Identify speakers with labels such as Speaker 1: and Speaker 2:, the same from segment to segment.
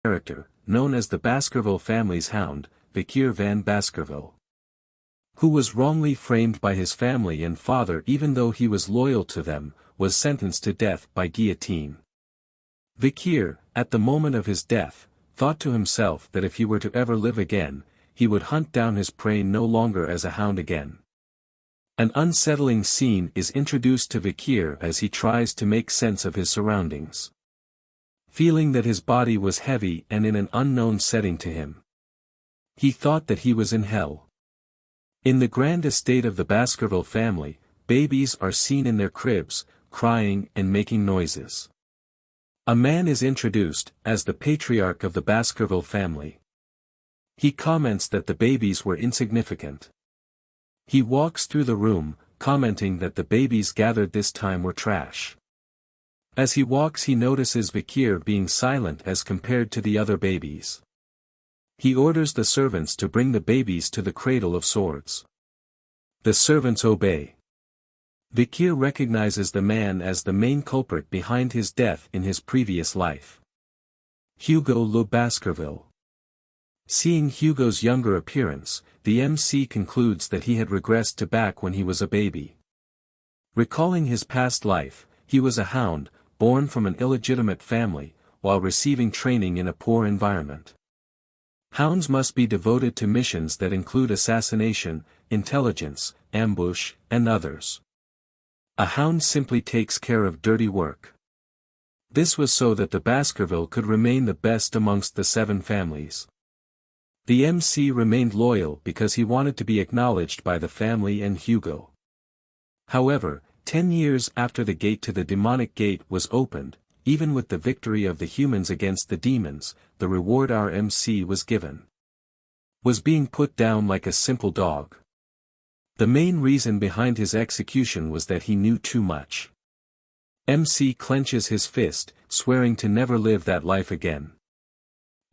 Speaker 1: character, known as the Baskerville family's Hound, Vikir van Baskerville, who was wrongly framed by his family and father even though he was loyal to them, was sentenced to death by guillotine. Vikir, at the moment of his death, thought to himself that if he were to ever live again, he would hunt down his prey no longer as a hound again. An unsettling scene is introduced to Vikir as he tries to make sense of his surroundings. Feeling that his body was heavy and in an unknown setting to him, he thought that he was in hell. In the grand estate of the Baskerville family, babies are seen in their cribs, crying and making noises. A man is introduced as the patriarch of the Baskerville family. He comments that the babies were insignificant. He walks through the room, commenting that the babies gathered this time were trash. As he walks he notices Vikir being silent as compared to the other babies. He orders the servants to bring the babies to the cradle of swords. The servants obey. Vikir recognizes the man as the main culprit behind his death in his previous life. Hugo le Baskerville. Seeing Hugo's younger appearance, the MC concludes that he had regressed to back when he was a baby. Recalling his past life, he was a hound, born from an illegitimate family, while receiving training in a poor environment. Hounds must be devoted to missions that include assassination, intelligence, ambush, and others. A hound simply takes care of dirty work. This was so that the Baskerville could remain the best amongst the 7 families. The MC remained loyal because he wanted to be acknowledged by the family and Hugo. However, 10 years after the gate to the demonic gate was opened, even with the victory of the humans against the demons, the reward our MC was given was being put down like a simple dog. The main reason behind his execution was that he knew too much. MC clenches his fist, swearing to never live that life again.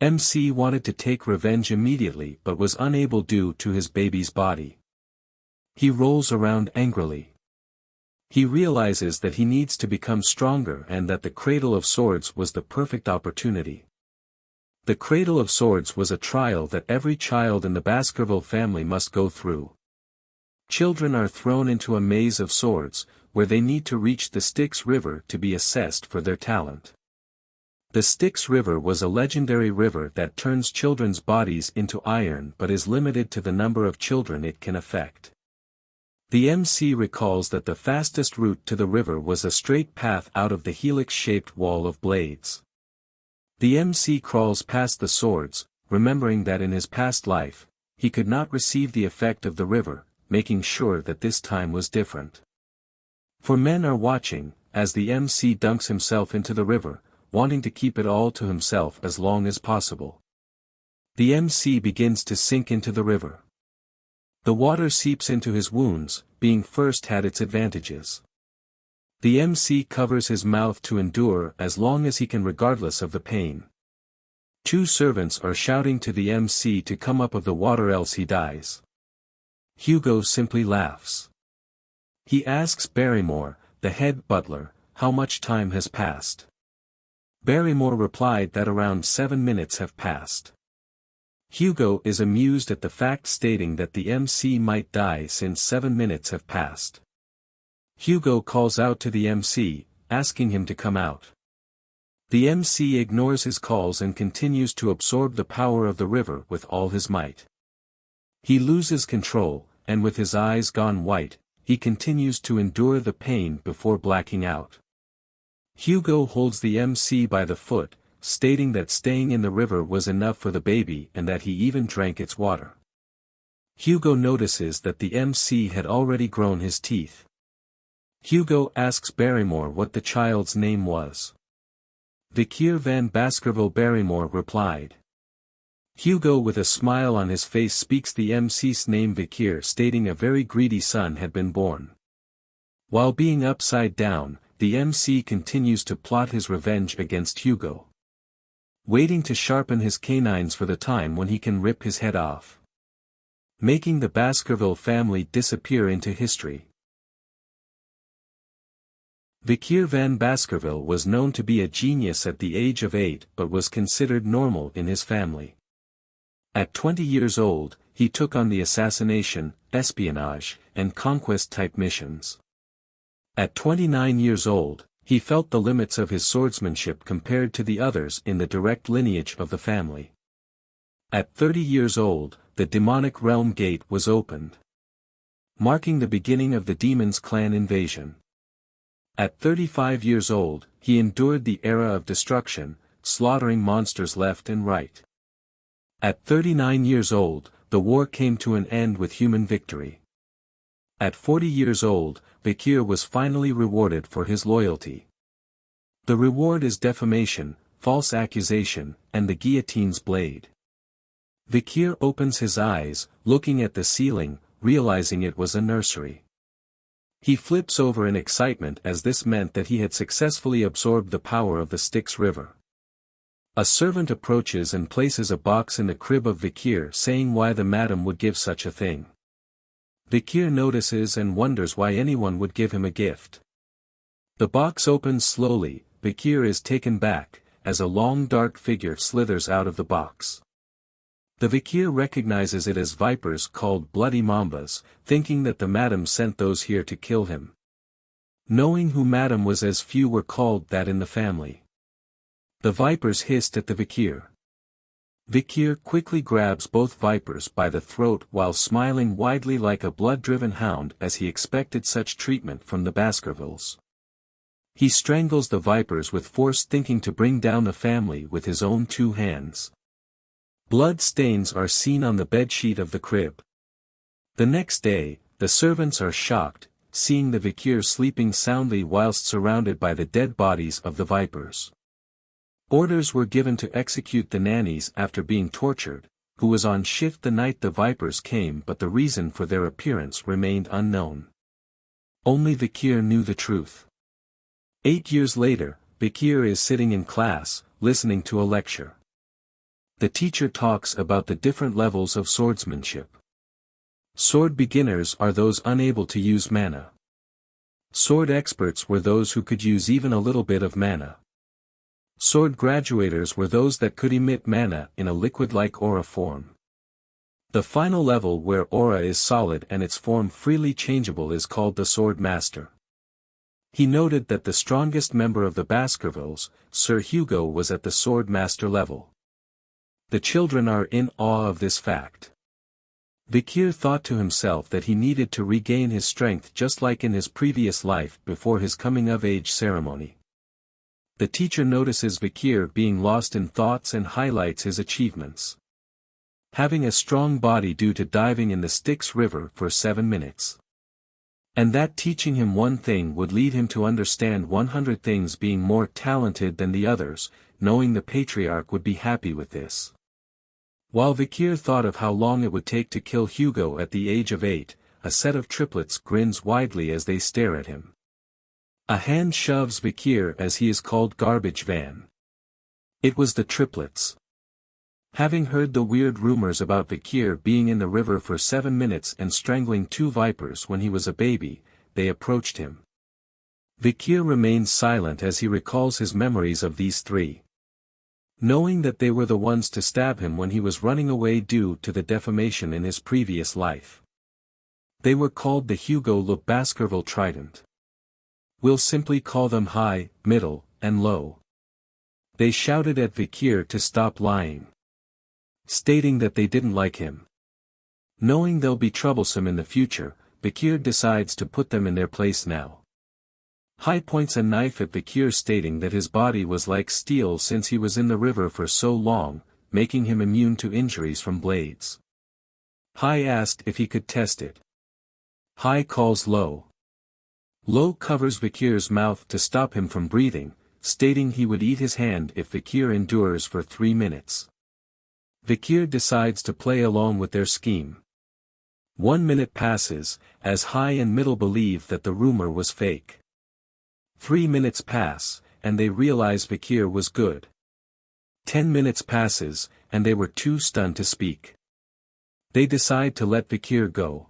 Speaker 1: MC wanted to take revenge immediately but was unable due to his baby's body. He rolls around angrily. He realizes that he needs to become stronger and that the Cradle of Swords was the perfect opportunity. The Cradle of Swords was a trial that every child in the Baskerville family must go through. Children are thrown into a maze of swords, where they need to reach the Styx River to be assessed for their talent. The Styx River was a legendary river that turns children's bodies into iron but is limited to the number of children it can affect. The MC recalls that the fastest route to the river was a straight path out of the helix-shaped wall of blades. The MC crawls past the swords, remembering that in his past life, he could not receive the effect of the river, making sure that this time was different. For men are watching, as the MC dunks himself into the river, wanting to keep it all to himself as long as possible. The MC begins to sink into the river. The water seeps into his wounds, being first had its advantages. The MC covers his mouth to endure as long as he can regardless of the pain. 2 servants are shouting to the MC to come up of the water else he dies. Hugo simply laughs. He asks Barrymore, the head butler, how much time has passed. Barrymore replied that around 7 minutes have passed. Hugo is amused at the fact, stating that the MC might die since 7 minutes have passed. Hugo calls out to the MC, asking him to come out. The MC ignores his calls and continues to absorb the power of the river with all his might. He loses control, and with his eyes gone white, he continues to endure the pain before blacking out. Hugo holds the MC by the foot, stating that staying in the river was enough for the baby and that he even drank its water. Hugo notices that the MC had already grown his teeth. Hugo asks Barrymore what the child's name was. Vikir van Baskerville. Barrymore replied. Hugo with a smile on his face speaks the MC's name Vikir, stating a very greedy son had been born. While being upside down, the MC continues to plot his revenge against Hugo, waiting to sharpen his canines for the time when he can rip his head off, making the Baskerville family disappear into history. Vikir van Baskerville was known to be a genius at the age of 8 but was considered normal in his family. At 20 years old, he took on the assassination, espionage, and conquest-type missions. At 29 years old, he felt the limits of his swordsmanship compared to the others in the direct lineage of the family. At 30 years old, the demonic realm gate was opened, marking the beginning of the Demon's Clan invasion. At 35 years old, he endured the era of destruction, slaughtering monsters left and right. At 39 years old, the war came to an end with human victory. At 40 years old, Vikir was finally rewarded for his loyalty. The reward is defamation, false accusation, and the guillotine's blade. Vikir opens his eyes, looking at the ceiling, realizing it was a nursery. He flips over in excitement as this meant that he had successfully absorbed the power of the Styx River. A servant approaches and places a box in the crib of Vikir, saying why the madam would give such a thing. Vikir notices and wonders why anyone would give him a gift. The box opens slowly. Vikir is taken back, as a long dark figure slithers out of the box. The Vikir recognizes it as vipers called bloody mambas, thinking that the madam sent those here to kill him. Knowing who madam was, as few were called that in the family. The vipers hissed at the Vikir. Vikir quickly grabs both vipers by the throat while smiling widely like a blood-driven hound, as he expected such treatment from the Baskervilles. He strangles the vipers with force, thinking to bring down the family with his own 2 hands. Blood stains are seen on the bedsheet of the crib. The next day, the servants are shocked, seeing the Vikir sleeping soundly whilst surrounded by the dead bodies of the vipers. Orders were given to execute the nannies after being tortured, who was on shift the night the vipers came, but the reason for their appearance remained unknown. Only Vikir knew the truth. 8 years later, Vikir is sitting in class, listening to a lecture. The teacher talks about the different levels of swordsmanship. Sword beginners are those unable to use mana. Sword experts were those who could use even a little bit of mana. Sword graduators were those that could emit mana in a liquid-like aura form. The final level, where aura is solid and its form freely changeable, is called the Sword Master. He noted that the strongest member of the Baskervilles, Sir Hugo, was at the Sword Master level. The children are in awe of this fact. Vikir thought to himself that he needed to regain his strength just like in his previous life before his coming-of-age ceremony. The teacher notices Vikir being lost in thoughts and highlights his achievements. Having a strong body due to diving in the Styx River for 7 minutes. And that teaching him one thing would lead him to understand 100 things, being more talented than the others, knowing the patriarch would be happy with this. While Vikir thought of how long it would take to kill Hugo at the age of 8, a set of triplets grins widely as they stare at him. A hand shoves Vikir as he is called garbage van. It was the triplets. Having heard the weird rumors about Vikir being in the river for 7 minutes and strangling 2 vipers when he was a baby, they approached him. Vikir remains silent as he recalls his memories of these 3. Knowing that they were the ones to stab him when he was running away due to the defamation in his previous life. They were called the Hugo Le Baskerville Trident. We'll simply call them high, middle, and low. They shouted at Vikir to stop lying, stating that they didn't like him. Knowing they'll be troublesome in the future, Vikir decides to put them in their place now. High points a knife at Vikir, stating that his body was like steel since he was in the river for so long, making him immune to injuries from blades. High asked if he could test it. High calls Low. Low covers Vikir's mouth to stop him from breathing, stating he would eat his hand if Vikir endures for 3 minutes. Vikir decides to play along with their scheme. 1 minute passes, as High and Middle believe that the rumor was fake. 3 minutes pass, and they realize Vikir was good. 10 minutes passes, and they were too stunned to speak. They decide to let Vikir go.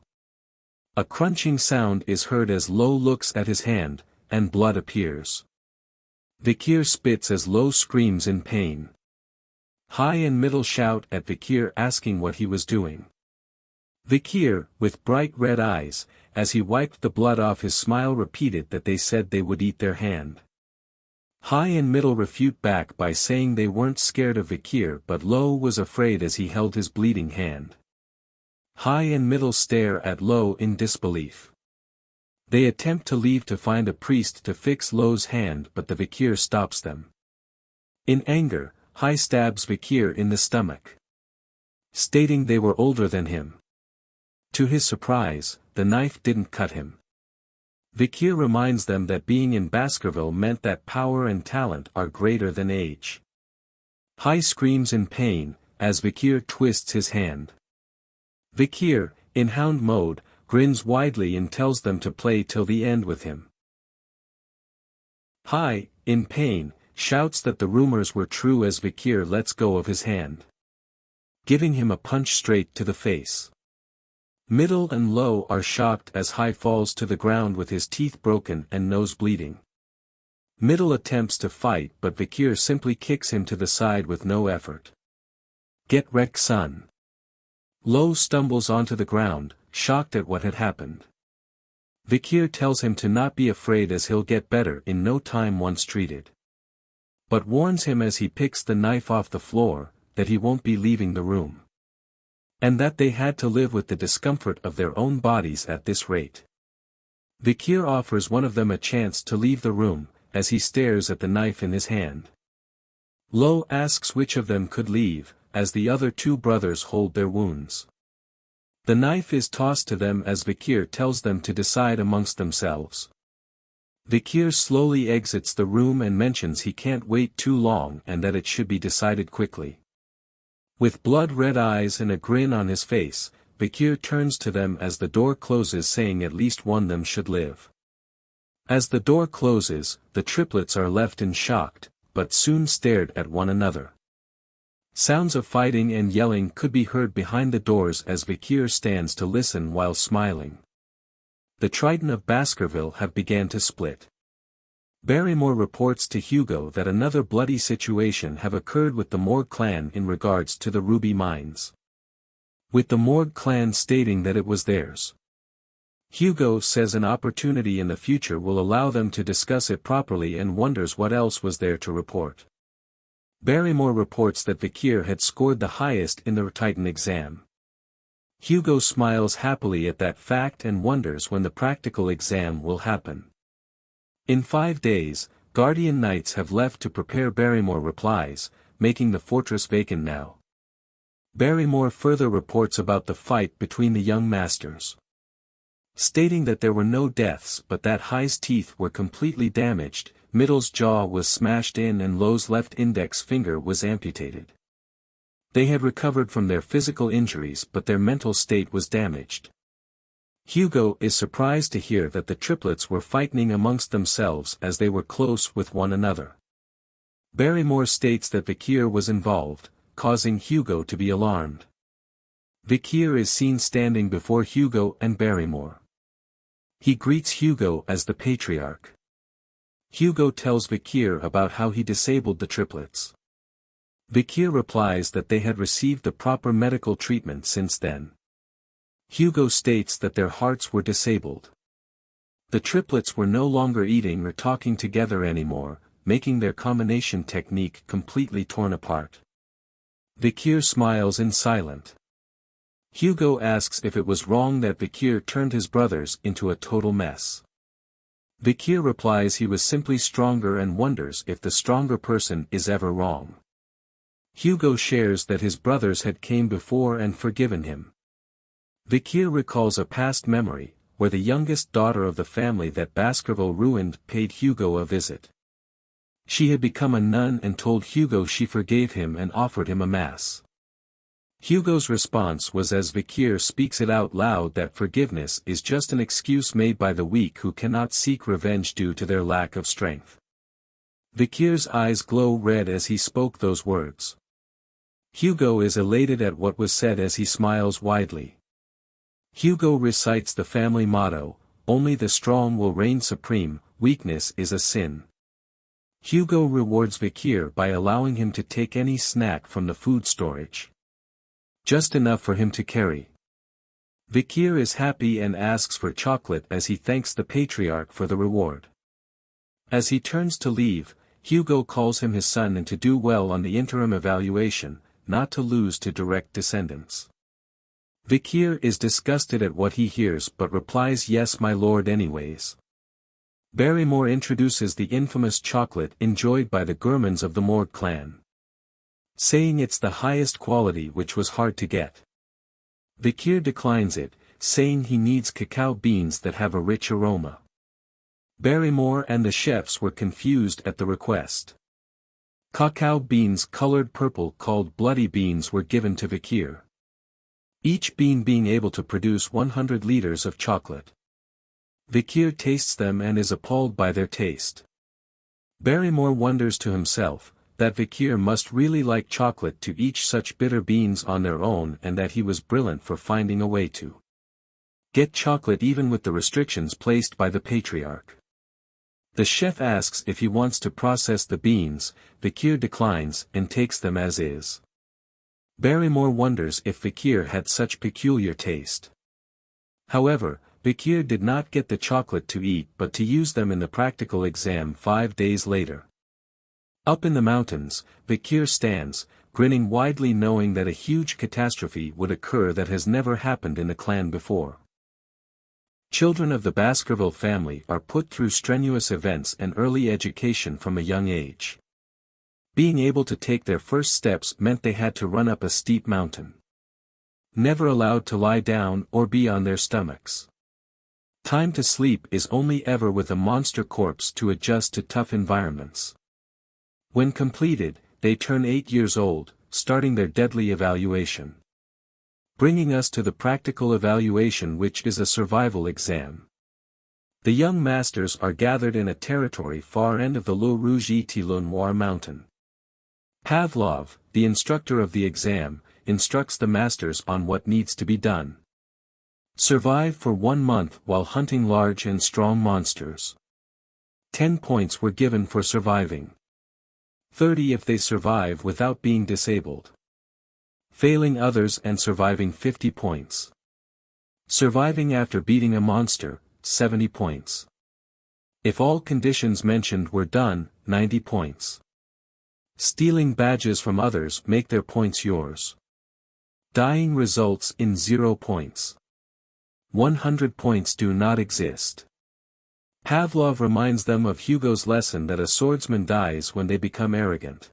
Speaker 1: A crunching sound is heard as Low looks at his hand, and blood appears. Vikir spits as Lo screams in pain. High and middle shout at Vikir asking what he was doing. Vikir, with bright red eyes, as he wiped the blood off his smile repeated that they said they would eat their hand. High and middle refute back by saying they weren't scared of Vikir but Lo was afraid as he held his bleeding hand. High and middle stare at Lo in disbelief. They attempt to leave to find a priest to fix Lo's hand but the Vikir stops them. In anger, High stabs Vikir in the stomach, stating they were older than him. To his surprise, the knife didn't cut him. Vikir reminds them that being in Baskerville meant that power and talent are greater than age. High screams in pain, as Vikir twists his hand. Vikir, in Hound mode, grins widely and tells them to play till the end with him. High, in pain, shouts that the rumors were true as Vikir lets go of his hand, giving him a punch straight to the face. Middle and Lo are shocked as High falls to the ground with his teeth broken and nose bleeding. Middle attempts to fight but Vikir simply kicks him to the side with no effort. Get wrecked, son. Lo stumbles onto the ground, shocked at what had happened. Vikir tells him to not be afraid as he'll get better in no time once treated. But warns him as he picks the knife off the floor, that he won't be leaving the room. And that they had to live with the discomfort of their own bodies at this rate. Vikir offers one of them a chance to leave the room, as he stares at the knife in his hand. Lo asks which of them could leave, as the other two brothers hold their wounds. The knife is tossed to them as Vikir tells them to decide amongst themselves. Vikir slowly exits the room and mentions he can't wait too long and that it should be decided quickly. With blood-red eyes and a grin on his face, Vikir turns to them as the door closes saying at least one of them should live. As the door closes, the triplets are left in shocked, but soon stared at one another. Sounds of fighting and yelling could be heard behind the doors as Vikir stands to listen while smiling. The Triton of Baskerville have began to split. Barrymore reports to Hugo that another bloody situation have occurred with the Morgue clan in regards to the ruby mines, with the Morgue clan stating that it was theirs. Hugo says an opportunity in the future will allow them to discuss it properly and wonders what else was there to report. Barrymore reports that Vikir had scored the highest in the Titan exam. Hugo smiles happily at that fact and wonders when the practical exam will happen. In 5 days, Guardian Knights have left to prepare. Barrymore replies, making the fortress vacant now. Barrymore further reports about the fight between the young masters, stating that there were no deaths but that High's teeth were completely damaged, Middle's jaw was smashed in and Lo's left index finger was amputated. They had recovered from their physical injuries but their mental state was damaged. Hugo is surprised to hear that the triplets were fighting amongst themselves as they were close with one another. Barrymore states that Vikir was involved, causing Hugo to be alarmed. Vikir is seen standing before Hugo and Barrymore. He greets Hugo as the patriarch. Hugo tells Vikir about how he disabled the triplets. Vikir replies that they had received the proper medical treatment since then. Hugo states that their hearts were disabled. The triplets were no longer eating or talking together anymore, making their combination technique completely torn apart. Vikir smiles in silence. Hugo asks if it was wrong that Vikir turned his brothers into a total mess. Vikir replies he was simply stronger and wonders if the stronger person is ever wrong. Hugo shares that his brothers had came before and forgiven him. Vikir recalls a past memory, where the youngest daughter of the family that Baskerville ruined paid Hugo a visit. She had become a nun and told Hugo she forgave him and offered him a mass. Hugo's response was as Vikir speaks it out loud that forgiveness is just an excuse made by the weak who cannot seek revenge due to their lack of strength. Vikir's eyes glow red as he spoke those words. Hugo is elated at what was said as he smiles widely. Hugo recites the family motto, only the strong will reign supreme, weakness is a sin. Hugo rewards Vikir by allowing him to take any snack from the food storage. Just enough for him to carry. Vikir is happy and asks for chocolate as he thanks the patriarch for the reward. As he turns to leave, Hugo calls him his son and to do well on the interim evaluation, not to lose to direct descendants. Vikir is disgusted at what he hears but replies yes my lord anyways. Barrymore introduces the infamous chocolate enjoyed by the gourmands of the Morgue clan, saying it's the highest quality which was hard to get. Vikir declines it, saying he needs cacao beans that have a rich aroma. Barrymore and the chefs were confused at the request. Cacao beans colored purple called bloody beans were given to Vikir, each bean being able to produce 100 liters of chocolate. Vikir tastes them and is appalled by their taste. Barrymore wonders to himself, that Vikir must really like chocolate to eat such bitter beans on their own and that he was brilliant for finding a way to get chocolate even with the restrictions placed by the patriarch. The chef asks if he wants to process the beans, Vikir declines and takes them as is. Barrymore wonders if Vikir had such peculiar taste. However, Vikir did not get the chocolate to eat but to use them in the practical exam 5 days later. Up in the mountains, Vikir stands, grinning widely knowing that a huge catastrophe would occur that has never happened in the clan before. Children of the Baskerville family are put through strenuous events and early education from a young age. Being able to take their first steps meant they had to run up a steep mountain. Never allowed to lie down or be on their stomachs. Time to sleep is only ever with a monster corpse to adjust to tough environments. When completed, they turn 8 years old, starting their deadly evaluation. Bringing us to the practical evaluation, which is a survival exam. The young masters are gathered in a territory far end of the Le Rouge-et-Noir mountain. Pavlov, the instructor of the exam, instructs the masters on what needs to be done. Survive for 1 month while hunting large and strong monsters. 10 points were given for surviving. 30 if they survive without being disabled. Failing others and surviving 50 points. Surviving after beating a monster, 70 points. If all conditions mentioned were done, 90 points. Stealing badges from others make their points yours. Dying results in 0 points. 100 points do not exist. Pavlov reminds them of Hugo's lesson that a swordsman dies when they become arrogant.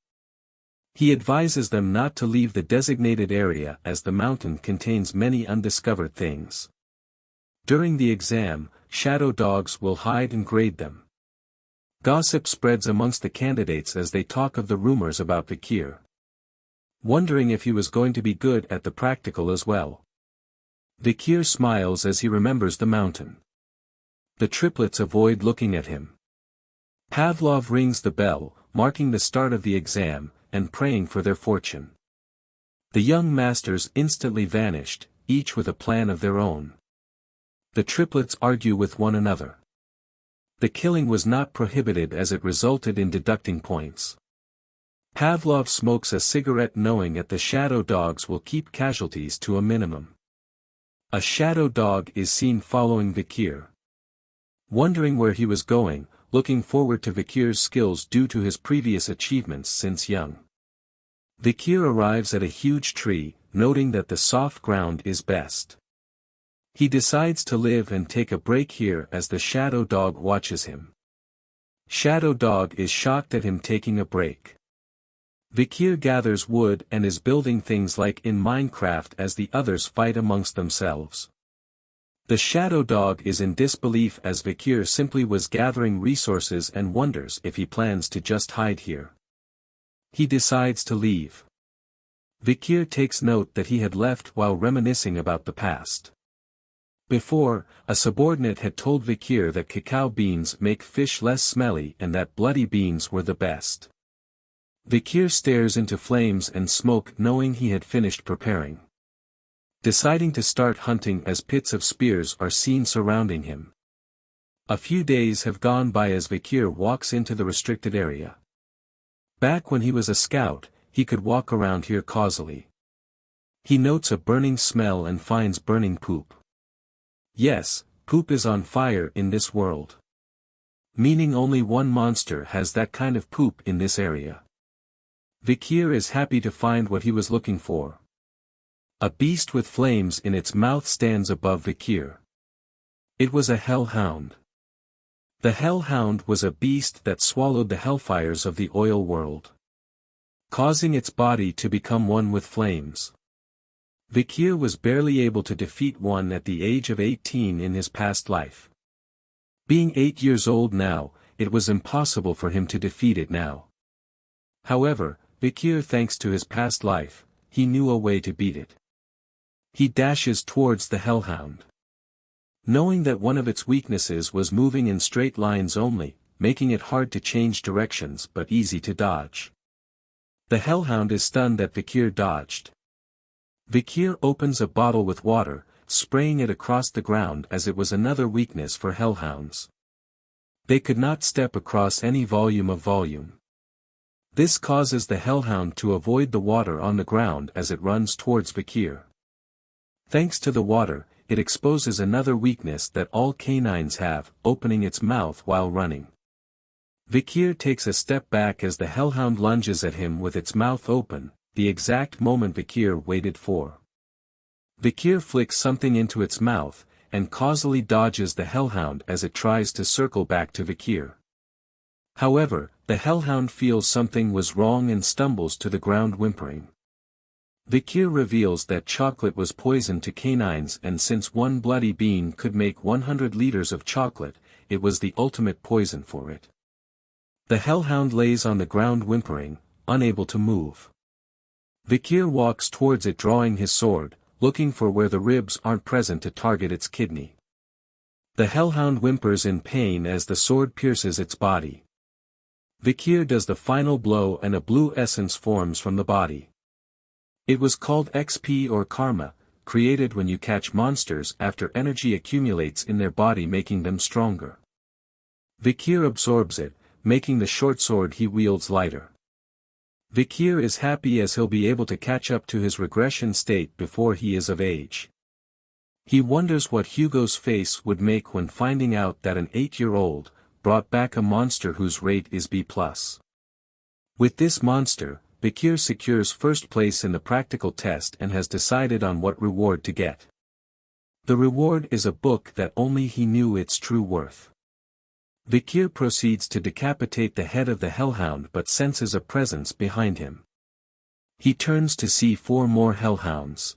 Speaker 1: He advises them not to leave the designated area as the mountain contains many undiscovered things. During the exam, shadow dogs will hide and grade them. Gossip spreads amongst the candidates as they talk of the rumors about Vikir. Wondering if he was going to be good at the practical as well. Vikir smiles as he remembers the mountain. The triplets avoid looking at him. Pavlov rings the bell, marking the start of the exam, and praying for their fortune. The young masters instantly vanished, each with a plan of their own. The triplets argue with one another. The killing was not prohibited as it resulted in deducting points. Pavlov smokes a cigarette knowing that the shadow dogs will keep casualties to a minimum. A shadow dog is seen following Vikir. Wondering where he was going, looking forward to Vikir's skills due to his previous achievements since young. Vikir arrives at a huge tree, noting that the soft ground is best. He decides to live and take a break here as the shadow dog watches him. Shadow dog is shocked at him taking a break. Vikir gathers wood and is building things like in Minecraft as the others fight amongst themselves. The shadow dog is in disbelief as Vikir simply was gathering resources and wonders if he plans to just hide here. He decides to leave. Vikir takes note that he had left while reminiscing about the past. Before, a subordinate had told Vikir that cacao beans make fish less smelly and that bloody beans were the best. Vikir stares into flames and smoke knowing he had finished preparing. Deciding to start hunting as pits of spears are seen surrounding him. A few days have gone by as Vikir walks into the restricted area. Back when he was a scout, he could walk around here causally. He notes a burning smell and finds burning poop. Yes, poop is on fire in this world. Meaning only one monster has that kind of poop in this area. Vikir is happy to find what he was looking for. A beast with flames in its mouth stands above Vikir. It was a hellhound. The hellhound was a beast that swallowed the hellfires of the oil world, causing its body to become one with flames. Vikir was barely able to defeat one at the age of 18 in his past life. Being 8 years old now, it was impossible for him to defeat it now. However, Vikir, thanks to his past life, he knew a way to beat it. He dashes towards the hellhound. Knowing that one of its weaknesses was moving in straight lines only, making it hard to change directions but easy to dodge. The hellhound is stunned that Vikir dodged. Vikir opens a bottle with water, spraying it across the ground as it was another weakness for hellhounds. They could not step across any volume of volume. This causes the hellhound to avoid the water on the ground as it runs towards Vikir. Thanks to the water, it exposes another weakness that all canines have, opening its mouth while running. Vikir takes a step back as the hellhound lunges at him with its mouth open, the exact moment Vikir waited for. Vikir flicks something into its mouth, and causally dodges the hellhound as it tries to circle back to Vikir. However, the hellhound feels something was wrong and stumbles to the ground whimpering. Vikir reveals that chocolate was poison to canines, and since one bloody bean could make 100 liters of chocolate, it was the ultimate poison for it. The hellhound lays on the ground whimpering, unable to move. Vikir walks towards it drawing his sword, looking for where the ribs aren't present to target its kidney. The hellhound whimpers in pain as the sword pierces its body. Vikir does the final blow and a blue essence forms from the body. It was called XP or karma, created when you catch monsters after energy accumulates in their body, making them stronger. Vikir absorbs it, making the short sword he wields lighter. Vikir is happy as he'll be able to catch up to his regression state before he is of age. He wonders what Hugo's face would make when finding out that an 8-year-old brought back a monster whose rate is B+. With this monster, Vikir secures first place in the practical test and has decided on what reward to get. The reward is a book that only he knew its true worth. Vikir proceeds to decapitate the head of the hellhound but senses a presence behind him. He turns to see 4 more hellhounds.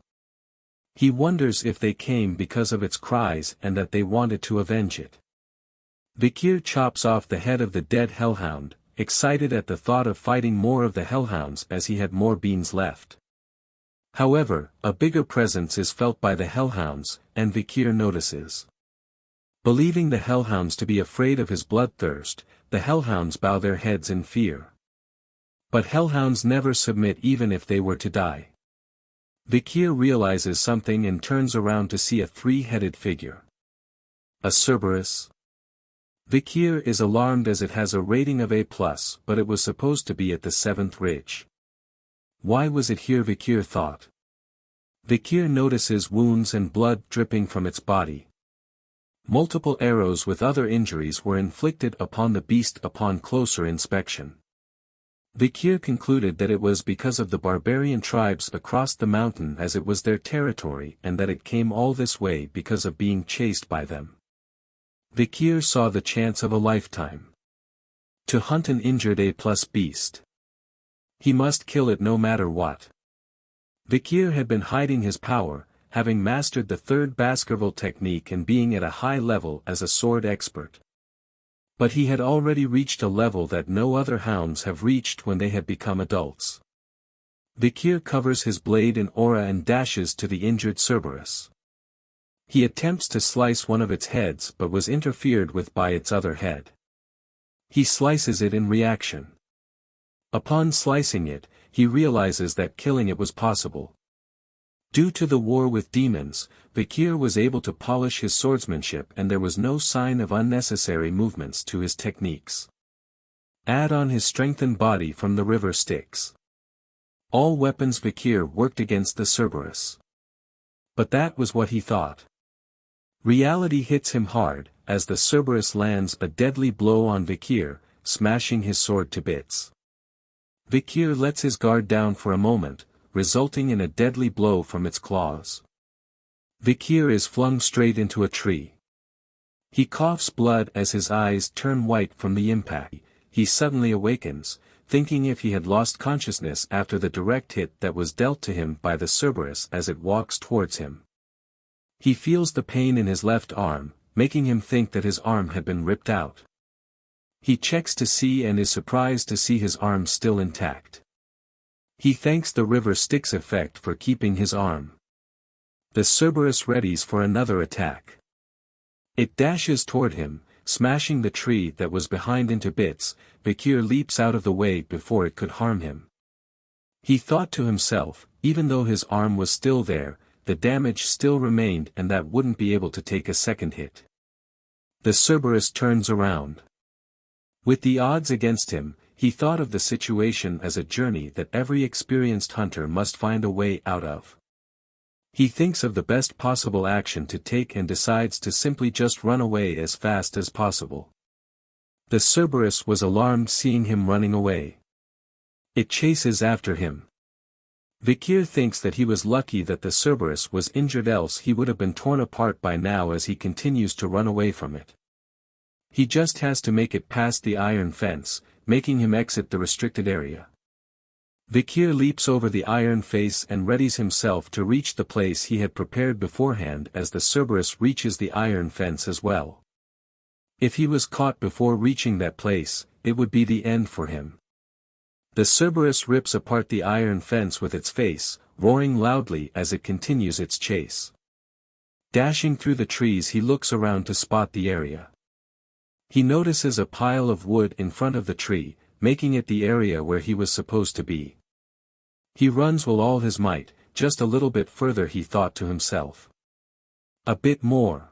Speaker 1: He wonders if they came because of its cries and that they wanted to avenge it. Vikir chops off the head of the dead hellhound, excited at the thought of fighting more of the hellhounds as he had more beans left. However, a bigger presence is felt by the hellhounds, and Vikir notices. Believing the hellhounds to be afraid of his bloodthirst, the hellhounds bow their heads in fear. But hellhounds never submit even if they were to die. Vikir realizes something and turns around to see a 3-headed figure. A Cerberus? Vikir is alarmed as it has a rating of A+, but it was supposed to be at the 7th ridge. Why was it here, Vikir thought. Vikir notices wounds and blood dripping from its body. Multiple arrows with other injuries were inflicted upon the beast upon closer inspection. Vikir concluded that it was because of the barbarian tribes across the mountain as it was their territory and that it came all this way because of being chased by them. Vikir saw the chance of a lifetime. To hunt an injured A+ beast. He must kill it no matter what. Vikir had been hiding his power, having mastered the 3rd Baskerville technique and being at a high level as a sword expert. But he had already reached a level that no other hounds have reached when they had become adults. Vikir covers his blade in aura and dashes to the injured Cerberus. He attempts to slice one of its heads but was interfered with by its other head. He slices it in reaction. Upon slicing it, he realizes that killing it was possible. Due to the war with demons, Vikir was able to polish his swordsmanship and there was no sign of unnecessary movements to his techniques. Add on his strengthened body from the river Styx. All weapons Vikir worked against the Cerberus. But that was what he thought. Reality hits him hard, as the Cerberus lands a deadly blow on Vikir, smashing his sword to bits. Vikir lets his guard down for a moment, resulting in a deadly blow from its claws. Vikir is flung straight into a tree. He coughs blood as his eyes turn white from the impact. He suddenly awakens, thinking if he had lost consciousness after the direct hit that was dealt to him by the Cerberus as it walks towards him. He feels the pain in his left arm, making him think that his arm had been ripped out. He checks to see and is surprised to see his arm still intact. He thanks the river Styx effect for keeping his arm. The Cerberus readies for another attack. It dashes toward him, smashing the tree that was behind into bits. Vikir leaps out of the way before it could harm him. He thought to himself, even though his arm was still there, the damage still remained and that wouldn't be able to take a second hit. The Cerberus turns around. With the odds against him, he thought of the situation as a journey that every experienced hunter must find a way out of. He thinks of the best possible action to take and decides to simply just run away as fast as possible. The Cerberus was alarmed seeing him running away. It chases after him. Vikir thinks that he was lucky that the Cerberus was injured, else he would have been torn apart by now as he continues to run away from it. He just has to make it past the iron fence, making him exit the restricted area. Vikir leaps over the iron face and readies himself to reach the place he had prepared beforehand as the Cerberus reaches the iron fence as well. If he was caught before reaching that place, it would be the end for him. The Cerberus rips apart the iron fence with its face, roaring loudly as it continues its chase. Dashing through the trees, he looks around to spot the area. He notices a pile of wood in front of the tree, making it the area where he was supposed to be. He runs with all his might, just a little bit further, he thought to himself. A bit more.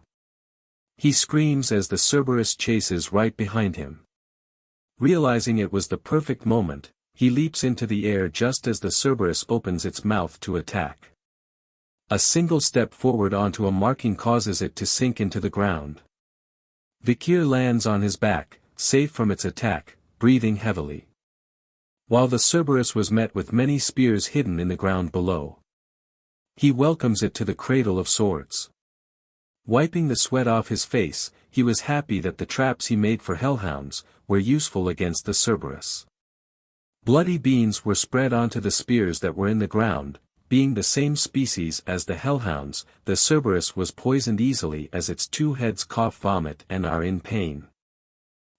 Speaker 1: He screams as the Cerberus chases right behind him. Realizing it was the perfect moment, he leaps into the air just as the Cerberus opens its mouth to attack. A single step forward onto a marking causes it to sink into the ground. Vikir lands on his back, safe from its attack, breathing heavily. While the Cerberus was met with many spears hidden in the ground below. He welcomes it to the cradle of swords. Wiping the sweat off his face, he was happy that the traps he made for hellhounds were useful against the Cerberus. Bloody beans were spread onto the spears that were in the ground. Being the same species as the hellhounds, the Cerberus was poisoned easily as its two heads cough vomit and are in pain.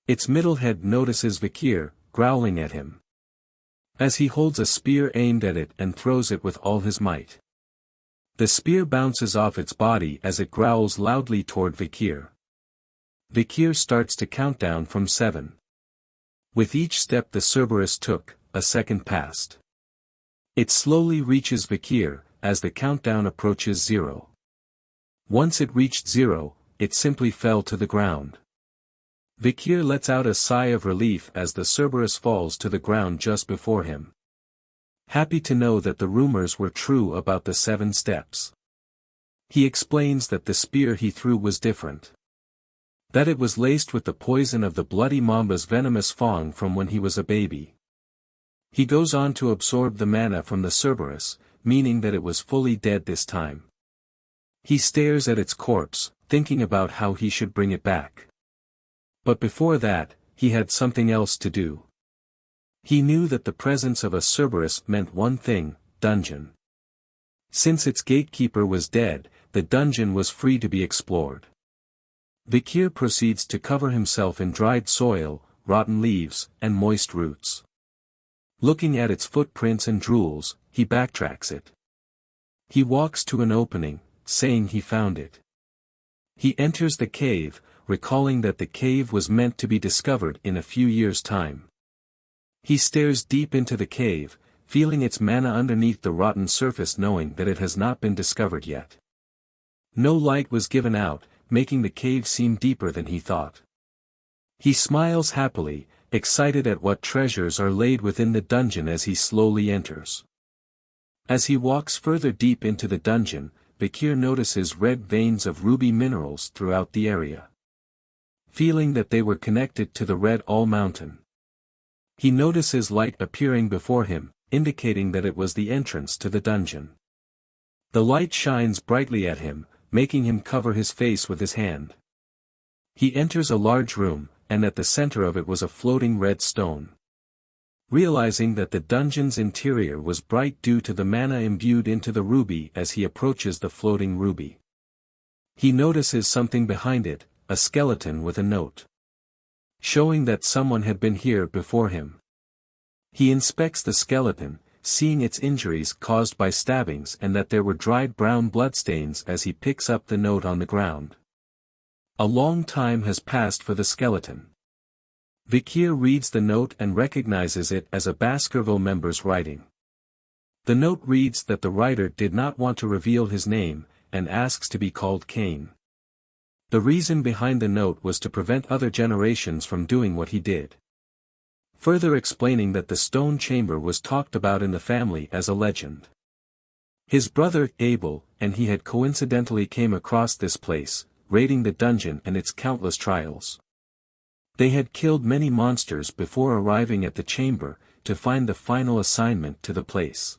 Speaker 1: Its middle head notices Vikir, growling at him. As he holds a spear aimed at it and throws it with all his might. The spear bounces off its body as it growls loudly toward Vikir. Vikir starts to count down from 7. With each step the Cerberus took, a second passed. It slowly reaches Vikir, as the countdown approaches 0. Once it reached 0, it simply fell to the ground. Vikir lets out a sigh of relief as the Cerberus falls to the ground just before him. Happy to know that the rumors were true about the 7 steps. He explains that the spear he threw was different. That it was laced with the poison of the bloody mamba's venomous fang from when he was a baby. He goes on to absorb the mana from the Cerberus, meaning that it was fully dead this time. He stares at its corpse, thinking about how he should bring it back. But before that, he had something else to do. He knew that the presence of a Cerberus meant one thing: dungeon. Since its gatekeeper was dead, the dungeon was free to be explored. Vikir proceeds to cover himself in dried soil, rotten leaves, and moist roots. Looking at its footprints and drools, he backtracks it. He walks to an opening, saying he found it. He enters the cave, recalling that the cave was meant to be discovered in a few years' time. He stares deep into the cave, feeling its mana underneath the rotten surface, knowing that it has not been discovered yet. No light was given out, making the cave seem deeper than he thought. He smiles happily, excited at what treasures are laid within the dungeon as he slowly enters. As he walks further deep into the dungeon, Vikir notices red veins of ruby minerals throughout the area. Feeling that they were connected to the Red All Mountain. He notices light appearing before him, indicating that it was the entrance to the dungeon. The light shines brightly at him, making him cover his face with his hand. He enters a large room, and at the center of it was a floating red stone. Realizing that the dungeon's interior was bright due to the mana imbued into the ruby as he approaches the floating ruby. He notices something behind it, a skeleton with a note. Showing that someone had been here before him. He inspects the skeleton, seeing its injuries caused by stabbings and that there were dried brown bloodstains as he picks up the note on the ground. A long time has passed for the skeleton. Vikir reads the note and recognizes it as a Baskerville member's writing. The note reads that the writer did not want to reveal his name, and asks to be called Cain. The reason behind the note was to prevent other generations from doing what he did. Further explaining that the stone chamber was talked about in the family as a legend. His brother, Abel, and he had coincidentally came across this place, raiding the dungeon and its countless trials. They had killed many monsters before arriving at the chamber, to find the final assignment to the place.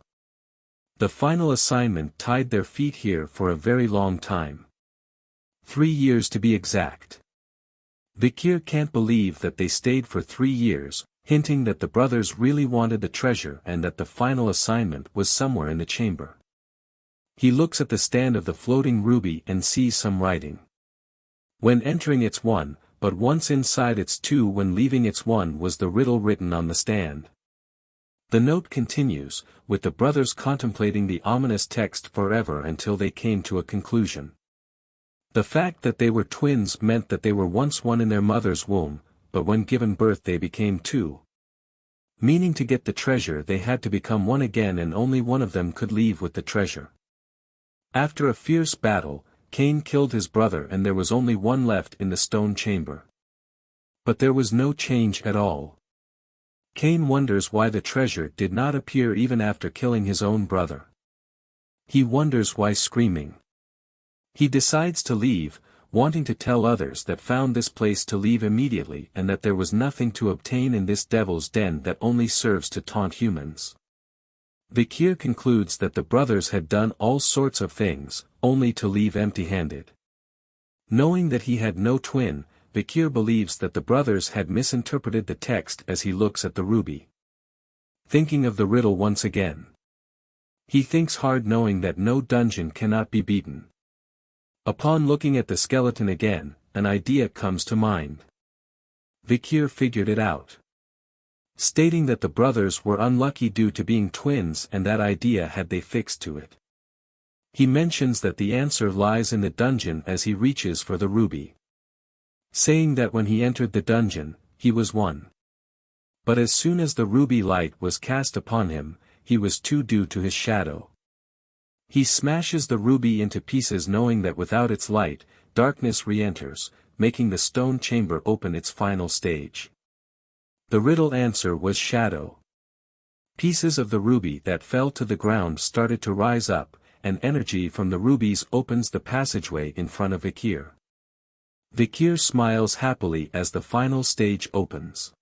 Speaker 1: The final assignment tied their feet here for a very long time. 3 years to be exact. Vikir can't believe that they stayed for 3 years, hinting that the brothers really wanted the treasure and that the final assignment was somewhere in the chamber. He looks at the stand of the floating ruby and sees some writing. When entering it's 1, but once inside it's 2, when leaving it's 1 was the riddle written on the stand. The note continues, with the brothers contemplating the ominous text forever until they came to a conclusion. The fact that they were twins meant that they were once one in their mother's womb, but when given birth they became 2. Meaning to get the treasure they had to become one again, and only one of them could leave with the treasure. After a fierce battle, Cain killed his brother and there was only one left in the stone chamber. But there was no change at all. Cain wonders why the treasure did not appear even after killing his own brother. He wonders why screaming. He decides to leave, wanting to tell others that found this place to leave immediately and that there was nothing to obtain in this devil's den that only serves to taunt humans. Vikir concludes that the brothers had done all sorts of things, only to leave empty-handed. Knowing that he had no twin, Vikir believes that the brothers had misinterpreted the text as he looks at the ruby. Thinking of the riddle once again. He thinks hard, knowing that no dungeon cannot be beaten. Upon looking at the skeleton again, an idea comes to mind. Vikir figured it out. Stating that the brothers were unlucky due to being twins, and that idea had they fixed to it. He mentions that the answer lies in the dungeon as he reaches for the ruby. Saying that when he entered the dungeon, he was 1. But as soon as the ruby light was cast upon him, he was 2 due to his shadow. He smashes the ruby into pieces, knowing that without its light, darkness re-enters, making the stone chamber open its final stage. The riddle answer was shadow. Pieces of the ruby that fell to the ground started to rise up, and energy from the rubies opens the passageway in front of Vikir. Vikir smiles happily as the final stage opens.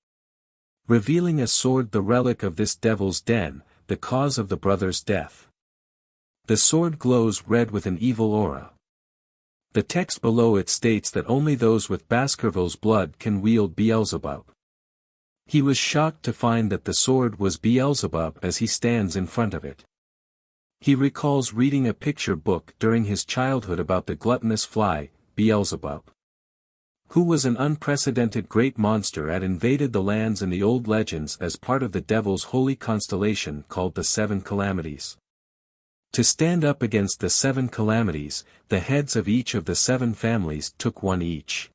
Speaker 1: Revealing a sword, the relic of this devil's den, the cause of the brothers' death. The sword glows red with an evil aura. The text below it states that only those with Baskerville's blood can wield Beelzebub. He was shocked to find that the sword was Beelzebub as he stands in front of it. He recalls reading a picture book during his childhood about the gluttonous fly, Beelzebub, who was an unprecedented great monster that invaded the lands in the old legends as part of the devil's holy constellation called the 7 Calamities. To stand up against the 7 calamities, the heads of each of the 7 families took one each.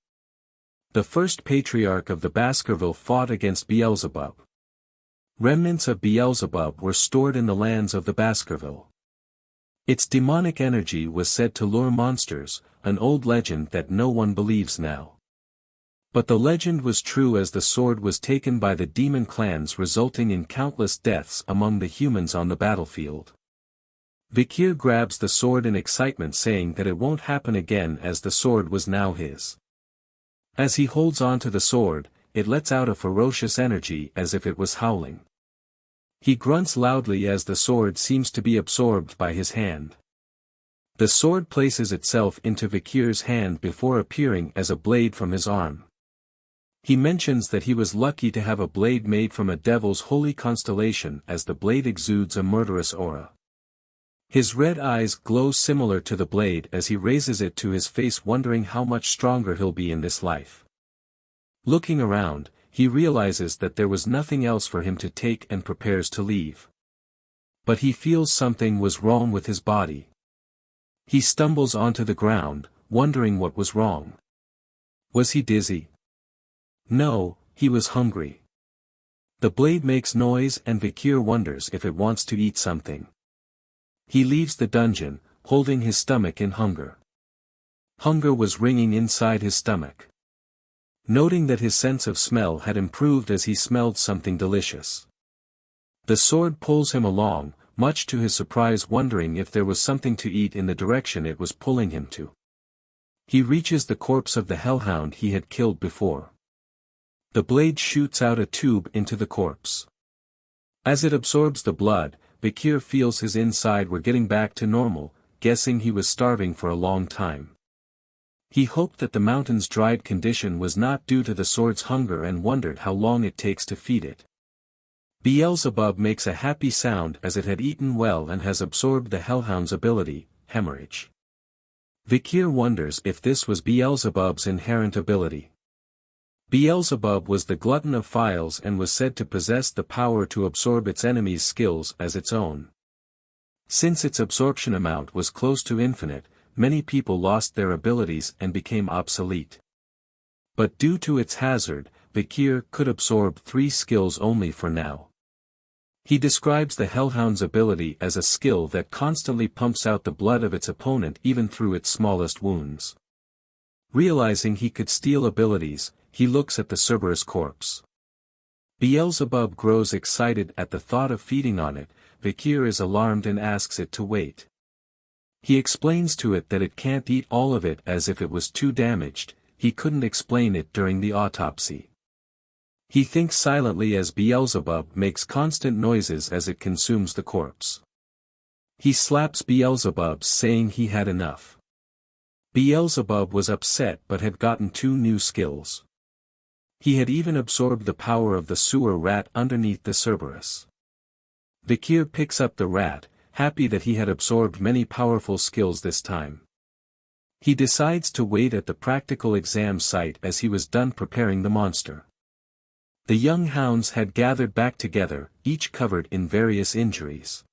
Speaker 1: The first patriarch of the Baskerville fought against Beelzebub. Remnants of Beelzebub were stored in the lands of the Baskerville. Its demonic energy was said to lure monsters, an old legend that no one believes now. But the legend was true, as the sword was taken by the demon clans, resulting in countless deaths among the humans on the battlefield. Vikir grabs the sword in excitement, saying that it won't happen again, as the sword was now his. As he holds on to the sword, it lets out a ferocious energy as if it was howling. He grunts loudly as the sword seems to be absorbed by his hand. The sword places itself into Vikir's hand before appearing as a blade from his arm. He mentions that he was lucky to have a blade made from a devil's holy constellation, as the blade exudes a murderous aura. His red eyes glow similar to the blade as he raises it to his face, wondering how much stronger he'll be in this life. Looking around, he realizes that there was nothing else for him to take and prepares to leave. But he feels something was wrong with his body. He stumbles onto the ground, wondering what was wrong. Was he dizzy? No, he was hungry. The blade makes noise and Vikir wonders if it wants to eat something. He leaves the dungeon, holding his stomach in hunger. Hunger was ringing inside his stomach. Noting that his sense of smell had improved as he smelled something delicious. The sword pulls him along, much to his surprise, wondering if there was something to eat in the direction it was pulling him to. He reaches the corpse of the hellhound he had killed before. The blade shoots out a tube into the corpse. As it absorbs the blood, Vikir feels his inside were getting back to normal, guessing he was starving for a long time. He hoped that the mountain's dried condition was not due to the sword's hunger and wondered how long it takes to feed it. Beelzebub makes a happy sound as it had eaten well and has absorbed the hellhound's ability, hemorrhage. Vikir wonders if this was Beelzebub's inherent ability. Beelzebub was the glutton of files and was said to possess the power to absorb its enemies' skills as its own. Since its absorption amount was close to infinite, many people lost their abilities and became obsolete. But due to its hazard, Vikir could absorb 3 skills only for now. He describes the hellhound's ability as a skill that constantly pumps out the blood of its opponent even through its smallest wounds. Realizing he could steal abilities, he looks at the Cerberus corpse. Beelzebub grows excited at the thought of feeding on it. Vikir is alarmed and asks it to wait. He explains to it that it can't eat all of it as if it was too damaged. He couldn't explain it during the autopsy. He thinks silently as Beelzebub makes constant noises as it consumes the corpse. He slaps Beelzebub, saying he had enough. Beelzebub was upset but had gotten 2 new skills. He had even absorbed the power of the sewer rat underneath the Cerberus. Vikir picks up the rat, happy that he had absorbed many powerful skills this time. He decides to wait at the practical exam site as he was done preparing the monster. The young hounds had gathered back together, each covered in various injuries.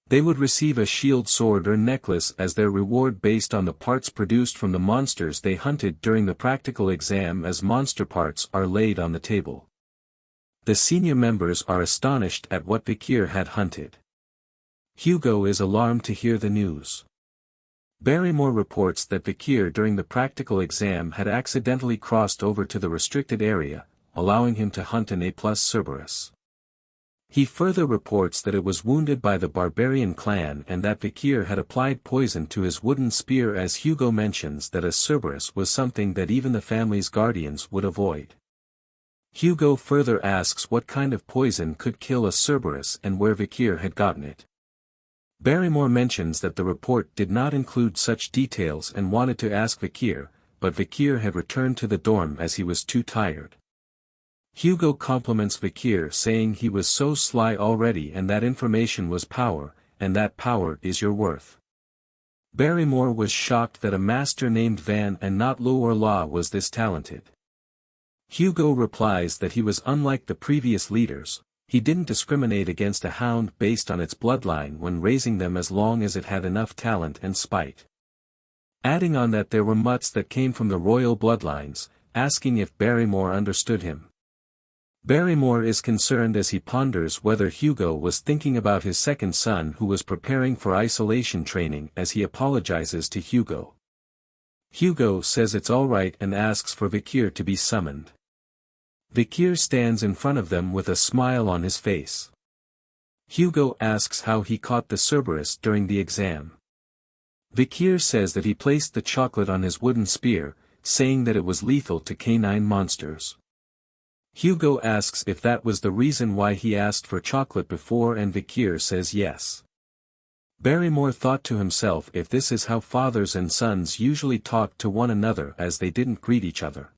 Speaker 1: They would receive a shield, sword or necklace as their reward based on the parts produced from the monsters they hunted during the practical exam, as monster parts are laid on the table. The senior members are astonished at what Vikir had hunted. Hugo is alarmed to hear the news. Barrymore reports that Vikir during the practical exam had accidentally crossed over to the restricted area, allowing him to hunt an A+ Cerberus. He further reports that it was wounded by the barbarian clan and that Vikir had applied poison to his wooden spear, as Hugo mentions that a Cerberus was something that even the family's guardians would avoid. Hugo further asks what kind of poison could kill a Cerberus and where Vikir had gotten it. Barrymore mentions that the report did not include such details and wanted to ask Vikir, but Vikir had returned to the dorm as he was too tired. Hugo compliments Vikir, saying he was so sly already and that information was power, and that power is your worth. Barrymore was shocked that a master named Van and not Lo or La was this talented. Hugo replies that he was unlike the previous leaders. He didn't discriminate against a hound based on its bloodline when raising them as long as it had enough talent and spite. Adding on that there were mutts that came from the royal bloodlines, asking if Barrymore understood him. Barrymore is concerned as he ponders whether Hugo was thinking about his second son who was preparing for isolation training as he apologizes to Hugo. Hugo says it's alright and asks for Vikir to be summoned. Vikir stands in front of them with a smile on his face. Hugo asks how he caught the Cerberus during the exam. Vikir says that he placed the chocolate on his wooden spear, saying that it was lethal to canine monsters. Hugo asks if that was the reason why he asked for chocolate before, and Vikir says yes. Barrymore thought to himself if this is how fathers and sons usually talk to one another as they didn't greet each other.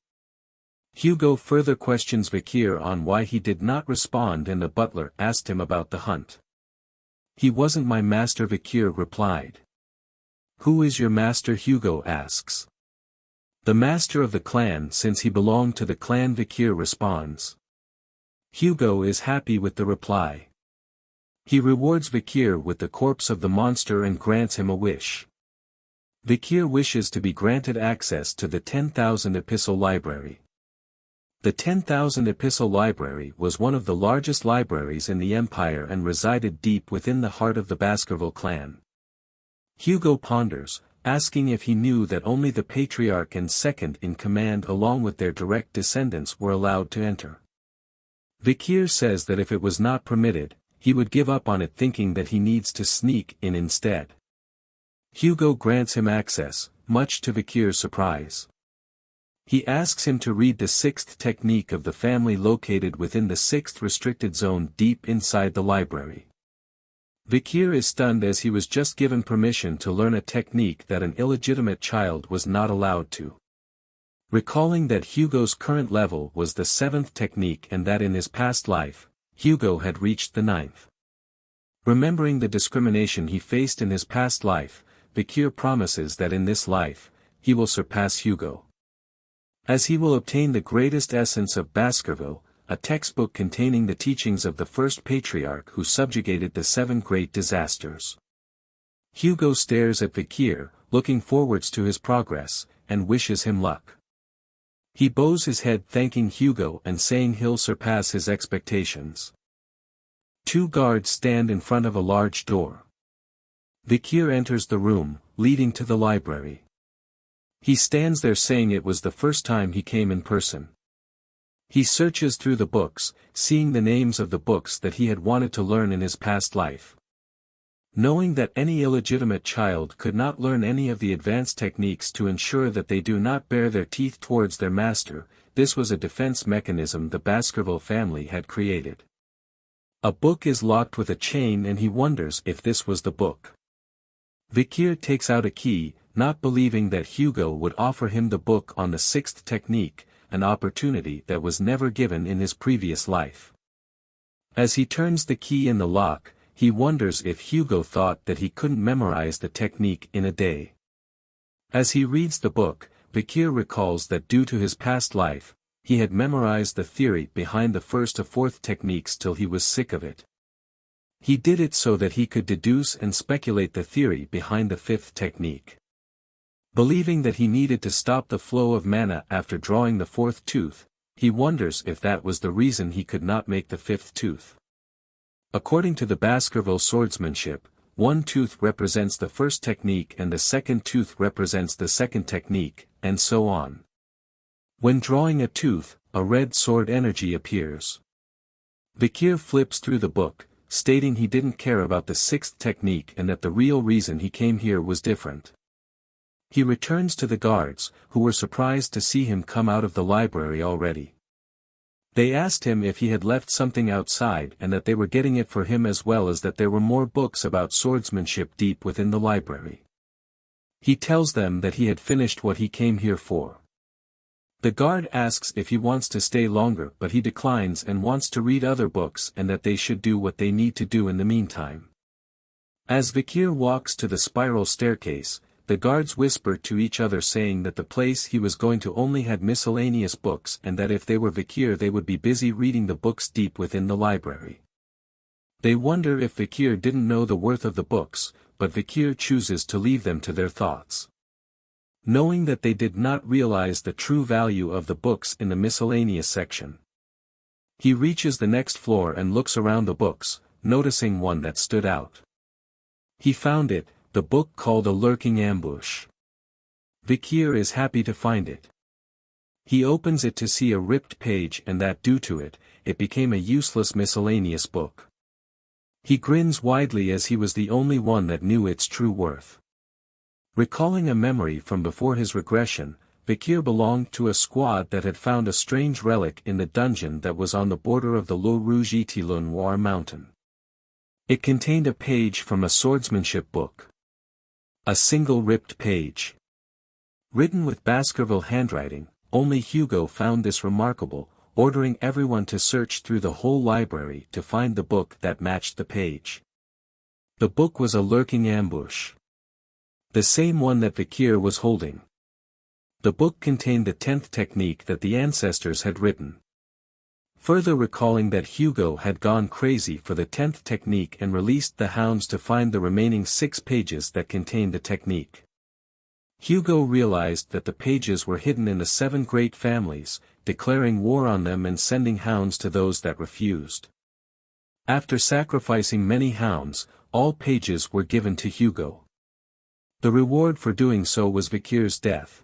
Speaker 1: Hugo further questions Vikir on why he did not respond, and the butler asked him about the hunt. "He wasn't my master," Vikir replied. "Who is your master?" Hugo asks. "The master of the clan, since he belonged to the clan," Vikir responds. Hugo is happy with the reply. He rewards Vikir with the corpse of the monster and grants him a wish. Vikir wishes to be granted access to the 10,000 Epistle Library. The 10,000 Epistle Library was one of the largest libraries in the empire and resided deep within the heart of the Baskerville clan. Hugo ponders, asking if he knew that only the patriarch and second in command along with their direct descendants were allowed to enter. Vikir says that if it was not permitted, he would give up on it, thinking that he needs to sneak in instead. Hugo grants him access, much to Vikir's surprise. He asks him to read the 6th technique of the family located within the 6th restricted zone deep inside the library. Vikir is stunned as he was just given permission to learn a technique that an illegitimate child was not allowed to. Recalling that Hugo's current level was the 7th technique and that in his past life, Hugo had reached the 9th. Remembering the discrimination he faced in his past life, Vikir promises that in this life, he will surpass Hugo. As he will obtain the greatest essence of Baskerville, a textbook containing the teachings of the first patriarch who subjugated the 7 great disasters. Hugo stares at Vikir, looking forwards to his progress, and wishes him luck. He bows his head thanking Hugo and saying he'll surpass his expectations. 2 guards stand in front of a large door. Vikir enters the room, leading to the library. He stands there saying it was the first time he came in person. He searches through the books, seeing the names of the books that he had wanted to learn in his past life. Knowing that any illegitimate child could not learn any of the advanced techniques to ensure that they do not bare their teeth towards their master, this was a defense mechanism the Baskerville family had created. A book is locked with a chain and he wonders if this was the book. Vikir takes out a key, not believing that Hugo would offer him the book on the 6th technique, an opportunity that was never given in his previous life. As he turns the key in the lock, he wonders if Hugo thought that he couldn't memorize the technique in a day. As he reads the book, Vikir recalls that due to his past life, he had memorized the theory behind the 1st to 4th techniques till he was sick of it. He did it so that he could deduce and speculate the theory behind the 5th technique. Believing that he needed to stop the flow of mana after drawing the 4th tooth, he wonders if that was the reason he could not make the 5th tooth. According to the Baskerville swordsmanship, one tooth represents the 1st technique and the 2nd tooth represents the 2nd technique, and so on. When drawing a tooth, a red sword energy appears. Vikir flips through the book, stating he didn't care about the 6th technique and that the real reason he came here was different. He returns to the guards, who were surprised to see him come out of the library already. They asked him if he had left something outside and that they were getting it for him, as well as that there were more books about swordsmanship deep within the library. He tells them that he had finished what he came here for. The guard asks if he wants to stay longer, but he declines and wants to read other books and that they should do what they need to do in the meantime. As Vikir walks to the spiral staircase, the guards whisper to each other saying that the place he was going to only had miscellaneous books and that if they were Vikir they would be busy reading the books deep within the library. They wonder if Vikir didn't know the worth of the books, but Vikir chooses to leave them to their thoughts. Knowing that they did not realize the true value of the books in the miscellaneous section. He reaches the next floor and looks around the books, noticing one that stood out. He found it, the book called A Lurking Ambush. Vikir is happy to find it. He opens it to see a ripped page and that due to it, it became a useless miscellaneous book. He grins widely as he was the only one that knew its true worth. Recalling a memory from before his regression, Vikir belonged to a squad that had found a strange relic in the dungeon that was on the border of the Le Rouge-et-le-Noir mountain. It contained a page from a swordsmanship book. A single ripped page. Written with Baskerville handwriting, only Hugo found this remarkable, ordering everyone to search through the whole library to find the book that matched the page. The book was A Lurking Ambush. The same one that Vikir was holding. The book contained the 10th technique that the ancestors had written. Further recalling that Hugo had gone crazy for the 10th technique and released the hounds to find the remaining 6 pages that contained the technique. Hugo realized that the pages were hidden in the 7 great families, declaring war on them and sending hounds to those that refused. After sacrificing many hounds, all pages were given to Hugo. The reward for doing so was Vikir's death.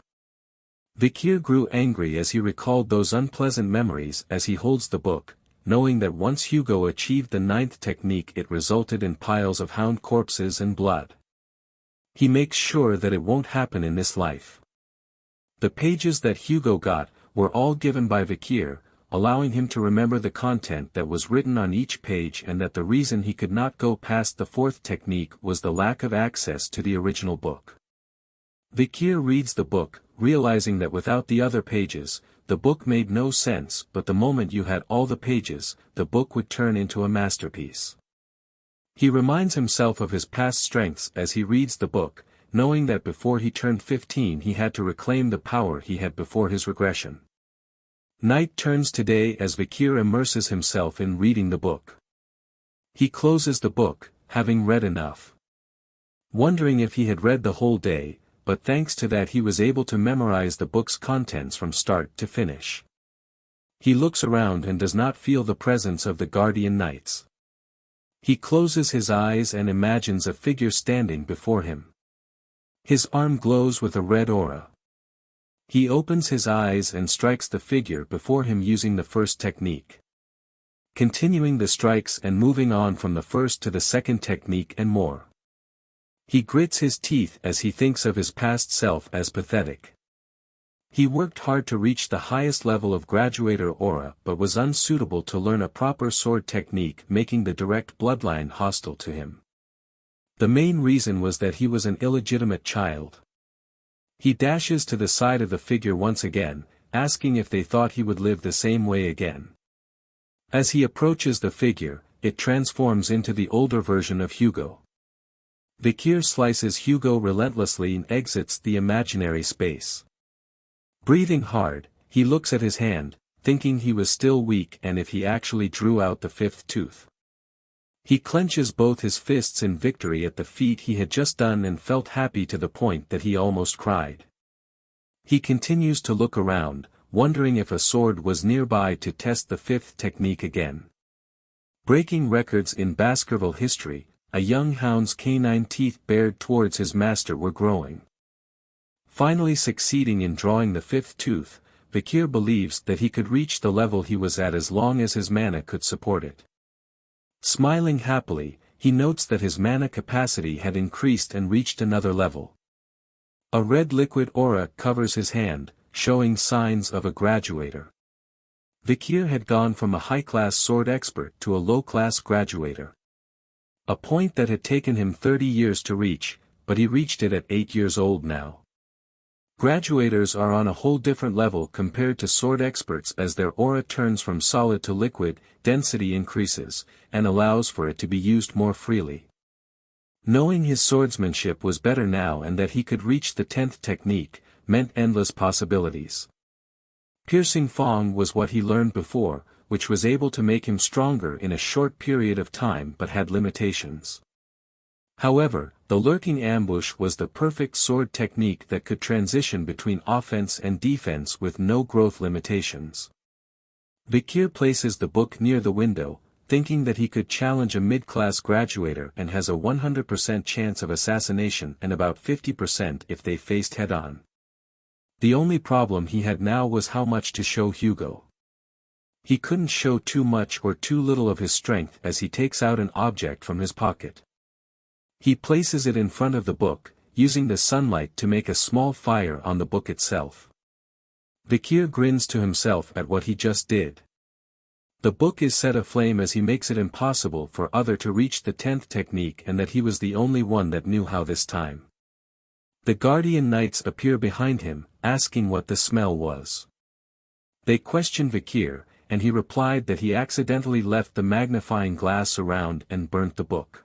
Speaker 1: Vikir grew angry as he recalled those unpleasant memories as he holds the book, knowing that once Hugo achieved the 9th technique it resulted in piles of hound corpses and blood. He makes sure that it won't happen in this life. The pages that Hugo got were all given by Vikir, allowing him to remember the content that was written on each page and that the reason he could not go past the 4th technique was the lack of access to the original book. Vikir reads the book, realizing that without the other pages, the book made no sense, but the moment you had all the pages, the book would turn into a masterpiece. He reminds himself of his past strengths as he reads the book, knowing that before he turned 15 he had to reclaim the power he had before his regression. Night turns to day as Vikir immerses himself in reading the book. He closes the book, having read enough. Wondering if he had read the whole day, but thanks to that he was able to memorize the book's contents from start to finish. He looks around and does not feel the presence of the guardian knights. He closes his eyes and imagines a figure standing before him. His arm glows with a red aura. He opens his eyes and strikes the figure before him using the 1st technique. Continuing the strikes and moving on from the 1st to the 2nd technique and more. He grits his teeth as he thinks of his past self as pathetic. He worked hard to reach the highest level of graduator aura but was unsuitable to learn a proper sword technique, making the direct bloodline hostile to him. The main reason was that he was an illegitimate child. He dashes to the side of the figure once again, asking if they thought he would live the same way again. As he approaches the figure, it transforms into the older version of Hugo. Vikir slices Hugo relentlessly and exits the imaginary space. Breathing hard, he looks at his hand, thinking he was still weak and if he actually drew out the 5th tooth. He clenches both his fists in victory at the feat he had just done and felt happy to the point that he almost cried. He continues to look around, wondering if a sword was nearby to test the 5th technique again. Breaking records in Baskerville history, a young hound's canine teeth bared towards his master were growing. Finally succeeding in drawing the 5th tooth, Vikir believes that he could reach the level he was at as long as his mana could support it. Smiling happily, he notes that his mana capacity had increased and reached another level. A red liquid aura covers his hand, showing signs of a graduator. Vikir had gone from a high-class sword expert to a low-class graduator. A point that had taken him 30 years to reach, but he reached it at 8 years old now. Graduators are on a whole different level compared to sword experts as their aura turns from solid to liquid, density increases, and allows for it to be used more freely. Knowing his swordsmanship was better now and that he could reach the 10th technique, meant endless possibilities. Piercing Fong was what he learned before, which was able to make him stronger in a short period of time but had limitations. However, the lurking ambush was the perfect sword technique that could transition between offense and defense with no growth limitations. Vikir places the book near the window, thinking that he could challenge a mid-class graduator and has a 100% chance of assassination and about 50% if they faced head-on. The only problem he had now was how much to show Hugo. He couldn't show too much or too little of his strength as he takes out an object from his pocket. He places it in front of the book, using the sunlight to make a small fire on the book itself. Vikir grins to himself at what he just did. The book is set aflame as he makes it impossible for other to reach the 10th technique and that he was the only one that knew how this time. The guardian knights appear behind him, asking what the smell was. They question Vikir, and he replied that he accidentally left the magnifying glass around and burnt the book.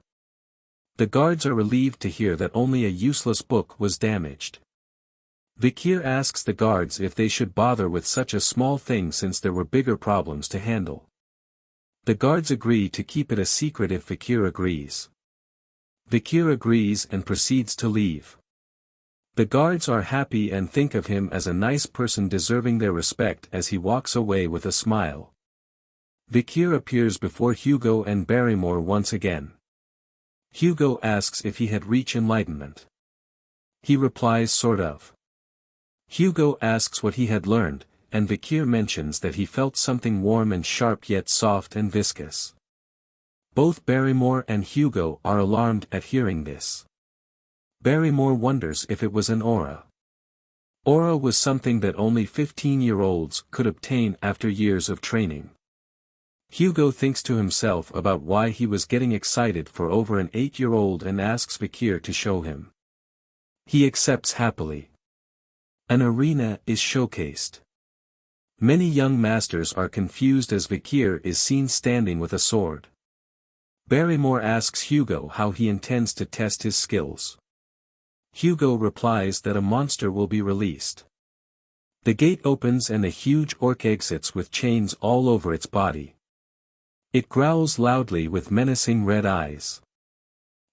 Speaker 1: The guards are relieved to hear that only a useless book was damaged. Vikir asks the guards if they should bother with such a small thing since there were bigger problems to handle. The guards agree to keep it a secret if Vikir agrees. Vikir agrees and proceeds to leave. The guards are happy and think of him as a nice person deserving their respect as he walks away with a smile. Vikir appears before Hugo and Barrymore once again. Hugo asks if he had reached enlightenment. He replies sort of. Hugo asks what he had learned, and Vikir mentions that he felt something warm and sharp yet soft and viscous. Both Barrymore and Hugo are alarmed at hearing this. Barrymore wonders if it was an aura. Aura was something that only 15-year-olds could obtain after years of training. Hugo thinks to himself about why he was getting excited for over an 8-year-old and asks Vikir to show him. He accepts happily. An arena is showcased. Many young masters are confused as Vikir is seen standing with a sword. Barrymore asks Hugo how he intends to test his skills. Hugo replies that a monster will be released. The gate opens and a huge orc exits with chains all over its body. It growls loudly with menacing red eyes.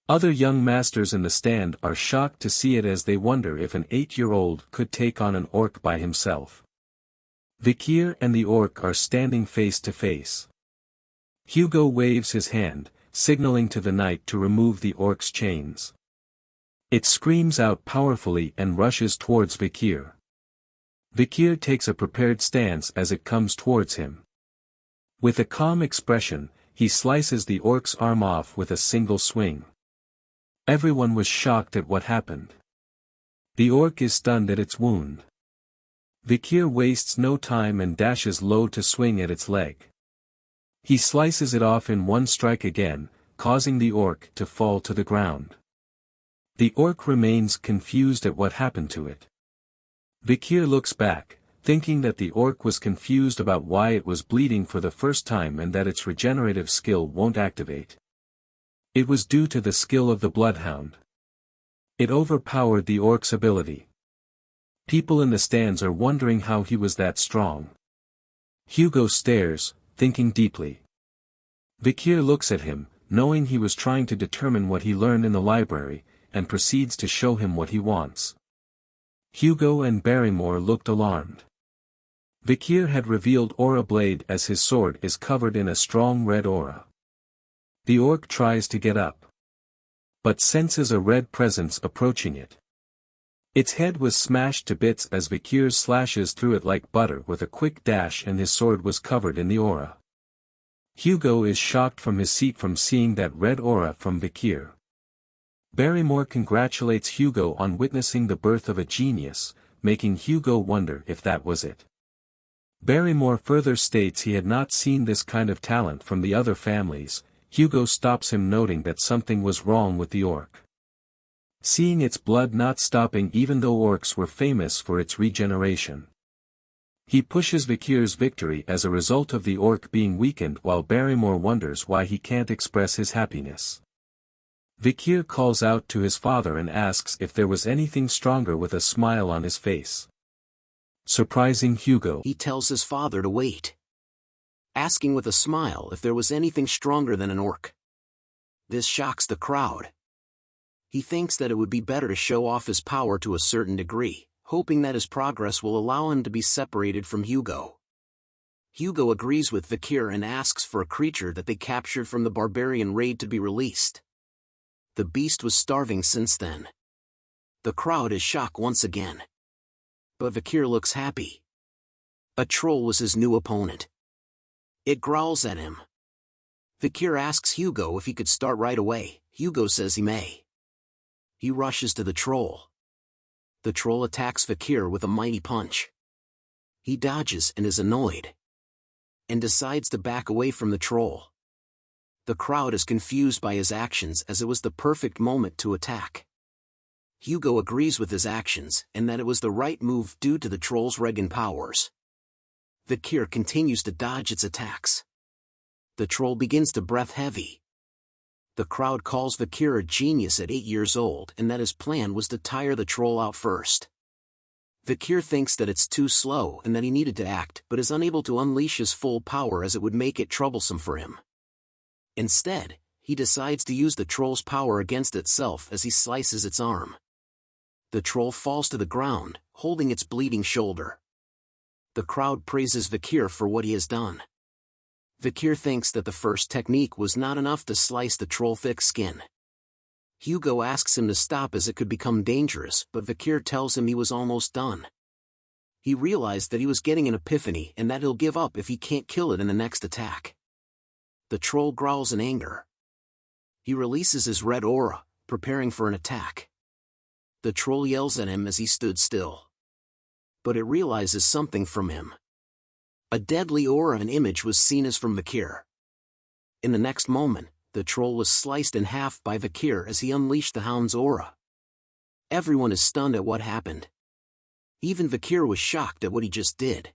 Speaker 1: Other young masters in the stand are shocked to see it as they wonder if an 8-year-old could take on an orc by himself. Vikir and the orc are standing face to face. Hugo waves his hand, signaling to the knight to remove the orc's chains. It screams out powerfully and rushes towards Vikir. Vikir takes a prepared stance as it comes towards him. With a calm expression, he slices the orc's arm off with a single swing. Everyone was shocked at what happened. The orc is stunned at its wound. Vikir wastes no time and dashes low to swing at its leg. He slices it off in one strike again, causing the orc to fall to the ground. The orc remains confused at what happened to it. Vikir looks back, thinking that the orc was confused about why it was bleeding for the first time and that its regenerative skill won't activate. It was due to the skill of the bloodhound. It overpowered the orc's ability. People in the stands are wondering how he was that strong. Hugo stares, thinking deeply. Vikir looks at him, knowing he was trying to determine what he learned in the library, and proceeds to show him what he wants. Hugo and Barrymore looked alarmed. Vikir had revealed Aura Blade as his sword is covered in a strong red aura. The orc tries to get up, but senses a red presence approaching it. Its head was smashed to bits as Vikir slashes through it like butter with a quick dash and his sword was covered in the aura. Hugo is shocked from his seat from seeing that red aura from Vikir. Barrymore congratulates Hugo on witnessing the birth of a genius, making Hugo wonder if that was it. Barrymore further states he had not seen this kind of talent from the other families. Hugo stops him noting that something was wrong with the orc. Seeing its blood not stopping even though orcs were famous for its regeneration. He pushes Vikir's victory as a result of the orc being weakened while Barrymore wonders why he can't express his happiness. Vikir calls out to his father and asks if there was anything stronger with a smile on his face. Surprising Hugo,
Speaker 2: he tells his father to wait, asking with a smile if there was anything stronger than an orc. This shocks the crowd. He thinks that it would be better to show off his power to a certain degree, hoping that his progress will allow him to be separated from Hugo. Hugo agrees with Vikir and asks for a creature that they captured from the barbarian raid to be released. The beast was starving since then. The crowd is shocked once again. But Vikir looks happy. A troll was his new opponent. It growls at him. Vikir asks Hugo if he could start right away. Hugo says he may. He rushes to the troll. The troll attacks Vikir with a mighty punch. He dodges and is annoyed, and decides to back away from the troll. The crowd is confused by his actions as it was the perfect moment to attack. Hugo agrees with his actions and that it was the right move due to the troll's Regan powers. Vikir continues to dodge its attacks. The troll begins to breath heavy. The crowd calls Vikir a genius at 8 years old and that his plan was to tire the troll out first. Vikir thinks that it's too slow and that he needed to act but is unable to unleash his full power as it would make it troublesome for him. Instead, he decides to use the troll's power against itself as he slices its arm. The troll falls to the ground, holding its bleeding shoulder. The crowd praises Vikir for what he has done. Vikir thinks that the first technique was not enough to slice the troll's thick skin. Hugo asks him to stop as it could become dangerous, but Vikir tells him he was almost done. He realized that he was getting an epiphany and that he'll give up if he can't kill it in the next attack. The troll growls in anger. He releases his red aura, preparing for an attack. The troll yells at him as he stood still. But it realizes something from him. A deadly aura and image was seen as from Vikir. In the next moment, the troll was sliced in half by Vikir as he unleashed the Hound's aura. Everyone is stunned at what happened. Even Vikir was shocked at what he just did.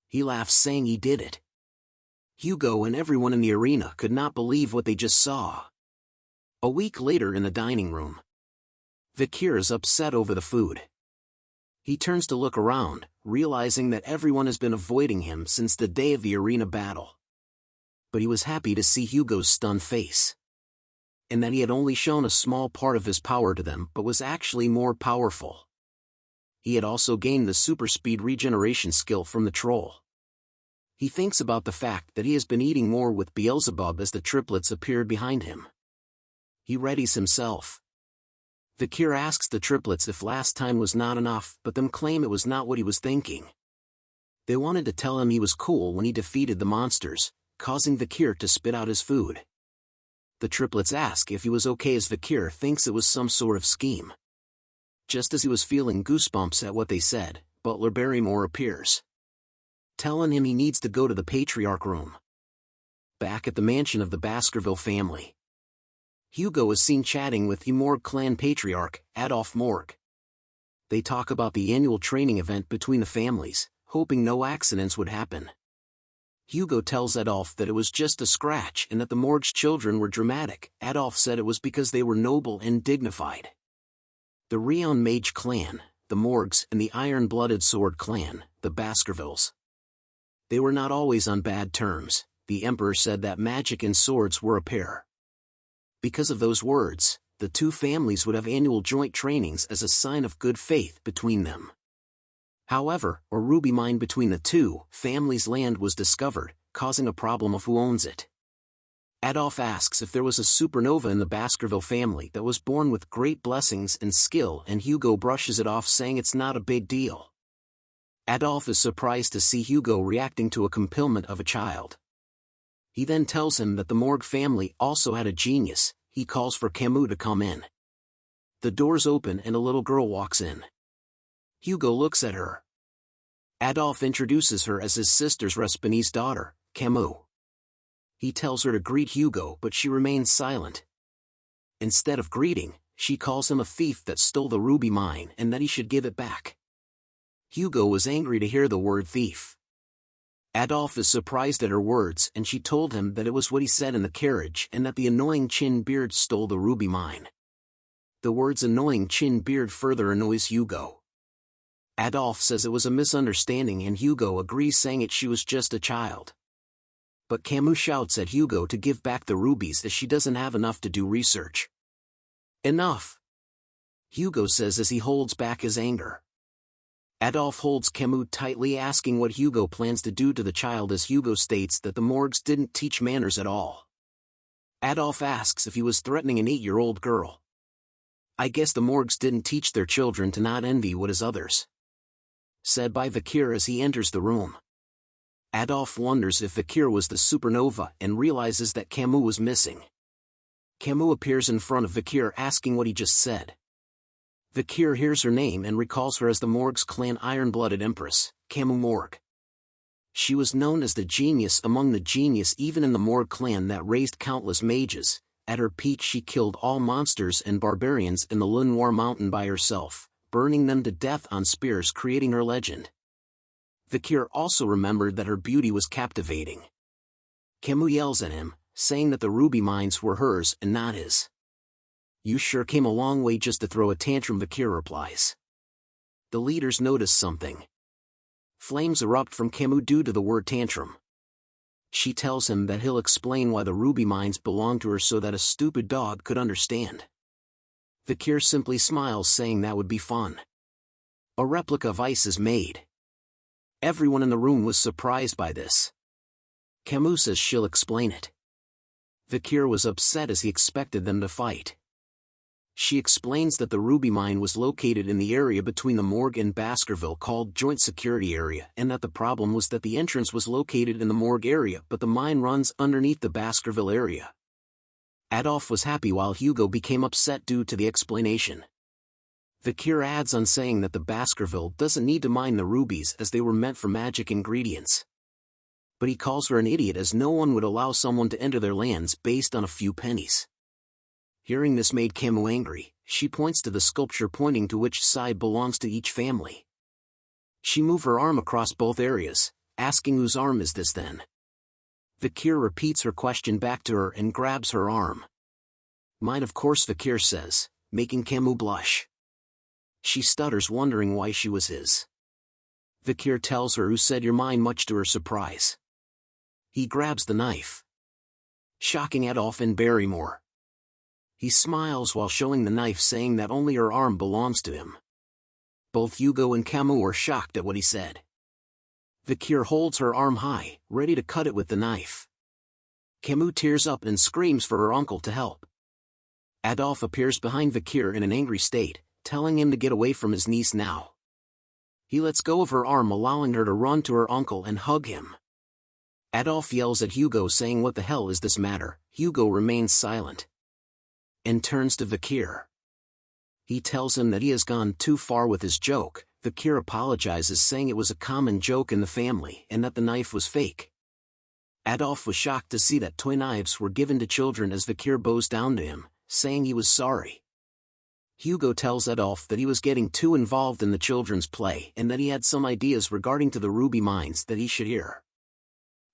Speaker 2: He laughs saying he did it. Hugo and everyone in the arena could not believe what they just saw. A week later in the dining room, Vikir is upset over the food. He turns to look around, realizing that everyone has been avoiding him since the day of the arena battle. But he was happy to see Hugo's stunned face. And that he had only shown a small part of his power to them but was actually more powerful. He had also gained the super speed regeneration skill from the troll. He thinks about the fact that he has been eating more with Beelzebub as the triplets appeared behind him. He readies himself. Vikir asks the triplets if last time was not enough, but them claim it was not what he was thinking. They wanted to tell him he was cool when he defeated the monsters, causing Vikir to spit out his food. The triplets ask if he was okay as Vikir thinks it was some sort of scheme. Just as he was feeling goosebumps at what they said, Butler Barrymore appears, telling him he needs to go to the Patriarch room. Back at the mansion of the Baskerville family, Hugo is seen chatting with the Morg clan patriarch, Adolf Morg. They talk about the annual training event between the families, hoping no accidents would happen. Hugo tells Adolf that it was just a scratch and that the Morg's children were dramatic. Adolf said it was because they were noble and dignified. The Rion Mage clan, the Morgs, and the Iron-Blooded Sword clan, the Baskervilles. They were not always on bad terms. The Emperor said that magic and swords were a pair. Because of those words, the two families would have annual joint trainings as a sign of good faith between them. However, a ruby mine between the two families' land was discovered, causing a problem of who owns it. Adolf asks if there was a supernova in the Baskerville family that was born with great blessings and skill, and Hugo brushes it off saying it's not a big deal. Adolf is surprised to see Hugo reacting to a complement of a child. He then tells him that the Morg family also had a genius. He calls for Camus to come in. The doors open and a little girl walks in. Hugo looks at her. Adolf introduces her as his sister's Respinese daughter, Camus. He tells her to greet Hugo, but she remains silent. Instead of greeting, she calls him a thief that stole the ruby mine and that he should give it back. Hugo was angry to hear the word thief. Adolf is surprised at her words, and she told him that it was what he said in the carriage and that the annoying Chin Beard stole the ruby mine. The words annoying Chin Beard further annoys Hugo. Adolf says it was a misunderstanding and Hugo agrees saying she was just a child. But Camus shouts at Hugo to give back the rubies as she doesn't have enough to do research. Enough! Hugo says as he holds back his anger. Adolf holds Camus tightly, asking what Hugo plans to do to the child, as Hugo states that the morgues didn't teach manners at all. Adolf asks if he was threatening an 8-year-old girl. "I guess the morgues didn't teach their children to not envy what is others," said by Vikir as he enters the room. Adolf wonders if Vikir was the supernova and realizes that Camus was missing. Camus appears in front of Vikir asking what he just said. Vikir hears her name and recalls her as the morgue's clan iron-blooded empress, Camus Morgue. She was known as the genius among the genius even in the Morgue clan that raised countless mages. At her peak she killed all monsters and barbarians in the Lenoir mountain by herself, burning them to death on spears, creating her legend. Vikir also remembered that her beauty was captivating. Camus yells at him, saying that the ruby mines were hers and not his. "You sure came a long way just to throw a tantrum," Vikir replies. The leaders notice something. Flames erupt from Camus due to the word tantrum. She tells him that he'll explain why the ruby mines belong to her so that a stupid dog could understand. Vikir simply smiles, saying that would be fun. A replica of ice is made. Everyone in the room was surprised by this. Camus says she'll explain it. Vikir was upset as he expected them to fight. She explains that the ruby mine was located in the area between the morgue and Baskerville called Joint Security Area, and that the problem was that the entrance was located in the morgue area but the mine runs underneath the Baskerville area. Adolf was happy while Hugo became upset due to the explanation. Vikir adds on saying that the Baskerville doesn't need to mine the rubies as they were meant for magic ingredients. But he calls her an idiot as no one would allow someone to enter their lands based on a few pennies. Hearing this made Camus angry. She points to the sculpture, pointing to which side belongs to each family. She moves her arm across both areas, asking whose arm is this then? Vikir repeats her question back to her and grabs her arm. "Mine, of course," Vikir says, making Camus blush. She stutters, wondering why she was his. Vikir tells her who said you're mine, much to her surprise. He grabs the knife, shocking Adolf and Barrymore. He smiles while showing the knife, saying that only her arm belongs to him. Both Hugo and Camus are shocked at what he said. Vikir holds her arm high, ready to cut it with the knife. Camus tears up and screams for her uncle to help. Adolf appears behind Vikir in an angry state, telling him to get away from his niece now. He lets go of her arm, allowing her to run to her uncle and hug him. Adolf yells at Hugo, saying, "What the hell is this matter?" Hugo remains silent and turns to Vikir. He tells him that he has gone too far with his joke. Vikir apologizes, saying it was a common joke in the family and that the knife was fake. Adolf was shocked to see that toy knives were given to children as Vikir bows down to him, saying he was sorry. Hugo tells Adolf that he was getting too involved in the children's play and that he had some ideas regarding to the ruby mines that he should hear.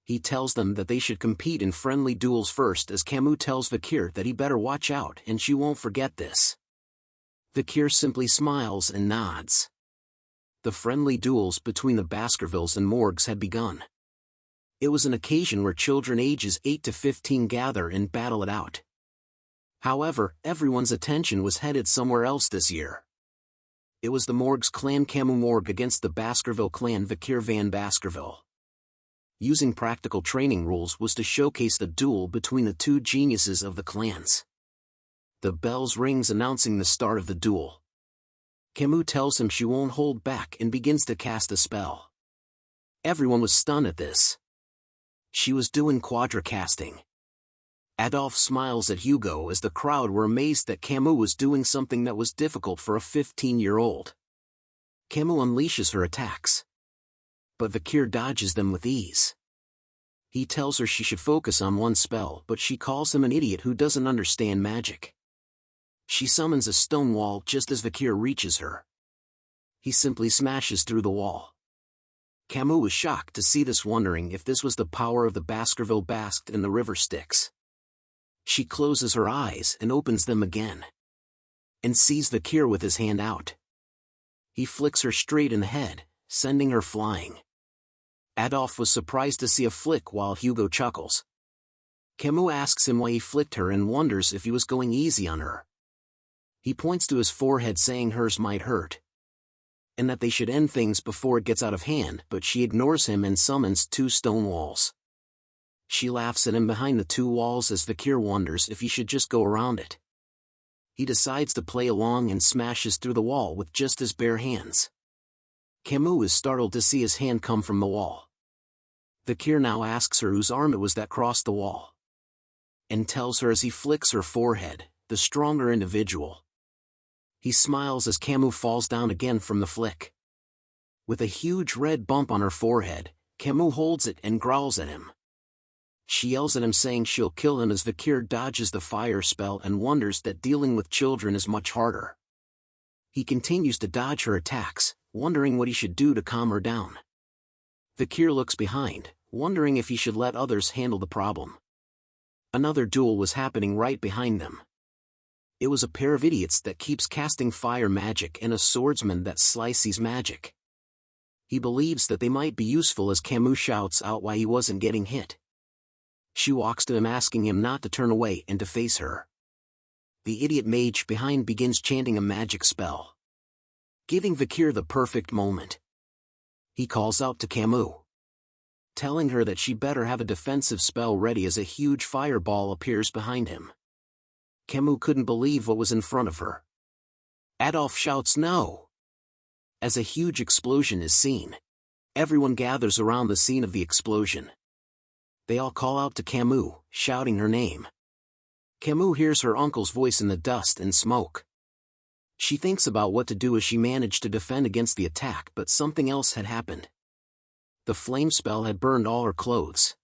Speaker 2: He tells them that they should compete in friendly duels first, as Camus tells Vikir that he better watch out and she won't forget this. Vikir simply smiles and nods. The friendly duels between the Baskervilles and Morgues had begun. It was an occasion where children ages 8 to 15 gather and battle it out. However, everyone's attention was headed somewhere else this year. It was the Morgues clan Camus Morgue against the Baskerville clan Vikir van Baskerville. Using practical training rules was to showcase the duel between the two geniuses of the clans. The bells rings announcing the start of the duel. Camus tells him she won't hold back and begins to cast a spell. Everyone was stunned at this. She was doing quadra-casting. Adolf smiles at Hugo as the crowd were amazed that Camus was doing something that was difficult for a 15-year-old. Camus unleashes her attacks, but Vikir dodges them with ease. He tells her she should focus on one spell, but she calls him an idiot who doesn't understand magic. She summons a stone wall just as Vikir reaches her. He simply smashes through the wall. Camus was shocked to see this, wondering if this was the power of the Baskerville basked in the river Styx. She closes her eyes and opens them again, and sees Vikir with his hand out. He flicks her straight in the head, sending her flying. Adolf was surprised to see a flick while Hugo chuckles. Camus asks him why he flicked her and wonders if he was going easy on her. He points to his forehead, saying hers might hurt. and that they should end things before it gets out of hand, but she ignores him and summons 2 stone walls. She laughs at him behind the 2 walls as Vikir wonders if he should just go around it. He decides to play along and smashes through the wall with just his bare hands. Camus is startled to see his hand come from the wall. Vikir now asks her whose arm it was that crossed the wall, and tells her as he flicks her forehead, the stronger individual. He smiles as Camus falls down again from the flick. With a huge red bump on her forehead, Camus holds it and growls at him. She yells at him saying she'll kill him as Vikir dodges the fire spell and wonders that dealing with children is much harder. He continues to dodge her attacks, wondering what he should do to calm her down. Vikir looks behind, wondering if he should let others handle the problem. Another duel was happening right behind them. It was a pair of idiots that keeps casting fire magic and a swordsman that slices magic. He believes that they might be useful as Camus shouts out why he wasn't getting hit. She walks to him asking him not to turn away and to face her. The idiot mage behind begins chanting a magic spell, giving Vikir the perfect moment. He calls out to Camus, telling her that she better have a defensive spell ready as a huge fireball appears behind him. Camus couldn't believe what was in front of her. Adolf shouts no, as a huge explosion is seen. Everyone gathers around the scene of the explosion. They all call out to Camus, shouting her name. Camus hears her uncle's voice in the dust and smoke. She thinks about what to do as she managed to defend against the attack, but something else had happened. The flame spell had burned all her clothes.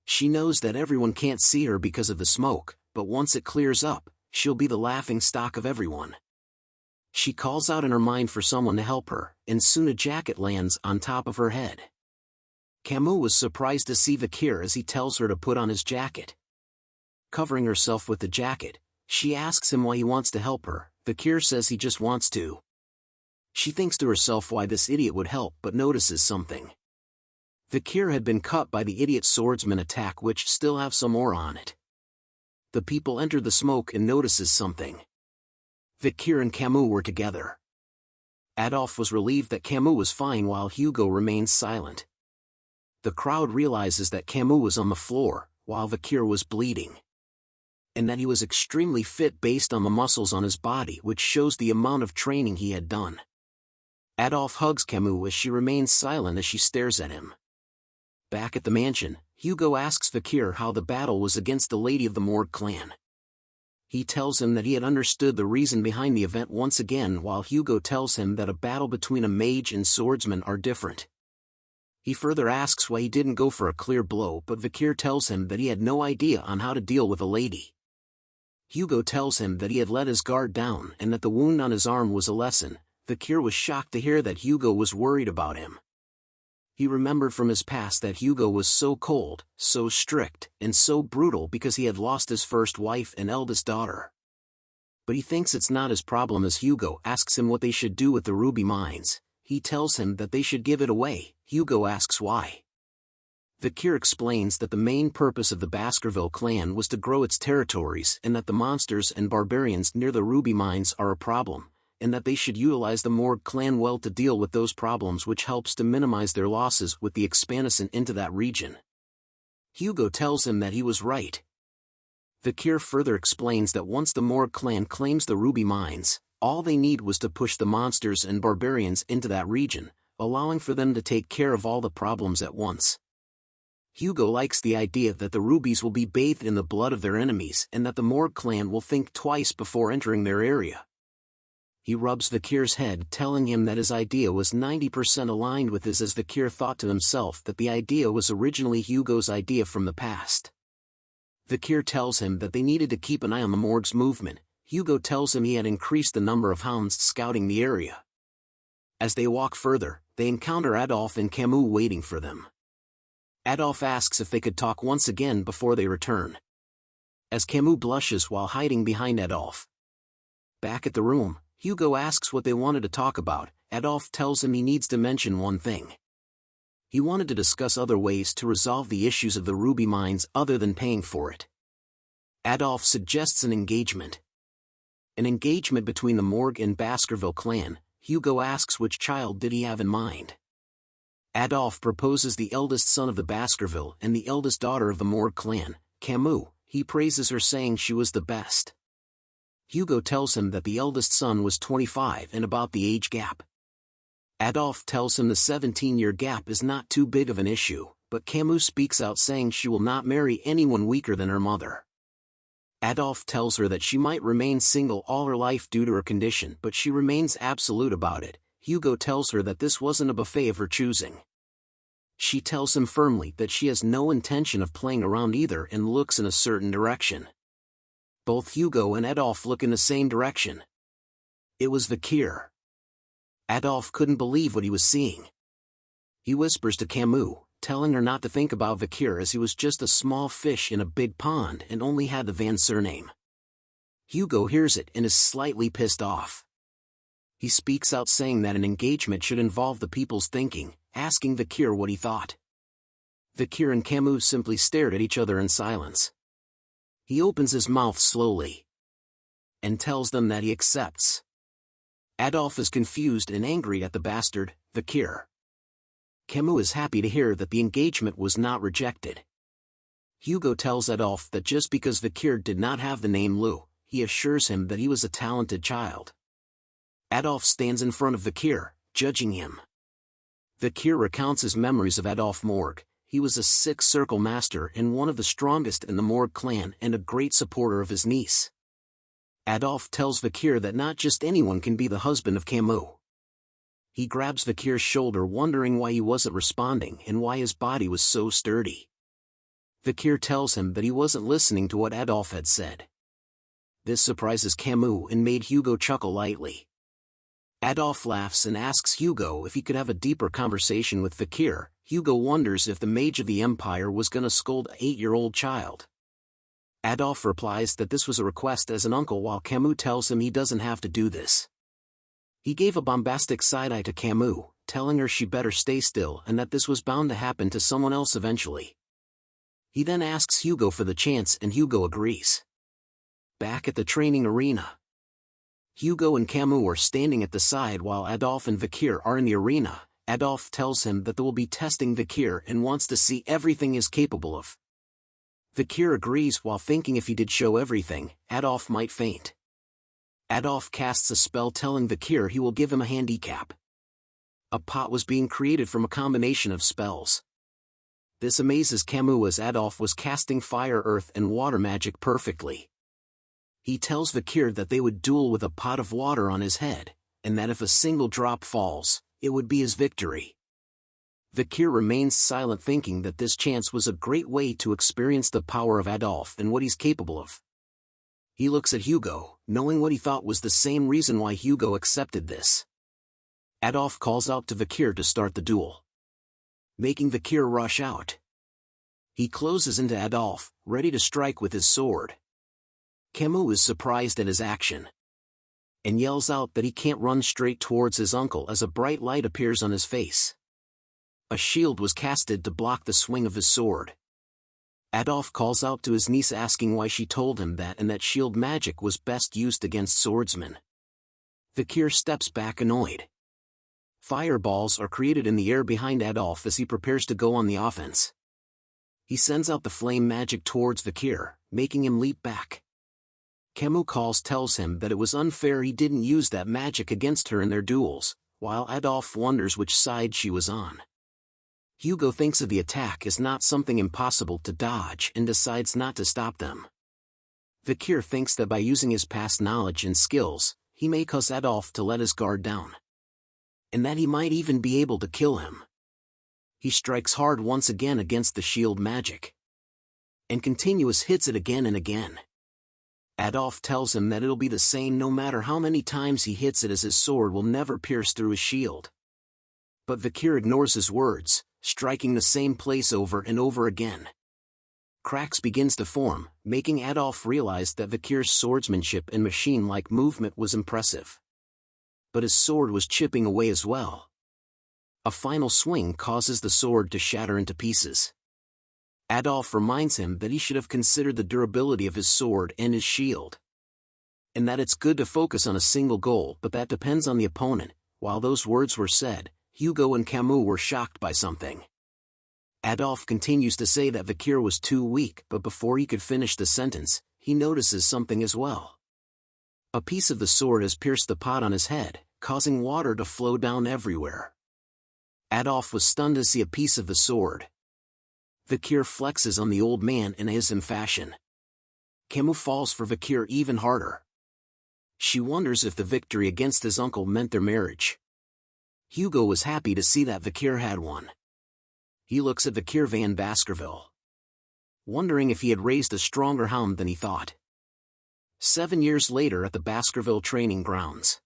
Speaker 2: She knows that everyone can't see her because of the smoke, but once it clears up, she'll be the laughing stock of everyone. She calls out in her mind for someone to help her, and soon a jacket lands on top of her head. Camus was surprised to see Vikir as he tells her to put on his jacket. Covering herself with the jacket, she asks him why he wants to help her. Vikir says he just wants to. She thinks to herself why this idiot would help but notices something. Vikir had been cut by the idiot swordsman attack which still have some more on it. The people enter the smoke and notices something. Vikir and Camus were together. Adolf was relieved that Camus was fine while Hugo remained silent. The crowd realizes that Camus was on the floor, while Vikir was bleeding, and that he was extremely fit based on the muscles on his body, which shows the amount of training he had done. Adolf hugs Camus as she remains silent as she stares at him. Back at the mansion, Hugo asks Vikir how the battle was against the Lady of the Morgue clan. He tells him that he had understood the reason behind the event once again, while Hugo tells him that a battle between a mage and swordsman are different. He further asks why he didn't go for a clear blow, but Vikir tells him that he had no idea on how to deal with a lady. Hugo tells him that he had let his guard down and that the wound on his arm was a lesson. Vikir was shocked to hear that Hugo was worried about him. He remembered from his past that Hugo was so cold, so strict, and so brutal because he had lost his first wife and eldest daughter. But he thinks it's not his problem as Hugo asks him what they should do with the ruby mines. He tells him that they should give it away. Hugo asks why. Vikir explains that the main purpose of the Baskerville clan was to grow its territories and that the monsters and barbarians near the ruby mines are a problem, and that they should utilize the Morgue clan well to deal with those problems, which helps to minimize their losses with the expansion into that region. Hugo tells him that he was right. Vikir further explains that once the Morgue clan claims the ruby mines, all they need was to push the monsters and barbarians into that region, allowing for them to take care of all the problems at once. Hugo likes the idea that the rubies will be bathed in the blood of their enemies and that the Morgue clan will think twice before entering their area. He rubs Vikir's head, telling him that his idea was 90% aligned with his, as Vikir thought to himself that the idea was originally Hugo's idea from the past. Vikir tells him that they needed to keep an eye on the Morgue's movement. Hugo tells him he had increased the number of hounds scouting the area. As they walk further, they encounter Adolf and Camus waiting for them. Adolf asks if they could talk once again before they return, as Camus blushes while hiding behind Adolf. Back at the room, Hugo asks what they wanted to talk about. Adolf tells him he needs to mention one thing. He wanted to discuss other ways to resolve the issues of the ruby mines other than paying for it. Adolf suggests an engagement. An engagement between the Morgue and Baskerville clan. Hugo asks which child did he have in mind. Adolphe proposes the eldest son of the Baskerville and the eldest daughter of the Morgue clan, Camus. He praises her, saying she was the best. Hugo tells him that the eldest son was 25 and about the age gap. Adolphe tells him the 17-year gap is not too big of an issue, but Camus speaks out, saying she will not marry anyone weaker than her mother. Adolphe tells her that she might remain single all her life due to her condition, but she remains absolute about it. Hugo tells her that this wasn't a buffet of her choosing. She tells him firmly that she has no intention of playing around either and looks in a certain direction. Both Hugo and Adolphe look in the same direction. It was Vikir. Adolphe couldn't believe what he was seeing. He whispers to Camus, telling her not to think about Vikir, as he was just a small fish in a big pond and only had the Van surname. Hugo hears it and is slightly pissed off. He speaks out, saying that an engagement should involve the people's thinking, asking Vikir what he thought. Vikir and Camus simply stared at each other in silence. He opens his mouth slowly and tells them that he accepts. Adolphe is confused and angry at the bastard, Vikir. Camus is happy to hear that the engagement was not rejected. Hugo tells Adolphe that just because Vikir did not have the name Lou, he assures him that he was a talented child. Adolphe stands in front of Vikir, judging him. Vikir recounts his memories of Adolphe Morgue. He was a six-circle master and one of the strongest in the Morgue clan and a great supporter of his niece. Adolphe tells Vikir that not just anyone can be the husband of Camus. He grabs Vikir's shoulder, wondering why he wasn't responding and why his body was so sturdy. Vikir tells him that he wasn't listening to what Adolphe had said. This surprises Camus and made Hugo chuckle lightly. Adolphe laughs and asks Hugo if he could have a deeper conversation with Vikir. Hugo wonders if the mage of the Empire was gonna scold an 8-year-old child. Adolphe replies that this was a request as an uncle, while Camus tells him he doesn't have to do this. He gave a bombastic side-eye to Camus, telling her she better stay still and that this was bound to happen to someone else eventually. He then asks Hugo for the chance and Hugo agrees. Back at the training arena, Hugo and Camus are standing at the side while Adolphe and Vikir are in the arena. Adolphe tells him that they will be testing Vikir and wants to see everything he is capable of. Vikir agrees, while thinking if he did show everything, Adolphe might faint. Adolphe casts a spell telling Vikir he will give him a handicap. A pot was being created from a combination of spells. This amazes Camus, as Adolphe was casting fire, earth and water magic perfectly. He tells Vikir that they would duel with a pot of water on his head, and that if a single drop falls, it would be his victory. Vikir remains silent, thinking that this chance was a great way to experience the power of Adolphe and what he's capable of. He looks at Hugo, knowing what he thought was the same reason why Hugo accepted this. Adolphe calls out to Vikir to start the duel, making Vikir rush out. He closes into Adolphe, ready to strike with his sword. Camus is surprised at his action and yells out that he can't run straight towards his uncle as a bright light appears on his face. A shield was casted to block the swing of his sword. Adolphe calls out to his niece, asking why she told him that and that shield magic was best used against swordsmen. Vikir steps back, annoyed. Fireballs are created in the air behind Adolphe as he prepares to go on the offense. He sends out the flame magic towards Vikir, making him leap back. Camus tells him that it was unfair he didn't use that magic against her in their duels, while Adolphe wonders which side she was on. Hugo thinks of the attack as not something impossible to dodge and decides not to stop them. Vikir thinks that by using his past knowledge and skills, he may cause Adolphe to let his guard down, and that he might even be able to kill him. He strikes hard once again against the shield magic, and continuous hits it again and again. Adolphe tells him that it'll be the same no matter how many times he hits it, as his sword will never pierce through his shield. But Vikir ignores his words, striking the same place over and over again. Cracks begins to form, making Adolphe realize that Vikir's swordsmanship and machine-like movement was impressive. But his sword was chipping away as well. A final swing causes the sword to shatter into pieces. Adolphe reminds him that he should have considered the durability of his sword and his shield, and that it's good to focus on a single goal, but that depends on the opponent. While those words were said, Hugo and Camus were shocked by something. Adolphe continues to say that Vikir was too weak, but before he could finish the sentence, he notices something as well. A piece of the sword has pierced the pot on his head, causing water to flow down everywhere. Adolphe was stunned to see a piece of the sword. Vikir flexes on the old man in his fashion. Camus falls for Vikir even harder. She wonders if the victory against his uncle meant their marriage. Hugo was happy to see that Vikir had won. He looks at Vikir van Baskerville, wondering if he had raised a stronger hound than he thought. 7 years later at the Baskerville training grounds.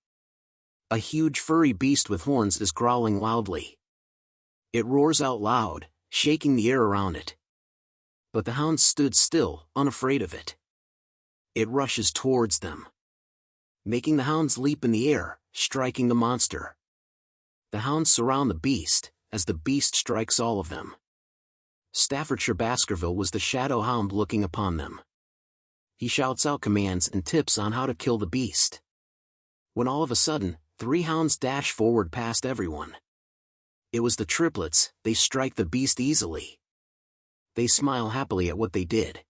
Speaker 2: A huge furry beast with horns is growling loudly. It roars out loud, shaking the air around it. But the hounds stood still, unafraid of it. It rushes towards them, making the hounds leap in the air, striking the monster. The hounds surround the beast, as the beast strikes all of them. Staffordshire Baskerville was the shadow hound looking upon them. He shouts out commands and tips on how to kill the beast. When all of a sudden, 3 hounds dash forward past everyone. It was the triplets. They strike the beast easily. They smile happily at what they did.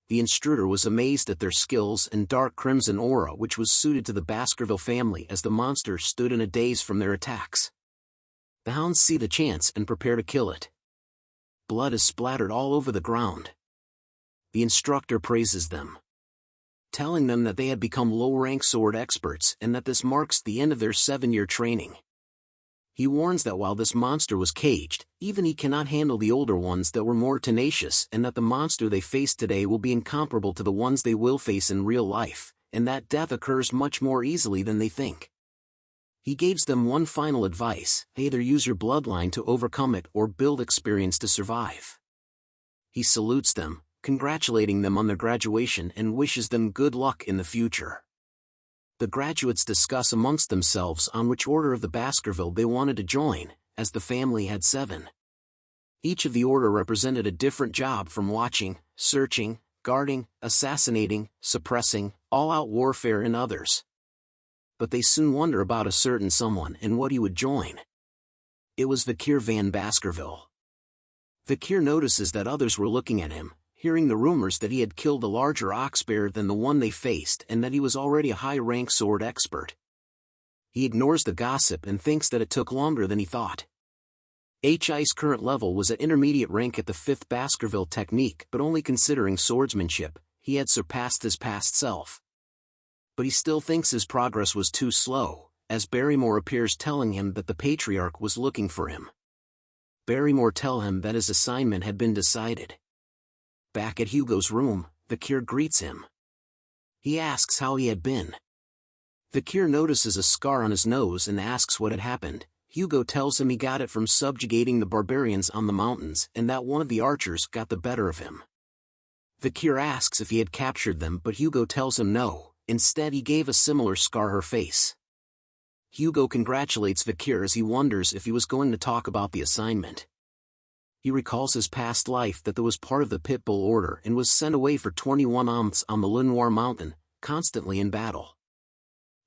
Speaker 2: The intruder was amazed at their skills and dark crimson aura which was suited to the Baskerville family as the monster stood in a daze from their attacks. The hounds see the chance and prepare to kill it. Blood is splattered all over the ground. The instructor praises them, telling them that they had become low-rank sword experts and that this marks the end of their 7-year training. He warns that while this monster was caged, even he cannot handle the older ones that were more tenacious, and that the monster they face today will be incomparable to the ones they will face in real life, and that death occurs much more easily than they think. He gives them one final advice: either use your bloodline to overcome it or build experience to survive. He salutes them, congratulating them on their graduation and wishes them good luck in the future. The graduates discuss amongst themselves on which order of the Baskerville they wanted to join, as the family had 7. Each of the order represented a different job, from watching, searching, guarding, assassinating, suppressing, all-out warfare and others. But they soon wonder about a certain someone and what he would join. It was Vikir van Baskerville. Vikir notices that others were looking at him, hearing the rumors that he had killed a larger ox bear than the one they faced and that he was already a high-rank sword expert. He ignores the gossip and thinks that it took longer than he thought. HI's current level was at intermediate rank at the 5th Baskerville technique, but only considering swordsmanship, he had surpassed his past self. But he still thinks his progress was too slow, as Barrymore appears telling him that the Patriarch was looking for him. Barrymore tells him that his assignment had been decided. Back at Hugo's room, Vikir greets him. He asks how he had been. Vikir notices a scar on his nose and asks what had happened. Hugo tells him he got it from subjugating the barbarians on the mountains and that one of the archers got the better of him. Vikir asks if he had captured them, but Hugo tells him no, instead he gave a similar scar her face. Hugo congratulates Vikir as he wonders if he was going to talk about the assignment. He recalls his past life, that there was part of the Pitbull Order and was sent away for 21 months on the Lenoir Mountain, constantly in battle.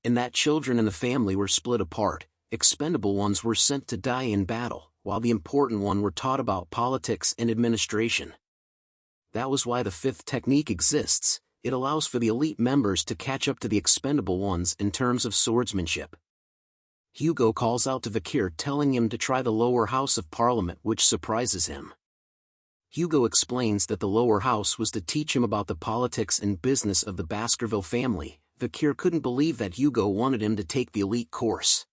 Speaker 2: And that children in the family were split apart, expendable ones were sent to die in battle, while the important one were taught about politics and administration. That was why the 5th technique exists. It allows for the elite members to catch up to the expendable ones in terms of swordsmanship. Hugo calls out to Vikir, telling him to try the lower house of Parliament, which surprises him. Hugo explains that the lower house was to teach him about the politics and business of the Baskerville family. Vikir couldn't believe that Hugo wanted him to take the elite course.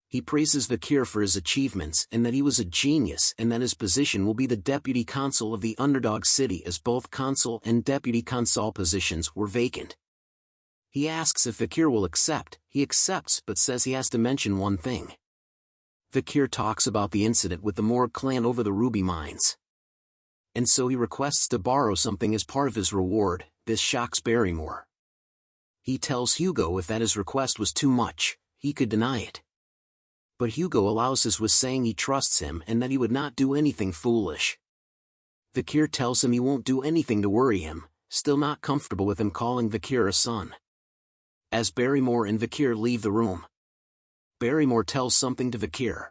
Speaker 2: He praises Vikir for his achievements and that he was a genius, and that his position will be the deputy consul of the underdog city, as both consul and deputy consul positions were vacant. He asks if Vikir will accept. He accepts, but says he has to mention one thing. Vikir talks about the incident with the Morg clan over the ruby mines. And so he requests to borrow something as part of his reward. This shocks Barrymore. He tells Hugo if that his request was too much, he could deny it. But Hugo allows his, with saying he trusts him and that he would not do anything foolish. Vikir tells him he won't do anything to worry him, still not comfortable with him calling Vikir a son. As Barrymore and Vikir leave the room, Barrymore tells something to Vikir.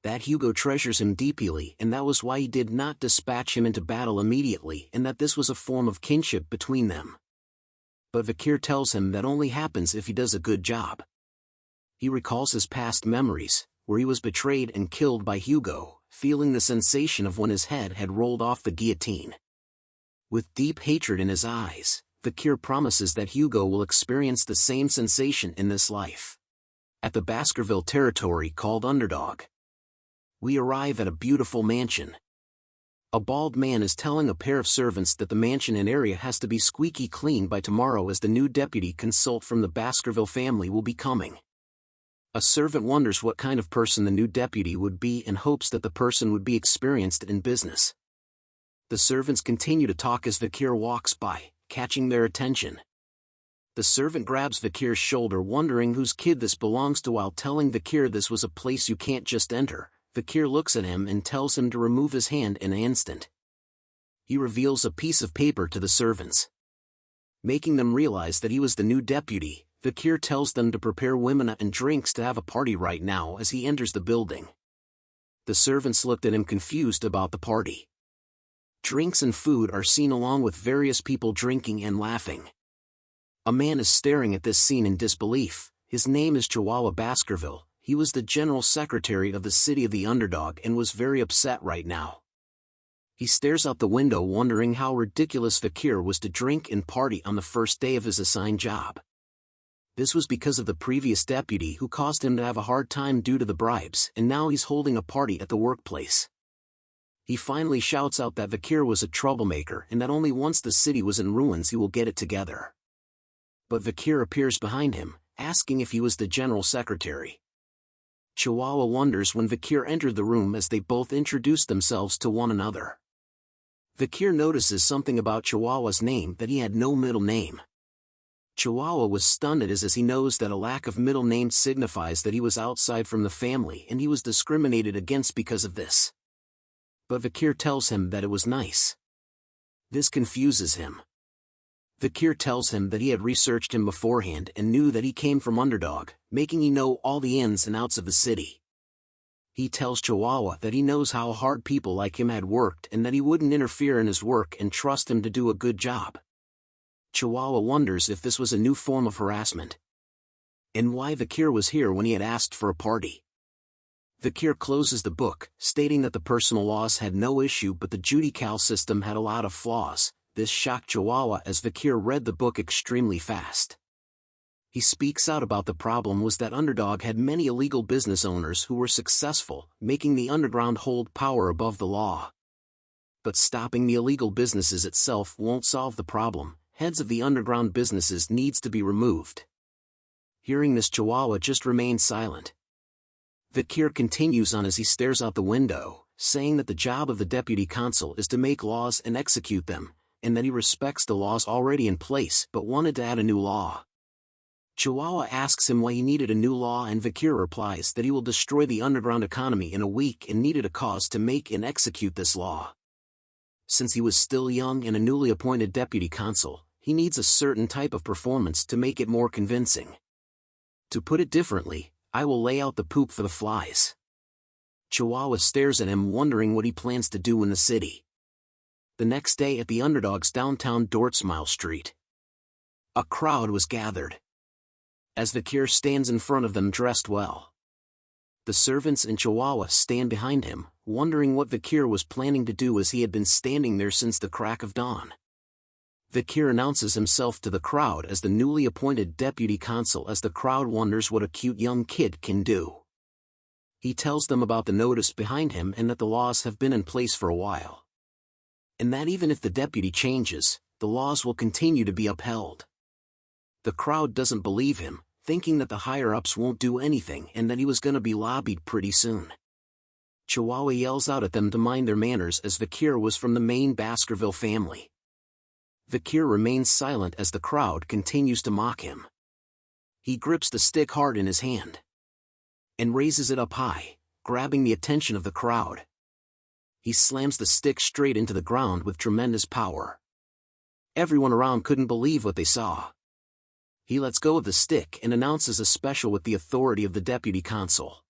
Speaker 2: That Hugo treasures him deeply and that was why he did not dispatch him into battle immediately and that this was a form of kinship between them. But Vikir tells him that only happens if he does a good job. He recalls his past memories, where he was betrayed and killed by Hugo, feeling the sensation of when his head had rolled off the guillotine. With deep hatred in his eyes, Vikir promises that Hugo will experience the same sensation in this life. At the Baskerville territory called Underdog, we arrive at a beautiful mansion. A bald man is telling a pair of servants that the mansion and area has to be squeaky clean by tomorrow as the new deputy consult from the Baskerville family will be coming. A servant wonders what kind of person the new deputy would be and hopes that the person would be experienced in business. The servants continue to talk as Vikir walks by, catching their attention. The servant grabs Vikir's shoulder wondering whose kid this belongs to while telling Vikir this was a place you can't just enter. Vikir looks at him and tells him to remove his hand in an instant. He reveals a piece of paper to the servants. Making them realize that he was the new deputy, Vikir tells them to prepare women and drinks to have a party right now as he enters the building. The servants looked at him confused about the party. Drinks and food are seen along with various people drinking and laughing. A man is staring at this scene in disbelief. His name is Chihuahua Baskerville. He was the general secretary of the city of the Underdog and was very upset right now. He stares out the window wondering how ridiculous Vikir was to drink and party on the first day of his assigned job. This was because of the previous deputy who caused him to have a hard time due to the bribes, and now he's holding a party at the workplace. He finally shouts out that Vikir was a troublemaker and that only once the city was in ruins he will get it together. But Vikir appears behind him, asking if he was the general secretary. Chihuahua wonders when Vikir entered the room as they both introduced themselves to one another. Vikir notices something about Chihuahua's name, that he had no middle name. Chihuahua was stunned as he knows that a lack of middle name signifies that he was outside from the family and he was discriminated against because of this. But Vikir tells him that it was nice. This confuses him. Vikir tells him that he had researched him beforehand and knew that he came from Underdog, making he know all the ins and outs of the city. He tells Chihuahua that he knows how hard people like him had worked and that he wouldn't interfere in his work and trust him to do a good job. Chihuahua wonders if this was a new form of harassment, and why Vikir was here when he had asked for a party. Vikir closes the book, stating that the personal laws had no issue but the judicial system had a lot of flaws. This shocked Chihuahua as Vikir read the book extremely fast. He speaks out about the problem was that Underdog had many illegal business owners who were successful, making the underground hold power above the law. But stopping the illegal businesses itself won't solve the problem. Heads of the underground businesses needs to be removed. Hearing this, Chihuahua just remains silent. Vikir continues on as he stares out the window, saying that the job of the deputy consul is to make laws and execute them, and that he respects the laws already in place but wanted to add a new law. Chihuahua asks him why he needed a new law and Vikir replies that he will destroy the underground economy in a week and needed a cause to make and execute this law. Since he was still young and a newly appointed deputy consul, he needs a certain type of performance to make it more convincing. To put it differently, I will lay out the poop for the flies. Chihuahua stares at him wondering what he plans to do in the city. The next day at the Underdog's downtown Dortsmile Street, a crowd was gathered. As Vikir stands in front of them dressed well, the servants and Chihuahua stand behind him, wondering what Vikir was planning to do as he had been standing there since the crack of dawn. Vikir announces himself to the crowd as the newly appointed deputy consul as the crowd wonders what a cute young kid can do. He tells them about the notice behind him and that the laws have been in place for a while, and that even if the deputy changes, the laws will continue to be upheld. The crowd doesn't believe him, thinking that the higher-ups won't do anything and that he was gonna be lobbied pretty soon. Chihuahua yells out at them to mind their manners as Vikir was from the main Baskerville family. Vikir remains silent as the crowd continues to mock him. He grips the stick hard in his hand and raises it up high, grabbing the attention of the crowd. He slams the stick straight into the ground with tremendous power. Everyone around couldn't believe what they saw. He lets go of the stick and announces a special with the authority of the deputy consul.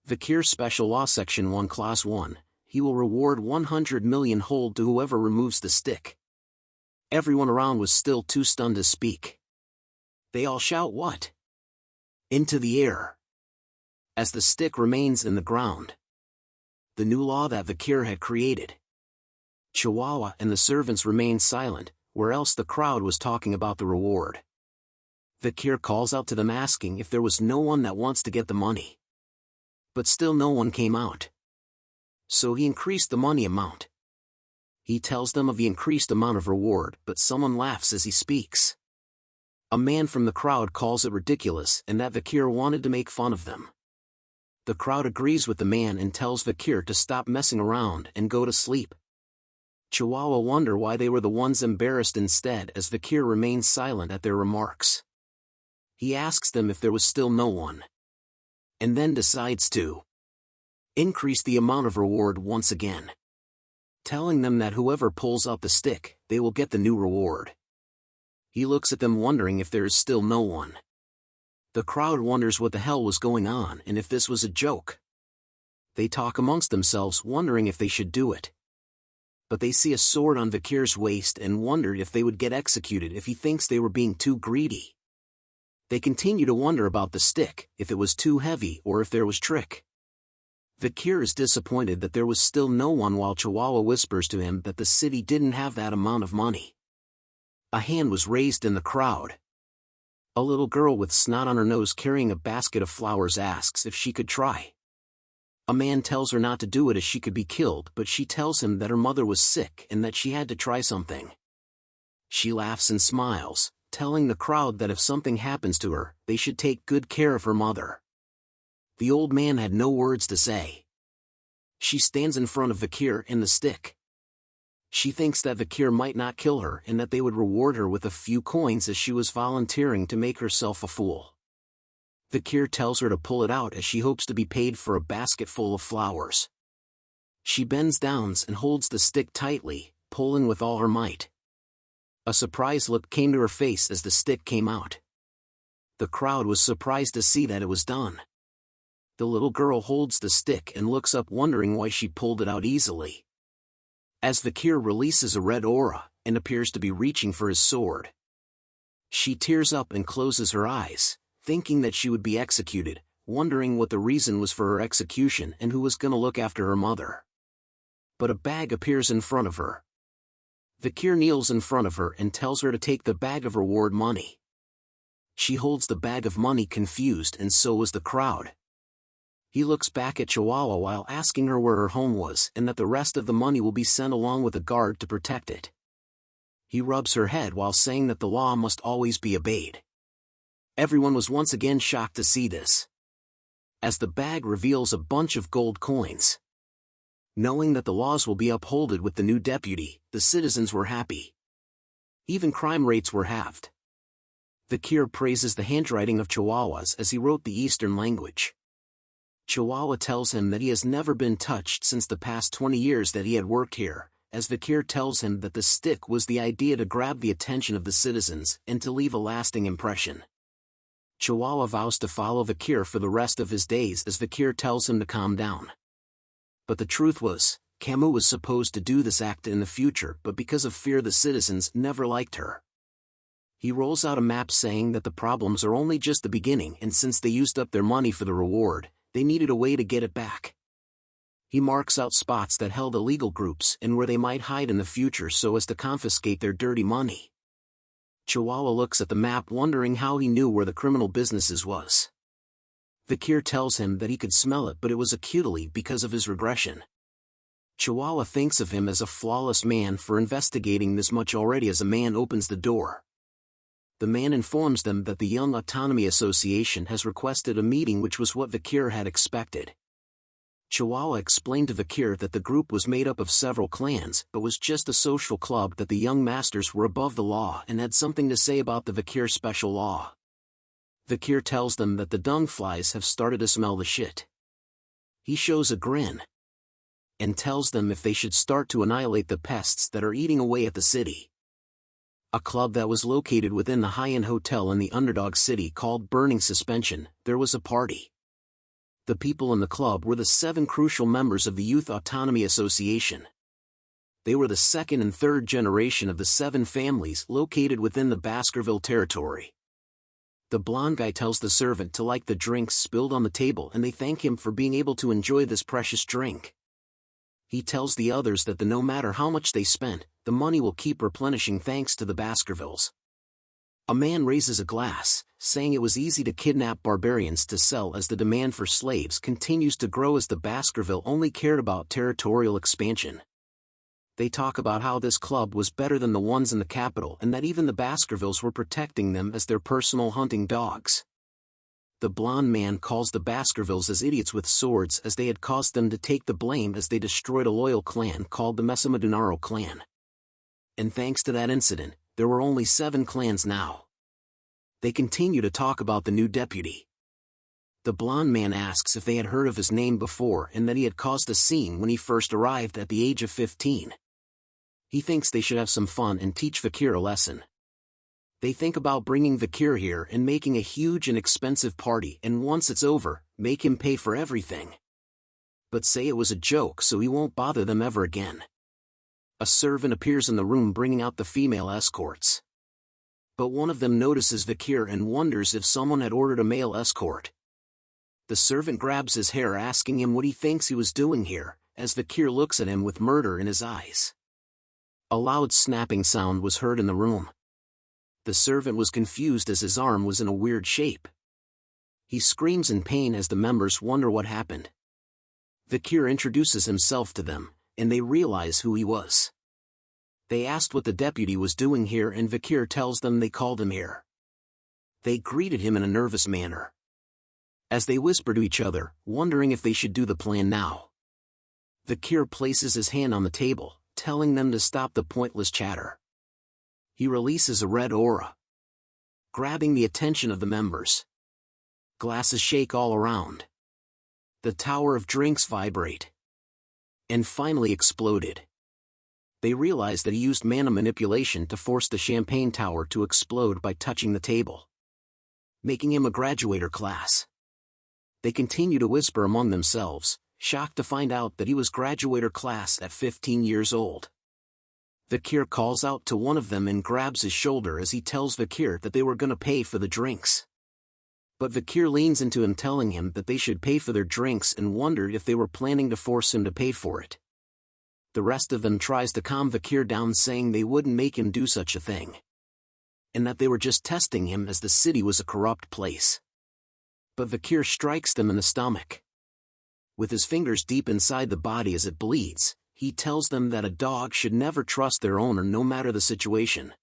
Speaker 2: Vikir Special Law Section 1 Clause 1, he will reward 100 million hold to whoever removes the stick. Everyone around was still too stunned to speak. They all shout what? Into the air. As the stick remains in the ground. The new law that Vikir had created. Chihuahua and the servants remained silent, where else the crowd was talking about the reward. Vikir calls out to them asking if there was no one that wants to get the money. But still no one came out. So he increased the money amount. He tells them of the increased amount of reward, but someone laughs as he speaks. A man from the crowd calls it ridiculous and that Vikir wanted to make fun of them. The crowd agrees with the man and tells Vikir to stop messing around and go to sleep. Chihuahua wonder why they were the ones embarrassed instead as Vikir remains silent at their remarks. He asks them if there was still no one. And then decides to increase the amount of reward once again. Telling them that whoever pulls out the stick, they will get the new reward. He looks at them wondering if there is still no one. The crowd wonders what the hell was going on and if this was a joke. They talk amongst themselves wondering if they should do it. But they see a sword on Vikir's waist and wondered if they would get executed if he thinks they were being too greedy. They continue to wonder about the stick, if it was too heavy or if there was trick. Vikir is disappointed that there was still no one while Chihuahua whispers to him that the city didn't have that amount of money. A hand was raised in the crowd. A little girl with snot on her nose carrying a basket of flowers asks if she could try. A man tells her not to do it as she could be killed, but she tells him that her mother was sick and that she had to try something. She laughs and smiles, telling the crowd that if something happens to her, they should take good care of her mother. The old man had no words to say. She stands in front of Vikir and the stick. She thinks that Vikir might not kill her and that they would reward her with a few coins as she was volunteering to make herself a fool. Vikir tells her to pull it out as she hopes to be paid for a basket full of flowers. She bends down and holds the stick tightly, pulling with all her might. A surprised look came to her face as the stick came out. The crowd was surprised to see that it was done. The little girl holds the stick and looks up wondering why she pulled it out easily. As Vikir releases a red aura, and appears to be reaching for his sword. She tears up and closes her eyes, thinking that she would be executed, wondering what the reason was for her execution and who was going to look after her mother. But a bag appears in front of her. Vikir kneels in front of her and tells her to take the bag of reward money. She holds the bag of money confused and so was the crowd. He looks back at Chihuahua while asking her where her home was and that the rest of the money will be sent along with a guard to protect it. He rubs her head while saying that the law must always be obeyed. Everyone was once again shocked to see this. As the bag reveals a bunch of gold coins. Knowing that the laws will be upheld with the new deputy, the citizens were happy. Even crime rates were halved. Vikir praises the handwriting of Chihuahua's as he wrote the Eastern language. Chihuahua tells him that he has never been touched since the past 20 years that he had worked here, as Vikir tells him that the stick was the idea to grab the attention of the citizens and to leave a lasting impression. Chihuahua vows to follow Vikir for the rest of his days as Vikir tells him to calm down. But the truth was, Camus was supposed to do this act in the future, but because of fear the citizens never liked her. He rolls out a map saying that the problems are only just the beginning and since they used up their money for the reward, they needed a way to get it back. He marks out spots that held illegal groups and where they might hide in the future so as to confiscate their dirty money. Chihuahua looks at the map wondering how he knew where the criminal businesses was. Vikir tells him that he could smell it but it was acutely because of his regression. Chihuahua thinks of him as a flawless man for investigating this much already as a man opens the door. The man informs them that the Young Autonomy Association has requested a meeting, which was what Vikir had expected. Chihuahua explained to Vikir that the group was made up of several clans but was just a social club, that the young masters were above the law and had something to say about the Vikir special law. Vikir tells them that the dung flies have started to smell the shit. He shows a grin and tells them if they should start to annihilate the pests that are eating away at the city. a club that was located within the high-end hotel in the underdog city called Burning Suspension, there was a party. The people in the club were the 7 crucial members of the Youth Autonomy Association. They were the second and third generation of the 7 families located within the Baskerville territory. The blonde guy tells the servant to like the drinks spilled on the table, and they thank him for being able to enjoy this precious drink. He tells the others that no matter how much they spent, the money will keep replenishing thanks to the Baskervilles. A man raises a glass, saying it was easy to kidnap barbarians to sell as the demand for slaves continues to grow as the Baskerville only cared about territorial expansion. They talk about how this club was better than the ones in the capital and that even the Baskervilles were protecting them as their personal hunting dogs. The blonde man calls the Baskervilles as idiots with swords as they had caused them to take the blame as they destroyed a loyal clan called the Mesamadunaro clan. And thanks to that incident, there were only 7 clans now. They continue to talk about the new deputy. The blonde man asks if they had heard of his name before and that he had caused a scene when he first arrived at the age of 15. He thinks they should have some fun and teach Vikir a lesson. They think about bringing Vikir here and making a huge and expensive party, and once it's over, make him pay for everything. But say it was a joke so he won't bother them ever again. A servant appears in the room bringing out the female escorts. But one of them notices Vikir and wonders if someone had ordered a male escort. The servant grabs his hair asking him what he thinks he was doing here, as Vikir looks at him with murder in his eyes. A loud snapping sound was heard in the room. The servant was confused as his arm was in a weird shape. He screams in pain as the members wonder what happened. Vikir introduces himself to them, and they realize who he was. They asked what the deputy was doing here, and Vikir tells them they called him here. They greeted him in a nervous manner. As they whisper to each other, wondering if they should do the plan now. Vikir places his hand on the table, telling them to stop the pointless chatter. He releases a red aura, grabbing the attention of the members. Glasses shake all around. The tower of drinks vibrate. And finally exploded. They realize that he used mana manipulation to force the champagne tower to explode by touching the table, making him a graduator class. They continue to whisper among themselves, shocked to find out that he was graduator class at 15 years old. Vikir calls out to one of them and grabs his shoulder as he tells Vikir that they were gonna pay for the drinks. But Vikir leans into him telling him that they should pay for their drinks and wondered if they were planning to force him to pay for it. The rest of them tries to calm Vikir down, saying they wouldn't make him do such a thing. And that they were just testing him as the city was a corrupt place. But Vikir strikes them in the stomach. With his fingers deep inside the body as it bleeds, he tells them that a dog should never trust their owner no matter the situation.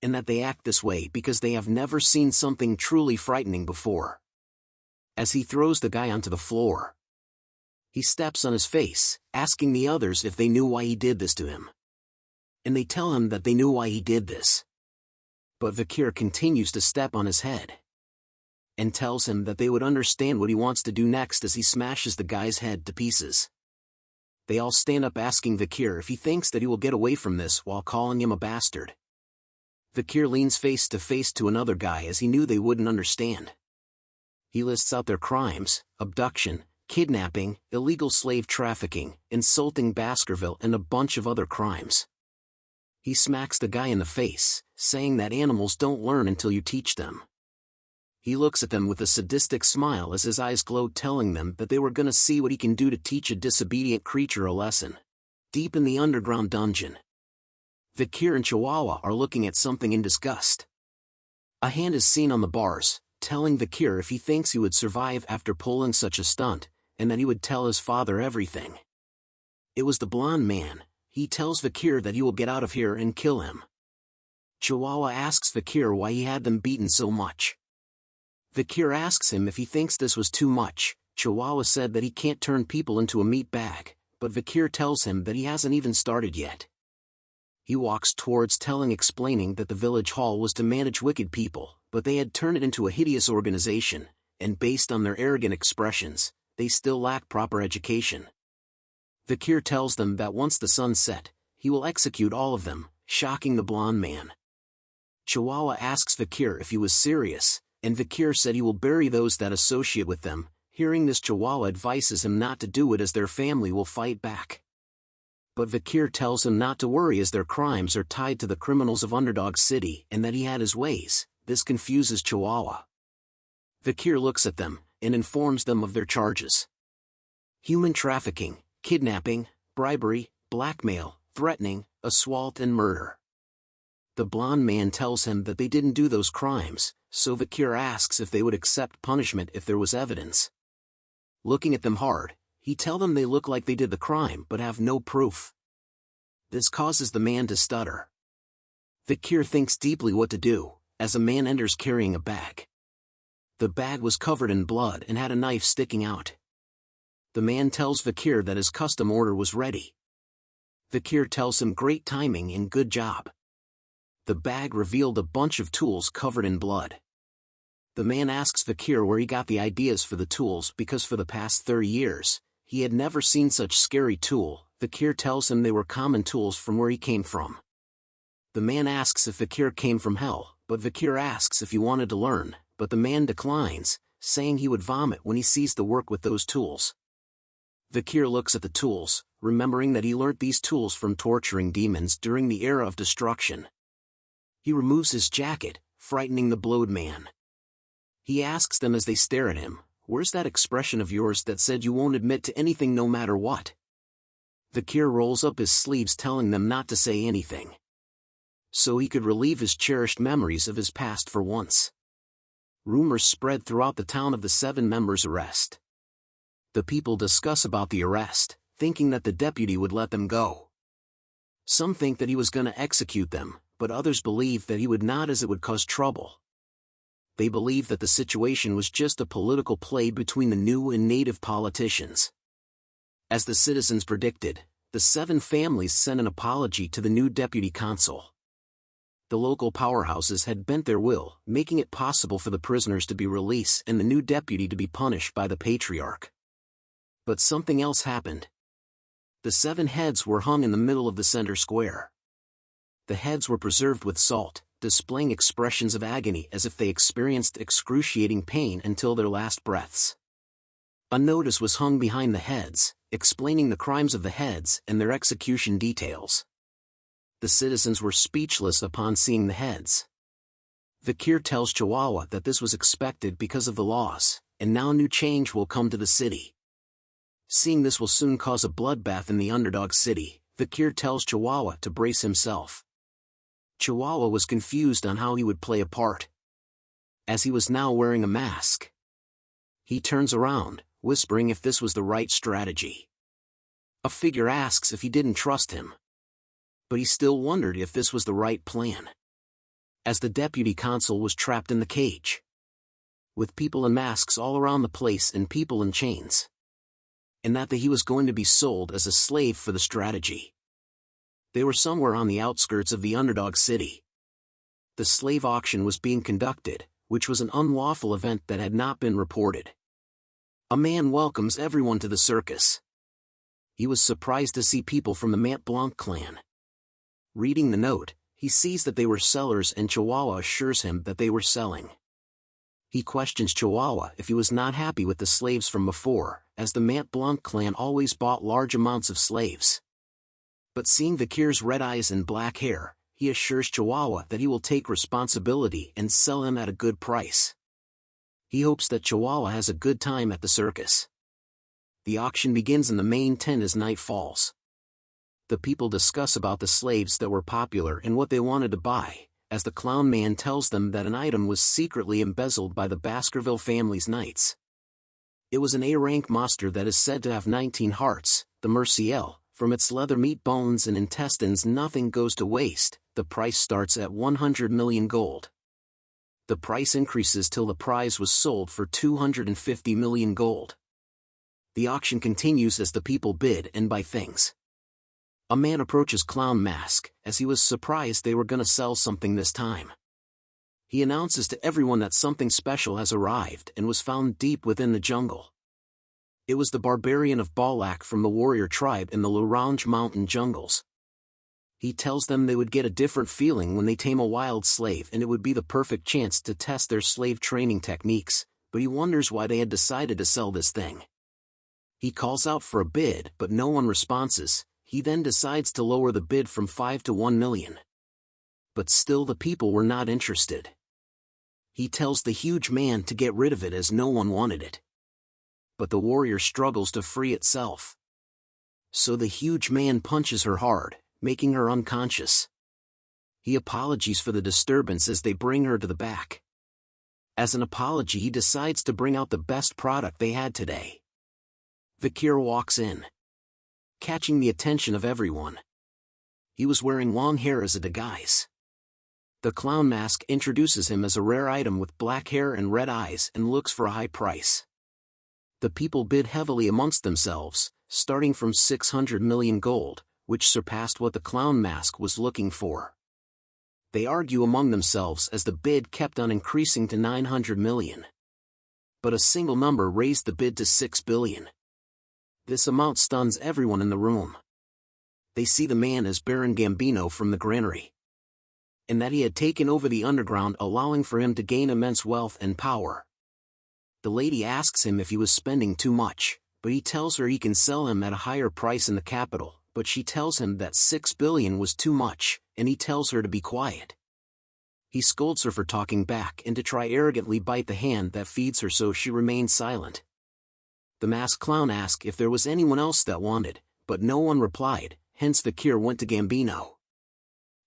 Speaker 2: And that they act this way because they have never seen something truly frightening before. As he throws the guy onto the floor, he steps on his face, asking the others if they knew why he did this to him. And they tell him that they knew why he did this. But Vikir continues to step on his head, and tells him that they would understand what he wants to do next as he smashes the guy's head to pieces. They all stand up asking Vikir if he thinks that he will get away from this while calling him a bastard. Vikir leans face to face to another guy as he knew they wouldn't understand. He lists out their crimes: abduction, kidnapping, illegal slave trafficking, insulting Baskerville, and a bunch of other crimes. He smacks the guy in the face, saying that animals don't learn until you teach them. He looks at them with a sadistic smile as his eyes glow, telling them that they were gonna see what he can do to teach a disobedient creature a lesson. Deep in the underground dungeon, Vikir and Chihuahua are looking at something in disgust. A hand is seen on the bars, telling Vikir if he thinks he would survive after pulling such a stunt, and that he would tell his father everything. It was the blonde man. He tells Vikir that he will get out of here and kill him. Chihuahua asks Vikir why he had them beaten so much. Vikir asks him if he thinks this was too much. Chihuahua said that he can't turn people into a meat bag, but Vikir tells him that he hasn't even started yet. He walks towards explaining that the village hall was to manage wicked people, but they had turned it into a hideous organization, and based on their arrogant expressions, they still lack proper education. Vikir tells them that once the sun set, he will execute all of them, shocking the blonde man. Chihuahua asks Vikir if he was serious, and Vikir said he will bury those that associate with them. Hearing this, Chihuahua advises him not to do it as their family will fight back. But Vikir tells him not to worry as their crimes are tied to the criminals of Underdog City and that he had his ways. This confuses Chihuahua. Vikir looks at them and informs them of their charges: human trafficking, kidnapping, bribery, blackmail, threatening, assault and murder. The blonde man tells him that they didn't do those crimes, so Vikir asks if they would accept punishment if there was evidence. Looking at them hard, he tells them they look like they did the crime but have no proof. This causes the man to stutter. Vikir thinks deeply what to do, as a man enters carrying a bag. The bag was covered in blood and had a knife sticking out. The man tells Vikir that his custom order was ready. Vikir tells him great timing and good job. The bag revealed a bunch of tools covered in blood. The man asks Vikir where he got the ideas for the tools because for the past 30 years, he had never seen such scary tool. Vikir tells him they were common tools from where he came from. The man asks if Vikir came from hell, but Vikir asks if he wanted to learn, but the man declines, saying he would vomit when he sees the work with those tools. Vikir looks at the tools, remembering that he learnt these tools from torturing demons during the era of destruction. He removes his jacket, frightening the blowed man. He asks them as they stare at him, "Where's that expression of yours that said you won't admit to anything no matter what?" Vikir rolls up his sleeves telling them not to say anything, so he could relieve his cherished memories of his past for once. Rumors spread throughout the town of the 7 members' arrest. The people discuss about the arrest, thinking that the deputy would let them go. Some think that he was going to execute them, but others believe that he would not as it would cause trouble. They believe that the situation was just a political play between the new and native politicians. As the citizens predicted, the 7 families sent an apology to the new deputy consul. The local powerhouses had bent their will, making it possible for the prisoners to be released and the new deputy to be punished by the patriarch. But something else happened. The 7 heads were hung in the middle of the center square. The heads were preserved with salt, displaying expressions of agony as if they experienced excruciating pain until their last breaths. A notice was hung behind the heads, explaining the crimes of the heads and their execution details. The citizens were speechless upon seeing the heads. Vikir tells Chihuahua that this was expected because of the laws, and now new change will come to the city. Seeing this will soon cause a bloodbath in the Underdog City, Vikir tells Chihuahua to brace himself. Chihuahua was confused on how he would play a part, as he was now wearing a mask. He turns around, whispering if this was the right strategy. A figure asks if he didn't trust him, but he still wondered if this was the right plan, as the deputy consul was trapped in the cage, with people in masks all around the place and people in chains, and that he was going to be sold as a slave for the strategy. They were somewhere on the outskirts of the Underdog City. The slave auction was being conducted, which was an unlawful event that had not been reported. A man welcomes everyone to the circus. He was surprised to see people from the Mont Blanc clan. Reading the note, he sees that they were sellers and Chihuahua assures him that they were selling. He questions Chihuahua if he was not happy with the slaves from before, as the Mont Blanc clan always bought large amounts of slaves. But seeing Vikir's red eyes and black hair, he assures Chihuahua that he will take responsibility and sell him at a good price. He hopes that Chihuahua has a good time at the circus. The auction begins in the main tent as night falls. The people discuss about the slaves that were popular and what they wanted to buy, as the clown man tells them that an item was secretly embezzled by the Baskerville family's knights. It was an A-rank monster that is said to have 19 hearts, the Merciel. From its leather meat, bones and intestines nothing goes to waste. The price starts at 100 million gold. The price increases till the prize was sold for 250 million gold. The auction continues as the people bid and buy things. A man approaches Clown Mask, as he was surprised they were gonna sell something this time. He announces to everyone that something special has arrived and was found deep within the jungle. It was the barbarian of Balak from the warrior tribe in the L'Orange mountain jungles. He tells them they would get a different feeling when they tame a wild slave and it would be the perfect chance to test their slave training techniques, but he wonders why they had decided to sell this thing. He calls out for a bid but no one responds. He then decides to lower the bid from 5 to 1 million. But still the people were not interested. He tells the huge man to get rid of it as no one wanted it. But the warrior struggles to free itself. So the huge man punches her hard, making her unconscious. He apologizes for the disturbance as they bring her to the back. As an apology, he decides to bring out the best product they had today. Vikir walks in, catching the attention of everyone. He was wearing long hair as a disguise. The clown mask introduces him as a rare item with black hair and red eyes and looks for a high price. The people bid heavily amongst themselves, starting from 600 million gold, which surpassed what the clown mask was looking for. They argue among themselves as the bid kept on increasing to 900 million. But a single number raised the bid to 6 billion. This amount stuns everyone in the room. They see the man as Baron Gambino from the granary, and that he had taken over the underground, allowing for him to gain immense wealth and power. The lady asks him if he was spending too much, but he tells her he can sell him at a higher price in the capital, but she tells him that 6 billion was too much, and he tells her to be quiet. He scolds her for talking back and to try arrogantly bite the hand that feeds her, so she remains silent. The masked clown asked if there was anyone else that wanted, but no one replied, hence Vikir went to Gambino.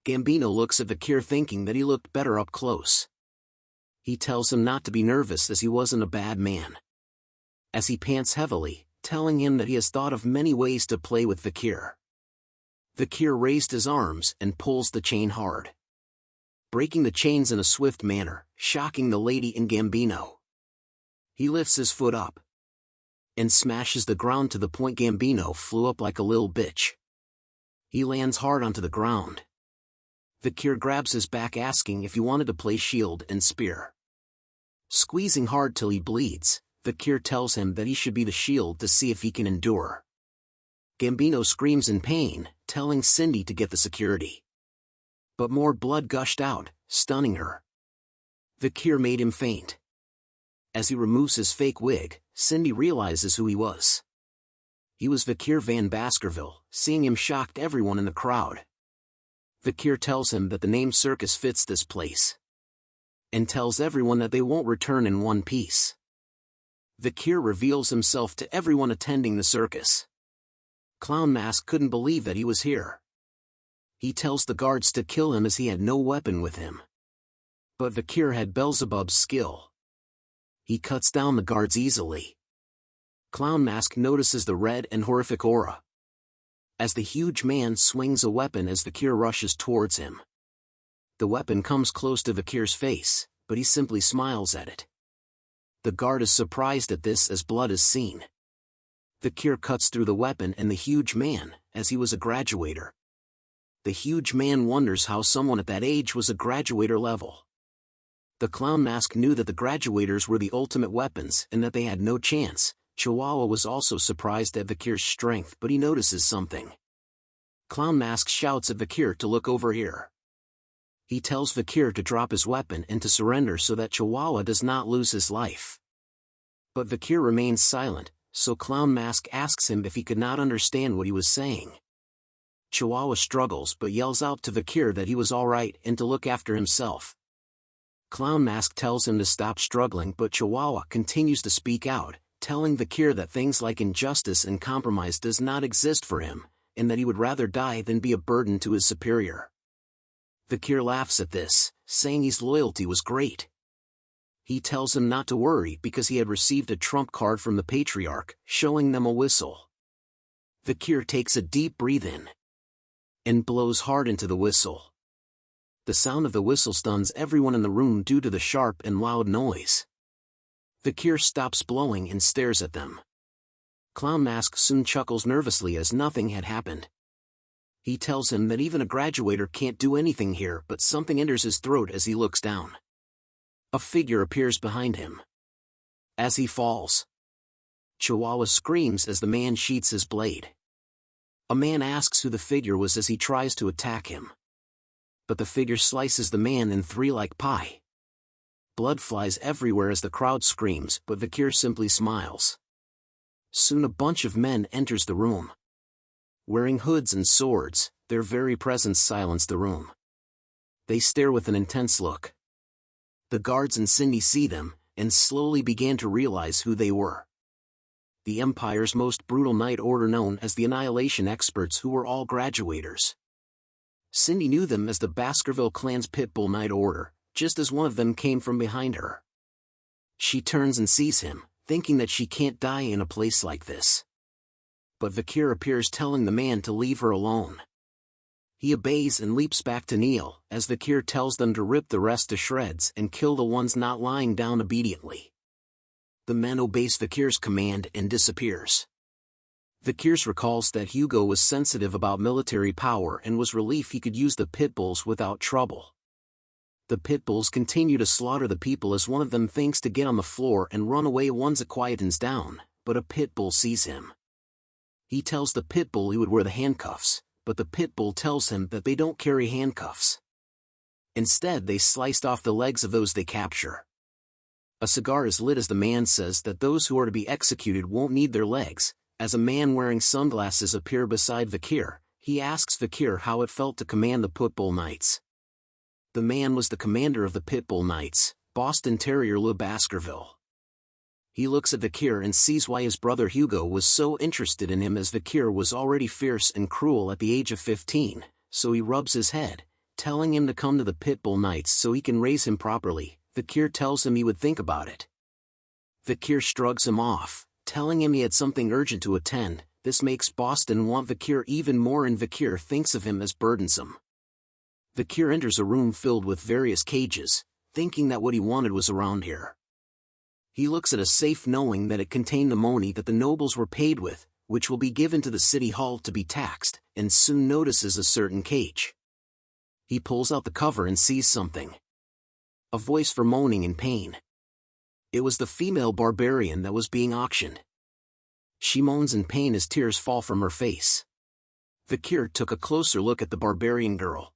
Speaker 2: Gambino looks at Vikir thinking that he looked better up close. He tells him not to be nervous as he wasn't a bad man. As he pants heavily, telling him that he has thought of many ways to play with Vikir. Vikir raised his arms and pulls the chain hard, breaking the chains in a swift manner, shocking the lady and Gambino. He lifts his foot up and smashes the ground to the point Gambino flew up like a little bitch. He lands hard onto the ground. Vikir grabs his back asking if he wanted to play shield and spear. Squeezing hard till he bleeds, Vikir tells him that he should be the shield to see if he can endure. Gambino screams in pain, telling Cindy to get the security. But more blood gushed out, stunning her. Vikir made him faint. As he removes his fake wig, Cindy realizes who he was. He was Vikir van Baskerville. Seeing him shocked everyone in the crowd. Vikir tells him that the name circus fits this place, and tells everyone that they won't return in one piece. Vikir reveals himself to everyone attending the circus. Clown Mask couldn't believe that he was here. He tells the guards to kill him as he had no weapon with him. But Vikir had Beelzebub's skill. He cuts down the guards easily. Clown Mask notices the red and horrific aura as the huge man swings a weapon as Vikir rushes towards him. The weapon comes close to Vikir's face, but he simply smiles at it. The guard is surprised at this as blood is seen. Vikir cuts through the weapon and the huge man, as he was a graduator. The huge man wonders how someone at that age was a graduator level. The Clown Mask knew that the graduators were the ultimate weapons and that they had no chance. Chihuahua was also surprised at Vikir's strength, but he notices something. Clown Mask shouts at Vikir to look over here. He tells Vikir to drop his weapon and to surrender so that Chihuahua does not lose his life. But Vikir remains silent, so Clown Mask asks him if he could not understand what he was saying. Chihuahua struggles but yells out to Vikir that he was alright and to look after himself. Clown Mask tells him to stop struggling, but Chihuahua continues to speak out, telling Vikir that things like injustice and compromise does not exist for him, and that he would rather die than be a burden to his superior. Vikir laughs at this, saying his loyalty was great. He tells him not to worry because he had received a trump card from the Patriarch, showing them a whistle. Vikir takes a deep breath in and blows hard into the whistle. The sound of the whistle stuns everyone in the room due to the sharp and loud noise. Vikir stops blowing and stares at them. Clown Mask soon chuckles nervously as nothing had happened. He tells him that even a graduator can't do anything here, but something enters his throat as he looks down. A figure appears behind him. As he falls, Chihuahua screams as the man sheathes his blade. A man asks who the figure was as he tries to attack him. But the figure slices the man in three like pie. Blood flies everywhere as the crowd screams, but Vikir simply smiles. Soon a bunch of men enters the room. Wearing hoods and swords, their very presence silenced the room. They stare with an intense look. The guards and Cindy see them, and slowly began to realize who they were. The Empire's most brutal night order known as the Annihilation Experts, who were all graduators. Cindy knew them as the Baskerville clan's Pitbull Night Order, just as one of them came from behind her. She turns and sees him, thinking that she can't die in a place like this. But Vikir appears, telling the man to leave her alone. He obeys and leaps back to kneel, as Vikir tells them to rip the rest to shreds and kill the ones not lying down obediently. The man obeys Vikir's command and disappears. Vikir recalls that Hugo was sensitive about military power and was relieved he could use the pitbulls without trouble. The pitbulls continue to slaughter the people as one of them thinks to get on the floor and run away once it quietens down, but a pitbull sees him. He tells the pitbull he would wear the handcuffs, but the pitbull tells him that they don't carry handcuffs. Instead, they sliced off the legs of those they capture. A cigar is lit as the man says that those who are to be executed won't need their legs. As a man wearing sunglasses appears beside Vikir, he asks Vikir how it felt to command the Pitbull Knights. The man was the commander of the Pitbull Knights, Boston Terrier Le Baskerville. He looks at Vikir and sees why his brother Hugo was so interested in him, as Vikir was already fierce and cruel at the age of 15, so he rubs his head, telling him to come to the Pitbull Knights so he can raise him properly. Vikir tells him he would think about it. Vikir shrugs him off, telling him he had something urgent to attend. This makes Boston want Vikir even more, and Vikir thinks of him as burdensome. Vikir enters a room filled with various cages, thinking that what he wanted was around here. He looks at a safe knowing that it contained the money that the nobles were paid with, which will be given to the city hall to be taxed, and soon notices a certain cage. He pulls out the cover and sees something. A voice for moaning in pain. It was the female barbarian that was being auctioned. She moans in pain as tears fall from her face. Vikir took a closer look at the barbarian girl.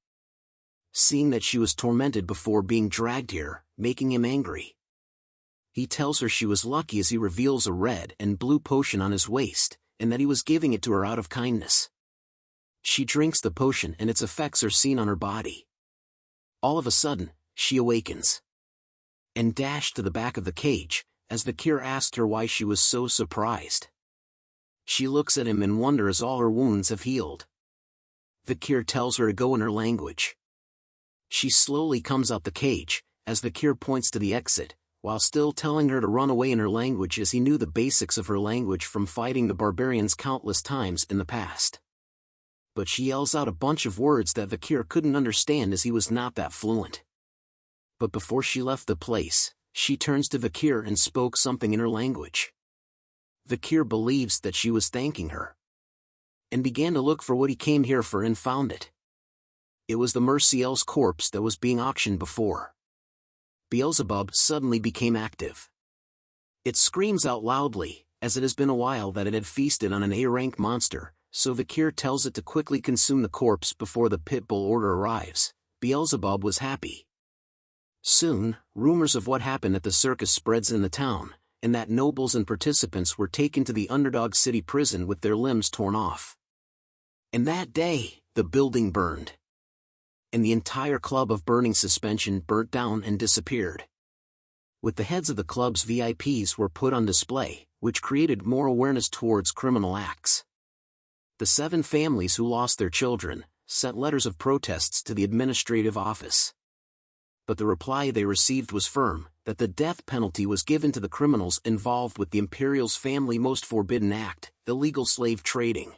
Speaker 2: Seeing that she was tormented before being dragged here, making him angry. He tells her she was lucky as he reveals a red and blue potion on his waist, and that he was giving it to her out of kindness. She drinks the potion and its effects are seen on her body. All of a sudden, she awakens. And dashed to the back of the cage, as Vikir asked her why she was so surprised. She looks at him in wonder as all her wounds have healed. Vikir tells her to go in her language. She slowly comes out the cage, as Vikir points to the exit, while still telling her to run away in her language, as he knew the basics of her language from fighting the barbarians countless times in the past. But she yells out a bunch of words that Vikir couldn't understand as he was not that fluent. But before she left the place, she turns to Vikir and spoke something in her language. Vikir believes that she was thanking her, and began to look for what he came here for and found it. It was the Merciel's corpse that was being auctioned before. Beelzebub suddenly became active. It screams out loudly, as it has been a while that it had feasted on an A-rank monster, so Vikir tells it to quickly consume the corpse before the Pitbull order arrives. Beelzebub was happy. Soon, rumors of what happened at the circus spreads in the town, and that nobles and participants were taken to the underdog city prison with their limbs torn off. And that day, the building burned. And the entire club of Burning Suspension burnt down and disappeared. With the heads of the club's VIPs were put on display, which created more awareness towards criminal acts. The 7 families who lost their children sent letters of protests to the administrative office. But the reply they received was firm, that the death penalty was given to the criminals involved with the Imperial's family most forbidden act, illegal slave trading.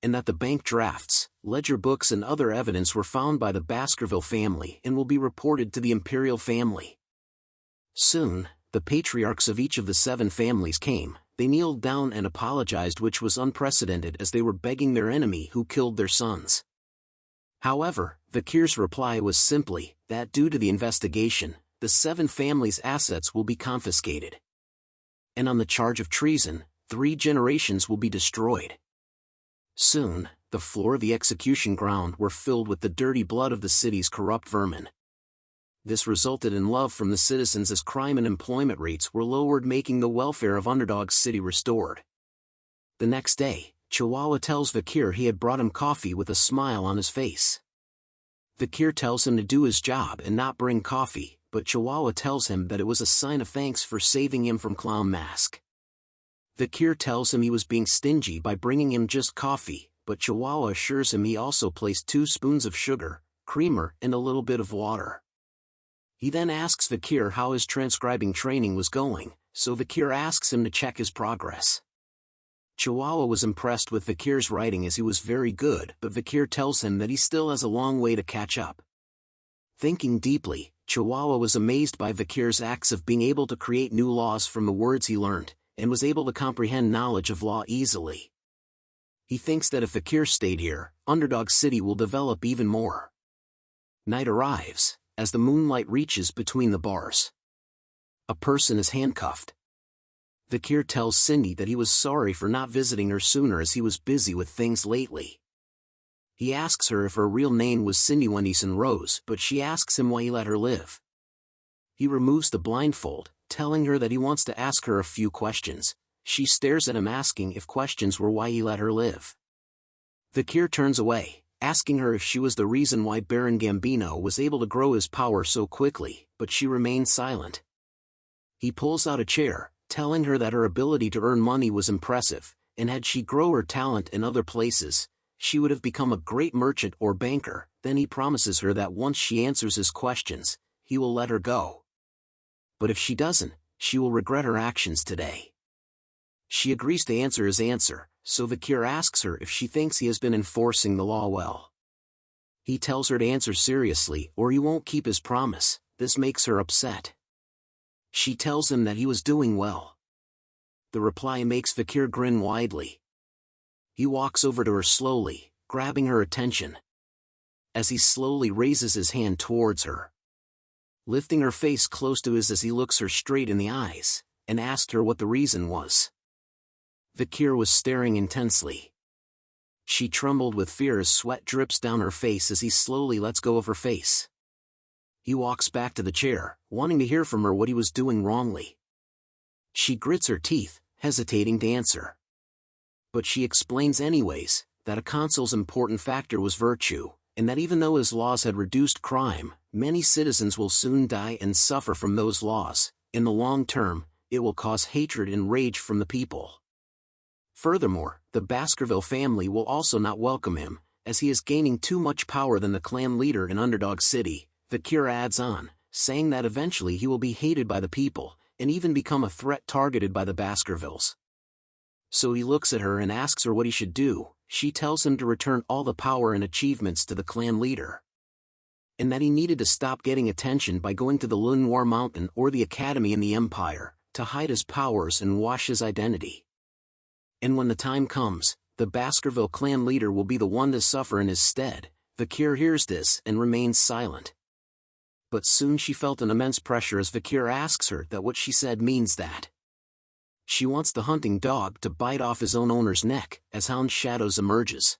Speaker 2: And that the bank drafts, ledger books and other evidence were found by the Baskerville family and will be reported to the Imperial family. Soon, the patriarchs of each of the 7 families came. They kneeled down and apologized, which was unprecedented as they were begging their enemy who killed their sons. However, Vikir's reply was simply that due to the investigation, the 7 families' assets will be confiscated. And on the charge of treason, 3 generations will be destroyed. Soon, the floor of the execution ground were filled with the dirty blood of the city's corrupt vermin. This resulted in love from the citizens as crime and employment rates were lowered, making the welfare of Underdog City restored. The next day, Chihuahua tells Vikir he had brought him coffee with a smile on his face. Vikir tells him to do his job and not bring coffee, but Chihuahua tells him that it was a sign of thanks for saving him from Clown Mask. Vikir tells him he was being stingy by bringing him just coffee, but Chihuahua assures him he also placed 2 spoons of sugar, creamer, and a little bit of water. He then asks Vikir how his transcribing training was going, so Vikir asks him to check his progress. Chihuahua was impressed with Vikir's writing as he was very good, but Vikir tells him that he still has a long way to catch up. Thinking deeply, Chihuahua was amazed by Vikir's acts of being able to create new laws from the words he learned, and was able to comprehend knowledge of law easily. He thinks that if Vikir stayed here, Underdog City will develop even more. Night arrives, as the moonlight reaches between the bars. A person is handcuffed. Vikir tells Cindy that he was sorry for not visiting her sooner as he was busy with things lately. He asks her if her real name was Cindy Wendyson Rose, but she asks him why he let her live. He removes the blindfold, telling her that he wants to ask her a few questions. She stares at him asking if questions were why he let her live. Vikir turns away, asking her if she was the reason why Baron Gambino was able to grow his power so quickly, but she remains silent. He pulls out a chair, telling her that her ability to earn money was impressive, and had she grown her talent in other places, she would have become a great merchant or banker. Then he promises her that once she answers his questions, he will let her go. But if she doesn't, she will regret her actions today. She agrees to answer his answer, so Vikir asks her if she thinks he has been enforcing the law well. He tells her to answer seriously or he won't keep his promise. This makes her upset. She tells him that he was doing well. The reply makes Vikir grin widely. He walks over to her slowly, grabbing her attention. As he slowly raises his hand towards her, lifting her face close to his as he looks her straight in the eyes, and asked her what the reason was. Vikir was staring intensely. She trembled with fear as sweat drips down her face as he slowly lets go of her face. He walks back to the chair, wanting to hear from her what he was doing wrongly. She grits her teeth, hesitating to answer. But she explains anyways, that a consul's important factor was virtue, and that even though his laws had reduced crime, many citizens will soon die and suffer from those laws. In the long term, it will cause hatred and rage from the people. Furthermore, the Baskerville family will also not welcome him, as he is gaining too much power than the clan leader in Underdog City. Vikir adds on, saying that eventually he will be hated by the people, and even become a threat targeted by the Baskervilles. So he looks at her and asks her what he should do. She tells him to return all the power and achievements to the clan leader, and that he needed to stop getting attention by going to the Lenoir Mountain or the Academy in the Empire, to hide his powers and wash his identity. And when the time comes, the Baskerville clan leader will be the one to suffer in his stead. Vikir hears this and remains silent. But soon she felt an immense pressure as Vikir asks her that what she said means that she wants the hunting dog to bite off his own owner's neck as Hound shadows emerges.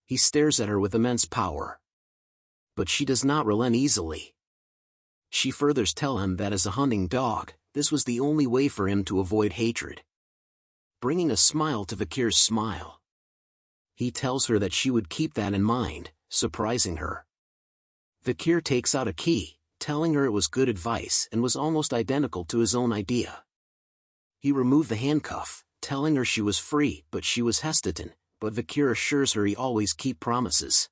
Speaker 2: He stares at her with immense power. But she does not relent easily. She furthers tell him that as a hunting dog, this was the only way for him to avoid hatred, bringing a smile to Vikir's smile. He tells her that she would keep that in mind, surprising her. Vikir takes out a key, telling her it was good advice and was almost identical to his own idea. He removed the handcuff, telling her she was free, but she was hesitant, but Vikir assures her he always keeps promises.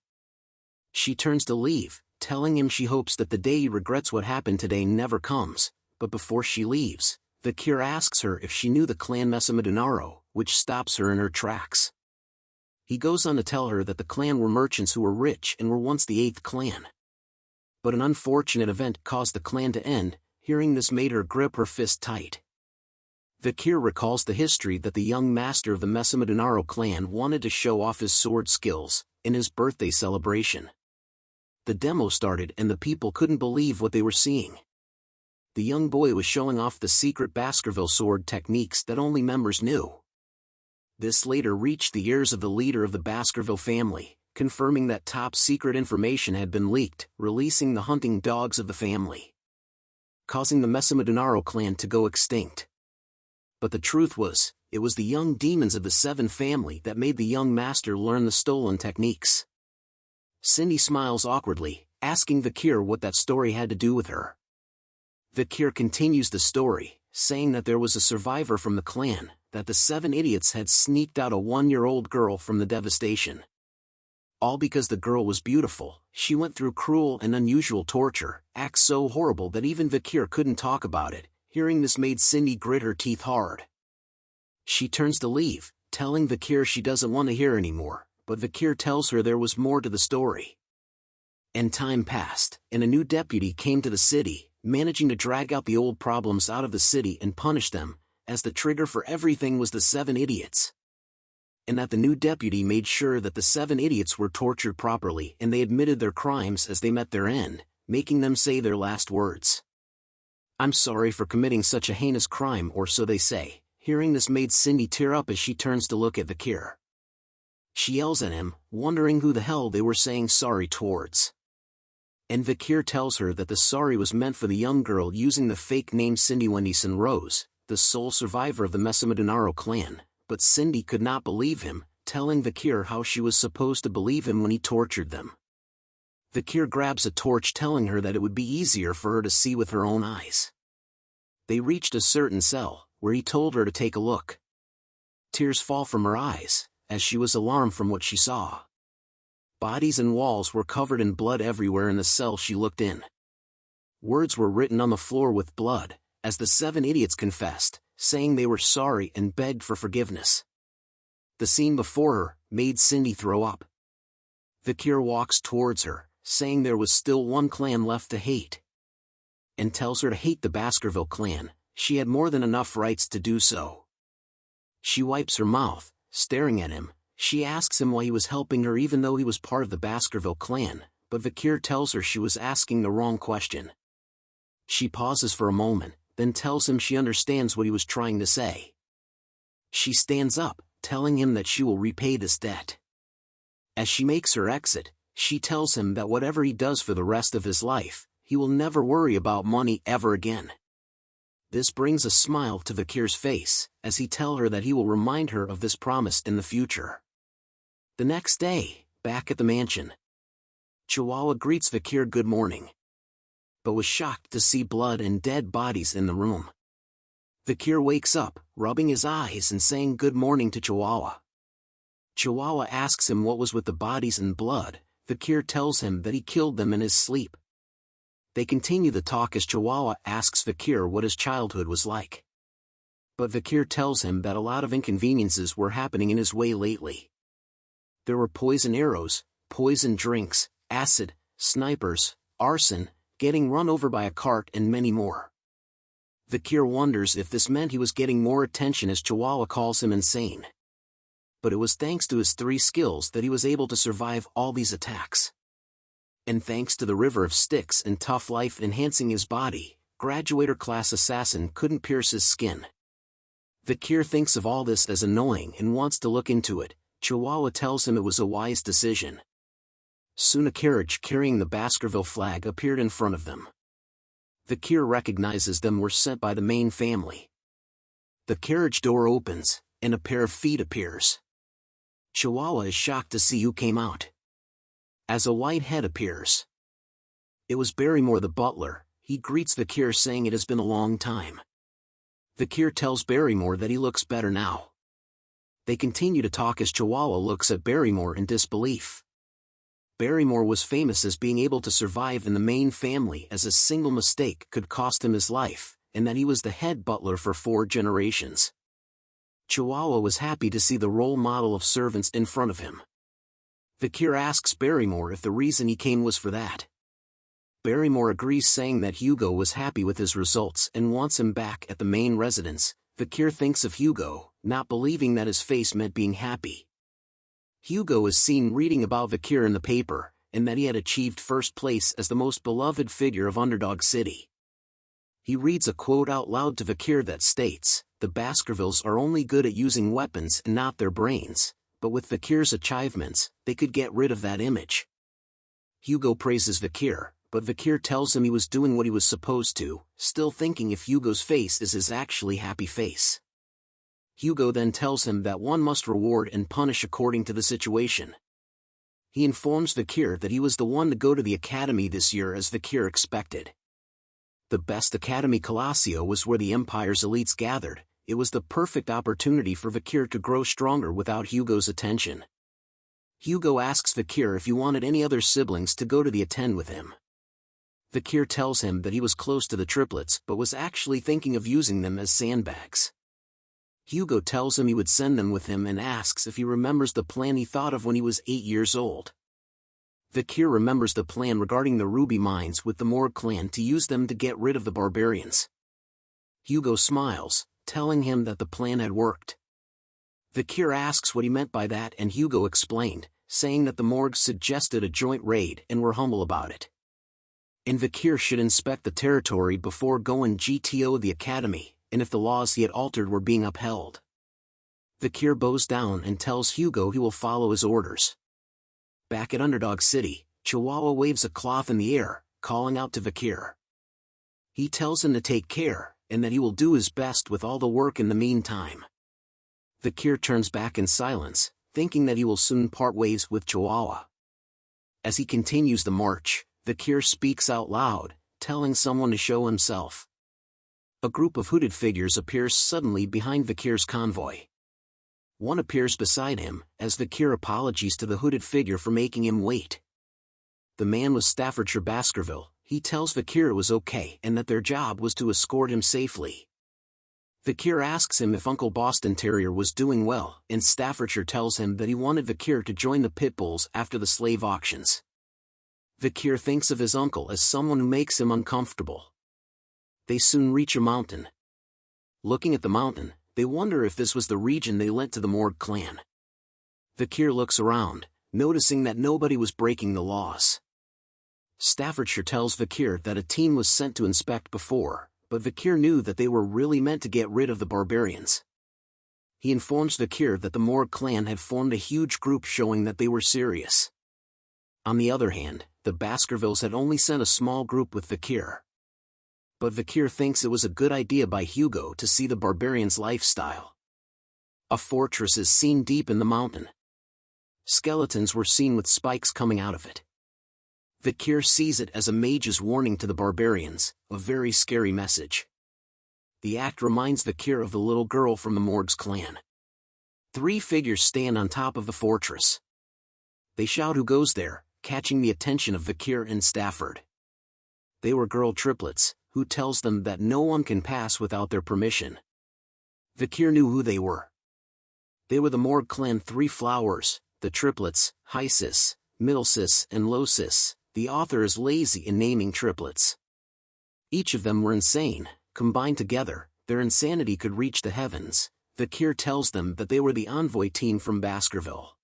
Speaker 2: She turns to leave, telling him she hopes that the day he regrets what happened today never comes, but before she leaves, Vikir asks her if she knew the clan Mesamadunaro, which stops her in her tracks. He goes on to tell her that the clan were merchants who were rich and were once the 8th clan. But an unfortunate event caused the clan to end. Hearing this made her grip her fist tight. Vikir recalls the history that the young master of the Mesamadunaro clan wanted to show off his sword skills in his birthday celebration. The demo started and the people couldn't believe what they were seeing. The young boy was showing off the secret Baskerville sword techniques that only members knew. This later reached the ears of the leader of the Baskerville family, confirming that top-secret information had been leaked, releasing the hunting dogs of the family, causing the Mesamedunaro clan to go extinct. But the truth was, it was the young demons of the Seven family that made the young master learn the stolen techniques. Cindy smiles awkwardly, asking Vikir what that story had to do with her. Vikir continues the story, saying that there was a survivor from the clan, that the Seven idiots had sneaked out a 1-year-old girl from the devastation. All because the girl was beautiful. She went through cruel and unusual torture, acts so horrible that even Vikir couldn't talk about it. Hearing this made Cindy grit her teeth hard. She turns to leave, telling Vikir she doesn't want to hear anymore, but Vikir tells her there was more to the story. And time passed, and a new deputy came to the city, managing to drag out the old problems out of the city and punish them, as the trigger for everything was the Seven idiots. And that the new deputy made sure that the Seven idiots were tortured properly and they admitted their crimes as they met their end, making them say their last words. "I'm sorry for committing such a heinous crime," or so they say. Hearing this made Cindy tear up as she turns to look at Vikir. She yells at him, wondering who the hell they were saying sorry towards. And Vikir tells her that the sorry was meant for the young girl using the fake name Cindy Wendyson Rose, the sole survivor of the Mesamedunaro clan, but Cindy could not believe him, telling Vikir how she was supposed to believe him when he tortured them. Vikir grabs a torch, telling her that it would be easier for her to see with her own eyes. They reached a certain cell, where he told her to take a look. Tears fall from her eyes, as she was alarmed from what she saw. Bodies and walls were covered in blood everywhere in the cell she looked in. Words were written on the floor with blood, as the Seven idiots confessed, saying they were sorry and begged for forgiveness. The scene before her made Cindy throw up. Vikir walks towards her, saying there was still one clan left to hate, and tells her to hate the Baskerville clan. She had more than enough rights to do so. She wipes her mouth, staring at him. She asks him why he was helping her even though he was part of the Baskerville clan, but Vikir tells her she was asking the wrong question. She pauses for a moment, then tells him she understands what he was trying to say. She stands up, telling him that she will repay this debt. As she makes her exit, she tells him that whatever he does for the rest of his life, he will never worry about money ever again. This brings a smile to Vikir's face, as he tells her that he will remind her of this promise in the future. The next day, back at the mansion, Chihuahua greets Vikir good morning, but was shocked to see blood and dead bodies in the room. Vikir wakes up, rubbing his eyes and saying good morning to Chihuahua. Chihuahua asks him what was with the bodies and blood. Vikir tells him that he killed them in his sleep. They continue the talk as Chihuahua asks Vikir what his childhood was like. But Vikir tells him that a lot of inconveniences were happening in his way lately. There were poison arrows, poison drinks, acid, snipers, arson, getting run over by a cart and many more. Vikir wonders if this meant he was getting more attention as Chihuahua calls him insane. But it was thanks to his 3 skills that he was able to survive all these attacks. And thanks to the river of sticks and tough life enhancing his body, graduator class assassin couldn't pierce his skin. Vikir thinks of all this as annoying and wants to look into it. Chihuahua tells him it was a wise decision. Soon a carriage carrying the Baskerville flag appeared in front of them. Vikir recognizes them were sent by the main family. The carriage door opens, and a pair of feet appears. Chihuahua is shocked to see who came out, as a white head appears. It was Barrymore the butler. He greets Vikir saying it has been a long time. Vikir tells Barrymore that he looks better now. They continue to talk as Chihuahua looks at Barrymore in disbelief. Barrymore was famous as being able to survive in the main family as a single mistake could cost him his life, and that he was the head butler for 4 generations. Chihuahua was happy to see the role model of servants in front of him. Vikir asks Barrymore if the reason he came was for that. Barrymore agrees, saying that Hugo was happy with his results and wants him back at the main residence. Vikir thinks of Hugo, not believing that his face meant being happy. Hugo is seen reading about Vikir in the paper, and that he had achieved first place as the most beloved figure of Underdog City. He reads a quote out loud to Vikir that states, The Baskervilles are only good at using weapons and not their brains, but with Vikir's achievements, they could get rid of that image. Hugo praises Vikir, but Vikir tells him he was doing what he was supposed to, still thinking if Hugo's face is his actually happy face. Hugo then tells him that one must reward and punish according to the situation. He informs Vikir that he was the one to go to the academy this year as Vikir expected. The best academy Colosio was where the Empire's elites gathered. It was the perfect opportunity for Vikir to grow stronger without Hugo's attention. Hugo asks Vikir if he wanted any other siblings to go to the attend with him. Vikir tells him that he was close to the triplets but was actually thinking of using them as sandbags. Hugo tells him he would send them with him and asks if he remembers the plan he thought of when he was 8 years old. Vikir remembers the plan regarding the ruby mines with the Morg clan to use them to get rid of the barbarians. Hugo smiles, telling him that the plan had worked. Vikir asks what he meant by that and Hugo explained, saying that the Morgs suggested a joint raid and were humble about it. And Vikir should inspect the territory before going GTO the academy, and if the laws he had altered were being upheld. Vikir bows down and tells Hugo he will follow his orders. Back at Underdog City, Chihuahua waves a cloth in the air, calling out to Vikir. He tells him to take care, and that he will do his best with all the work in the meantime. Vikir turns back in silence, thinking that he will soon part ways with Chihuahua. As he continues the march, Vikir speaks out loud, telling someone to show himself. A group of hooded figures appears suddenly behind Vikir's convoy. One appears beside him, as Vikir apologies to the hooded figure for making him wait. The man was Staffordshire Baskerville. He tells Vikir it was okay and that their job was to escort him safely. Vikir asks him if Uncle Boston Terrier was doing well, and Staffordshire tells him that he wanted Vikir to join the pit bulls after the slave auctions. Vikir thinks of his uncle as someone who makes him uncomfortable. They soon reach a mountain. Looking at the mountain, they wonder if this was the region they lent to the Morg clan. Vikir looks around, noticing that nobody was breaking the laws. Staffordshire tells Vikir that a team was sent to inspect before, but Vikir knew that they were really meant to get rid of the barbarians. He informs Vikir that the Morg clan had formed a huge group showing that they were serious. On the other hand, the Baskervilles had only sent a small group with Vikir. But Vikir thinks it was a good idea by Hugo to see the barbarians' lifestyle. A fortress is seen deep in the mountain. Skeletons were seen with spikes coming out of it. Vikir sees it as a mage's warning to the barbarians, a very scary message. The act reminds Vikir of the little girl from the Morg's clan. 3 figures stand on top of the fortress. They shout who goes there, catching the attention of Vikir and Stafford. They were girl triplets, who tells them that no one can pass without their permission. Vikir knew who they were. They were the Morg clan 3 flowers, the triplets, Hysis, Middlesis and Losis. The author is lazy in naming triplets. Each of them were insane. Combined together, their insanity could reach the heavens. Vikir tells them that they were the envoy team from Baskerville.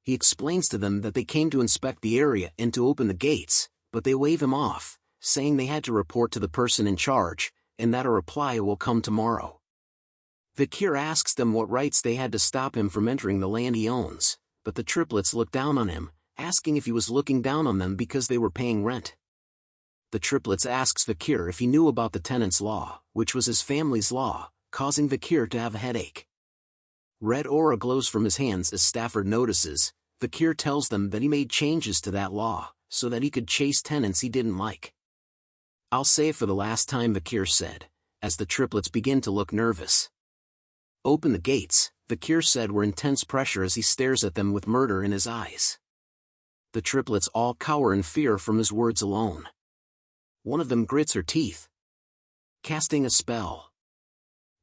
Speaker 2: He explains to them that they came to inspect the area and to open the gates, but they wave him off, saying they had to report to the person in charge, and that a reply will come tomorrow. Vikir asks them what rights they had to stop him from entering the land he owns, but the triplets look down on him, asking if he was looking down on them because they were paying rent. The triplets asks Vikir if he knew about the tenant's law, which was his family's law, causing Vikir to have a headache. Red aura glows from his hands as Stafford notices. Vikir tells them that he made changes to that law, so that he could chase tenants he didn't like. "I'll say it for the last time," Vikir said, as the triplets begin to look nervous. "Open the gates," Vikir said with intense pressure as he stares at them with murder in his eyes. The triplets all cower in fear from his words alone. One of them grits her teeth, casting a spell,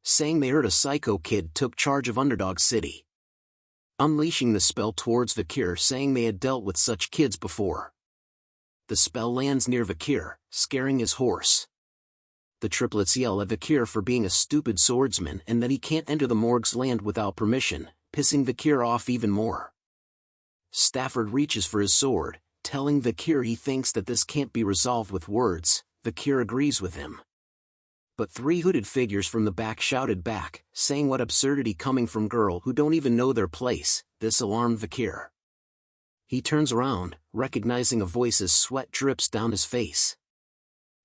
Speaker 2: saying they heard a psycho kid took charge of Underdog City, unleashing the spell towards Vikir, saying they had dealt with such kids before. The spell lands near Vikir, scaring his horse. The triplets yell at Vikir for being a stupid swordsman and that he can't enter the Morg's land without permission, pissing Vikir off even more. Stafford reaches for his sword, telling Vikir he thinks that this can't be resolved with words. Vikir agrees with him. but three hooded figures from the back shouted back, saying what absurdity coming from girl who don't even know their place. This alarmed Vikir. He turns around, recognizing a voice as sweat drips down his face.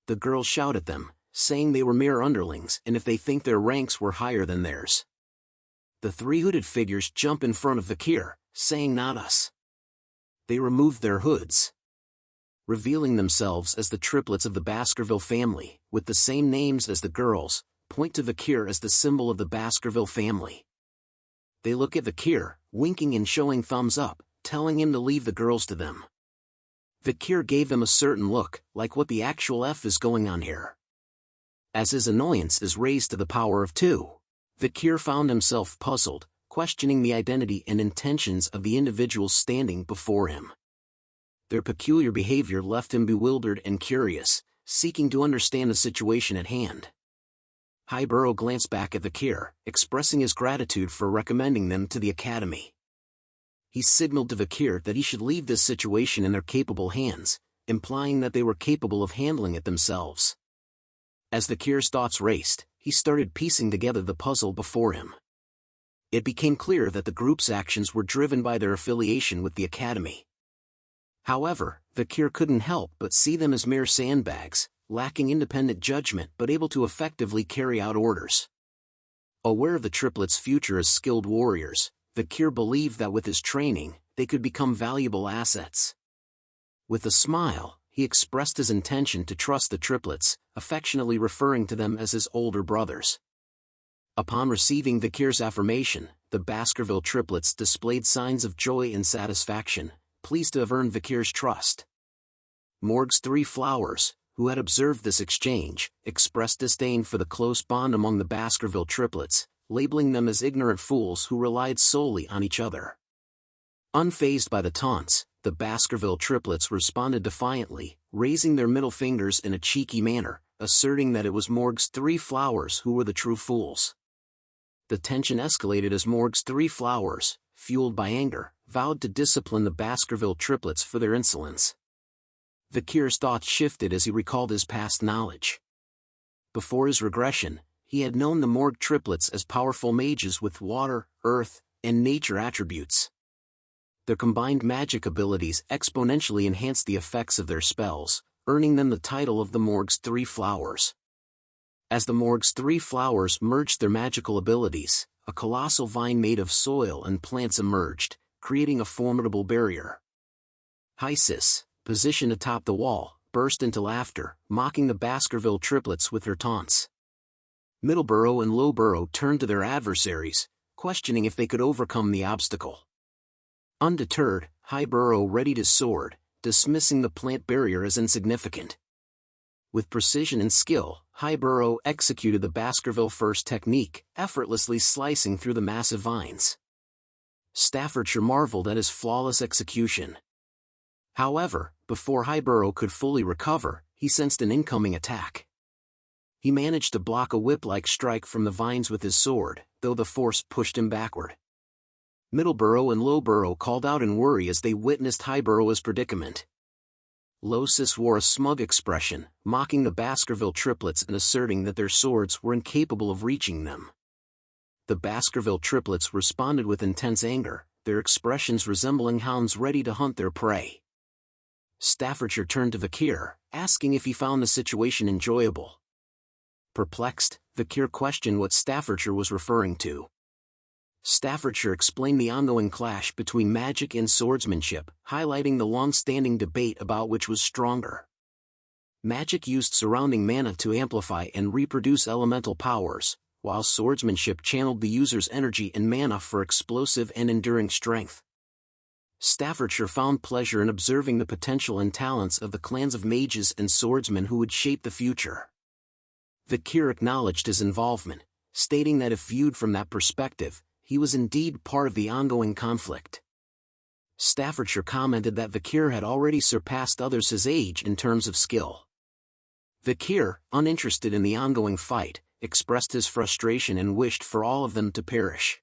Speaker 2: The girls shout at them, saying they were mere underlings and if they think their ranks were higher than theirs. The three hooded figures jump in front of Vikir, saying not us. They removed their hoods, revealing themselves as the triplets of the Baskerville family, with the same names as the girls, point to Vikir as the symbol of the Baskerville family. They look at Vikir, winking and showing thumbs up, telling him to leave the girls to them. Vikir gave them a certain look, like what the actual F is going on here. As his annoyance is raised to the power of 2, Vikir found himself puzzled, questioning the identity and intentions of the individuals standing before him. Their peculiar behavior left him bewildered and curious, seeking to understand the situation at hand. Hugo glanced back at Vikir, expressing his gratitude for recommending them to the academy. He signaled to Vikir that he should leave this situation in their capable hands, implying that they were capable of handling it themselves. As Vikir's thoughts raced, he started piecing together the puzzle before him. It became clear that the group's actions were driven by their affiliation with the academy. However, Vikir couldn't help but see them as mere sandbags, lacking independent judgment but able to effectively carry out orders. Aware of the triplets' future as skilled warriors, Vikir believed that with his training, they could become valuable assets. With a smile, he expressed his intention to trust the triplets, affectionately referring to them as his older brothers. Upon receiving Vikir's affirmation, the Baskerville triplets displayed signs of joy and satisfaction, pleased to have earned Vikir's trust. Morg's 3 flowers, who had observed this exchange, expressed disdain for the close bond among the Baskerville triplets, labeling them as ignorant fools who relied solely on each other. Unfazed by the taunts, the Baskerville triplets responded defiantly, raising their middle fingers in a cheeky manner, asserting that it was Morg's 3 flowers who were the true fools. The tension escalated as Morg's 3 flowers, fueled by anger, vowed to discipline the Baskerville triplets for their insolence. Vikir's thoughts shifted as he recalled his past knowledge. Before his regression, he had known the Morg triplets as powerful mages with water, earth, and nature attributes. Their combined magic abilities exponentially enhanced the effects of their spells, earning them the title of the Morg's 3 flowers. As the Morg's 3 flowers merged their magical abilities, a colossal vine made of soil and plants emerged, creating a formidable barrier. Hysis, positioned atop the wall, burst into laughter, mocking the Baskerville triplets with her taunts. Middleborough and Lowborough turned to their adversaries, questioning if they could overcome the obstacle. Undeterred, Highborough readied his sword, dismissing the plant barrier as insignificant. With precision and skill, Highborough executed the Baskerville first technique, effortlessly slicing through the massive vines. Staffordshire marveled at his flawless execution. However, before Highborough could fully recover, he sensed an incoming attack. He managed to block a whip-like strike from the vines with his sword, though the force pushed him backward. Middleborough and Lowborough called out in worry as they witnessed Highborough's predicament. Losis wore a smug expression, mocking the Baskerville triplets and asserting that their swords were incapable of reaching them. The Baskerville triplets responded with intense anger, their expressions resembling hounds ready to hunt their prey. Staffordshire turned to Vikir, asking if he found the situation enjoyable. Perplexed, Vikir questioned what Staffordshire was referring to. Staffordshire explained the ongoing clash between magic and swordsmanship, highlighting the long-standing debate about which was stronger. Magic used surrounding mana to amplify and reproduce elemental powers, while swordsmanship channeled the user's energy and mana for explosive and enduring strength. Staffordshire found pleasure in observing the potential and talents of the clans of mages and swordsmen who would shape the future. Vikir acknowledged his involvement, stating that if viewed from that perspective, he was indeed part of the ongoing conflict. Staffordshire commented that Vikir had already surpassed others his age in terms of skill. Vikir, uninterested in the ongoing fight, expressed his frustration and wished for all of them to perish.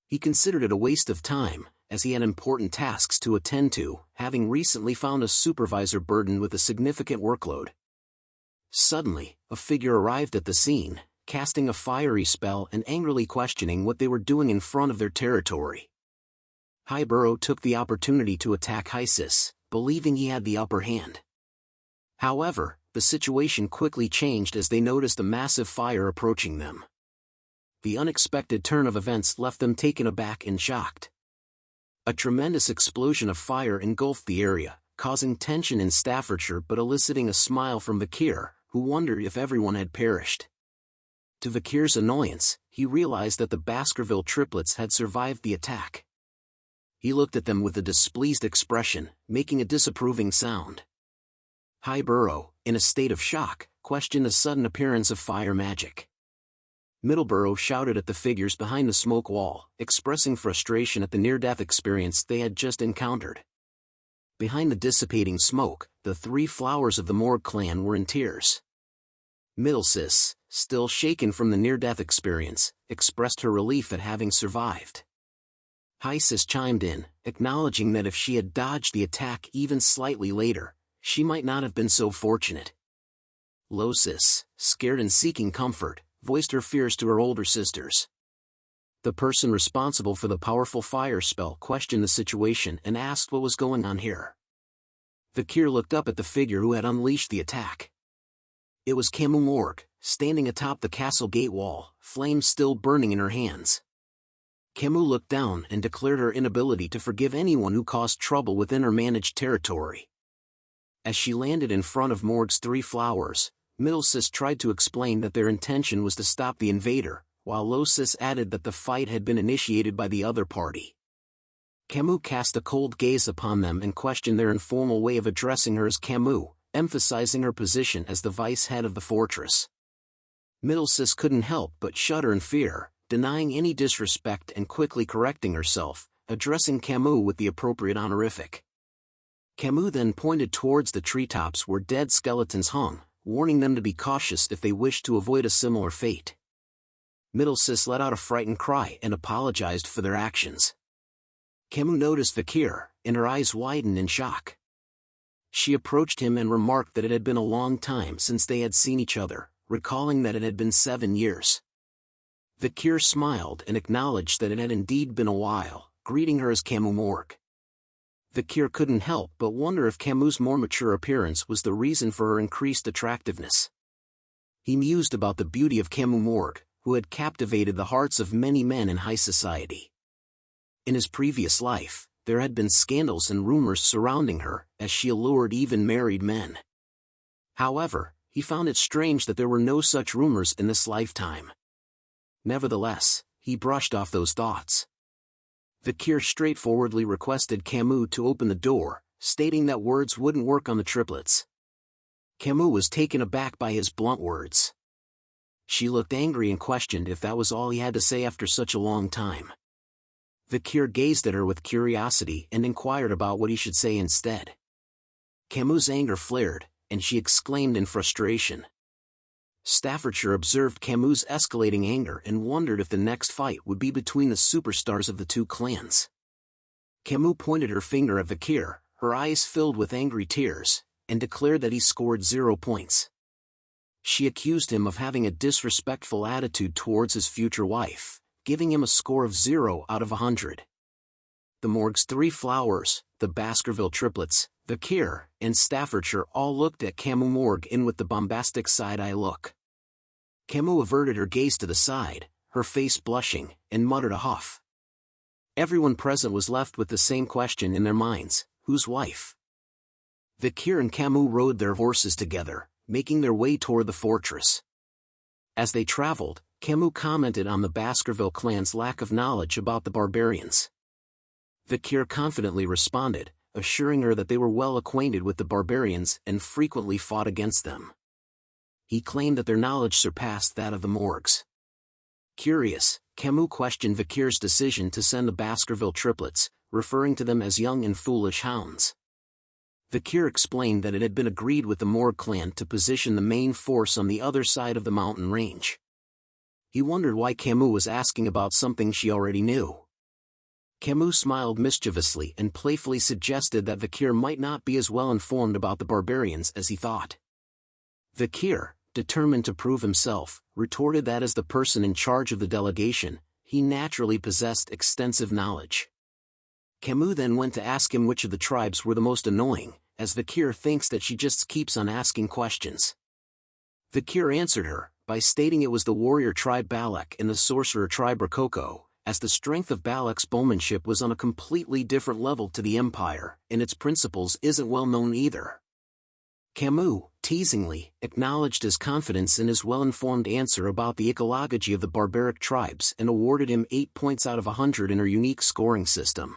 Speaker 2: He considered it a waste of time, as he had important tasks to attend to, having recently found a supervisor burdened with a significant workload. Suddenly, a figure arrived at the scene, casting a fiery spell and angrily questioning what they were doing in front of their territory. Hugo took the opportunity to attack Hysis, believing he had the upper hand. However, the situation quickly changed as they noticed a massive fire approaching them. The unexpected turn of events left them taken aback and shocked. A tremendous explosion of fire engulfed the area, causing tension in Staffordshire but eliciting a smile from Vikir, who wondered if everyone had perished. To Vikir's annoyance, he realized that the Baskerville triplets had survived the attack. He looked at them with a displeased expression, making a disapproving sound. Hugo, in a state of shock, questioned the sudden appearance of fire magic. Middleborough shouted at the figures behind the smoke wall, expressing frustration at the near-death experience they had just encountered. Behind the dissipating smoke, the three flowers of the Morgue clan were in tears. Middlesis, still shaken from the near-death experience, expressed her relief at having survived. Hysis chimed in, acknowledging that if she had dodged the attack even slightly later, she might not have been so fortunate. Losis, scared and seeking comfort, voiced her fears to her older sisters. The person responsible for the powerful fire spell questioned the situation and asked what was going on here. Vikir looked up at the figure who had unleashed the attack. It was Morgue, standing atop the castle gate wall, flames still burning in her hands. Camus looked down and declared her inability to forgive anyone who caused trouble within her managed territory. As she landed in front of Morgue's three flowers, Middlesis tried to explain that their intention was to stop the invader, while Losis added that the fight had been initiated by the other party. Camus cast a cold gaze upon them and questioned their informal way of addressing her as Camus, emphasizing her position as the vice head of the fortress. Middlesis couldn't help but shudder in fear, denying any disrespect and quickly correcting herself, addressing Camus with the appropriate honorific. Camus then pointed towards the treetops where dead skeletons hung, warning them to be cautious if they wished to avoid a similar fate. Middlesis let out a frightened cry and apologized for their actions. Camus noticed Vikir, and her eyes widened in shock. She approached him and remarked that it had been a long time since they had seen each other, recalling that it had been 7 years. Vikir smiled and acknowledged that it had indeed been a while, greeting her as Morgue. Vikir couldn't help but wonder if Camus' more mature appearance was the reason for her increased attractiveness. He mused about the beauty of Morgue, who had captivated the hearts of many men in high society. In his previous life, there had been scandals and rumors surrounding her, as she allured even married men. However, he found it strange that there were no such rumors in this lifetime. Nevertheless, he brushed off those thoughts. Vikir straightforwardly requested Camus to open the door, stating that words wouldn't work on the triplets. Camus was taken aback by his blunt words. She looked angry and questioned if that was all he had to say after such a long time. Vikir gazed at her with curiosity and inquired about what he should say instead. Camus' anger flared, and she exclaimed in frustration. Staffordshire observed Camus' escalating anger and wondered if the next fight would be between the superstars of the two clans. Camus pointed her finger at Vikir, her eyes filled with angry tears, and declared that he scored 0 points. She accused him of having a disrespectful attitude towards his future wife, giving him a score of 0 out of 100. The Morgue's three flowers, the Baskerville triplets, Vikir, and Staffordshire all looked at Morgue with the bombastic side-eye look. Camus averted her gaze to the side, her face blushing, and muttered a huff. Everyone present was left with the same question in their minds: whose wife? Vikir and Camus rode their horses together, making their way toward the fortress. As they traveled, Camus commented on the Baskerville clan's lack of knowledge about the barbarians. Vikir confidently responded, assuring her that they were well acquainted with the barbarians and frequently fought against them. He claimed that their knowledge surpassed that of the Morgues. Curious, Camus questioned Vikir's decision to send the Baskerville triplets, referring to them as young and foolish hounds. Vikir explained that it had been agreed with the Morgue clan to position the main force on the other side of the mountain range. He wondered why Camus was asking about something she already knew. Camus smiled mischievously and playfully suggested that Vikir might not be as well informed about the barbarians as he thought. Vikir, determined to prove himself, retorted that as the person in charge of the delegation, he naturally possessed extensive knowledge. Camus then went to ask him which of the tribes were the most annoying, as Vikir thinks that she just keeps on asking questions. Vikir answered her, by stating it was the warrior tribe Balak and the sorcerer tribe Rococo, as the strength of Balak's bowmanship was on a completely different level to the empire, and its principles isn't well known either. Camus, teasingly, acknowledged his confidence in his well-informed answer about the ecology of the barbaric tribes and awarded him 8 points out of 100 in her unique scoring system.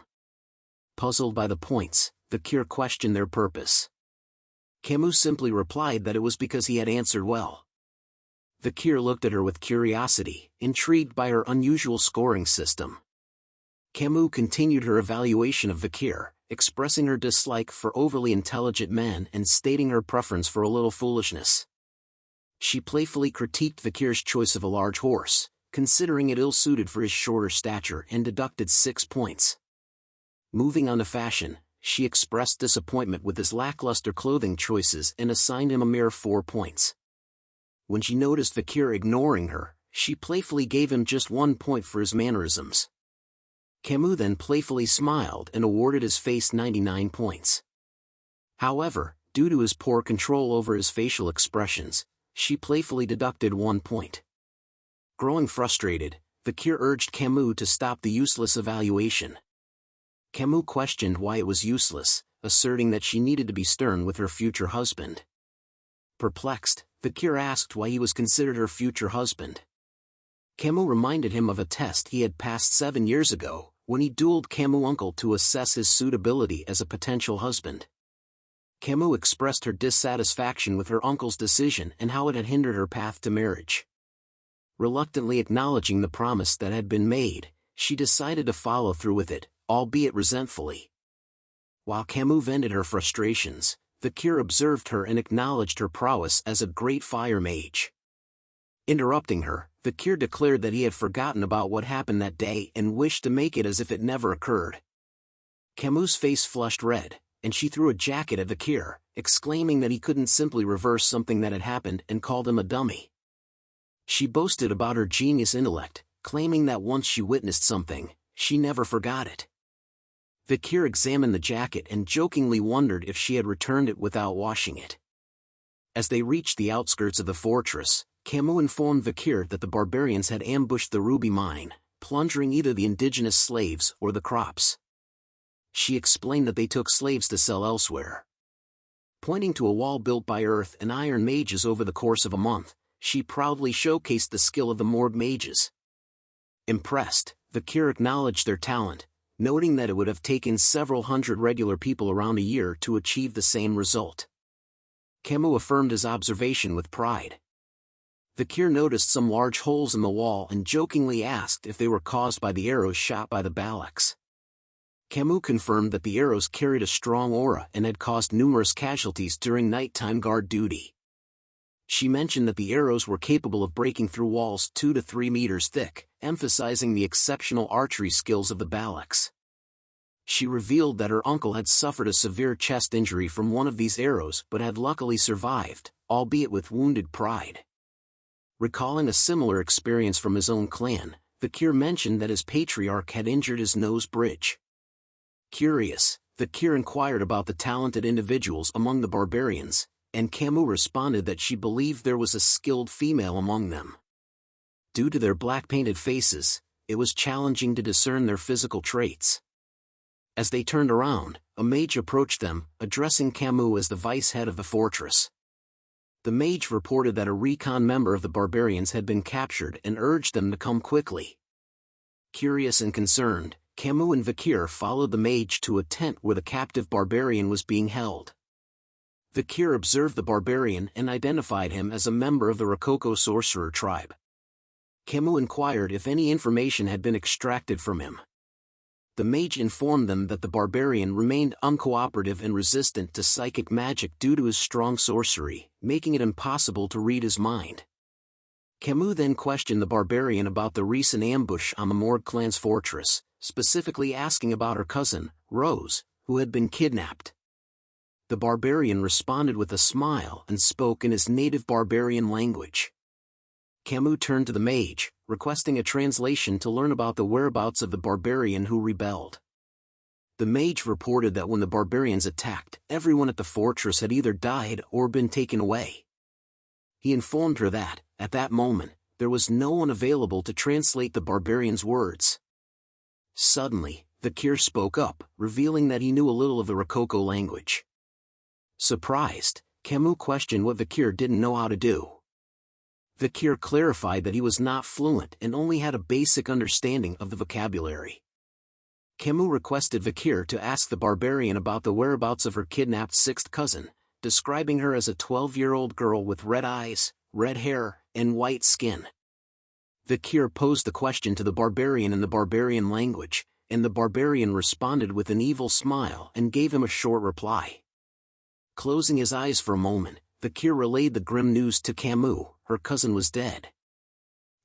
Speaker 2: Puzzled by the points, Vikir questioned their purpose. Camus simply replied that it was because he had answered well. Vikir looked at her with curiosity, intrigued by her unusual scoring system. Camus continued her evaluation of Vikir, expressing her dislike for overly intelligent men and stating her preference for a little foolishness. She playfully critiqued Vikir's choice of a large horse, considering it ill-suited for his shorter stature, and deducted 6 points. Moving on to fashion, she expressed disappointment with his lackluster clothing choices and assigned him a mere 4 points. When she noticed Vikir ignoring her, she playfully gave him just 1 point for his mannerisms. Camus then playfully smiled and awarded his face 99 points. However, due to his poor control over his facial expressions, she playfully deducted 1 point. Growing frustrated, Vikir urged Camus to stop the useless evaluation. Camus questioned why it was useless, asserting that she needed to be stern with her future husband. Perplexed, Vikir asked why he was considered her future husband. Camus reminded him of a test he had passed 7 years ago, when he dueled Camus' uncle to assess his suitability as a potential husband. Camus expressed her dissatisfaction with her uncle's decision and how it had hindered her path to marriage. Reluctantly acknowledging the promise that had been made, she decided to follow through with it, albeit resentfully. While Camus vented her frustrations, Vikir observed her and acknowledged her prowess as a great fire mage. Interrupting her, Vikir declared that he had forgotten about what happened that day and wished to make it as if it never occurred. Camus' face flushed red, and she threw a jacket at Vikir, exclaiming that he couldn't simply reverse something that had happened, and called him a dummy. She boasted about her genius intellect, claiming that once she witnessed something, she never forgot it. Vikir examined the jacket and jokingly wondered if she had returned it without washing it. As they reached the outskirts of the fortress, Camus informed Vikir that the barbarians had ambushed the ruby mine, plundering either the indigenous slaves or the crops. She explained that they took slaves to sell elsewhere. Pointing to a wall built by earth and iron mages over the course of a month, she proudly showcased the skill of the Morg mages. Impressed, Vikir acknowledged their talent, noting that it would have taken several hundred regular people around a year to achieve the same result. Camus affirmed his observation with pride. Vikir noticed some large holes in the wall and jokingly asked if they were caused by the arrows shot by the Balaks. Camus confirmed that the arrows carried a strong aura and had caused numerous casualties during nighttime guard duty. She mentioned that the arrows were capable of breaking through walls 2 to 3 meters thick, emphasizing the exceptional archery skills of the Balaks. She revealed that her uncle had suffered a severe chest injury from one of these arrows but had luckily survived, albeit with wounded pride. Recalling a similar experience from his own clan, Vikir mentioned that his patriarch had injured his nose bridge. Curious, Vikir inquired about the talented individuals among the barbarians, and Camus responded that she believed there was a skilled female among them. Due to their black-painted faces, it was challenging to discern their physical traits. As they turned around, a mage approached them, addressing Camus as the vice-head of the fortress. The mage reported that a recon member of the barbarians had been captured and urged them to come quickly. Curious and concerned, Camus and Vikir followed the mage to a tent where the captive barbarian was being held. Vikir observed the barbarian and identified him as a member of the Rococo sorcerer tribe. Camus inquired if any information had been extracted from him. The mage informed them that the barbarian remained uncooperative and resistant to psychic magic due to his strong sorcery, making it impossible to read his mind. Camus then questioned the barbarian about the recent ambush on the Morg clan's fortress, specifically asking about her cousin, Rose, who had been kidnapped. The barbarian responded with a smile and spoke in his native barbarian language. Camus turned to the mage, requesting a translation to learn about the whereabouts of the barbarian who rebelled. The mage reported that when the barbarians attacked, everyone at the fortress had either died or been taken away. He informed her that, at that moment, there was no one available to translate the barbarian's words. Suddenly, Vikir spoke up, revealing that he knew a little of the Rococo language. Surprised, Camus questioned what Vikir didn't know how to do. Vikir clarified that he was not fluent and only had a basic understanding of the vocabulary. Camus requested Vikir to ask the barbarian about the whereabouts of her kidnapped sixth cousin, describing her as a 12-year-old girl with red eyes, red hair, and white skin. Vikir posed the question to the barbarian in the barbarian language, and the barbarian responded with an evil smile and gave him a short reply. Closing his eyes for a moment, Vikir relayed the grim news to Camus: her cousin was dead.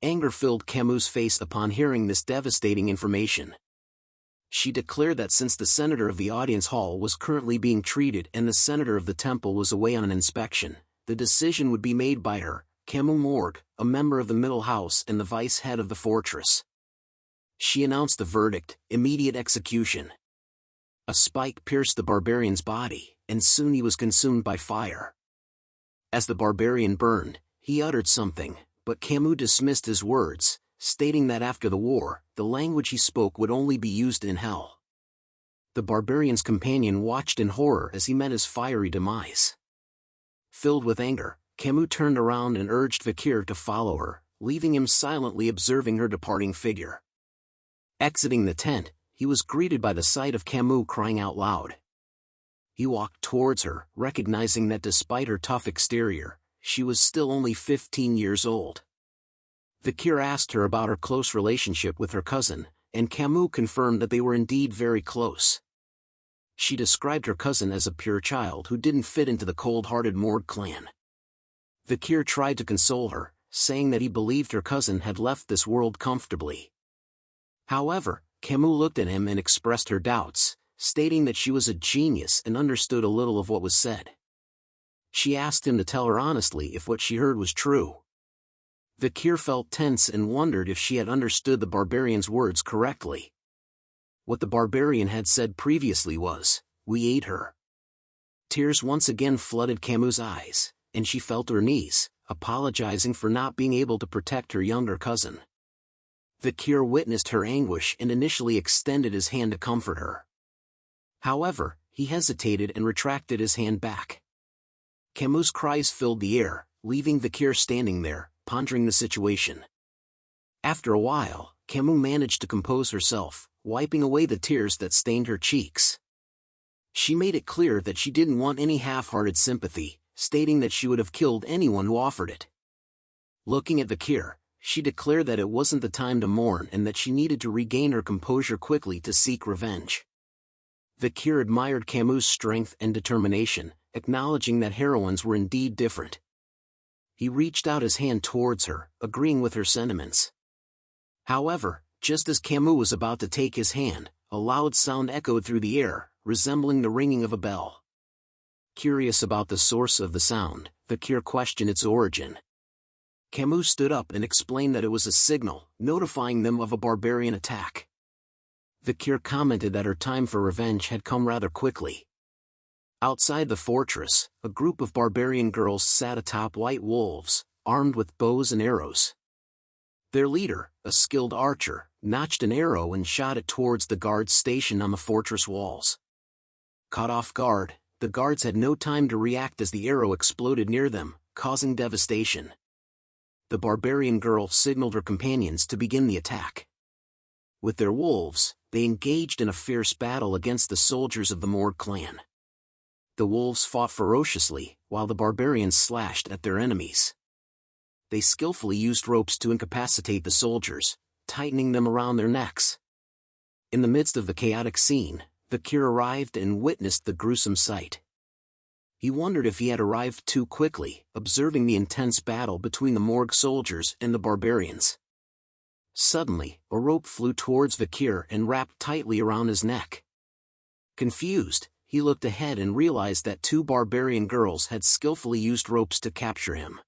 Speaker 2: Anger filled Camus' face upon hearing this devastating information. She declared that since the senator of the audience hall was currently being treated and the senator of the temple was away on an inspection, the decision would be made by her, Camus Morgue, a member of the middle house and the vice head of the fortress. She announced the verdict: immediate execution. A spike pierced the barbarian's body, and soon he was consumed by fire. As the barbarian burned, he uttered something, but Camus dismissed his words, stating that after the war, the language he spoke would only be used in hell. The barbarian's companion watched in horror as he met his fiery demise. Filled with anger, Camus turned around and urged Vikir to follow her, leaving him silently observing her departing figure. Exiting the tent, he was greeted by the sight of Camus crying out loud. He walked towards her, recognizing that despite her tough exterior, she was still only 15 years old. Vikir asked her about her close relationship with her cousin, and Camus confirmed that they were indeed very close. She described her cousin as a pure child who didn't fit into the cold-hearted Morgue clan. Vikir tried to console her, saying that he believed her cousin had left this world comfortably. However, Camus looked at him and expressed her doubts, stating that she was a genius and understood a little of what was said. She asked him to tell her honestly if what she heard was true. Vikir felt tense and wondered if she had understood the barbarian's words correctly. What the barbarian had said previously was, "We ate her." Tears once again flooded Camus' eyes, and she fell to her knees, apologizing for not being able to protect her younger cousin. Vikir witnessed her anguish and initially extended his hand to comfort her. However, he hesitated and retracted his hand back. Camus' cries filled the air, leaving Vikir standing there, pondering the situation. After a while, Camus managed to compose herself, wiping away the tears that stained her cheeks. She made it clear that she didn't want any half-hearted sympathy, stating that she would have killed anyone who offered it. Looking at Vikir, she declared that it wasn't the time to mourn and that she needed to regain her composure quickly to seek revenge. Vikir admired Camus' strength and determination, acknowledging that heroines were indeed different. He reached out his hand towards her, agreeing with her sentiments. However, just as Camus was about to take his hand, a loud sound echoed through the air, resembling the ringing of a bell. Curious about the source of the sound, Vikir questioned its origin. Camus stood up and explained that it was a signal, notifying them of a barbarian attack. Vikir commented that her time for revenge had come rather quickly. Outside the fortress, a group of barbarian girls sat atop white wolves, armed with bows and arrows. Their leader, a skilled archer, notched an arrow and shot it towards the guards stationed on the fortress walls. Caught off guard, the guards had no time to react as the arrow exploded near them, causing devastation. The barbarian girl signaled her companions to begin the attack. With their wolves, they engaged in a fierce battle against the soldiers of the Morgue clan. The wolves fought ferociously, while the barbarians slashed at their enemies. They skillfully used ropes to incapacitate the soldiers, tightening them around their necks. In the midst of the chaotic scene, Vikir arrived and witnessed the gruesome sight. He wondered if he had arrived too quickly, observing the intense battle between the Morgue soldiers and the barbarians. Suddenly, a rope flew towards Vikir and wrapped tightly around his neck. Confused, he looked ahead and realized that two barbarian girls had skillfully used ropes to capture him.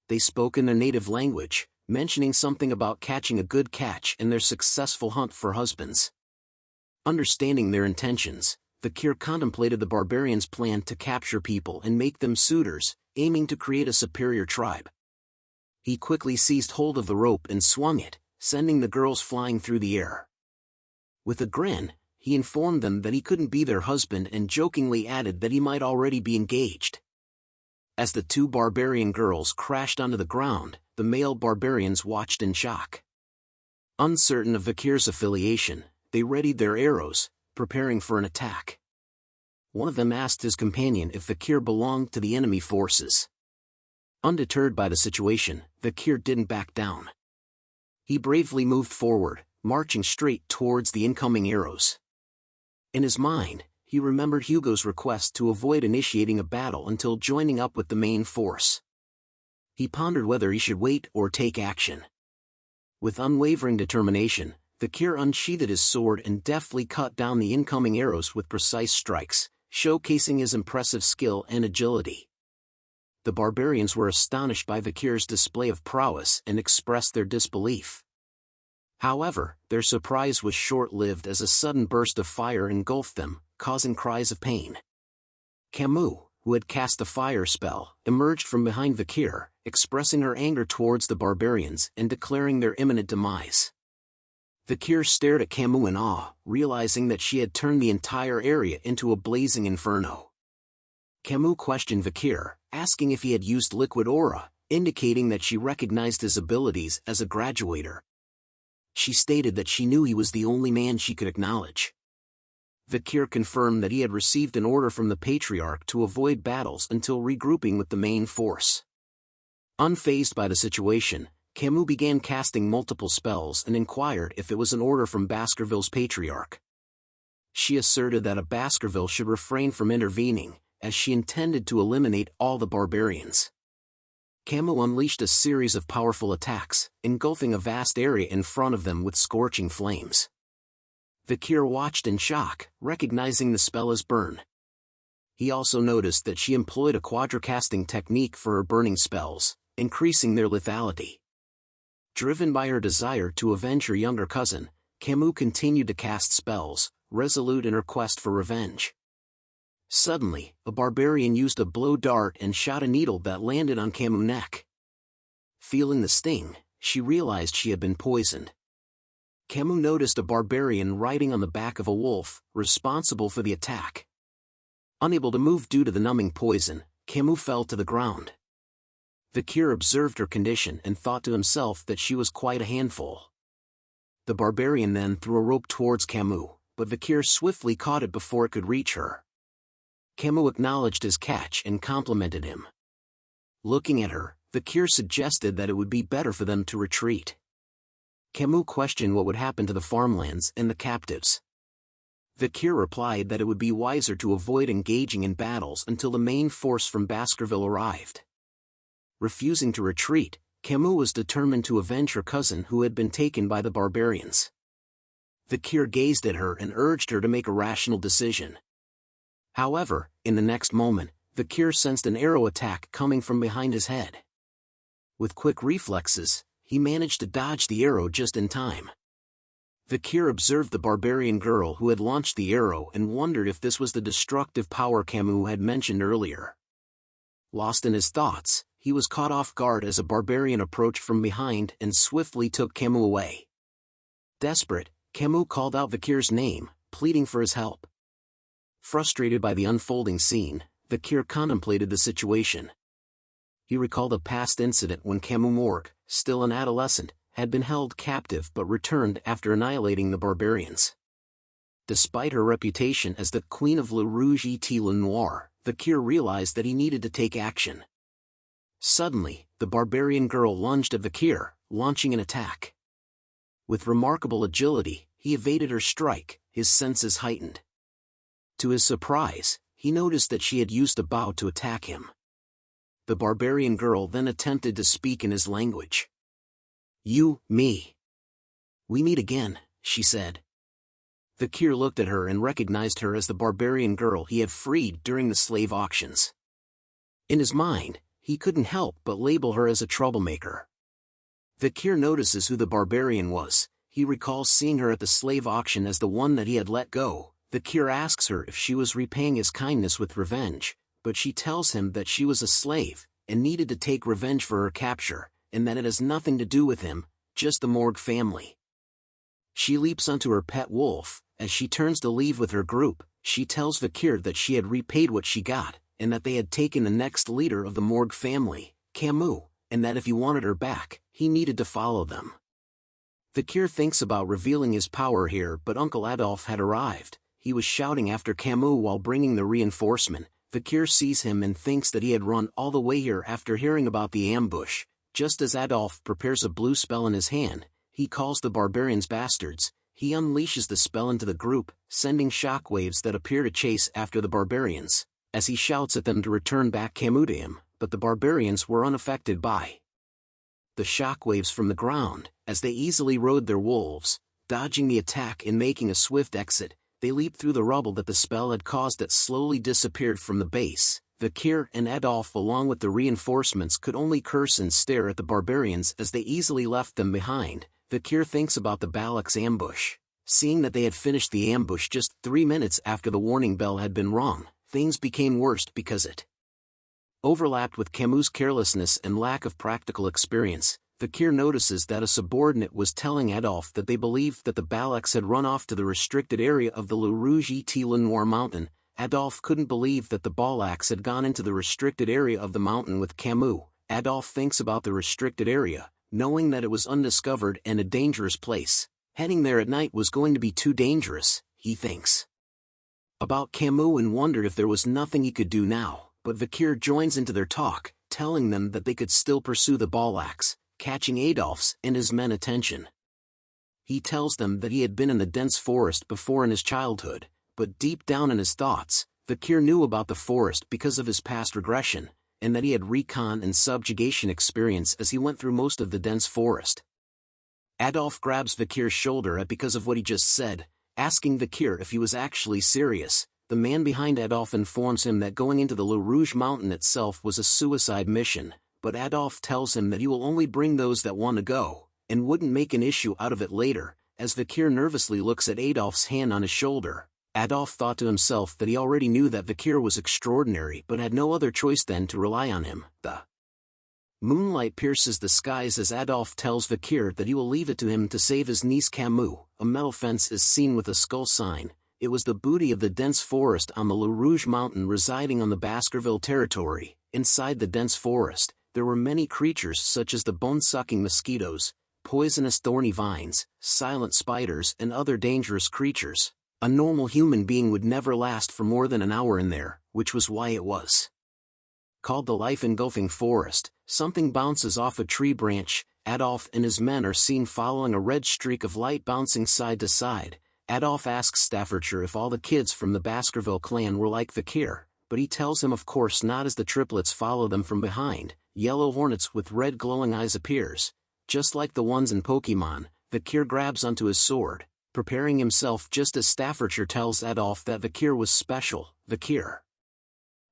Speaker 2: They spoke in their native language, mentioning something about catching a good catch and their successful hunt for husbands. Understanding their intentions, Vikir contemplated the barbarians' plan to capture people and make them suitors, aiming to create a superior tribe. He quickly seized hold of the rope and swung it, sending the girls flying through the air. With a grin, he informed them that he couldn't be their husband and jokingly added that he might already be engaged. As the two barbarian girls crashed onto the ground, the male barbarians watched in shock. Uncertain of Vikir's affiliation, they readied their arrows, preparing for an attack. One of them asked his companion if Vikir belonged to the enemy forces. Undeterred by the situation, Vikir didn't back down. He bravely moved forward, marching straight towards the incoming arrows. In his mind, he remembered Hugo's request to avoid initiating a battle until joining up with the main force. He pondered whether he should wait or take action. With unwavering determination, Vikir unsheathed his sword and deftly cut down the incoming arrows with precise strikes, showcasing his impressive skill and agility. The barbarians were astonished by Vikir's display of prowess and expressed their disbelief. However, their surprise was short-lived as a sudden burst of fire engulfed them, causing cries of pain. Camus, who had cast the fire spell, emerged from behind Vikir, expressing her anger towards the barbarians and declaring their imminent demise. Vikir stared at Camus in awe, realizing that she had turned the entire area into a blazing inferno. Camus questioned Vikir, asking if he had used liquid aura, indicating that she recognized his abilities as a graduator. She stated that she knew he was the only man she could acknowledge. Vikir confirmed that he had received an order from the Patriarch to avoid battles until regrouping with the main force. Unfazed by the situation, Camus began casting multiple spells and inquired if it was an order from Baskerville's Patriarch. She asserted that a Baskerville should refrain from intervening, as she intended to eliminate all the barbarians. Camus unleashed a series of powerful attacks, engulfing a vast area in front of them with scorching flames. Vikir watched in shock, recognizing the spell as burn. He also noticed that she employed a quadricasting technique for her burning spells, increasing their lethality. Driven by her desire to avenge her younger cousin, Camus continued to cast spells, resolute in her quest for revenge. Suddenly, a barbarian used a blow dart and shot a needle that landed on Camus' neck. Feeling the sting, she realized she had been poisoned. Camus noticed a barbarian riding on the back of a wolf, responsible for the attack. Unable to move due to the numbing poison, Camus fell to the ground. Vikir observed her condition and thought to himself that she was quite a handful. The barbarian then threw a rope towards Camus, but Vikir swiftly caught it before it could reach her. Camus acknowledged his catch and complimented him. Looking at her, Vikir suggested that it would be better for them to retreat. Camus questioned what would happen to the farmlands and the captives. Vikir replied that it would be wiser to avoid engaging in battles until the main force from Baskerville arrived. Refusing to retreat, Camus was determined to avenge her cousin who had been taken by the barbarians. Vikir gazed at her and urged her to make a rational decision. However, in the next moment, Vikir sensed an arrow attack coming from behind his head. With quick reflexes, he managed to dodge the arrow just in time. Vikir observed the barbarian girl who had launched the arrow and wondered if this was the destructive power Camus had mentioned earlier. Lost in his thoughts, he was caught off guard as a barbarian approached from behind and swiftly took Camus away. Desperate, Camus called out Vikir's name, pleading for his help. Frustrated by the unfolding scene, Vikir contemplated the situation. He recalled a past incident when Camus Morgue, still an adolescent, had been held captive but returned after annihilating the barbarians. Despite her reputation as the Queen of Le Rouge et Le Noir, Vikir realized that he needed to take action. Suddenly, the barbarian girl lunged at Vikir, launching an attack. With remarkable agility, he evaded her strike, his senses heightened. To his surprise, he noticed that she had used a bow to attack him. The barbarian girl then attempted to speak in his language. "You, me. We meet again," she said. Vikir looked at her and recognized her as the barbarian girl he had freed during the slave auctions. In his mind, he couldn't help but label her as a troublemaker. Vikir notices who the barbarian was. He recalls seeing her at the slave auction as the one that he had let go. Vikir asks her if she was repaying his kindness with revenge, but she tells him that she was a slave, and needed to take revenge for her capture, and that it has nothing to do with him, just the Morg family. She leaps onto her pet wolf. As she turns to leave with her group, she tells Vikir that she had repaid what she got, and that they had taken the next leader of the Morg family, Camus, and that if he wanted her back, he needed to follow them. Vikir thinks about revealing his power here, but Uncle Adolf had arrived. He was shouting after Camus while bringing the reinforcement. Vikir sees him and thinks that he had run all the way here after hearing about the ambush. Just as Adolf prepares a blue spell in his hand, he calls the barbarians bastards. He unleashes the spell into the group, sending shockwaves that appear to chase after the barbarians, as he shouts at them to return back Camus to him, but the barbarians were unaffected by the shockwaves from the ground. As they easily rode their wolves, dodging the attack and making a swift exit, they leaped through the rubble that the spell had caused that slowly disappeared from the base. Vikir and Adolf along with the reinforcements could only curse and stare at the barbarians as they easily left them behind. Vikir thinks about the Balak's ambush. Seeing that they had finished the ambush just 3 minutes after the warning bell had been rung, things became worse because it overlapped with Camus' carelessness and lack of practical experience. Vikir notices that a subordinate was telling Adolf that they believed that the Balaks had run off to the restricted area of the Le Rouge et Le Noir mountain. Adolf couldn't believe that the Balaks had gone into the restricted area of the mountain with Camus. Adolf thinks about the restricted area, knowing that it was undiscovered and a dangerous place. Heading there at night was going to be too dangerous, he thinks about Camus and wondered if there was nothing he could do now, but Vikir joins into their talk, telling them that they could still pursue the Balaks, catching Adolf's and his men attention. He tells them that he had been in the dense forest before in his childhood, but deep down in his thoughts, Vikir knew about the forest because of his past regression, and that he had recon and subjugation experience as he went through most of the dense forest. Adolf grabs Vikir's shoulder because of what he just said, asking Vikir if he was actually serious. The man behind Adolf informs him that going into the Le Rouge mountain itself was a suicide mission, but Adolf tells him that he will only bring those that want to go, and wouldn't make an issue out of it later. As Vikir nervously looks at Adolf's hand on his shoulder, Adolf thought to himself that he already knew that Vikir was extraordinary but had no other choice than to rely on him. The moonlight pierces the skies as Adolf tells Vikir that he will leave it to him to save his niece Camus. A metal fence is seen with a skull sign. It was the booty of the dense forest on the Le Rouge mountain residing on the Baskerville territory. Inside the dense forest, there were many creatures such as the bone-sucking mosquitoes, poisonous thorny vines, silent spiders and other dangerous creatures. A normal human being would never last for more than an hour in there, which was why it was called the life-engulfing forest. Something bounces off a tree branch. Adolf and his men are seen following a red streak of light bouncing side to side. Adolf asks Staffordshire if all the kids from the Baskerville clan were like Vikir, but he tells him of course not as the triplets follow them from behind. Yellow hornets with red glowing eyes appears. Just like the ones in Pokemon, Vikir grabs onto his sword, preparing himself just as Staffordshire tells Adolf that Vikir was special. Vikir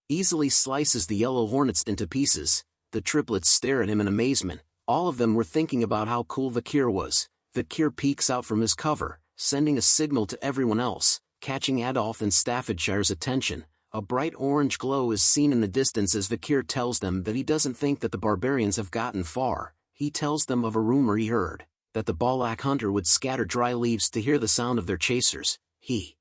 Speaker 2: easily slices the yellow hornets into pieces. The triplets stare at him in amazement. All of them were thinking about how cool Vikir was. Vikir peeks out from his cover, sending a signal to everyone else, catching Adolf and Staffordshire's attention. A bright orange glow is seen in the distance as Vikir tells them that he doesn't think that the barbarians have gotten far. He tells them of a rumor he heard, that the Balak hunter would scatter dry leaves to hear the sound of their chasers. He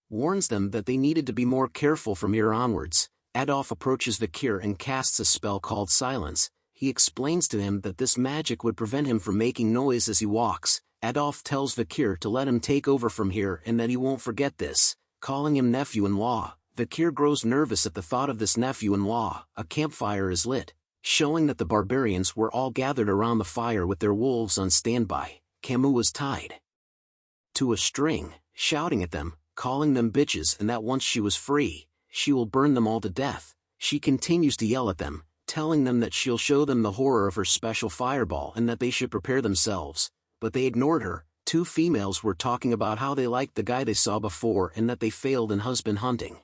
Speaker 2: warns them that they needed to be more careful from here onwards. Adolf approaches Vikir and casts a spell called Silence. He explains to him that this magic would prevent him from making noise as he walks. Adolf tells Vikir to let him take over from here and that he won't forget this, calling him nephew-in-law. Vikir grows nervous at the thought of this nephew-in-law. A campfire is lit, showing that the barbarians were all gathered around the fire with their wolves on standby. Camus was tied to a string, shouting at them, calling them bitches, and that once she was free, she will burn them all to death. She continues to yell at them, telling them that she'll show them the horror of her special fireball and that they should prepare themselves, but they ignored her, Two females were talking about how they liked the guy they saw before and that they failed in husband hunting.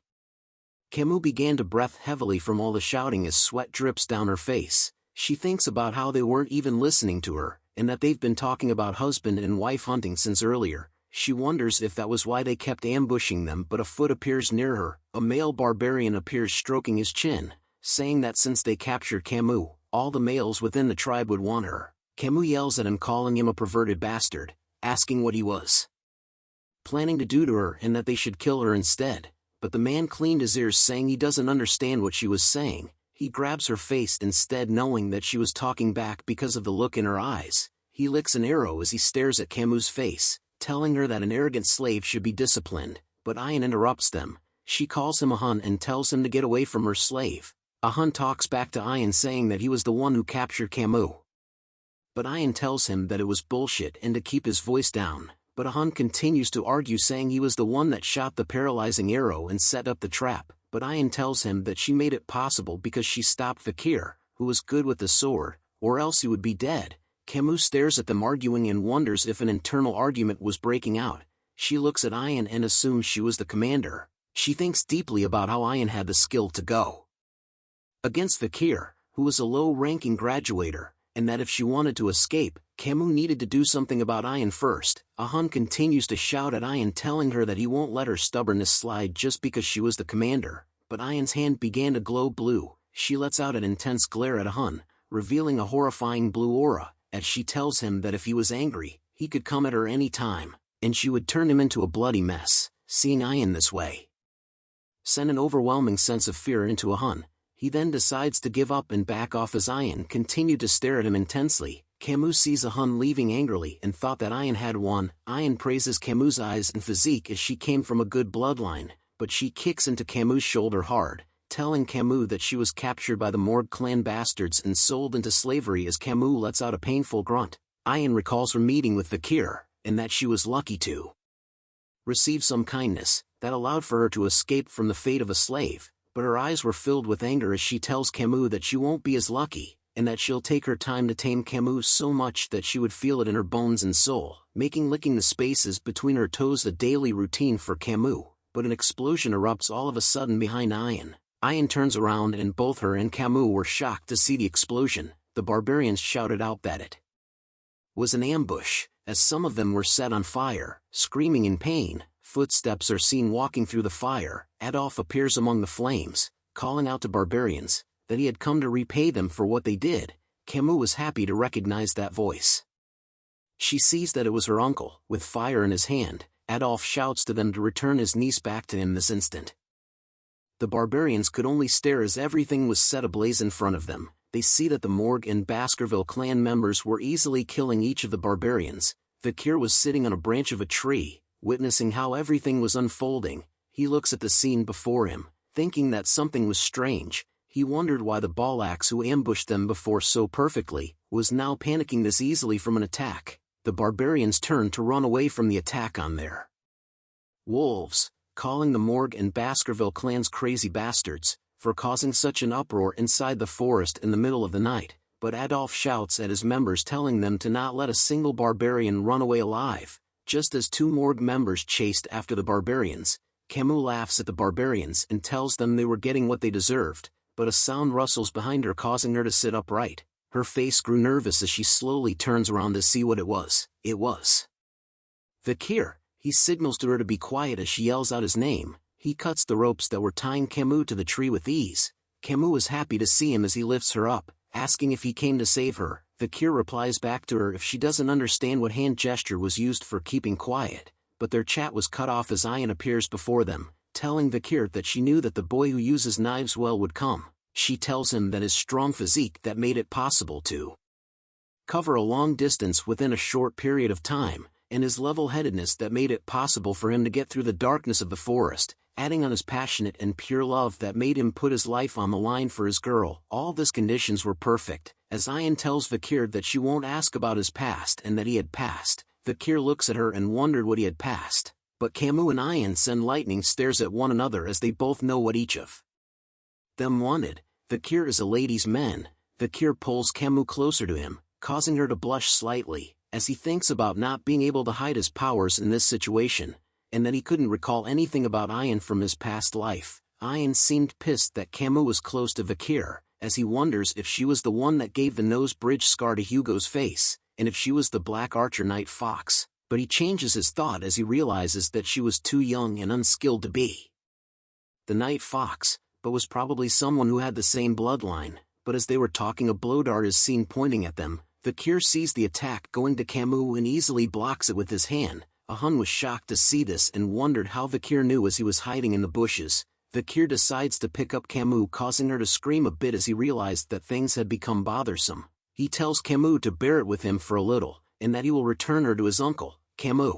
Speaker 2: Camus began to breath heavily from all the shouting as sweat drips down her face. She thinks about how they weren't even listening to her, and that they've been talking about husband and wife hunting since earlier. She wonders if that was why they kept ambushing them, but a foot appears near her. A male barbarian appears stroking his chin, saying that since they captured Camus, all the males within the tribe would want her. Camus yells at him, calling him a perverted bastard, asking what he was planning to do to her and that they should kill her instead. But the man cleaned his ears, saying he doesn't understand what she was saying. He grabs her face instead, knowing that she was talking back because of the look in her eyes. He licks an arrow as he stares at Camus' face, telling her that an arrogant slave should be disciplined, but Ayan interrupts them. She calls him a Hun and tells him to get away from her slave. A Hun talks back to Ayan, saying that he was the one who captured Camus. But Ayan tells him that it was bullshit and to keep his voice down. But a Hun continues to argue, saying he was the one that shot the paralyzing arrow and set up the trap. But Ayan tells him that she made it possible because she stopped Vikir, who was good with the sword, or else he would be dead. Camus stares at them arguing and wonders if an internal argument was breaking out. She looks at Ayan and assumes she was the commander. She thinks deeply about how Ayan had the skill to go against Vikir, who was a low-ranking graduator, and that if she wanted to escape, Camus needed to do something about Ayan first. A Hun continues to shout at Ayan, telling her that he won't let her stubbornness slide just because she was the commander. But Ayan's hand began to glow blue. She lets out an intense glare at a Hun, revealing a horrifying blue aura, as she tells him that if he was angry, he could come at her any time, and she would turn him into a bloody mess. Seeing Ayan this way sent an overwhelming sense of fear into a Hun. He then decides to give up and back off as Ayan continued to stare at him intensely. Camus sees a Hun leaving angrily and thought that Ayan had won. Ayan praises Camus' eyes and physique as she came from a good bloodline, but she kicks into Camus' shoulder hard, telling Camus that she was captured by the Morgue clan bastards and sold into slavery. As Camus lets out a painful grunt, Ayan recalls her meeting with Vikir, and that she was lucky to receive some kindness that allowed for her to escape from the fate of a slave. But her eyes were filled with anger as she tells Camus that she won't be as lucky, and that she'll take her time to tame Camus so much that she would feel it in her bones and soul, making licking the spaces between her toes a daily routine for Camus. But an explosion erupts all of a sudden behind Ayan. Ayan turns around and both her and Camus were shocked to see the explosion. The barbarians shouted out that it was an ambush, as some of them were set on fire, screaming in pain. Footsteps are seen walking through the fire. Adolf appears among the flames, calling out to barbarians that he had come to repay them for what they did. Camus was happy to recognize that voice. She sees that it was her uncle, with fire in his hand. Adolf shouts to them to return his niece back to him this instant. The barbarians could only stare as everything was set ablaze in front of them. They see that the Morgue and Baskerville clan members were easily killing each of the barbarians. Vikir was sitting on a branch of a tree, witnessing how everything was unfolding. He looks at the scene before him, thinking that something was strange. He wondered why the Balax who ambushed them before so perfectly was now panicking this easily from an attack. The barbarians turned to run away from the attack on their wolves, calling the Morgue and Baskerville clans crazy bastards for causing such an uproar inside the forest in the middle of the night. But Adolf shouts at his members, telling them to not let a single barbarian run away alive. Just as two Morgue members chased after the barbarians, Camus laughs at the barbarians and tells them they were getting what they deserved, but a sound rustles behind her, causing her to sit upright. Her face grew nervous as she slowly turns around to see what it was. It was Vikir. He signals to her to be quiet as she yells out his name. He cuts the ropes that were tying Camus to the tree with ease. Camus is happy to see him as he lifts her up, asking if he came to save her. Vikir replies back to her if she doesn't understand what hand gesture was used for keeping quiet, but their chat was cut off as Ayan appears before them, telling Vikir that she knew that the boy who uses knives well would come. She tells him that his strong physique that made it possible to cover a long distance within a short period of time, and his level-headedness that made it possible for him to get through the darkness of the forest, adding on his passionate and pure love that made him put his life on the line for his girl. All these conditions were perfect. As Ayan tells Vikir that she won't ask about his past and that he had passed, Vikir looks at her and wondered what he had passed. But Camus and Ayan send lightning stares at one another as they both know what each of them wanted. Vikir is a ladies' man. Vikir pulls Camus closer to him, causing her to blush slightly, as he thinks about not being able to hide his powers in this situation, and that he couldn't recall anything about Ayan from his past life. Ayan seemed pissed that Camus was close to Vikir, as he wonders if she was the one that gave the nose bridge scar to Hugo's face, and if she was the Black Archer Night Fox, but he changes his thought as he realizes that she was too young and unskilled to be the Night Fox, but was probably someone who had the same bloodline. But as they were talking, a blow dart is seen pointing at them. Vikir sees the attack going to Camus and easily blocks it with his hand. Ahun was shocked to see this and wondered how Vikir knew as he was hiding in the bushes. Vikir decides to pick up Camus, causing her to scream a bit as he realized that things had become bothersome. He tells Camus to bear it with him for a little, and that he will return her to his uncle. Camus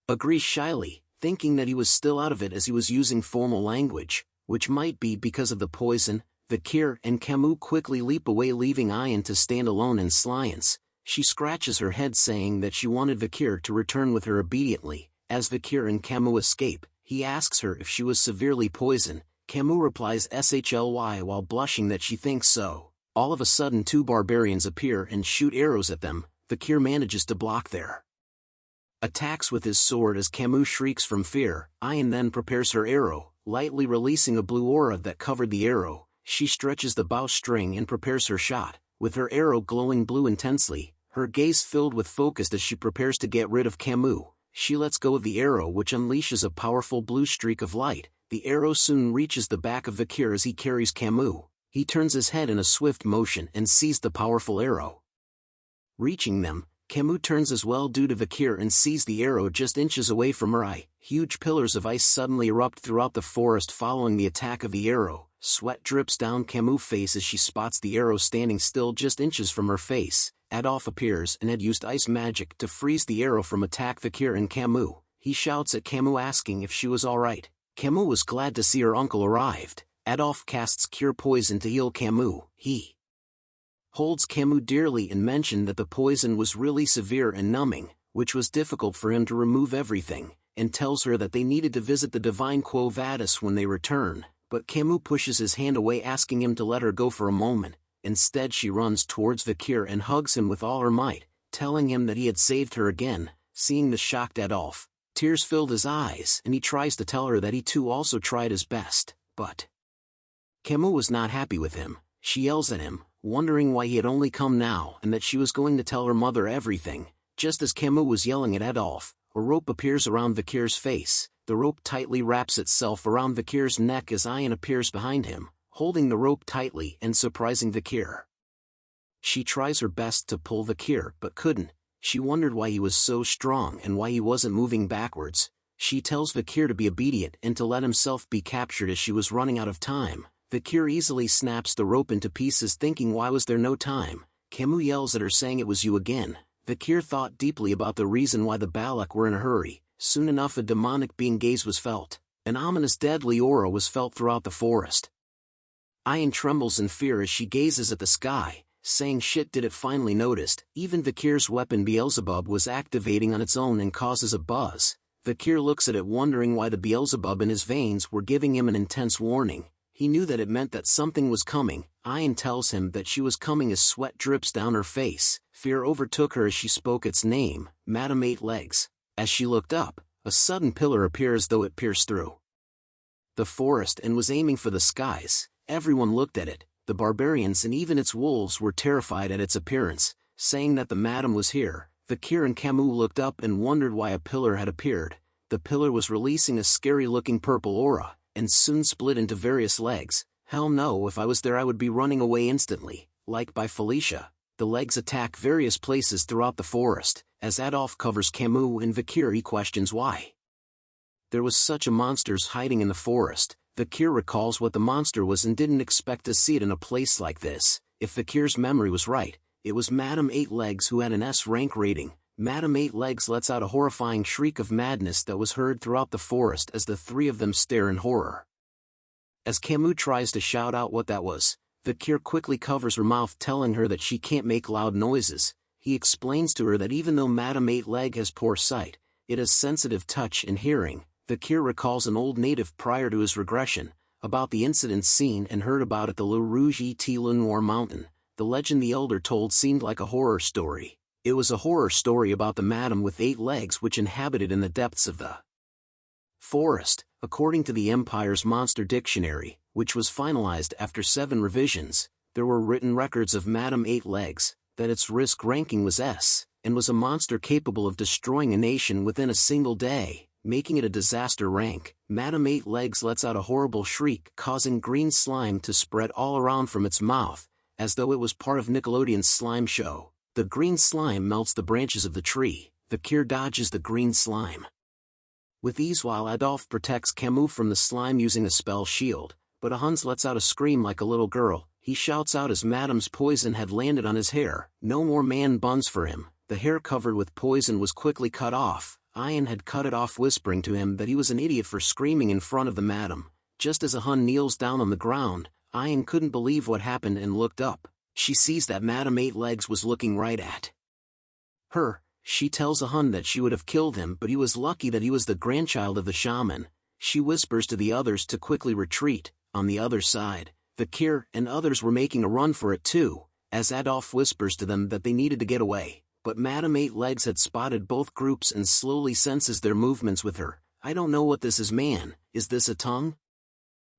Speaker 2: agrees shyly, thinking that he was still out of it as he was using formal language, which might be because of the poison. Vikir and Camus quickly leap away, leaving Ayan to stand alone in silence. She scratches her head, saying that she wanted Vikir to return with her obediently. As Vikir and Camus escape, he asks her if she was severely poisoned. Camus replies shly while blushing that she thinks so. All of a sudden 2 barbarians appear and shoot arrows at them. Vikir manages to block their attacks with his sword as Camus shrieks from fear. Ayan then prepares her arrow, lightly releasing a blue aura that covered the arrow. She stretches the bowstring and prepares her shot, with her arrow glowing blue intensely, her gaze filled with focus as she prepares to get rid of Camus. She lets go of the arrow, which unleashes a powerful blue streak of light. The arrow soon reaches the back of Vikir as he carries Camus. He turns his head in a swift motion and sees the powerful arrow reaching them. Camus turns as well due to Vikir and sees the arrow just inches away from her eye. Huge pillars of ice suddenly erupt throughout the forest following the attack of the arrow. Sweat drips down Camus' face as she spots the arrow standing still just inches from her face. Adolf appears and had used ice magic to freeze the arrow from attack Vikir and Camus. He shouts at Camus asking if she was alright. Camus was glad to see her uncle arrived. Adolf casts Cure Poison to heal Camus. He holds Camus dearly and mentioned that the poison was really severe and numbing, which was difficult for him to remove everything, and tells her that they needed to visit the divine Quo Vadis when they return. But Camus pushes his hand away, asking him to let her go for a moment. Instead she runs towards Vikir and hugs him with all her might, telling him that he had saved her again. Seeing the shocked Adolf, tears filled his eyes and he tries to tell her that he too also tried his best, but Camus was not happy with him. She yells at him, wondering why he had only come now and that she was going to tell her mother everything. Just as Camus was yelling at Adolf, a rope appears around Vikir's face. The rope tightly wraps itself around Vikir's neck as Ayan appears behind him, holding the rope tightly and surprising Vikir. She tries her best to pull Vikir but couldn't. She wondered why he was so strong and why he wasn't moving backwards. She tells Vikir to be obedient and to let himself be captured as she was running out of time. Vikir easily snaps the rope into pieces, thinking why was there no time. Camus yells at her, saying it was you again. Vikir thought deeply about the reason why the Balak were in a hurry. Soon enough a demonic being gaze was felt. An ominous deadly aura was felt throughout the forest. Ayan trembles in fear as she gazes at the sky, saying shit, did it finally noticed. Even Vikir's weapon Beelzebub was activating on its own and causes a buzz. Vikir looks at it, wondering why the Beelzebub in his veins were giving him an intense warning. He knew that it meant that something was coming. Ayan tells him that she was coming as sweat drips down her face. Fear overtook her as she spoke its name, Madame Eight Legs. As she looked up, a sudden pillar appeared as though it pierced through the forest and was aiming for the skies. Everyone looked at it. The barbarians and even its wolves were terrified at its appearance, saying that the madam was here. Vikir and Camus looked up and wondered why a pillar had appeared. The pillar was releasing a scary-looking purple aura, and soon split into various legs. Hell no, if I was there I would be running away instantly. Like by Felicia, the legs attack various places throughout the forest. As Adolf covers Camus and Vikir, he questions why there was such a monsters hiding in the forest. Vikir recalls what the monster was and didn't expect to see it in a place like this. If Vikir's memory was right, it was Madame Eight Legs who had an S rank rating. Madame Eight Legs lets out a horrifying shriek of madness that was heard throughout the forest as the three of them stare in horror. As Camus tries to shout out what that was, Vikir quickly covers her mouth, telling her that she can't make loud noises. He explains to her that even though Madame Eight Leg has poor sight, it has sensitive touch and hearing. Vikir recalls an old native prior to his regression, about the incidents seen and heard about at the Le Rouge et Le Noir mountain. The legend the elder told seemed like a horror story. It was a horror story about the madam with 8 legs which inhabited in the depths of the forest, according to the Empire's Monster Dictionary, which was finalized after 7 revisions. There were written records of Madam 8 Legs, that its risk ranking was S, and was a monster capable of destroying a nation within a single day, making it a disaster rank. Madam 8 Legs lets out a horrible shriek, causing green slime to spread all around from its mouth, as though it was part of Nickelodeon's slime show. The green slime melts the branches of the tree. Vikir dodges the green slime with ease while Adolf protects Camus from the slime using a spell shield, but Hans lets out a scream like a little girl. He shouts out as Madam's poison had landed on his hair. No more man buns for him. The hair covered with poison was quickly cut off. Ian had cut it off, whispering to him that he was an idiot for screaming in front of the madam. Just as Hun kneels down on the ground, Ian couldn't believe what happened and looked up. She sees that Madam 8 Legs was looking right at her. She tells Hun that she would have killed him, but he was lucky that he was the grandchild of the shaman. She whispers to the others to quickly retreat. On the other side, Vikir and others were making a run for it too, as Adolf whispers to them that they needed to get away. But Madam 8 Legs had spotted both groups and slowly senses their movements with her. I don't know what this is, man. Is this a tongue?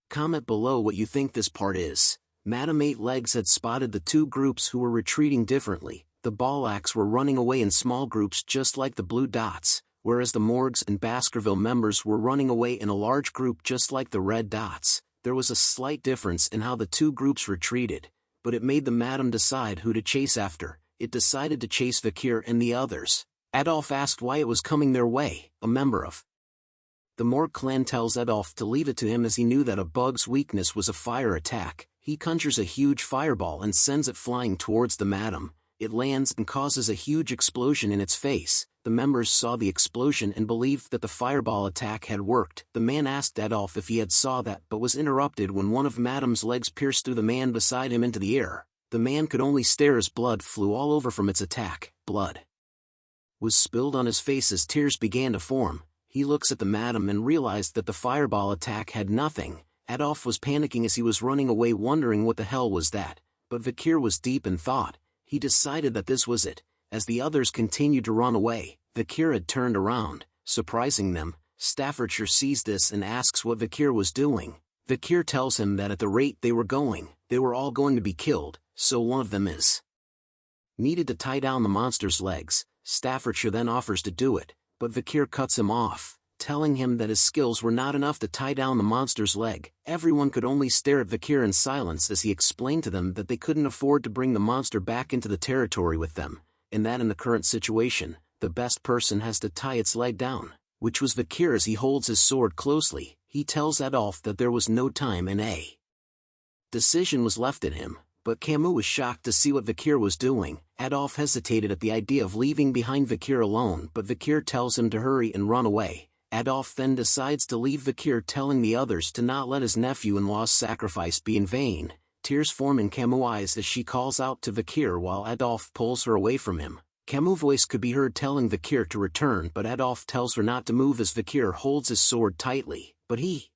Speaker 2: Comment below what you think this part is. Madam 8 Legs had spotted the 2 groups who were retreating differently. The Ballacks were running away in small groups just like the blue dots, whereas the Morgs and Baskerville members were running away in a large group just like the red dots. There was a slight difference in how the 2 groups retreated, but it made the madam decide who to chase after. It decided to chase Vikir and the others. Adolf asked why it was coming their way. A member of the Morg clan tells Adolf to leave it to him as he knew that a bug's weakness was a fire attack. He conjures a huge fireball and sends it flying towards the madam. It lands and causes a huge explosion in its face. The members saw the explosion and believed that the fireball attack had worked. The man asked Adolf if he had saw that, but was interrupted when one of Madam's legs pierced through the man beside him into the air. The man could only stare as blood flew all over from its attack. Blood was spilled on his face as tears began to form. He looks at the madam and realized that the fireball attack had nothing. Adolf was panicking as he was running away, wondering what the hell was that. But Vikir was deep in thought. He decided that this was it. As the others continued to run away, Vikir had turned around, surprising them. Staffordshire sees this and asks what Vikir was doing. Vikir tells him that at the rate they were going, they were all going to be killed, so one of them is needed to tie down the monster's legs. Staffordshire then offers to do it, but Vikir cuts him off, telling him that his skills were not enough to tie down the monster's leg. Everyone could only stare at Vikir in silence as he explained to them that they couldn't afford to bring the monster back into the territory with them, and that in the current situation, the best person has to tie its leg down, which was Vikir. As he holds his sword closely, he tells Adolf that there was no time and a decision was left at him, but Camus was shocked to see what Vikir was doing. Adolf hesitated at the idea of leaving behind Vikir alone, but Vikir tells him to hurry and run away. Adolf then decides to leave Vikir, telling the others to not let his nephew-in-law's sacrifice be in vain. Tears form in Camus' eyes as she calls out to Vikir while Adolf pulls her away from him. Camus' voice could be heard telling Vikir to return, but Adolf tells her not to move as Vikir holds his sword tightly, but he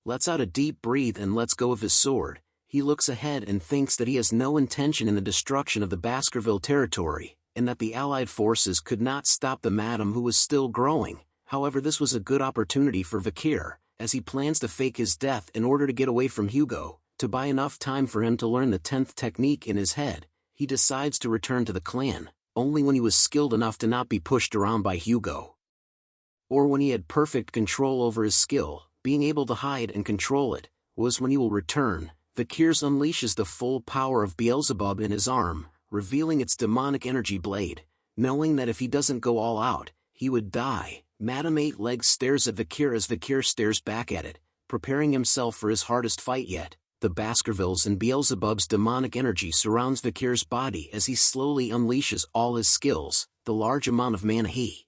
Speaker 2: lets out a deep breath and lets go of his sword. He looks ahead and thinks that he has no intention in the destruction of the Baskerville territory, and that the Allied forces could not stop the madam who was still growing. However, this was a good opportunity for Vikir, as he plans to fake his death in order to get away from Hugo. To buy enough time for him to learn the 10th technique in his head, he decides to return to the clan, only when he was skilled enough to not be pushed around by Hugo, or when he had perfect control over his skill. Being able to hide and control it was when he will return. Vikir unleashes the full power of Beelzebub in his arm, revealing its demonic energy blade. Knowing that if he doesn't go all out, he would die, Madam 8 Legs stares at Vikir as Vikir stares back at it, preparing himself for his hardest fight yet. The Baskervilles and Beelzebub's demonic energy surrounds Vikir's body as he slowly unleashes all his skills. The large amount of mana he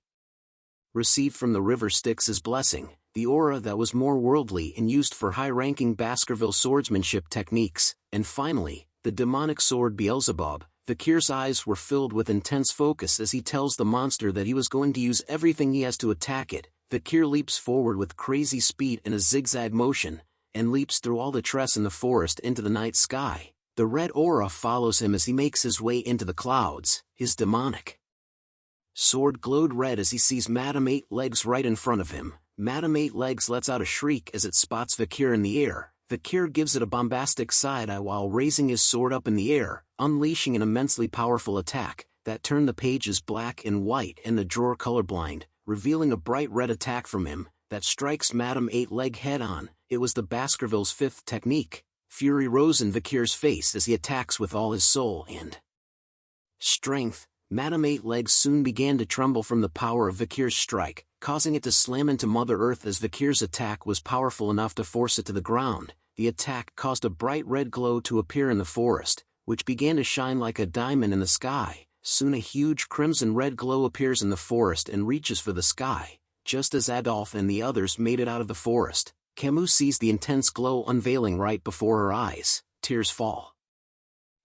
Speaker 2: received from the river Styx as blessing, the aura that was more worldly and used for high-ranking Baskerville swordsmanship techniques, and finally, the demonic sword Beelzebub. Vikir's eyes were filled with intense focus as he tells the monster that he was going to use everything he has to attack it. Vikir leaps forward with crazy speed in a zigzag motion, and leaps through all the trees in the forest into the night sky. The red aura follows him as he makes his way into the clouds. his demonic sword glowed red as he sees Madame Eight Legs right in front of him. Madame Eight Legs lets out a shriek as it spots Vikir in the air. Vikir gives it a bombastic side-eye while raising his sword up in the air, unleashing an immensely powerful attack that turned the pages black and white and the drawer colorblind, revealing a bright red attack from him that strikes Madame Eight Leg head-on. It was the Baskerville's fifth technique. Fury rose in Vikir's face as he attacks with all his soul and strength. Madame Eight Legs soon began to tremble from the power of Vikir's strike, causing it to slam into Mother Earth as Vikir's attack was powerful enough to force it to the ground. The attack caused a bright red glow to appear in the forest, which began to shine like a diamond in the sky. Soon a huge crimson-red glow appears in the forest and reaches for the sky. Just as Adolphe and the others made it out of the forest, Camus sees the intense glow unveiling right before her eyes. Tears fall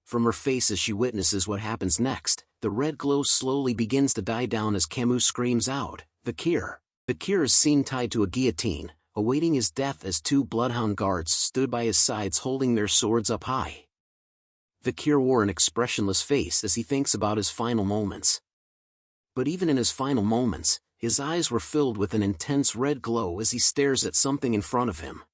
Speaker 2: from her face as she witnesses what happens next. The red glow slowly begins to die down as Camus screams out, "Vikir!" Vikir is seen tied to a guillotine, awaiting his death as two bloodhound guards stood by his sides holding their swords up high. Vikir wore an expressionless face as he thinks about his final moments. But even in his final moments, his eyes were filled with an intense red glow as he stares at something in front of him.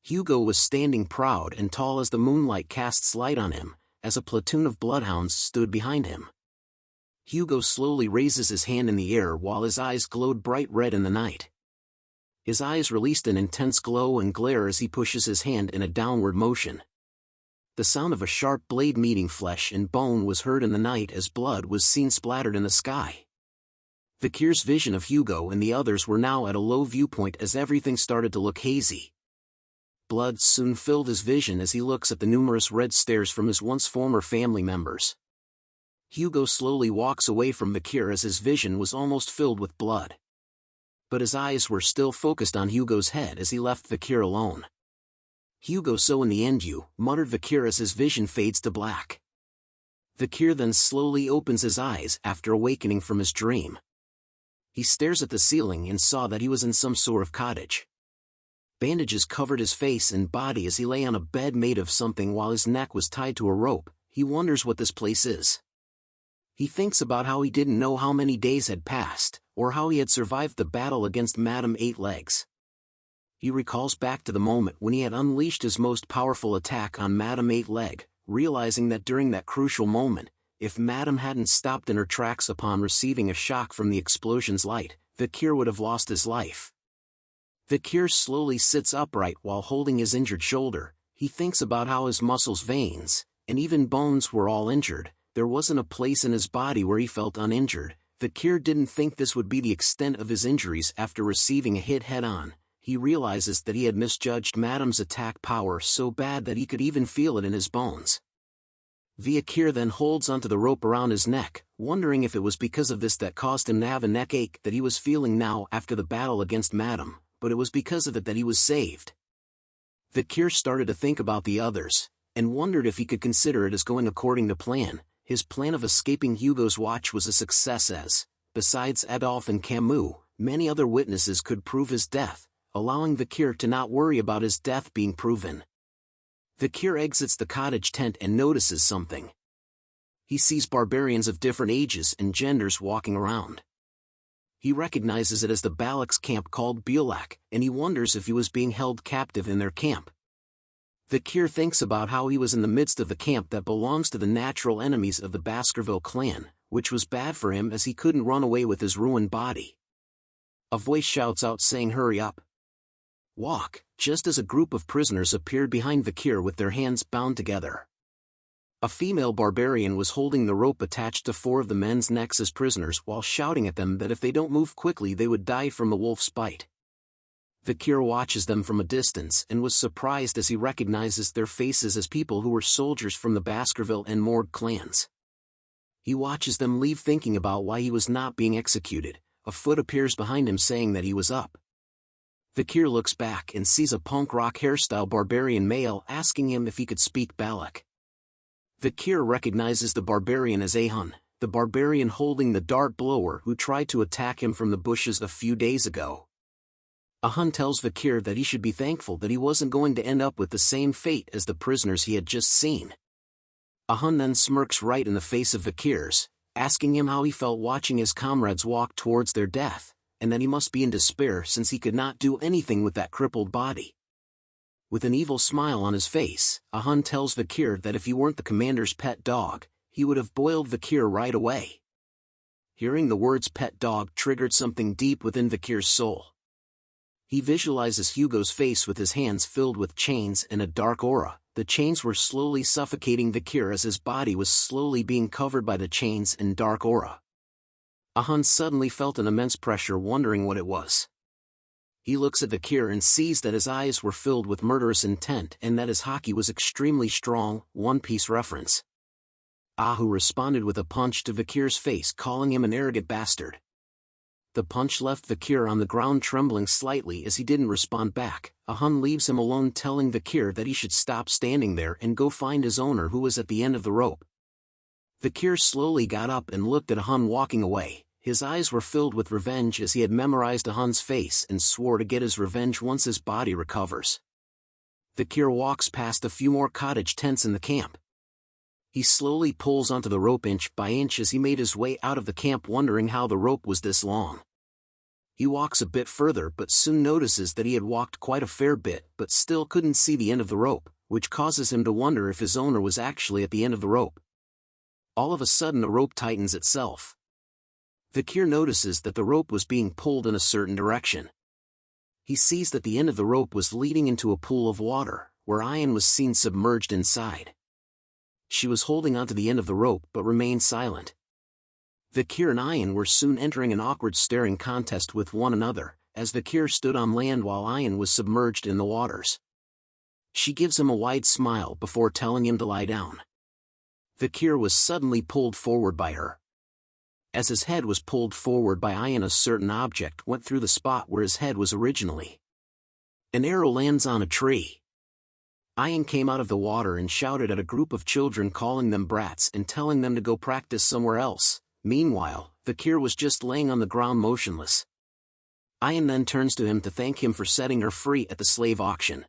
Speaker 2: Hugo was standing proud and tall as the moonlight casts light on him, as a platoon of bloodhounds stood behind him. Hugo slowly raises his hand in the air while his eyes glowed bright red in the night. His eyes released an intense glow and glare as he pushes his hand in a downward motion. The sound of a sharp blade meeting flesh and bone was heard in the night as blood was seen splattered in the sky. Vikir's vision of Hugo and the others were now at a low viewpoint as everything started to look hazy. Blood soon filled his vision as he looks at the numerous red stares from his once former family members. Hugo slowly walks away from Vikir as his vision was almost filled with blood. But his eyes were still focused on Hugo's head as he left Vikir alone. "Hugo, so in the end you," muttered Vikir as his vision fades to black. Vikir then slowly opens his eyes after awakening from his dream. He stares at the ceiling and saw that he was in some sort of cottage. Bandages covered his face and body as he lay on a bed made of something while his neck was tied to a rope. He wonders what this place is. He thinks about how he didn't know how many days had passed, or how he had survived the battle against Madame Eight Legs. He recalls back to the moment when he had unleashed his most powerful attack on Madame Eight Leg, realizing that during that crucial moment, if Madame hadn't stopped in her tracks upon receiving a shock from the explosion's light, Vikir would have lost his life. Vikir slowly sits upright while holding his injured shoulder. He thinks about how his muscles, veins, and even bones were all injured. There wasn't a place in his body where he felt uninjured. Vikir didn't think this would be the extent of his injuries after receiving a hit head-on. He realizes that he had misjudged Madame's attack power so bad that he could even feel it in his bones. Vikir then holds onto the rope around his neck, wondering if it was because of this that caused him to have a neck ache that he was feeling now after the battle against Madame, but it was because of it that he was saved. Vikir started to think about the others, and wondered if he could consider it as going according to plan. His plan of escaping Hugo's watch was a success as, besides Adolphe and Camus, many other witnesses could prove his death, allowing Vikir to not worry about his death being proven. Vikir exits the cottage tent and notices something. He sees barbarians of different ages and genders walking around. He recognizes it as the Balak's camp called Bulak, and he wonders if he was being held captive in their camp. Vikir thinks about how he was in the midst of the camp that belongs to the natural enemies of the Baskerville clan, which was bad for him as he couldn't run away with his ruined body. A voice shouts out saying, "Hurry up! Walk," just as a group of prisoners appeared behind Vikir with their hands bound together. A female barbarian was holding the rope attached to 4 of the men's necks as prisoners while shouting at them that if they don't move quickly they would die from the wolf's bite. Vikir watches them from a distance and was surprised as he recognizes their faces as people who were soldiers from the Baskerville and Morgue clans. He watches them leave thinking about why he was not being executed. A foot appears behind him saying that he was up. Vikir looks back and sees a punk rock hairstyle barbarian male asking him if he could speak Balak. Vikir recognizes the barbarian as Ahun, the barbarian holding the dart blower who tried to attack him from the bushes a few days ago. Ahun tells Vikir that he should be thankful that he wasn't going to end up with the same fate as the prisoners he had just seen. Ahun then smirks right in the face of Vikir's, asking him how he felt watching his comrades walk towards their death, and that he must be in despair since he could not do anything with that crippled body. With an evil smile on his face, Hunt tells Vikir that if he weren't the commander's pet dog, he would have boiled Vikir right away. Hearing the words pet dog triggered something deep within Vikir's soul. He visualizes Hugo's face with his hands filled with chains and a dark aura. The chains were slowly suffocating Vikir as his body was slowly being covered by the chains and dark aura. Hunt suddenly felt an immense pressure, wondering what it was. He looks at Vikir and sees that his eyes were filled with murderous intent and that his haki was extremely strong. One Piece reference. Ahu responded with a punch to Vikir's face, calling him an arrogant bastard. The punch left Vikir on the ground trembling slightly as he didn't respond back. Hunt leaves him alone, telling Vikir that he should stop standing there and go find his owner, who was at the end of the rope. Vikir slowly got up and looked at Hunt walking away. His eyes were filled with revenge as he had memorized Hunt's face and swore to get his revenge once his body recovers. Vikir walks past a few more cottage tents in the camp. He slowly pulls onto the rope inch by inch as he made his way out of the camp, wondering how the rope was this long. He walks a bit further but soon notices that he had walked quite a fair bit but still couldn't see the end of the rope, which causes him to wonder if his owner was actually at the end of the rope. All of a sudden the rope tightens itself. Vikir notices that the rope was being pulled in a certain direction. He sees that the end of the rope was leading into a pool of water, where Ayan was seen submerged inside. She was holding onto the end of the rope but remained silent. Vikir and Ayan were soon entering an awkward staring contest with one another, as Vikir stood on land while Ayan was submerged in the waters. She gives him a wide smile before telling him to lie down. Vikir was suddenly pulled forward by her. As his head was pulled forward by Ayan, a certain object went through the spot where his head was originally. An arrow lands on a tree. Ayan came out of the water and shouted at a group of children, calling them brats and telling them to go practice somewhere else. Meanwhile, Vikir was just laying on the ground motionless. Ayan then turns to him to thank him for setting her free at the slave auction.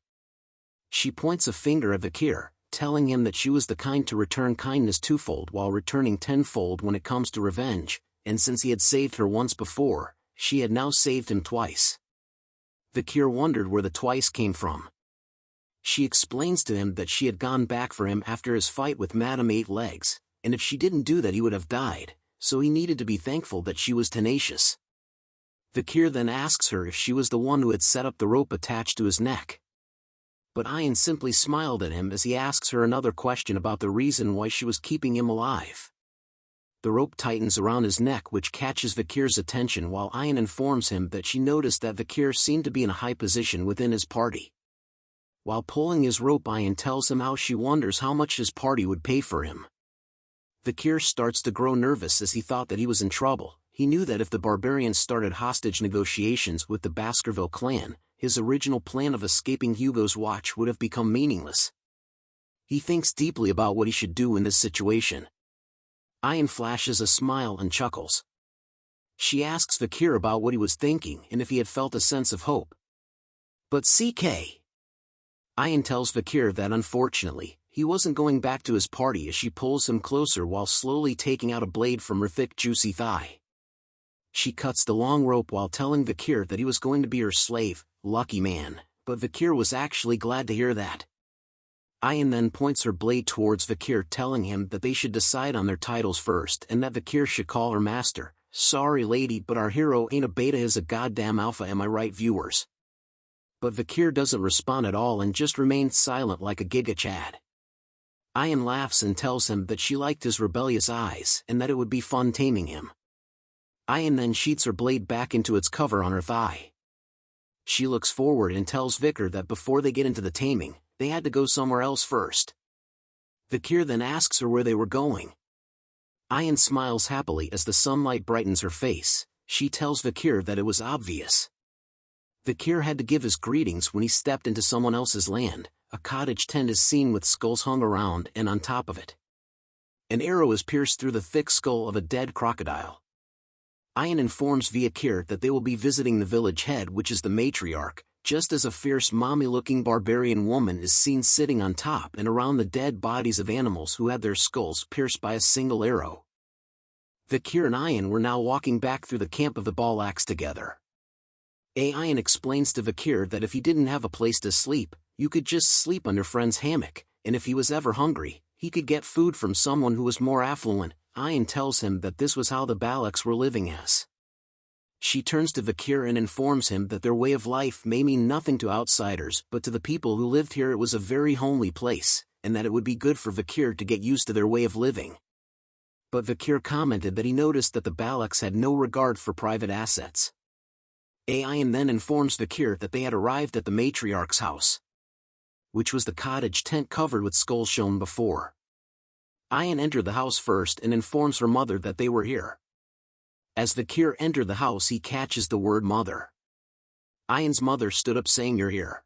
Speaker 2: She points a finger at Vikir, telling him that she was the kind to return kindness twofold while returning tenfold when it comes to revenge, and since he had saved her once before, she had now saved him twice. Vikir wondered where the twice came from. She explains to him that she had gone back for him after his fight with Madame Eight Legs, and if she didn't do that he would have died, so he needed to be thankful that she was tenacious. Vikir then asks her if she was the one who had set up the rope attached to his neck. But Ayan simply smiled at him as he asks her another question about the reason why she was keeping him alive. The rope tightens around his neck, which catches Vikir's attention, while Ayan informs him that she noticed that Vikir seemed to be in a high position within his party. While pulling his rope, Ayan tells him how she wonders how much his party would pay for him. Vikir starts to grow nervous as he thought that he was in trouble. He knew that if the barbarians started hostage negotiations with the Baskerville clan, his original plan of escaping Hugo's watch would have become meaningless. He thinks deeply about what he should do in this situation. Ayan flashes a smile and chuckles. She asks Vikir about what he was thinking and if he had felt a sense of hope. But CK. Ayan tells Vikir that unfortunately, he wasn't going back to his party as she pulls him closer while slowly taking out a blade from her thick juicy thigh. She cuts the long rope while telling Vikir that he was going to be her slave. Lucky man, but Vikir was actually glad to hear that. Ayan then points her blade towards Vikir, telling him that they should decide on their titles first and that Vikir should call her master. Sorry lady, but our hero ain't a beta, is a goddamn alpha, am I right, viewers? But Vikir doesn't respond at all and just remains silent like a giga chad. Ayan laughs and tells him that she liked his rebellious eyes and that it would be fun taming him. Ayan then sheets her blade back into its cover on her thigh. She looks forward and tells Vikir that before they get into the taming, they had to go somewhere else first. Vikir then asks her where they were going. Ayan smiles happily as the sunlight brightens her face. She tells Vikir that it was obvious. Vikir had to give his greetings when he stepped into someone else's land. A cottage tent is seen with skulls hung around, and on top of it, an arrow is pierced through the thick skull of a dead crocodile. Ayan informs Vikir that they will be visiting the village head, which is the matriarch, just as a fierce mommy-looking barbarian woman is seen sitting on top and around the dead bodies of animals who had their skulls pierced by a single arrow. Vikir and Ayan were now walking back through the camp of the Balaks together. Ayan explains to Vikir that if he didn't have a place to sleep, you could just sleep under friend's hammock, and if he was ever hungry, he could get food from someone who was more affluent. Ayan tells him that this was how the Balaks were living as. She turns to Vikir and informs him that their way of life may mean nothing to outsiders, but to the people who lived here it was a very homely place, and that it would be good for Vikir to get used to their way of living. But Vikir commented that he noticed that the Balaks had no regard for private assets. Ayan then informs Vikir that they had arrived at the matriarch's house, which was the cottage tent covered with skulls shown before. Ayan entered the house first and informs her mother that they were here. As Vikir entered the house he catches the word mother. Ayan's mother stood up saying, "You're here."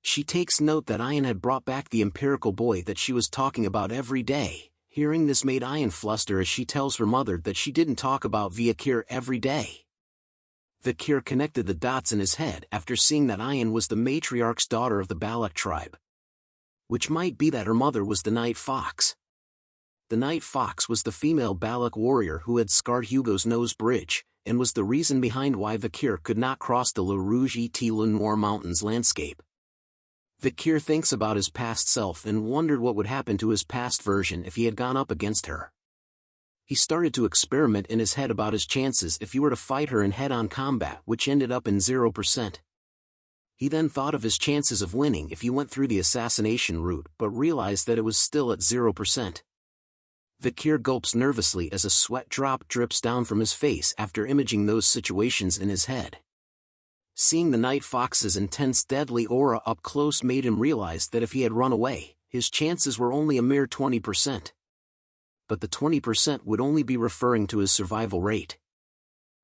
Speaker 2: She takes note that Ayan had brought back the empirical boy that she was talking about every day. Hearing this made Ayan fluster as she tells her mother that she didn't talk about Vikir every day. Vikir connected the dots in his head after seeing that Ayan was the matriarch's daughter of the Balak tribe, which might be that her mother was the Night Fox. The Night Fox was the female Balak warrior who had scarred Hugo's nose bridge, and was the reason behind why Vikir could not cross the Le Rouge et Le Noir Mountains landscape. Vikir thinks about his past self and wondered what would happen to his past version if he had gone up against her. He started to experiment in his head about his chances if he were to fight her in head-on combat, which ended up in 0%. He then thought of his chances of winning if he went through the assassination route, but realized that it was still at 0%. Vikir gulps nervously as a sweat drop drips down from his face after imaging those situations in his head. Seeing the Night Fox's intense deadly aura up close made him realize that if he had run away, his chances were only a mere 20%. But the 20% would only be referring to his survival rate.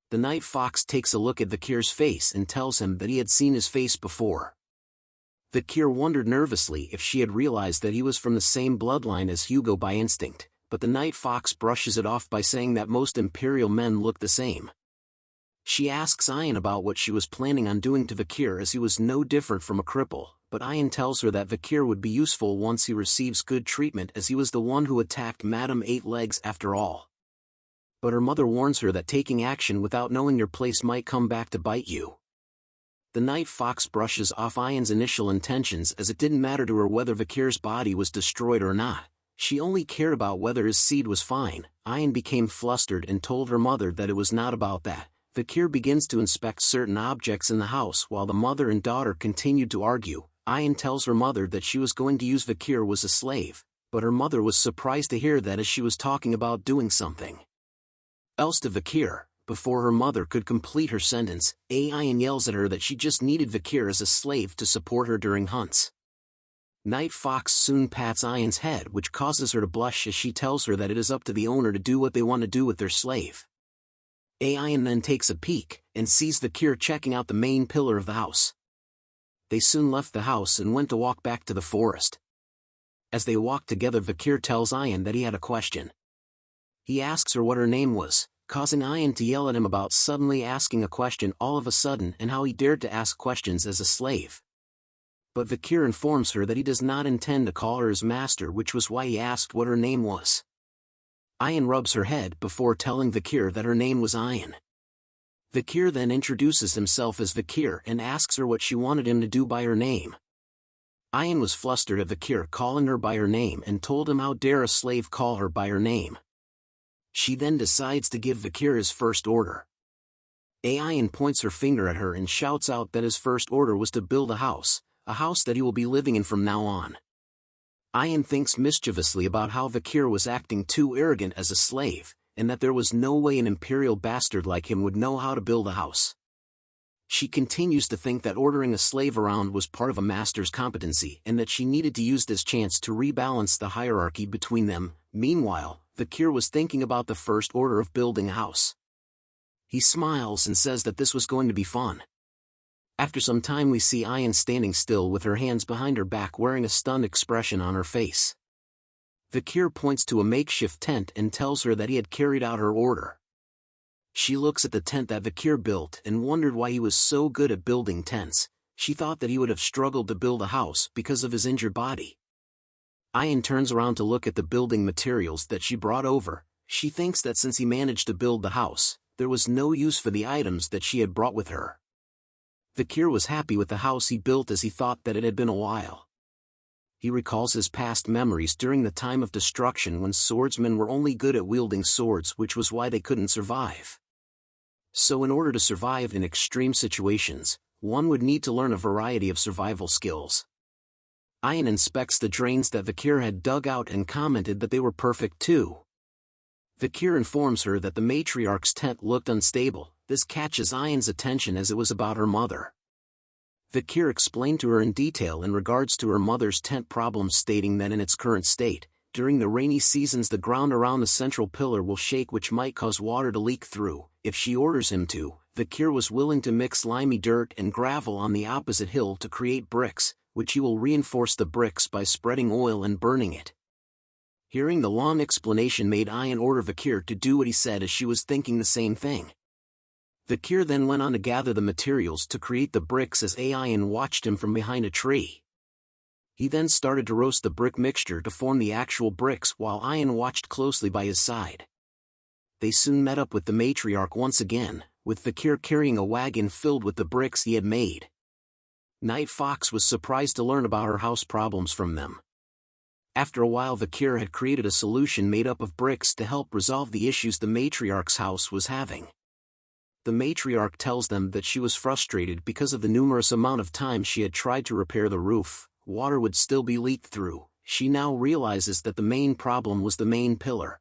Speaker 2: The Night Fox takes a look at Vikir's face and tells him that he had seen his face before. Vikir wondered nervously if she had realized that he was from the same bloodline as Hugo by instinct, but the Night Fox brushes it off by saying that most Imperial men look the same. She asks Ayan about what she was planning on doing to Vikir as he was no different from a cripple, but Ayan tells her that Vikir would be useful once he receives good treatment as he was the one who attacked Madame Eight Legs after all. But her mother warns her that taking action without knowing your place might come back to bite you. The Night Fox brushes off Ayan's initial intentions as it didn't matter to her whether Vikir's body was destroyed or not. She only cared about whether his seed was fine. Ayan became flustered and told her mother that it was not about that. Vikir begins to inspect certain objects in the house while the mother and daughter continued to argue. Ayan tells her mother that she was going to use Vikir as a slave, but her mother was surprised to hear that as she was talking about doing something else to Vikir. Before her mother could complete her sentence, Ayan yells at her that she just needed Vikir as a slave to support her during hunts. Night Fox soon pats Ayan's head, which causes her to blush as she tells her that it is up to the owner to do what they want to do with their slave. Ayan then takes a peek, and sees Vikir checking out the main pillar of the house. They soon left the house and went to walk back to the forest. As they walked together, Vikir tells Ayan that he had a question. He asks her what her name was, causing Ayan to yell at him about suddenly asking a question all of a sudden and how he dared to ask questions as a slave. But Vikir informs her that he does not intend to call her his master, which was why he asked what her name was. Ayan rubs her head before telling Vikir that her name was Ayan. Vikir then introduces himself as Vikir and asks her what she wanted him to do by her name. Ayan was flustered at Vikir calling her by her name and told him how dare a slave call her by her name. She then decides to give Vikir his first order. Ayan points her finger at her and shouts out that his first order was to build a house that he will be living in from now on. Ayan thinks mischievously about how Vikir was acting too arrogant as a slave, and that there was no way an imperial bastard like him would know how to build a house. She continues to think that ordering a slave around was part of a master's competency and that she needed to use this chance to rebalance the hierarchy between them. Meanwhile, Vikir was thinking about the first order of building a house. He smiles and says that this was going to be fun. After some time we see Ayan standing still with her hands behind her back wearing a stunned expression on her face. Vikir points to a makeshift tent and tells her that he had carried out her order. She looks at the tent that Vikir built and wondered why he was so good at building tents. She thought that he would have struggled to build a house because of his injured body. Ayan turns around to look at the building materials that she brought over. She thinks that since he managed to build the house, there was no use for the items that she had brought with her. Vikir was happy with the house he built as he thought that it had been a while. He recalls his past memories during the time of destruction when swordsmen were only good at wielding swords, which was why they couldn't survive. So in order to survive in extreme situations, one would need to learn a variety of survival skills. Ayan inspects the drains that Vikir had dug out and commented that they were perfect too. Vikir informs her that the matriarch's tent looked unstable. This catches Ayan's attention as it was about her mother. Vikir explained to her in detail in regards to her mother's tent problems, stating that in its current state, during the rainy seasons the ground around the central pillar will shake, which might cause water to leak through. If she orders him to, Vikir was willing to mix slimy dirt and gravel on the opposite hill to create bricks, which he will reinforce the bricks by spreading oil and burning it. Hearing the long explanation made Ayan order Vikir to do what he said, as she was thinking the same thing. Vikir then went on to gather the materials to create the bricks as Ayan watched him from behind a tree. He then started to roast the brick mixture to form the actual bricks while Ayan watched closely by his side. They soon met up with the matriarch once again, with Vikir carrying a wagon filled with the bricks he had made. Night Fox was surprised to learn about her house problems from them. After a while, Vikir had created a solution made up of bricks to help resolve the issues the matriarch's house was having. The matriarch tells them that she was frustrated because of the numerous amount of times she had tried to repair the roof. Water would still be leaked through. She now realizes that the main problem was the main pillar.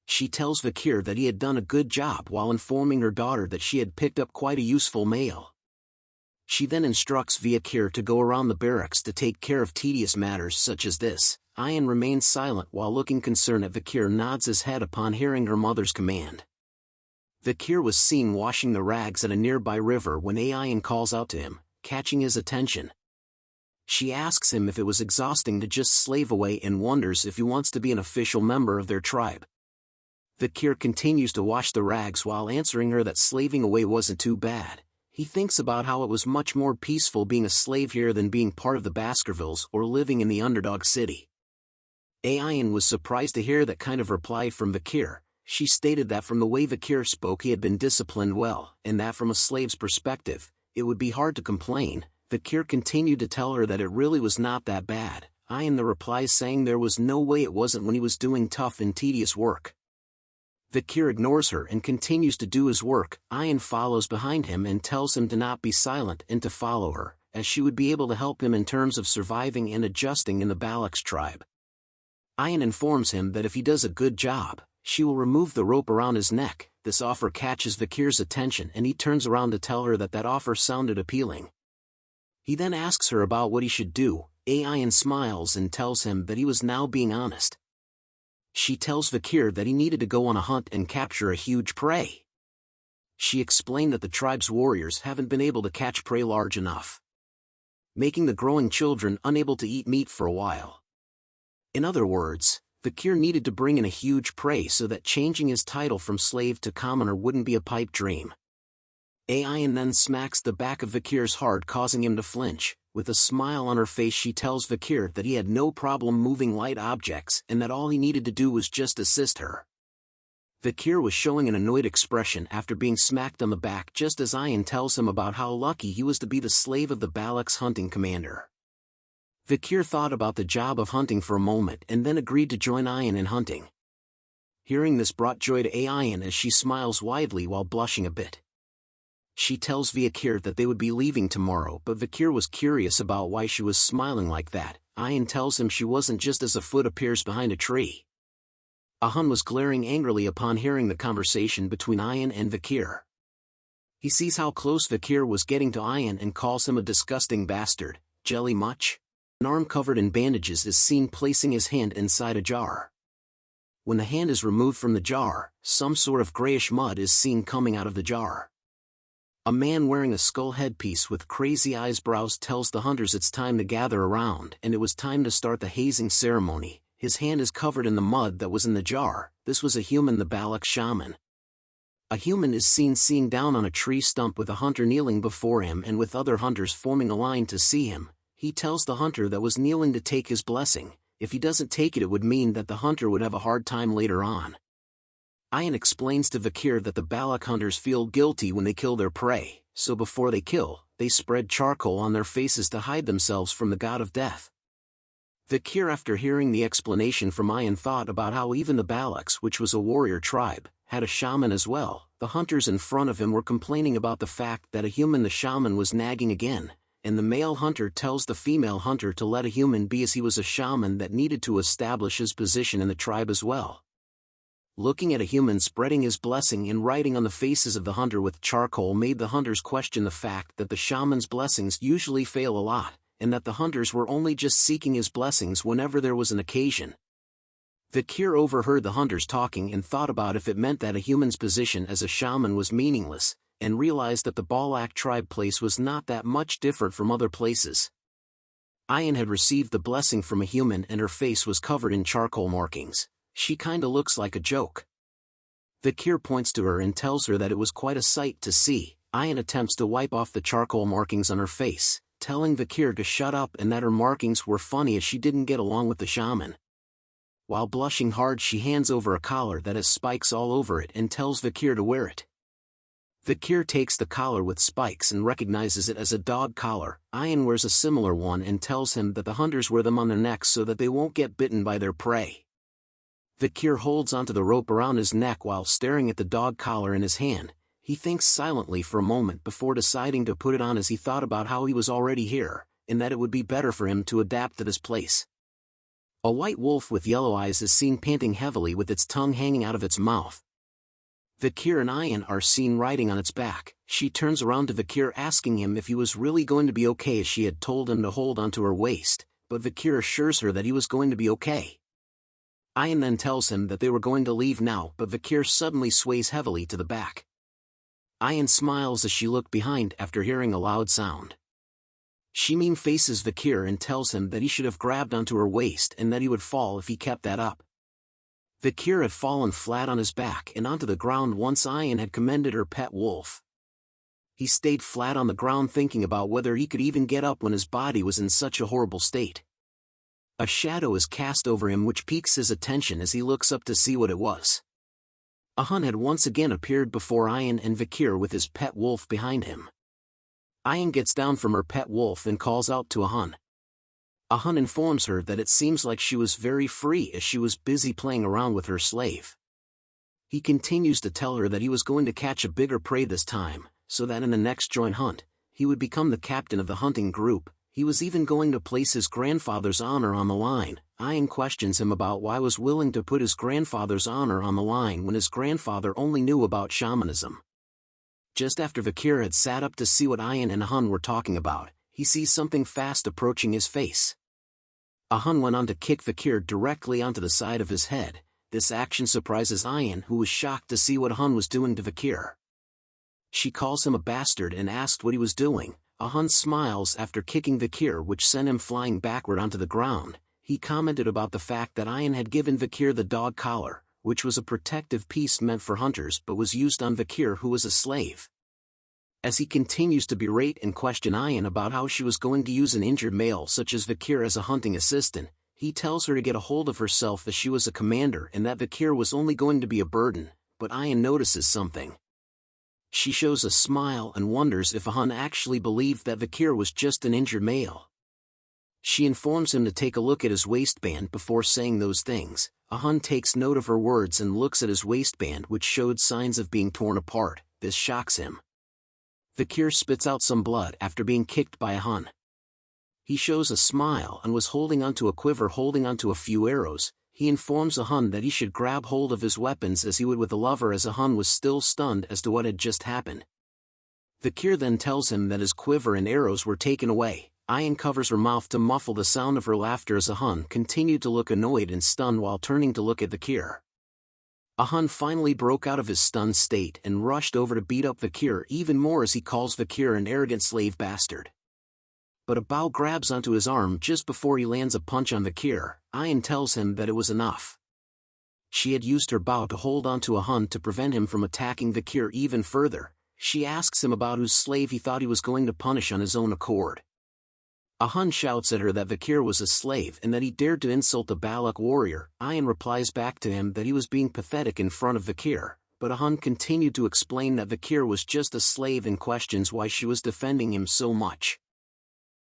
Speaker 2: She tells Vikir that he had done a good job while informing her daughter that she had picked up quite a useful mail. She then instructs Vikir to go around the barracks to take care of tedious matters such as this. Ayan remains silent while looking concerned at Vikir nods his head upon hearing her mother's command. Vikir was seen washing the rags at a nearby river when Ayan calls out to him, catching his attention. She asks him if it was exhausting to just slave away and wonders if he wants to be an official member of their tribe. Vikir continues to wash the rags while answering her that slaving away wasn't too bad. He thinks about how it was much more peaceful being a slave here than being part of the Baskervilles or living in the underdog city. Ayan was surprised to hear that kind of reply from Vikir. She stated that from the way Vikir spoke he had been disciplined well, and that from a slave's perspective, it would be hard to complain. Vikir continued to tell her that it really was not that bad. Ayan the replies saying there was no way it wasn't when he was doing tough and tedious work. Vikir ignores her and continues to do his work. Ayan follows behind him and tells him to not be silent and to follow her, as she would be able to help him in terms of surviving and adjusting in the Balak's tribe. Ayan informs him that if he does a good job, she will remove the rope around his neck. This offer catches Vikir's attention and he turns around to tell her that that offer sounded appealing. He then asks her about what he should do. Ayan smiles and tells him that he was now being honest. She tells Vikir that he needed to go on a hunt and capture a huge prey. She explained that the tribe's warriors haven't been able to catch prey large enough, making the growing children unable to eat meat for a while. In other words, Vikir needed to bring in a huge prey so that changing his title from slave to commoner wouldn't be a pipe dream. Ayan then smacks the back of Vikir's heart, causing him to flinch. With a smile on her face she tells Vikir that he had no problem moving light objects and that all he needed to do was just assist her. Vikir was showing an annoyed expression after being smacked on the back, just as Ayan tells him about how lucky he was to be the slave of the Balak's hunting commander. Vikir thought about the job of hunting for a moment and then agreed to join Ayan in hunting. Hearing this brought joy to Ayan as she smiles widely while blushing a bit. She tells Vikir that they would be leaving tomorrow, but Vikir was curious about why she was smiling like that. Ayan tells him she wasn't, just as a foot appears behind a tree. Ahan was glaring angrily upon hearing the conversation between Ayan and Vikir. He sees how close Vikir was getting to Ayan and calls him a disgusting bastard. Jelly much? An arm covered in bandages is seen placing his hand inside a jar. When the hand is removed from the jar, some sort of grayish mud is seen coming out of the jar. A man wearing a skull headpiece with crazy eyebrows tells the hunters it's time to gather around and it was time to start the hazing ceremony. His hand is covered in the mud that was in the jar. This was a human, the Balak shaman. A human is seen down on a tree stump with a hunter kneeling before him and with other hunters forming a line to see him. He tells the hunter that was kneeling to take his blessing. If he doesn't take it, it would mean that the hunter would have a hard time later on. Ayan explains to Vikir that the Balak hunters feel guilty when they kill their prey, so before they kill, they spread charcoal on their faces to hide themselves from the god of death. Vikir, after hearing the explanation from Ayan, thought about how even the Balaks, which was a warrior tribe, had a shaman as well. The hunters in front of him were complaining about the fact that a human, the shaman, was nagging again, and the male hunter tells the female hunter to let a human be, as he was a shaman that needed to establish his position in the tribe as well. Looking at a human spreading his blessing and writing on the faces of the hunter with charcoal made the hunters question the fact that the shaman's blessings usually fail a lot, and that the hunters were only just seeking his blessings whenever there was an occasion. Vikir overheard the hunters talking and thought about if it meant that a human's position as a shaman was meaningless, and realized that the Balak tribe place was not that much different from other places. Ayan had received the blessing from a human and her face was covered in charcoal markings. She kinda looks like a joke. Vikir points to her and tells her that it was quite a sight to see. Ayan attempts to wipe off the charcoal markings on her face, telling Vikir to shut up and that her markings were funny as she didn't get along with the shaman. While blushing hard, she hands over a collar that has spikes all over it and tells Vikir to wear it. Vikir takes the collar with spikes and recognizes it as a dog collar. Ayan wears a similar one and tells him that the hunters wear them on their necks so that they won't get bitten by their prey. Vikir holds onto the rope around his neck while staring at the dog collar in his hand. He thinks silently for a moment before deciding to put it on, as he thought about how he was already here, and that it would be better for him to adapt to this place. A white wolf with yellow eyes is seen panting heavily with its tongue hanging out of its mouth. Vikir and Ayan are seen riding on its back. She turns around to Vikir asking him if he was really going to be okay, as she had told him to hold onto her waist, but Vikir assures her that he was going to be okay. Ayan then tells him that they were going to leave now, but Vikir suddenly sways heavily to the back. Ayan smiles as she looked behind after hearing a loud sound. She mean faces Vikir and tells him that he should have grabbed onto her waist and that he would fall if he kept that up. Vikir had fallen flat on his back and onto the ground once Ayan had commended her pet wolf. He stayed flat on the ground thinking about whether he could even get up when his body was in such a horrible state. A shadow is cast over him which piques his attention as he looks up to see what it was. A Hun had once again appeared before Ayan and Vikir with his pet wolf behind him. Ayan gets down from her pet wolf and calls out to a Hun. A Hun informs her that it seems like she was very free as she was busy playing around with her slave. He continues to tell her that he was going to catch a bigger prey this time, so that in the next joint hunt, he would become the captain of the hunting group. He was even going to place his grandfather's honor on the line. Ayan questions him about why he was willing to put his grandfather's honor on the line when his grandfather only knew about shamanism. Just after Vikir had sat up to see what Ayan and Hun were talking about, he sees something fast approaching his face. A Hun went on to kick Vikir directly onto the side of his head. This action surprises Ayan, who was shocked to see what Hun was doing to Vikir. She calls him a bastard and asked what he was doing. A Hun smiles after kicking Vikir, which sent him flying backward onto the ground. He commented about the fact that Ayan had given Vikir the dog collar, which was a protective piece meant for hunters but was used on Vikir, who was a slave. As he continues to berate and question Ayan about how she was going to use an injured male such as Vikir as a hunting assistant, he tells her to get a hold of herself as she was a commander and that Vikir was only going to be a burden, but Ayan notices something. She shows a smile and wonders if a Hun actually believed that Vikir was just an injured male. She informs him to take a look at his waistband before saying those things. A Hun takes note of her words and looks at his waistband, which showed signs of being torn apart. This shocks him. Vikir spits out some blood after being kicked by a Hun. He shows a smile and was holding onto a quiver holding onto a few arrows. He informs a Hun that he should grab hold of his weapons as he would with a lover, as a Hun was still stunned as to what had just happened. Vikir then tells him that his quiver and arrows were taken away. Ayan covers her mouth to muffle the sound of her laughter as a Hun continued to look annoyed and stunned while turning to look at Vikir. A Hun finally broke out of his stunned state and rushed over to beat up Vikir even more as he calls Vikir an arrogant slave bastard. But a bow grabs onto his arm just before he lands a punch on Vikir. Ayan tells him that it was enough. She had used her bow to hold onto a Hun to prevent him from attacking Vikir even further. She asks him about whose slave he thought he was going to punish on his own accord. Hun shouts at her that Vikir was a slave and that he dared to insult a Balak warrior. Ayan replies back to him that he was being pathetic in front of Vikir, but Hun continued to explain that Vikir was just a slave and questions why she was defending him so much.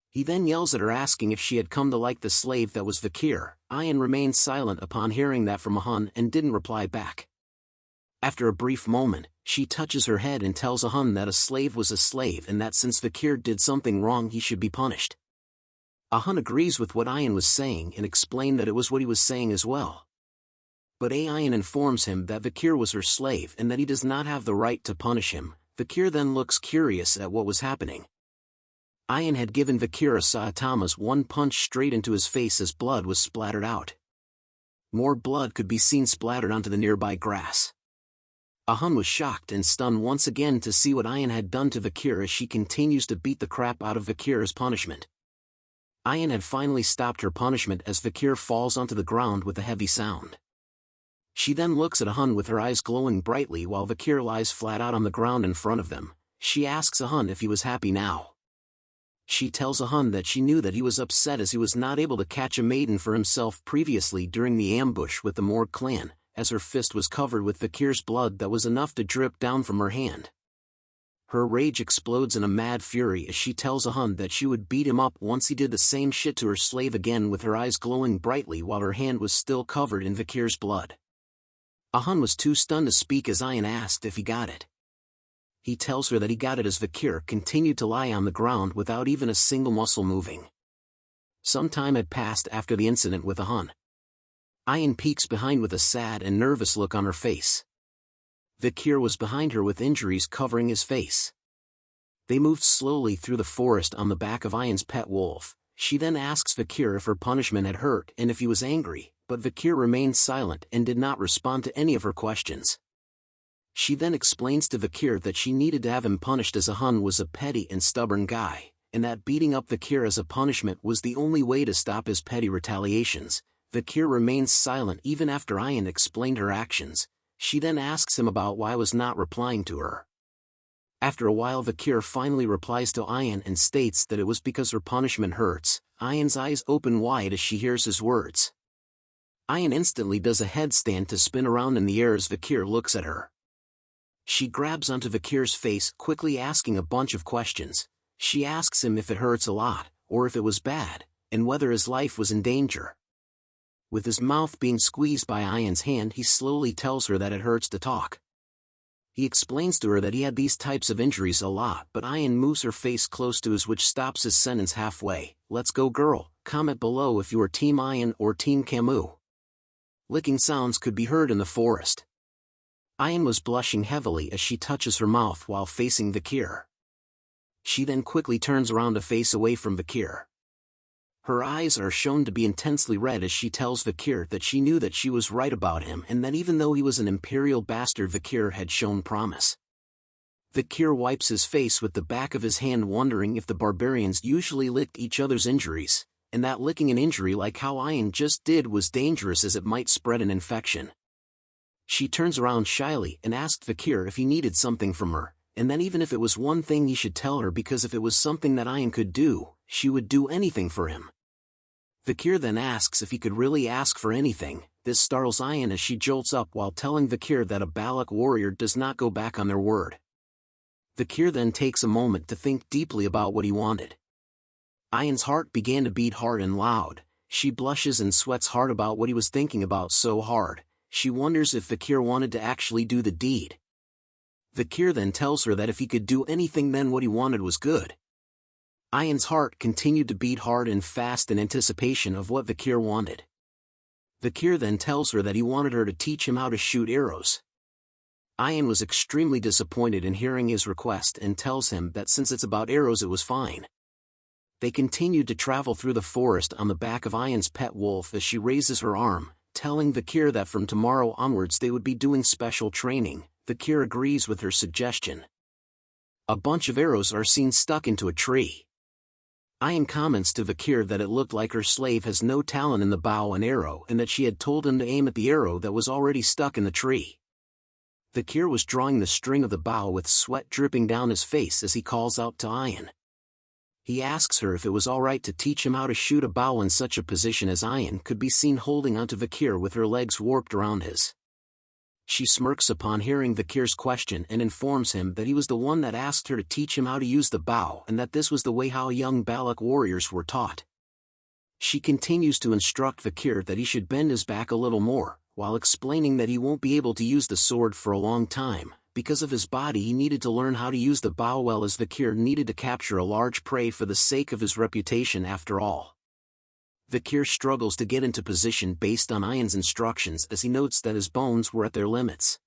Speaker 2: He then yells at her asking if she had come to like the slave that was Vikir. Ayan remained silent upon hearing that from Hun and didn't reply back. After a brief moment, she touches her head and tells Hun that a slave was a slave and that since Vikir did something wrong he should be punished. Hun agrees with what Ayan was saying and explained that it was what he was saying as well. But Ayan informs him that Vikir was her slave and that he does not have the right to punish him. Vikir then looks curious at what was happening. Ayan had given Vikir a Saitama's one punch straight into his face as blood was splattered out. More blood could be seen splattered onto the nearby grass. Hun was shocked and stunned once again to see what Ayan had done to Vikir as she continues to beat the crap out of Vikir as punishment. Ayan had finally stopped her punishment as Vikir falls onto the ground with a heavy sound. She then looks at Hun with her eyes glowing brightly while Vikir lies flat out on the ground in front of them. She asks Hun if he was happy now. She tells Hun that she knew that he was upset as he was not able to catch a maiden for himself previously during the ambush with the Morg clan, as her fist was covered with Vikir's blood that was enough to drip down from her hand. Her rage explodes in a mad fury as she tells Hun that she would beat him up once he did the same shit to her slave again, with her eyes glowing brightly while her hand was still covered in Vikir's blood. Hun was too stunned to speak as Ayan asked if he got it. He tells her that he got it as Vikir continued to lie on the ground without even a single muscle moving. Some time had passed after the incident with Hun. Ayan peeks behind with a sad and nervous look on her face. Vikir was behind her with injuries covering his face. They moved slowly through the forest on the back of Ayan's pet wolf. She then asks Vikir if her punishment had hurt and if he was angry, but Vikir remained silent and did not respond to any of her questions. She then explains to Vikir that she needed to have him punished as Hun was a petty and stubborn guy, and that beating up Vikir as a punishment was the only way to stop his petty retaliations. Vikir remains silent even after Ayan explained her actions. She then asks him about why he was not replying to her. After a while Vikir finally replies to Ayan and states that it was because her punishment hurts. Ayan's eyes open wide as she hears his words. Ayan instantly does a headstand to spin around in the air as Vikir looks at her. She grabs onto Vikir's face, quickly asking a bunch of questions. She asks him if it hurts a lot, or if it was bad, and whether his life was in danger. With his mouth being squeezed by Ayan's hand, he slowly tells her that it hurts to talk. He explains to her that he had these types of injuries a lot, but Ayan moves her face close to his, which stops his sentence halfway. Let's go, girl. Comment below if you are Team Ayan or Team Camus. Licking sounds could be heard in the forest. Ayan was blushing heavily as she touches her mouth while facing Vikir. She then quickly turns around to face away from Vikir. Her eyes are shown to be intensely red as she tells Vikir that she knew that she was right about him and that even though he was an imperial bastard, Vikir had shown promise. Vikir wipes his face with the back of his hand, wondering if the barbarians usually licked each other's injuries, and that licking an injury like how Ayan just did was dangerous as it might spread an infection. She turns around shyly and asked Vikir if he needed something from her, and then even if it was one thing he should tell her, because if it was something that Ayan could do, she would do anything for him. Vikir then asks if he could really ask for anything. This startles Ayan as she jolts up while telling Vikir that a Balak warrior does not go back on their word. Vikir then takes a moment to think deeply about what he wanted. Ayan's heart began to beat hard and loud. She blushes and sweats hard about what he was thinking about so hard. She wonders if Vikir wanted to actually do the deed. Vikir then tells her that if he could do anything, then what he wanted was good. Ayan's heart continued to beat hard and fast in anticipation of what Vikir wanted. Vikir then tells her that he wanted her to teach him how to shoot arrows. Ayan was extremely disappointed in hearing his request and tells him that since it's about arrows it was fine. They continued to travel through the forest on the back of Ayan's pet wolf as she raises her arm, telling Vikir that from tomorrow onwards they would be doing special training. Vikir agrees with her suggestion. A bunch of arrows are seen stuck into a tree. Ayan comments to Vikir that it looked like her slave has no talent in the bow and arrow and that she had told him to aim at the arrow that was already stuck in the tree. Vikir was drawing the string of the bow with sweat dripping down his face as he calls out to Ayan. He asks her if it was alright to teach him how to shoot a bow in such a position as Ayan could be seen holding onto Vikir with her legs warped around his. She smirks upon hearing Vikir's question and informs him that he was the one that asked her to teach him how to use the bow and that this was the way how young Balak warriors were taught. She continues to instruct Vikir that he should bend his back a little more, while explaining that he won't be able to use the sword for a long time. Because of his body he needed to learn how to use the bow well, as Vikir needed to capture a large prey for the sake of his reputation after all. Vikir struggles to get into position based on Ayan's instructions as he notes that his bones were at their limits.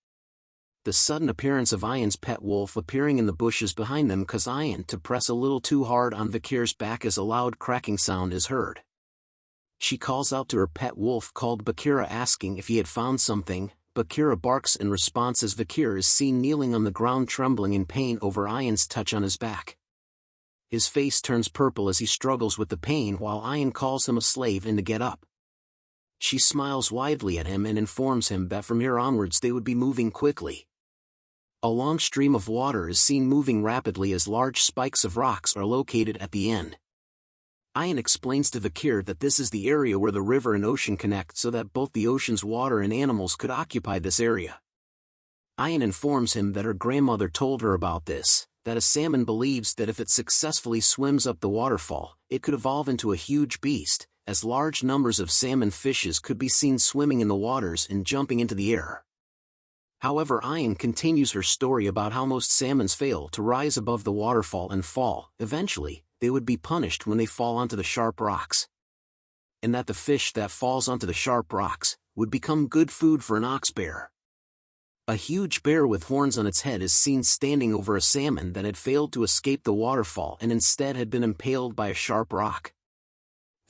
Speaker 2: The sudden appearance of Ayan's pet wolf appearing in the bushes behind them causes Ayan to press a little too hard on Vikir's back as a loud cracking sound is heard. She calls out to her pet wolf called Bakira asking if he had found something. Bakira barks in response as Vikir is seen kneeling on the ground trembling in pain over Ayan's touch on his back. His face turns purple as he struggles with the pain while Ayan calls him a slave and to get up. She smiles widely at him and informs him that from here onwards they would be moving quickly. A long stream of water is seen moving rapidly as large spikes of rocks are located at the end. Ayan explains to Vikir that this is the area where the river and ocean connect so that both the ocean's water and animals could occupy this area. Ayan informs him that her grandmother told her about this, that a salmon believes that if it successfully swims up the waterfall, it could evolve into a huge beast, as large numbers of salmon fishes could be seen swimming in the waters and jumping into the air. However, Ayan continues her story about how most salmons fail to rise above the waterfall and fall. Eventually, they would be punished when they fall onto the sharp rocks. And that the fish that falls onto the sharp rocks would become good food for an ox bear. A huge bear with horns on its head is seen standing over a salmon that had failed to escape the waterfall and instead had been impaled by a sharp rock.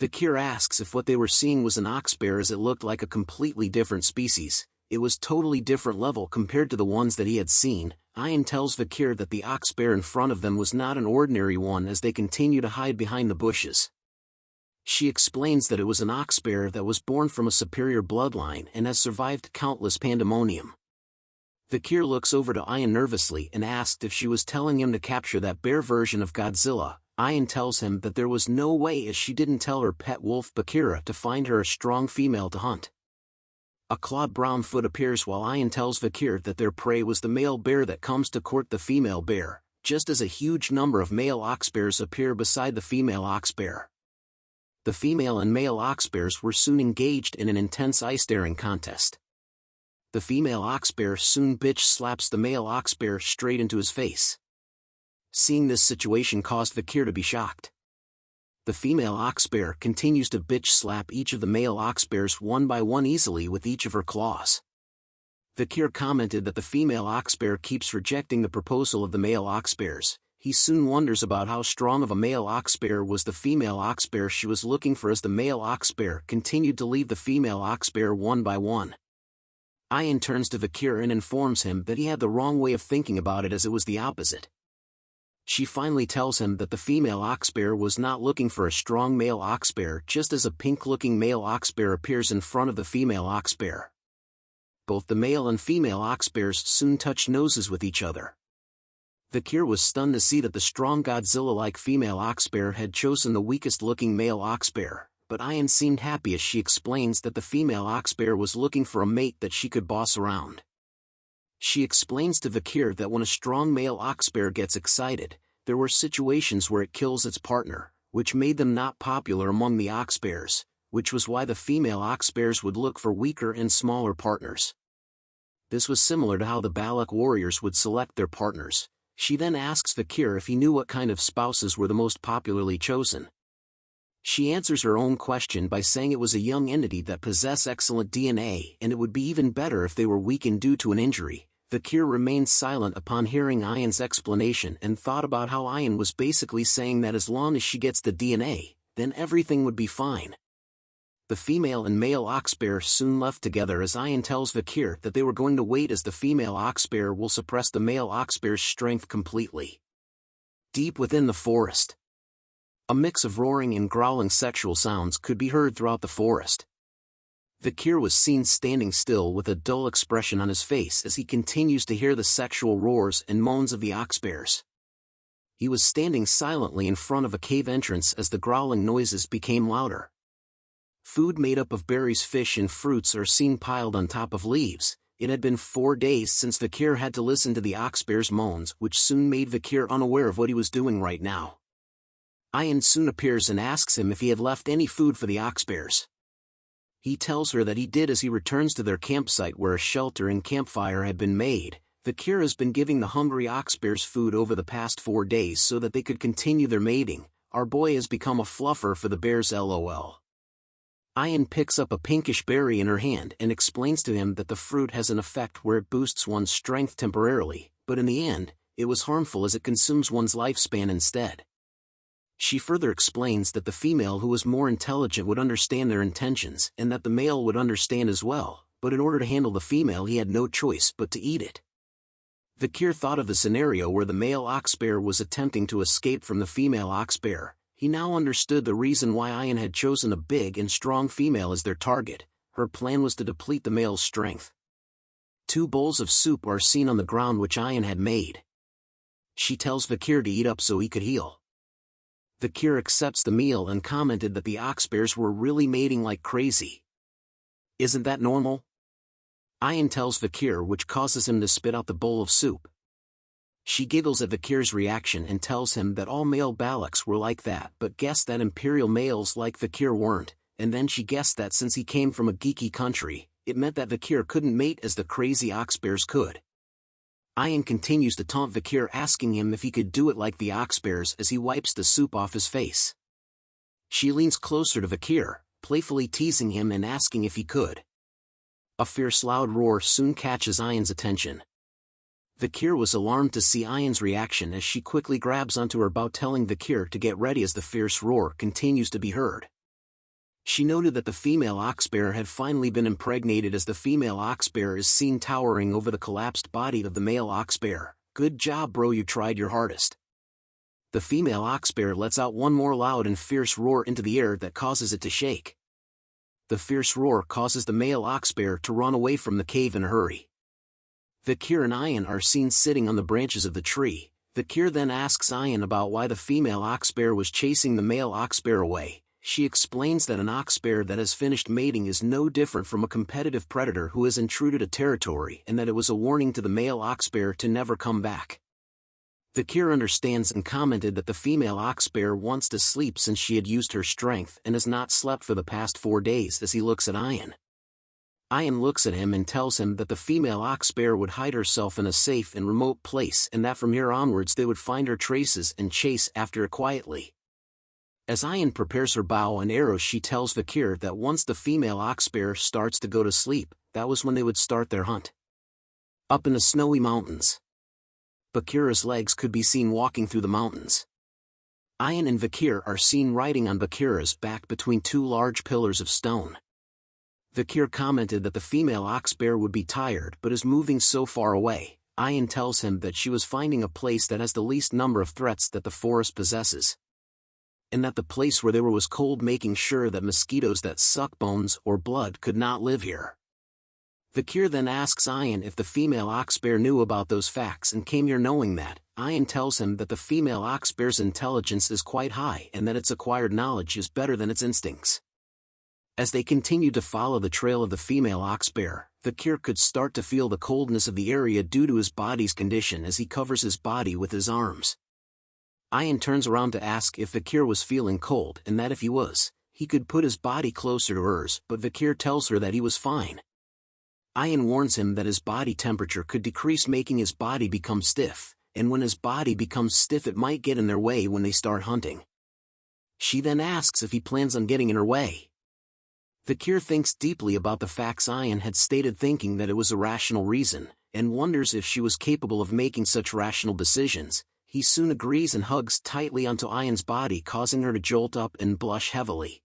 Speaker 2: Vikir asks if what they were seeing was an ox bear as it looked like a completely different species. It was totally different level compared to the ones that he had seen. Ayan tells Vikir that the ox bear in front of them was not an ordinary one as they continue to hide behind the bushes. She explains that it was an ox bear that was born from a superior bloodline and has survived countless pandemonium. Vikir looks over to Ayan nervously and asked if she was telling him to capture that bear version of Godzilla. Ayan tells him that there was no way as she didn't tell her pet wolf Bakira to find her a strong female to hunt. A clawed brown foot appears while Ayan tells Vikir that their prey was the male bear that comes to court the female bear, just as a huge number of male ox bears appear beside the female ox bear. The female and male ox bears were soon engaged in an intense eye-staring contest. The female ox bear soon bitch slaps the male ox bear straight into his face. Seeing this situation caused Vikir to be shocked. The female ox bear continues to bitch slap each of the male ox bears one by one easily with each of her claws. Vikir commented that the female ox bear keeps rejecting the proposal of the male ox bears. He soon wonders about how strong of a male ox bear was the female ox bear she was looking for as the male ox bear continued to leave the female ox bear one by one. Ayan turns to Vikir and informs him that he had the wrong way of thinking about it as it was the opposite. She finally tells him that the female ox bear was not looking for a strong male ox bear just as a pink-looking male ox bear appears in front of the female ox bear. Both the male and female ox bears soon touch noses with each other. Vikir was stunned to see that the strong Godzilla-like female ox bear had chosen the weakest-looking male ox bear, but Ayan seemed happy as she explains that the female ox bear was looking for a mate that she could boss around. She explains to Vikir that when a strong male ox bear gets excited, there were situations where it kills its partner, which made them not popular among the ox bears, which was why the female ox bears would look for weaker and smaller partners. This was similar to how the Balak warriors would select their partners. She then asks Vikir if he knew what kind of spouses were the most popularly chosen. She answers her own question by saying it was a young entity that possessed excellent DNA and it would be even better if they were weakened due to an injury. Vikir remained silent upon hearing Ayan's explanation and thought about how Ayan was basically saying that as long as she gets the DNA, then everything would be fine. The female and male ox bear soon left together as Ayan tells Vikir that they were going to wait as the female ox bear will suppress the male ox bear's strength completely. Deep within the forest, a mix of roaring and growling sexual sounds could be heard throughout the forest. Vikir was seen standing still with a dull expression on his face as he continues to hear the sexual roars and moans of the ox bears. He was standing silently in front of a cave entrance as the growling noises became louder. Food made up of berries, fish and fruits are seen piled on top of leaves. It had been 4 days since Vikir had to listen to the oxbear's moans, which soon made Vikir unaware of what he was doing right now. Ayan soon appears and asks him if he had left any food for the oxbears. He tells her that he did as he returns to their campsite where a shelter and campfire had been made. Vikir has been giving the hungry oxbears food over the past 4 days so that they could continue their mating. Our boy has become a fluffer for the bears, lol. Ayan picks up a pinkish berry in her hand and explains to him that the fruit has an effect where it boosts one's strength temporarily, but in the end, it was harmful as it consumes one's lifespan instead. She further explains that the female who was more intelligent would understand their intentions and that the male would understand as well, but in order to handle the female he had no choice but to eat it. Vikir thought of the scenario where the male oxbear was attempting to escape from the female oxbear. He now understood the reason why Ayan had chosen a big and strong female as their target. Her plan was to deplete the male's strength. 2 bowls of soup are seen on the ground which Ayan had made. She tells Vikir to eat up so he could heal. Vikir accepts the meal and commented that the oxbears were really mating like crazy. Isn't that normal? Ayan tells Vikir, which causes him to spit out the bowl of soup. She giggles at Vikir's reaction and tells him that all male Balaks were like that, but guessed that imperial males like Vikir weren't, and then she guessed that since he came from a geeky country, it meant that Vikir couldn't mate as the crazy oxbears could. Ayan continues to taunt Vikir, asking him if he could do it like the oxbears as he wipes the soup off his face. She leans closer to Vikir, playfully teasing him and asking if he could. A fierce loud roar soon catches Ayan's attention. Vikir was alarmed to see Ayan's reaction as she quickly grabs onto her bow, telling Vikir to get ready as the fierce roar continues to be heard. She noted that the female oxbear had finally been impregnated as the female oxbear is seen towering over the collapsed body of the male oxbear. Good job bro, you tried your hardest. The female oxbear lets out one more loud and fierce roar into the air that causes it to shake. The fierce roar causes the male oxbear to run away from the cave in a hurry. Vikir and Ayan are seen sitting on the branches of the tree. Vikir then asks Ayan about why the female oxbear was chasing the male oxbear away. She explains that an oxbear that has finished mating is no different from a competitive predator who has intruded a territory and that it was a warning to the male oxbear to never come back. Vikir understands and commented that the female oxbear wants to sleep since she had used her strength and has not slept for the past 4 days as he looks at Ayan. Ayan looks at him and tells him that the female oxbear would hide herself in a safe and remote place and that from here onwards they would find her traces and chase after her quietly. As Ayan prepares her bow and arrows, she tells Vikir that once the female oxbear starts to go to sleep, that was when they would start their hunt. Up in the snowy mountains, Vikir's legs could be seen walking through the mountains. Ayan and Vikir are seen riding on Vikir's back between 2 large pillars of stone. Vikir commented that the female oxbear would be tired but is moving so far away. Ayan tells him that she was finding a place that has the least number of threats that the forest possesses, and that the place where they were was cold, making sure that mosquitoes that suck bones or blood could not live here. Vikir then asks Ayan if the female oxbear knew about those facts and came here knowing that. Ayan tells him that the female oxbear's intelligence is quite high and that its acquired knowledge is better than its instincts. As they continued to follow the trail of the female oxbear, Vikir could start to feel the coldness of the area due to his body's condition as he covers his body with his arms. Ayan turns around to ask if Vikir was feeling cold and that if he was, he could put his body closer to hers, but Vikir tells her that he was fine. Ayan warns him that his body temperature could decrease, making his body become stiff, and when his body becomes stiff it might get in their way when they start hunting. She then asks if he plans on getting in her way. Vikir thinks deeply about the facts Ayan had stated, thinking that it was a rational reason, and wonders if she was capable of making such rational decisions. He soon agrees and hugs tightly onto Ayan's body, causing her to jolt up and blush heavily.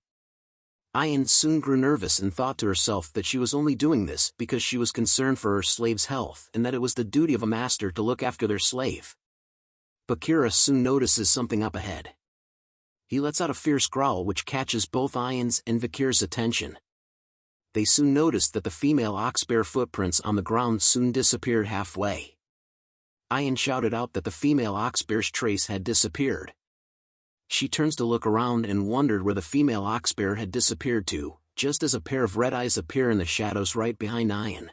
Speaker 2: Ayan soon grew nervous and thought to herself that she was only doing this because she was concerned for her slave's health and that it was the duty of a master to look after their slave. Bakira soon notices something up ahead. He lets out a fierce growl which catches both Ayan's and Vikir's attention. They soon noticed that the female oxbear footprints on the ground soon disappeared halfway. Ayan shouted out that the female oxbear's trace had disappeared. She turns to look around and wondered where the female oxbear had disappeared to, just as a pair of red eyes appear in the shadows right behind Ayan.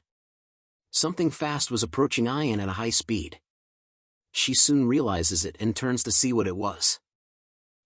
Speaker 2: Something fast was approaching Ayan at a high speed. She soon realizes it and turns to see what it was.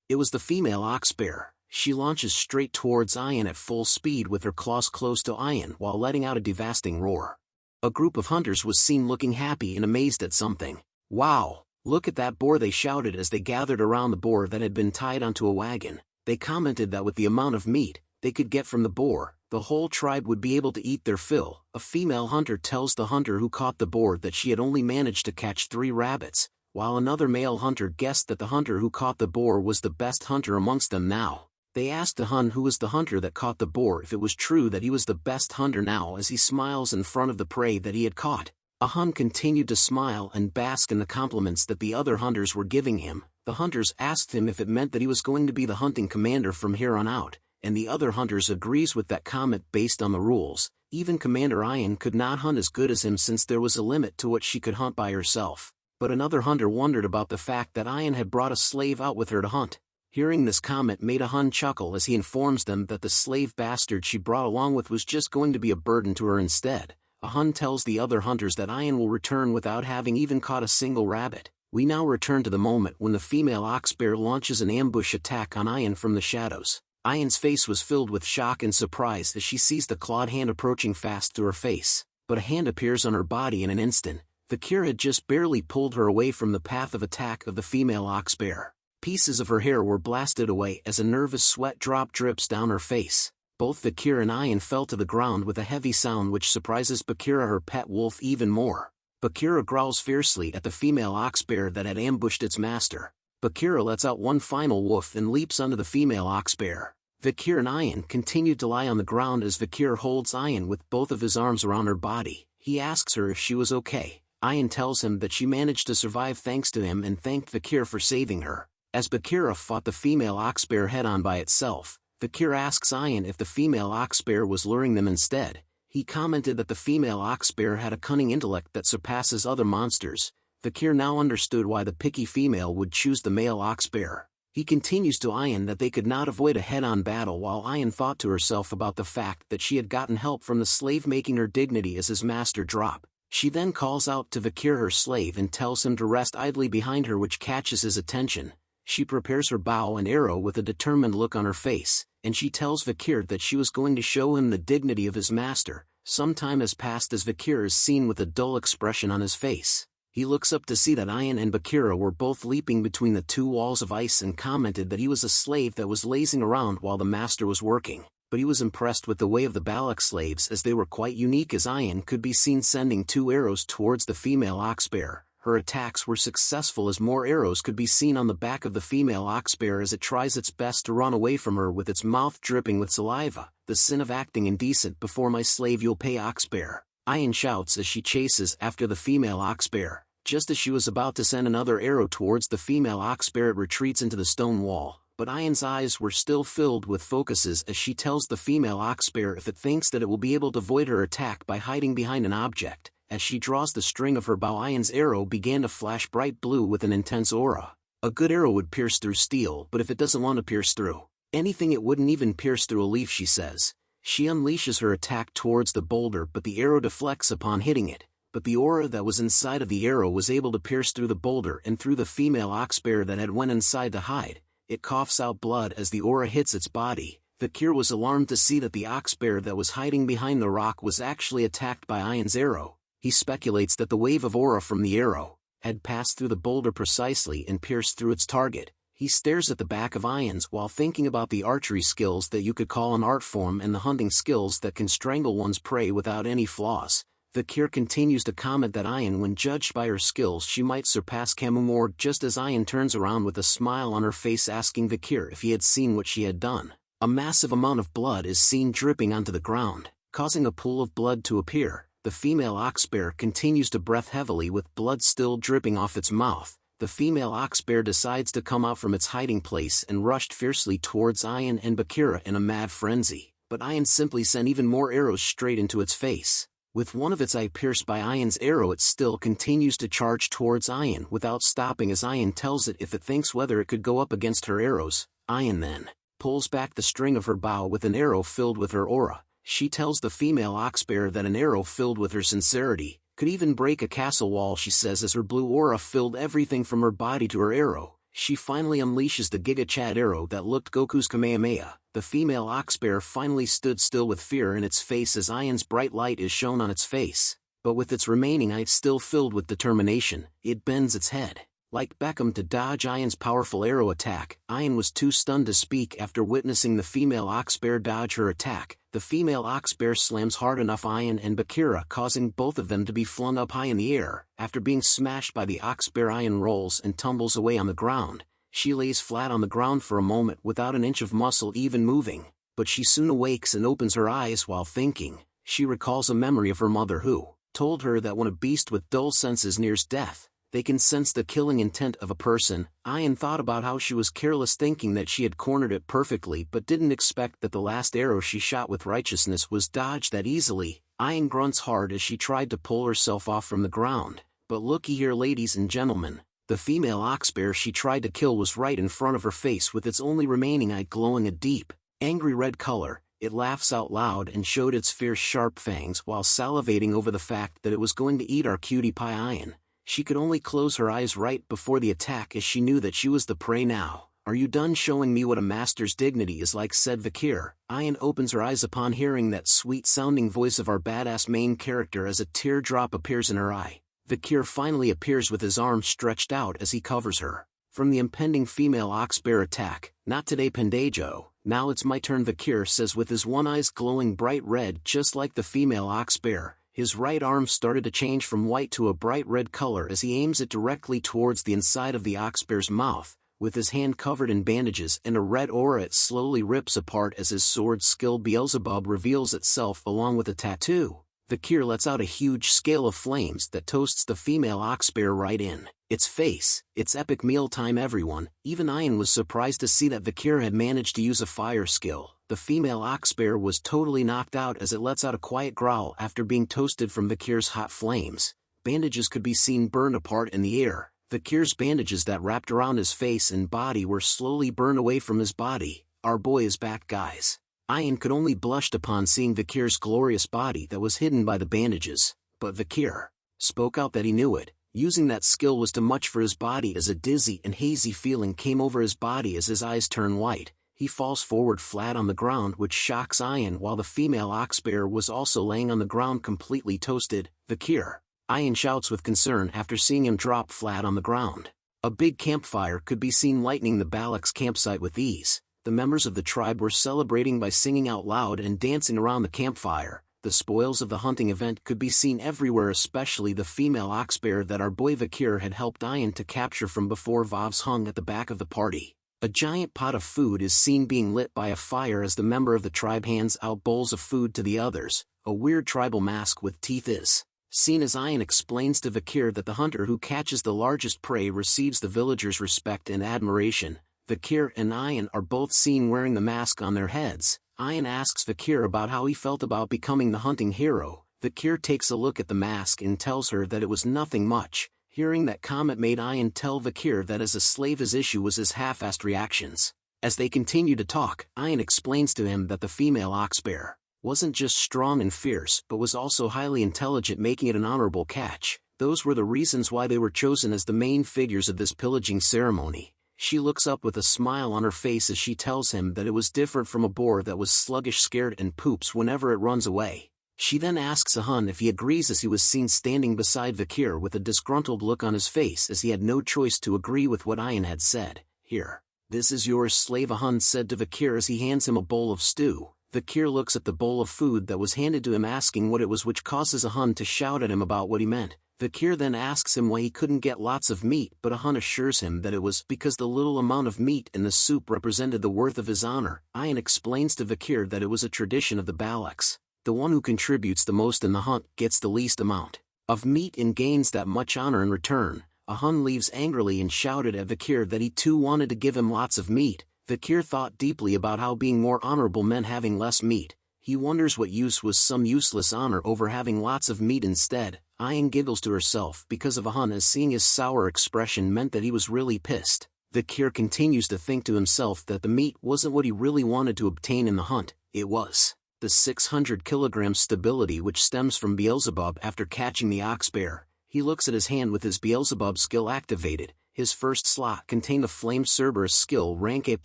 Speaker 2: It was the female oxbear. She launches straight towards Ayan at full speed with her claws close to Ayan while letting out a devastating roar. A group of hunters was seen looking happy and amazed at something. "Wow, look at that boar," they shouted as they gathered around the boar that had been tied onto a wagon. They commented that with the amount of meat they could get from the boar, the whole tribe would be able to eat their fill. A female hunter tells the hunter who caught the boar that she had only managed to catch 3 rabbits, while another male hunter guessed that the hunter who caught the boar was the best hunter amongst them now. They asked the Hun who was the hunter that caught the boar if it was true that he was the best hunter now as he smiles in front of the prey that he had caught. A Hun continued to smile and bask in the compliments that the other hunters were giving him. The hunters asked him if it meant that he was going to be the hunting commander from here on out, and the other hunters agrees with that comment based on the rules. Even Commander Ayan could not hunt as good as him since there was a limit to what she could hunt by herself. But another hunter wondered about the fact that Ayan had brought a slave out with her to hunt. Hearing this comment made a Hun chuckle as he informs them that the slave bastard she brought along with was just going to be a burden to her instead. A Hun tells the other hunters that Ayan will return without having even caught a single rabbit. We now return to the moment when the female oxbear launches an ambush attack on Ayan from the shadows. Ayan's face was filled with shock and surprise as she sees the clawed hand approaching fast through her face. But a hand appears on her body in an instant. Vikir had just barely pulled her away from the path of attack of the female oxbear. Pieces of her hair were blasted away as a nervous sweat drop drips down her face. Both Vikir and Ayan fell to the ground with a heavy sound which surprises Bakira, her pet wolf, even more. Bakira growls fiercely at the female oxbear that had ambushed its master. Bakira lets out one final woof and leaps onto the female oxbear. Vikir and Ayan continued to lie on the ground as Vikir holds Ayan with both of his arms around her body. He asks her if she was okay. Ayan tells him that she managed to survive thanks to him and thanked Vikir for saving her. As Bakira fought the female oxbear head-on by itself, Vikir asks Ayan if the female oxbear was luring them instead. He commented that the female oxbear had a cunning intellect that surpasses other monsters. Vikir now understood why the picky female would choose the male oxbear. He continues to Ayan that they could not avoid a head-on battle while Ayan thought to herself about the fact that she had gotten help from the slave making her dignity as his master drop. She then calls out to Vikir, her slave, and tells him to rest idly behind her, which catches his attention. She prepares her bow and arrow with a determined look on her face, and she tells Vikir that she was going to show him the dignity of his master. Some time has passed as Vikir is seen with a dull expression on his face. He looks up to see that Ayan and Bakira were both leaping between the 2 walls of ice and commented that he was a slave that was lazing around while the master was working. But he was impressed with the way of the Balak slaves as they were quite unique, as Ayan could be seen sending 2 arrows towards the female oxbear. Her attacks were successful as more arrows could be seen on the back of the female oxbear as it tries its best to run away from her with its mouth dripping with saliva. "The sin of acting indecent before my slave you'll pay, oxbear," Ayan shouts as she chases after the female oxbear. Just as she was about to send another arrow towards the female oxbear, it retreats into the stone wall. But Ayan's eyes were still filled with focuses as she tells the female oxbear if it thinks that it will be able to avoid her attack by hiding behind an object. As she draws the string of her bow, Ayan's arrow began to flash bright blue with an intense aura. A good arrow would pierce through steel, but if it doesn't want to pierce through anything, it wouldn't even pierce through a leaf, she says. She unleashes her attack towards the boulder, but the arrow deflects upon hitting it. But the aura that was inside of the arrow was able to pierce through the boulder and through the female oxbear that had went inside to hide. It coughs out blood as the aura hits its body. Vikir was alarmed to see that the oxbear that was hiding behind the rock was actually attacked by Ayan's arrow. He speculates that the wave of aura from the arrow had passed through the boulder precisely and pierced through its target. He stares at the back of Ayan's while thinking about the archery skills that you could call an art form and the hunting skills that can strangle one's prey without any flaws. Vikir continues to comment that Ayan, when judged by her skills, she might surpass Kamumor, just as Ayan turns around with a smile on her face asking Vikir if he had seen what she had done. A massive amount of blood is seen dripping onto the ground, causing a pool of blood to appear. The female oxbear continues to breath heavily with blood still dripping off its mouth. The female oxbear decides to come out from its hiding place and rushed fiercely towards Ayan and Bakira in a mad frenzy, but Ayan simply sent even more arrows straight into its face. With one of its eye pierced by Ayan's arrow, it still continues to charge towards Ayan without stopping as Ayan tells it if it thinks whether it could go up against her arrows. Ayan then pulls back the string of her bow with an arrow filled with her aura. She tells the female oxbear that an arrow filled with her sincerity could even break a castle wall, she says, as her blue aura filled everything from her body to her arrow. She finally unleashes the Giga Chad arrow that looked Goku's Kamehameha. The female oxbear finally stood still with fear in its face as Ayan's bright light is shown on its face, but with its remaining eye still filled with determination, it bends its head, like Beckham, to dodge Ayan's powerful arrow attack. Ayan was too stunned to speak after witnessing the female oxbear dodge her attack. The female oxbear slams hard enough Ayan and Bakira, causing both of them to be flung up high in the air. After being smashed by the oxbear, Ayan rolls and tumbles away on the ground. She lays flat on the ground for a moment without an inch of muscle even moving, but she soon awakes and opens her eyes while thinking. She recalls a memory of her mother who told her that when a beast with dull senses nears death, they can sense the killing intent of a person. Ayan thought about how she was careless, thinking that she had cornered it perfectly, but didn't expect that the last arrow she shot with righteousness was dodged that easily. Ayan grunts hard as she tried to pull herself off from the ground. But looky here, ladies and gentlemen, the female oxbear she tried to kill was right in front of her face, with its only remaining eye glowing a deep, angry red color. It laughs out loud and showed its fierce sharp fangs while salivating over the fact that it was going to eat our cutie pie Ayan. She could only close her eyes right before the attack as she knew that she was the prey now. "Are you done showing me what a master's dignity is like?" said Vikir. Ayan opens her eyes upon hearing that sweet-sounding voice of our badass main character as a teardrop appears in her eye. Vikir finally appears with his arms stretched out as he covers her from the impending female oxbear attack. "Not today, Pendejo. Now it's my turn," Vikir says with his one eye glowing bright red just like the female oxbear. His right arm started to change from white to a bright red color as he aims it directly towards the inside of the oxbear's mouth. With his hand covered in bandages and a red aura, it slowly rips apart as his sword skill Beelzebub reveals itself along with a tattoo. Vikir lets out a huge scale of flames that toasts the female oxbear right in its face. It's epic mealtime, everyone. Even Ayan was surprised to see that Vikir had managed to use a fire skill. The female oxbear was totally knocked out as it lets out a quiet growl after being toasted from Vikir's hot flames. Bandages could be seen burned apart in the air. Vikir's bandages that wrapped around his face and body were slowly burned away from his body. "Our boy is back, guys." Ayan could only blushed upon seeing Vikir's glorious body that was hidden by the bandages, but Vikir spoke out that he knew it. Using that skill was too much for his body as a dizzy and hazy feeling came over his body as his eyes turn white. He falls forward flat on the ground, which shocks Ayan, while the female oxbear was also laying on the ground completely toasted. "Vikir!" Ayan shouts with concern after seeing him drop flat on the ground. A big campfire could be seen lighting the Balak's campsite with ease. The members of the tribe were celebrating by singing out loud and dancing around the campfire. The spoils of the hunting event could be seen everywhere, especially the female oxbear that our boy Vikir had helped Ayan to capture from before. Vavs hung at the back of the party. A giant pot of food is seen being lit by a fire as the member of the tribe hands out bowls of food to the others. A weird tribal mask with teeth is seen as Ayan explains to Vikir that the hunter who catches the largest prey receives the villagers' respect and admiration. Vikir and Ayan are both seen wearing the mask on their heads. Ayan asks Vikir about how he felt about becoming the hunting hero. Vikir takes a look at the mask and tells her that it was nothing much. Hearing that comment made Ayan tell Vikir that as a slave his issue was his half-assed reactions. As they continue to talk, Ayan explains to him that the female oxbear wasn't just strong and fierce but was also highly intelligent, making it an honorable catch. Those were the reasons why they were chosen as the main figures of this pillaging ceremony. She looks up with a smile on her face as she tells him that it was different from a boar that was sluggish, scared, and poops whenever it runs away. She then asks Ahun if he agrees as he was seen standing beside Vikir with a disgruntled look on his face as he had no choice to agree with what Ayan had said. "Here, this is yours, slave," Ahun said to Vikir as he hands him a bowl of stew. Vikir looks at the bowl of food that was handed to him, asking what it was, which causes Ahun to shout at him about what he meant. Vikir then asks him why he couldn't get lots of meat, but Ahun assures him that it was because the little amount of meat in the soup represented the worth of his honor. Ayan explains to Vikir that it was a tradition of the Balaks. The one who contributes the most in the hunt gets the least amount of meat and gains that much honor in return. Ahun leaves angrily and shouted at Vikir that he too wanted to give him lots of meat. Vikir thought deeply about how being more honorable meant having less meat. He wonders what use was some useless honor over having lots of meat instead. Ayan giggles to herself because of a hun as seeing his sour expression meant that he was really pissed. Vikir continues to think to himself that the meat wasn't what he really wanted to obtain in the hunt, it was the 600 kilogram stability which stems from Beelzebub after catching the ox bear. He looks at his hand with his Beelzebub skill activated. His first slot contained the Flame Cerberus skill rank A+,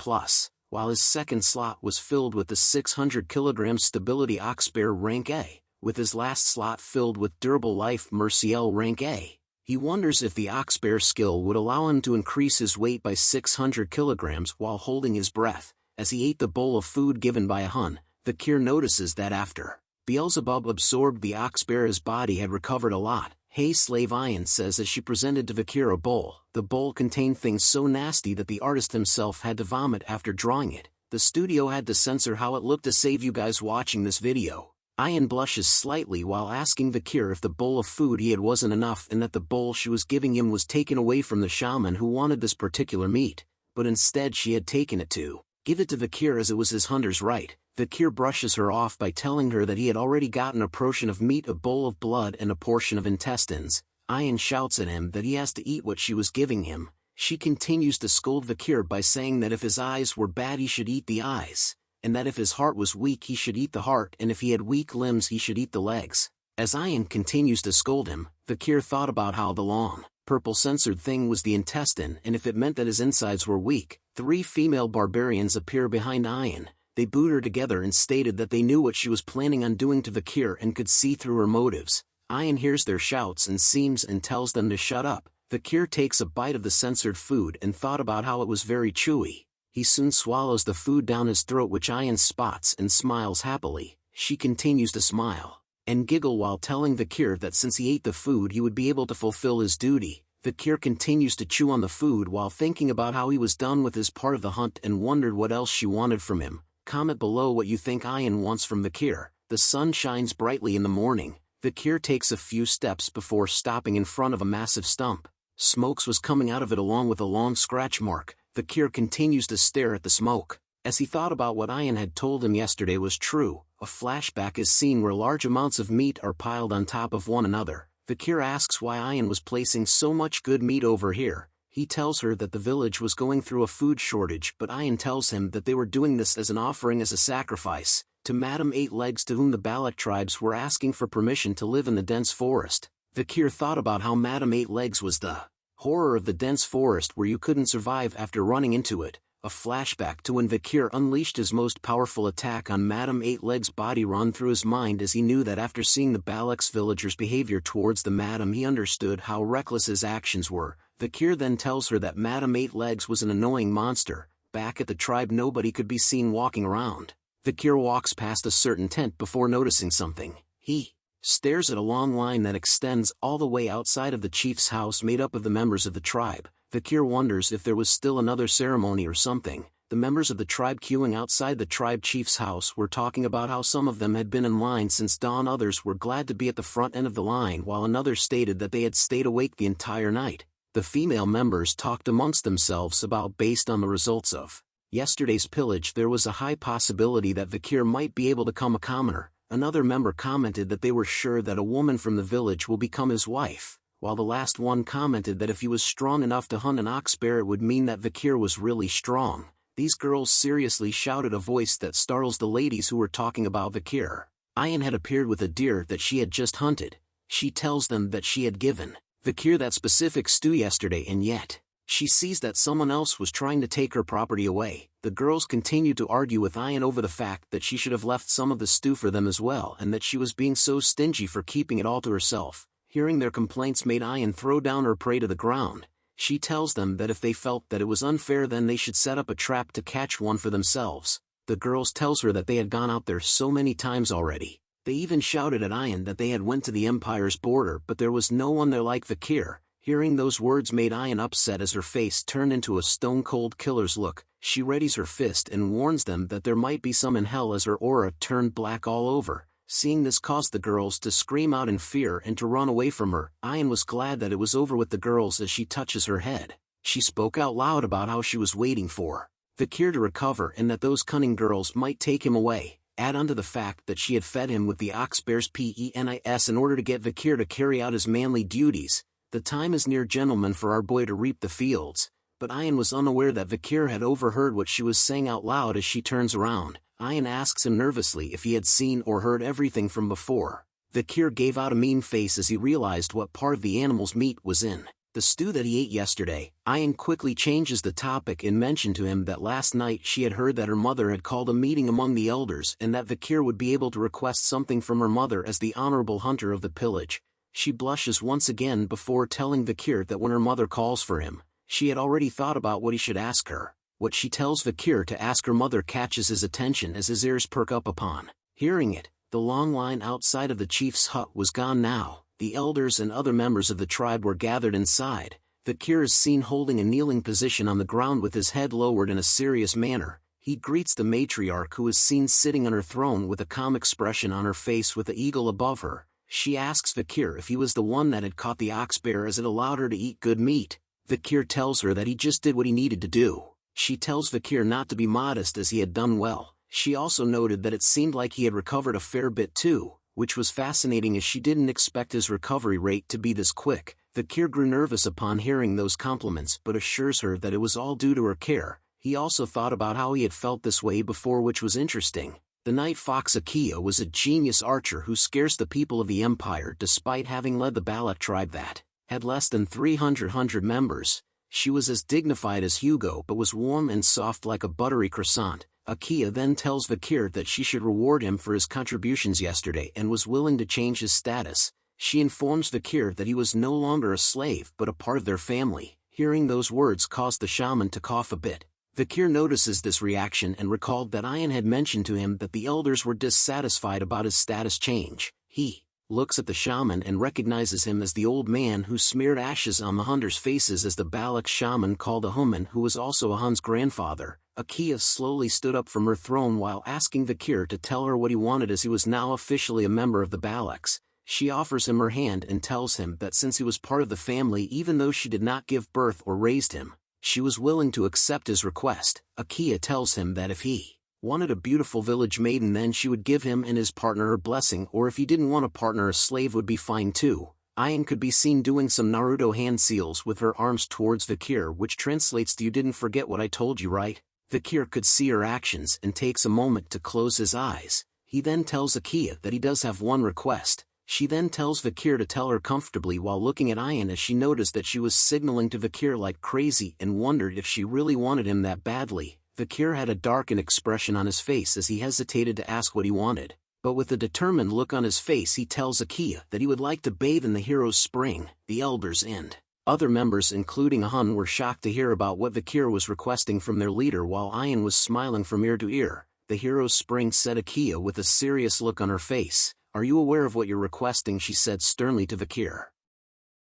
Speaker 2: while his second slot was filled with the 600 kilogram stability ox bear rank A, with his last slot filled with durable life Merciel rank A. He wonders if the ox bear skill would allow him to increase his weight by 600 kilograms while holding his breath. As he ate the bowl of food given by a hun, Vikir notices that after Beelzebub absorbed the ox bear his body had recovered a lot. Hey slave, Ayan says as she presented to Vikir a bowl. The bowl contained things so nasty that the artist himself had to vomit after drawing it. The studio had to censor how it looked to save you guys watching this video. Ayan blushes slightly while asking Vikir if the bowl of food he had wasn't enough and that the bowl she was giving him was taken away from the shaman who wanted this particular meat, but instead she had taken it to give it to Vikir as it was his hunter's right. Vikir brushes her off by telling her that he had already gotten a portion of meat, a bowl of blood and a portion of intestines. Ayan shouts at him that he has to eat what she was giving him. She continues to scold Vikir by saying that if his eyes were bad he should eat the eyes, and that if his heart was weak he should eat the heart, and if he had weak limbs he should eat the legs. As Ayan continues to scold him, Vikir thought about how the long, purple censored thing was the intestine, and if it meant that his insides were weak. 3 female barbarians appear behind Ayan. They boot her together and stated that they knew what she was planning on doing to Vikir and could see through her motives. Ayan hears their shouts and seems and tells them to shut up. Vikir takes a bite of the censored food and thought about how it was very chewy. He soon swallows the food down his throat, which Ayan spots and smiles happily. She continues to smile and giggle while telling Vikir that since he ate the food he would be able to fulfill his duty. Vikir continues to chew on the food while thinking about how he was done with his part of the hunt and wondered what else she wanted from him. Comment below what you think Ayan wants from Vikir. The sun shines brightly in the morning. Vikir takes a few steps before stopping in front of a massive stump. Smoke was coming out of it along with a long scratch mark. Vikir continues to stare at the smoke. As he thought about what Ayan had told him yesterday was true, a flashback is seen where large amounts of meat are piled on top of one another. Vikir asks why Ayan was placing so much good meat over here. He tells her that the village was going through a food shortage, but Ayan tells him that they were doing this as an offering, as a sacrifice, to Madame Eight Legs, to whom the Balak tribes were asking for permission to live in the dense forest. Vikir thought about how Madame Eight Legs was the horror of the dense forest where you couldn't survive after running into it. A flashback to when Vikir unleashed his most powerful attack on Madame Eight Legs' body run through his mind as he knew that after seeing the Balak's villagers' behavior towards the Madame he understood how reckless his actions were. Vikir then tells her that Madame Eight Legs was an annoying monster. Back at the tribe nobody could be seen walking around. Vikir walks past a certain tent before noticing something. He stares at a long line that extends all the way outside of the chief's house made up of the members of the tribe. Vikir wonders if there was still another ceremony or something. The members of the tribe queuing outside the tribe chief's house were talking about how some of them had been in line since dawn, others were glad to be at the front end of the line, while another stated that they had stayed awake the entire night. The female members talked amongst themselves about based on the results of yesterday's pillage there was a high possibility that Vikir might be able to become a commoner. Another member commented that they were sure that a woman from the village will become his wife, while the last one commented that if he was strong enough to hunt an ox bear it would mean that Vikir was really strong. These girls seriously shouted a voice that startles the ladies who were talking about Vikir. Ayan had appeared with a deer that she had just hunted. She tells them that she had given Vikir that specific stew yesterday, and yet she sees that someone else was trying to take her property away. The girls continued to argue with Ayan over the fact that she should have left some of the stew for them as well, and that she was being so stingy for keeping it all to herself. Hearing their complaints made Ayan throw down her prey to the ground. She tells them that if they felt that it was unfair then they should set up a trap to catch one for themselves. The girls tells her that they had gone out there so many times already. They even shouted at Ayan that they had went to the Empire's border but there was no one there like Vikir. Hearing those words made Ayan upset as her face turned into a stone-cold killer's look. She readies her fist and warns them that there might be some in hell as her aura turned black all over. Seeing this caused the girls to scream out in fear and to run away from her. Ayan was glad that it was over with the girls as she touches her head. She spoke out loud about how she was waiting for Vikir to recover and that those cunning girls might take him away. Add onto the fact that she had fed him with the ox bear's penis in order to get Vikir to carry out his manly duties. The time is near, gentlemen, for our boy to reap the fields. But Ian was unaware that Vikir had overheard what she was saying out loud as she turns around. Ian asks him nervously if he had seen or heard everything from before. Vikir gave out a mean face as he realized what part of the animal's meat was in the stew that he ate yesterday. Ian quickly changes the topic and mentioned to him that last night she had heard that her mother had called a meeting among the elders and that Vikir would be able to request something from her mother as the honorable hunter of the pillage. She blushes once again before telling Vikir that when her mother calls for him, she had already thought about what he should ask her. What she tells Vikir to ask her mother catches his attention as his ears perk up upon hearing it. The long line outside of the chief's hut was gone now. The elders and other members of the tribe were gathered inside. Vikir is seen holding a kneeling position on the ground with his head lowered in a serious manner. He greets the matriarch, who is seen sitting on her throne with a calm expression on her face with the eagle above her. She asks Vikir if he was the one that had caught the ox bear as it allowed her to eat good meat. Vikir tells her that he just did what he needed to do. She tells Vikir not to be modest as he had done well. She also noted that it seemed like he had recovered a fair bit too, which was fascinating as she didn't expect his recovery rate to be this quick. Vikir grew nervous upon hearing those compliments but assures her that it was all due to her care. He also thought about how he had felt this way before, which was interesting. The night fox Akia was a genius archer who scares the people of the empire despite having led the Balak tribe that had less than 300 members. She was as dignified as Hugo but was warm and soft like a buttery croissant. Akia then tells Vikir that she should reward him for his contributions yesterday and was willing to change his status. She informs Vikir that he was no longer a slave but a part of their family. Hearing those words caused the shaman to cough a bit. Vikir notices this reaction and recalled that Ian had mentioned to him that the elders were dissatisfied about his status change. He looks at the shaman and recognizes him as the old man who smeared ashes on the hunters' faces as the Balak shaman called a Human, who was also a Hun's grandfather. Akia slowly stood up from her throne while asking Vikir to tell her what he wanted, as he was now officially a member of the Balaks. She offers him her hand and tells him that since he was part of the family, even though she did not give birth or raised him, she was willing to accept his request. Akia tells him that if he wanted a beautiful village maiden, then she would give him and his partner her blessing, or if he didn't want a partner, a slave would be fine too. Ian could be seen doing some Naruto hand seals with her arms towards Vikir, which translates to "You didn't forget what I told you, right?" Vikir could see her actions and takes a moment to close his eyes. He then tells Akia that he does have one request. She then tells Vikir to tell her comfortably while looking at Ian, as she noticed that she was signaling to Vikir like crazy and wondered if she really wanted him that badly. Vikir had a darkened expression on his face as he hesitated to ask what he wanted, but with a determined look on his face he tells Akia that he would like to bathe in the hero's spring. The elders and other members, including Hun, were shocked to hear about what Vikir was requesting from their leader, while Ian was smiling from ear to ear. "The hero's spring," said Akia with a serious look on her face. "Are you aware of what you're requesting?" she said sternly to Vikir.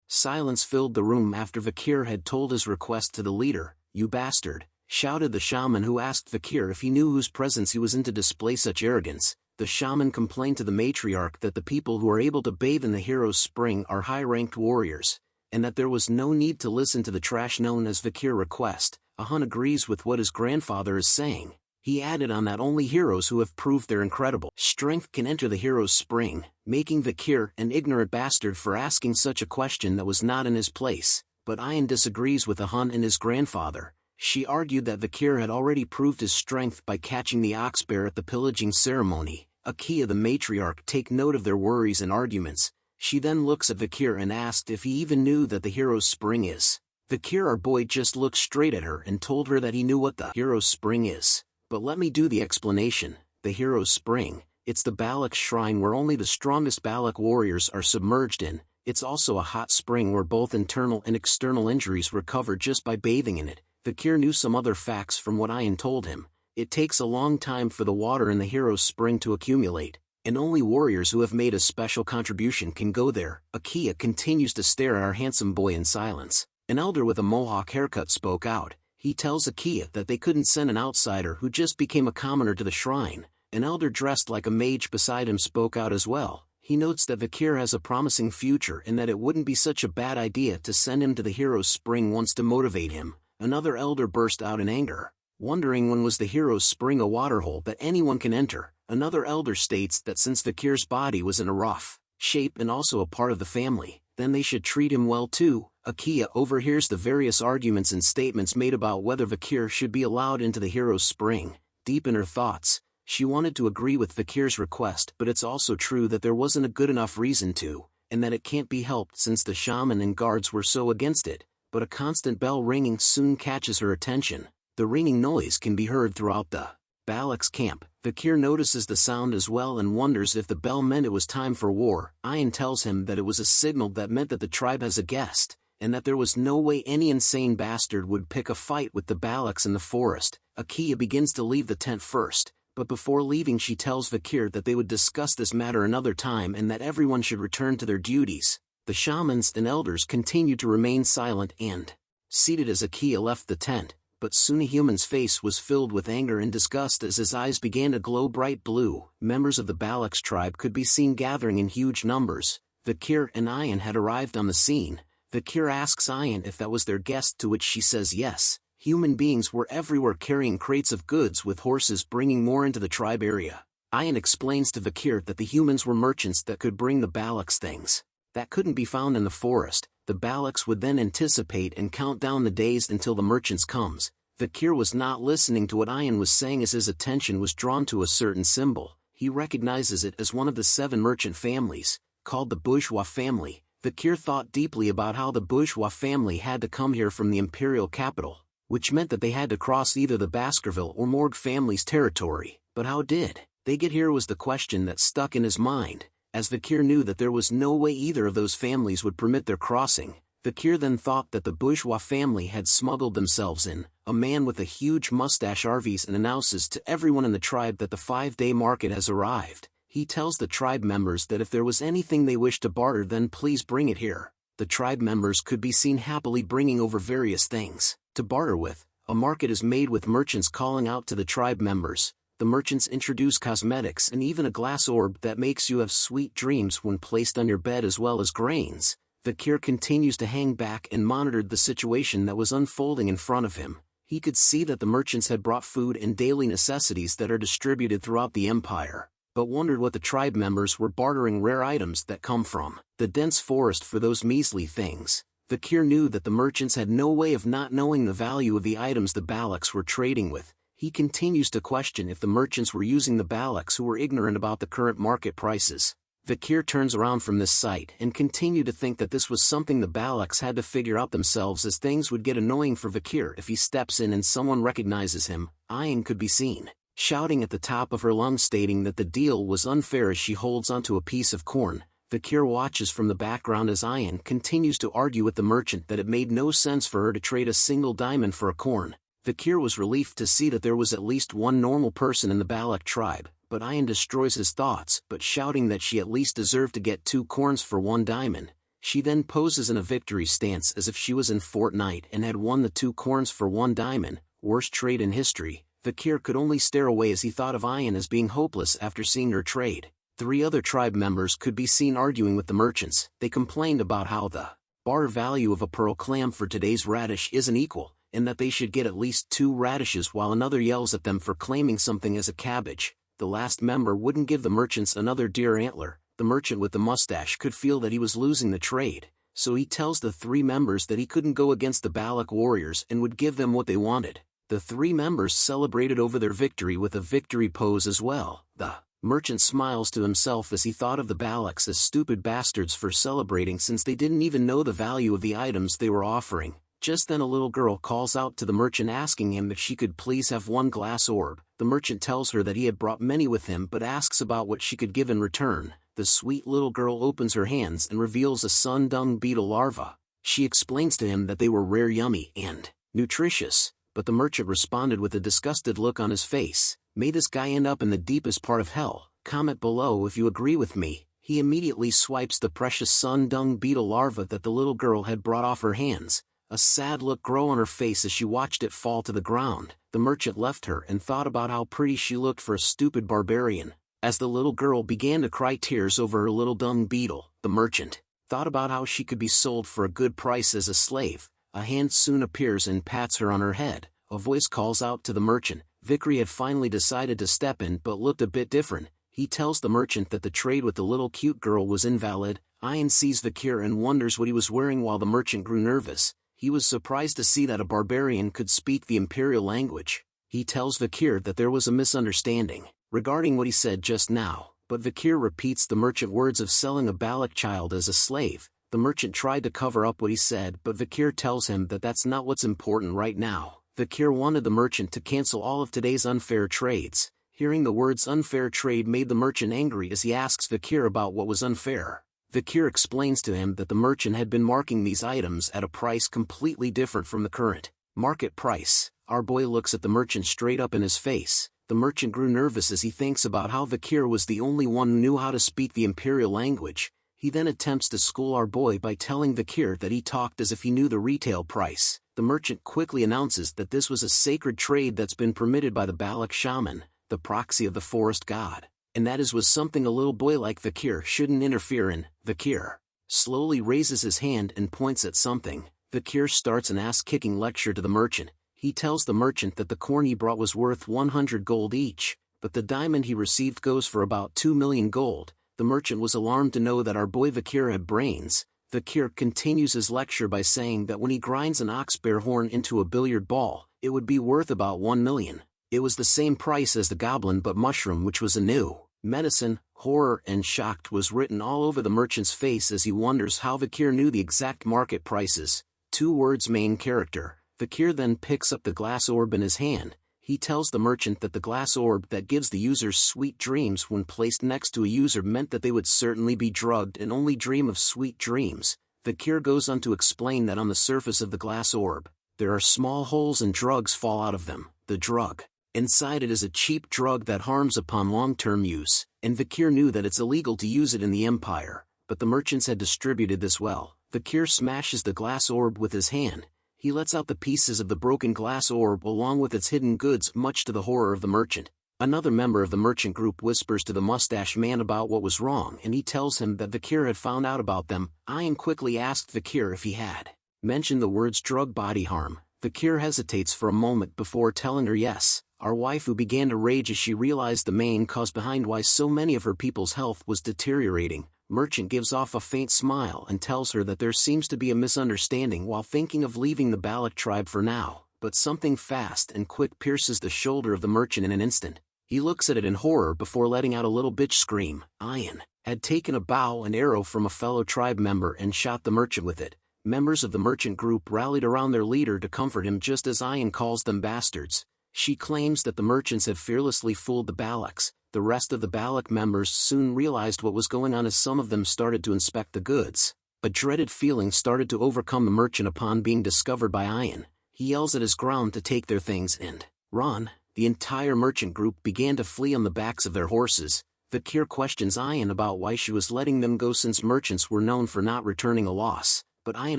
Speaker 2: Silence filled the room after Vikir had told his request to the leader. "You bastard!" shouted the shaman, who asked Vikir if he knew whose presence he was in to display such arrogance. The shaman complained to the matriarch that the people who are able to bathe in the hero's spring are high-ranked warriors, and that there was no need to listen to the trash known as Vikir request. Hun agrees with what his grandfather is saying. He added on that only heroes who have proved their incredible strength can enter the hero's spring, making Vikir an ignorant bastard for asking such a question that was not in his place. But Ian disagrees with Hun and his grandfather. She argued that Vikir had already proved his strength by catching the ox bear at the pillaging ceremony. Akia the matriarch take note of their worries and arguments. She then looks at Vikir and asked if he even knew that the hero's spring is. Vikir, our boy, just looked straight at her and told her that he knew what the hero's spring is. "But let me do the explanation. The hero's spring, it's the Balak shrine where only the strongest Balak warriors are submerged in. It's also a hot spring where both internal and external injuries recover just by bathing in it." Vikir knew some other facts from what Ian told him. It takes a long time for the water in the hero's spring to accumulate, and only warriors who have made a special contribution can go there. Akia continues to stare at our handsome boy in silence. An elder with a mohawk haircut spoke out. He tells Akia that they couldn't send an outsider who just became a commoner to the shrine. An elder dressed like a mage beside him spoke out as well. He notes that Vikir has a promising future and that it wouldn't be such a bad idea to send him to the hero's spring once to motivate him. Another elder burst out in anger. "Wondering when was the hero's spring a waterhole that anyone can enter?" Another elder states that since Vikir's body was in a rough shape and also a part of the family, then they should treat him well too. Akia overhears the various arguments and statements made about whether Vikir should be allowed into the hero's spring. Deep in her thoughts, she wanted to agree with Vikir's request, but it's also true that there wasn't a good enough reason to, and that it can't be helped since the shaman and guards were so against it. But a constant bell ringing soon catches her attention. The ringing noise can be heard throughout the Balak's camp. Vikir notices the sound as well and wonders if the bell meant it was time for war. Ayan tells him that it was a signal that meant that the tribe has a guest, and that there was no way any insane bastard would pick a fight with the Balaks in the forest. Akia begins to leave the tent first, but before leaving she tells Vikir that they would discuss this matter another time and that everyone should return to their duties. The shamans and elders continued to remain silent and seated as Akia left the tent, but soon a human's face was filled with anger and disgust as his eyes began to glow bright blue. Members of the Balak's tribe could be seen gathering in huge numbers. Vikir and Ayan had arrived on the scene. Vikir asks Ayan if that was their guest, to which she says yes. Human beings were everywhere carrying crates of goods with horses bringing more into the tribe area. Ayan explains to Vikir that the humans were merchants that could bring the Balaks things that couldn't be found in the forest. The Balaks would then anticipate and count down the days until the merchants comes. Vikir was not listening to what Ayan was saying as his attention was drawn to a certain symbol. He recognizes it as one of the 7 merchant families, called the bourgeois family. Vikir thought deeply about how the bourgeois family had to come here from the imperial capital, which meant that they had to cross either the Baskerville or Morgue family's territory. But how did they get here was the question that stuck in his mind, as Vikir knew that there was no way either of those families would permit their crossing. Vikir then thought that the bourgeois family had smuggled themselves in. A man with a huge mustache arrives and announces to everyone in the tribe that the 5-day market has arrived. He tells the tribe members that if there was anything they wished to barter, then please bring it here. The tribe members could be seen happily bringing over various things to barter with. A market is made with merchants calling out to the tribe members. The merchants introduce cosmetics and even a glass orb that makes you have sweet dreams when placed on your bed, as well as grains. Vikir continues to hang back and monitored the situation that was unfolding in front of him. He could see that the merchants had brought food and daily necessities that are distributed throughout the empire, but wondered what the tribe members were bartering rare items that come from the dense forest for those measly things. Vikir knew that the merchants had no way of not knowing the value of the items the Balaks were trading with. He continues to question if the merchants were using the Balaks who were ignorant about the current market prices. Vikir turns around from this sight and continued to think that this was something the Balaks had to figure out themselves, as things would get annoying for Vikir if he steps in and someone recognizes him. Ayan could be seen shouting at the top of her lungs, stating that the deal was unfair as she holds onto a piece of corn. Vikir watches from the background as Ayan continues to argue with the merchant that it made no sense for her to trade a single diamond for a corn. Vikir was relieved to see that there was at least one normal person in the Balak tribe, but Ayan destroys his thoughts, but shouting that she at least deserved to get 2 corns for 1 diamond. She then poses in a victory stance as if she was in Fortnite and had won the 2 corns for 1 diamond, worst trade in history. Vikir could only stare away as he thought of Ayan as being hopeless after seeing her trade. 3 other tribe members could be seen arguing with the merchants. They complained about how the bar value of a pearl clam for today's radish isn't equal, and that they should get at least 2 radishes, while another yells at them for claiming something as a cabbage. The last member wouldn't give the merchants another deer antler. The merchant with the mustache could feel that he was losing the trade, so he tells the 3 members that he couldn't go against the Balak warriors and would give them what they wanted. The 3 members celebrated over their victory with a victory pose as well. The merchant smiles to himself as he thought of the Balaks as stupid bastards for celebrating, since they didn't even know the value of the items they were offering. Just then a little girl calls out to the merchant asking him if she could please have 1 glass orb. The merchant tells her that he had brought many with him, but asks about what she could give in return. The sweet little girl opens her hands and reveals a sun dung beetle larva. She explains to him that they were rare, yummy, and nutritious, but the merchant responded with a disgusted look on his face. May this guy end up in the deepest part of hell. Comment below if you agree with me. He immediately swipes the precious sun dung beetle larva that the little girl had brought off her hands. A sad look grew on her face as she watched it fall to the ground. The merchant left her and thought about how pretty she looked for a stupid barbarian. As the little girl began to cry tears over her little dung beetle, the merchant thought about how she could be sold for a good price as a slave. A hand soon appears and pats her on her head. A voice calls out to the merchant Vikir had finally decided to step in but looked a bit different. He tells the merchant that the trade with the little cute girl was invalid. Ian sees Vikir and wonders what he was wearing while the merchant grew nervous. He was surprised to see that a barbarian could speak the imperial language. He tells Vikir that there was a misunderstanding regarding what he said just now, but Vikir repeats the merchant words of selling a Balak child as a slave. The merchant tried to cover up what he said, but Vikir tells him that that's not what's important right now. Vikir wanted the merchant to cancel all of today's unfair trades. Hearing the words unfair trade made the merchant angry as he asks Vikir about what was unfair. Vikir explains to him that the merchant had been marking these items at a price completely different from the current market price. Our boy looks at the merchant straight up in his face. The merchant grew nervous as he thinks about how Vikir was the only one who knew how to speak the imperial language. He then attempts to school our boy by telling Vikir that he talked as if he knew the retail price. The merchant quickly announces that this was a sacred trade that's been permitted by the Balak shaman, the proxy of the forest god, and that was something a little boy like Vikir shouldn't interfere in. Vikir slowly raises his hand and points at something. Vikir starts an ass-kicking lecture to the merchant. He tells the merchant that the corn he brought was worth 100 gold each, but the diamond he received goes for about 2 million gold. The merchant was alarmed to know that our boy Vikir had brains. Vikir continues his lecture by saying that when he grinds an ox-bear horn into a billiard ball, it would be worth about 1 million. It was the same price as the goblin but mushroom, which was a new medicine. Horror and shocked was written all over the merchant's face as he wonders how Vikir knew the exact market prices. 2 words main character. Vikir then picks up the glass orb in his hand. He tells the merchant that the glass orb that gives the users sweet dreams when placed next to a user meant that they would certainly be drugged and only dream of sweet dreams. Vikir goes on to explain that on the surface of the glass orb, there are small holes and drugs fall out of them. The drug inside it is a cheap drug that harms upon long-term use, and Vikir knew that it's illegal to use it in the Empire, but the merchants had distributed this well. Vikir smashes the glass orb with his hand. He lets out the pieces of the broken glass orb along with its hidden goods, much to the horror of the merchant. Another member of the merchant group whispers to the mustache man about what was wrong, and he tells him that Vikir had found out about them. Ian quickly asked Vikir if he had mentioned the words drug body harm. Vikir hesitates for a moment before telling her yes. Our waifu began to rage as she realized the main cause behind why so many of her people's health was deteriorating. Merchant gives off a faint smile and tells her that there seems to be a misunderstanding while thinking of leaving the Balak tribe for now, but something fast and quick pierces the shoulder of the merchant in an instant. He looks at it in horror before letting out a little bitch scream. Ian had taken a bow and arrow from a fellow tribe member and shot the merchant with it. Members of the merchant group rallied around their leader to comfort him just as Ian calls them bastards. She claims that the merchants had fearlessly fooled the Balaks. The rest of the Balak members soon realized what was going on as some of them started to inspect the goods. A dreaded feeling started to overcome the merchant upon being discovered by Ian. He yells at his ground to take their things and run. The entire merchant group began to flee on the backs of their horses. Vikir questions Ian about why she was letting them go since merchants were known for not returning a loss, but Ian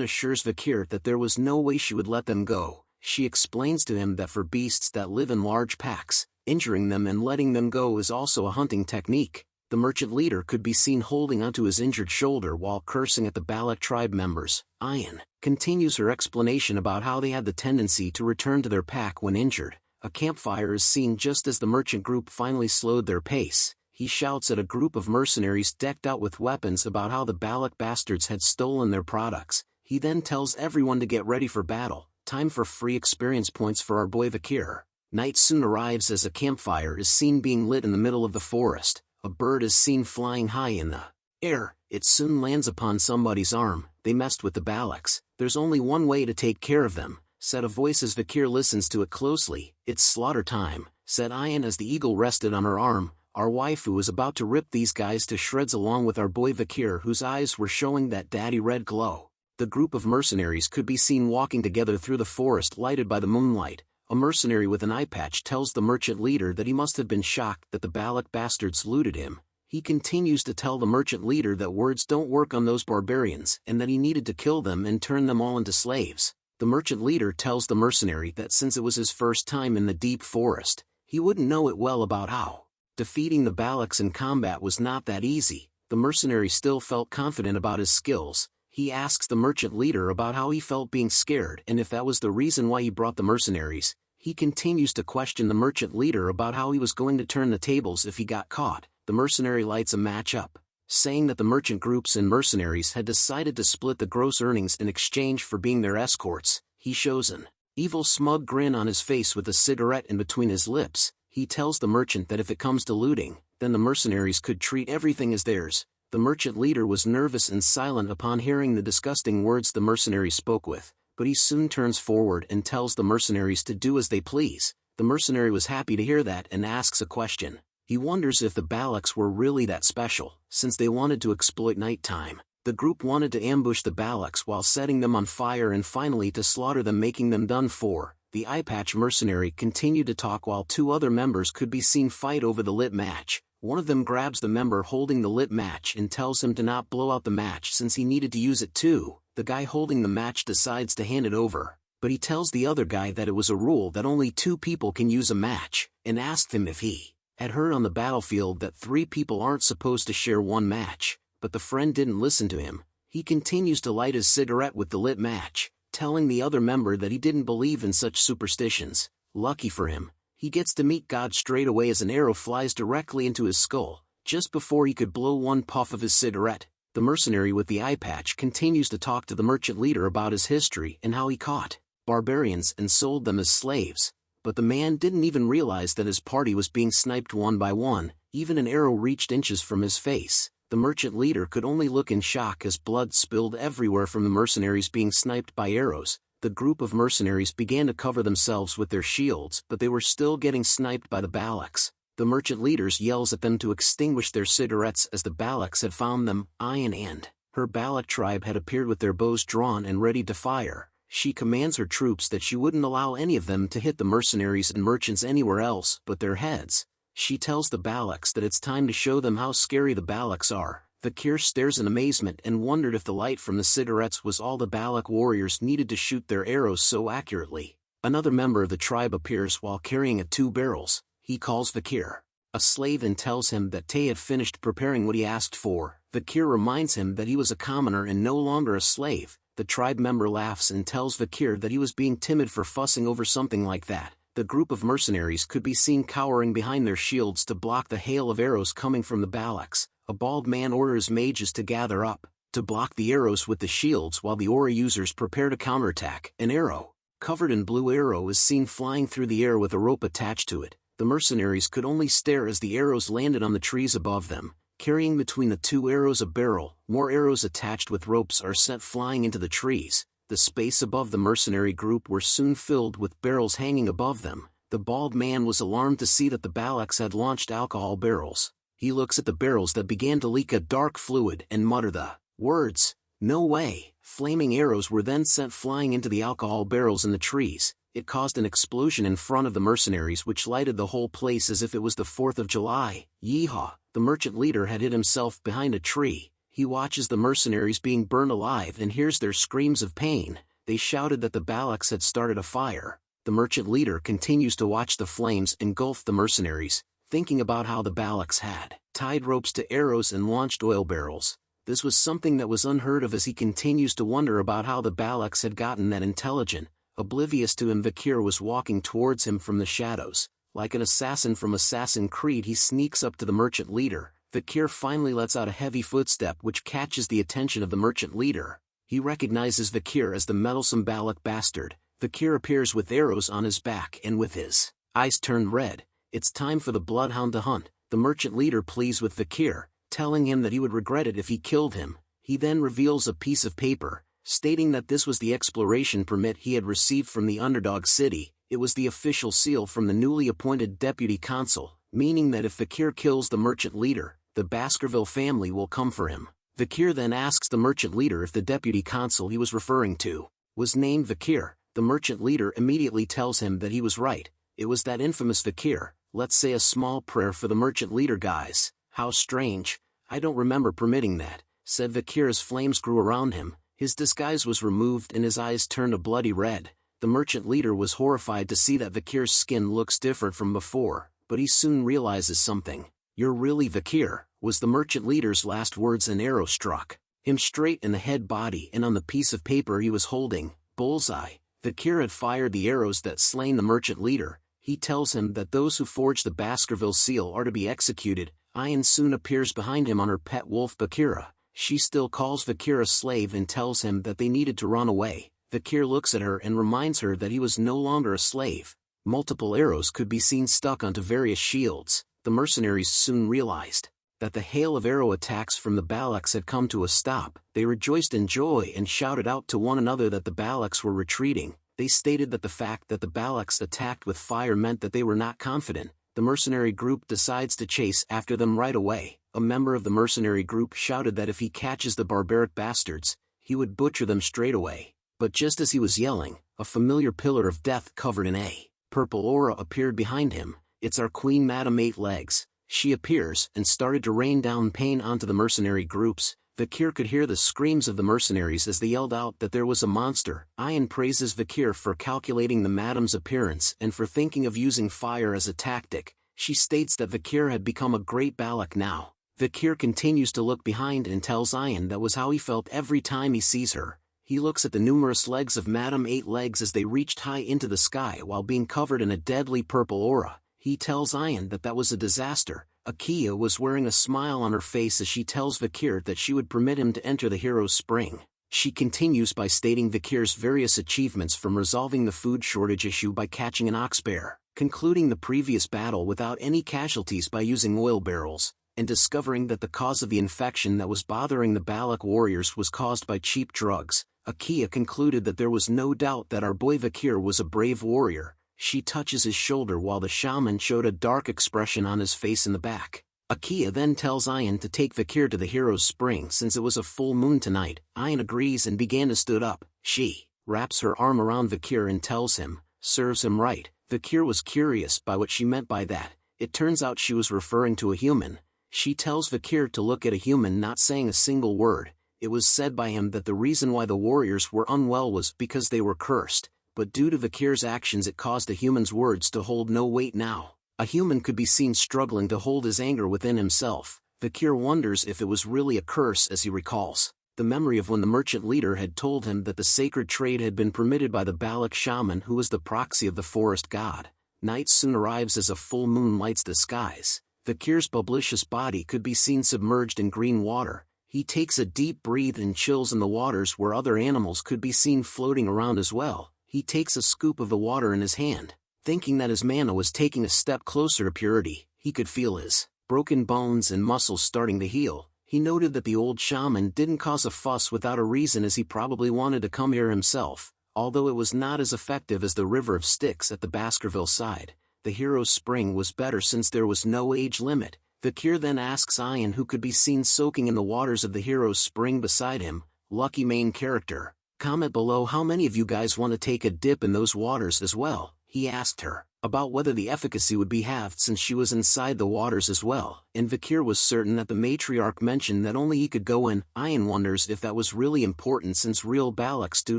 Speaker 2: assures Vikir that there was no way she would let them go. She explains to him that for beasts that live in large packs, injuring them and letting them go is also a hunting technique. The merchant leader could be seen holding onto his injured shoulder while cursing at the Balak tribe members. Ian continues her explanation about how they had the tendency to return to their pack when injured. A campfire is seen just as the merchant group finally slowed their pace. He shouts at a group of mercenaries decked out with weapons about how the Balak bastards had stolen their products. He then tells everyone to get ready for battle. Time for free experience points for our boy Vikir. Night soon arrives as a campfire is seen being lit in the middle of the forest. A bird is seen flying high in the air. It soon lands upon somebody's arm. They messed with the Balaks. There's only one way to take care of them, said a voice as Vikir listens to it closely. It's slaughter time, said Ian as the eagle rested on her arm. Our waifu is about to rip these guys to shreds along with our boy Vikir, whose eyes were showing that daddy red glow. The group of mercenaries could be seen walking together through the forest lighted by the moonlight. A mercenary with an eye patch tells the merchant leader that he must have been shocked that the Balak bastards looted him. He continues to tell the merchant leader that words don't work on those barbarians and that he needed to kill them and turn them all into slaves. The merchant leader tells the mercenary that since it was his first time in the deep forest, he wouldn't know it well about how defeating the Balaks in combat was not that easy. The mercenary still felt confident about his skills. He asks the merchant leader about how he felt being scared and if that was the reason why he brought the mercenaries. He continues to question the merchant leader about how he was going to turn the tables if he got caught. The mercenary lights a match up, saying that the merchant groups and mercenaries had decided to split the gross earnings in exchange for being their escorts. He shows an evil smug grin on his face with a cigarette in between his lips. He tells the merchant that if it comes to looting, then the mercenaries could treat everything as theirs. The merchant leader was nervous and silent upon hearing the disgusting words the mercenaries spoke with, but he soon turns forward and tells the mercenaries to do as they please. The mercenary was happy to hear that and asks a question. He wonders if the Balaks were really that special, since they wanted to exploit nighttime. The group wanted to ambush the Balaks while setting them on fire and finally to slaughter them, making them done for. The eye-patch mercenary continued to talk while two other members could be seen fight over the lit match. One of them grabs the member holding the lit match and tells him to not blow out the match since he needed to use it too. The guy holding the match decides to hand it over, but he tells the other guy that it was a rule that only 2 people can use a match, and asked him if he had heard on the battlefield that 3 people aren't supposed to share one match, but the friend didn't listen to him. He continues to light his cigarette with the lit match, telling the other member that he didn't believe in such superstitions. Lucky for him, he gets to meet God straight away as an arrow flies directly into his skull, just before he could blow one puff of his cigarette. The mercenary with the eye patch continues to talk to the merchant leader about his history and how he caught barbarians and sold them as slaves, but the man didn't even realize that his party was being sniped one by one. Even an arrow reached inches from his face. The merchant leader could only look in shock as blood spilled everywhere from the mercenaries being sniped by arrows. The group of mercenaries began to cover themselves with their shields, but they were still getting sniped by the Balaks. The merchant leaders yells at them to extinguish their cigarettes as the Balaks had found them. Ayan and her Balak tribe had appeared with their bows drawn and ready to fire. She commands her troops that she wouldn't allow any of them to hit the mercenaries and merchants anywhere else but their heads. She tells the Balaks that it's time to show them how scary the Balaks are. Vikir stares in amazement and wondered if the light from the cigarettes was all the Balak warriors needed to shoot their arrows so accurately. Another member of the tribe appears while carrying 2 barrels. He calls Vikir a slave and tells him that Tay had finished preparing what he asked for. Vikir reminds him that he was a commoner and no longer a slave. The tribe member laughs and tells Vikir that he was being timid for fussing over something like that. The group of mercenaries could be seen cowering behind their shields to block the hail of arrows coming from the Balaks. A bald man orders mages to gather up, to block the arrows with the shields while the aura users prepare to counterattack. An arrow, covered in blue arrow, is seen flying through the air with a rope attached to it. The mercenaries could only stare as the arrows landed on the trees above them. Carrying between the 2 arrows a barrel, more arrows attached with ropes are sent flying into the trees. The space above the mercenary group were soon filled with barrels hanging above them. The bald man was alarmed to see that the Balaks had launched alcohol barrels. He looks at the barrels that began to leak a dark fluid and mutter the words, "No way." Flaming arrows were then sent flying into the alcohol barrels in the trees. It caused an explosion in front of the mercenaries which lighted the whole place as if it was the 4th of July. Yeehaw! The merchant leader had hid himself behind a tree. He watches the mercenaries being burned alive and hears their screams of pain. They shouted that the Balaks had started a fire. The merchant leader continues to watch the flames engulf the mercenaries, thinking about how the Balaks had tied ropes to arrows and launched oil barrels. This was something that was unheard of as he continues to wonder about how the Balaks had gotten that intelligent. Oblivious to him, Vikir was walking towards him from the shadows. Like an assassin from Assassin's Creed, he sneaks up to the merchant leader. Vikir finally lets out a heavy footstep which catches the attention of the merchant leader. He recognizes Vikir as the meddlesome Balak bastard. Vikir appears with arrows on his back and with his eyes turned red. It's time for the bloodhound to hunt. The merchant leader pleads with Vikir, telling him that he would regret it if he killed him. He then reveals a piece of paper, stating that this was the exploration permit he had received from the underdog city. It was the official seal from the newly appointed deputy consul, meaning that if Vikir kills the merchant leader, the Baskerville family will come for him. Vikir then asks the merchant leader if the deputy consul he was referring to was named Vikir. The merchant leader immediately tells him that he was right. It was that infamous Vikir. Let's say a small prayer for the merchant leader, guys. How strange. I don't remember permitting that, said Vikir as flames grew around him. His disguise was removed and his eyes turned a bloody red. The merchant leader was horrified to see that Vikir's skin looks different from before, but he soon realizes something. "You're really Vikir," was the merchant leader's last words. An arrow struck him straight in the head, body, and on the piece of paper he was holding. Bullseye. Vikir had fired the arrows that slain the merchant leader. He tells him that those who forged the Baskerville seal are to be executed. Ayan soon appears behind him on her pet wolf Bakira. She still calls Vikir a slave and tells him that they needed to run away. Vikir looks at her and reminds her that he was no longer a slave. Multiple arrows could be seen stuck onto various shields. The mercenaries soon realized that the hail of arrow attacks from the Balaks had come to a stop. They rejoiced in joy and shouted out to one another that the Balaks were retreating. They stated that the fact that the Balaks attacked with fire meant that they were not confident. The mercenary group decides to chase after them right away. A member of the mercenary group shouted that if he catches the barbaric bastards, he would butcher them straight away. But just as he was yelling, a familiar pillar of death covered in a purple aura appeared behind him. It's our queen Madame Eight Legs. She appears and started to rain down pain onto the mercenary groups. Vikir could hear the screams of the mercenaries as they yelled out that there was a monster. Ayan praises Vikir for calculating the madame's appearance and for thinking of using fire as a tactic. She states that Vikir had become a great Balak now. Vikir continues to look behind and tells Ayan that was how he felt every time he sees her. He looks at the numerous legs of Madame Eight Legs as they reached high into the sky while being covered in a deadly purple aura. He tells Ayan that that was a disaster. Akia was wearing a smile on her face as she tells Vikir that she would permit him to enter the hero's spring. She continues by stating Vikir's various achievements, from resolving the food shortage issue by catching an ox bear, concluding the previous battle without any casualties by using oil barrels, and discovering that the cause of the infection that was bothering the Balak warriors was caused by cheap drugs. Akia concluded that there was no doubt that our boy Vikir was a brave warrior. She touches his shoulder while the shaman showed a dark expression on his face in the back. Akia then tells Ayan to take Vikir to the hero's spring since it was a full moon tonight. Ayan agrees and began to stood up. She wraps her arm around Vikir and tells him, serves him right. Vikir was curious by what she meant by that. It turns out she was referring to a human. She tells Vikir to look at a human, not saying a single word. It was said by him that the reason why the warriors were unwell was because they were cursed. But due to Vikir's actions it caused a human's words to hold no weight now. A human could be seen struggling to hold his anger within himself. Vikir wonders if it was really a curse as he recalls the memory of when the merchant leader had told him that the sacred trade had been permitted by the Balak shaman, who was the proxy of the forest god. Night soon arrives as a full moon lights the skies. Vikir's bubblicious body could be seen submerged in green water. He takes a deep breath and chills in the waters where other animals could be seen floating around as well. He takes a scoop of the water in his hand. Thinking that his mana was taking a step closer to purity, he could feel his broken bones and muscles starting to heal. He noted that the old shaman didn't cause a fuss without a reason, as he probably wanted to come here himself. Although it was not as effective as the river of sticks at the Baskerville side, the hero's spring was better since there was no age limit. Vikir then asks Ayan, who could be seen soaking in the waters of the hero's spring beside him, lucky main character. Comment below how many of you guys want to take a dip in those waters as well. He asked her about whether the efficacy would be halved since she was inside the waters as well, and Vikir was certain that the matriarch mentioned that only he could go in. Ayan wonders if that was really important since real Balaks do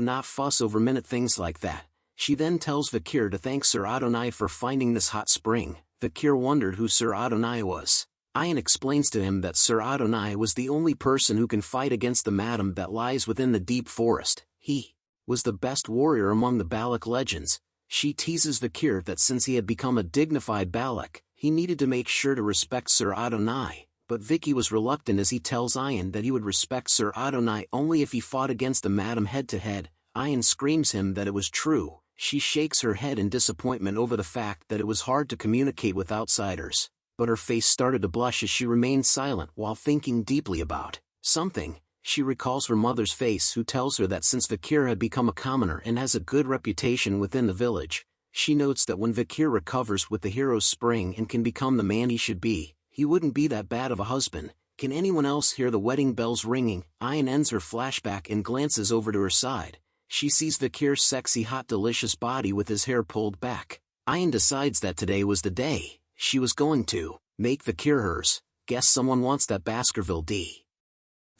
Speaker 2: not fuss over minute things like that. She then tells Vikir to thank Sir Adonai for finding this hot spring. Vikir wondered who Sir Adonai was. Ayan explains to him that Sir Adonai was the only person who can fight against the madam that lies within the deep forest. He was the best warrior among the Balak legends. She teases Vikir that since he had become a dignified Balak, he needed to make sure to respect Sir Adonai, but Vicky was reluctant as he tells Ayan that he would respect Sir Adonai only if he fought against the madam head-to-head. Ayan screams him that it was true. She shakes her head in disappointment over the fact that it was hard to communicate with outsiders, but her face started to blush as she remained silent while thinking deeply about something. She recalls her mother's face, who tells her that since Vikir had become a commoner and has a good reputation within the village, she notes that when Vikir recovers with the hero's spring and can become the man he should be, he wouldn't be that bad of a husband. Can anyone else hear the wedding bells ringing? Ayan ends her flashback and glances over to her side. She sees Vikir's sexy, hot, delicious body with his hair pulled back. Ayan decides that today was the day she was going to make Vikir hers. Guess someone wants that Baskerville D.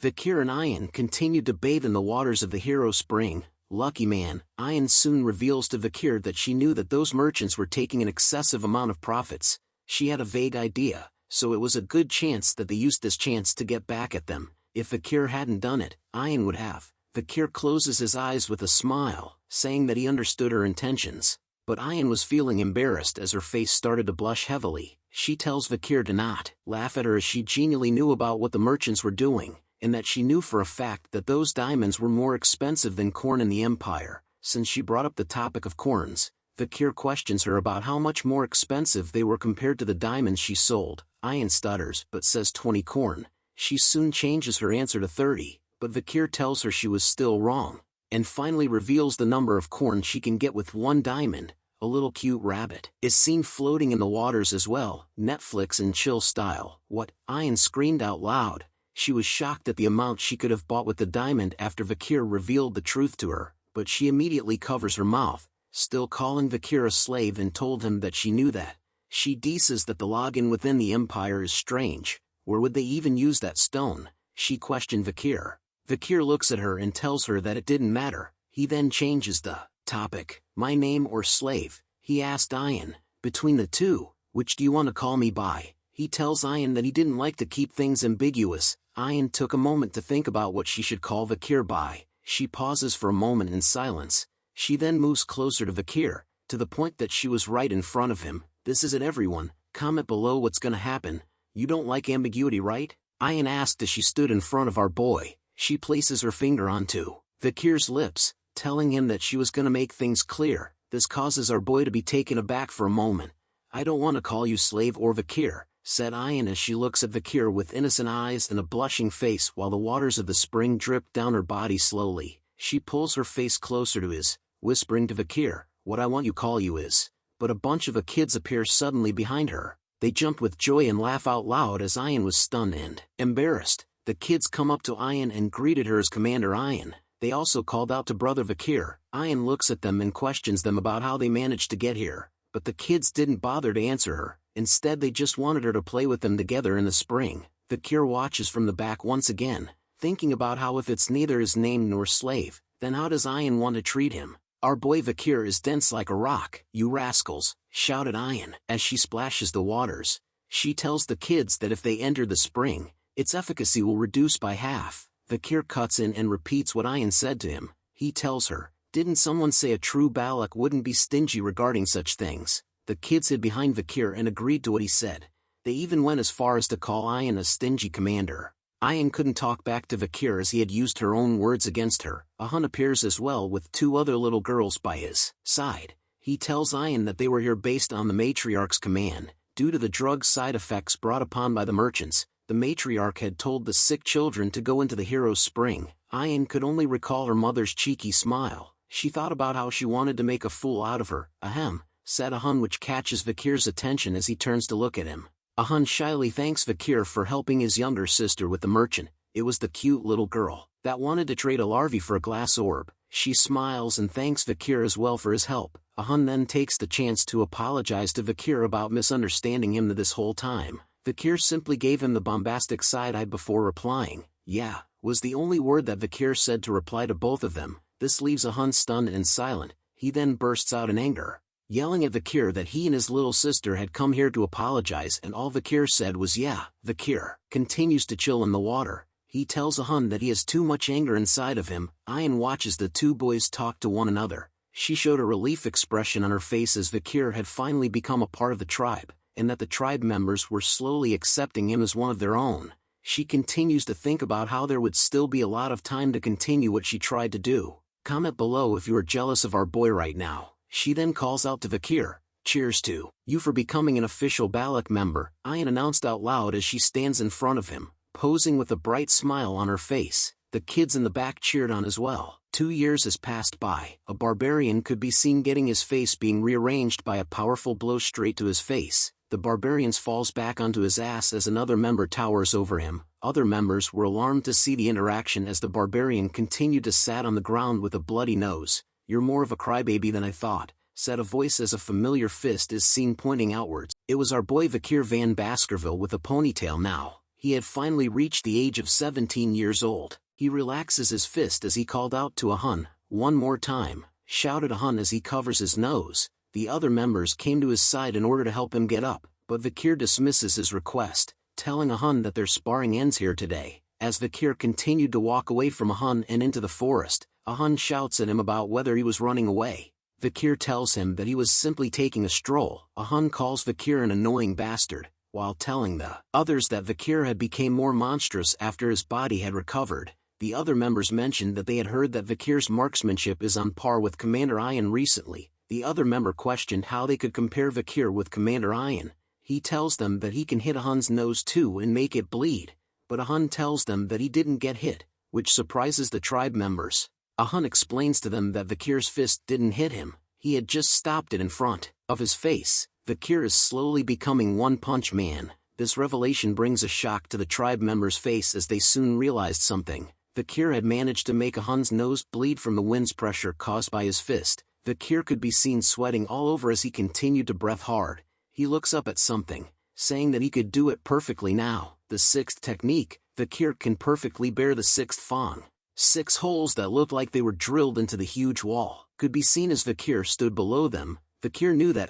Speaker 2: Vikir and Ayan continued to bathe in the waters of the hero spring. Lucky man. Ayan soon reveals to Vikir that she knew that those merchants were taking an excessive amount of profits. She had a vague idea, so it was a good chance that they used this chance to get back at them. If Vikir hadn't done it, Ayan would have. Vikir closes his eyes with a smile, saying that he understood her intentions. But Ayan was feeling embarrassed as her face started to blush heavily. She tells Vikir to not laugh at her as she genially knew about what the merchants were doing, and that she knew for a fact that those diamonds were more expensive than corn in the empire. Since she brought up the topic of corns, Vikir questions her about how much more expensive they were compared to the diamonds she sold. Ayan stutters but says 20 corn. She soon changes her answer to 30, but Vikir tells her she was still wrong, and finally reveals the number of corn she can get with 1 diamond. A little cute rabbit is seen floating in the waters as well, Netflix and chill style. What? Ayan screamed out loud. She was shocked at the amount she could have bought with the diamond after Vikir revealed the truth to her, but she immediately covers her mouth, still calling Vikir a slave, and told him that she knew that. She says that the login within the empire is strange. Where would they even use that stone? She questioned Vikir. Vikir looks at her and tells her that it didn't matter. He then changes the topic. My name or slave? He asked Ayan. Between the two, which do you want to call me by? He tells Ayan that he didn't like to keep things ambiguous. Ayan took a moment to think about what she should call Vikir by. She pauses for a moment in silence. She then moves closer to Vikir, to the point that she was right in front of him. This isn't everyone. Comment below what's gonna happen. You don't like ambiguity, right? Ayan asked as she stood in front of our boy. She places her finger onto Vikir's lips, telling him that she was gonna make things clear. This causes our boy to be taken aback for a moment. I don't want to call you slave or Vikir, said Ayan as she looks at Vikir with innocent eyes and a blushing face while the waters of the spring drip down her body slowly. She pulls her face closer to his, whispering to Vikir, what I want you call you is. But a bunch of kids appear suddenly behind her. They jump with joy and laugh out loud as Ayan was stunned and embarrassed. The kids come up to Ayan and greeted her as Commander Ayan. They also called out to Brother Vikir. Ayan looks at them and questions them about how they managed to get here, but the kids didn't bother to answer her. Instead they just wanted her to play with them together in the spring. Vikir watches from the back once again, thinking about how if it's neither his name nor slave, then how does Ayan want to treat him? Our boy Vikir is dense like a rock. You rascals, shouted Ayan as she splashes the waters. She tells the kids that if they enter the spring, its efficacy will reduce by half. Vikir cuts in and repeats what Ayan said to him. He tells her, didn't someone say a true Balak wouldn't be stingy regarding such things? The kids hid behind Vikir and agreed to what he said. They even went as far as to call Ayan a stingy commander. Ayan couldn't talk back to Vikir as he had used her own words against her. Hun appears as well with 2 other little girls by his side. He tells Ayan that they were here based on the matriarch's command. Due to the drug side effects brought upon by the merchants, the matriarch had told the sick children to go into the hero's spring. Ayan could only recall her mother's cheeky smile. She thought about how she wanted to make a fool out of her. Ahem, said Hun, which catches Vikir's attention as he turns to look at him. Hun shyly thanks Vikir for helping his younger sister with the merchant. It was the cute little girl that wanted to trade a larvae for a glass orb. She smiles and thanks Vikir as well for his help. Hun then takes the chance to apologize to Vikir about misunderstanding him this whole time. Vikir simply gave him the bombastic side-eye before replying. Yeah, was the only word that Vikir said to reply to both of them. This leaves Hun stunned and silent. He then bursts out in anger, yelling at Vikir that he and his little sister had come here to apologize, and all Vikir said was yeah. Vikir continues to chill in the water. He tells Hun that he has too much anger inside of him. Ayan watches the 2 boys talk to one another. She showed a relief expression on her face as Vikir had finally become a part of the tribe, and that the tribe members were slowly accepting him as one of their own. She continues to think about how there would still be a lot of time to continue what she tried to do. Comment below if you are jealous of our boy right now. She then calls out to Vikir, cheers to you for becoming an official Balak member, Ayan announced out loud as she stands in front of him, posing with a bright smile on her face. The kids in the back cheered on as well. 2 years has passed by. A barbarian could be seen getting his face being rearranged by a powerful blow straight to his face. The barbarian falls back onto his ass as another member towers over him. Other members were alarmed to see the interaction as the barbarian continued to sat on the ground with a bloody nose. You're more of a crybaby than I thought, said a voice as a familiar fist is seen pointing outwards. It was our boy Vikir van Baskerville with a ponytail now. He had finally reached the age of 17 years old. He relaxes his fist as he called out to Hun, one more time, shouted Hun as he covers his nose. The other members came to his side in order to help him get up, but Vikir dismisses his request, telling Hun that their sparring ends here today. As Vikir continued to walk away from Hun and into the forest, Hun shouts at him about whether he was running away. Vikir tells him that he was simply taking a stroll. Hun calls Vikir an annoying bastard, while telling the others that Vikir had become more monstrous after his body had recovered. The other members mentioned that they had heard that Vikir's marksmanship is on par with Commander Ian recently. The other member questioned how they could compare Vikir with Commander Ian. He tells them that he can hit Hun's nose too and make it bleed, but Hun tells them that he didn't get hit, which surprises the tribe members. Hun explains to them that Vikir's fist didn't hit him, he had just stopped it in front of his face. Vikir is slowly becoming One Punch Man. This revelation brings a shock to the tribe members' face as they soon realized something. Vikir had managed to make Hun's nose bleed from the wind's pressure caused by his fist. Vikir could be seen sweating all over as he continued to breath hard. He looks up at something, saying that he could do it perfectly now. The sixth technique, Vikir can perfectly bear the sixth fang. 6 holes that looked like they were drilled into the huge wall could be seen as Vikir stood below them. Vikir knew that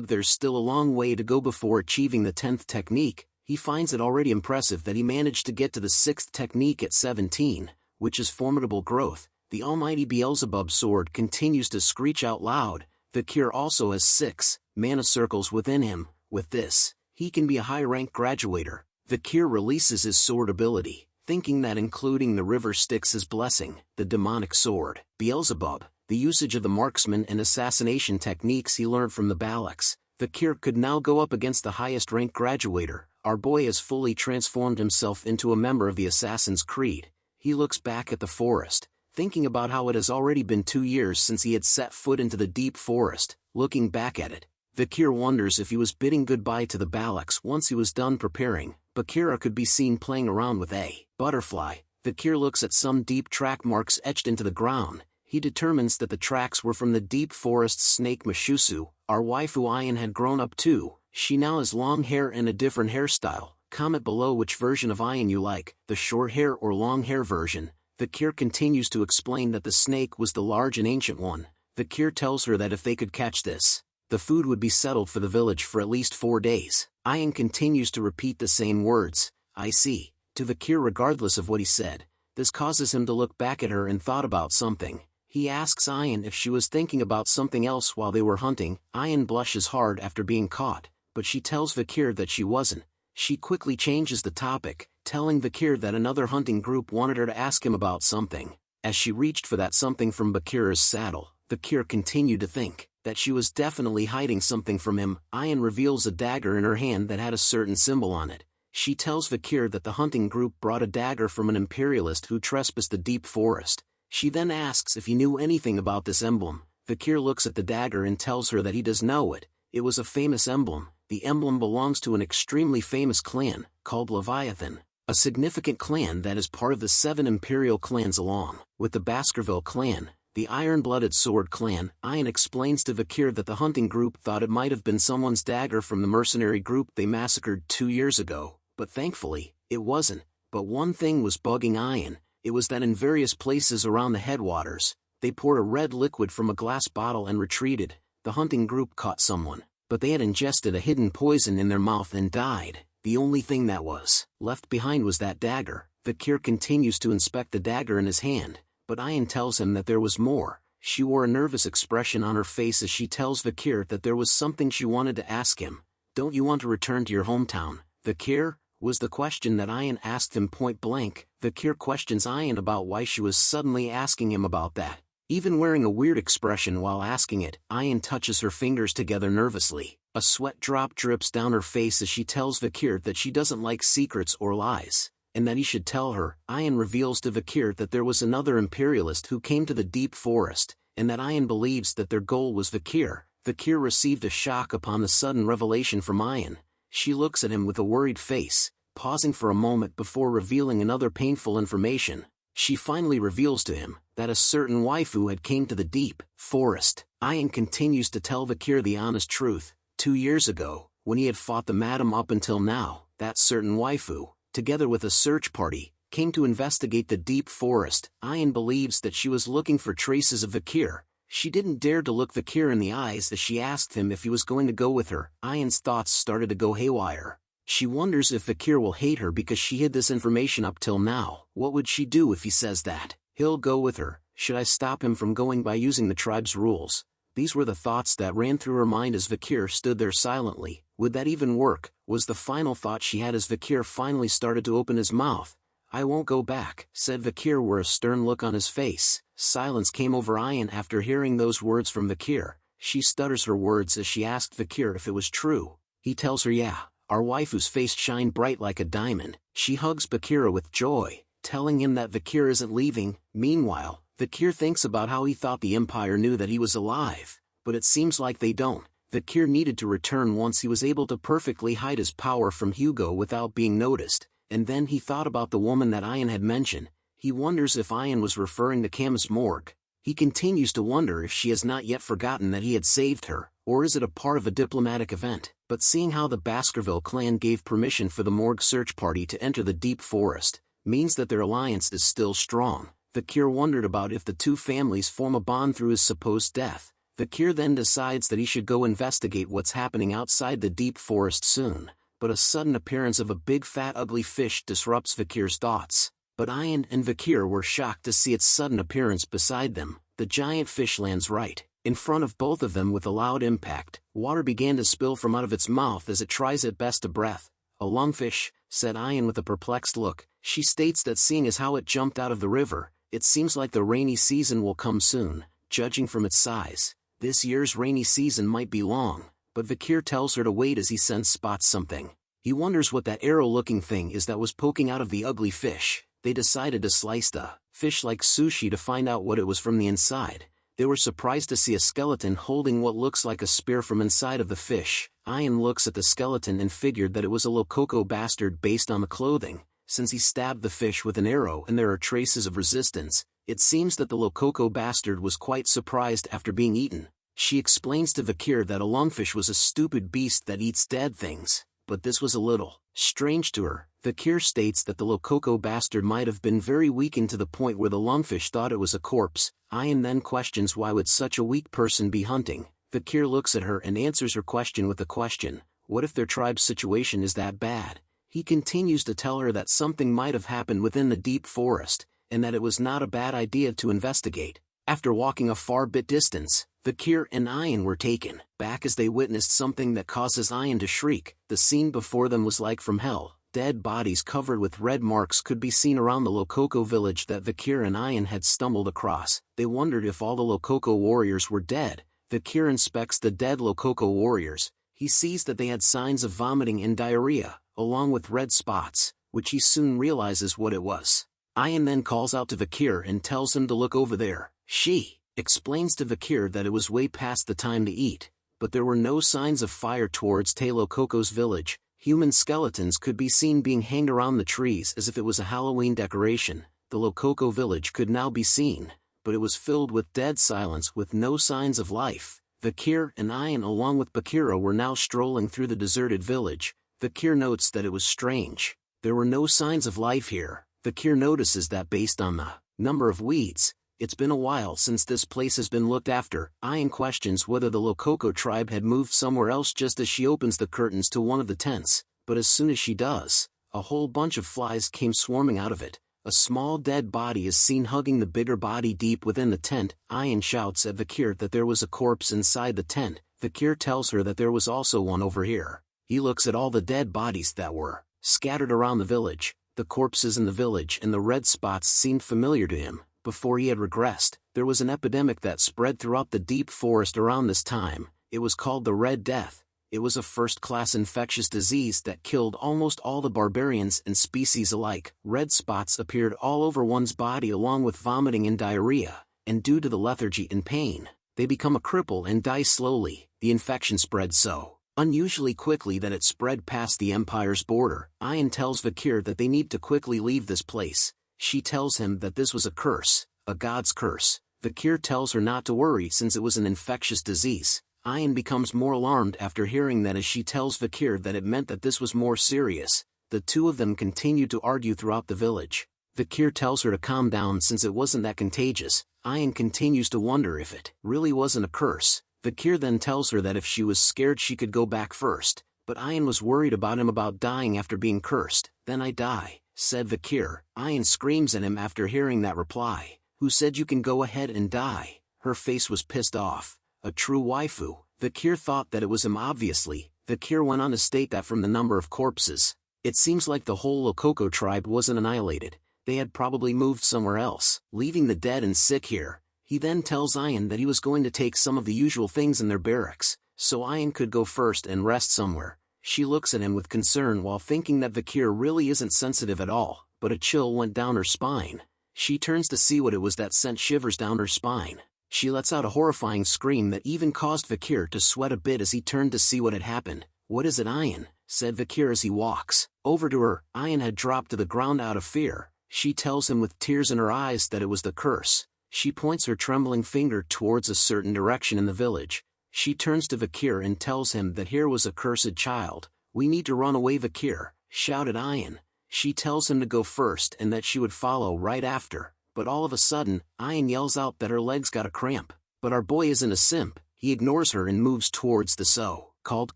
Speaker 2: there's still a long way to go before achieving the 10th technique. He finds it already impressive that he managed to get to the 6th technique at 17, which is formidable growth. The almighty Beelzebub sword continues to screech out loud. Vikir also has 6 mana circles within him. With this, he can be a high-rank graduator. Vikir releases his sword ability, thinking that including the river Styx his blessing, the demonic sword. Beelzebub, the usage of the marksman and assassination techniques he learned from the Balaks. Vikir could now go up against the highest rank graduator. Our boy has fully transformed himself into a member of the Assassin's Creed. He looks back at the forest, thinking about how it has already been 2 years since he had set foot into the deep forest. Looking back at it, Vikir wonders if he was bidding goodbye to the Balaks once he was done preparing. Bakira could be seen playing around with a butterfly. Vikir looks at some deep track marks etched into the ground. He determines that the tracks were from the deep forest snake Mashusu. Our waifu Ayan had grown up too. She now has long hair and a different hairstyle. Comment below which version of Ayan you like, the short hair or long hair version. Vikir continues to explain that the snake was the large and ancient one. Vikir tells her that if they could catch this, the food would be settled for the village for at least 4 days. Ayan continues to repeat the same words, I see, to Vikir regardless of what he said. This causes him to look back at her and thought about something. He asks Ayan if she was thinking about something else while they were hunting. Ayan blushes hard after being caught, but she tells Vikir that she wasn't. She quickly changes the topic, telling Vikir that another hunting group wanted her to ask him about something. As she reached for that something from Bakira's saddle, Vikir continued to think that she was definitely hiding something from him. Ayan reveals a dagger in her hand that had a certain symbol on it. She tells Vikir that the hunting group brought a dagger from an imperialist who trespassed the deep forest. She then asks if he knew anything about this emblem. Vikir looks at the dagger and tells her that he does know it. It was a famous emblem. The emblem belongs to an extremely famous clan, called Leviathan, a significant clan that is part of the 7 imperial clans along with the Baskerville clan, the iron-blooded sword clan. Ayan explains to Vikir that the hunting group thought it might have been someone's dagger from the mercenary group they massacred 2 years ago, but thankfully, it wasn't. But one thing was bugging Ayan. It was that in various places around the headwaters, they poured a red liquid from a glass bottle and retreated. The hunting group caught someone, but they had ingested a hidden poison in their mouth and died. The only thing that was left behind was that dagger. Vikir continues to inspect the dagger in his hand, but Ayan tells him that there was more. She wore a nervous expression on her face as she tells Vikir that there was something she wanted to ask him. Don't you want to return to your hometown, Vikir? Was the question that Ayan asked him point blank. Vikir questions Ayan about why she was suddenly asking him about that. Even wearing a weird expression while asking it, Ayan touches her fingers together nervously. A sweat drop drips down her face as she tells Vikir that she doesn't like secrets or lies, and that he should tell her. Ayan reveals to Vikir that there was another imperialist who came to the deep forest, and that Ayan believes that their goal was Vikir. Vikir received a shock upon the sudden revelation from Ayan. She looks at him with a worried face, pausing for a moment before revealing another painful information. She finally reveals to him that a certain waifu had came to the deep forest. Ayan continues to tell Vikir the honest truth. 2 years ago, when he had fought the madam up until now, that certain waifu, together with a search party, came to investigate the deep forest. Ayan believes that she was looking for traces of Vikir. She didn't dare to look Vikir in the eyes as she asked him if he was going to go with her. Ayan's thoughts started to go haywire. She wonders if Vikir will hate her because she hid this information up till now. What would she do if he says that he'll go with her? Should I stop him from going by using the tribe's rules? These were the thoughts that ran through her mind as Vikir stood there silently. Would that even work? Was the final thought she had as Vikir finally started to open his mouth. I won't go back, said Vikir with a stern look on his face. Silence came over Ayan after hearing those words from Vikir. She stutters her words as she asked Vikir if it was true. He tells her yeah. Our waifu's face shined bright like a diamond. She hugs Vikir with joy, telling him that Vikir isn't leaving. Meanwhile, Vikir thinks about how he thought the Empire knew that he was alive, but it seems like they don't. Vikir needed to return once he was able to perfectly hide his power from Hugo without being noticed, and then he thought about the woman that Ayan had mentioned. He wonders if Ayan was referring to Camus Morgue. He continues to wonder if she has not yet forgotten that he had saved her, or is it a part of a diplomatic event? But seeing how the Baskerville clan gave permission for the Morgue search party to enter the deep forest, means that their alliance is still strong. Vikir wondered about if the two families form a bond through his supposed death. Vikir then decides that he should go investigate what's happening outside the deep forest soon, but a sudden appearance of a big fat ugly fish disrupts Vikir's thoughts. But Ayan and Vikir were shocked to see its sudden appearance beside them. The giant fish lands right in front of both of them with a loud impact. Water began to spill from out of its mouth as it tries at best a breath. A lungfish, said Ayan with a perplexed look. She states that seeing as how it jumped out of the river, it seems like the rainy season will come soon, judging from its size. This year's rainy season might be long, but Vikir tells her to wait as he spots something. He wonders what that arrow-looking thing is that was poking out of the ugly fish. They decided to slice the fish like sushi to find out what it was from the inside. They were surprised to see a skeleton holding what looks like a spear from inside of the fish. Ayan looks at the skeleton and figured that it was a Lococo bastard based on the clothing. Since he stabbed the fish with an arrow and there are traces of resistance, it seems that the Lococo bastard was quite surprised after being eaten. She explains to Vikir that a lungfish was a stupid beast that eats dead things, but this was a little strange to her. Vikir states that the Lococo bastard might have been very weakened to the point where the lungfish thought it was a corpse. Ayan then questions why would such a weak person be hunting. Vikir looks at her and answers her question with a question. What if their tribe's situation is that bad? He continues to tell her that something might have happened within the deep forest, and that it was not a bad idea to investigate. After walking a far bit distance, Vikir and Ayan were taken back as they witnessed something that causes Ayan to shriek. The scene before them was like from hell. Dead bodies covered with red marks could be seen around the Lococo village that Vikir and Ayan had stumbled across. They wondered if all the Lococo warriors were dead. Vikir inspects the dead Lococo warriors. He sees that they had signs of vomiting and diarrhea, along with red spots, which he soon realizes what it was. Ayan then calls out to Vikir and tells him to look over there. She explains to Vikir that it was way past the time to eat, but there were no signs of fire towards Te Lococo's village. Human skeletons could be seen being hanged around the trees as if it was a Halloween decoration. The Lococo village could now be seen, but it was filled with dead silence with no signs of life. Vikir and Ayan along with Bakira were now strolling through the deserted village. Vikir notes that it was strange. There were no signs of life here. Vikir notices that based on the number of weeds, it's been a while since this place has been looked after. Ayan questions whether the Lococo tribe had moved somewhere else just as she opens the curtains to one of the tents, but as soon as she does, a whole bunch of flies came swarming out of it. A small dead body is seen hugging the bigger body deep within the tent. Ayan shouts at Vikir that there was a corpse inside the tent. Vikir tells her that there was also one over here. He looks at all the dead bodies that were scattered around the village. The corpses in the village and the red spots seemed familiar to him. Before he had regressed, there was an epidemic that spread throughout the deep forest around this time. It was called the Red Death. It was a first-class infectious disease that killed almost all the barbarians and species alike. Red spots appeared all over one's body along with vomiting and diarrhea, and due to the lethargy and pain, they become a cripple and die slowly. The infection spread so unusually quickly that it spread past the Empire's border. Ayan tells Vikir that they need to quickly leave this place. She tells him that this was a curse, a god's curse. Vikir tells her not to worry since it was an infectious disease. Ayan becomes more alarmed after hearing that as she tells Vikir that it meant that this was more serious. The two of them continue to argue throughout the village. Vikir tells her to calm down since it wasn't that contagious. Ayan continues to wonder if it really wasn't a curse. Vikir then tells her that if she was scared she could go back first. but Ian was worried about him about dying after being cursed. Then I die, said Vikir. Ian screams at him after hearing that reply. Who said you can go ahead and die? Her face was pissed off. A true waifu. Vikir thought that it was him obviously. Vikir went on to state that from the number of corpses, it seems like the whole Lokoko tribe wasn't annihilated. They had probably moved somewhere else, leaving the dead and sick here. He then tells Ian that he was going to take some of the usual things in their barracks, so Ian could go first and rest somewhere. She looks at him with concern while thinking that Vikir really isn't sensitive at all, but a chill went down her spine. She turns to see what it was that sent shivers down her spine. She lets out a horrifying scream that even caused Vikir to sweat a bit as he turned to see what had happened. What is it, Ian? Said Vikir as he walks over to her. Ian had dropped to the ground out of fear. She tells him with tears in her eyes that it was the curse. She points her trembling finger towards a certain direction in the village. She turns to Vikir and tells him that here was a cursed child. We need to run away, Vikir, shouted Ian. She tells him to go first and that she would follow right after, but all of a sudden, Ian yells out that her legs got a cramp. But our boy isn't a simp. He ignores her and moves towards the so-called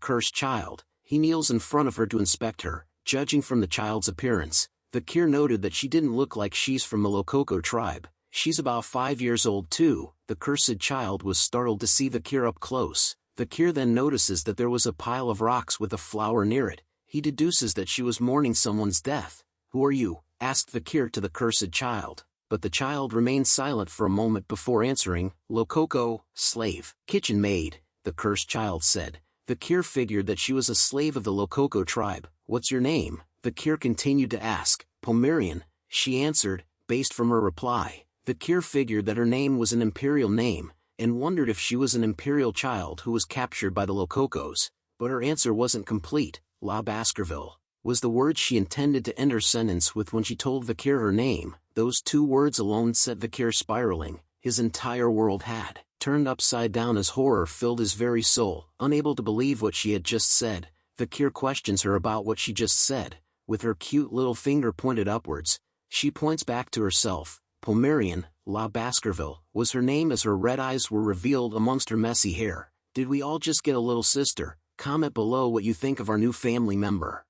Speaker 2: cursed child. He kneels in front of her to inspect her. Judging from the child's appearance, Vikir noted that she didn't look like she's from the Lokoko tribe. She's about 5 years old too. The cursed child was startled to see Vikir up close. Vikir then notices that there was a pile of rocks with a flower near it. He deduces that she was mourning someone's death. Who are you? Asked Vikir to the cursed child. But the child remained silent for a moment before answering. Lokoko, slave, kitchen maid, the cursed child said. Vikir figured that she was a slave of the Lokoko tribe. What's your name? Vikir continued to ask. Pomerian, she answered, based from her reply. Vikir figured that her name was an imperial name, and wondered if she was an imperial child who was captured by the Lokokos. But her answer wasn't complete. La Baskerville was the word she intended to end her sentence with when she told Vikir her name. Those two words alone set Vikir spiraling. His entire world had turned upside down as horror filled his very soul. Unable to believe what she had just said, Vikir questions her about what she just said. With her cute little finger pointed upwards, she points back to herself. Pomerian, La Baskerville, was her name as her red eyes were revealed amongst her messy hair. Did we all just get a little sister? Comment below what you think of our new family member.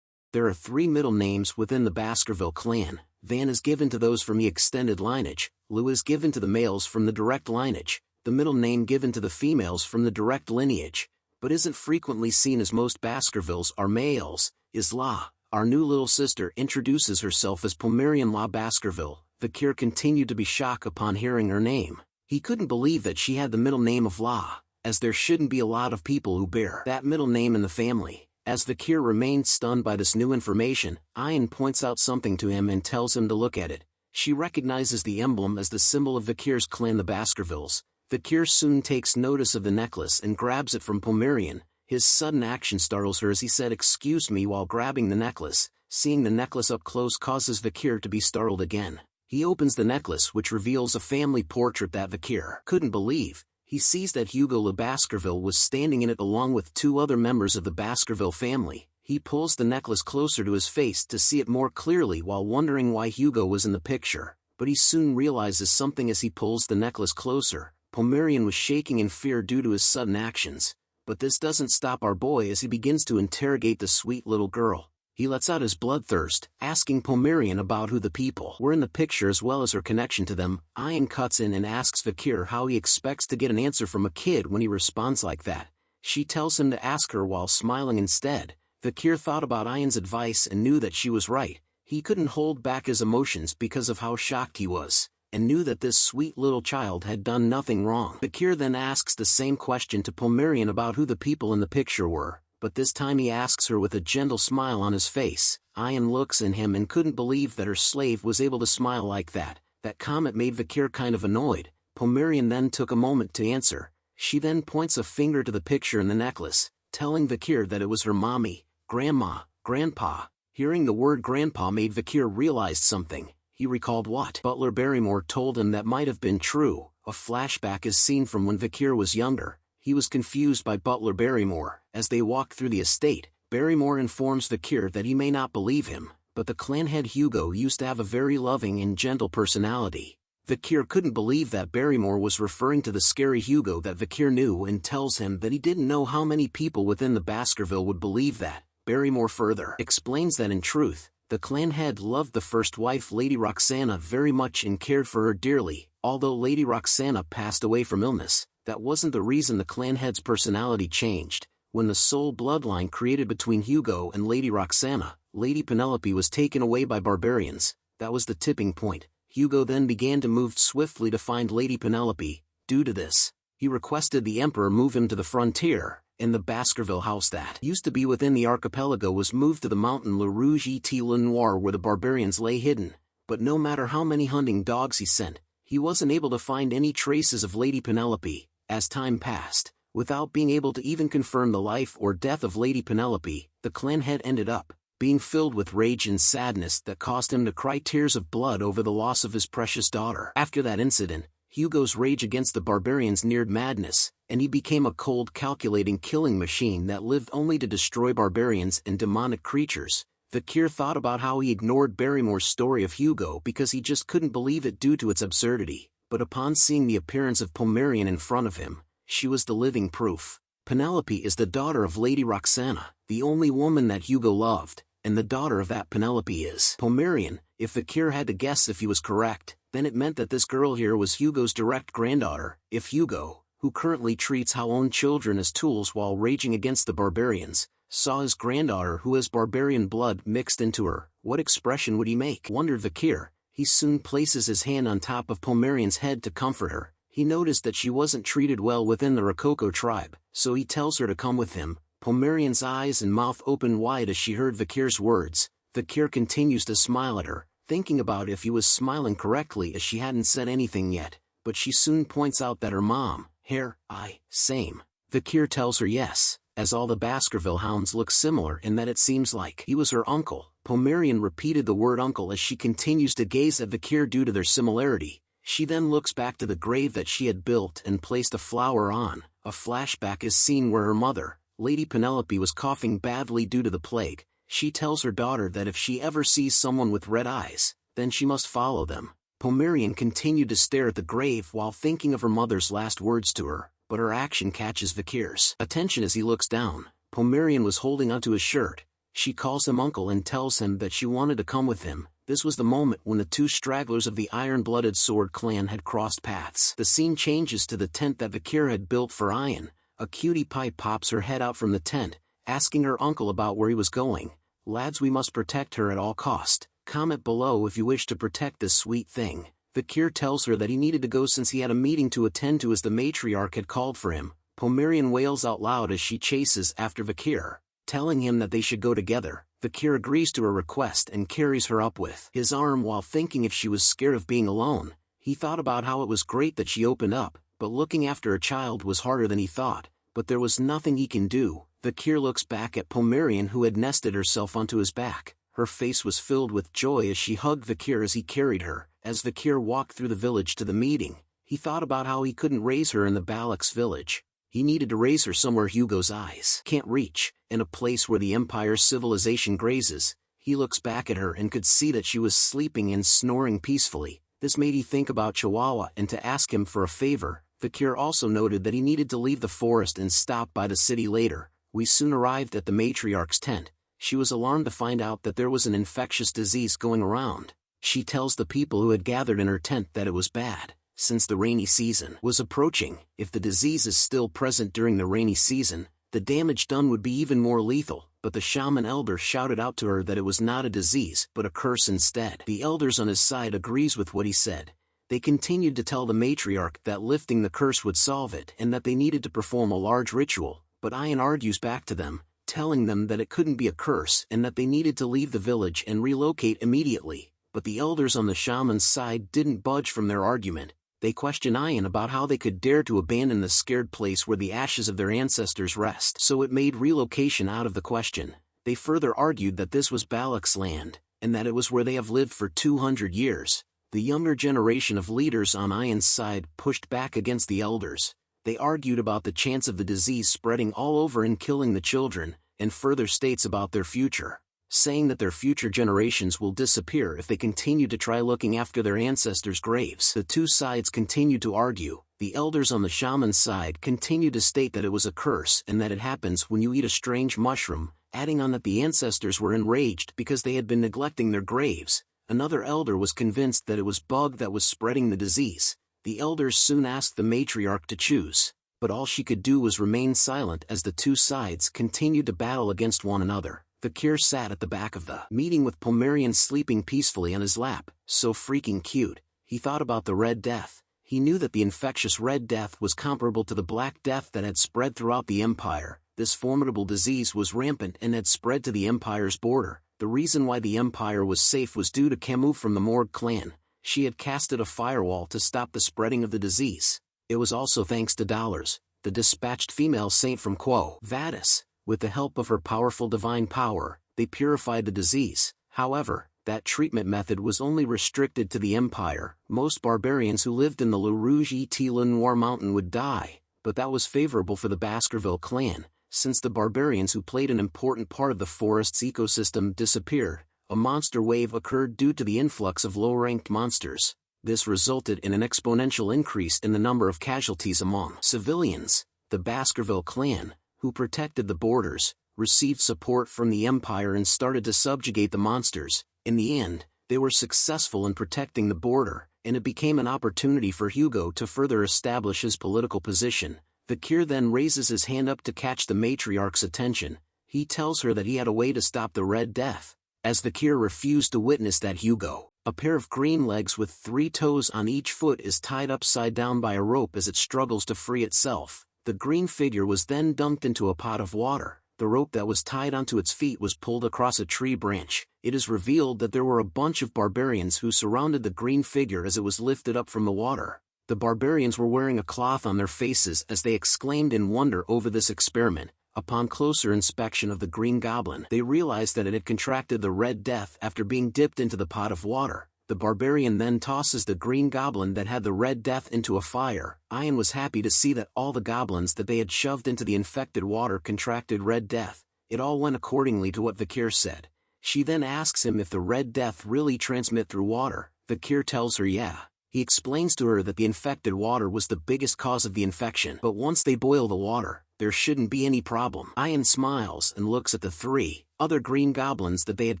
Speaker 2: There are 3 middle names within the Baskerville clan. Van is given to those from the extended lineage, Lou is given to the males from the direct lineage, the middle name given to the females from the direct lineage, but isn't frequently seen as most Baskervilles are males, is La. Our new little sister introduces herself as Pomerian La Baskerville. Vikir continued to be shocked upon hearing her name. He couldn't believe that she had the middle name of La, as there shouldn't be a lot of people who bear that middle name in the family. As Vikir remained stunned by this new information, Ian points out something to him and tells him to look at it. She recognizes the emblem as the symbol of Vikir's clan, the Baskervilles. Vikir soon takes notice of the necklace and grabs it from Pomerian. His sudden action startles her as he said "excuse me" while grabbing the necklace. Seeing the necklace up close causes Vikir to be startled again. He opens the necklace, which reveals a family portrait that Vikir couldn't believe. He sees that Hugo Le Baskerville was standing in it along with 2 other members of the Baskerville family. He pulls the necklace closer to his face to see it more clearly while wondering why Hugo was in the picture, but he soon realizes something as he pulls the necklace closer. Pomerian was shaking in fear due to his sudden actions, but this doesn't stop our boy as he begins to interrogate the sweet little girl. He lets out his bloodthirst, asking Pomerian about who the people were in the picture as well as her connection to them. Ian cuts in and asks Vikir how he expects to get an answer from a kid when he responds like that. She tells him to ask her while smiling instead. Vikir thought about Ian's advice and knew that she was right. He couldn't hold back his emotions because of how shocked he was, and knew that this sweet little child had done nothing wrong. Vikir then asks the same question to Pomerian about who the people in the picture were, but this time he asks her with a gentle smile on his face. Ian looks at him and couldn't believe that her slave was able to smile like that. That comment made Vikir kind of annoyed. Pomerian then took a moment to answer. She then points a finger to the picture in the necklace, telling Vikir that it was her mommy, grandma, grandpa. Hearing the word grandpa made Vikir realize something. He recalled what Butler Barrymore told him that might have been true. A flashback is seen from when Vikir was younger. He was confused by Butler Barrymore. As they walk through the estate, Barrymore informs Vikir that he may not believe him, but the clan head Hugo used to have a very loving and gentle personality. Vikir couldn't believe that Barrymore was referring to the scary Hugo that Vikir knew and tells him that he didn't know how many people within the Baskerville would believe that. Barrymore further explains that in truth, the clan head loved the first wife Lady Roxana very much and cared for her dearly. Although Lady Roxana passed away from illness, that wasn't the reason the clan head's personality changed. When the soul bloodline created between Hugo and Lady Roxana, Lady Penelope was taken away by barbarians. That was the tipping point. Hugo then began to move swiftly to find Lady Penelope. Due to this, he requested the emperor move him to the frontier, and the Baskerville house that used to be within the archipelago was moved to the mountain Le Rouge et Le Noir where the barbarians lay hidden. But no matter how many hunting dogs he sent, he wasn't able to find any traces of Lady Penelope. As time passed, without being able to even confirm the life or death of Lady Penelope, the clan head ended up being filled with rage and sadness that caused him to cry tears of blood over the loss of his precious daughter. After that incident, Hugo's rage against the barbarians neared madness, and he became a cold, calculating killing machine that lived only to destroy barbarians and demonic creatures. Vikir thought about how he ignored Barrymore's story of Hugo because he just couldn't believe it due to its absurdity, but upon seeing the appearance of Pomerian in front of him, she was the living proof. Penelope is the daughter of Lady Roxana, the only woman that Hugo loved, and the daughter of that Penelope is Pomerian. If Vikir had to guess if he was correct, then it meant that this girl here was Hugo's direct granddaughter. If Hugo, who currently treats our own children as tools while raging against the barbarians, saw his granddaughter who has barbarian blood mixed into her, what expression would he make? Wondered Vikir. He soon places his hand on top of Pomerian's head to comfort her. He noticed that she wasn't treated well within the Rococo tribe, so he tells her to come with him. Pomerian's eyes and mouth opened wide as she heard Vikir's words. Vikir continues to smile at her, thinking about if he was smiling correctly as she hadn't said anything yet, but she soon points out that her mom, hair, eye, same. Vikir tells her yes, as all the Baskerville hounds look similar in that it seems like he was her uncle. Pomerian repeated the word uncle as she continues to gaze at Vikir due to their similarity. She then looks back to the grave that she had built and placed a flower on. A flashback is seen where her mother, Lady Penelope, was coughing badly due to the plague. She tells her daughter that if she ever sees someone with red eyes, then she must follow them. Pomerian continued to stare at the grave while thinking of her mother's last words to her, but her action catches Vikir's attention as he looks down. Pomerian was holding onto his shirt. She calls him uncle and tells him that she wanted to come with him. This was the moment when the two stragglers of the iron-blooded sword clan had crossed paths. The scene changes to the tent that Vikir had built for Ian. A cutie pie pops her head out from the tent, asking her uncle about where he was going. Lads, we must protect her at all cost. Comment below if you wish to protect this sweet thing. Vikir tells her that he needed to go since he had a meeting to attend to as the matriarch had called for him. Pomerian wails out loud as she chases after Vikir, telling him that they should go together. Vikir agrees to her request and carries her up with his arm while thinking if she was scared of being alone. He thought about how it was great that she opened up, but looking after a child was harder than he thought. But there was nothing he can do. Vikir looks back at Pomerian who had nested herself onto his back. Her face was filled with joy as she hugged Vikir as he carried her. As Vikir walked through the village to the meeting, he thought about how he couldn't raise her in the Balak's village. He needed to raise her somewhere Hugo's eyes can't reach, in a place where the Empire's civilization grazes. He looks back at her and could see that she was sleeping and snoring peacefully. This made he think about Chihuahua and to ask him for a favor. Vikir also noted that he needed to leave the forest and stop by the city later. We soon arrived at the matriarch's tent. She was alarmed to find out that there was an infectious disease going around. She tells the people who had gathered in her tent that it was bad, since the rainy season was approaching. If the disease is still present during the rainy season, the damage done would be even more lethal. But the shaman elder shouted out to her that it was not a disease but a curse instead. The elders on his side agrees with what he said. They continued to tell the matriarch that lifting the curse would solve it and that they needed to perform a large ritual, but Ian argues back to them, telling them that it couldn't be a curse and that they needed to leave the village and relocate immediately. But the elders on the shaman's side didn't budge from their argument. They questioned Ian about how they could dare to abandon the scared place where the ashes of their ancestors rest, so it made relocation out of the question. They further argued that this was Balak's land, and that it was where they have lived for 200 years. The younger generation of leaders on Ian's side pushed back against the elders. They argued about the chance of the disease spreading all over and killing the children, and further states about their future. saying that their future generations will disappear if they continue to try looking after their ancestors' graves. The two sides continued to argue. The elders on the shaman's side continued to state that it was a curse and that it happens when you eat a strange mushroom, adding on that the ancestors were enraged because they had been neglecting their graves. Another elder was convinced that it was bug that was spreading the disease. The elders soon asked the matriarch to choose, but all she could do was remain silent as the two sides continued to battle against one another. Vikir sat at the back of the meeting with Pomerian sleeping peacefully on his lap, so freaking cute. He thought about the Red Death. He knew that the infectious Red Death was comparable to the Black Death that had spread throughout the Empire. This formidable disease was rampant and had spread to the Empire's border. The reason why the Empire was safe was due to Camus from the Morgue clan. She had casted a firewall to stop the spreading of the disease. It was also thanks to Dollars, the dispatched female saint from Quo Vadis. With the help of her powerful divine power, they purified the disease. However, that treatment method was only restricted to the Empire. Most barbarians who lived in the Le Rouge et Le Noir mountain would die, but that was favorable for the Baskerville clan, since the barbarians who played an important part of the forest's ecosystem disappeared. A monster wave occurred due to the influx of low-ranked monsters. This resulted in an exponential increase in the number of casualties among civilians. The Baskerville clan, who protected the borders, received support from the Empire and started to subjugate the monsters. In the end, they were successful in protecting the border, and it became an opportunity for Hugo to further establish his political position. Vikir then raises his hand up to catch the matriarch's attention. He tells her that he had a way to stop the Red Death. As Vikir refused to witness that, Hugo, a pair of green legs with 3 toes on each foot, is tied upside down by a rope as it struggles to free itself. The green figure was then dunked into a pot of water. The rope that was tied onto its feet was pulled across a tree branch. It is revealed that there were a bunch of barbarians who surrounded the green figure as it was lifted up from the water. The barbarians were wearing a cloth on their faces as they exclaimed in wonder over this experiment. Upon closer inspection of the Green Goblin, they realized that it had contracted the Red Death after being dipped into the pot of water. The barbarian then tosses the Green Goblin that had the Red Death into a fire. Ian was happy to see that all the goblins that they had shoved into the infected water contracted Red Death. It all went accordingly to what Vikir said. She then asks him if the Red Death really transmit through water. Vikir tells her yeah. He explains to her that the infected water was the biggest cause of the infection, but once they boil the water, there shouldn't be any problem. Ian smiles and looks at the 3 other green goblins that they had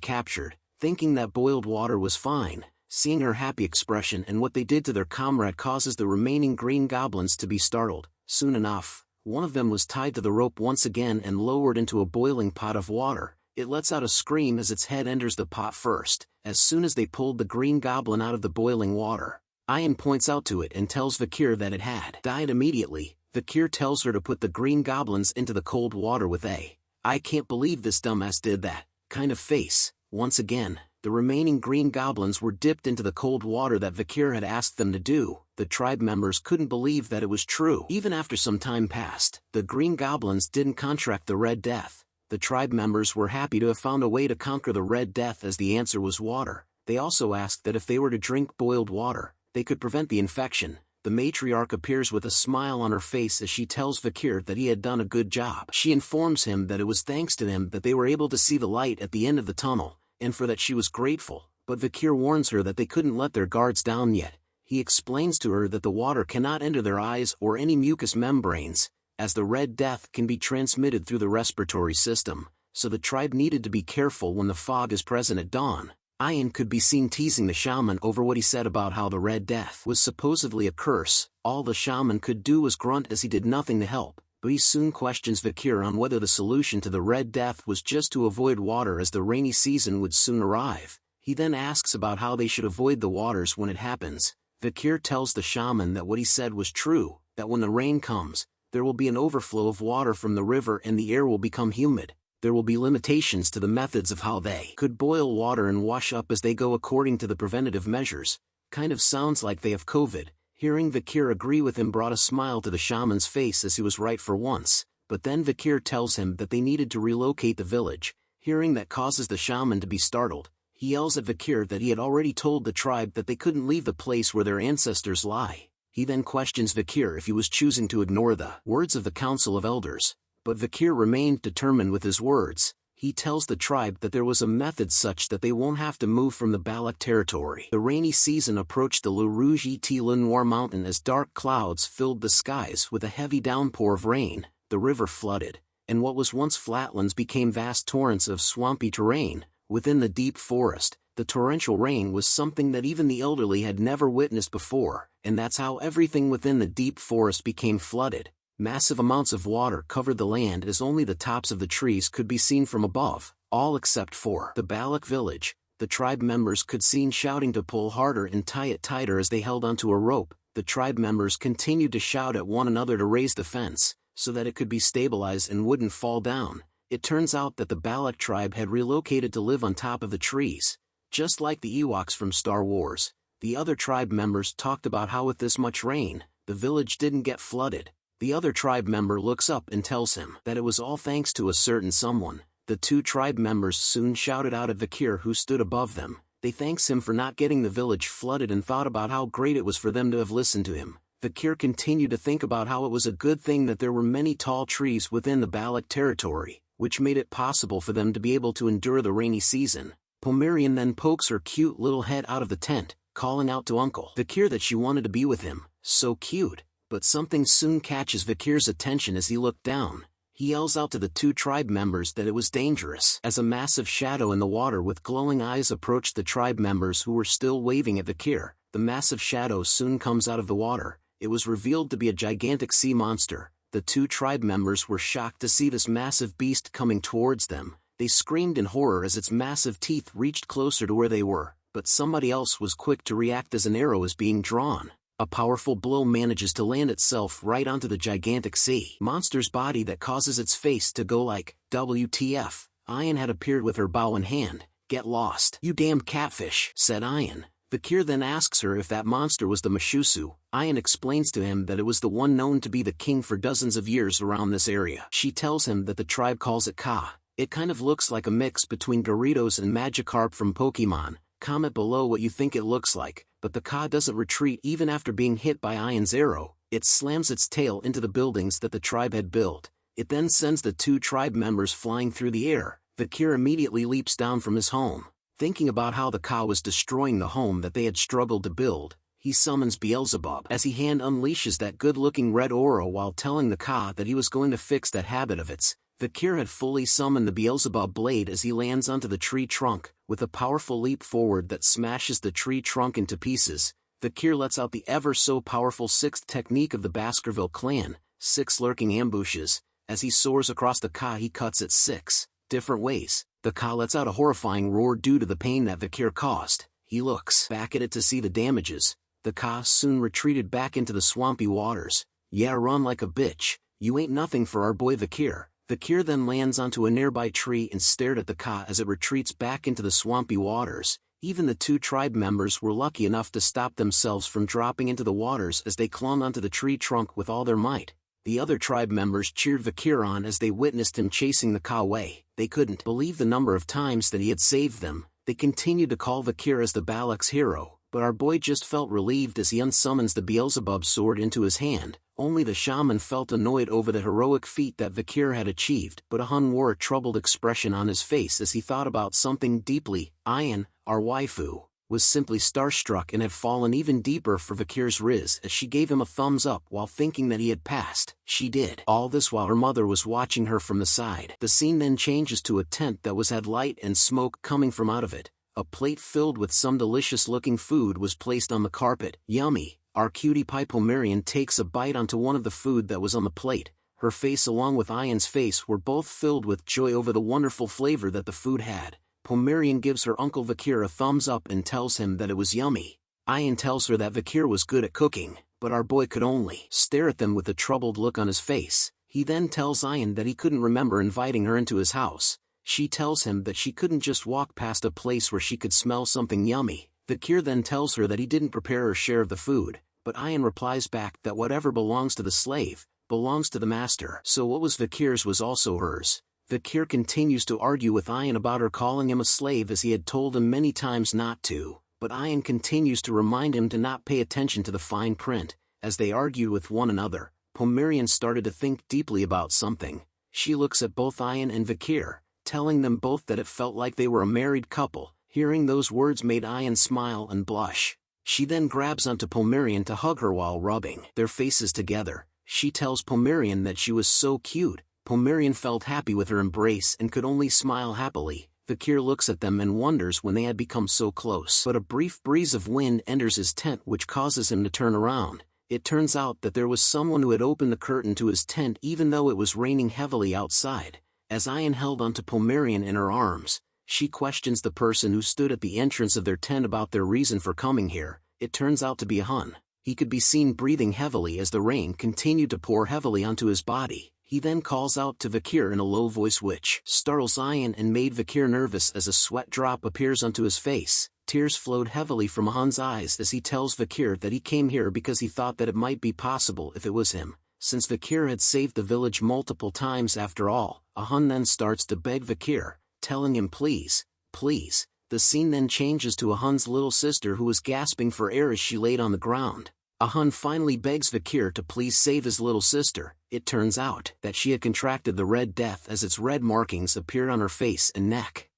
Speaker 2: captured, thinking that boiled water was fine. Seeing her happy expression and what they did to their comrade causes the remaining green goblins to be startled. Soon enough, one of them was tied to the rope once again and lowered into a boiling pot of water. It lets out a scream as its head enters the pot first. As soon as they pulled the green goblin out of the boiling water, Ian points out to it and tells Vikir that it had died immediately. Vikir tells her to put the green goblins into the cold water with a "I can't believe this dumbass did that" kind of face. Once again, the remaining green goblins were dipped into the cold water that Vikir had asked them to do. The tribe members couldn't believe that it was true. Even after some time passed, the green goblins didn't contract the Red Death. The tribe members were happy to have found a way to conquer the Red Death, as the answer was water. They also asked that if they were to drink boiled water, they could prevent the infection. The matriarch appears with a smile on her face as she tells Vikir that he had done a good job. She informs him that it was thanks to him that they were able to see the light at the end of the tunnel, and for that she was grateful, but Vikir warns her that they couldn't let their guards down yet. He explains to her that the water cannot enter their eyes or any mucous membranes, as the Red Death can be transmitted through the respiratory system, so the tribe needed to be careful when the fog is present at dawn. Ian could be seen teasing the shaman over what he said about how the Red Death was supposedly a curse. All the shaman could do was grunt as he did nothing to help, but he soon questions Vikir on whether the solution to the Red Death was just to avoid water, as the rainy season would soon arrive. He then asks about how they should avoid the waters when it happens. Vikir tells the shaman that what he said was true, that when the rain comes, there will be an overflow of water from the river and the air will become humid. There will be limitations to the methods of how they could boil water and wash up as they go according to the preventative measures. Kind of sounds like they have COVID. Hearing Vikir agree with him brought a smile to the shaman's face, as he was right for once, but then Vikir tells him that they needed to relocate the village. Hearing that causes the shaman to be startled. He yells at Vikir that he had already told the tribe that they couldn't leave the place where their ancestors lie. He then questions Vikir if he was choosing to ignore the words of the Council of Elders. But Vikir remained determined with his words. He tells the tribe that there was a method such that they won't have to move from the Balak territory. The rainy season approached the Le Rouge et Le Noir mountain as dark clouds filled the skies with a heavy downpour of rain. The river flooded, and what was once flatlands became vast torrents of swampy terrain. Within the deep forest, the torrential rain was something that even the elderly had never witnessed before, and that's how everything within the deep forest became flooded. Massive amounts of water covered the land as only the tops of the trees could be seen from above, all except for the Balak village. The tribe members could be seen shouting to pull harder and tie it tighter as they held onto a rope. The tribe members continued to shout at one another to raise the fence, so that it could be stabilized and wouldn't fall down. It turns out that the Balak tribe had relocated to live on top of the trees. Just like the Ewoks from Star Wars, the other tribe members talked about how with this much rain, the village didn't get flooded. The other tribe member looks up and tells him that it was all thanks to a certain someone. The two tribe members soon shouted out at Vikir, who stood above them. They thanks him for not getting the village flooded and thought about how great it was for them to have listened to him. Vikir continued to think about how it was a good thing that there were many tall trees within the Balak territory, which made it possible for them to be able to endure the rainy season. Pomerian then pokes her cute little head out of the tent, calling out to Uncle Vikir that she wanted to be with him. So cute. But something soon catches Vikir's attention as he looked down. He yells out to the two tribe members that it was dangerous. As a massive shadow in the water with glowing eyes approached the tribe members who were still waving at Vikir, the massive shadow soon comes out of the water. It was revealed to be a gigantic sea monster. The two tribe members were shocked to see this massive beast coming towards them. They screamed in horror as its massive teeth reached closer to where they were, but somebody else was quick to react as an arrow is being drawn. A powerful blow manages to land itself right onto the gigantic sea monster's body that causes its face to go like, WTF. Ayan had appeared with her bow in hand. Get lost, you damn catfish, said Ayan. Vikir then asks her if that monster was the Mashusu. Ayan explains to him that it was the one known to be the king for dozens of years around this area. She tells him that the tribe calls it Ka. It kind of looks like a mix between Gyarados and Magikarp from Pokemon. Comment below what you think it looks like, but the Ka doesn't retreat even after being hit by Ayan's arrow. It slams its tail into the buildings that the tribe had built. It then sends the two tribe members flying through the air. Vikir immediately leaps down from his home. Thinking about how the Ka was destroying the home that they had struggled to build, he summons Beelzebub as he hand unleashes that good-looking red aura while telling the Ka that he was going to fix that habit of its. Vikir had fully summoned the Beelzebub blade as he lands onto the tree trunk, with a powerful leap forward that smashes the tree trunk into pieces. Vikir lets out the ever-so-powerful sixth technique of the Baskerville clan, 6 lurking ambushes. As he soars across the Ka, he cuts it 6 different ways. The Ka lets out a horrifying roar due to the pain that Vikir caused. He looks back at it to see the damages. The Ka soon retreated back into the swampy waters. Yeah, run like a bitch. You ain't nothing for our boy Vikir. Vikir then lands onto a nearby tree and stared at the Ka as it retreats back into the swampy waters. Even the two tribe members were lucky enough to stop themselves from dropping into the waters as they clung onto the tree trunk with all their might. The other tribe members cheered Vikir on as they witnessed him chasing the Ka away. They couldn't believe the number of times that he had saved them. They continued to call Vikir as the Balak's hero, but our boy just felt relieved as he unsummons the Beelzebub sword into his hand. Only the shaman felt annoyed over the heroic feat that Vikir had achieved, but Ahun wore a troubled expression on his face as he thought about something deeply. Ayan, our waifu, was simply starstruck and had fallen even deeper for Vikir's riz as she gave him a thumbs up while thinking that he had passed. She did. All this while her mother was watching her from the side. The scene then changes to a tent that had light and smoke coming from out of it. A plate filled with some delicious-looking food was placed on the carpet. Yummy. Our cutie pie Pomerian takes a bite onto one of the food that was on the plate. Her face along with Ayan's face were both filled with joy over the wonderful flavor that the food had. Pomerian gives her Uncle Vikir a thumbs up and tells him that it was yummy. Ayan tells her that Vikir was good at cooking, but our boy could only stare at them with a troubled look on his face. He then tells Ayan that he couldn't remember inviting her into his house. She tells him that she couldn't just walk past a place where she could smell something yummy. Vikir then tells her that he didn't prepare her share of the food, but Ayan replies back that whatever belongs to the slave, belongs to the master. So what was Vikir's was also hers. Vikir continues to argue with Ayan about her calling him a slave as he had told him many times not to, but Ayan continues to remind him to not pay attention to the fine print. As they argued with one another, Pomerian started to think deeply about something. She looks at both Ayan and Vikir, telling them both that it felt like they were a married couple. Hearing those words made Ayan smile and blush. She then grabs onto Pomerian to hug her while rubbing their faces together. She tells Pomerian that she was so cute. Pomerian felt happy with her embrace and could only smile happily. Vikir looks at them and wonders when they had become so close. But a brief breeze of wind enters his tent, which causes him to turn around. It turns out that there was someone who had opened the curtain to his tent even though it was raining heavily outside. As Ayan held onto Pomerian in her arms, she questions the person who stood at the entrance of their tent about their reason for coming here. It turns out to be a Hun. He could be seen breathing heavily as the rain continued to pour heavily onto his body. He then calls out to Vikir in a low voice which startles Ayan and made Vikir nervous as a sweat drop appears onto his face. Tears flowed heavily from Hun's eyes as he tells Vikir that he came here because he thought that it might be possible if it was him. Since Vikir had saved the village multiple times after all, a Hun then starts to beg Vikir, telling him please, please. The scene then changes to a Hun's little sister who was gasping for air as she laid on the ground. A Hun finally begs Vikir to please save his little sister. It turns out that she had contracted the Red Death as its red markings appeared on her face and neck.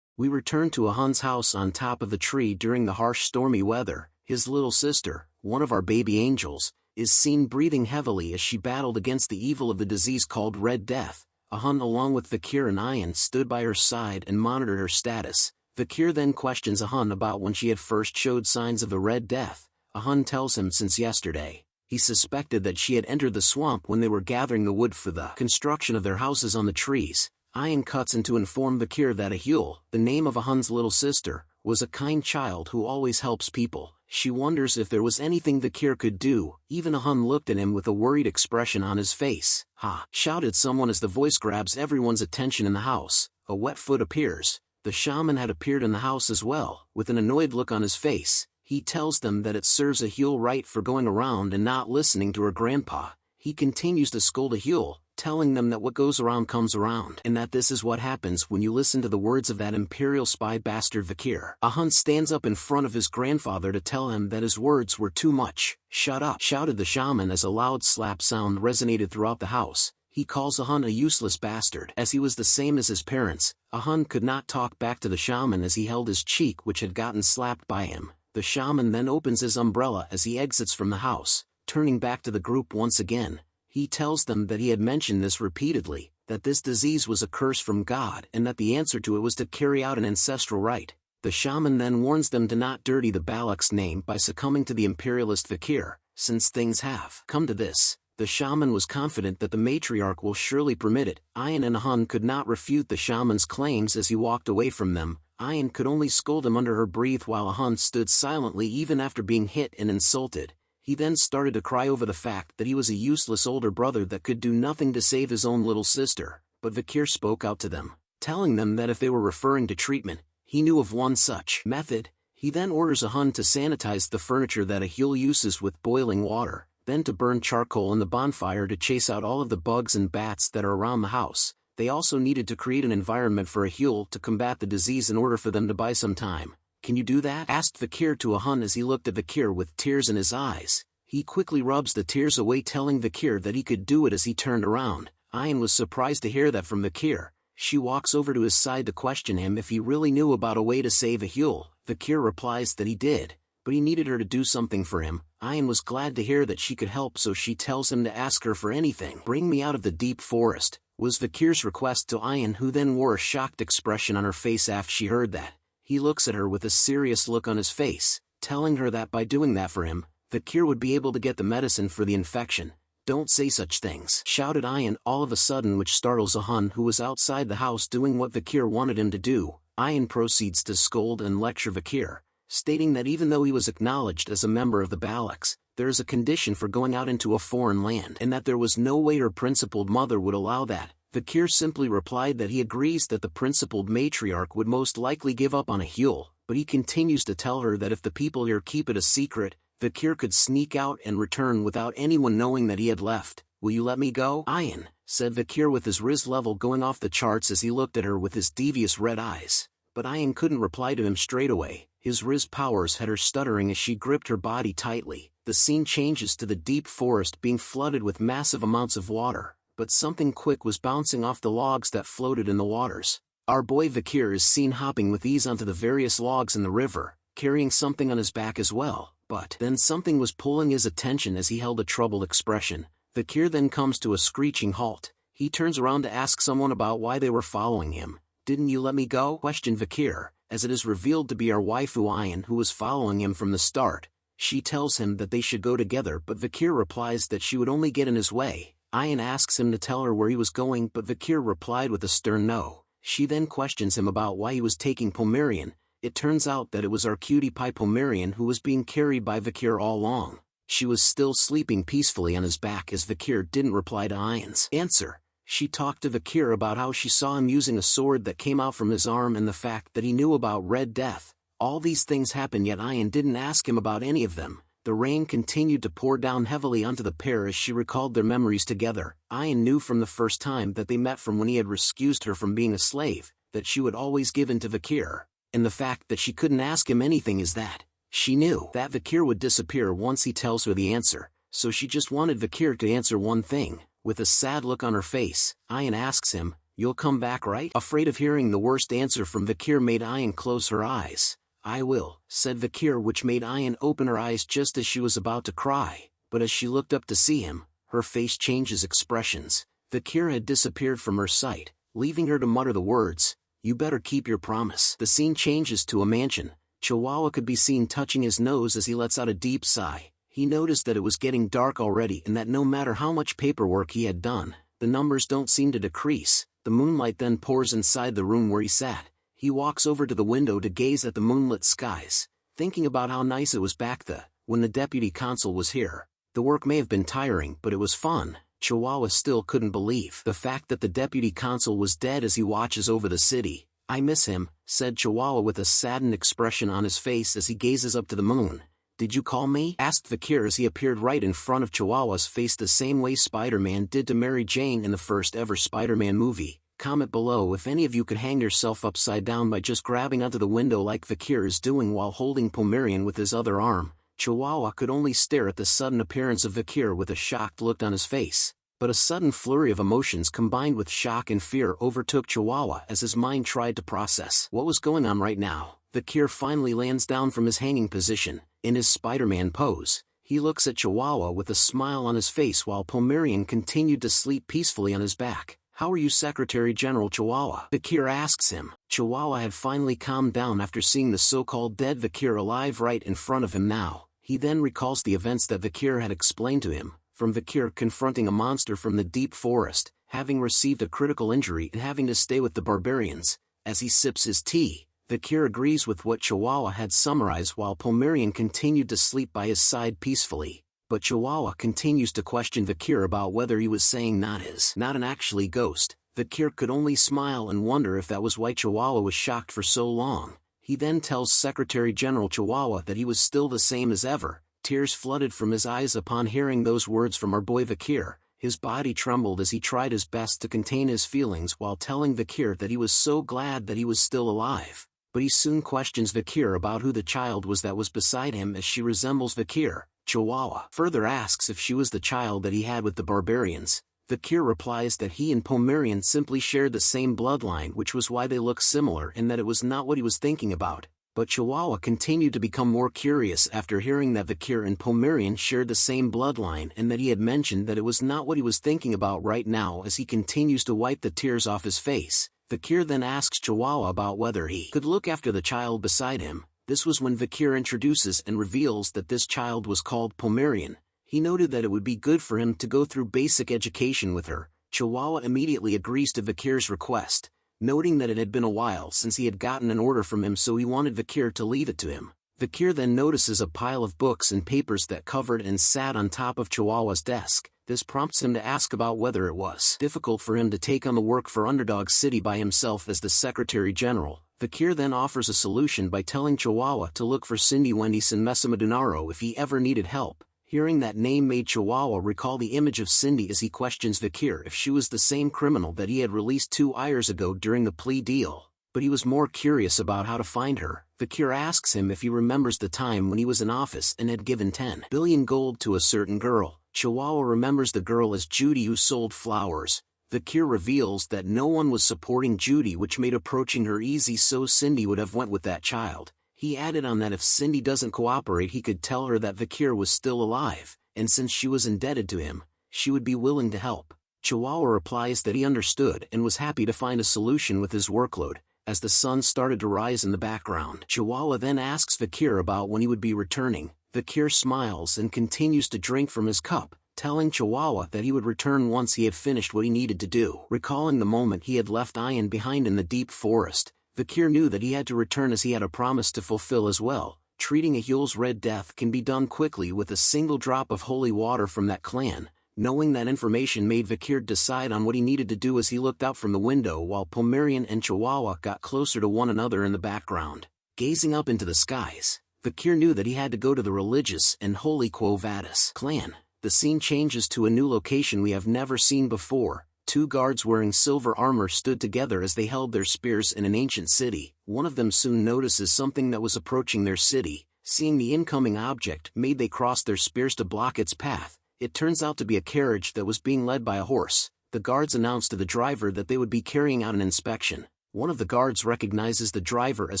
Speaker 2: We return to a Hun's house on top of the tree during the harsh stormy weather. His little sister, one of our baby angels, is seen breathing heavily as she battled against the evil of the disease called Red Death. A Hun along with Vikir and Ayan stood by her side and monitored her status. Vikir then questions a Hun about when she had first showed signs of the Red Death. A Hun tells him since yesterday. He suspected that she had entered the swamp when they were gathering the wood for the construction of their houses on the trees. Ayan cuts in to inform Vikir that Ahul, the name of a Hun's little sister, was a kind child who always helps people. She wonders if there was anything Vikir could do. Even a Hun looked at him with a worried expression on his face. "Ha!" shouted someone as the voice grabs everyone's attention in the house. A wet foot appears. The shaman had appeared in the house as well, with an annoyed look on his face. He tells them that it serves Ahul right for going around and not listening to her grandpa. He continues to scold Ahul, telling them that what goes around comes around, and that this is what happens when you listen to the words of that imperial spy bastard Vikir. A Hun stands up in front of his grandfather to tell him that his words were too much. "Shut up!" shouted the shaman as a loud slap sound resonated throughout the house. He calls a Hun a useless bastard. As he was the same as his parents, a Hun could not talk back to the shaman as he held his cheek which had gotten slapped by him. The shaman then opens his umbrella as he exits from the house. Turning back to the group once again, he tells them that he had mentioned this repeatedly, that this disease was a curse from God and that the answer to it was to carry out an ancestral rite. The shaman then warns them to not dirty the Balak's name by succumbing to the imperialist Vikir. Since things have come to this, the shaman was confident that the matriarch will surely permit it. Ayan and a Hun could not refute the shaman's claims as he walked away from them. Ayan could only scold him under her breath while a Hun stood silently even after being hit and insulted. He then started to cry over the fact that he was a useless older brother that could do nothing to save his own little sister, but Vikir spoke out to them, telling them that if they were referring to treatment, he knew of one such method. He then orders a Hun to sanitize the furniture that Ahul uses with boiling water, then to burn charcoal in the bonfire to chase out all of the bugs and bats that are around the house. They also needed to create an environment for Ahul to combat the disease in order for them to buy some time. "Can you do that?" asked Vikir to a Hun as he looked at Vikir with tears in his eyes. He quickly rubs the tears away, telling Vikir that he could do it as he turned around. Ayan was surprised to hear that from Vikir. She walks over to his side to question him if he really knew about a way to save Ahul. Vikir replies that he did, but he needed her to do something for him. Ayan was glad to hear that she could help, so she tells him to ask her for anything. "Bring me out of the deep forest," was Vikir's request to Ayan, who then wore a shocked expression on her face after she heard that. He looks at her with a serious look on his face, telling her that by doing that for him, Vikir would be able to get the medicine for the infection. "Don't say such things," shouted Ayan all of a sudden, which startles a Hun who was outside the house doing what Vikir wanted him to do. Ayan proceeds to scold and lecture Vikir, stating that even though he was acknowledged as a member of the Balaks, there is a condition for going out into a foreign land and that there was no way her principled mother would allow that. Vikir simply replied that he agrees that the principled matriarch would most likely give up on Ahul, but he continues to tell her that if the people here keep it a secret, Vikir could sneak out and return without anyone knowing that he had left. "Will you let me go, Ayan?" said Vikir with his riz level going off the charts as he looked at her with his devious red eyes. But Ayan couldn't reply to him straight away. His riz powers had her stuttering as she gripped her body tightly. The scene changes to the deep forest being flooded with massive amounts of water, but something quick was bouncing off the logs that floated in the waters. Our boy Vikir is seen hopping with ease onto the various logs in the river, carrying something on his back as well, but then something was pulling his attention as he held a troubled expression. Vikir then comes to a screeching halt. He turns around to ask someone about why they were following him. "Didn't you let me go?" questioned Vikir, as it is revealed to be our waifu Ayan who was following him from the start. She tells him that they should go together, but Vikir replies that she would only get in his way. Ayan asks him to tell her where he was going, but Vikir replied with a stern no. She then questions him about why he was taking Pomerian. It turns out that it was our cutie pie Pomerian who was being carried by Vikir all along. She was still sleeping peacefully on his back as Vikir didn't reply to Ayan's answer. She talked to Vikir about how she saw him using a sword that came out from his arm and the fact that he knew about Red Death. All these things happened, yet Ayan didn't ask him about any of them. The rain continued to pour down heavily onto the pair as she recalled their memories together. Ayan knew from the first time that they met, from when he had rescued her from being a slave, that she would always give in to Vikir. And the fact that she couldn't ask him anything is that she knew that Vikir would disappear once he tells her the answer, so she just wanted Vikir to answer one thing. With a sad look on her face, Ayan asks him, "You'll come back, right?" Afraid of hearing the worst answer from Vikir made Ayan close her eyes. "I will," said Vikir, which made Ayan open her eyes just as she was about to cry, but as she looked up to see him, her face changes expressions. Vikir had disappeared from her sight, leaving her to mutter the words, "You better keep your promise." The scene changes to a mansion. Chihuahua could be seen touching his nose as he lets out a deep sigh. He noticed that it was getting dark already and that no matter how much paperwork he had done, the numbers don't seem to decrease. The moonlight then pours inside the room where he sat. He walks over to the window to gaze at the moonlit skies, thinking about how nice it was back when the deputy consul was here. The work may have been tiring, but it was fun. Chihuahua still couldn't believe the fact that the deputy consul was dead as he watches over the city. "I miss him," said Chihuahua with a saddened expression on his face as he gazes up to the moon. "Did you call me?" asked Vikir as he appeared right in front of Chihuahua's face the same way Spider-Man did to Mary Jane in the first ever Spider-Man movie. Comment below if any of you could hang yourself upside down by just grabbing onto the window like Vikir is doing while holding Pomerian with his other arm. Chihuahua could only stare at the sudden appearance of Vikir with a shocked look on his face. But a sudden flurry of emotions combined with shock and fear overtook Chihuahua as his mind tried to process what was going on right now. Vikir finally lands down from his hanging position. In his Spider-Man pose, he looks at Chihuahua with a smile on his face while Pomerian continued to sleep peacefully on his back. "How are you, Secretary General Chihuahua?" Vikir asks him. Chihuahua had finally calmed down after seeing the so-called dead Vikir alive right in front of him now. He then recalls the events that Vikir had explained to him, from Vikir confronting a monster from the deep forest, having received a critical injury and having to stay with the barbarians. As he sips his tea, Vikir agrees with what Chihuahua had summarized while Pomerian continued to sleep by his side peacefully. But Chihuahua continues to question Vikir about whether he was saying not an actually ghost. Vikir could only smile and wonder if that was why Chihuahua was shocked for so long. He then tells Secretary General Chihuahua that he was still the same as ever. Tears flooded from his eyes upon hearing those words from our boy Vikir. His body trembled as he tried his best to contain his feelings while telling Vikir that he was so glad that he was still alive. But he soon questions Vikir about who the child was that was beside him, as she resembles Vikir. Chihuahua further asks if she was the child that he had with the barbarians. Vikir replies that he and Pomerian simply shared the same bloodline, which was why they looked similar, and that it was not what he was thinking about. But Chihuahua continued to become more curious after hearing that Vikir and Pomerian shared the same bloodline and that he had mentioned that it was not what he was thinking about right now. As he continues to wipe the tears off his face, Vikir then asks Chihuahua about whether he could look after the child beside him. This was when Vikir introduces and reveals that this child was called Pomerian. He noted that it would be good for him to go through basic education with her. Chihuahua immediately agrees to Vikir's request, noting that it had been a while since he had gotten an order from him, so he wanted Vikir to leave it to him. Vikir then notices a pile of books and papers that covered and sat on top of Chihuahua's desk. This prompts him to ask about whether it was difficult for him to take on the work for Underdog City by himself as the Secretary General. Vikir then offers a solution by telling Chihuahua to look for Cindy Wendyson Mesamadunaro if he ever needed help. Hearing that name made Chihuahua recall the image of Cindy as he questions Vikir if she was the same criminal that he had released 2 years ago during the plea deal. But he was more curious about how to find her. Vikir asks him if he remembers the time when he was in office and had given 10 billion gold to a certain girl. Chihuahua remembers the girl as Judy, who sold flowers. Vikir reveals that no one was supporting Judy, which made approaching her easy, so Cindy would have went with that child. He added on that if Cindy doesn't cooperate, he could tell her that Vikir was still alive, and since she was indebted to him, she would be willing to help. Chihuahua replies that he understood and was happy to find a solution with his workload. As the sun started to rise in the background, Chihuahua then asks Vikir about when he would be returning. Vikir smiles and continues to drink from his cup, telling Chihuahua that he would return once he had finished what he needed to do. Recalling the moment he had left Ian behind in the deep forest, Vikir knew that he had to return as he had a promise to fulfill as well. Treating a Hule's Red Death can be done quickly with a single drop of holy water from that clan. Knowing that information made Vikir decide on what he needed to do as he looked out from the window while Pomerian and Chihuahua got closer to one another in the background. Gazing up into the skies, Vikir knew that he had to go to the religious and holy Quo Vadis clan. The scene changes to a new location we have never seen before. Two guards wearing silver armor stood together as they held their spears in an ancient city. One of them soon notices something that was approaching their city. Seeing the incoming object made they cross their spears to block its path. It turns out to be a carriage that was being led by a horse. The guards announced to the driver that they would be carrying out an inspection. One of the guards recognizes the driver as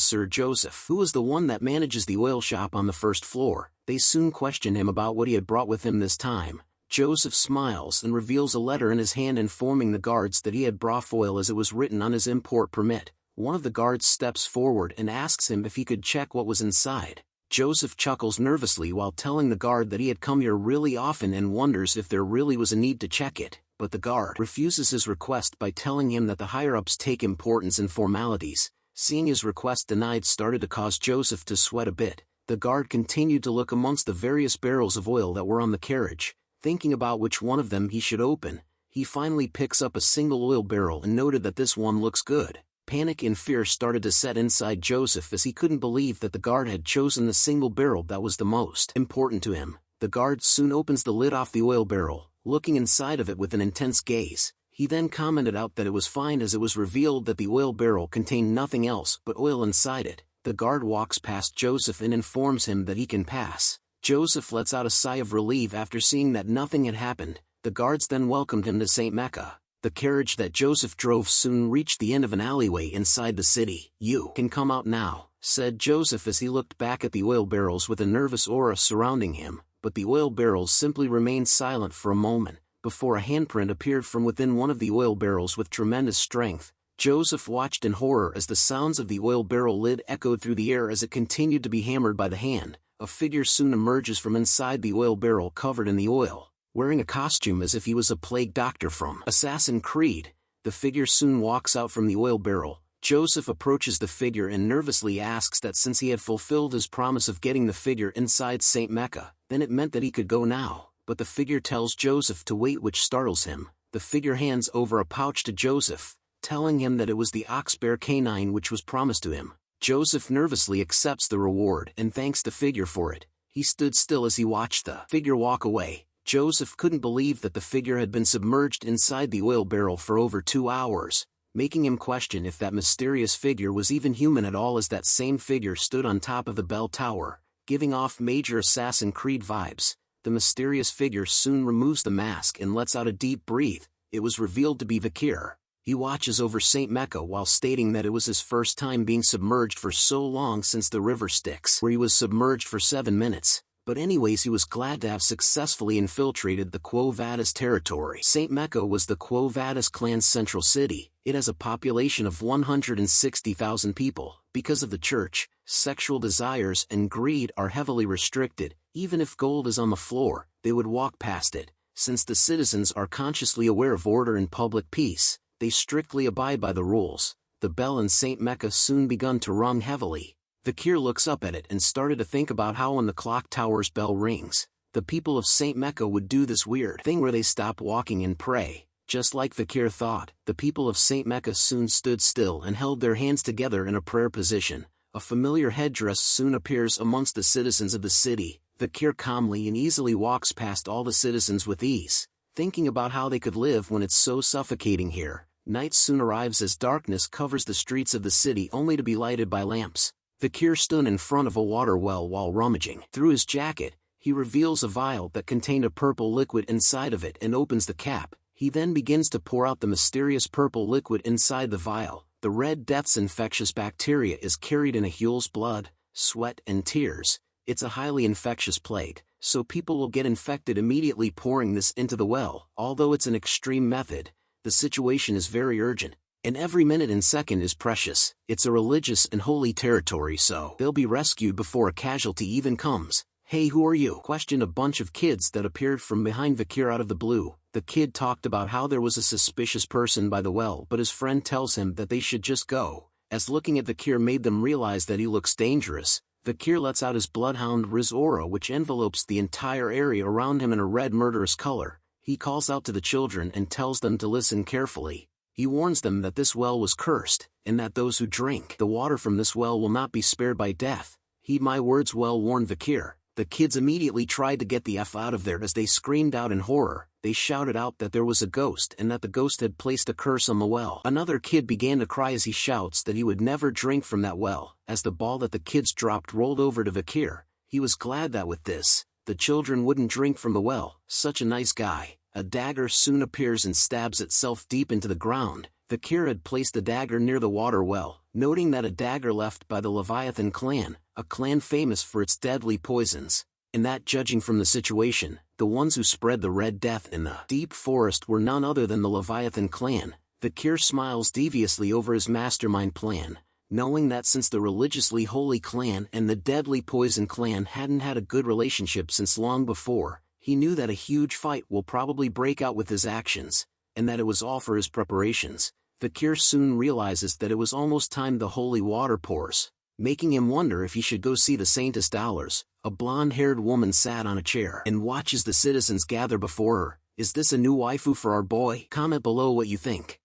Speaker 2: Sir Joseph, who is the one that manages the oil shop on the first floor. They soon question him about what he had brought with him this time. Joseph smiles and reveals a letter in his hand informing the guards that he had brought oil as it was written on his import permit. One of the guards steps forward and asks him if he could check what was inside. Joseph chuckles nervously while telling the guard that he had come here really often and wonders if there really was a need to check it, but the guard refuses his request by telling him that the higher-ups take importance in formalities. Seeing his request denied started to cause Joseph to sweat a bit. The guard continued to look amongst the various barrels of oil that were on the carriage, thinking about which one of them he should open. He finally picks up a single oil barrel and noted that this one looks good. Panic and fear started to set inside Joseph as he couldn't believe that the guard had chosen the single barrel that was the most important to him. The guard soon opens the lid off the oil barrel, looking inside of it with an intense gaze. He then commented out that it was fine as it was revealed that the oil barrel contained nothing else but oil inside it. The guard walks past Joseph and informs him that he can pass. Joseph lets out a sigh of relief after seeing that nothing had happened. The guards then welcomed him to St. Mecca. The carriage that Joseph drove soon reached the end of an alleyway inside the city. "You can come out now," said Joseph as he looked back at the oil barrels with a nervous aura surrounding him, but the oil barrels simply remained silent for a moment, before a handprint appeared from within one of the oil barrels with tremendous strength. Joseph watched in horror as the sounds of the oil barrel lid echoed through the air as it continued to be hammered by the hand. A figure soon emerges from inside the oil barrel covered in the oil, wearing a costume as if he was a plague doctor from Assassin's Creed. The figure soon walks out from the oil barrel. Joseph approaches the figure and nervously asks that since he had fulfilled his promise of getting the figure inside St. Mecca, then it meant that he could go now. But the figure tells Joseph to wait, which startles him. The figure hands over a pouch to Joseph, telling him that it was the ox-bear canine which was promised to him. Joseph nervously accepts the reward and thanks the figure for it. He stood still as he watched the figure walk away. Joseph couldn't believe that the figure had been submerged inside the oil barrel for over 2 hours, making him question if that mysterious figure was even human at all, as that same figure stood on top of the bell tower, giving off major Assassin's Creed vibes. The mysterious figure soon removes the mask and lets out a deep breath. It was revealed to be Vikir. He watches over St. Mecca while stating that it was his first time being submerged for so long since the river Styx, where he was submerged for 7 minutes. But anyways, he was glad to have successfully infiltrated the Quo Vadis territory. St. Mecca was the Quo Vadis clan's central city. It has a population of 160,000 people. Because of the church, sexual desires and greed are heavily restricted. Even if gold is on the floor, they would walk past it. Since the citizens are consciously aware of order and public peace, they strictly abide by the rules. The bell in St. Mecca soon begun to rung heavily. Vikir looks up at it and started to think about how when the clock tower's bell rings, the people of St. Mecca would do this weird thing where they stop walking and pray. Just like Vikir thought, the people of St. Mecca soon stood still and held their hands together in a prayer position. A familiar headdress soon appears amongst the citizens of the city. Vikir calmly and easily walks past all the citizens with ease, thinking about how they could live when it's so suffocating here. Night soon arrives as darkness covers the streets of the city, only to be lighted by lamps. Vikir stood in front of a water well while rummaging through his jacket. He reveals a vial that contained a purple liquid inside of it and opens the cap. He then begins to pour out the mysterious purple liquid inside the vial. The Red Death's infectious bacteria is carried in a Huel's blood, sweat and tears. It's a highly infectious plague, so people will get infected immediately pouring this into the well. Although it's an extreme method, the situation is very urgent, and every minute and second is precious. It's a religious and holy territory, so they'll be rescued before a casualty even comes. "Hey, who are you?" questioned a bunch of kids that appeared from behind Vikir out of the blue. The kid talked about how there was a suspicious person by the well, but his friend tells him that they should just go, as looking at Vikir made them realize that he looks dangerous. Vikir lets out his bloodhound Riz aura, which envelopes the entire area around him in a red murderous color. He calls out to the children and tells them to listen carefully. He warns them that this well was cursed, and that those who drink the water from this well will not be spared by death. "Heed my words well," warned Vikir. The kids immediately tried to get the F out of there as they screamed out in horror. They shouted out that there was a ghost and that the ghost had placed a curse on the well. Another kid began to cry as he shouts that he would never drink from that well. As the ball that the kids dropped rolled over to Vikir, he was glad that with this, the children wouldn't drink from the well. Such a nice guy. A dagger soon appears and stabs itself deep into the ground. Vikir had placed the dagger near the water well, noting that a dagger left by the Leviathan clan, a clan famous for its deadly poisons, and that, judging from the situation, the ones who spread the Red Death in the deep forest were none other than the Leviathan clan. Vikir smiles deviously over his mastermind plan, knowing that since the religiously holy clan and the deadly poison clan hadn't had a good relationship since long before, he knew that a huge fight will probably break out with his actions, and that it was all for his preparations. Vikir soon realizes that it was almost time the holy water pours, making him wonder if he should go see the Saintess Dollars. A blonde-haired woman sat on a chair and watches the citizens gather before her. "Is this a new waifu for our boy? Comment below what you think."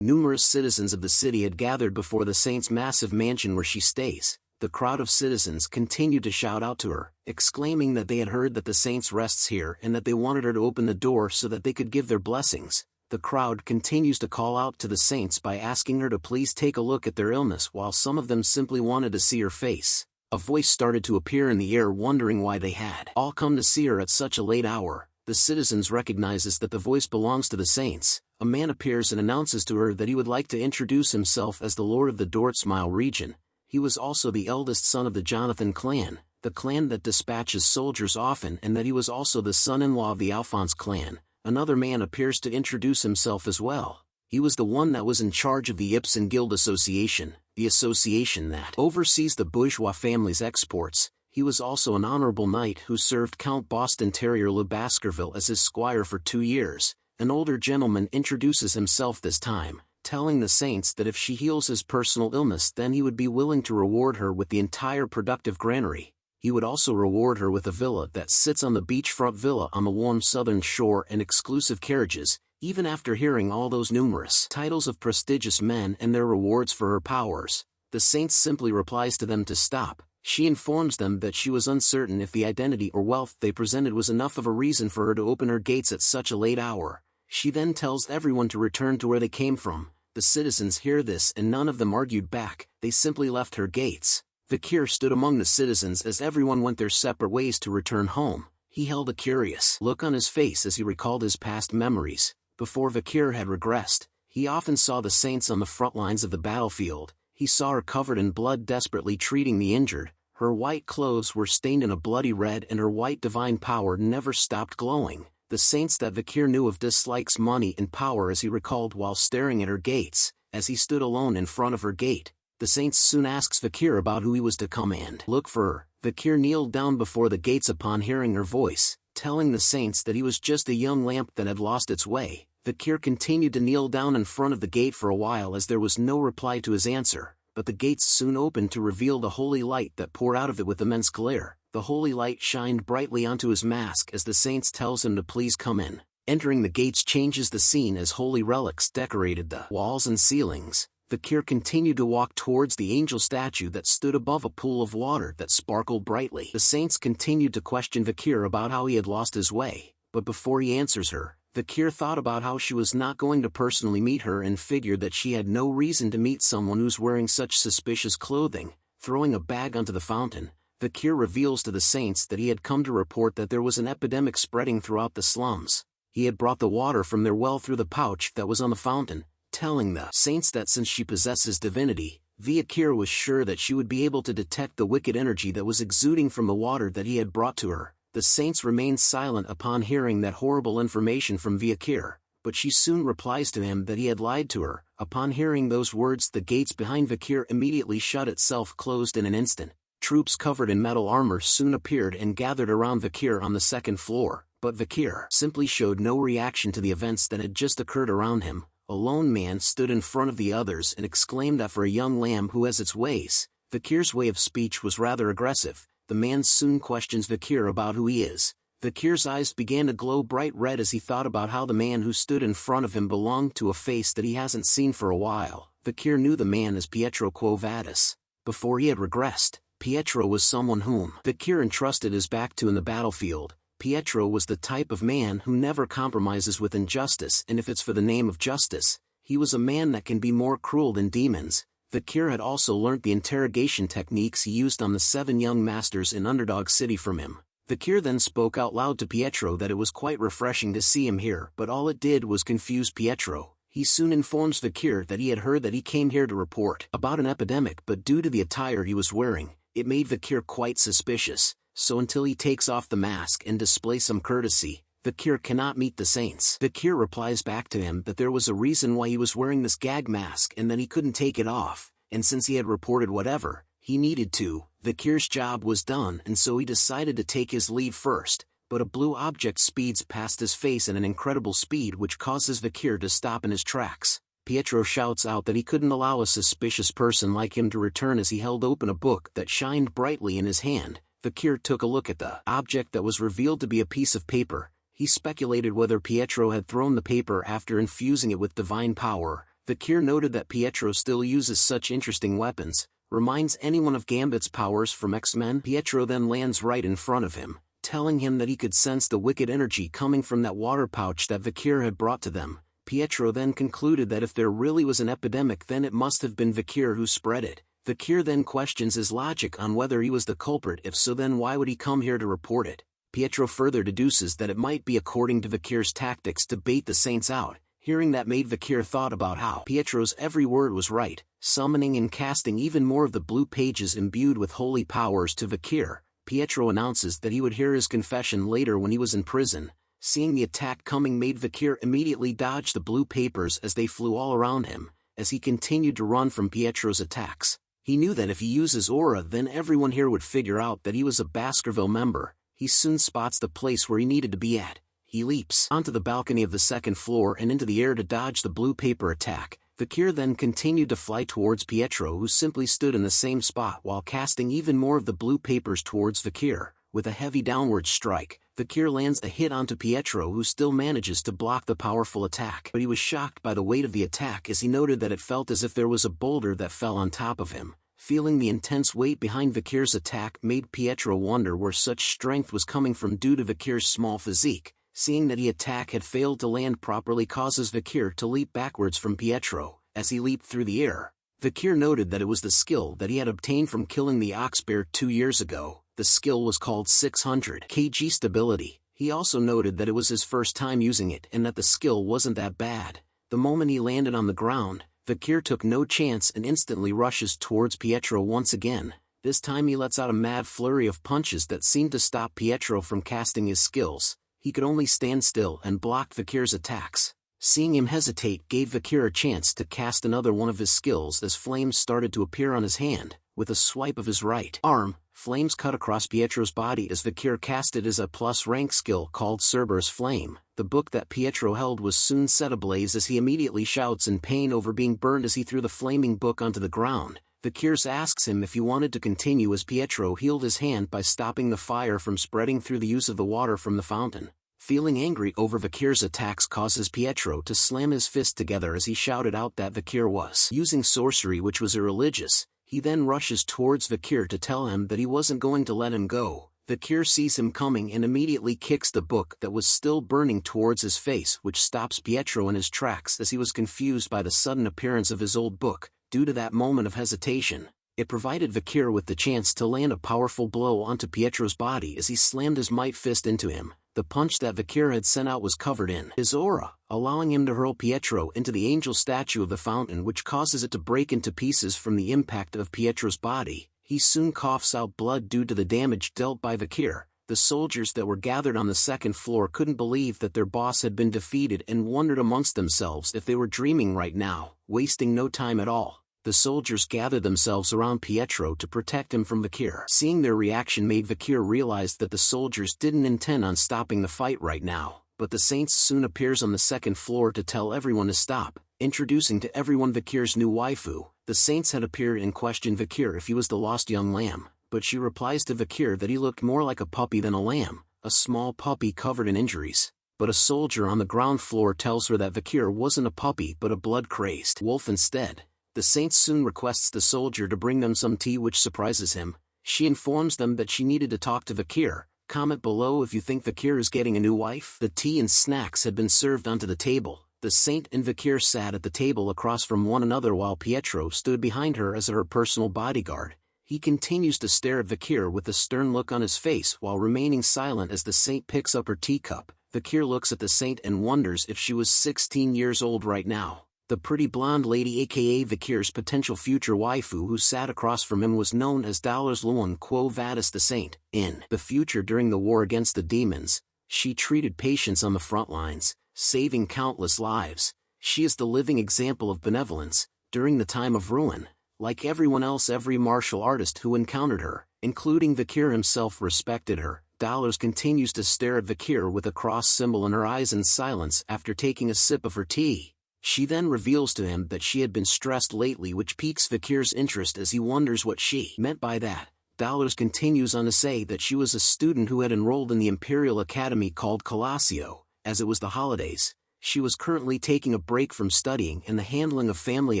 Speaker 2: Numerous citizens of the city had gathered before the saint's massive mansion where she stays. The crowd of citizens continued to shout out to her, exclaiming that they had heard that the saint rests here and that they wanted her to open the door so that they could give their blessings. The crowd continues to call out to the saints by asking her to please take a look at their illness, while some of them simply wanted to see her face. A voice started to appear in the air, wondering why they had all come to see her at such a late hour. The citizens recognizes that the voice belongs to the saints. A man appears and announces to her that he would like to introduce himself as the Lord of the Dortsmile region. He was also the eldest son of the Jonathan clan, the clan that dispatches soldiers often, and that he was also the son-in-law of the Alphonse clan. Another man appears to introduce himself as well. He was the one that was in charge of the Ibsen Guild Association, the association that oversees the bourgeois family's exports. He was also an honorable knight who served Count Boston Terrier Le Baskerville as his squire for 2 years. An older gentleman introduces himself this time, telling the saints that if she heals his personal illness, then he would be willing to reward her with the entire productive granary. He would also reward her with a villa that sits on the beachfront villa on the warm southern shore and exclusive carriages. Even after hearing all those numerous titles of prestigious men and their rewards for her powers, the saint simply replies to them to stop. She informs them that she was uncertain if the identity or wealth they presented was enough of a reason for her to open her gates at such a late hour. She then tells everyone to return to where they came from. The citizens hear this and none of them argued back, they simply left her gates. Vikir stood among the citizens as everyone went their separate ways to return home. He held a curious look on his face as he recalled his past memories. Before Vikir had regressed, he often saw the saints on the front lines of the battlefield. He saw her covered in blood desperately treating the injured. Her white clothes were stained in a bloody red and her white divine power never stopped glowing. The saints that Vikir knew of dislikes money and power as he recalled while staring at her gates. As he stood alone in front of her gate, the saints soon asks Vikir about who he was to come and look for her. Vikir kneeled down before the gates upon hearing her voice, telling the saints that he was just a young lamp that had lost its way. Vikir continued to kneel down in front of the gate for a while as there was no reply to his answer, but the gates soon opened to reveal the holy light that poured out of it with immense glare. The holy light shined brightly onto his mask as the saints tells him to please come in. Entering the gates changes the scene as holy relics decorated the walls and ceilings. Vikir continued to walk towards the angel statue that stood above a pool of water that sparkled brightly. The saints continued to question Vikir about how he had lost his way, but before he answers her, Vikir thought about how she was not going to personally meet her and figured that she had no reason to meet someone who's wearing such suspicious clothing. Throwing a bag onto the fountain, Vikir reveals to the saints that he had come to report that there was an epidemic spreading throughout the slums. He had brought the water from their well through the pouch that was on the fountain, telling the saints that since she possesses divinity, Vikir was sure that she would be able to detect the wicked energy that was exuding from the water that he had brought to her. The saints remained silent upon hearing that horrible information from Vikir, but she soon replies to him that he had lied to her. Upon hearing those words, the gates behind Vikir immediately shut itself closed in an instant. Troops covered in metal armor soon appeared and gathered around Vikir on the second floor, but Vikir simply showed no reaction to the events that had just occurred around him. A lone man stood in front of the others and exclaimed that for a young lamb who has its ways, Vikir's way of speech was rather aggressive. The man soon questions Vikir about who he is. Vikir's eyes began to glow bright red as he thought about how the man who stood in front of him belonged to a face that he hasn't seen for a while. Vikir knew the man as Pietro Quo Vadis. Before he had regressed, Pietro was someone whom Vikir entrusted his back to in the battlefield. Pietro was the type of man who never compromises with injustice, and if it's for the name of justice, he was a man that can be more cruel than demons. Vikir had also learnt the interrogation techniques he used on the 7 young masters in Underdog City from him. Vikir then spoke out loud to Pietro that it was quite refreshing to see him here, but all it did was confuse Pietro. He soon informs Vikir that he had heard that he came here to report about an epidemic, but due to the attire he was wearing, it made Vikir quite suspicious. So until he takes off the mask and displays some courtesy, Vikir cannot meet the saints. Vikir replies back to him that there was a reason why he was wearing this gag mask and that he couldn't take it off, and since he had reported whatever he needed to, Vikir's job was done, and so he decided to take his leave first. But a blue object speeds past his face at an incredible speed which causes Vikir to stop in his tracks. Pietro shouts out that he couldn't allow a suspicious person like him to return as he held open a book that shined brightly in his hand. Vikir took a look at the object that was revealed to be a piece of paper. He speculated whether Pietro had thrown the paper after infusing it with divine power. Vikir noted that Pietro still uses such interesting weapons, reminds anyone of Gambit's powers from X-Men. Pietro then lands right in front of him, telling him that he could sense the wicked energy coming from that water pouch that Vikir had brought to them. Pietro then concluded that if there really was an epidemic, then it must have been Vikir who spread it. Vikir then questions his logic on whether he was the culprit. If so, then why would he come here to report it? Pietro further deduces that it might be according to Vikir's tactics to bait the saints out. Hearing that made Vikir thought about how Pietro's every word was right, summoning and casting even more of the blue pages imbued with holy powers to Vikir. Pietro announces that he would hear his confession later when he was in prison. Seeing the attack coming made Vikir immediately dodge the blue papers as they flew all around him, as he continued to run from Pietro's attacks. He knew that if he uses aura, then everyone here would figure out that he was a Baskerville member. He soon spots the place where he needed to be at. He leaps onto the balcony of the second floor and into the air to dodge the blue paper attack. Vikir then continued to fly towards Pietro, who simply stood in the same spot while casting even more of the blue papers towards Vikir. With a heavy downward strike, Vikir lands a hit onto Pietro, who still manages to block the powerful attack. But he was shocked by the weight of the attack as he noted that it felt as if there was a boulder that fell on top of him. Feeling the intense weight behind Vikir's attack made Pietro wonder where such strength was coming from due to Vikir's small physique. Seeing that the attack had failed to land properly causes Vikir to leap backwards from Pietro. As he leaped through the air, Vikir noted that it was the skill that he had obtained from killing the ox bear 2 years ago. The skill was called 600 kg stability. He also noted that it was his first time using it and that the skill wasn't that bad. The moment he landed on the ground, Vikir took no chance and instantly rushes towards Pietro once again. This time he lets out a mad flurry of punches that seemed to stop Pietro from casting his skills. He could only stand still and block Vikir's attacks. Seeing him hesitate gave Vikir a chance to cast another one of his skills as flames started to appear on his hand. With a swipe of his right arm, flames cut across Pietro's body as Vikir cast it as a plus-rank skill called Cerberus Flame. The book that Pietro held was soon set ablaze as he immediately shouts in pain over being burned as he threw the flaming book onto the ground. Vikir asks him if he wanted to continue as Pietro healed his hand by stopping the fire from spreading through the use of the water from the fountain. Feeling angry over Vikir's attacks causes Pietro to slam his fist together as he shouted out that Vikir was using sorcery, which was irreligious. He then rushes towards Vikir to tell him that he wasn't going to let him go. Vikir sees him coming and immediately kicks the book that was still burning towards his face, which stops Pietro in his tracks as he was confused by the sudden appearance of his old book. Due to that moment of hesitation, it provided Vikir with the chance to land a powerful blow onto Pietro's body as he slammed his might fist into him. The punch that Vikir had sent out was covered in his aura, allowing him to hurl Pietro into the angel statue of the fountain, which causes it to break into pieces from the impact of Pietro's body. He soon coughs out blood due to the damage dealt by Vikir. The soldiers that were gathered on the second floor couldn't believe that their boss had been defeated and wondered amongst themselves if they were dreaming right now. Wasting no time at all, the soldiers gathered themselves around Pietro to protect him from Vikir. Seeing their reaction made Vikir realize that the soldiers didn't intend on stopping the fight right now, but the Saint soon appears on the second floor to tell everyone to stop, introducing to everyone Vikir's new waifu. The Saints had appeared and questioned Vikir if he was the lost young lamb, but she replies to Vikir that he looked more like a puppy than a lamb, a small puppy covered in injuries. But a soldier on the ground floor tells her that Vikir wasn't a puppy but a blood-crazed wolf instead. The Saint soon requests the soldier to bring them some tea, which surprises him. She informs them that she needed to talk to Vikir. Comment below if you think Vikir is getting a new wife. The tea and snacks had been served onto the table. The Saint and Vikir sat at the table across from one another while Pietro stood behind her as her personal bodyguard. He continues to stare at Vikir with a stern look on his face while remaining silent as the Saint picks up her teacup. Vikir looks at the Saint and wonders if she was 16 years old right now. The pretty blonde lady, aka Vikir's potential future waifu, who sat across from him, was known as Luan Quo Vadis the Saint. In the future, during the war against the demons, she treated patients on the front lines, saving countless lives. She is the living example of benevolence. During the time of ruin, like everyone else, every martial artist who encountered her, including Vikir himself, respected her. Dollars continues to stare at Vikir with a cross symbol in her eyes in silence after taking a sip of her tea. She then reveals to him that she had been stressed lately, which piques Vikir's interest as he wonders what she meant by that. Dollars continues on to say that she was a student who had enrolled in the Imperial Academy called Colosio. As it was the holidays, she was currently taking a break from studying and the handling of family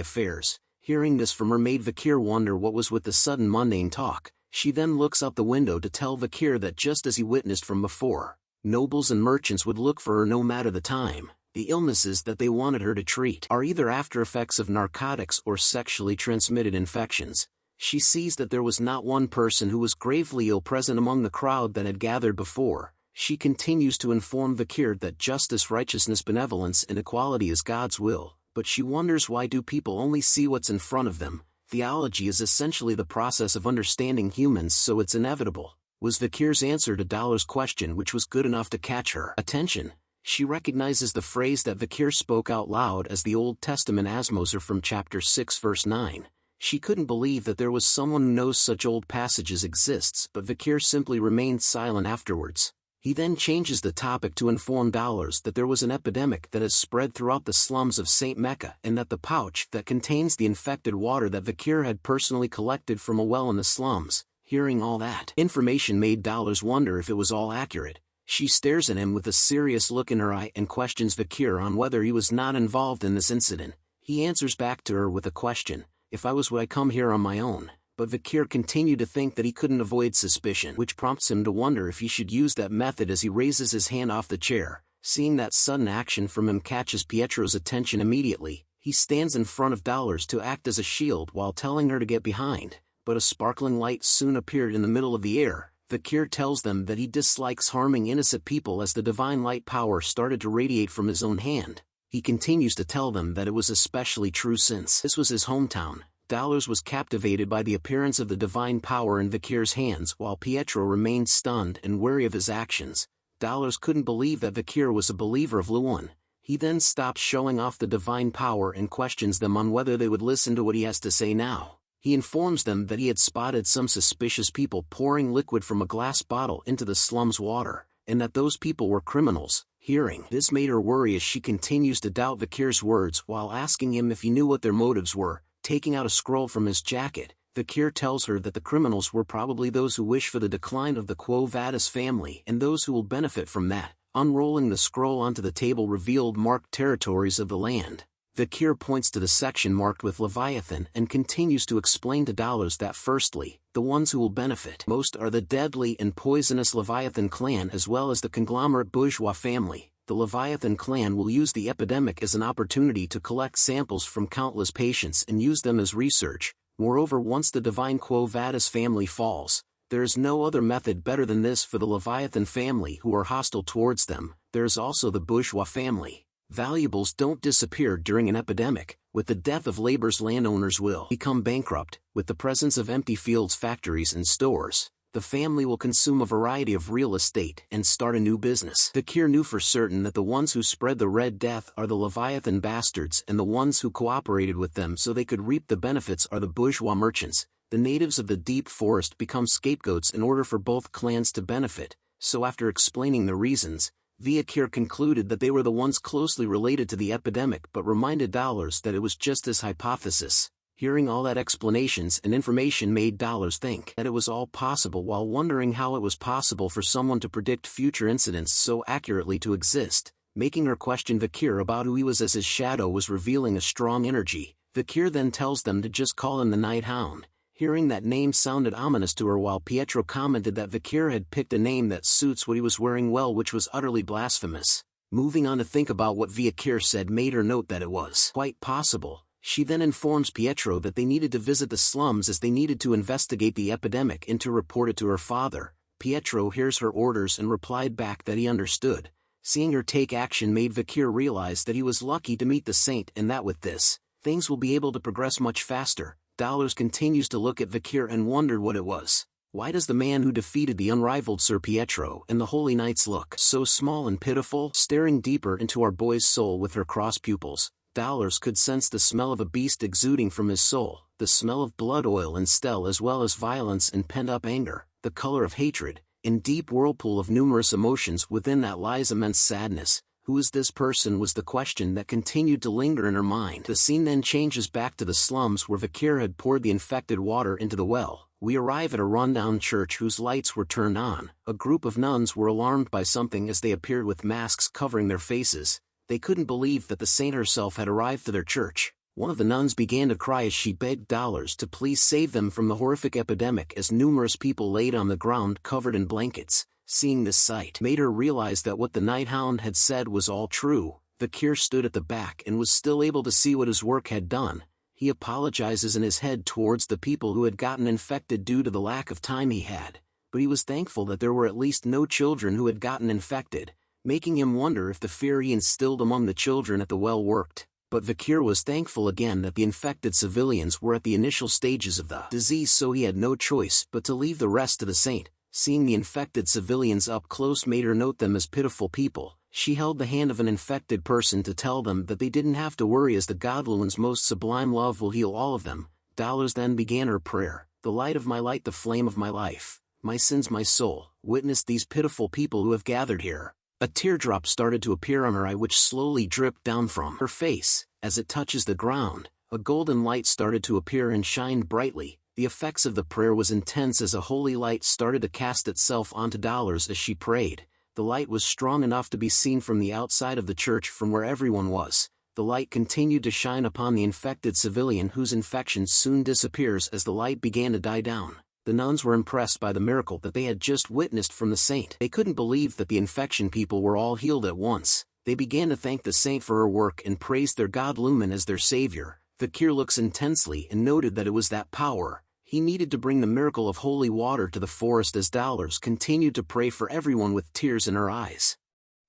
Speaker 2: affairs. Hearing this from her made Vikir wonder what was with the sudden mundane talk. She then looks out the window to tell Vikir that just as he witnessed from before, nobles and merchants would look for her no matter the time. The illnesses that they wanted her to treat are either after effects of narcotics or sexually transmitted infections. She sees that there was not one person who was gravely ill present among the crowd that had gathered before. She continues to inform Vikir that justice, righteousness, benevolence, and equality is God's will, but she wonders why do people only see what's in front of them. Theology is essentially the process of understanding humans, so it's inevitable, was Vikir's answer to Dollar's question, which was good enough to catch her attention. She recognizes the phrase that Vikir spoke out loud as the Old Testament Asmoser from chapter 6 verse 9. She couldn't believe that there was someone who knows such old passages exists, but Vikir simply remained silent afterwards. He then changes the topic to inform Dollars that there was an epidemic that has spread throughout the slums of St. Mecca, and that the pouch that contains the infected water that Vikir had personally collected from a well in the slums. Hearing all that information made Dollars wonder if it was all accurate. She stares at him with a serious look in her eye and questions Vikir on whether he was not involved in this incident. He answers back to her with a question, "If I was, would I come here on my own?" But Vikir continued to think that he couldn't avoid suspicion, which prompts him to wonder if he should use that method as he raises his hand off the chair. Seeing that sudden action from him catches Pietro's attention immediately. He stands in front of Dollars to act as a shield while telling her to get behind, but a sparkling light soon appeared in the middle of the air. Vikir tells them that he dislikes harming innocent people as the divine light power started to radiate from his own hand. He continues to tell them that it was especially true since this was his hometown. Dollars was captivated by the appearance of the divine power in Vikir's hands, while Pietro remained stunned and wary of his actions. Dollars couldn't believe that Vikir was a believer of Luan. He then stops showing off the divine power and questions them on whether they would listen to what he has to say now. He informs them that he had spotted some suspicious people pouring liquid from a glass bottle into the slum's water, and that those people were criminals. Hearing this made her worry as she continues to doubt Vikir's words while asking him if he knew what their motives were. Taking out a scroll from his jacket, Vikir tells her that the criminals were probably those who wish for the decline of the Quo Vadis family and those who will benefit from that. Unrolling the scroll onto the table revealed marked territories of the land. Vikir points to the section marked with Leviathan and continues to explain to Dollars that firstly, the ones who will benefit most are the deadly and poisonous Leviathan clan as well as the conglomerate bourgeois family. The Leviathan clan will use the epidemic as an opportunity to collect samples from countless patients and use them as research. Moreover, once the divine Quo Vadis family falls, There is no other method better than this for the Leviathan family who are hostile towards them. There is also the bourgeois family. Valuables don't disappear during an epidemic. With the death of labor's landowners will become bankrupt. With the presence of empty fields, factories and stores, the family will consume a variety of real estate and start a new business. Vikir knew for certain that the ones who spread the Red Death are the Leviathan bastards, and the ones who cooperated with them so they could reap the benefits are the bourgeois merchants. The natives of the deep forest become scapegoats in order for both clans to benefit, so after explaining the reasons, Vikir concluded that they were the ones closely related to the epidemic but reminded Dollars that it was just his hypothesis. Hearing all that explanations and information made Dollars think that it was all possible while wondering how it was possible for someone to predict future incidents so accurately to exist, making her question Vikir about who he was as his shadow was revealing a strong energy. Vikir then tells them to just call him the Night Hound. Hearing that name sounded ominous to her while Pietro commented that Vikir had picked a name that suits what he was wearing well, which was utterly blasphemous. Moving on to think about what Vikir said made her note that it was quite possible. She then informs Pietro that they needed to visit the slums as they needed to investigate the epidemic and to report it to her father. Pietro hears her orders and replied back that he understood. Seeing her take action made Vikir realize that he was lucky to meet the saint and that with this, things will be able to progress much faster. Dollars continues to look at Vikir and wondered what it was. Why does the man who defeated the unrivaled Sir Pietro and the Holy Knights look so small and pitiful? Staring deeper into our boy's soul with her crossed pupils, Dollars could sense the smell of a beast exuding from his soul, the smell of blood oil and stell as well as violence and pent-up anger, the color of hatred. In deep whirlpool of numerous emotions within that lies immense sadness. Who is this person was the question that continued to linger in her mind. The scene then changes back to the slums where Vikir had poured the infected water into the well. We arrive at a rundown church whose lights were turned on. A group of nuns were alarmed by something as they appeared with masks covering their faces. They couldn't believe that the saint herself had arrived to their church. One of the nuns began to cry as she begged Dollars to please save them from the horrific epidemic as numerous people laid on the ground covered in blankets. Seeing this sight made her realize that what the Night Hound had said was all true. Vikir stood at the back and was still able to see what his work had done. He apologizes in his head towards the people who had gotten infected due to the lack of time he had, but he was thankful that there were at least no children who had gotten infected, making him wonder if the fear he instilled among the children at the well worked. But Vikir was thankful again that the infected civilians were at the initial stages of the disease, so he had no choice but to leave the rest to the saint. Seeing the infected civilians up close made her note them as pitiful people. She held the hand of an infected person to tell them that they didn't have to worry as the Godluan's most sublime love will heal all of them. Dollars then began her prayer. The light of my light, the flame of my life, my sins, my soul, witness these pitiful people who have gathered here. A teardrop started to appear on her eye which slowly dripped down from her face. As it touches the ground, a golden light started to appear and shined brightly. The effects of the prayer was intense as a holy light started to cast itself onto Dollars as she prayed. The light was strong enough to be seen from the outside of the church from where everyone was. The light continued to shine upon the infected civilian whose infection soon disappears as the light began to die down. The nuns were impressed by the miracle that they had just witnessed from the saint. They couldn't believe that the infection people were all healed at once. They began to thank the saint for her work and praised their god Lumen as their savior. Vikir looks intensely and noted that it was that power. He needed to bring the miracle of holy water to the forest as Dollars continued to pray for everyone with tears in her eyes.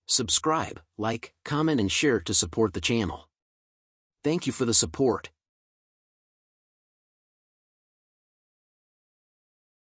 Speaker 2: Subscribe, like, comment and share to support the channel. Thank you for the support.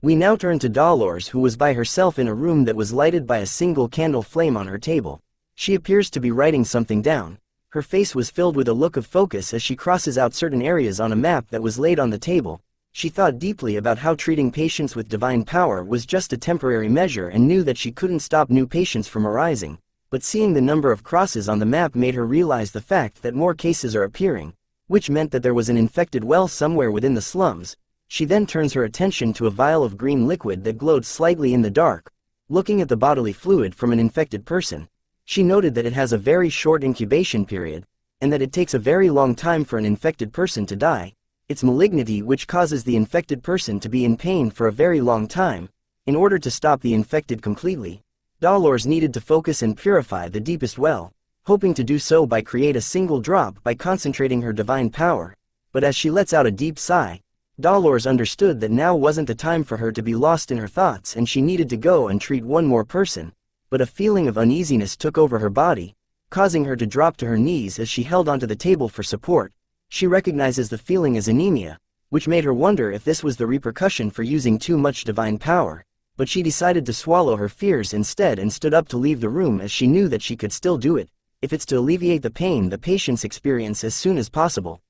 Speaker 3: We now turn to Dollars, who was by herself in a room that was lighted by a single candle flame on her table. She appears to be writing something down. Her face was filled with a look of focus as she crosses out certain areas on a map that was laid on the table. She thought deeply about how treating patients with divine power was just a temporary measure and knew that she couldn't stop new patients from arising. But seeing the number of crosses on the map made her realize the fact that more cases are appearing, which meant that there was an infected well somewhere within the slums. She then turns her attention to a vial of green liquid that glowed slightly in the dark. Looking at the bodily fluid from an infected person, she noted that it has a very short incubation period, and that it takes a very long time for an infected person to die. It's malignity which causes the infected person to be in pain for a very long time. In order to stop the infected completely, Dollars needed to focus and purify the deepest well, hoping to do so by create a single drop by concentrating her divine power. But as she lets out a deep sigh, Dolores understood that now wasn't the time for her to be lost in her thoughts and she needed to go and treat one more person, but a feeling of uneasiness took over her body, causing her to drop to her knees as she held onto the table for support. She recognizes the feeling as anemia, which made her wonder if this was the repercussion for using too much divine power, but she decided to swallow her fears instead and stood up to leave the room as she knew that she could still do it, if it's to alleviate the pain the patients experience as soon as possible.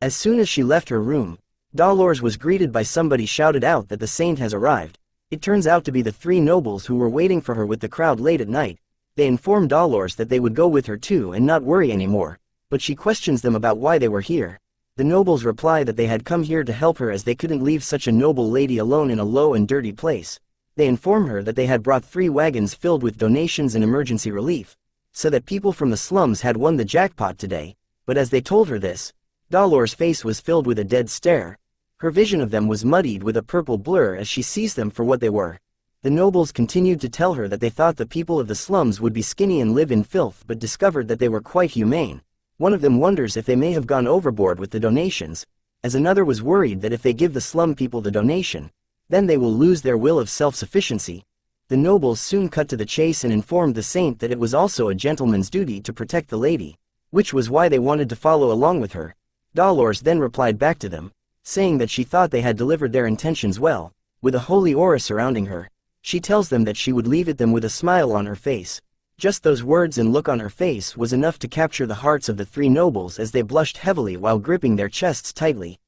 Speaker 3: As soon as she left her room, Dolores was greeted by somebody shouted out that the saint has arrived. It turns out to be the three nobles who were waiting for her with the crowd late at night. They informed Dolores that they would go with her too and not worry anymore, but she questions them about why they were here. The nobles reply that they had come here to help her as they couldn't leave such a noble lady alone in a low and dirty place. They inform her that they had brought 3 wagons filled with donations and emergency relief, so that people from the slums had won the jackpot today, but as they told her this, Dolores' face was filled with a dead stare. Her vision of them was muddied with a purple blur as she sees them for what they were. The nobles continued to tell her that they thought the people of the slums would be skinny and live in filth but discovered that they were quite humane. One of them wonders if they may have gone overboard with the donations, as another was worried that if they give the slum people the donation, then they will lose their will of self-sufficiency. The nobles soon cut to the chase and informed the saint that it was also a gentleman's duty to protect the lady, which was why they wanted to follow along with her. Dolores then replied back to them, saying that she thought they had delivered their intentions well, with a holy aura surrounding her. She tells them that she would leave it them with a smile on her face. Just those words and look on her face was enough to capture the hearts of the 3 nobles as they blushed heavily while gripping their chests tightly.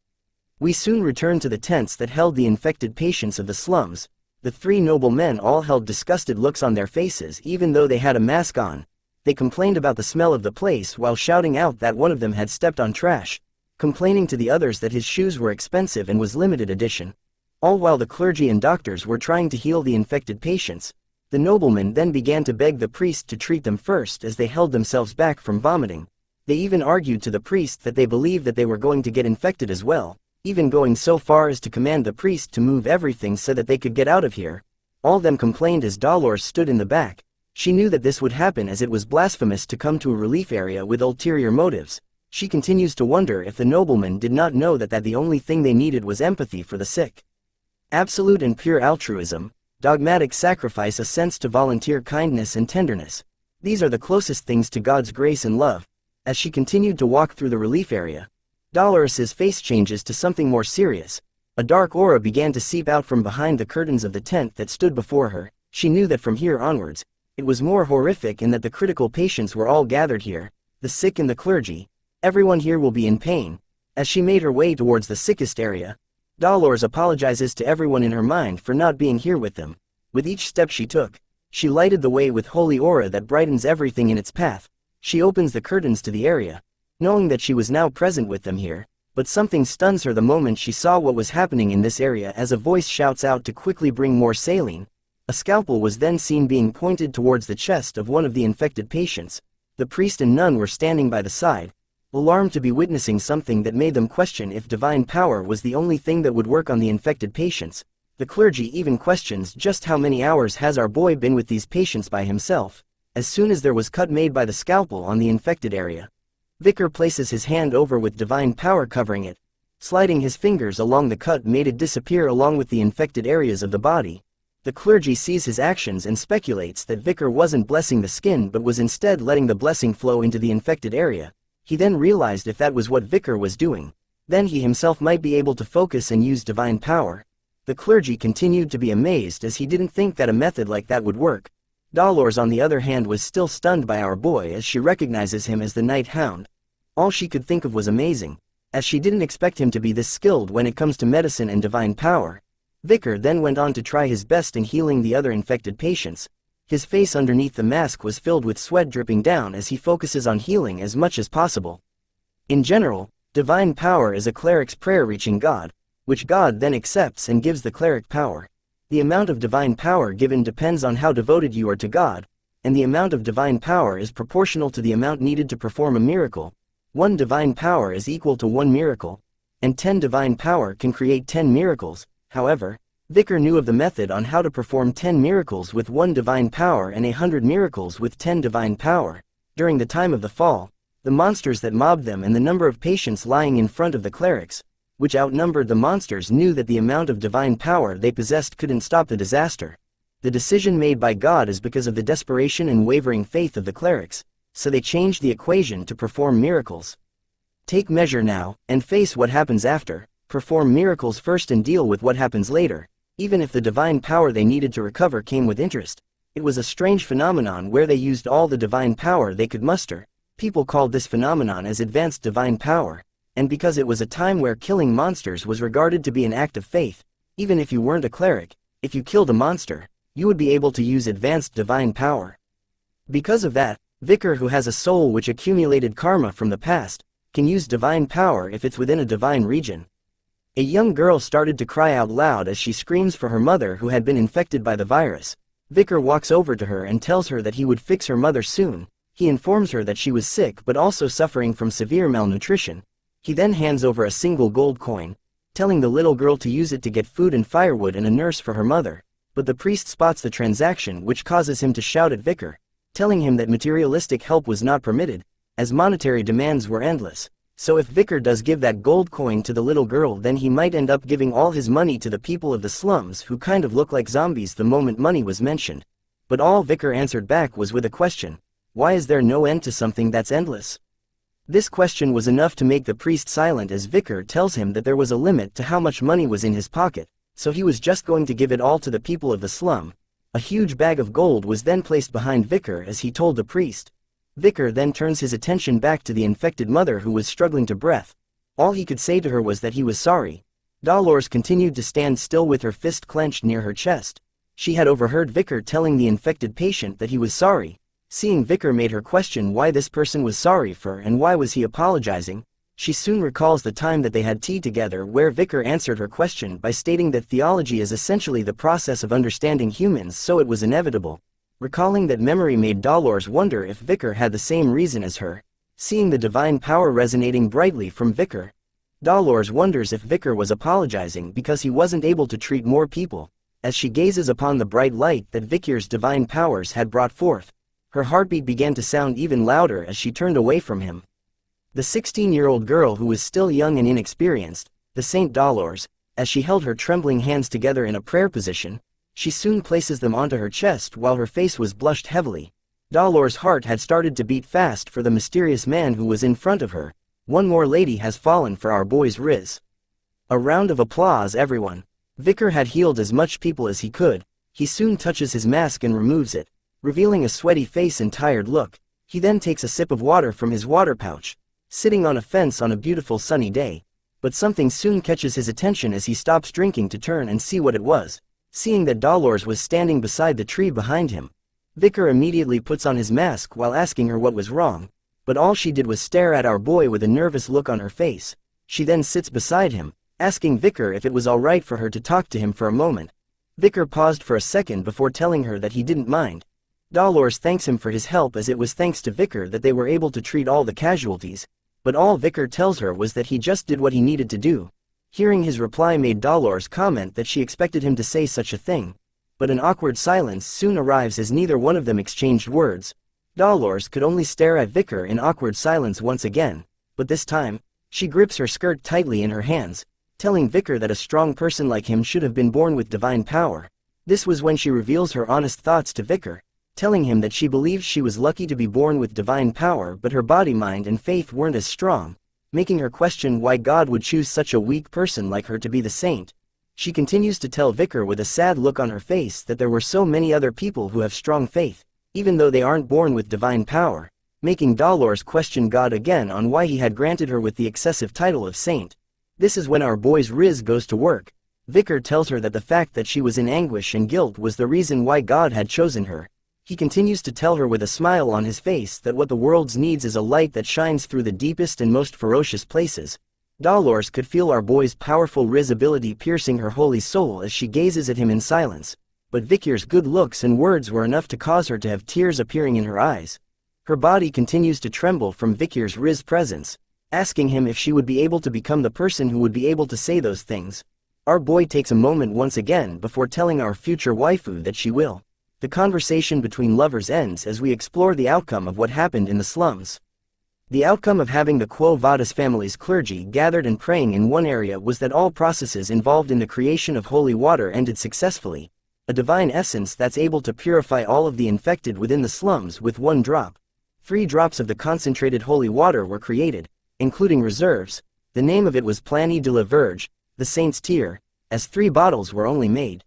Speaker 3: We soon returned to the tents that held the infected patients of the slums. The 3 noble men all held disgusted looks on their faces even though they had a mask on. They complained about the smell of the place while shouting out that one of them had stepped on trash, complaining to the others that his shoes were expensive and was limited edition. All while the clergy and doctors were trying to heal the infected patients, the noblemen then began to beg the priest to treat them first as they held themselves back from vomiting. They even argued to the priest that they believed that they were going to get infected as well, even going so far as to command the priest to move everything so that they could get out of here. All them complained as Dolores stood in the back. She knew that this would happen as it was blasphemous to come to a relief area with ulterior motives. She continues to wonder if the noblemen did not know that the only thing they needed was empathy for the sick. Absolute and pure altruism, dogmatic sacrifice, a sense to volunteer kindness and tenderness. These are the closest things to God's grace and love. As she continued to walk through the relief area, Dolores's face changes to something more serious. A dark aura began to seep out from behind the curtains of the tent that stood before her. She knew that from here onwards, it was more horrific and that the critical patients were all gathered here, the sick and the clergy. Everyone here will be in pain. As she made her way towards the sickest area, Dolores apologizes to everyone in her mind for not being here with them. With each step she took, she lighted the way with holy aura that brightens everything in its path. She opens the curtains to the area, knowing that she was now present with them here, but something stuns her the moment she saw what was happening in this area as a voice shouts out to quickly bring more saline. A scalpel was then seen being pointed towards the chest of one of the infected patients. The priest and nun were standing by the side, alarmed to be witnessing something that made them question if divine power was the only thing that would work on the infected patients. The clergy even questions just how many hours has our boy been with these patients by himself. As soon as there was cut made by the scalpel on the infected area, Vikir places his hand over with divine power covering it. Sliding his fingers along the cut made it disappear along with the infected areas of the body. The clergy sees his actions and speculates that Vikir wasn't blessing the skin but was instead letting the blessing flow into the infected area. He then realized if that was what Vikir was doing, then he himself might be able to focus and use divine power. The clergy continued to be amazed as he didn't think that a method like that would work. Dolores on the other hand was still stunned by our boy as she recognizes him as the Night Hound. All she could think of was amazing, as she didn't expect him to be this skilled when it comes to medicine and divine power. Vikir then went on to try his best in healing the other infected patients. His face underneath the mask was filled with sweat dripping down as he focuses on healing as much as possible. In general, divine power is a cleric's prayer reaching God, which God then accepts and gives the cleric power. The amount of divine power given depends on how devoted you are to God, and the amount of divine power is proportional to the amount needed to perform a miracle. 1 divine power is equal to 1 miracle, and 10 divine power can create 10 miracles. However, Vikir knew of the method on how to perform 10 miracles with 1 divine power and 100 miracles with 10 divine power. During the time of the fall, the monsters that mobbed them and the number of patients lying in front of the clerics, which outnumbered the monsters, knew that the amount of divine power they possessed couldn't stop the disaster. The decision made by God is because of the desperation and wavering faith of the clerics, so they changed the equation to perform miracles. Take measure now, and face what happens after. Perform miracles first and deal with what happens later. Even if the divine power they needed to recover came with interest, it was a strange phenomenon where they used all the divine power they could muster. People called this phenomenon as advanced divine power, and because it was a time where killing monsters was regarded to be an act of faith, even if you weren't a cleric, if you killed a monster, you would be able to use advanced divine power. Because of that, Vikir, who has a soul which accumulated karma from the past, can use divine power if it's within a divine region. A young girl started to cry out loud as she screams for her mother who had been infected by the virus. Vikir walks over to her and tells her that he would fix her mother soon. He informs her that she was sick but also suffering from severe malnutrition. He then hands over a single gold coin, telling the little girl to use it to get food and firewood and a nurse for her mother. But the priest spots the transaction, which causes him to shout at Vikir, telling him that materialistic help was not permitted, as monetary demands were endless. So if Vikir does give that gold coin to the little girl, then he might end up giving all his money to the people of the slums who kind of look like zombies the moment money was mentioned. But all Vikir answered back was with a question: why is there no end to something that's endless? This question was enough to make the priest silent, as Vikir tells him that there was a limit to how much money was in his pocket, so he was just going to give it all to the people of the slum. A huge bag of gold was then placed behind Vikir as he told the priest. Vikir then turns his attention back to the infected mother who was struggling to breath. All he could say to her was that he was sorry. Dolores continued to stand still with her fist clenched near her chest. She had overheard Vikir telling the infected patient that he was sorry. Seeing Vikir made her question why this person was sorry for and why was he apologizing. She soon recalls the time that they had tea together, where Vikir answered her question by stating that theology is essentially the process of understanding humans, so it was inevitable. Recalling that memory made Dolores wonder if Vikir had the same reason as her. Seeing the divine power resonating brightly from Vikir, Dolores wonders if Vikir was apologizing because he wasn't able to treat more people. As she gazes upon the bright light that Vikir's divine powers had brought forth, her heartbeat began to sound even louder as she turned away from him. The 16-year-old girl, who was still young and inexperienced, the Saint Dolores, as she held her trembling hands together in a prayer position, she soon places them onto her chest while her face was blushed heavily. Dolores' heart had started to beat fast for the mysterious man who was in front of her. One more lady has fallen for our boy's Riz. A round of applause, everyone. Vikir had healed as much people as he could. He soon touches his mask and removes it, revealing a sweaty face and tired look. He then takes a sip of water from his water pouch, sitting on a fence on a beautiful sunny day. But something soon catches his attention as he stops drinking to turn and see what it was. Seeing that Dolores was standing beside the tree behind him, Vikir immediately puts on his mask while asking her what was wrong, but all she did was stare at our boy with a nervous look on her face. She then sits beside him, asking Vikir if it was alright for her to talk to him for a moment. Vikir paused for a second before telling her that he didn't mind. Dolores thanks him for his help, as it was thanks to Vikir that they were able to treat all the casualties, but all Vikir tells her was that he just did what he needed to do. Hearing his reply made Dolores comment that she expected him to say such a thing, but an awkward silence soon arrives as neither one of them exchanged words. Dolores could only stare at Vikir in awkward silence once again, but this time, she grips her skirt tightly in her hands, telling Vikir that a strong person like him should have been born with divine power. This was when she reveals her honest thoughts to Vikir, telling him that she believes she was lucky to be born with divine power, but her body, mind and faith weren't as strong, making her question why God would choose such a weak person like her to be the saint. She continues to tell Vikir with a sad look on her face that there were so many other people who have strong faith, even though they aren't born with divine power, making Dolores question God again on why he had granted her with the excessive title of saint. This is when our boy's Riz goes to work. Vikir tells her that the fact that she was in anguish and guilt was the reason why God had chosen her. He continues to tell her with a smile on his face that what the world needs is a light that shines through the deepest and most ferocious places. Dolores could feel our boy's powerful Riz ability piercing her holy soul as she gazes at him in silence, but Vikir's good looks and words were enough to cause her to have tears appearing in her eyes. Her body continues to tremble from Vikir's Riz presence, asking him if she would be able to become the person who would be able to say those things. Our boy takes a moment once again before telling our future waifu that she will. The conversation between lovers ends as we explore the outcome of what happened in the slums. The outcome of having the Quo Vadis family's clergy gathered and praying in one area was that all processes involved in the creation of holy water ended successfully, a divine essence that's able to purify all of the infected within the slums with one drop. 3 drops of the concentrated holy water were created, including reserves. The name of it was Planie de la Verge, the Saint's Tear, as 3 bottles were only made.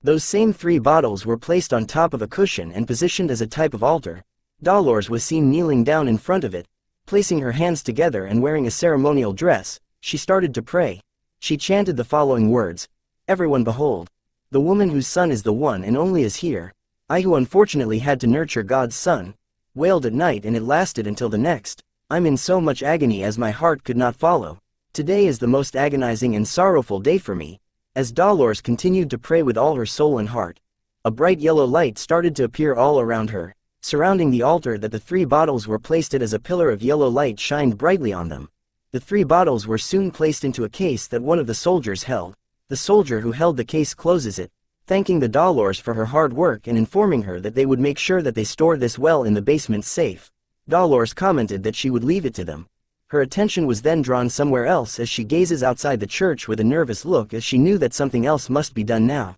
Speaker 3: Those same 3 bottles were placed on top of a cushion and positioned as a type of altar. Dolores was seen kneeling down in front of it, placing her hands together and wearing a ceremonial dress. She started to pray. She chanted the following words: "Everyone behold, the woman whose son is the one and only is here. I who unfortunately had to nurture God's son, wailed at night and it lasted until the next. I'm in so much agony as my heart could not follow. Today is the most agonizing and sorrowful day for me." As Dolores continued to pray with all her soul and heart, a bright yellow light started to appear all around her, surrounding the altar that the 3 bottles were placed at. As a pillar of yellow light shined brightly on them. The 3 bottles were soon placed into a case that one of the soldiers held. The soldier who held the case closes it, thanking the Dolores for her hard work and informing her that they would make sure that they store this well in the basement safe. Dolores commented that she would leave it to them. Her attention was then drawn somewhere else as she gazes outside the church with a nervous look, as she knew that something else must be done now.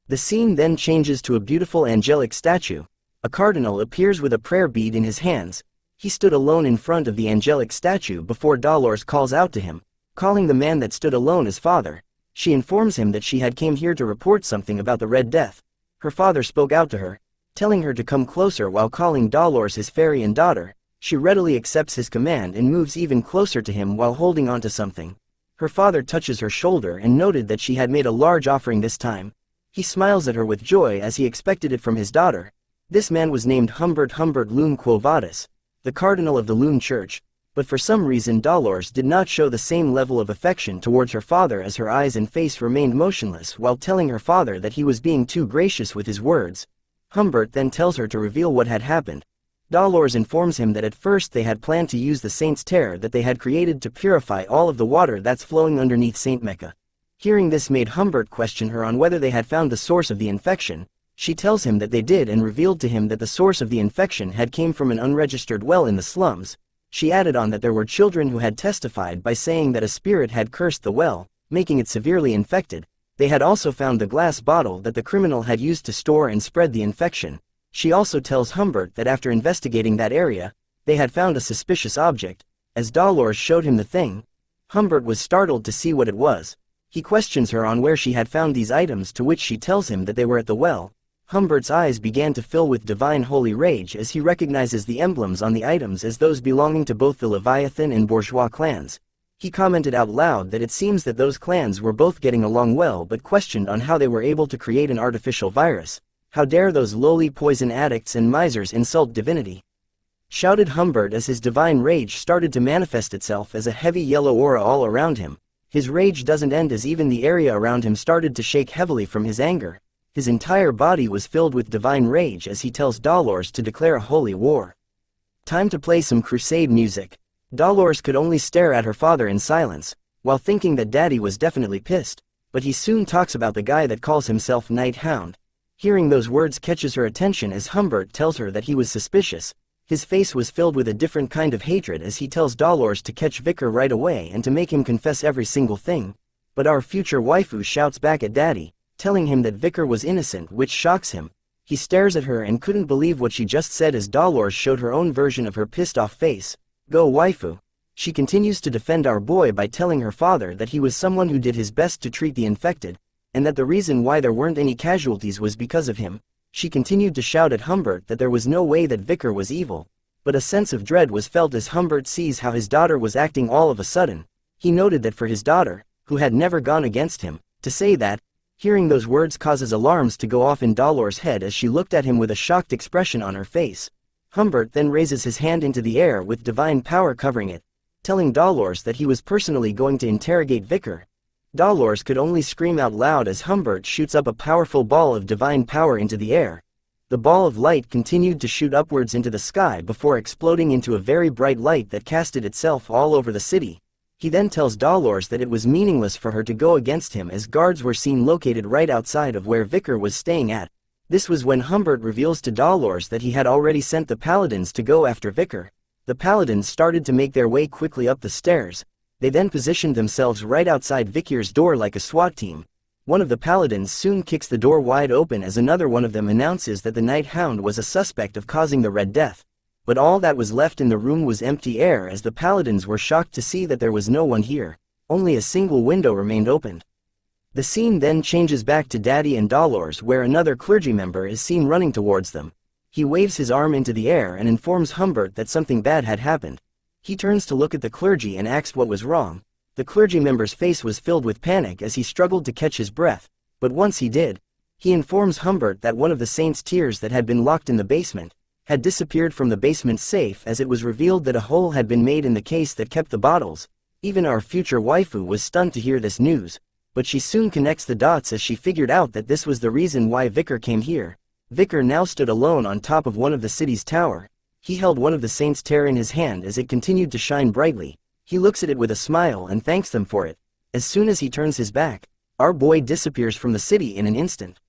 Speaker 3: The scene then changes to a beautiful angelic statue. A cardinal appears with a prayer bead in his hands. He stood alone in front of the angelic statue before Dolores calls out to him, calling the man that stood alone as father. She informs him that she had came here to report something about the Red Death. Her father spoke out to her, telling her to come closer while calling Dolores his fairy and daughter. She readily accepts his command and moves even closer to him while holding on to something. Her father touches her shoulder and noted that she had made a large offering this time. He smiles at her with joy as he expected it from his daughter. This man was named Humbert Lune Quo Vadis, the cardinal of the Lune Church, but for some reason Dolores did not show the same level of affection towards her father, as her eyes and face remained motionless while telling her father that he was being too gracious with his words. Humbert then tells her to reveal what had happened. Dolores informs him that at first they had planned to use the Saint's Tear that they had created to purify all of the water that's flowing underneath Saint Mecca. Hearing this made Humbert question her on whether they had found the source of the infection. She tells him that they did and revealed to him that the source of the infection had came from an unregistered well in the slums. She added on that there were children who had testified by saying that a spirit had cursed the well, making it severely infected. They had also found the glass bottle that the criminal had used to store and spread the infection. She also tells Humbert that after investigating that area, they had found a suspicious object. As Dolores showed him the thing, Humbert was startled to see what it was. He questions her on where she had found these items, to which she tells him that they were at the well. Humbert's eyes began to fill with divine holy rage as he recognizes the emblems on the items as those belonging to both the Leviathan and Bourgeois clans. He commented out loud that it seems that those clans were both getting along well, but questioned on how they were able to create an artificial virus. How dare those lowly poison addicts and misers insult divinity? Shouted Humbert as his divine rage started to manifest itself as a heavy yellow aura all around him. His rage doesn't end as even the area around him started to shake heavily from his anger. His entire body was filled with divine rage as he tells Dolores to declare a holy war. Time to play some crusade music. Dolores could only stare at her father in silence, while thinking that Daddy was definitely pissed, but he soon talks about the guy that calls himself Night Hound. Hearing those words catches her attention as Humbert tells her that he was suspicious. His face was filled with a different kind of hatred as he tells Dolores to catch Vikir right away and to make him confess every single thing. But our future waifu shouts back at Daddy, telling him that Vikir was innocent, which shocks him. He stares at her and couldn't believe what she just said as Dolores showed her own version of her pissed off face. Go waifu. She continues to defend our boy by telling her father that he was someone who did his best to treat the infected, and that the reason why there weren't any casualties was because of him. She continued to shout at Humbert that there was no way that Vikir was evil, but a sense of dread was felt as Humbert sees how his daughter was acting all of a sudden. He noted that for his daughter, who had never gone against him, to say that, hearing those words causes alarms to go off in Dolores' head as she looked at him with a shocked expression on her face. Humbert then raises his hand into the air with divine power covering it, telling Dolores that he was personally going to interrogate Vikir. Dolores could only scream out loud as Humbert shoots up a powerful ball of divine power into the air. The ball of light continued to shoot upwards into the sky before exploding into a very bright light that casted itself all over the city. He then tells Dolores that it was meaningless for her to go against him as guards were seen located right outside of where Vikir was staying at. This was when Humbert reveals to Dolores that he had already sent the paladins to go after Vikir. The paladins started to make their way quickly up the stairs. They then positioned themselves right outside Vikir's door like a SWAT team. One of the paladins soon kicks the door wide open as another one of them announces that the night hound was a suspect of causing the Red Death. But all that was left in the room was empty air as the paladins were shocked to see that there was no one here. Only a single window remained open. The scene then changes back to Daddy and Dolores, where another clergy member is seen running towards them. He waves his arm into the air and informs Humbert that something bad had happened. He turns to look at the clergy and asks what was wrong. The clergy member's face was filled with panic as he struggled to catch his breath, but once he did, he informs Humbert that one of the saint's tears that had been locked in the basement had disappeared from the basement safe as it was revealed that a hole had been made in the case that kept the bottles. Even our future waifu was stunned to hear this news, but she soon connects the dots as she figured out that this was the reason why Vikir came here. Vikir now stood alone on top of one of the city's tower. He held one of the saint's tear in his hand as it continued to shine brightly. He looks at it with a smile and thanks them for it. As soon as he turns his back, our boy disappears from the city in an instant.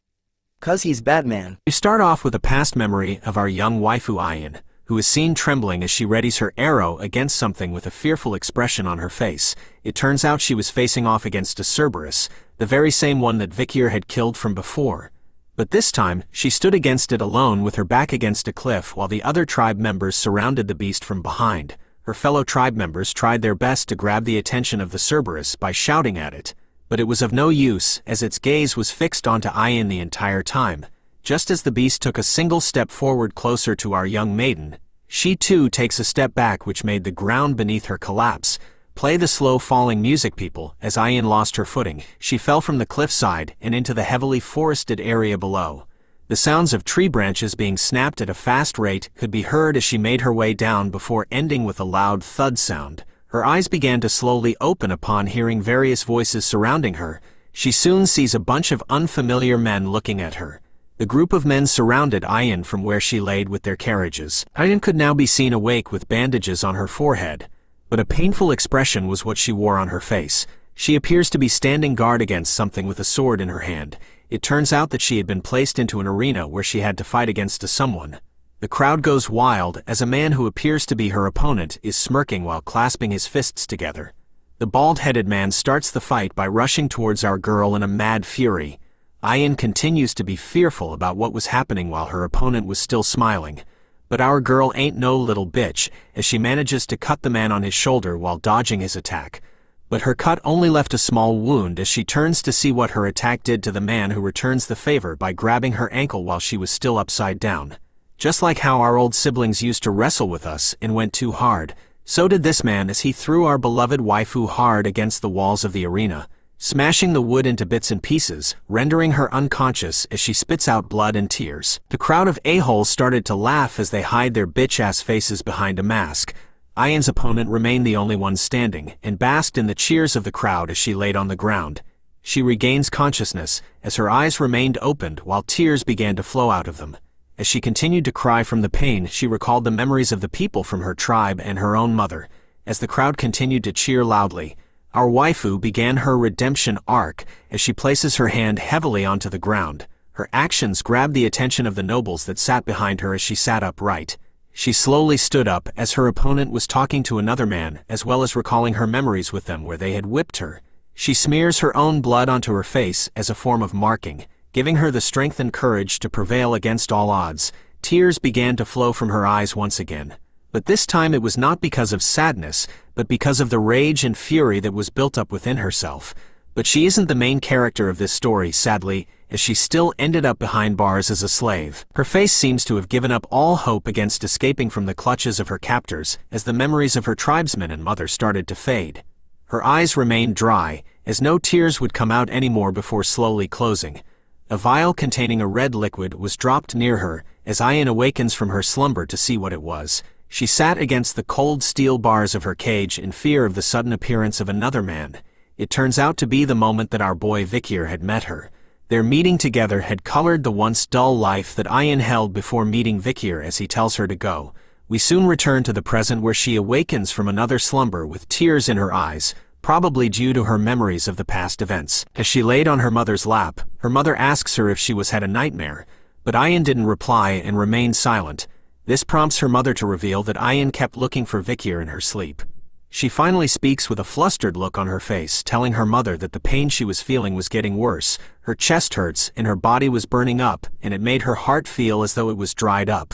Speaker 3: 'Cause he's Batman.
Speaker 4: We start off with a past memory of our young waifu Ayan, who is seen trembling as she readies her arrow against something with a fearful expression on her face. It turns out she was facing off against a Cerberus, the very same one that Vikir had killed from before. But this time, she stood against it alone with her back against a cliff while the other tribe members surrounded the beast from behind. Her fellow tribe members tried their best to grab the attention of the Cerberus by shouting at it, but it was of no use as its gaze was fixed onto Ayan the entire time. Just as the beast took a single step forward closer to our young maiden, she too takes a step back, which made the ground beneath her collapse. Play the slow falling music, people. As Ayan lost her footing, she fell from the cliffside and into the heavily forested area below. The sounds of tree branches being snapped at a fast rate could be heard as she made her way down before ending with a loud thud sound. Her eyes began to slowly open upon hearing various voices surrounding her. She soon sees a bunch of unfamiliar men looking at her. The group of men surrounded Ayan from where she laid with their carriages. Ayan could now be seen awake with bandages on her forehead, but a painful expression was what she wore on her face. She appears to be standing guard against something with a sword in her hand. It turns out that she had been placed into an arena where she had to fight against someone. The crowd goes wild as a man who appears to be her opponent is smirking while clasping his fists together. The bald-headed man starts the fight by rushing towards our girl in a mad fury. Ayan continues to be fearful about what was happening while her opponent was still smiling. But our girl ain't no little bitch, as she manages to cut the man on his shoulder while dodging his attack. But her cut only left a small wound as she turns to see what her attack did to the man, who returns the favor by grabbing her ankle while she was still upside down. Just like how our old siblings used to wrestle with us and went too hard, so did this man as he threw our beloved waifu hard against the walls of the arena, smashing the wood into bits and pieces, rendering her unconscious as she spits out blood and tears. The crowd of a-holes started to laugh as they hide their bitch-ass faces behind a mask. Ayan's opponent remained the only one standing, and basked in the cheers of the crowd as she laid on the ground. She regains consciousness, as her eyes remained opened while tears began to flow out of them. As she continued to cry from the pain, she recalled the memories of the people from her tribe and her own mother. As the crowd continued to cheer loudly, our waifu began her redemption arc as she places her hand heavily onto the ground. Her actions grabbed the attention of the nobles that sat behind her as she sat upright. She slowly stood up as her opponent was talking to another man, as well as recalling her memories with them where they had whipped her. She smears her own blood onto her face as a form of marking, giving her the strength and courage to prevail against all odds. Tears began to flow from her eyes once again. But this time it was not because of sadness, but because of the rage and fury that was built up within herself. But she isn't the main character of this story, sadly, as she still ended up behind bars as a slave. Her face seems to have given up all hope against escaping from the clutches of her captors as the memories of her tribesmen and mother started to fade. Her eyes remained dry, as no tears would come out anymore before slowly closing. A vial containing a red liquid was dropped near her, as Ayan awakens from her slumber to see what it was. She sat against the cold steel bars of her cage in fear of the sudden appearance of another man. It turns out to be the moment that our boy Vikir had met her. Their meeting together had colored the once dull life that Ayan held before meeting Vikir as he tells her to go. We soon return to the present where she awakens from another slumber with tears in her eyes, probably due to her memories of the past events. As she laid on her mother's lap, her mother asks her if she was had a nightmare, but Ayan didn't reply and remained silent. This prompts her mother to reveal that Ayan kept looking for Vikir in her sleep. She finally speaks with a flustered look on her face, telling her mother that the pain she was feeling was getting worse, her chest hurts, and her body was burning up, and it made her heart feel as though it was dried up.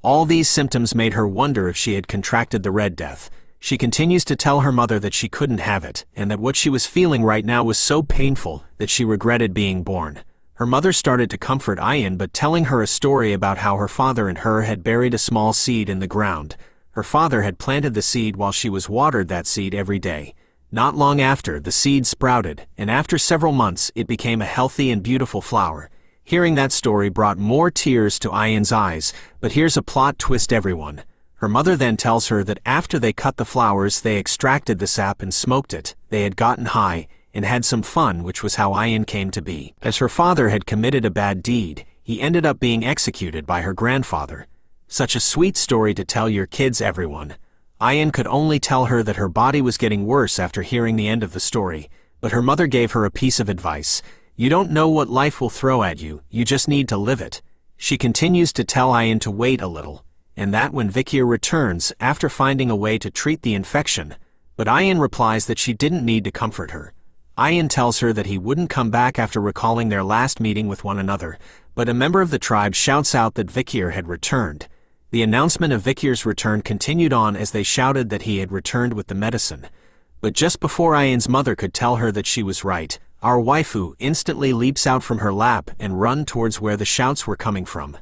Speaker 4: All these symptoms made her wonder if she had contracted the Red Death. She continues to tell her mother that she couldn't have it, and that what she was feeling right now was so painful that she regretted being born. Her mother started to comfort Ayan by telling her a story about how her father and her had buried a small seed in the ground. Her father had planted the seed while she was watered that seed every day. Not long after, the seed sprouted, and after several months it became a healthy and beautiful flower. Hearing that story brought more tears to Ayan's eyes, but here's a plot twist, everyone. Her mother then tells her that after they cut the flowers they extracted the sap and smoked it. They had gotten high and had some fun, which was how Ayan came to be. As her father had committed a bad deed, he ended up being executed by her grandfather. Such a sweet story to tell your kids, everyone. Ayan could only tell her that her body was getting worse after hearing the end of the story, but her mother gave her a piece of advice. You don't know what life will throw at you, you just need to live it. She continues to tell Ayan to wait a little, and that when Vikir returns after finding a way to treat the infection, but Ayan replies that she didn't need to comfort her. Ayan tells her that he wouldn't come back after recalling their last meeting with one another, but a member of the tribe shouts out that Vikir had returned. The announcement of Vikir's return continued on as they shouted that he had returned with the medicine. But just before Ayan's mother could tell her that she was right, our waifu instantly leaps out from her lap and runs towards where the shouts were coming from.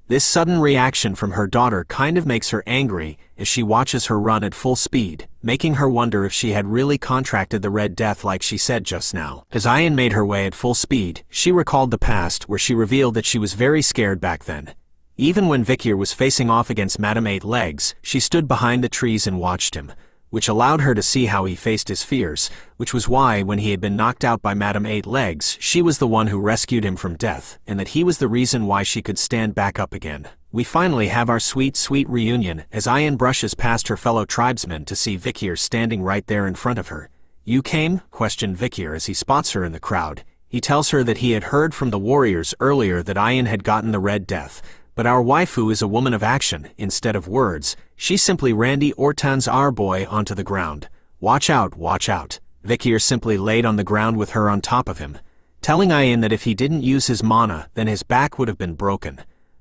Speaker 4: This sudden reaction from her daughter kind of makes her angry as she watches her run at full speed, making her wonder if she had really contracted the Red Death like she said just now. As Ayan made her way at full speed, she recalled the past where she revealed that she was very scared back then. Even when Vikir was facing off against Madame Eight Legs, she stood behind the trees and watched him, which allowed her to see how he faced his fears, which was why when he had been knocked out by Madame Eight Legs, she was the one who rescued him from death, and that he was the reason why she could stand back up again. We finally have our sweet reunion as Ayan brushes past her fellow tribesmen to see Vikir standing right there in front of her. You came? Questioned Vikir as he spots her in the crowd. He tells her that he had heard from the warriors earlier that Ayan had gotten the Red Death, but our waifu is a woman of action, instead of words. She simply Randy Orton's our boy onto the ground. Watch out, watch out. Vikir simply laid on the ground with her on top of him, telling Ayan that if he didn't use his mana, then his back would have been broken.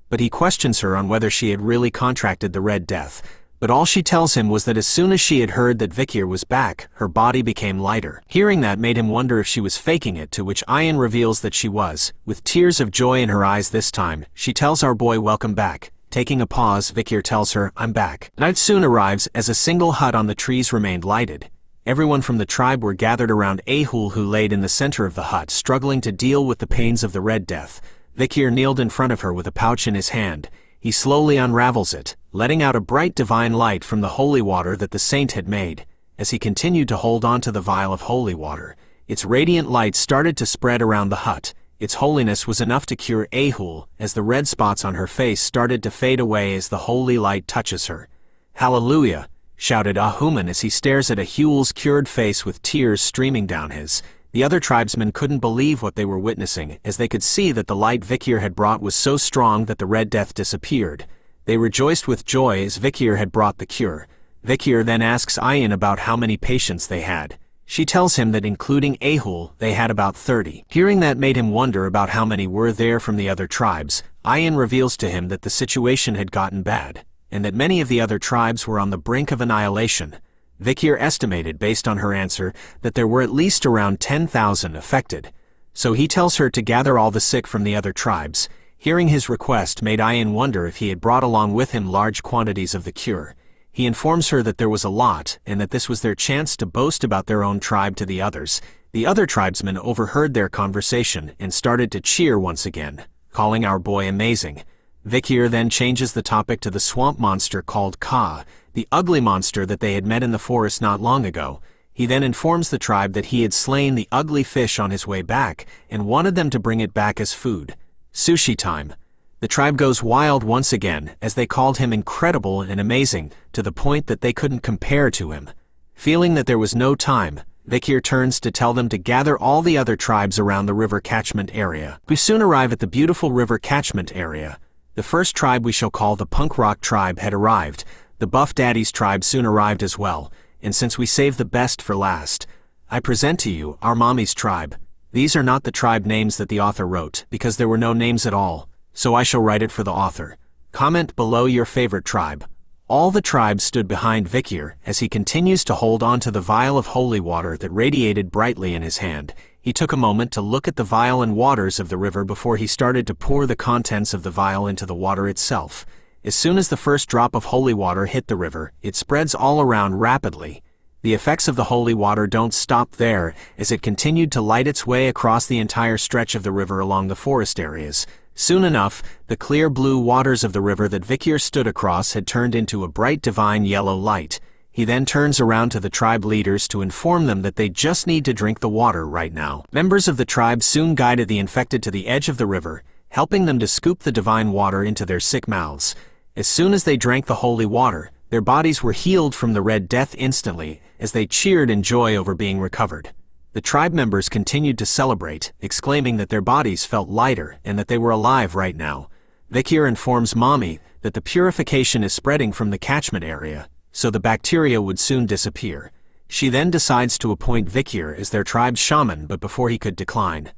Speaker 4: But he questions her on whether she had really contracted the Red Death, but all she tells him was that as soon as she had heard that Vikir was back, her body became lighter. Hearing that made him wonder if she was faking it, to which Ayan reveals that she was. With tears of joy in her eyes this time, she tells our boy welcome back. Taking a pause, Vikir tells her, I'm back. Night soon arrives as a single hut on the trees remained lighted. Everyone from the tribe were gathered around Ahul, who laid in the center of the hut, struggling to deal with the pains of the Red Death. Vikir kneeled in front of her with a pouch in his hand. He slowly unravels it, letting out a bright divine light from the holy water that the saint had made. As he continued to hold on to the vial of holy water, its radiant light started to spread around the hut. Its holiness was enough to cure Ahul, as the red spots on her face started to fade away as the holy light touches her. Hallelujah! Shouted Ahuman as he stares at Ahul's cured face with tears streaming down his. The other tribesmen couldn't believe what they were witnessing, as they could see that the light Vikir had brought was so strong that the Red Death disappeared. They rejoiced with joy as Vikir had brought the cure. Vikir then asks Ayan about how many patients they had. She tells him that including Ahul, they had about 30. Hearing that made him wonder about how many were there from the other tribes. Ayan reveals to him that the situation had gotten bad, and that many of the other tribes were on the brink of annihilation. Vikir estimated, based on her answer, that there were at least around 10,000 affected. So he tells her to gather all the sick from the other tribes. Hearing his request made Ayan wonder if he had brought along with him large quantities of the cure. He informs her that there was a lot, and that this was their chance to boast about their own tribe to the others. The other tribesmen overheard their conversation and started to cheer once again, calling our boy amazing. Vikir then changes the topic to the swamp monster called Ka, the ugly monster that they had met in the forest not long ago. He then informs the tribe that he had slain the ugly fish on his way back and wanted them to bring it back as food. Sushi time. The tribe goes wild once again as they called him incredible and amazing, to the point that they couldn't compare to him. Feeling that there was no time, Vikir turns to tell them to gather all the other tribes around the river catchment area. We soon arrive at the beautiful river catchment area. The first tribe we shall call the punk rock tribe had arrived. The Buff Daddies tribe soon arrived as well, and since we saved the best for last, I present to you our mommy's tribe. These are not the tribe names that the author wrote, because there were no names at all, so I shall write it for the author. Comment below your favorite tribe. All the tribes stood behind Vikir as he continues to hold on to the vial of holy water that radiated brightly in his hand. He took a moment to look at the vial and waters of the river before he started to pour the contents of the vial into the water itself. As soon as the first drop of holy water hit the river, it spreads all around rapidly. The effects of the holy water don't stop there, as it continued to light its way across the entire stretch of the river along the forest areas. Soon enough, the clear blue waters of the river that Vikir stood across had turned into a bright divine yellow light. He then turns around to the tribe leaders to inform them that they just need to drink the water right now. Members of the tribe soon guided the infected to the edge of the river, helping them to scoop the divine water into their sick mouths. As soon as they drank the holy water, their bodies were healed from the Red Death instantly, as they cheered in joy over being recovered. The tribe members continued to celebrate, exclaiming that their bodies felt lighter and that they were alive right now. Vikir informs Mommy that the purification is spreading from the catchment area, so the bacteria would soon disappear. She then decides to appoint Vikir as their tribe's shaman, but before he could decline,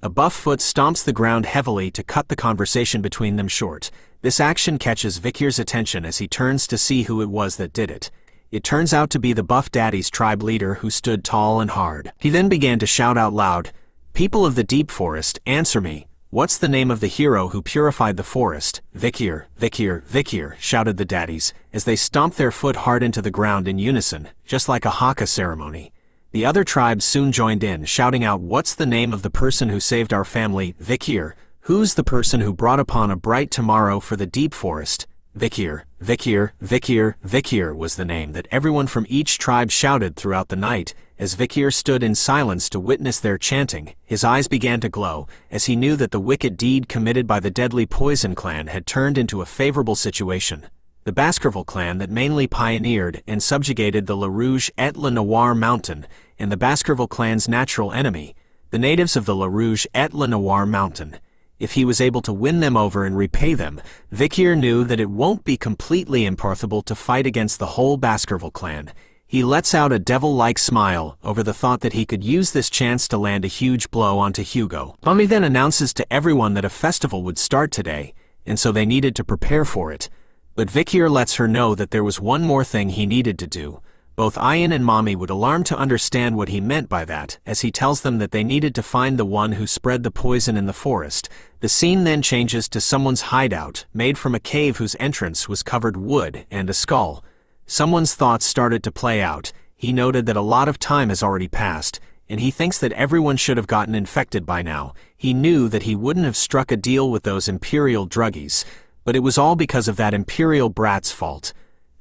Speaker 4: a buff foot stomps the ground heavily to cut the conversation between them short. This action catches Vikir's attention as he turns to see who it was that did it. It turns out to be the Buff Daddies tribe leader who stood tall and hard. He then began to shout out loud, "People of the deep forest, answer me. What's the name of the hero who purified the forest?" "Vikir, Vikir, Vikir," shouted the daddies, as they stomped their foot hard into the ground in unison, just like a haka ceremony. The other tribes soon joined in, shouting out, "What's the name of the person who saved our family?" "Vikir." "Who's the person who brought upon a bright tomorrow for the deep forest?" "Vikir, Vikir, Vikir, Vikir" was the name that everyone from each tribe shouted throughout the night. As Vikir stood in silence to witness their chanting, his eyes began to glow, as he knew that the wicked deed committed by the deadly Poison clan had turned into a favorable situation. The Baskerville clan that mainly pioneered and subjugated the La Rouge et La Noire mountain, and the Baskerville clan's natural enemy, the natives of the La Rouge et La Noire mountain. If he was able to win them over and repay them, Vikir knew that it won't be completely impossible to fight against the whole Baskerville clan. He lets out a devil-like smile over the thought that he could use this chance to land a huge blow onto Hugo. Mommy then announces to everyone that a festival would start today, and so they needed to prepare for it. But Vikir lets her know that there was one more thing he needed to do. Both Ian and Mommy would alarm to understand what he meant by that, as he tells them that they needed to find the one who spread the poison in the forest. The scene then changes to someone's hideout, made from a cave whose entrance was covered wood and a skull. Someone's thoughts started to play out. He noted that a lot of time has already passed, and he thinks that everyone should have gotten infected by now. He knew that he wouldn't have struck a deal with those Imperial druggies, but it was all because of that Imperial brat's fault.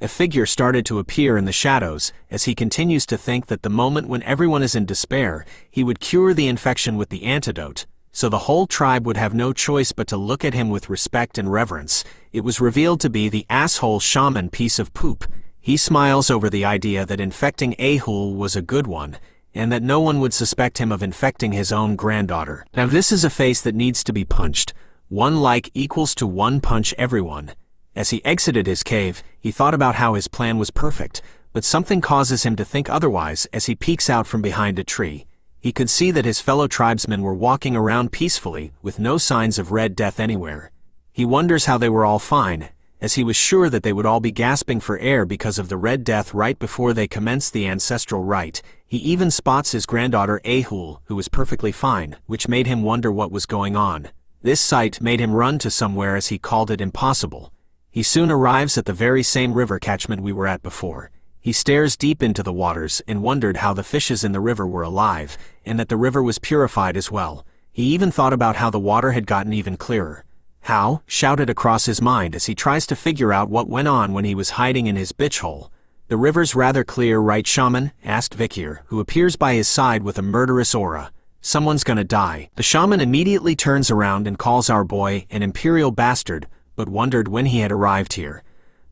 Speaker 4: A figure started to appear in the shadows, as he continues to think that the moment when everyone is in despair, he would cure the infection with the antidote, so the whole tribe would have no choice but to look at him with respect and reverence. It was revealed to be the asshole shaman piece of poop. He smiles over the idea that infecting Ahul was a good one, and that no one would suspect him of infecting his own granddaughter. Now this is a face that needs to be punched. 1 like equals to 1 punch everyone. As he exited his cave, he thought about how his plan was perfect, but something causes him to think otherwise as he peeks out from behind a tree. He could see that his fellow tribesmen were walking around peacefully, with no signs of Red Death anywhere. He wonders how they were all fine, as he was sure that they would all be gasping for air because of the Red Death right before they commenced the ancestral rite. He even spots his granddaughter Ahul, who was perfectly fine, which made him wonder what was going on. This sight made him run to somewhere as he called it impossible. He soon arrives at the very same river catchment we were at before. He stares deep into the waters and wondered how the fishes in the river were alive, and that the river was purified as well. He even thought about how the water had gotten even clearer. "How?" shouted across his mind as he tries to figure out what went on when he was hiding in his bitch hole. "The river's rather clear, right, shaman?" asked Vikir, who appears by his side with a murderous aura. "Someone's gonna die." The shaman immediately turns around and calls our boy an imperial bastard, but wondered when he had arrived here.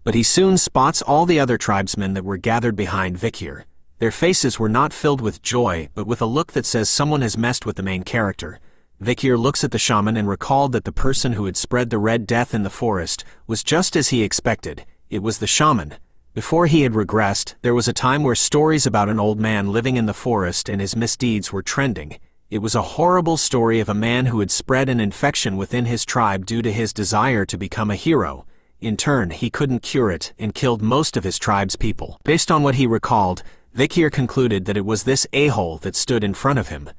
Speaker 4: But he soon spots all the other tribesmen that were gathered behind Vikir. Their faces were not filled with joy, but with a look that says someone has messed with the main character. Vikir looks at the shaman and recalled that the person who had spread the Red Death in the forest was just as he expected. It was the shaman. Before he had regressed, there was a time where stories about an old man living in the forest and his misdeeds were trending. It was a horrible story of a man who had spread an infection within his tribe due to his desire to become a hero. In turn, he couldn't cure it and killed most of his tribe's people. Based on what he recalled, Vikir concluded that it was this a-hole that stood in front of him.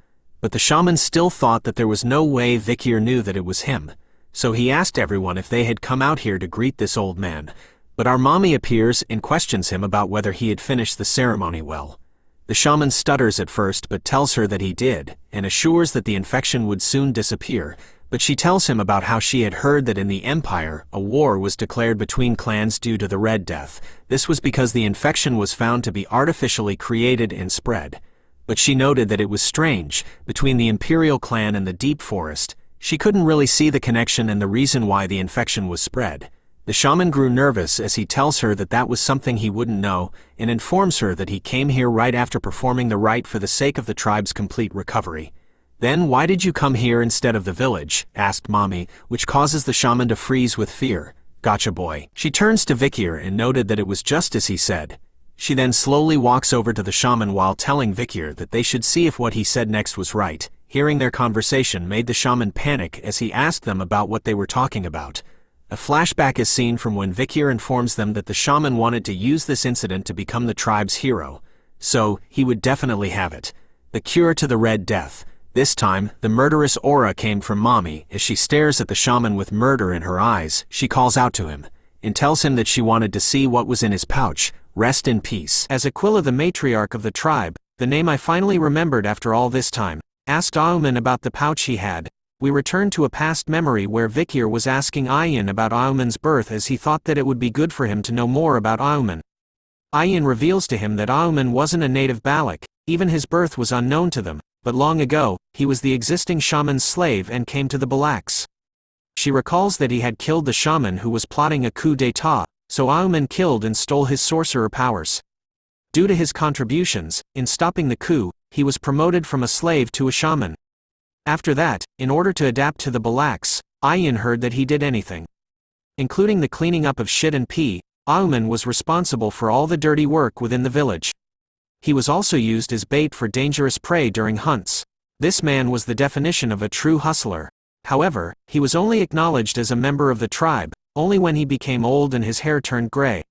Speaker 4: But the shaman still thought that there was no way Vikir knew that it was him. So he asked everyone if they had come out here to greet this old man. But our mommy appears and questions him about whether he had finished the ceremony well. The shaman stutters at first but tells her that he did, and assures that the infection would soon disappear, but she tells him about how she had heard that in the Empire, a war was declared between clans due to the Red Death. This was because the infection was found to be artificially created and spread. But she noted that it was strange, between the Imperial clan and the Deep Forest, she couldn't really see the connection and the reason why the infection was spread. The shaman grew nervous as he tells her that that was something he wouldn't know, and informs her that he came here right after performing the rite for the sake of the tribe's complete recovery. Then why did you come here instead of the village? Asked Mommy, which causes the shaman to freeze with fear. Gotcha boy. She turns to Vikir and noted that it was just as he said. She then slowly walks over to the shaman while telling Vikir that they should see if what he said next was right. Hearing their conversation made the shaman panic as he asked them about what they were talking about. A flashback is seen from when Vikir informs them that the shaman wanted to use this incident to become the tribe's hero. So, he would definitely have it. The cure to the Red Death. This time, the murderous aura came from Mommy. As she stares at the shaman with murder in her eyes, she calls out to him, and tells him that she wanted to see what was in his pouch. Rest in peace. As Aquila, the matriarch of the tribe, the name I finally remembered after all this time, asked Auman about the pouch he had, we returned to a past memory where Vikir was asking Ayan about Auman's birth as he thought that it would be good for him to know more about Auman. Ayan reveals to him that Auman wasn't a native Balak, even his birth was unknown to them, but long ago, he was the existing shaman's slave and came to the Balaks. She recalls that he had killed the shaman who was plotting a coup d'état, so Auman killed and stole his sorcerer powers. Due to his contributions, in stopping the coup, he was promoted from a slave to a shaman. After that, in order to adapt to the Balaks, Ayan heard that he did anything, including the cleaning up of shit and pee. Auman was responsible for all the dirty work within the village. He was also used as bait for dangerous prey during hunts. This man was the definition of a true hustler. However, he was only acknowledged as a member of the tribe, only when he became old and his hair turned gray.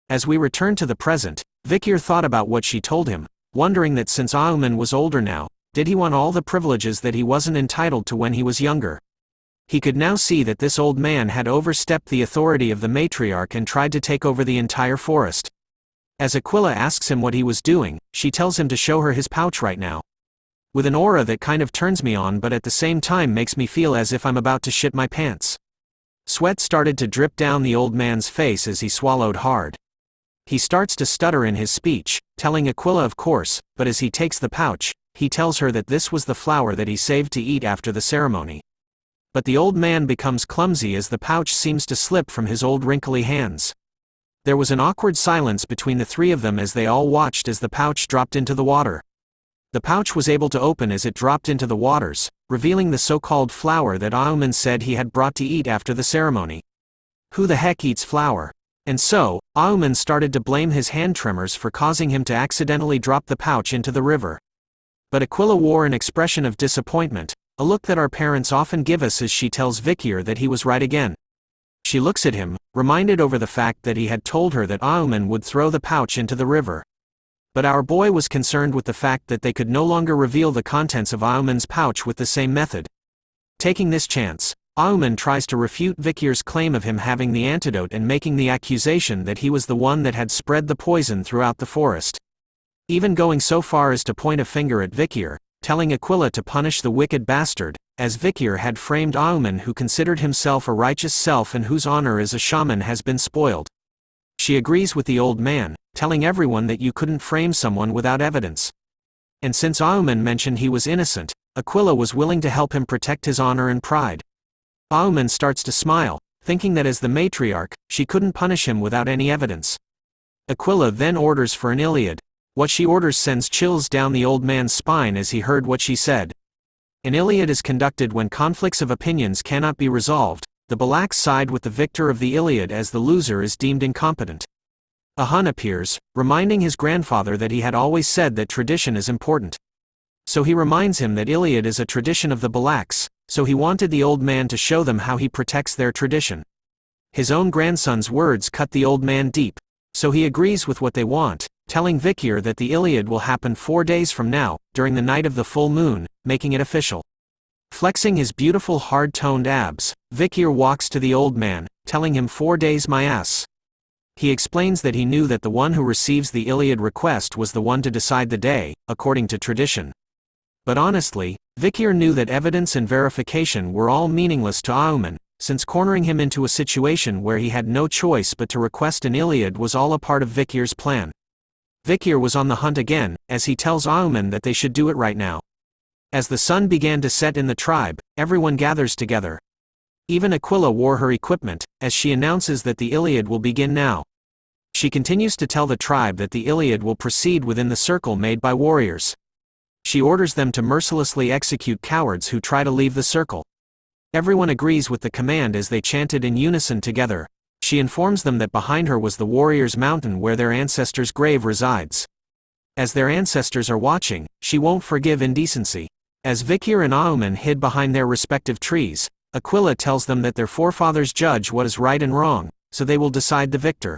Speaker 4: As we return to the present, Vikir thought about what she told him, wondering that since Auman was older now, did he want all the privileges that he wasn't entitled to when he was younger? He could now see that this old man had overstepped the authority of the matriarch and tried to take over the entire forest. As Aquila asks him what he was doing, she tells him to show her his pouch right now. With an aura that kind of turns me on but at the same time makes me feel as if I'm about to shit my pants. Sweat started to drip down the old man's face as he swallowed hard. He starts to stutter in his speech, telling Aquila of course, but as he takes the pouch, he tells her that this was the flower that he saved to eat after the ceremony. But the old man becomes clumsy as the pouch seems to slip from his old wrinkly hands. There was an awkward silence between the three of them as they all watched as the pouch dropped into the water. The pouch was able to open as it dropped into the waters, revealing the so-called flower that Auman said he had brought to eat after the ceremony. Who the heck eats flour? And so, Auman started to blame his hand tremors for causing him to accidentally drop the pouch into the river. But Aquila wore an expression of disappointment, a look that our parents often give us as she tells Vikir that he was right again. She looks at him, reminded over the fact that he had told her that Auman would throw the pouch into the river. But our boy was concerned with the fact that they could no longer reveal the contents of Auman's pouch with the same method. Taking this chance, Auman tries to refute Vikir's claim of him having the antidote and making the accusation that he was the one that had spread the poison throughout the forest. Even going so far as to point a finger at Vikir, telling Aquila to punish the wicked bastard, as Vikir had framed Auman who considered himself a righteous self and whose honor as a shaman has been spoiled. She agrees with the old man, telling everyone that you couldn't frame someone without evidence. And since Auman mentioned he was innocent, Aquila was willing to help him protect his honor and pride. Auman starts to smile, thinking that as the matriarch, she couldn't punish him without any evidence. Aquila then orders for an Iliad. What she orders sends chills down the old man's spine as he heard what she said. An Iliad is conducted when conflicts of opinions cannot be resolved. The Balaks side with the victor of the Iliad as the loser is deemed incompetent. A Hun appears, reminding his grandfather that he had always said that tradition is important. So he reminds him that Iliad is a tradition of the Balaks, so he wanted the old man to show them how he protects their tradition. His own grandson's words cut the old man deep, so he agrees with what they want, telling Vikir that the Iliad will happen 4 days from now, during the night of the full moon, making it official. Flexing his beautiful hard-toned abs, Vikir walks to the old man, telling him 4 days my ass. He explains that he knew that the one who receives the Iliad request was the one to decide the day, according to tradition. But honestly, Vikir knew that evidence and verification were all meaningless to Auman, since cornering him into a situation where he had no choice but to request an Iliad was all a part of Vikir's plan. Vikir was on the hunt again, as he tells Auman that they should do it right now. As the sun began to set in the tribe, everyone gathers together. Even Aquila wore her equipment, as she announces that the Iliad will begin now. She continues to tell the tribe that the Iliad will proceed within the circle made by warriors. She orders them to mercilessly execute cowards who try to leave the circle. Everyone agrees with the command as they chanted in unison together. She informs them that behind her was the warriors' mountain where their ancestors' grave resides. As their ancestors are watching, she won't forgive indecency. As Vikir and Auman hid behind their respective trees, Aquila tells them that their forefathers judge what is right and wrong, so they will decide the victor.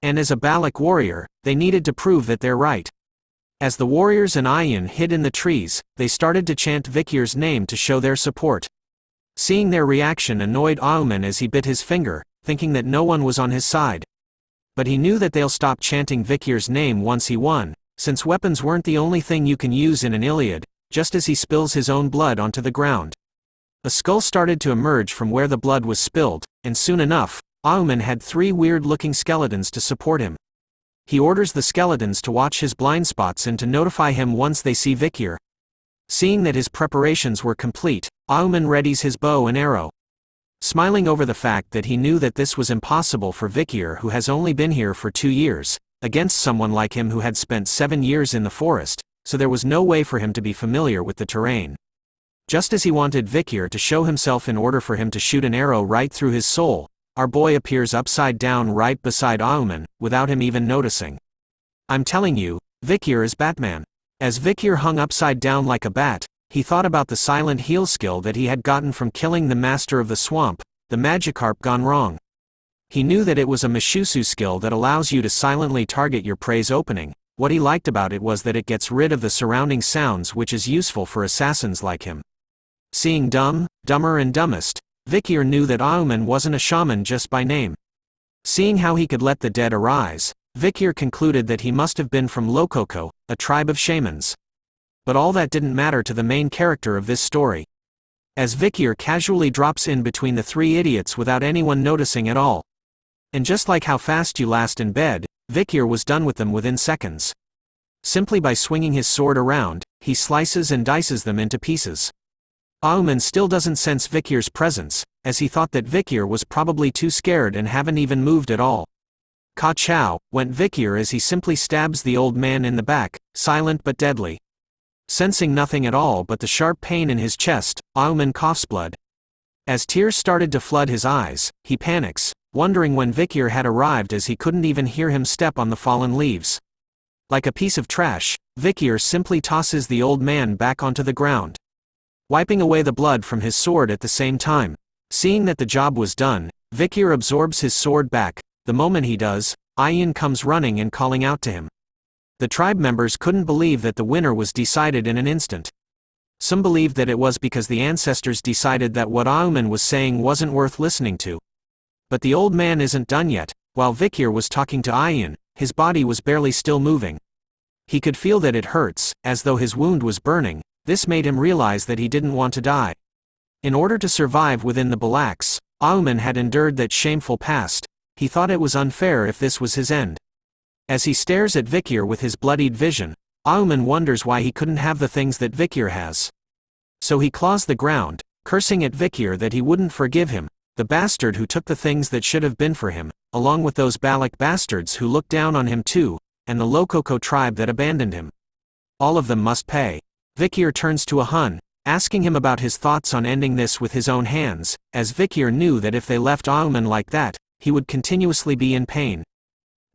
Speaker 4: And as a Balak warrior, they needed to prove that they're right. As the warriors and Ayin hid in the trees, they started to chant Vikir's name to show their support. Seeing their reaction annoyed Auman as he bit his finger, thinking that no one was on his side. But he knew that they'll stop chanting Vikir's name once he won, since weapons weren't the only thing you can use in an Iliad, just as he spills his own blood onto the ground. A skull started to emerge from where the blood was spilled, and soon enough, Auman had 3 weird-looking skeletons to support him. He orders the skeletons to watch his blind spots and to notify him once they see Vikir. Seeing that his preparations were complete, Auman readies his bow and arrow. Smiling over the fact that he knew that this was impossible for Vikir, who has only been here for 2 years, against someone like him who had spent 7 years in the forest, so there was no way for him to be familiar with the terrain. Just as he wanted Vikir to show himself in order for him to shoot an arrow right through his soul, our boy appears upside down right beside Auman, without him even noticing. I'm telling you, Vikir is Batman. As Vikir hung upside down like a bat, he thought about the silent heal skill that he had gotten from killing the master of the swamp, the Magikarp gone wrong. He knew that it was a Mishusu skill that allows you to silently target your prey's opening. What he liked about it was that it gets rid of the surrounding sounds, which is useful for assassins like him. Seeing Dumb, Dumber and Dumbest, Vikir knew that Auman wasn't a shaman just by name. Seeing how he could let the dead arise, Vikir concluded that he must have been from Lokoko, a tribe of shamans. But all that didn't matter to the main character of this story. As Vikir casually drops in between the 3 idiots without anyone noticing at all. And just like how fast you last in bed, Vikir was done with them within seconds. Simply by swinging his sword around, he slices and dices them into pieces. Auman still doesn't sense Vikir's presence, as he thought that Vikir was probably too scared and haven't even moved at all. Ka-chow, went Vikir as he simply stabs the old man in the back, silent but deadly. Sensing nothing at all but the sharp pain in his chest, Auman coughs blood. As tears started to flood his eyes, he panics, wondering when Vikir had arrived as he couldn't even hear him step on the fallen leaves. Like a piece of trash, Vikir simply tosses the old man back onto the ground, wiping away the blood from his sword at the same time. Seeing that the job was done, Vikir absorbs his sword back. The moment he does, Ayin comes running and calling out to him. The tribe members couldn't believe that the winner was decided in an instant. Some believed that it was because the ancestors decided that what Auman was saying wasn't worth listening to. But the old man isn't done yet. While Vikir was talking to Ayin, his body was barely still moving. He could feel that it hurts, as though his wound was burning. This made him realize that he didn't want to die. In order to survive within the Balaks, Auman had endured that shameful past. He thought it was unfair if this was his end. As he stares at Vikir with his bloodied vision, Auman wonders why he couldn't have the things that Vikir has. So he claws the ground, cursing at Vikir that he wouldn't forgive him, the bastard who took the things that should have been for him, along with those Balak bastards who looked down on him too, and the Lokoko tribe that abandoned him. All of them must pay. Vikir turns to a Hun, asking him about his thoughts on ending this with his own hands, as Vikir knew that if they left Auman like that, he would continuously be in pain.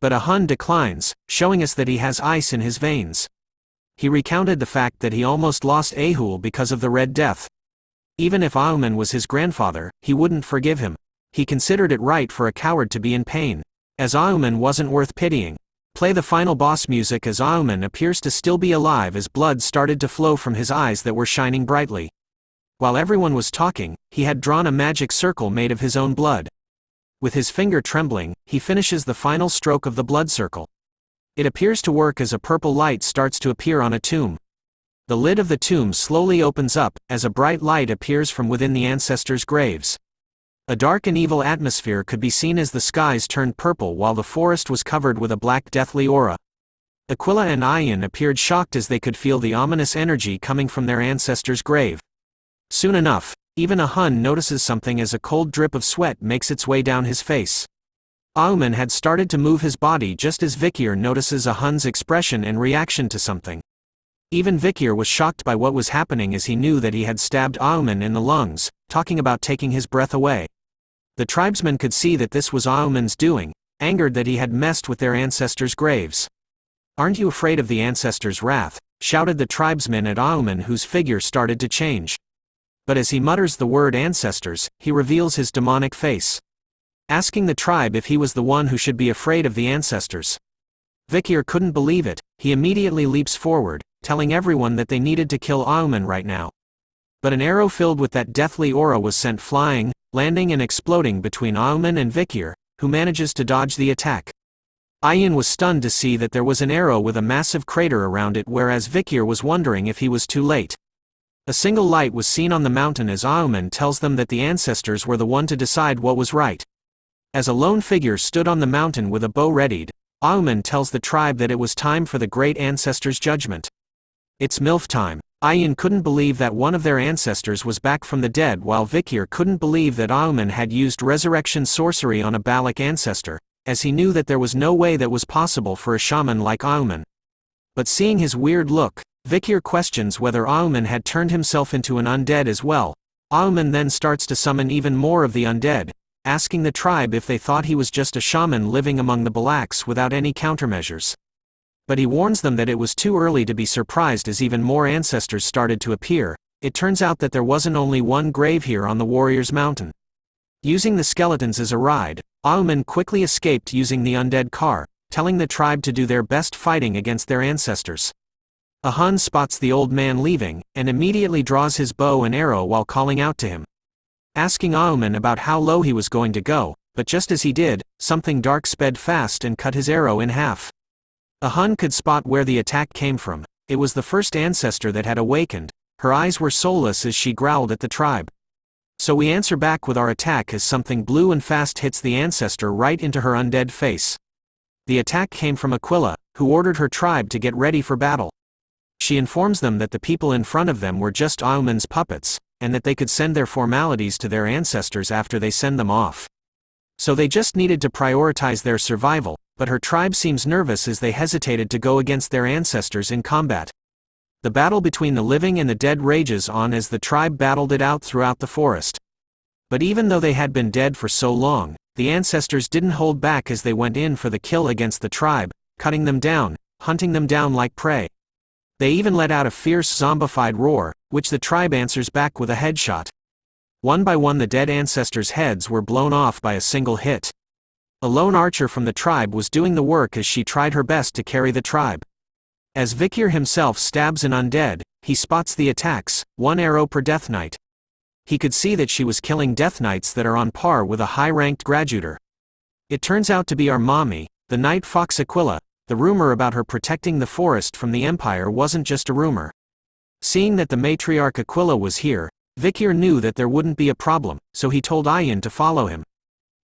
Speaker 4: But Ahun declines, showing us that he has ice in his veins. He recounted the fact that he almost lost Ahul because of the Red Death. Even if Auman was his grandfather, he wouldn't forgive him. He considered it right for a coward to be in pain, as Auman wasn't worth pitying. Play the final boss music as Auman appears to still be alive as blood started to flow from his eyes that were shining brightly. While everyone was talking, he had drawn a magic circle made of his own blood. With his finger trembling, he finishes the final stroke of the blood circle. It appears to work as a purple light starts to appear on a tomb. The lid of the tomb slowly opens up, as a bright light appears from within the ancestors' graves. A dark and evil atmosphere could be seen as the skies turned purple while the forest was covered with a black deathly aura. Aquila and Ayan appeared shocked as they could feel the ominous energy coming from their ancestors' grave. Soon enough, even Ahun notices something as a cold drip of sweat makes its way down his face. Auman had started to move his body just as Vikir notices Ahun's expression and reaction to something. Even Vikir was shocked by what was happening as he knew that he had stabbed Auman in the lungs, talking about taking his breath away. The tribesmen could see that this was Auman's doing, angered that he had messed with their ancestors' graves. "Aren't you afraid of the ancestors' wrath?" shouted the tribesmen at Auman, whose figure started to change. But as he mutters the word ancestors, he reveals his demonic face. Asking the tribe if he was the one who should be afraid of the ancestors. Vikir couldn't believe it. He immediately leaps forward, telling everyone that they needed to kill Auman right now. But an arrow filled with that deathly aura was sent flying, landing and exploding between Auman and Vikir, who manages to dodge the attack. Ayan was stunned to see that there was an arrow with a massive crater around it, whereas Vikir was wondering if he was too late. A single light was seen on the mountain as Auman tells them that the ancestors were the one to decide what was right. As a lone figure stood on the mountain with a bow readied, Auman tells the tribe that it was time for the great ancestors' judgment. "It's MILF time." Ayan couldn't believe that one of their ancestors was back from the dead, while Vikir couldn't believe that Auman had used resurrection sorcery on a Balak ancestor, as he knew that there was no way that was possible for a shaman like Auman. But seeing his weird look, Vikir questions whether Auman had turned himself into an undead as well. Auman then starts to summon even more of the undead, asking the tribe if they thought he was just a shaman living among the Balaks without any countermeasures. But he warns them that it was too early to be surprised as even more ancestors started to appear. It turns out that there wasn't only one grave here on the Warriors' Mountain. Using the skeletons as a ride, Auman quickly escaped using the undead car, telling the tribe to do their best fighting against their ancestors. Ahun spots the old man leaving, and immediately draws his bow and arrow while calling out to him. Asking Auman about how low he was going to go, but just as he did, something dark sped fast and cut his arrow in half. Ahun could spot where the attack came from. It was the first ancestor that had awakened. Her eyes were soulless as she growled at the tribe. "So we answer back with our attack as something blue and fast hits the ancestor right into her undead face." The attack came from Aquila, who ordered her tribe to get ready for battle. She informs them that the people in front of them were just Auman's puppets, and that they could send their formalities to their ancestors after they send them off. So they just needed to prioritize their survival, but her tribe seems nervous as they hesitated to go against their ancestors in combat. The battle between the living and the dead rages on as the tribe battled it out throughout the forest. But even though they had been dead for so long, the ancestors didn't hold back as they went in for the kill against the tribe, cutting them down, hunting them down like prey. They even let out a fierce zombified roar, which the tribe answers back with a headshot. One by one the dead ancestors' heads were blown off by a single hit. A lone archer from the tribe was doing the work as she tried her best to carry the tribe. As Vikir himself stabs an undead, he spots the attacks, one arrow per Death Knight. He could see that she was killing Death Knights that are on par with a high-ranked graduator. It turns out to be our mommy, the Night Fox Aquila. The rumor about her protecting the forest from the Empire wasn't just a rumor. Seeing that the matriarch Aquila was here, Vikir knew that there wouldn't be a problem, so he told Ayan to follow him.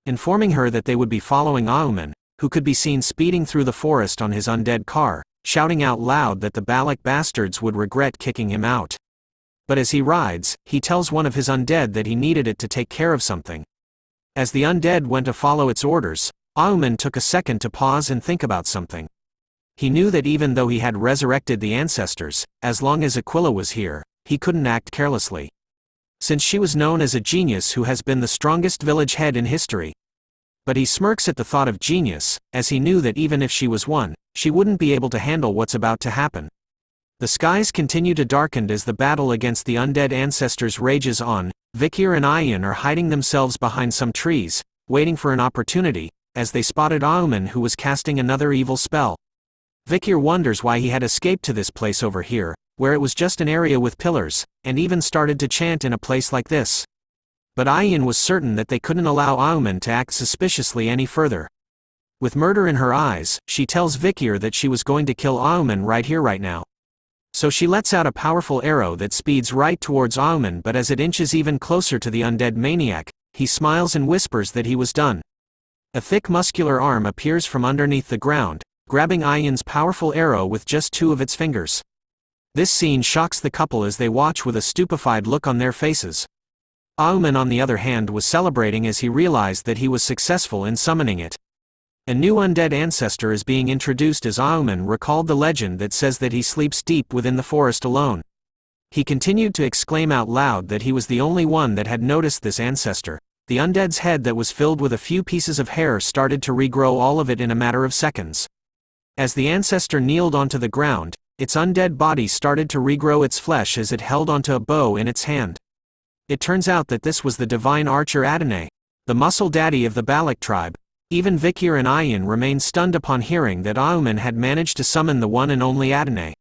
Speaker 4: Informing her that they would be following Auman, who could be seen speeding through the forest on his undead car, shouting out loud that the Balak bastards would regret kicking him out. But as he rides, he tells one of his undead that he needed it to take care of something. As the undead went to follow its orders, Auman took a second to pause and think about something. He knew that even though he had resurrected the ancestors, as long as Aquila was here, he couldn't act carelessly. Since she was known as a genius who has been the strongest village head in history. But he smirks at the thought of genius, as he knew that even if she was one, she wouldn't be able to handle what's about to happen. The skies continue to darken as the battle against the undead ancestors rages on. Vikir and Ayan are hiding themselves behind some trees, waiting for an opportunity, as they spotted Auman, who was casting another evil spell. Vikir wonders why he had escaped to this place over here, where it was just an area with pillars, and even started to chant in a place like this. But Ayan was certain that they couldn't allow Auman to act suspiciously any further. With murder in her eyes, she tells Vikir that she was going to kill Auman right here right now. So she lets out a powerful arrow that speeds right towards Auman, but as it inches even closer to the undead maniac, he smiles and whispers that he was done. A thick muscular arm appears from underneath the ground, grabbing Ayan's powerful arrow with just 2 of its fingers. This scene shocks the couple as they watch with a stupefied look on their faces. Auman, on the other hand, was celebrating as he realized that he was successful in summoning it. A new undead ancestor is being introduced as Auman recalled the legend that says that he sleeps deep within the forest alone. He continued to exclaim out loud that he was the only one that had noticed this ancestor. The undead's head that was filled with a few pieces of hair started to regrow, all of it in a matter of seconds. As the ancestor kneeled onto the ground, its undead body started to regrow its flesh as it held onto a bow in its hand. It turns out that this was the divine archer Adonai, the muscle daddy of the Balak tribe. Even Vikir and Ayan remained stunned upon hearing that Auman had managed to summon the one and only Adonai,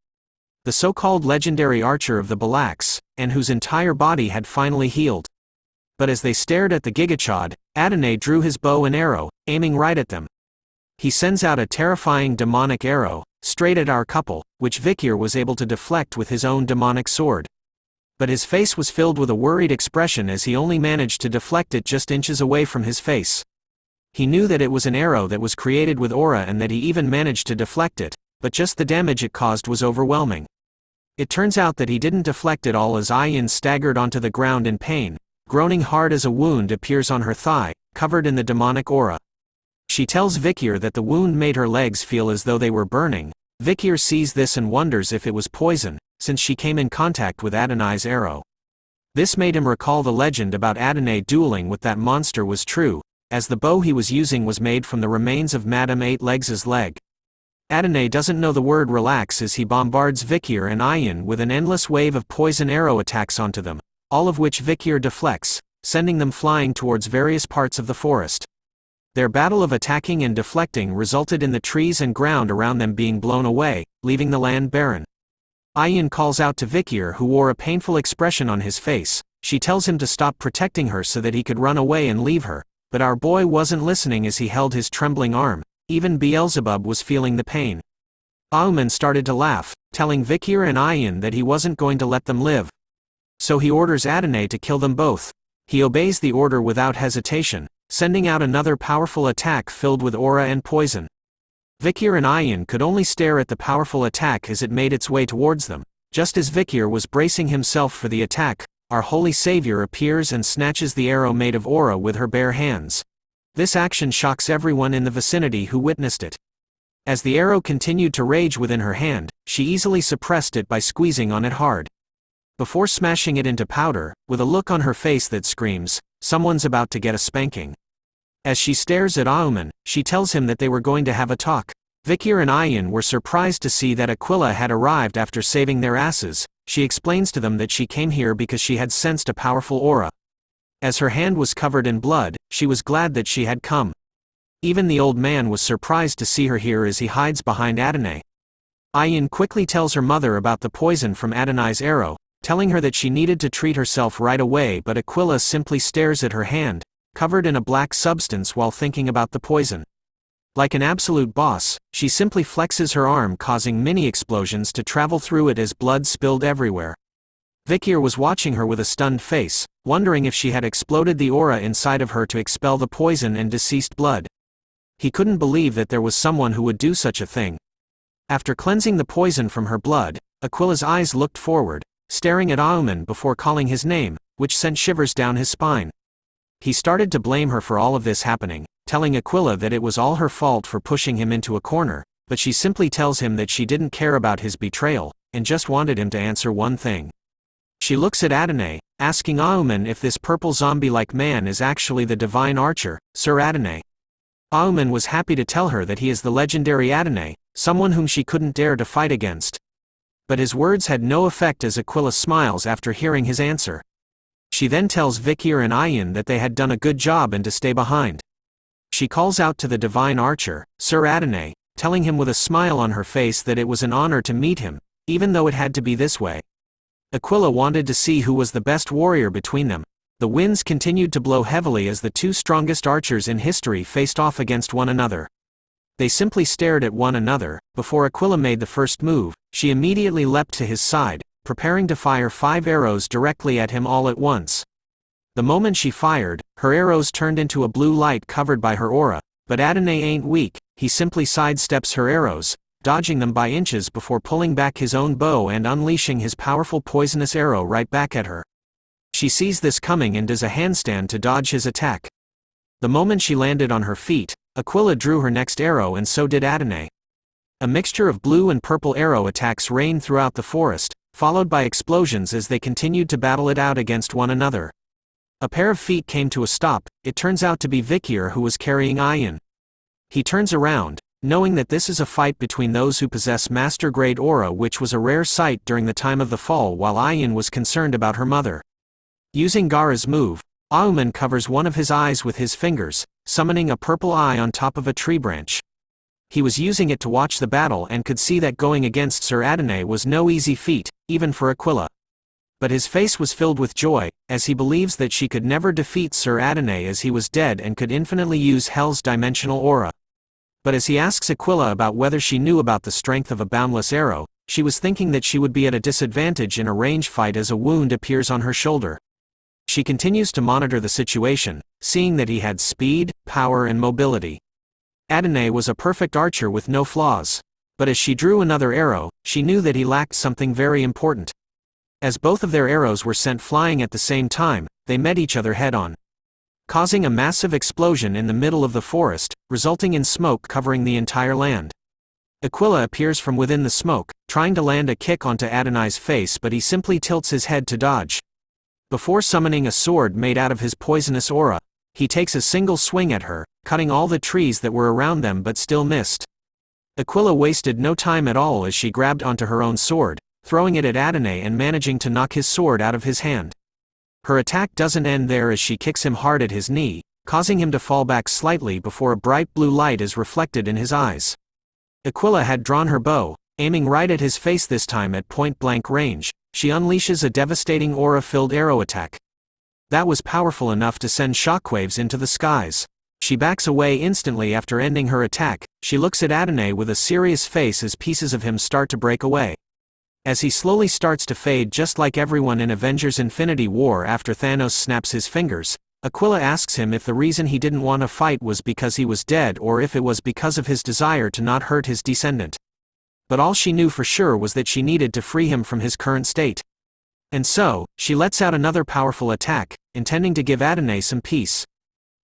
Speaker 4: the so-called legendary archer of the Balaks, and whose entire body had finally healed. But as they stared at the Gigachad, Adonai drew his bow and arrow, aiming right at them. He sends out a terrifying demonic arrow, straight at our couple, which Vikir was able to deflect with his own demonic sword. But his face was filled with a worried expression as he only managed to deflect it just inches away from his face. He knew that it was an arrow that was created with aura and that he even managed to deflect it, but just the damage it caused was overwhelming. It turns out that he didn't deflect it all as Ayan staggered onto the ground in pain, groaning hard as a wound appears on her thigh, covered in the demonic aura. She tells Vikir that the wound made her legs feel as though they were burning. Vikir sees this and wonders if it was poison, since she came in contact with Adonai's arrow. This made him recall the legend about Adonai dueling with that monster was true, as the bow he was using was made from the remains of Madame Eight Legs' leg. Adonai doesn't know the word relax as he bombards Vikir and Ayan with an endless wave of poison arrow attacks onto them, all of which Vikir deflects, sending them flying towards various parts of the forest. Their battle of attacking and deflecting resulted in the trees and ground around them being blown away, leaving the land barren. Ayan calls out to Vikir, who wore a painful expression on his face. She tells him to stop protecting her so that he could run away and leave her, but our boy wasn't listening as he held his trembling arm. Even Beelzebub was feeling the pain. Auman started to laugh, telling Vikir and Ayan that he wasn't going to let them live. So he orders Adonai to kill them both. He obeys the order without hesitation, sending out another powerful attack filled with aura and poison. Vikir and Ayan could only stare at the powerful attack as it made its way towards them. Just as Vikir was bracing himself for the attack, our holy savior appears and snatches the arrow made of aura with her bare hands. This action shocks everyone in the vicinity who witnessed it. As the arrow continued to rage within her hand, she easily suppressed it by squeezing on it hard. Before smashing it into powder, with a look on her face that screams, "Someone's about to get a spanking." As she stares at Auman, she tells him that they were going to have a talk. Vikir and Ayan were surprised to see that Aquila had arrived after saving their asses. She explains to them that she came here because she had sensed a powerful aura. As her hand was covered in blood, she was glad that she had come. Even the old man was surprised to see her here as he hides behind Adonai. Ayan quickly tells her mother about the poison from Adonai's arrow, telling her that she needed to treat herself right away, but Aquila simply stares at her hand, covered in a black substance, while thinking about the poison. Like an absolute boss, she simply flexes her arm, causing mini explosions to travel through it as blood spilled everywhere. Vikir was watching her with a stunned face, wondering if she had exploded the aura inside of her to expel the poison and deceased blood. He couldn't believe that there was someone who would do such a thing. After cleansing the poison from her blood, Aquila's eyes looked forward, staring at Auman before calling his name, which sent shivers down his spine. He started to blame her for all of this happening, telling Aquila that it was all her fault for pushing him into a corner, but she simply tells him that she didn't care about his betrayal, and just wanted him to answer one thing. She looks at Adonai, asking Auman if this purple zombie-like man is actually the divine archer, Sir Adonai. Auman was happy to tell her that he is the legendary Adonai, someone whom she couldn't dare to fight against. But his words had no effect as Aquila smiles after hearing his answer. She then tells Vikir and Ayin that they had done a good job and to stay behind. She calls out to the divine archer, Sir Adonai, telling him with a smile on her face that it was an honor to meet him, even though it had to be this way. Aquila wanted to see who was the best warrior between them. The winds continued to blow heavily as the two strongest archers in history faced off against one another. They simply stared at one another. Before Aquila made the first move, she immediately leapt to his side, preparing to fire 5 arrows directly at him all at once. The moment she fired, her arrows turned into a blue light covered by her aura, but Adonai ain't weak. He simply sidesteps her arrows, dodging them by inches before pulling back his own bow and unleashing his powerful poisonous arrow right back at her. She sees this coming and does a handstand to dodge his attack. The moment she landed on her feet, Aquila drew her next arrow and so did Adonai. A mixture of blue and purple arrow attacks rained throughout the forest, followed by explosions as they continued to battle it out against one another. A pair of feet came to a stop. It turns out to be Vikir who was carrying Ayin. He turns around, knowing that this is a fight between those who possess master-grade aura, which was a rare sight during the time of the fall, while Ayin was concerned about her mother. Using Gaara's move, Auman covers one of his eyes with his fingers, summoning a purple eye on top of a tree branch. He was using it to watch the battle and could see that going against Sir Adonai was no easy feat, even for Aquila. But his face was filled with joy, as he believes that she could never defeat Sir Adonai as he was dead and could infinitely use Hell's dimensional aura. But as he asks Aquila about whether she knew about the strength of a boundless arrow, she was thinking that she would be at a disadvantage in a range fight as a wound appears on her shoulder. She continues to monitor the situation, seeing that he had speed, power and mobility. Adonai was a perfect archer with no flaws. But as she drew another arrow, she knew that he lacked something very important. As both of their arrows were sent flying at the same time, they met each other head-on, causing a massive explosion in the middle of the forest, resulting in smoke covering the entire land. Aquila appears from within the smoke, trying to land a kick onto Adonai's face, but he simply tilts his head to dodge. Before summoning a sword made out of his poisonous aura, he takes a single swing at her, cutting all the trees that were around them but still missed. Aquila wasted no time at all as she grabbed onto her own sword, throwing it at Adonai and managing to knock his sword out of his hand. Her attack doesn't end there as she kicks him hard at his knee, causing him to fall back slightly before a bright blue light is reflected in his eyes. Aquila had drawn her bow, aiming right at his face, this time at point-blank range. She unleashes a devastating aura-filled arrow attack. That was powerful enough to send shockwaves into the skies. She backs away instantly after ending her attack. She looks at Adonai with a serious face as pieces of him start to break away. As he slowly starts to fade, just like everyone in Avengers Infinity War after Thanos snaps his fingers, Aquila asks him if the reason he didn't want to fight was because he was dead or if it was because of his desire to not hurt his descendant. But all she knew for sure was that she needed to free him from his current state. And so, she lets out another powerful attack, intending to give Adonai some peace.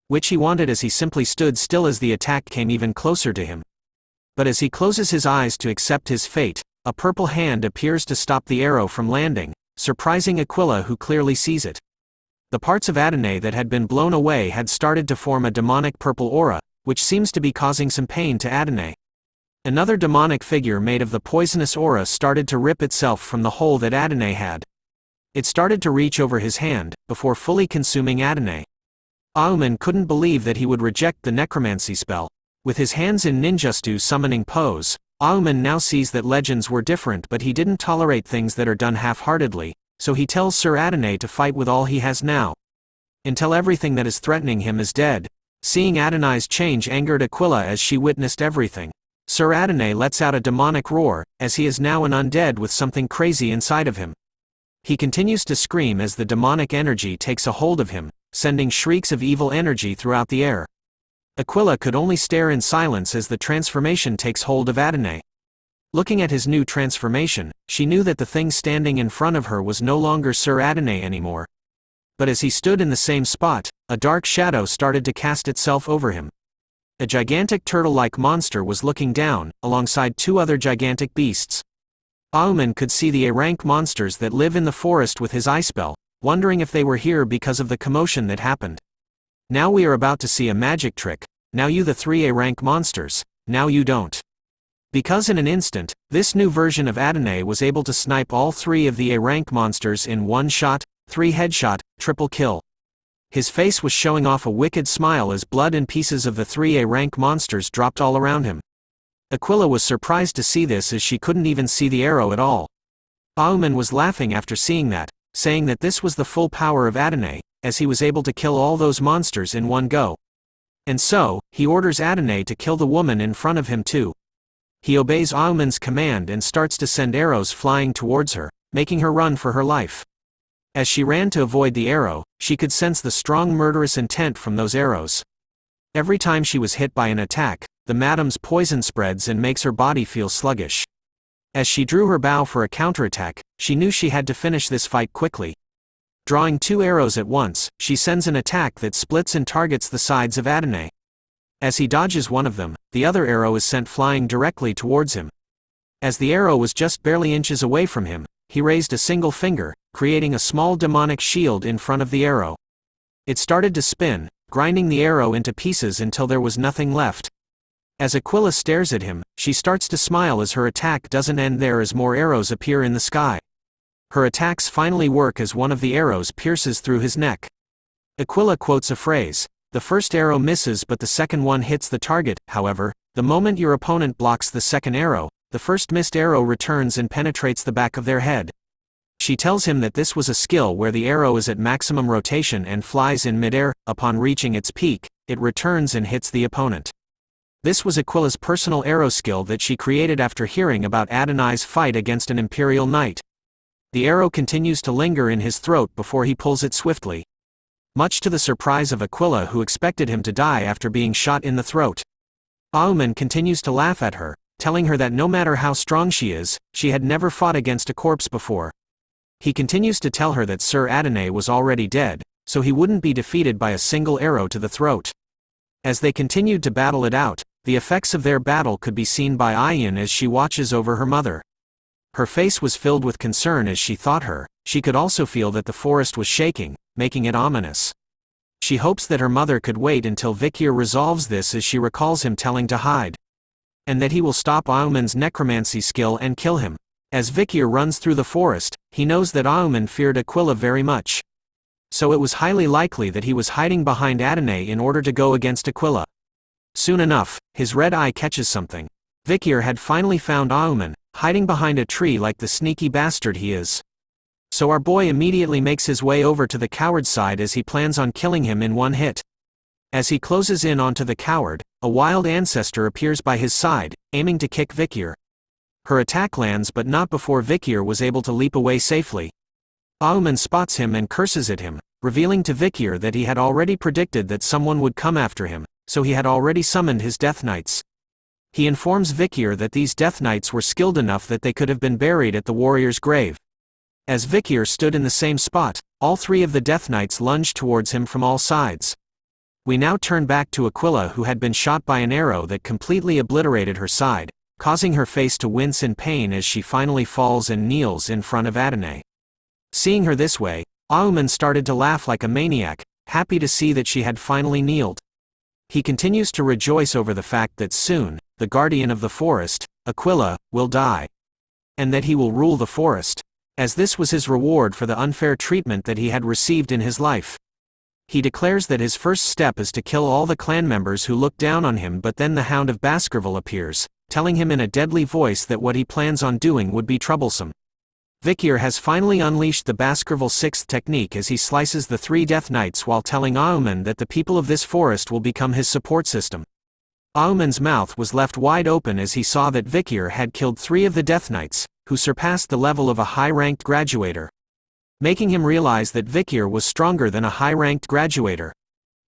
Speaker 4: Which he wanted, as he simply stood still as the attack came even closer to him. But as he closes his eyes to accept his fate, a purple hand appears to stop the arrow from landing, surprising Aquila, who clearly sees it. The parts of Adonai that had been blown away had started to form a demonic purple aura, which seems to be causing some pain to Adonai. Another demonic figure made of the poisonous aura started to rip itself from the hole that Adonai had. It started to reach over his hand, before fully consuming Adonai. Auman couldn't believe that he would reject the necromancy spell. With his hands in ninjutsu summoning pose, Auman now sees that legends were different, but he didn't tolerate things that are done half-heartedly, so he tells Sir Adonai to fight with all he has now, until everything that is threatening him is dead. Seeing Adonai's change angered Aquila as she witnessed everything. Sir Adonai lets out a demonic roar, as he is now an undead with something crazy inside of him. He continues to scream as the demonic energy takes a hold of him, sending shrieks of evil energy throughout the air. Aquila could only stare in silence as the transformation takes hold of Adonai. Looking at his new transformation, she knew that the thing standing in front of her was no longer Sir Adonai anymore. But as he stood in the same spot, a dark shadow started to cast itself over him. A gigantic turtle-like monster was looking down, alongside two other gigantic beasts. Auman could see the A-rank monsters that live in the forest with his eye spell, wondering if they were here because of the commotion that happened. Now we are about to see a magic trick. Now you the 3 A-rank monsters, now you don't. Because in an instant, this new version of Adonai was able to snipe all 3 of the A-rank monsters in one shot, 3 headshot, triple kill. His face was showing off a wicked smile as blood and pieces of the 3 A-rank monsters dropped all around him. Aquila was surprised to see this as she couldn't even see the arrow at all. Auman was laughing after seeing that, saying that this was the full power of Adonai, as he was able to kill all those monsters in one go. And so, he orders Adonai to kill the woman in front of him too. He obeys Auman's command and starts to send arrows flying towards her, making her run for her life. As she ran to avoid the arrow, she could sense the strong murderous intent from those arrows. Every time she was hit by an attack, the madam's poison spreads and makes her body feel sluggish. As she drew her bow for a counterattack, she knew she had to finish this fight quickly. Drawing 2 arrows at once, she sends an attack that splits and targets the sides of Adonai. As he dodges one of them, the other arrow is sent flying directly towards him. As the arrow was just barely inches away from him, he raised a single finger, creating a small demonic shield in front of the arrow. It started to spin, grinding the arrow into pieces until there was nothing left. As Aquila stares at him, she starts to smile as her attack doesn't end there as more arrows appear in the sky. Her attacks finally work as one of the arrows pierces through his neck. Aquila quotes a phrase, "The first arrow misses but the second one hits the target." However, the moment your opponent blocks the second arrow, the first missed arrow returns and penetrates the back of their head. She tells him that this was a skill where the arrow is at maximum rotation and flies in midair. Upon reaching its peak, it returns and hits the opponent. This was Aquila's personal arrow skill that she created after hearing about Adonai's fight against an imperial knight. The arrow continues to linger in his throat before he pulls it swiftly. Much to the surprise of Aquila, who expected him to die after being shot in the throat. Auman continues to laugh at her, telling her that no matter how strong she is, she had never fought against a corpse before. He continues to tell her that Sir Adonai was already dead, so he wouldn't be defeated by a single arrow to the throat. As they continued to battle it out, the effects of their battle could be seen by Ayin as she watches over her mother. Her face was filled with concern as she thought she could also feel that the forest was shaking, making it ominous. She hopes that her mother could wait until Vikir resolves this, as she recalls him telling to hide. And that he will stop Auman's necromancy skill and kill him. As Vikir runs through the forest, he knows that Auman feared Aquila very much. So it was highly likely that he was hiding behind Adonai in order to go against Aquila. Soon enough, his red eye catches something. Vikir had finally found Auman, hiding behind a tree like the sneaky bastard he is. So our boy immediately makes his way over to the coward's side as he plans on killing him in one hit. As he closes in onto the coward, a wild ancestor appears by his side, aiming to kick Vikir. Her attack lands but not before Vikir was able to leap away safely. Auman spots him and curses at him, revealing to Vikir that he had already predicted that someone would come after him, so he had already summoned his Death Knights. He informs Vikir that these Death Knights were skilled enough that they could have been buried at the warrior's grave. As Vikir stood in the same spot, all 3 of the Death Knights lunged towards him from all sides. We now turn back to Aquila, who had been shot by an arrow that completely obliterated her side, causing her face to wince in pain as she finally falls and kneels in front of Adonai. Seeing her this way, Auman started to laugh like a maniac, happy to see that she had finally kneeled. He continues to rejoice over the fact that soon, the guardian of the forest, Aquila, will die. And that he will rule the forest, as this was his reward for the unfair treatment that he had received in his life. He declares that his first step is to kill all the clan members who look down on him, but then the Hound of Baskerville appears, telling him in a deadly voice that what he plans on doing would be troublesome. Vikir has finally unleashed the Baskerville 6th technique as he slices the 3 Death Knights while telling Auman that the people of this forest will become his support system. Auman's mouth was left wide open as he saw that Vikir had killed 3 of the Death Knights, who surpassed the level of a high-ranked graduator, making him realize that Vikir was stronger than a high-ranked graduator.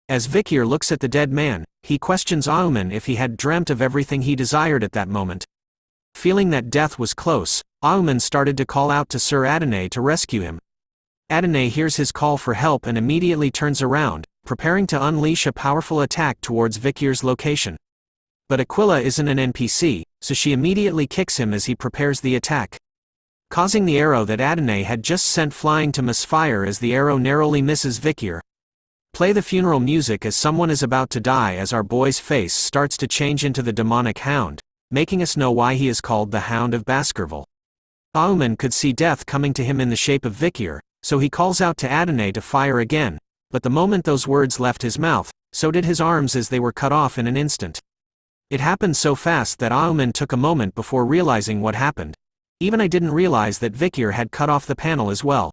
Speaker 4: As Vikir looks at the dead man, he questions Auman if he had dreamt of everything he desired at that moment. Feeling that death was close, Auman started to call out to Sir Adonai to rescue him. Adonai hears his call for help and immediately turns around, preparing to unleash a powerful attack towards Vikir's location. But Aquila isn't an NPC, so she immediately kicks him as he prepares the attack. causing the arrow that Adonai had just sent flying to misfire as the arrow narrowly misses Vikir. Play the funeral music as someone is about to die as our boy's face starts to change into the demonic Hound, making us know why he is called the Hound of Baskerville. Auman could see death coming to him in the shape of Vikir, so he calls out to Adonai to fire again, but the moment those words left his mouth, so did his arms as they were cut off in an instant. It happened so fast that Auman took a moment before realizing what happened. Even I didn't realize that Vikir had cut off the panel as well.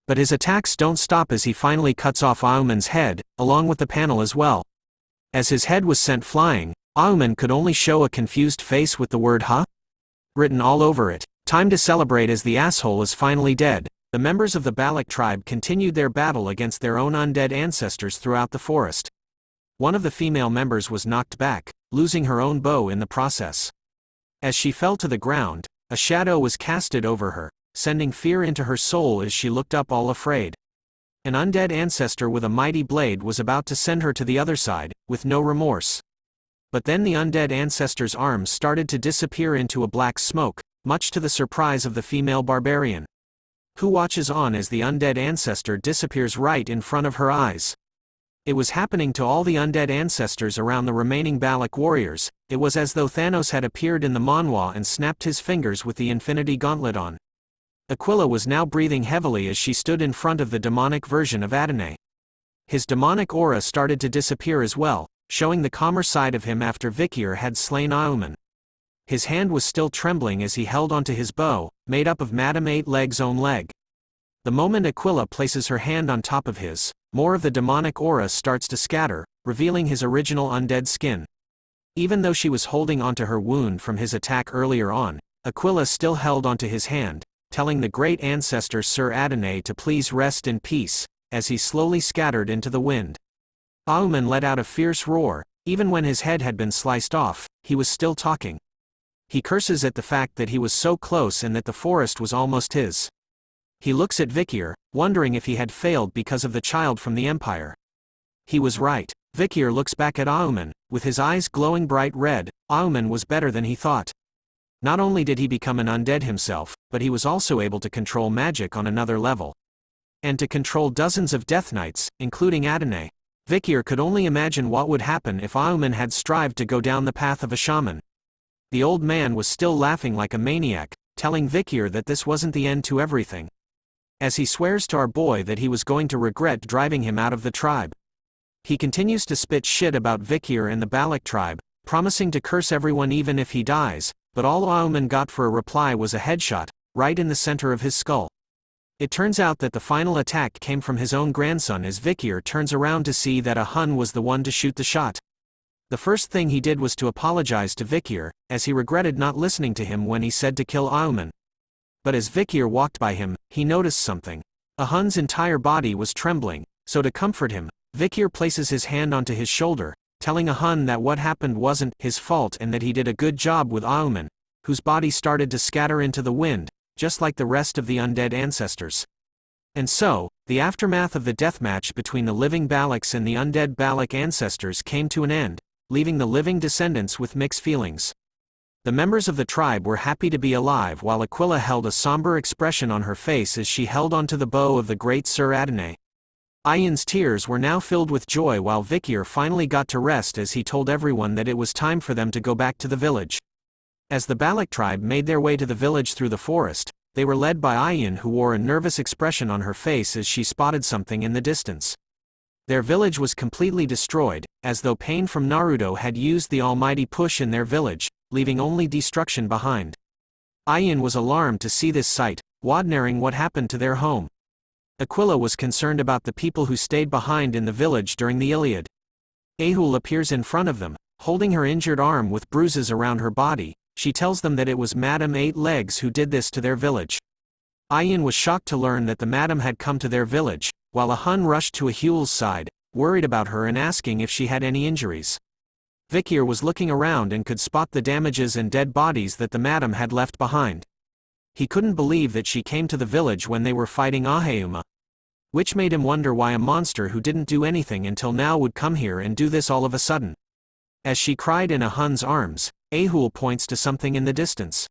Speaker 4: But his attacks don't stop as he finally cuts off Auman's head, along with the panel as well. As his head was sent flying, Auman could only show a confused face with the word "huh?" written all over it. Time to celebrate as the asshole is finally dead. The members of the Balak tribe continued their battle against their own undead ancestors throughout the forest. One of the female members was knocked back, losing her own bow in the process. As she fell to the ground, a shadow was casted over her, sending fear into her soul as she looked up all afraid. An undead ancestor with a mighty blade was about to send her to the other side, with no remorse. But then the undead ancestor's arms started to disappear into a black smoke, much to the surprise of the female barbarian, who watches on as the undead ancestor disappears right in front of her eyes. It was happening to all the undead ancestors around the remaining Balak warriors. It was as though Thanos had appeared in the Manhwa and snapped his fingers with the Infinity Gauntlet on. Aquila was now breathing heavily as she stood in front of the demonic version of Adonai. His demonic aura started to disappear as well, showing the calmer side of him after Vikir had slain Auman. His hand was still trembling as he held onto his bow, made up of Madame Eight Leg's own leg. The moment Aquila places her hand on top of his, more of the demonic aura starts to scatter, revealing his original undead skin. Even though she was holding onto her wound from his attack earlier on, Aquila still held onto his hand, telling the great ancestor Sir Adonai to please rest in peace, as he slowly scattered into the wind. Auman let out a fierce roar. Even when his head had been sliced off, he was still talking. He curses at the fact that he was so close and that the forest was almost his. He looks at Vikir, wondering if he had failed because of the child from the Empire. He was right. Vikir looks back at Auman, with his eyes glowing bright red. Auman was better than he thought. Not only did he become an undead himself, but he was also able to control magic on another level. And to control dozens of Death Knights, including Adonai. Vikir could only imagine what would happen if Auman had strived to go down the path of a shaman. The old man was still laughing like a maniac, telling Vikir that this wasn't the end to everything. As he swears to our boy that he was going to regret driving him out of the tribe. He continues to spit shit about Vikir and the Balak tribe, promising to curse everyone even if he dies, but all Auman got for a reply was a headshot, right in the center of his skull. It turns out that the final attack came from his own grandson as Vikir turns around to see that a Hun was the one to shoot the shot. The first thing he did was to apologize to Vikir, as he regretted not listening to him when he said to kill Auman. But as Vikir walked by him, he noticed something. A Hun's entire body was trembling, so to comfort him, Vikir places his hand onto his shoulder, telling a Hun that what happened wasn't his fault and that he did a good job with Auman, whose body started to scatter into the wind, just like the rest of the undead ancestors. And so, the aftermath of the deathmatch between the living Balaks and the undead Balak ancestors came to an end, leaving the living descendants with mixed feelings. The members of the tribe were happy to be alive while Aquila held a somber expression on her face as she held onto the bow of the great Sir Adonai. Ayan's tears were now filled with joy while Vikir finally got to rest as he told everyone that it was time for them to go back to the village. As the Balak tribe made their way to the village through the forest, they were led by Ayan, who wore a nervous expression on her face as she spotted something in the distance. Their village was completely destroyed, as though Pain from Naruto had used the almighty push in their village, leaving only destruction behind. Ayan was alarmed to see this sight, wondering what happened to their home. Aquila was concerned about the people who stayed behind in the village during the Iliad. Ahul appears in front of them, holding her injured arm with bruises around her body. She tells them that it was Madame Eight Legs who did this to their village. Ayan was shocked to learn that the madam had come to their village, while a Hun rushed to Ahul's side, worried about her and asking if she had any injuries. Vikir was looking around and could spot the damages and dead bodies that the madam had left behind. He couldn't believe that she came to the village when they were fighting Aheuma. Which made him wonder why a monster who didn't do anything until now would come here and do this all of a sudden. As she cried in a Hun's arms, Ahul points to something in the distance.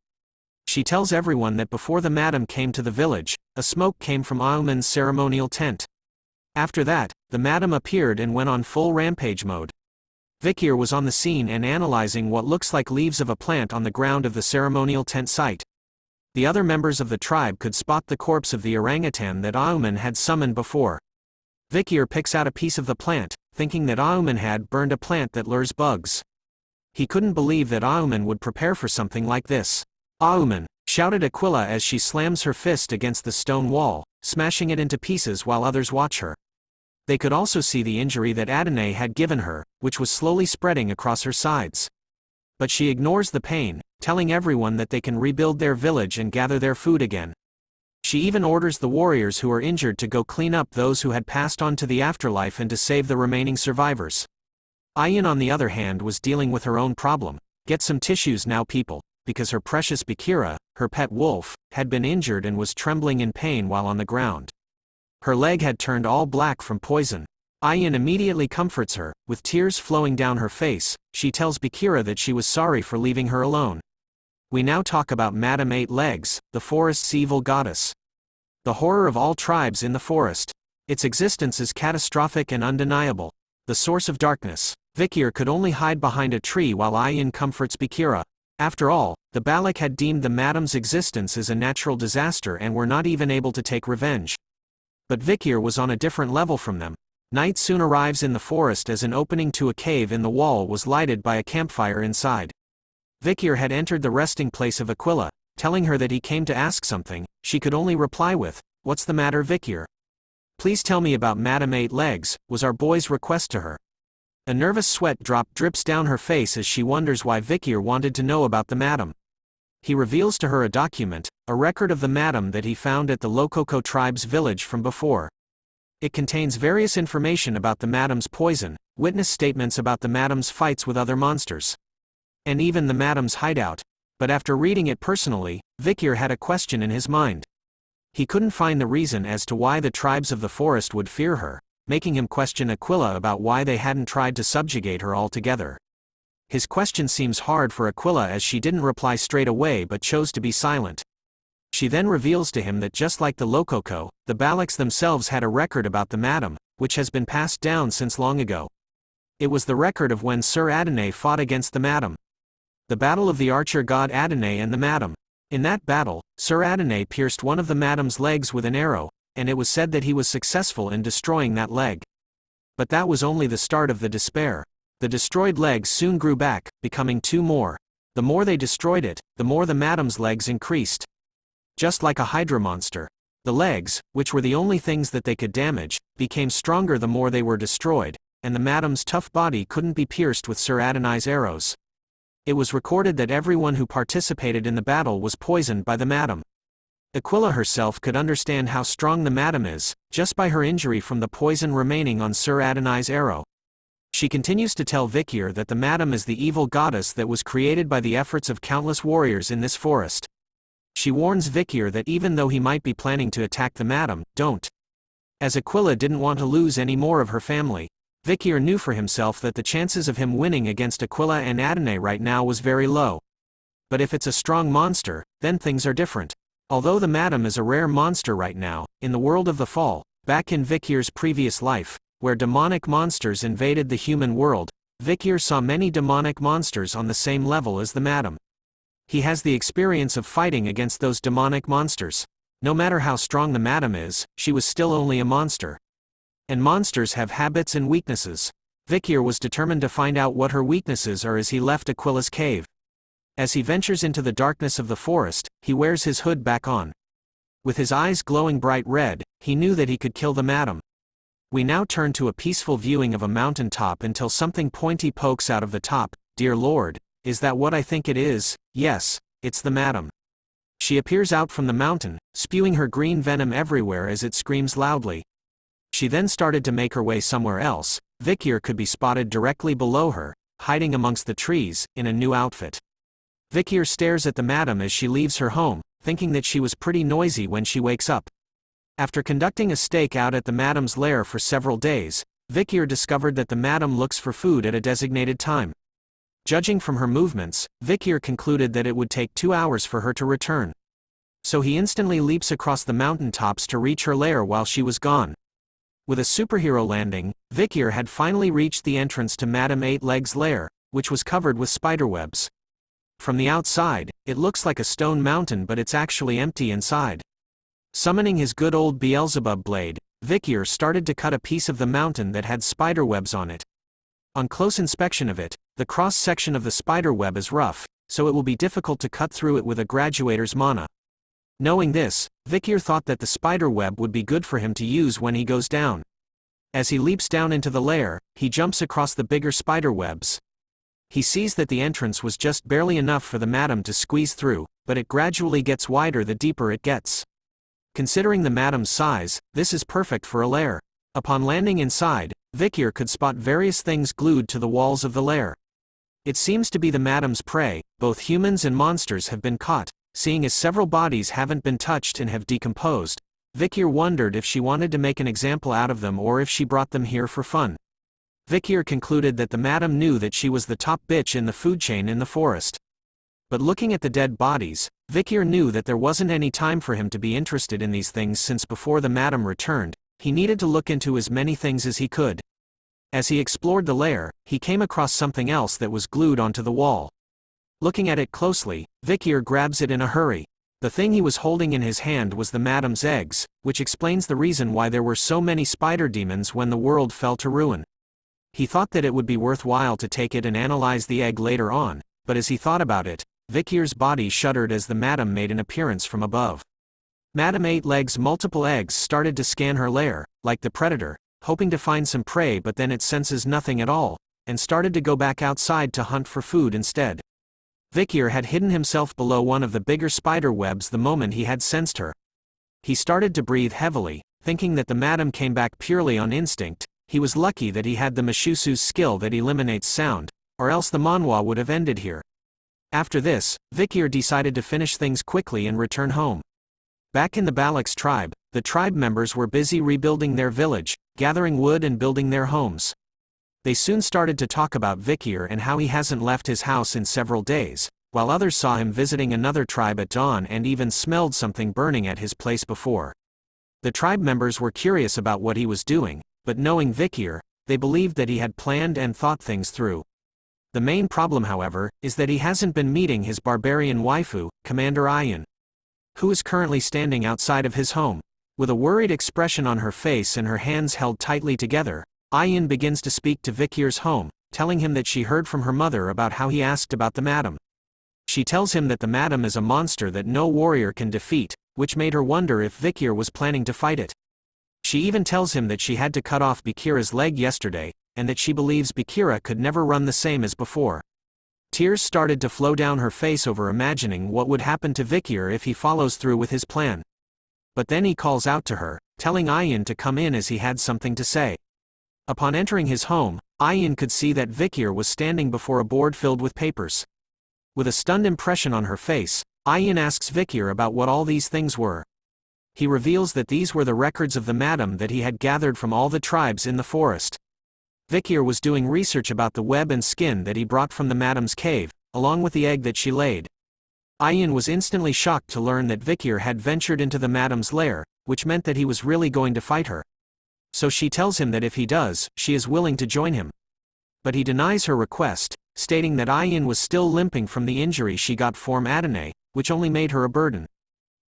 Speaker 4: She tells everyone that before the madam came to the village, a smoke came from Aoman's ceremonial tent. After that, the madam appeared and went on full rampage mode. Vikir was on the scene and analyzing what looks like leaves of a plant on the ground of the ceremonial tent site. The other members of the tribe could spot the corpse of the orangutan that Aoman had summoned before. Vikir picks out a piece of the plant, thinking that Aoman had burned a plant that lures bugs. He couldn't believe that Aoman would prepare for something like this. "Aoman!" shouted Aquila as she slams her fist against the stone wall, smashing it into pieces while others watch her. They could also see the injury that Adonai had given her, which was slowly spreading across her sides. But she ignores the pain, telling everyone that they can rebuild their village and gather their food again. She even orders the warriors who are injured to go clean up those who had passed on to the afterlife and to save the remaining survivors. Ayin, on the other hand, was dealing with her own problem. "Get some tissues now, people," because her precious Bakira, her pet wolf, had been injured and was trembling in pain while on the ground. Her leg had turned all black from poison. Ayin immediately comforts her, with tears flowing down her face. She tells Bakira that she was sorry for leaving her alone. We now talk about Madame Eight Legs, the forest's evil goddess. The horror of all tribes in the forest. Its existence is catastrophic and undeniable. The source of darkness. Vikir could only hide behind a tree while Ayin comforts Bakira. After all, the Balak had deemed the madam's existence as a natural disaster and were not even able to take revenge. But Vikir was on a different level from them. Night soon arrives in the forest as an opening to a cave in the wall was lighted by a campfire inside. Vikir had entered the resting place of Aquila, telling her that he came to ask something. She could only reply with, "What's the matter, Vikir?" "Please tell me about Madame Eight Legs," was our boy's request to her. A nervous sweat drop drips down her face as she wonders why Vikir wanted to know about the madam. He reveals to her a document, a record of the madam that he found at the Lokoko tribe's village from before. It contains various information about the madam's poison, witness statements about the madam's fights with other monsters, and even the madam's hideout. But after reading it personally, Vikir had a question in his mind. He couldn't find the reason as to why the tribes of the forest would fear her, making him question Aquila about why they hadn't tried to subjugate her altogether. His question seems hard for Aquila as she didn't reply straight away but chose to be silent. She then reveals to him that just like the Lokoko, the Balaks themselves had a record about the madam, which has been passed down since long ago. It was the record of when Sir Adonai fought against the madam. The battle of the archer god Adonai and the madam. In that battle, Sir Adonai pierced one of the madam's legs with an arrow, and it was said that he was successful in destroying that leg. But that was only the start of the despair. The destroyed legs soon grew back, becoming two more. The more they destroyed it, the more the madam's legs increased. Just like a hydra monster. The legs, which were the only things that they could damage, became stronger the more they were destroyed, and the madam's tough body couldn't be pierced with Sir Adonai's arrows. It was recorded that everyone who participated in the battle was poisoned by the madam. Aquila herself could understand how strong the madam is, just by her injury from the poison remaining on Sir Adonai's arrow. She continues to tell Vikir that the madam is the evil goddess that was created by the efforts of countless warriors in this forest. She warns Vikir that even though he might be planning to attack the madam, don't. As Aquila didn't want to lose any more of her family, Vikir knew for himself that the chances of him winning against Aquila and Adonai right now was very low. But if it's a strong monster, then things are different. Although the madam is a rare monster right now, in the world of the fall, back in Vikir's previous life, where demonic monsters invaded the human world, Vikir saw many demonic monsters on the same level as the madam. He has the experience of fighting against those demonic monsters. No matter how strong the madam is, she was still only a monster. And monsters have habits and weaknesses. Vikir was determined to find out what her weaknesses are as he left Aquila's cave. As he ventures into the darkness of the forest, he wears his hood back on. With his eyes glowing bright red, he knew that he could kill the madam. We now turn to a peaceful viewing of a mountain top until something pointy pokes out of the top. Dear Lord, is that what I think it is? Yes, it's the madam. She appears out from the mountain, spewing her green venom everywhere as it screams loudly. She then started to make her way somewhere else. Vikir could be spotted directly below her, hiding amongst the trees, in a new outfit. Vikir stares at the madam as she leaves her home, thinking that she was pretty noisy when she wakes up. After conducting a stake out at the madam's lair for several days, Vikir discovered that the madam looks for food at a designated time. Judging from her movements, Vikir concluded that it would take 2 hours for her to return. So he instantly leaps across the mountain tops to reach her lair while she was gone. With a superhero landing, Vikir had finally reached the entrance to Madame Eight Legs' lair, which was covered with spiderwebs. From the outside, it looks like a stone mountain, but it's actually empty inside. Summoning his good old Beelzebub blade, Vikir started to cut a piece of the mountain that had spiderwebs on it. On close inspection of it, the cross-section of the spiderweb is rough, so it will be difficult to cut through it with a graduator's mana. Knowing this, Vikir thought that the spiderweb would be good for him to use when he goes down. As he leaps down into the lair, he jumps across the bigger spiderwebs. He sees that the entrance was just barely enough for the madam to squeeze through, but it gradually gets wider the deeper it gets. Considering the madam's size, this is perfect for a lair. Upon landing inside, Vikir could spot various things glued to the walls of the lair. It seems to be the madam's prey. Both humans and monsters have been caught. Seeing as several bodies haven't been touched and have decomposed, Vikir wondered if she wanted to make an example out of them or if she brought them here for fun. Vikir concluded that the madam knew that she was the top bitch in the food chain in the forest. But looking at the dead bodies, Vikir knew that there wasn't any time for him to be interested in these things, since before the madam returned, he needed to look into as many things as he could. As he explored the lair, he came across something else that was glued onto the wall. Looking at it closely, Vikir grabs it in a hurry. The thing he was holding in his hand was the madam's eggs, which explains the reason why there were so many spider demons when the world fell to ruin. He thought that it would be worthwhile to take it and analyze the egg later on, but as he thought about it, Vikir's body shuddered as the madam made an appearance from above. Madame Eight Legs' multiple eggs started to scan her lair, like the predator, hoping to find some prey, but then it senses nothing at all, and started to go back outside to hunt for food instead. Vikir had hidden himself below one of the bigger spider webs the moment he had sensed her. He started to breathe heavily, thinking that the madam came back purely on instinct. He was lucky that he had the Mishusu's skill that eliminates sound, or else the Manhwa would have ended here. After this, Vikir decided to finish things quickly and return home. Back in the Balak's tribe, the tribe members were busy rebuilding their village, gathering wood and building their homes. They soon started to talk about Vikir and how he hasn't left his house in several days, while others saw him visiting another tribe at dawn and even smelled something burning at his place before. The tribe members were curious about what he was doing, but knowing Vikir, they believed that he had planned and thought things through. The main problem, however, is that he hasn't been meeting his barbarian waifu, Commander Ayan, who is currently standing outside of his home. With a worried expression on her face and her hands held tightly together, Ayan begins to speak to Vikir's home, telling him that she heard from her mother about how he asked about the madam. She tells him that the madam is a monster that no warrior can defeat, which made her wonder if Vikir was planning to fight it. She even tells him that she had to cut off Bakira's leg yesterday, and that she believes Bakira could never run the same as before. Tears started to flow down her face over imagining what would happen to Vikir if he follows through with his plan. But then he calls out to her, telling Ayan to come in as he had something to say. Upon entering his home, Ayan could see that Vikir was standing before a board filled with papers. With a stunned impression on her face, Ayan asks Vikir about what all these things were. He reveals that these were the records of the madam that he had gathered from all the tribes in the forest. Vikir was doing research about the web and skin that he brought from the madam's cave, along with the egg that she laid. Ayan was instantly shocked to learn that Vikir had ventured into the madam's lair, which meant that he was really going to fight her. So she tells him that if he does, she is willing to join him. But he denies her request, stating that Ayan was still limping from the injury she got from Adonai, which only made her a burden.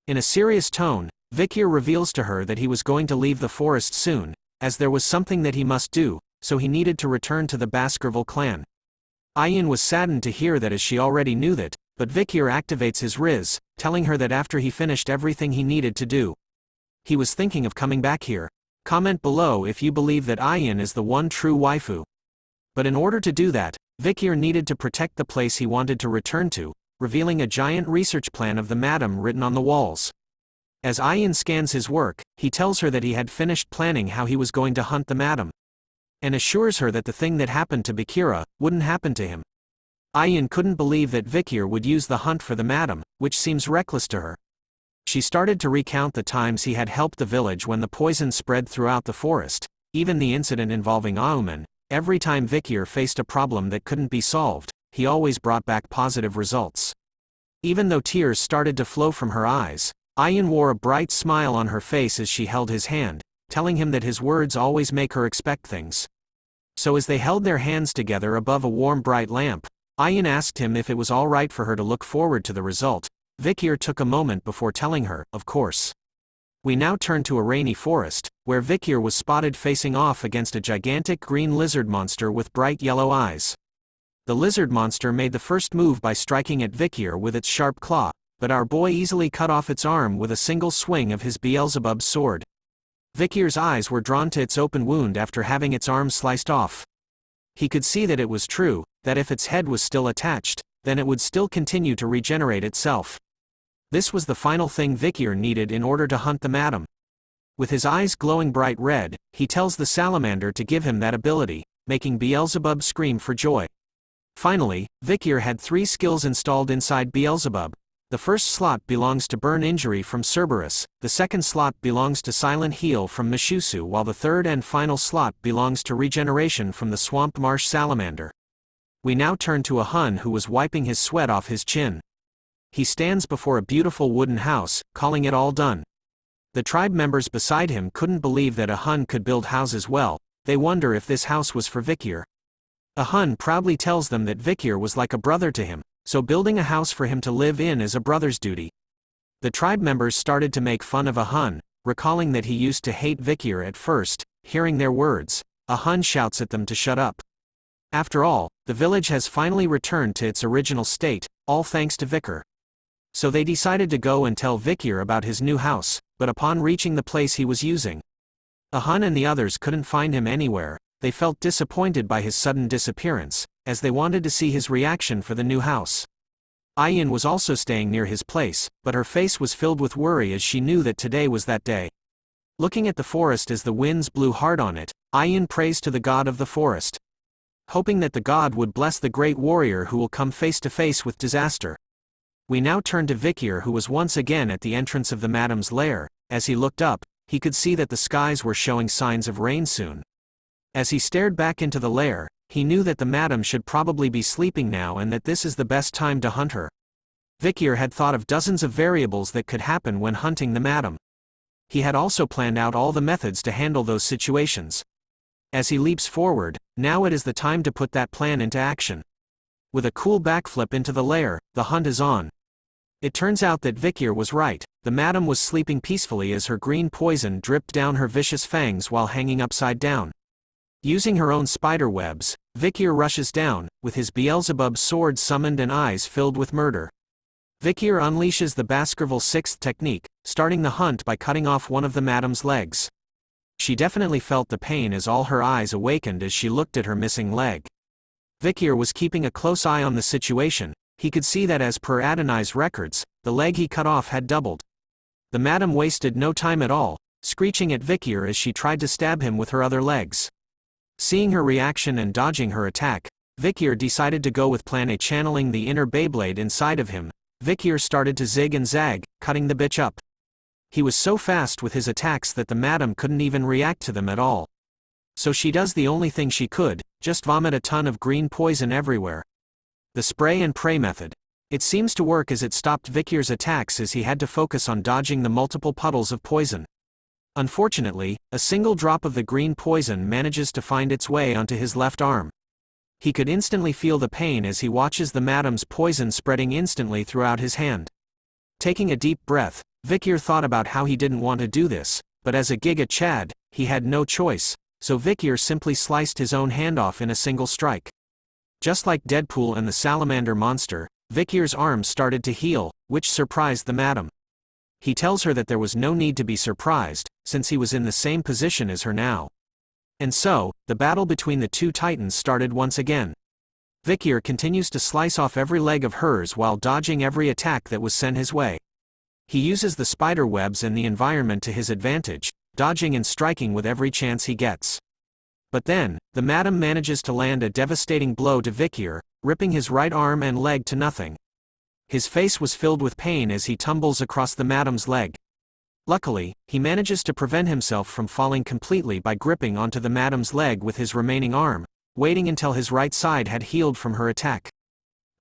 Speaker 4: In a serious tone, Vikir reveals to her that he was going to leave the forest soon, as there was something that he must do, so he needed to return to the Baskerville clan. Ayan was saddened to hear that, as she already knew that, but Vikir activates his Riz, telling her that after he finished everything he needed to do, he was thinking of coming back here. Comment below if you believe that Ayan is the one true waifu. But in order to do that, Vikir needed to protect the place he wanted to return to, revealing a giant research plan of the madam written on the walls. As Ayan scans his work, he tells her that he had finished planning how he was going to hunt the madam, and assures her that the thing that happened to Bakira wouldn't happen to him. Ayan couldn't believe that Vikir would use the hunt for the madam, which seems reckless to her. She started to recount the times he had helped the village when the poison spread throughout the forest, even the incident involving Auman. Every time Vikir faced a problem that couldn't be solved, he always brought back positive results. Even though tears started to flow from her eyes, Ayan wore a bright smile on her face as she held his hand, telling him that his words always make her expect things. So as they held their hands together above a warm bright lamp, Ayan asked him if it was all right for her to look forward to the result. Vikir took a moment before telling her, of course. We now turn to a rainy forest, where Vikir was spotted facing off against a gigantic green lizard monster with bright yellow eyes. The lizard monster made the first move by striking at Vikir with its sharp claw, but our boy easily cut off its arm with a single swing of his Beelzebub's sword. Vikir's eyes were drawn to its open wound after having its arm sliced off. He could see that it was true, that if its head was still attached, then it would still continue to regenerate itself. This was the final thing Vikir needed in order to hunt the madam. With his eyes glowing bright red, he tells the salamander to give him that ability, making Beelzebub scream for joy. Finally, Vikir had 3 skills installed inside Beelzebub. The first slot belongs to Burn Injury from Cerberus, the second slot belongs to Silent Heal from Mishusu, while the third and final slot belongs to Regeneration from the Swamp Marsh Salamander. We now turn to a Hun who was wiping his sweat off his chin. He stands before a beautiful wooden house, calling it all done. The tribe members beside him couldn't believe that a Hun could build houses well. They wonder if this house was for Vikir. A Hun proudly tells them that Vikir was like a brother to him, so building a house for him to live in is a brother's duty. The tribe members started to make fun of a Hun, recalling that he used to hate Vikir at first. Hearing their words, a Hun shouts at them to shut up. After all, the village has finally returned to its original state, all thanks to Vikir. So they decided to go and tell Vikir about his new house, but upon reaching the place he was using, a Hun and the others couldn't find him anywhere. They felt disappointed by his sudden disappearance, as they wanted to see his reaction for the new house. Ayan was also staying near his place, but her face was filled with worry as she knew that today was that day. Looking at the forest as the winds blew hard on it, Ayan prays to the god of the forest, hoping that the god would bless the great warrior who will come face to face with disaster. We now turn to Vikir, who was once again at the entrance of the madam's lair. As he looked up, he could see that the skies were showing signs of rain soon. As he stared back into the lair, he knew that the madam should probably be sleeping now and that this is the best time to hunt her. Vikir had thought of dozens of variables that could happen when hunting the madam. He had also planned out all the methods to handle those situations. As he leaps forward, now it is the time to put that plan into action. With a cool backflip into the lair, the hunt is on. It turns out that Vikir was right. The madam was sleeping peacefully as her green poison dripped down her vicious fangs while hanging upside down. Using her own spider webs, Vikir rushes down, with his Beelzebub sword summoned and eyes filled with murder. Vikir unleashes the Baskerville 6th technique, starting the hunt by cutting off one of the madam's legs. She definitely felt the pain as all her eyes awakened as she looked at her missing leg. Vikir was keeping a close eye on the situation. He could see that as per Adonai's records, the leg he cut off had doubled. The madam wasted no time at all, screeching at Vikir as she tried to stab him with her other legs. Seeing her reaction and dodging her attack, Vikir decided to go with Plan A, channeling the inner Beyblade inside of him. Vikir started to zig and zag, cutting the bitch up. He was so fast with his attacks that the madam couldn't even react to them at all. So she does the only thing she could, just vomit a ton of green poison everywhere. The spray and pray method. It seems to work as it stopped Vikir's attacks as he had to focus on dodging the multiple puddles of poison. Unfortunately, a single drop of the green poison manages to find its way onto his left arm. He could instantly feel the pain as he watches the madam's poison spreading instantly throughout his hand. Taking a deep breath, Vikir thought about how he didn't want to do this, but as a Giga Chad, he had no choice, so Vikir simply sliced his own hand off in a single strike. Just like Deadpool and the salamander monster, Vikir's arm started to heal, which surprised the madam. He tells her that there was no need to be surprised, since he was in the same position as her now. And so, the battle between the two titans started once again. Vikir continues to slice off every leg of hers while dodging every attack that was sent his way. He uses the spider webs and the environment to his advantage, dodging and striking with every chance he gets. But then, the madam manages to land a devastating blow to Vikir, ripping his right arm and leg to nothing. His face was filled with pain as he tumbles across the madam's leg. Luckily, he manages to prevent himself from falling completely by gripping onto the madam's leg with his remaining arm, waiting until his right side had healed from her attack.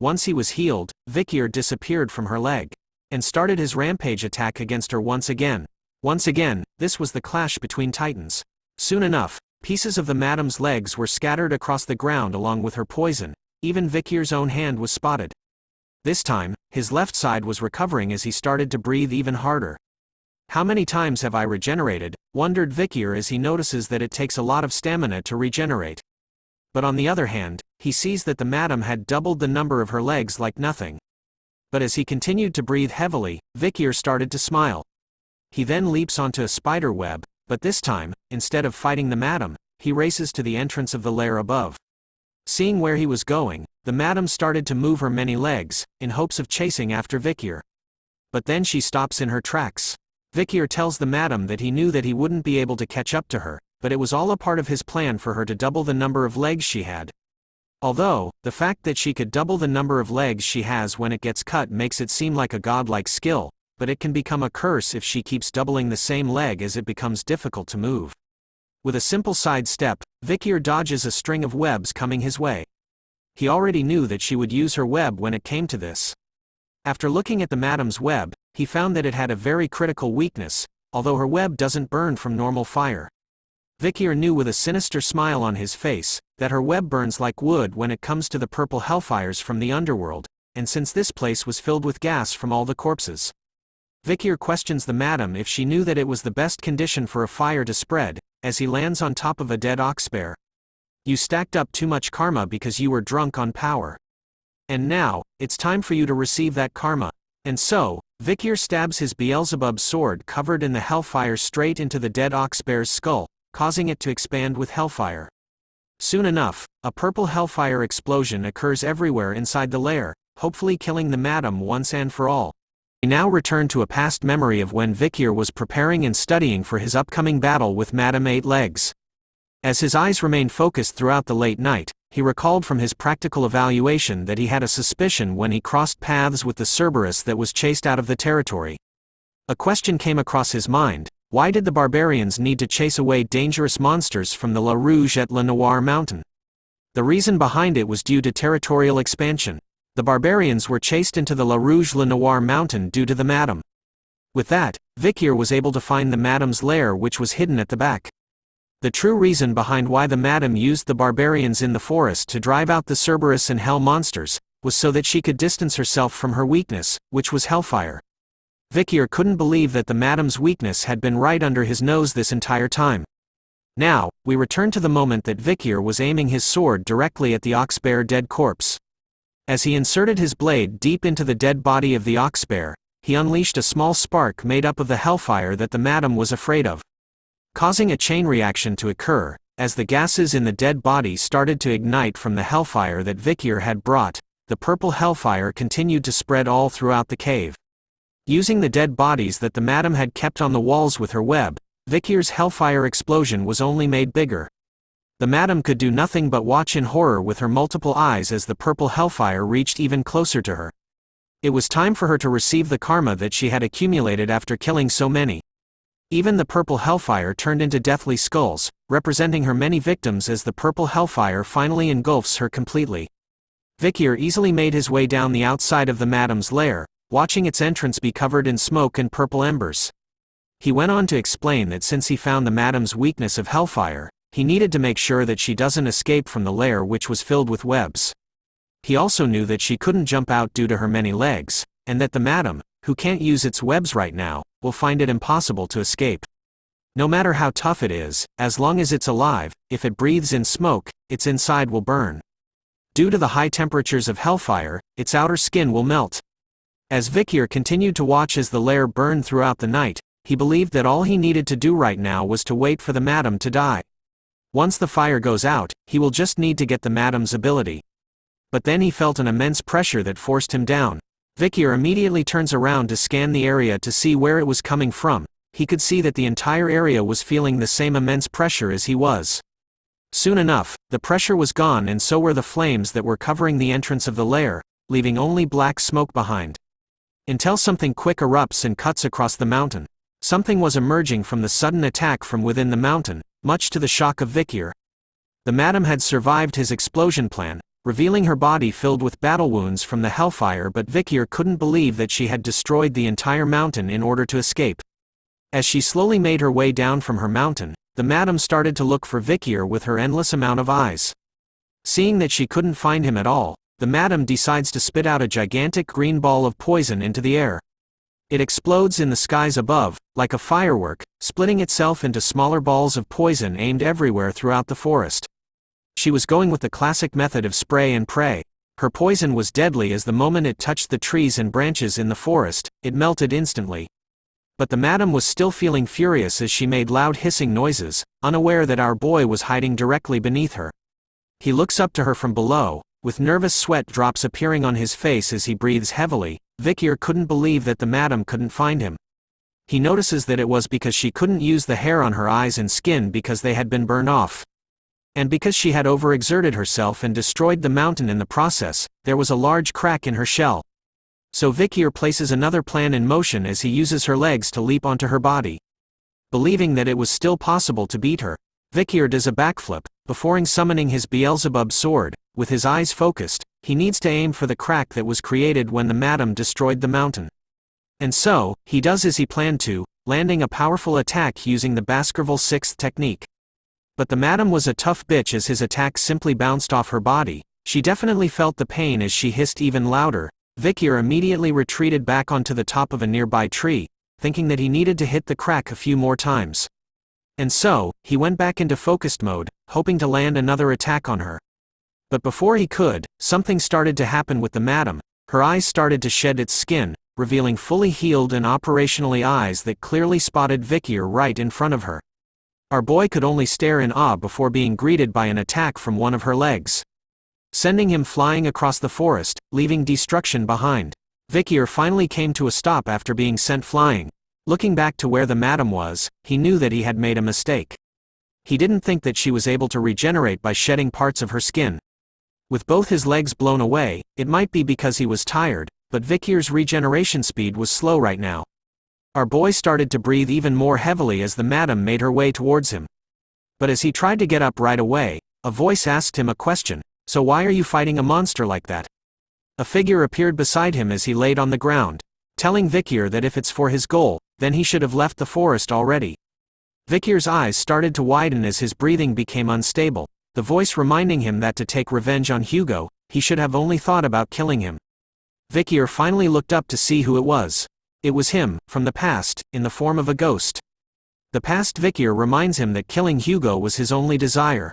Speaker 4: Once he was healed, Vikir disappeared from her leg and started his rampage attack against her once again. Once again, this was the clash between titans. Soon enough, pieces of the madam's legs were scattered across the ground along with her poison. Even Vikir's own hand was spotted. This time, his left side was recovering as he started to breathe even harder. How many times have I regenerated? Wondered Vikir as he notices that it takes a lot of stamina to regenerate. But on the other hand, he sees that the madam had doubled the number of her legs like nothing. But as he continued to breathe heavily, Vikir started to smile. He then leaps onto a spider web, but this time, instead of fighting the madam, he races to the entrance of the lair above. Seeing where he was going, the madam started to move her many legs, in hopes of chasing after Vikir. But then she stops in her tracks. Vikir tells the madam that he knew that he wouldn't be able to catch up to her, but it was all a part of his plan for her to double the number of legs she had. Although, the fact that she could double the number of legs she has when it gets cut makes it seem like a godlike skill, but it can become a curse if she keeps doubling the same leg as it becomes difficult to move. With a simple side step, Vikir dodges a string of webs coming his way. He already knew that she would use her web when it came to this. After looking at the madam's web, he found that it had a very critical weakness, although her web doesn't burn from normal fire. Vikir knew with a sinister smile on his face, that her web burns like wood when it comes to the purple hellfires from the underworld, and since this place was filled with gas from all the corpses. Vikir questions the madam if she knew that it was the best condition for a fire to spread, as he lands on top of a dead ox bear. You stacked up too much karma because you were drunk on power. And now, it's time for you to receive that karma. And so, Vikir stabs his Beelzebub sword covered in the hellfire straight into the dead ox bear's skull, causing it to expand with hellfire. Soon enough, a purple hellfire explosion occurs everywhere inside the lair, hopefully killing the madam once and for all. We now return to a past memory of when Vikir was preparing and studying for his upcoming battle with Madame Eight Legs. As his eyes remained focused throughout the late night, he recalled from his practical evaluation that he had a suspicion when he crossed paths with the Cerberus that was chased out of the territory. A question came across his mind: why did the barbarians need to chase away dangerous monsters from the La Rouge et La Noire mountain? The reason behind it was due to territorial expansion. The barbarians were chased into the La Rouge La Noire mountain due to the madam. With that, Vikir was able to find the madam's lair, which was hidden at the back. The true reason behind why the madam used the barbarians in the forest to drive out the Cerberus and hell monsters, was so that she could distance herself from her weakness, which was hellfire. Vikir couldn't believe that the madam's weakness had been right under his nose this entire time. Now, we return to the moment that Vikir was aiming his sword directly at the ox bear dead corpse. As he inserted his blade deep into the dead body of the ox bear, he unleashed a small spark made up of the hellfire that the madam was afraid of, causing a chain reaction to occur. As the gases in the dead body started to ignite from the hellfire that Vikir had brought, the purple hellfire continued to spread all throughout the cave. Using the dead bodies that the madam had kept on the walls with her web, Vikir's hellfire explosion was only made bigger. The madam could do nothing but watch in horror with her multiple eyes as the purple hellfire reached even closer to her. It was time for her to receive the karma that she had accumulated after killing so many. Even the purple hellfire turned into deathly skulls, representing her many victims as the purple hellfire finally engulfs her completely. Vikir easily made his way down the outside of the madam's lair, watching its entrance be covered in smoke and purple embers. He went on to explain that since he found the madam's weakness of hellfire, he needed to make sure that she doesn't escape from the lair, which was filled with webs. He also knew that she couldn't jump out due to her many legs, and that the madam, who can't use its webs right now, will find it impossible to escape. No matter how tough it is, as long as it's alive, if it breathes in smoke, its inside will burn. Due to the high temperatures of hellfire, its outer skin will melt. As Vikir continued to watch as the lair burned throughout the night, he believed that all he needed to do right now was to wait for the madam to die. Once the fire goes out, he will just need to get the madam's ability. But then he felt an immense pressure that forced him down. Vikir immediately turns around to scan the area to see where it was coming from. He could see that the entire area was feeling the same immense pressure as he was. Soon enough, the pressure was gone, and so were the flames that were covering the entrance of the lair, leaving only black smoke behind. Until something quick erupts and cuts across the mountain. Something was emerging from the sudden attack from within the mountain, much to the shock of Vikir. The madam had survived his explosion plan, revealing her body filled with battle wounds from the hellfire, but Vikir couldn't believe that she had destroyed the entire mountain in order to escape. As she slowly made her way down from her mountain, the madam started to look for Vikir with her endless amount of eyes. Seeing that she couldn't find him at all, the madam decides to spit out a gigantic green ball of poison into the air. It explodes in the skies above, like a firework, splitting itself into smaller balls of poison aimed everywhere throughout the forest. She was going with the classic method of spray and pray. Her poison was deadly as the moment it touched the trees and branches in the forest, it melted instantly. But the madam was still feeling furious as she made loud hissing noises, unaware that our boy was hiding directly beneath her. He looks up to her from below, with nervous sweat drops appearing on his face as he breathes heavily. Vikir couldn't believe that the madam couldn't find him. He notices that it was because she couldn't use the hair on her eyes and skin because they had been burned off. And because she had overexerted herself and destroyed the mountain in the process, there was a large crack in her shell. So Vikir places another plan in motion as he uses her legs to leap onto her body. Believing that it was still possible to beat her, Vikir does a backflip, before summoning his Beelzebub sword. With his eyes focused, he needs to aim for the crack that was created when the madam destroyed the mountain. And so, he does as he planned to, landing a powerful attack using the Baskerville 6th technique. But the madam was a tough bitch as his attack simply bounced off her body. She definitely felt the pain as she hissed even louder. Vikir immediately retreated back onto the top of a nearby tree, thinking that he needed to hit the crack a few more times. And so, he went back into focused mode, hoping to land another attack on her. But before he could, something started to happen with the madam. Her eyes started to shed its skin, revealing fully healed and operationally eyes that clearly spotted Vikir right in front of her. Our boy could only stare in awe before being greeted by an attack from one of her legs, sending him flying across the forest, leaving destruction behind. Vikir finally came to a stop after being sent flying. Looking back to where the madam was, he knew that he had made a mistake. He didn't think that she was able to regenerate by shedding parts of her skin. With both his legs blown away, it might be because he was tired, but Vikir's regeneration speed was slow right now. Our boy started to breathe even more heavily as the madam made her way towards him. But as he tried to get up right away, a voice asked him a question. So why are you fighting a monster like that? A figure appeared beside him as he laid on the ground, telling Vikir that if it's for his goal, then he should have left the forest already. Vikir's eyes started to widen as his breathing became unstable, the voice reminding him that to take revenge on Hugo, he should have only thought about killing him. Vikir finally looked up to see who it was. It was him, from the past, in the form of a ghost. The past Vikir reminds him that killing Hugo was his only desire.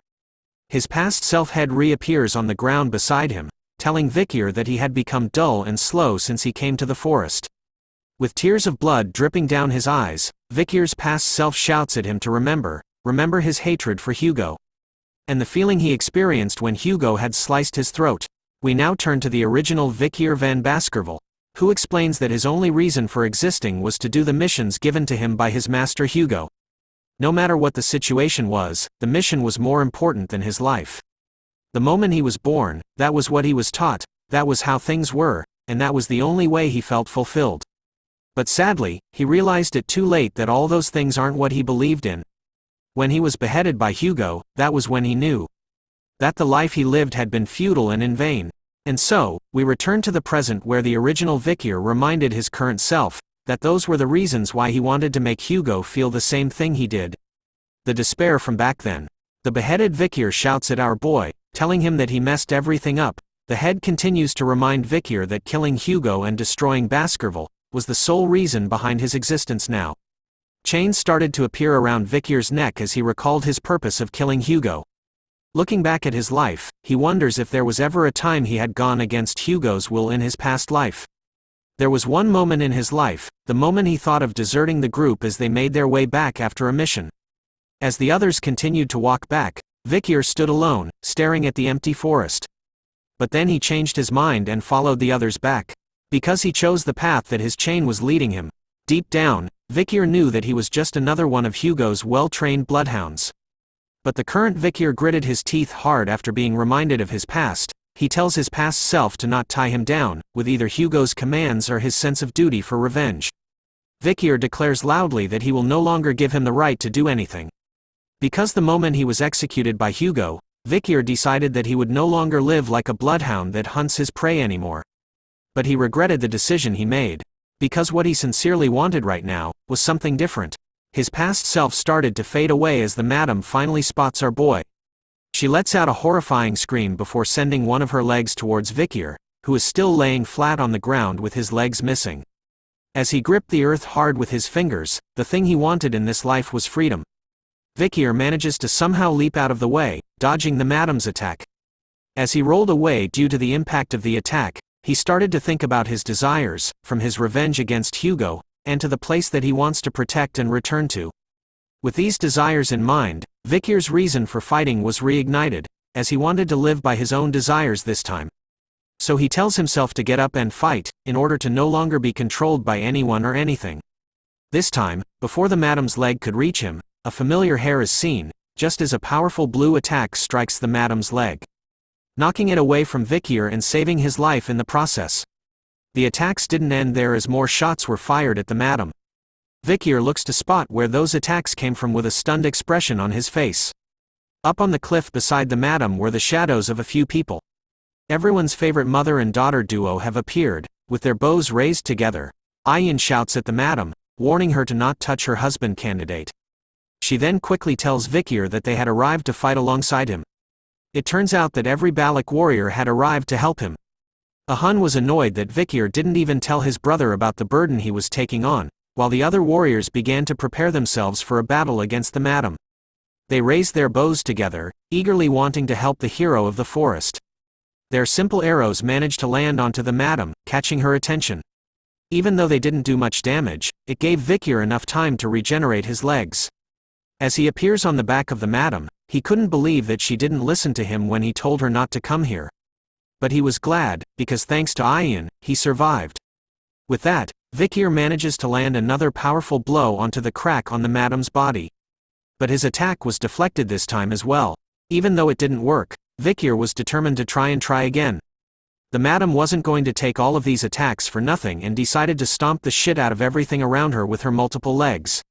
Speaker 4: His past self head reappears on the ground beside him, telling Vikir that he had become dull and slow since he came to the forest. With tears of blood dripping down his eyes, Vikir's past self shouts at him to remember his hatred for Hugo. And the feeling he experienced when Hugo had sliced his throat. We now turn to the original Vikir van Baskerville, who explains that his only reason for existing was to do the missions given to him by his master Hugo. No matter what the situation was, the mission was more important than his life. The moment he was born, that was what he was taught, that was how things were, and that was the only way he felt fulfilled. But sadly, he realized it too late that all those things aren't what he believed in. When he was beheaded by Hugo, that was when he knew that the life he lived had been futile and in vain. And so, we return to the present where the original Vikir reminded his current self that those were the reasons why he wanted to make Hugo feel the same thing he did. The despair from back then. The beheaded Vikir shouts at our boy, telling him that he messed everything up. The head continues to remind Vikir that killing Hugo and destroying Baskerville was the sole reason behind his existence now. Chains started to appear around Vikir's neck as he recalled his purpose of killing Hugo. Looking back at his life, he wonders if there was ever a time he had gone against Hugo's will in his past life. There was one moment in his life, the moment he thought of deserting the group as they made their way back after a mission. As the others continued to walk back, Vikir stood alone, staring at the empty forest. But then he changed his mind and followed the others back. Because he chose the path that his chain was leading him. Deep down, Vikir knew that he was just another one of Hugo's well-trained bloodhounds. But the current Vikir gritted his teeth hard after being reminded of his past. He tells his past self to not tie him down, with either Hugo's commands or his sense of duty for revenge. Vikir declares loudly that he will no longer give him the right to do anything. Because the moment he was executed by Hugo, Vikir decided that he would no longer live like a bloodhound that hunts his prey anymore. But he regretted the decision he made, because what he sincerely wanted right now was something different. His past self started to fade away as the madam finally spots our boy. She lets out a horrifying scream before sending one of her legs towards Vikir, who is still laying flat on the ground with his legs missing. As he gripped the earth hard with his fingers, the thing he wanted in this life was freedom. Vikir manages to somehow leap out of the way, dodging the madam's attack. As he rolled away due to the impact of the attack, he started to think about his desires, from his revenge against Hugo, and to the place that he wants to protect and return to. With these desires in mind, Vikir's reason for fighting was reignited, as he wanted to live by his own desires this time. So he tells himself to get up and fight, in order to no longer be controlled by anyone or anything. This time, before the madam's leg could reach him, a familiar hair is seen, just as a powerful blue attack strikes the madam's leg, knocking it away from Vikir and saving his life in the process. The attacks didn't end there as more shots were fired at the madam. Vikir looks to spot where those attacks came from with a stunned expression on his face. Up on the cliff beside the madam were the shadows of a few people. Everyone's favorite mother and daughter duo have appeared, with their bows raised together. Ayin shouts at the madam, warning her to not touch her husband candidate. She then quickly tells Vikir that they had arrived to fight alongside him. It turns out that every Balak warrior had arrived to help him. Ahun was annoyed that Vikir didn't even tell his brother about the burden he was taking on, while the other warriors began to prepare themselves for a battle against the madam. They raised their bows together, eagerly wanting to help the hero of the forest. Their simple arrows managed to land onto the madam, catching her attention. Even though they didn't do much damage, it gave Vikir enough time to regenerate his legs. As he appears on the back of the madam, he couldn't believe that she didn't listen to him when he told her not to come here. But he was glad, because thanks to Ayin, he survived. With that, Vikir manages to land another powerful blow onto the crack on the madam's body. But his attack was deflected this time as well. Even though it didn't work, Vikir was determined to try again. The madam wasn't going to take all of these attacks for nothing and decided to stomp the shit out of everything around her with her multiple legs.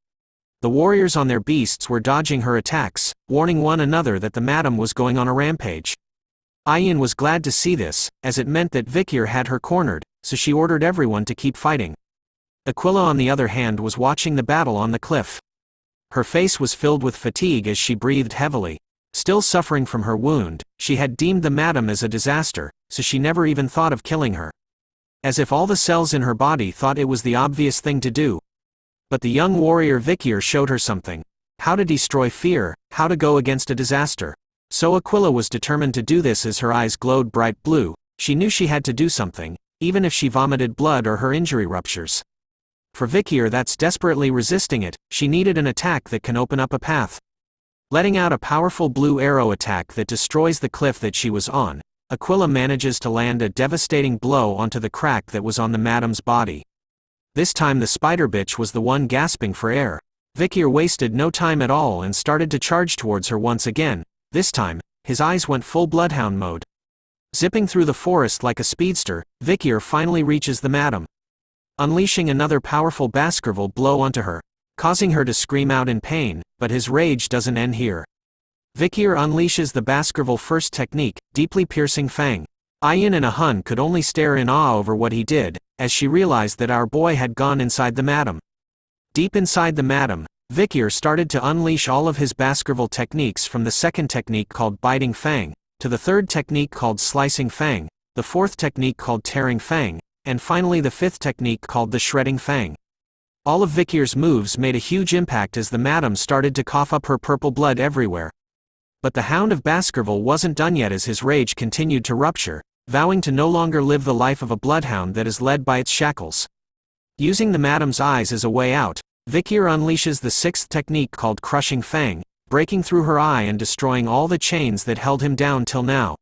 Speaker 4: The warriors on their beasts were dodging her attacks, warning one another that the madam was going on a rampage. Ayin was glad to see this, as it meant that Vikir had her cornered, so she ordered everyone to keep fighting. Aquila on the other hand was watching the battle on the cliff. Her face was filled with fatigue as she breathed heavily. Still suffering from her wound, she had deemed the madam as a disaster, so she never even thought of killing her. As if all the cells in her body thought it was the obvious thing to do. But the young warrior Vikir showed her something. How to destroy fear, how to go against a disaster. So Aquila was determined to do this as her eyes glowed bright blue. She knew she had to do something, even if she vomited blood or her injury ruptures. For Vikir that's desperately resisting it, she needed an attack that can open up a path. Letting out a powerful blue arrow attack that destroys the cliff that she was on, Aquila manages to land a devastating blow onto the crack that was on the madam's body. This time the spider bitch was the one gasping for air. Vikir wasted no time at all and started to charge towards her once again. This time, his eyes went full bloodhound mode. Zipping through the forest like a speedster, Vikir finally reaches the madam. Unleashing another powerful Baskerville blow onto her, causing her to scream out in pain, but his rage doesn't end here. Vikir unleashes the Baskerville first technique, deeply piercing fang. Ayin and Ahun could only stare in awe over what he did, as she realized that our boy had gone inside the madam. Deep inside the madam, Vikir started to unleash all of his Baskerville techniques from the second technique called biting fang, to the third technique called slicing fang, the fourth technique called tearing fang, and finally the fifth technique called the shredding fang. All of Vikir's moves made a huge impact as the madam started to cough up her purple blood everywhere. But the Hound of Baskerville wasn't done yet as his rage continued to rupture, vowing to no longer live the life of a bloodhound that is led by its shackles. Using the madam's eyes as a way out, Vikir unleashes the sixth technique called crushing fang, breaking through her eye and destroying all the chains that held him down till now.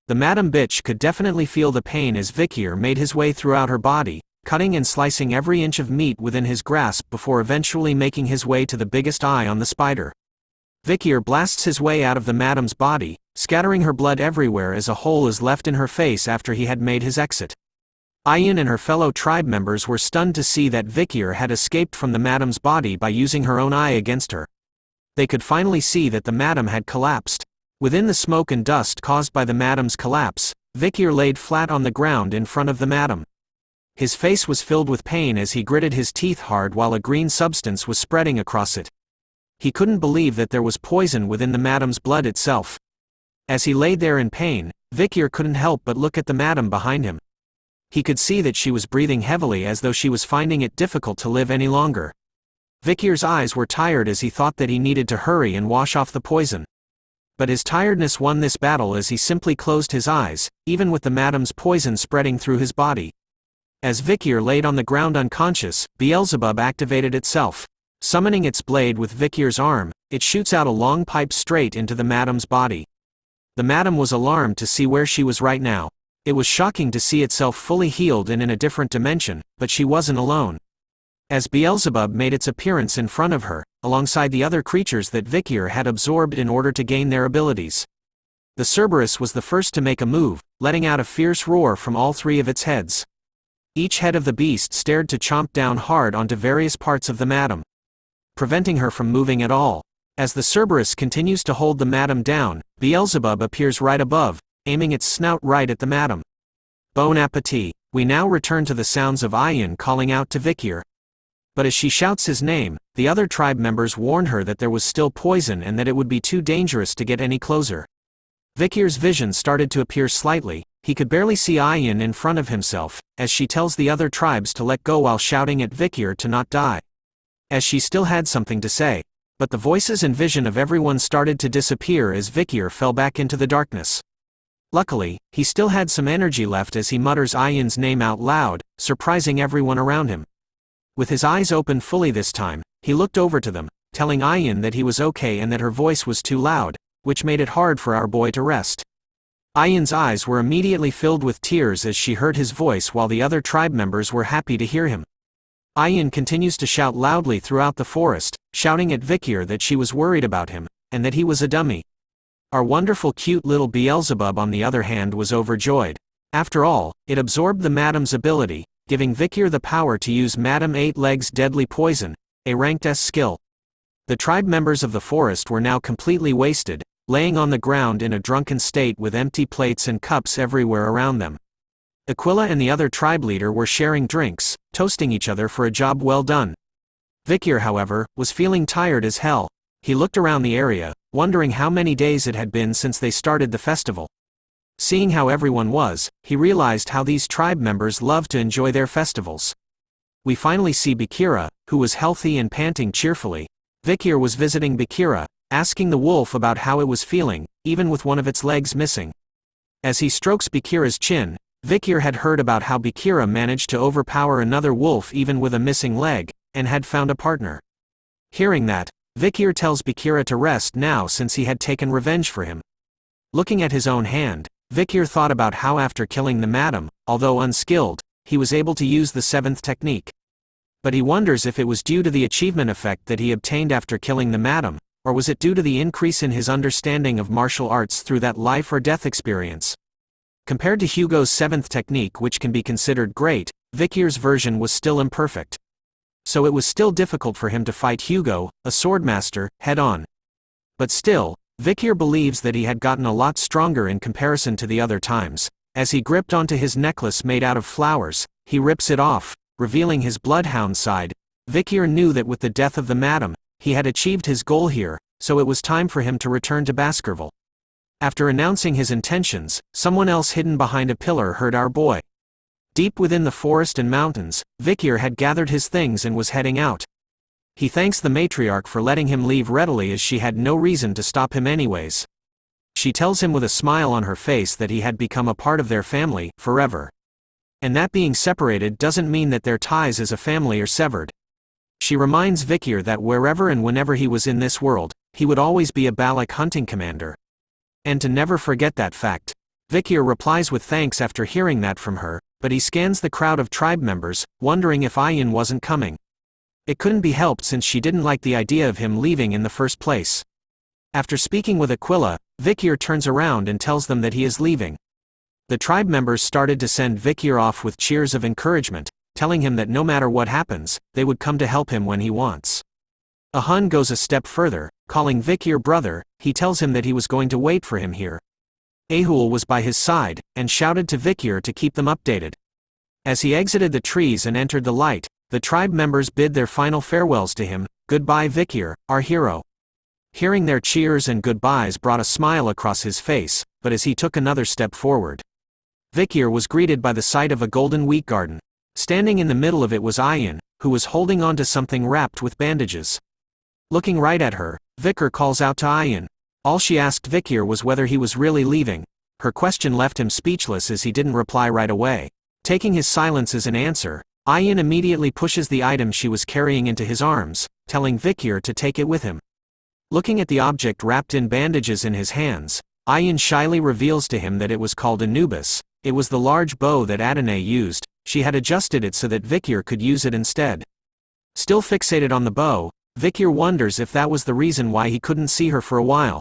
Speaker 4: The madam bitch could definitely feel the pain as Vikir made his way throughout her body, cutting and slicing every inch of meat within his grasp before eventually making his way to the biggest eye on the spider. Vikir blasts his way out of the madam's body, scattering her blood everywhere as a hole is left in her face after he had made his exit. Ayin and her fellow tribe members were stunned to see that Vikir had escaped from the madam's body by using her own eye against her. They could finally see that the madam had collapsed. Within the smoke and dust caused by the madam's collapse, Vikir laid flat on the ground in front of the madam. His face was filled with pain as he gritted his teeth hard while a green substance was spreading across it. He couldn't believe that there was poison within the madam's blood itself. As he lay there in pain, Vikir couldn't help but look at the madam behind him. He could see that she was breathing heavily as though she was finding it difficult to live any longer. Vikir's eyes were tired as he thought that he needed to hurry and wash off the poison. But his tiredness won this battle as he simply closed his eyes, even with the madam's poison spreading through his body. As Vikir laid on the ground unconscious, Beelzebub activated itself. Summoning its blade with Vikir's arm, it shoots out a long pipe straight into the madam's body. The madam was alarmed to see where she was right now. It was shocking to see itself fully healed and in a different dimension, but she wasn't alone. As Beelzebub made its appearance in front of her, alongside the other creatures that Vikir had absorbed in order to gain their abilities. The Cerberus was the first to make a move, letting out a fierce roar from all three of its heads. Each head of the beast stared to chomp down hard onto various parts of the madam, preventing her from moving at all. As the Cerberus continues to hold the madam down, Beelzebub appears right above, aiming its snout right at the madam. Bon appetit. We now return to the sounds of Ayin calling out to Vikir. But as she shouts his name, the other tribe members warn her that there was still poison and that it would be too dangerous to get any closer. Vikir's vision started to appear slightly. He could barely see Ayin in front of himself, as she tells the other tribes to let go while shouting at Vikir to not die. As she still had something to say. But the voices and vision of everyone started to disappear as Vikir fell back into the darkness. Luckily, he still had some energy left as he mutters Ayin's name out loud, surprising everyone around him. With his eyes open fully this time, he looked over to them, telling Ayin that he was okay and that her voice was too loud, which made it hard for our boy to rest. Ayin's eyes were immediately filled with tears as she heard his voice while the other tribe members were happy to hear him. Ayin continues to shout loudly throughout the forest, shouting at Vikir that she was worried about him, and that he was a dummy. Our wonderful cute little Beelzebub on the other hand was overjoyed. After all, it absorbed the madam's ability, giving Vikir the power to use Madam Eight Legs' deadly poison, a ranked S skill. The tribe members of the forest were now completely wasted, laying on the ground in a drunken state with empty plates and cups everywhere around them. Aquila and the other tribe leader were sharing drinks, toasting each other for a job well done. Vikir, however, was feeling tired as hell. He looked around the area, wondering how many days it had been since they started the festival. Seeing how everyone was, he realized how these tribe members loved to enjoy their festivals. We finally see Bakira, who was healthy and panting cheerfully. Vikir was visiting Bakira, asking the wolf about how it was feeling, even with one of its legs missing. As he strokes Bakira's chin, Vikir had heard about how Bakira managed to overpower another wolf even with a missing leg, and had found a partner. Hearing that, Vikir tells Bakira to rest now since he had taken revenge for him. Looking at his own hand, Vikir thought about how after killing the madam, although unskilled, he was able to use the seventh technique. But he wonders if it was due to the achievement effect that he obtained after killing the madam, or was it due to the increase in his understanding of martial arts through that life or death experience. Compared to Hugo's seventh technique, which can be considered great, Vikir's version was still imperfect. So it was still difficult for him to fight Hugo, a swordmaster, head-on. But still, Vikir believes that he had gotten a lot stronger in comparison to the other times. As he gripped onto his necklace made out of flowers, he rips it off, revealing his bloodhound side. Vikir knew that with the death of the madam, he had achieved his goal here, so it was time for him to return to Baskerville. After announcing his intentions, someone else hidden behind a pillar heard our boy. Deep within the forest and mountains, Vikir had gathered his things and was heading out. He thanks the matriarch for letting him leave readily as she had no reason to stop him anyways. She tells him with a smile on her face that he had become a part of their family, forever. And that being separated doesn't mean that their ties as a family are severed. She reminds Vikir that wherever and whenever he was in this world, he would always be a Balak hunting commander. And to never forget that fact. Vikir replies with thanks after hearing that from her, but he scans the crowd of tribe members, wondering if Ayin wasn't coming. It couldn't be helped since she didn't like the idea of him leaving in the first place. After speaking with Aquila, Vikir turns around and tells them that he is leaving. The tribe members started to send Vikir off with cheers of encouragement, telling him that no matter what happens, they would come to help him when he wants. Hun goes a step further, calling Vikir brother. He tells him that he was going to wait for him here. Ahul was by his side, and shouted to Vikir to keep them updated. As he exited the trees and entered the light, the tribe members bid their final farewells to him. Goodbye Vikir, our hero. Hearing their cheers and goodbyes brought a smile across his face, but as he took another step forward, Vikir was greeted by the sight of a golden wheat garden. Standing in the middle of it was Ayin, who was holding on to something wrapped with bandages. Looking right at her, Vikir calls out to Ayin. All she asked Vikir was whether he was really leaving. Her question left him speechless as he didn't reply right away. Taking his silence as an answer, Ayin immediately pushes the item she was carrying into his arms, telling Vikir to take it with him. Looking at the object wrapped in bandages in his hands, Ayin shyly reveals to him that it was called Anubis. It was the large bow that Adonai used. She had adjusted it so that Vikir could use it instead. Still fixated on the bow, Vikir wonders if that was the reason why he couldn't see her for a while.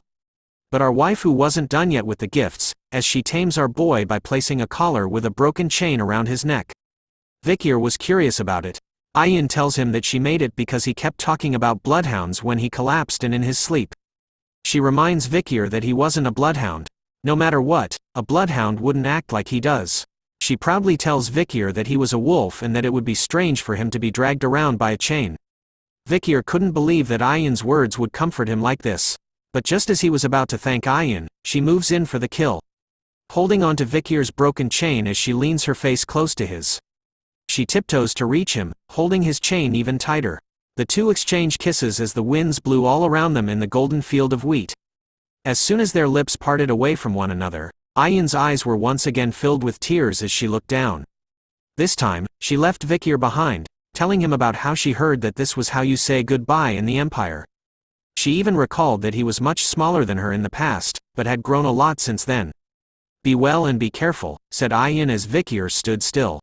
Speaker 4: But our waifu wasn't done yet with the gifts, as she tames our boy by placing a collar with a broken chain around his neck. Vikir was curious about it. Ayin tells him that she made it because he kept talking about bloodhounds when he collapsed and in his sleep. She reminds Vikir that he wasn't a bloodhound. No matter what, a bloodhound wouldn't act like he does. She proudly tells Vikir that he was a wolf and that it would be strange for him to be dragged around by a chain. Vikir couldn't believe that Ayin's words would comfort him like this. But just as he was about to thank Ayin, she moves in for the kill. Holding on to Vikir's broken chain as she leans her face close to his. She tiptoes to reach him, holding his chain even tighter. The two exchange kisses as the winds blew all around them in the golden field of wheat. As soon as their lips parted away from one another, Ayin's eyes were once again filled with tears as she looked down. This time, she left Vikir behind, telling him about how she heard that this was how you say goodbye in the Empire. She even recalled that he was much smaller than her in the past, but had grown a lot since then. Be well and be careful, said Ayin as Vikir stood still.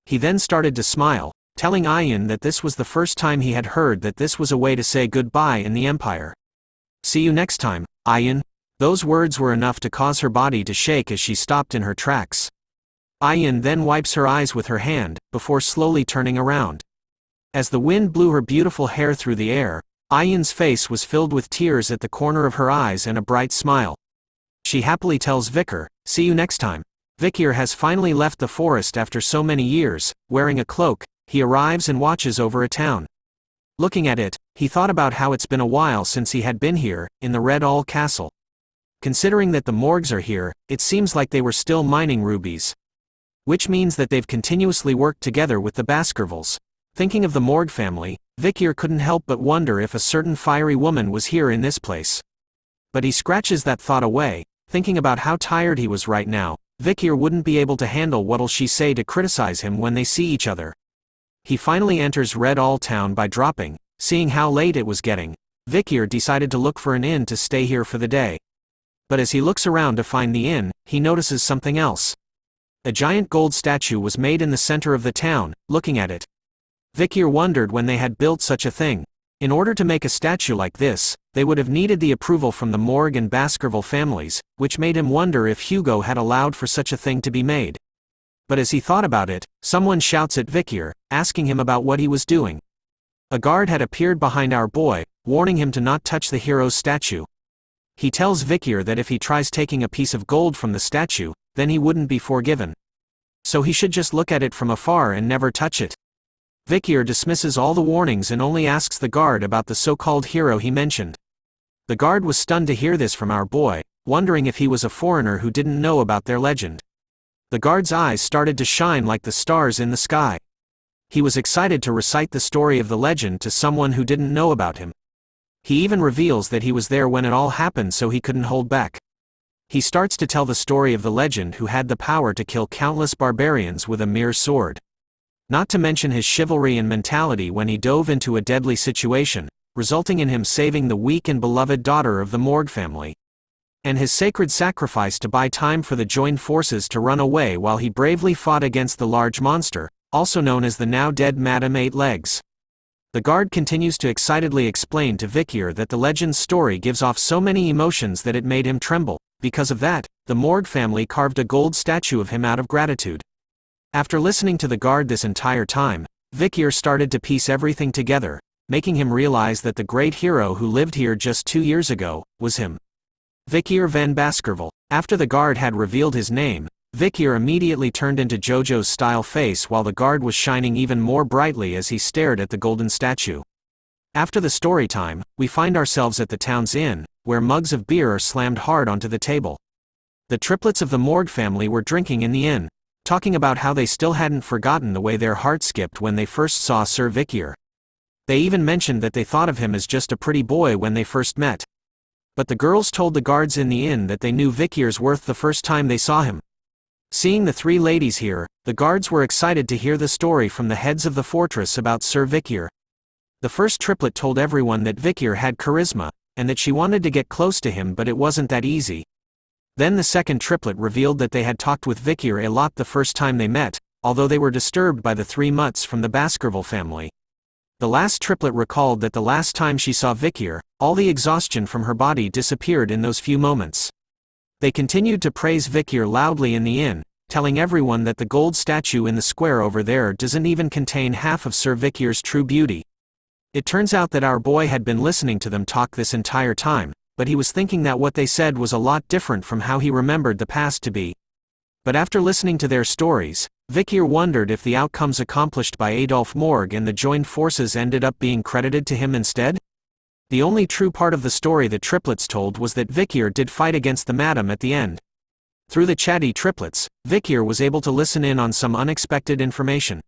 Speaker 4: He then started to smile, telling Ayin that this was the first time he had heard that this was a way to say goodbye in the Empire. See you next time, Ayin. Those words were enough to cause her body to shake as she stopped in her tracks. Ayin then wipes her eyes with her hand, before slowly turning around. As the wind blew her beautiful hair through the air, Ayin's face was filled with tears at the corner of her eyes and a bright smile. She happily tells Vikir, see you next time. Vikir has finally left the forest after so many years. Wearing a cloak, he arrives and watches over a town. Looking at it, he thought about how it's been a while since he had been here, in the Red All Castle. Considering that the morgues are here, it seems like they were still mining rubies. Which means that they've continuously worked together with the Baskervilles. Thinking of the Morgue family, Vikir couldn't help but wonder if a certain fiery woman was here in this place. But he scratches that thought away, thinking about how tired he was right now. Vikir wouldn't be able to handle what'll she say to criticize him when they see each other. He finally enters Red All Town by dropping. Seeing how late it was getting, Vikir decided to look for an inn to stay here for the day. But as he looks around to find the inn, he notices something else. A giant gold statue was made in the center of the town. Looking at it, Vikir wondered when they had built such a thing. In order to make a statue like this, they would have needed the approval from the Morgue and Baskerville families, which made him wonder if Hugo had allowed for such a thing to be made. But as he thought about it, someone shouts at Vikir, asking him about what he was doing. A guard had appeared behind our boy, warning him to not touch the hero's statue. He tells Vikir that if he tries taking a piece of gold from the statue, then he wouldn't be forgiven. So he should just look at it from afar and never touch it. Vikir dismisses all the warnings and only asks the guard about the so-called hero he mentioned. The guard was stunned to hear this from our boy, wondering if he was a foreigner who didn't know about their legend. The guard's eyes started to shine like the stars in the sky. He was excited to recite the story of the legend to someone who didn't know about him. He even reveals that he was there when it all happened, so he couldn't hold back. He starts to tell the story of the legend who had the power to kill countless barbarians with a mere sword. Not to mention his chivalry and mentality when he dove into a deadly situation, resulting in him saving the weak and beloved daughter of the Morgue family. And his sacred sacrifice to buy time for the joined forces to run away while he bravely fought against the large monster, also known as the now dead Madame Eight Legs. The guard continues to excitedly explain to Vikir that the legend's story gives off so many emotions that it made him tremble. Because of that, the Morgue family carved a gold statue of him out of gratitude. After listening to the guard this entire time, Vikir started to piece everything together. making him realize that the great hero who lived here just 2 years ago was him. Vikir van Baskerville. After the guard had revealed his name, Vikir immediately turned into JoJo's style face while the guard was shining even more brightly as he stared at the golden statue. After the story time, we find ourselves at the town's inn, where mugs of beer are slammed hard onto the table. The triplets of the Morgue family were drinking in the inn, talking about how they still hadn't forgotten the way their heart skipped when they first saw Sir Vikir. They even mentioned that they thought of him as just a pretty boy when they first met. But the girls told the guards in the inn that they knew Vikir's worth the first time they saw him. Seeing the 3 ladies here, the guards were excited to hear the story from the heads of the fortress about Sir Vikir. The first triplet told everyone that Vikir had charisma, and that she wanted to get close to him, but it wasn't that easy. Then the second triplet revealed that they had talked with Vikir a lot the first time they met, although they were disturbed by the 3 mutts from the Baskerville family. The last triplet recalled that the last time she saw Vikir, all the exhaustion from her body disappeared in those few moments. They continued to praise Vikir loudly in the inn, telling everyone that the gold statue in the square over there doesn't even contain half of Sir Vikir's true beauty. It turns out that our boy had been listening to them talk this entire time, but he was thinking that what they said was a lot different from how he remembered the past to be. But after listening to their stories, Vikir wondered if the outcomes accomplished by Adolphe Morgue and the joined forces ended up being credited to him instead? The only true part of the story the triplets told was that Vikir did fight against the madam at the end. Through the chatty triplets, Vikir was able to listen in on some unexpected information.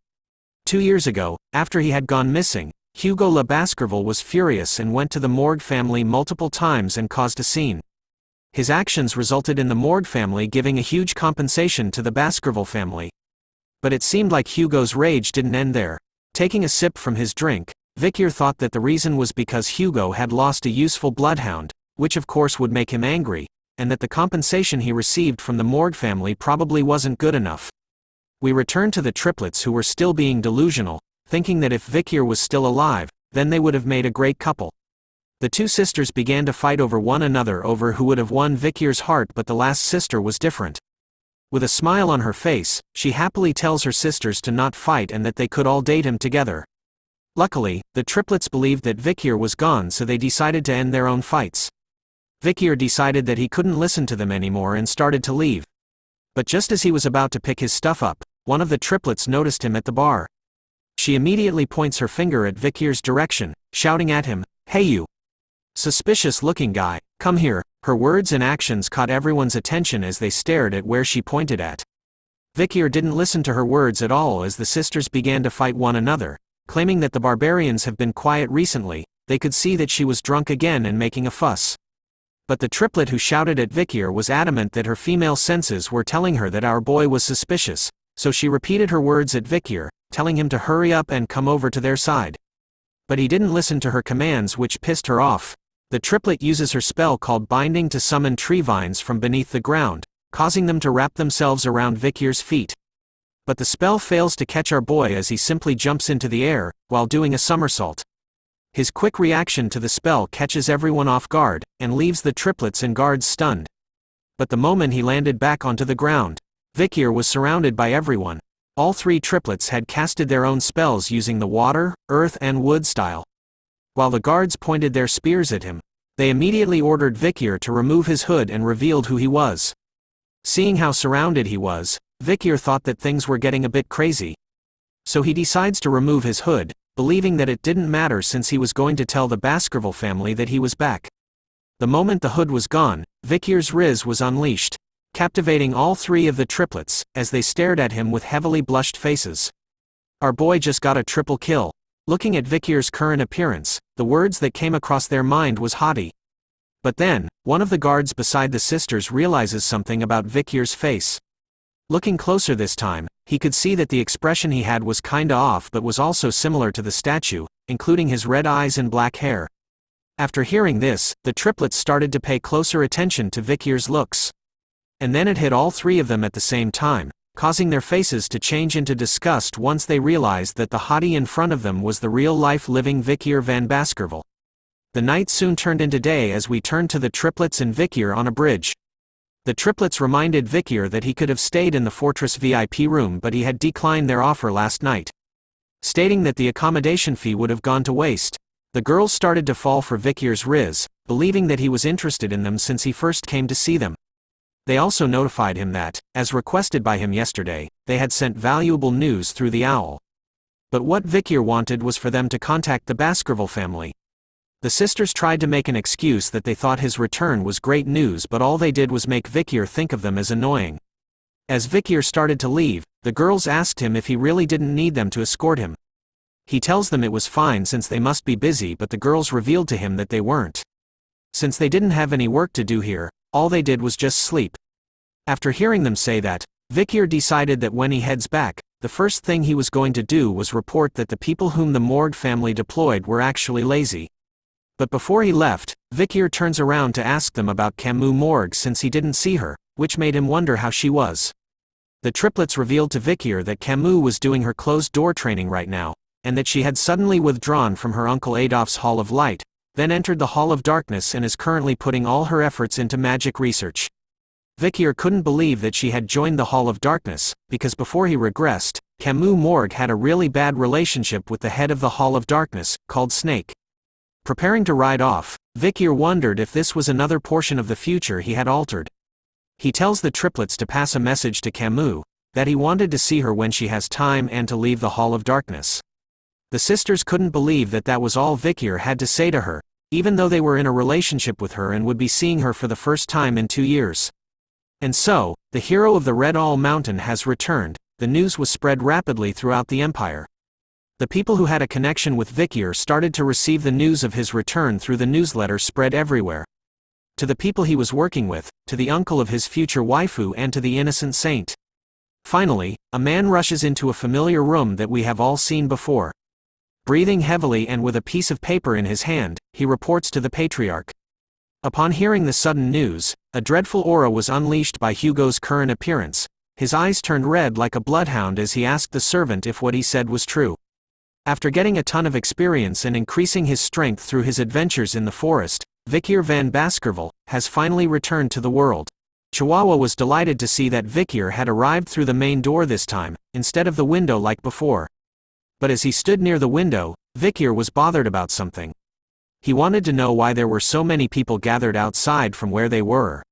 Speaker 4: 2 years ago, after he had gone missing, Hugo Le Baskerville was furious and went to the Morgue family multiple times and caused a scene. His actions resulted in the Morgue family giving a huge compensation to the Baskerville family. But it seemed like Hugo's rage didn't end there. Taking a sip from his drink, Vikir thought that the reason was because Hugo had lost a useful bloodhound, which of course would make him angry, and that the compensation he received from the Morgue family probably wasn't good enough. We returned to the triplets who were still being delusional, thinking that if Vikir was still alive, then they would have made a great couple. The 2 sisters began to fight over one another over who would have won Vikir's heart, but the last sister was different. With a smile on her face, she happily tells her sisters to not fight and that they could all date him together. Luckily, the triplets believed that Vikir was gone, so they decided to end their own fights. Vikir decided that he couldn't listen to them anymore and started to leave. But just as he was about to pick his stuff up, one of the triplets noticed him at the bar. She immediately points her finger at Vikir's direction, shouting at him, "Hey you! Suspicious-looking guy, come here." Her words and actions caught everyone's attention as they stared at where she pointed at. Vikir didn't listen to her words at all as the sisters began to fight one another, claiming that the barbarians have been quiet recently. They could see that she was drunk again and making a fuss. But the triplet who shouted at Vikir was adamant that her female senses were telling her that our boy was suspicious, so she repeated her words at Vikir, telling him to hurry up and come over to their side. But he didn't listen to her commands, which pissed her off. The triplet uses her spell called Binding to summon tree vines from beneath the ground, causing them to wrap themselves around Vikir's feet. But the spell fails to catch our boy as he simply jumps into the air, while doing a somersault. His quick reaction to the spell catches everyone off guard, and leaves the triplets and guards stunned. But the moment he landed back onto the ground, Vikir was surrounded by everyone. All 3 triplets had casted their own spells using the water, earth and wood style. While the guards pointed their spears at him, they immediately ordered Vikir to remove his hood and revealed who he was. Seeing how surrounded he was, Vikir thought that things were getting a bit crazy. So he decides to remove his hood, believing that it didn't matter since he was going to tell the Baskerville family that he was back. The moment the hood was gone, Vikir's riz was unleashed, captivating all 3 of the triplets, as they stared at him with heavily blushed faces. Our boy just got a triple kill. Looking at Vikir's current appearance, the words that came across their mind was haughty. But then, one of the guards beside the sisters realizes something about Vikir's face. Looking closer this time, he could see that the expression he had was kinda off but was also similar to the statue, including his red eyes and black hair. After hearing this, the triplets started to pay closer attention to Vikir's looks. And then it hit all 3 of them at the same time, causing their faces to change into disgust once they realized that the hottie in front of them was the real-life living Vikir van Baskerville. The night soon turned into day as we turned to the triplets and Vikir on a bridge. The triplets reminded Vikir that he could have stayed in the fortress VIP room, but he had declined their offer last night. Stating that the accommodation fee would have gone to waste, The girls started to fall for Vikir's riz, believing that he was interested in them since he first came to see them. They also notified him that, as requested by him yesterday, they had sent valuable news through the owl. But what Vikir wanted was for them to contact the Baskerville family. The sisters tried to make an excuse that they thought his return was great news, but all they did was make Vikir think of them as annoying. As Vikir started to leave, the girls asked him if he really didn't need them to escort him. He tells them it was fine since they must be busy, but the girls revealed to him that they weren't. Since they didn't have any work to do here, all they did was just sleep. After hearing them say that, Vikir decided that when he heads back, the first thing he was going to do was report that the people whom the Morgue family deployed were actually lazy. But before he left, Vikir turns around to ask them about Camus Morgue since he didn't see her, which made him wonder how she was. The triplets revealed to Vikir that Camus was doing her closed-door training right now, and that she had suddenly withdrawn from her Uncle Adolphe's Hall of Light, then entered the Hall of Darkness and is currently putting all her efforts into magic research. Vikir couldn't believe that she had joined the Hall of Darkness, because before he regressed, Camus Morgue had a really bad relationship with the head of the Hall of Darkness, called Snake. Preparing to ride off, Vikir wondered if this was another portion of the future he had altered. He tells the triplets to pass a message to Camus, that he wanted to see her when she has time and to leave the Hall of Darkness. The sisters couldn't believe that that was all Vikir had to say to her, even though they were in a relationship with her and would be seeing her for the first time in 2 years. And so, the hero of the Red All Mountain has returned. The news was spread rapidly throughout the empire. The people who had a connection with Vikir started to receive the news of his return through the newsletter spread everywhere. To the people he was working with, to the uncle of his future waifu, and to the innocent saint. Finally, a man rushes into a familiar room that we have all seen before. Breathing heavily and with a piece of paper in his hand, he reports to the patriarch. Upon hearing the sudden news, a dreadful aura was unleashed by Hugo's current appearance. His eyes turned red like a bloodhound as he asked the servant if what he said was true. After getting a ton of experience and increasing his strength through his adventures in the forest, Vikir van Baskerville has finally returned to the world. Chihuahua was delighted to see that Vikir had arrived through the main door this time, instead of the window like before. But as he stood near the window, Vikir was bothered about something. He wanted to know why there were so many people gathered outside from where they were.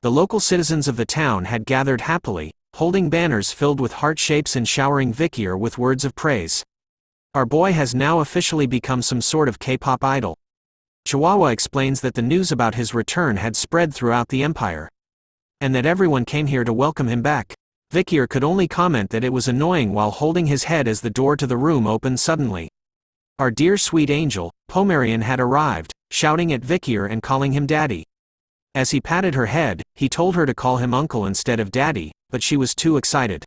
Speaker 4: The local citizens of the town had gathered happily, holding banners filled with heart shapes and showering Vikir with words of praise. Our boy has now officially become some sort of K-pop idol. Chihuahua explains that the news about his return had spread throughout the empire, and that everyone came here to welcome him back. Vikir could only comment that it was annoying while holding his head as the door to the room opened suddenly. Our dear sweet angel, Pomerian, had arrived, shouting at Vikir and calling him daddy. As he patted her head, he told her to call him uncle instead of daddy, but she was too excited.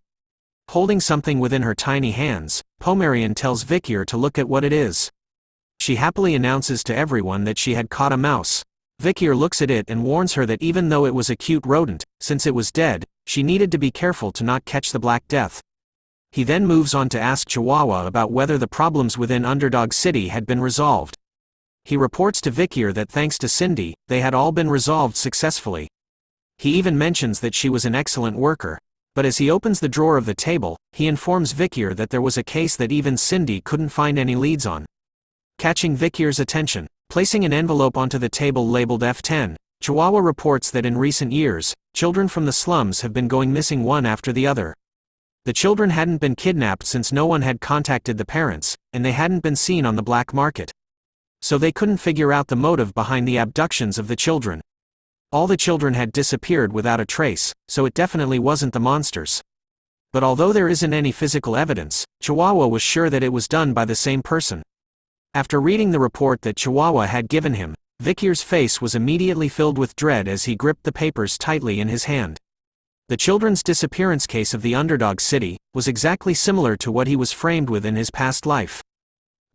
Speaker 4: Holding something within her tiny hands, Pomerian tells Vikir to look at what it is. She happily announces to everyone that she had caught a mouse. Vikir looks at it and warns her that even though it was a cute rodent, since it was dead, she needed to be careful to not catch the Black Death. He then moves on to ask Chihuahua about whether the problems within Underdog City had been resolved. He reports to Vikir that thanks to Cindy, they had all been resolved successfully. He even mentions that she was an excellent worker. But as he opens the drawer of the table, he informs Vikir that there was a case that even Cindy couldn't find any leads on. Catching Vikir's attention, placing an envelope onto the table labeled F10, Chihuahua reports that in recent years, children from the slums have been going missing one after the other. The children hadn't been kidnapped since no one had contacted the parents, and they hadn't been seen on the black market. So they couldn't figure out the motive behind the abductions of the children. All the children had disappeared without a trace, so it definitely wasn't the monsters. But although there isn't any physical evidence, Chihuahua was sure that it was done by the same person. After reading the report that Chihuahua had given him, Vikir's face was immediately filled with dread as he gripped the papers tightly in his hand. The children's disappearance case of the Underdog City was exactly similar to what he was framed with in his past life.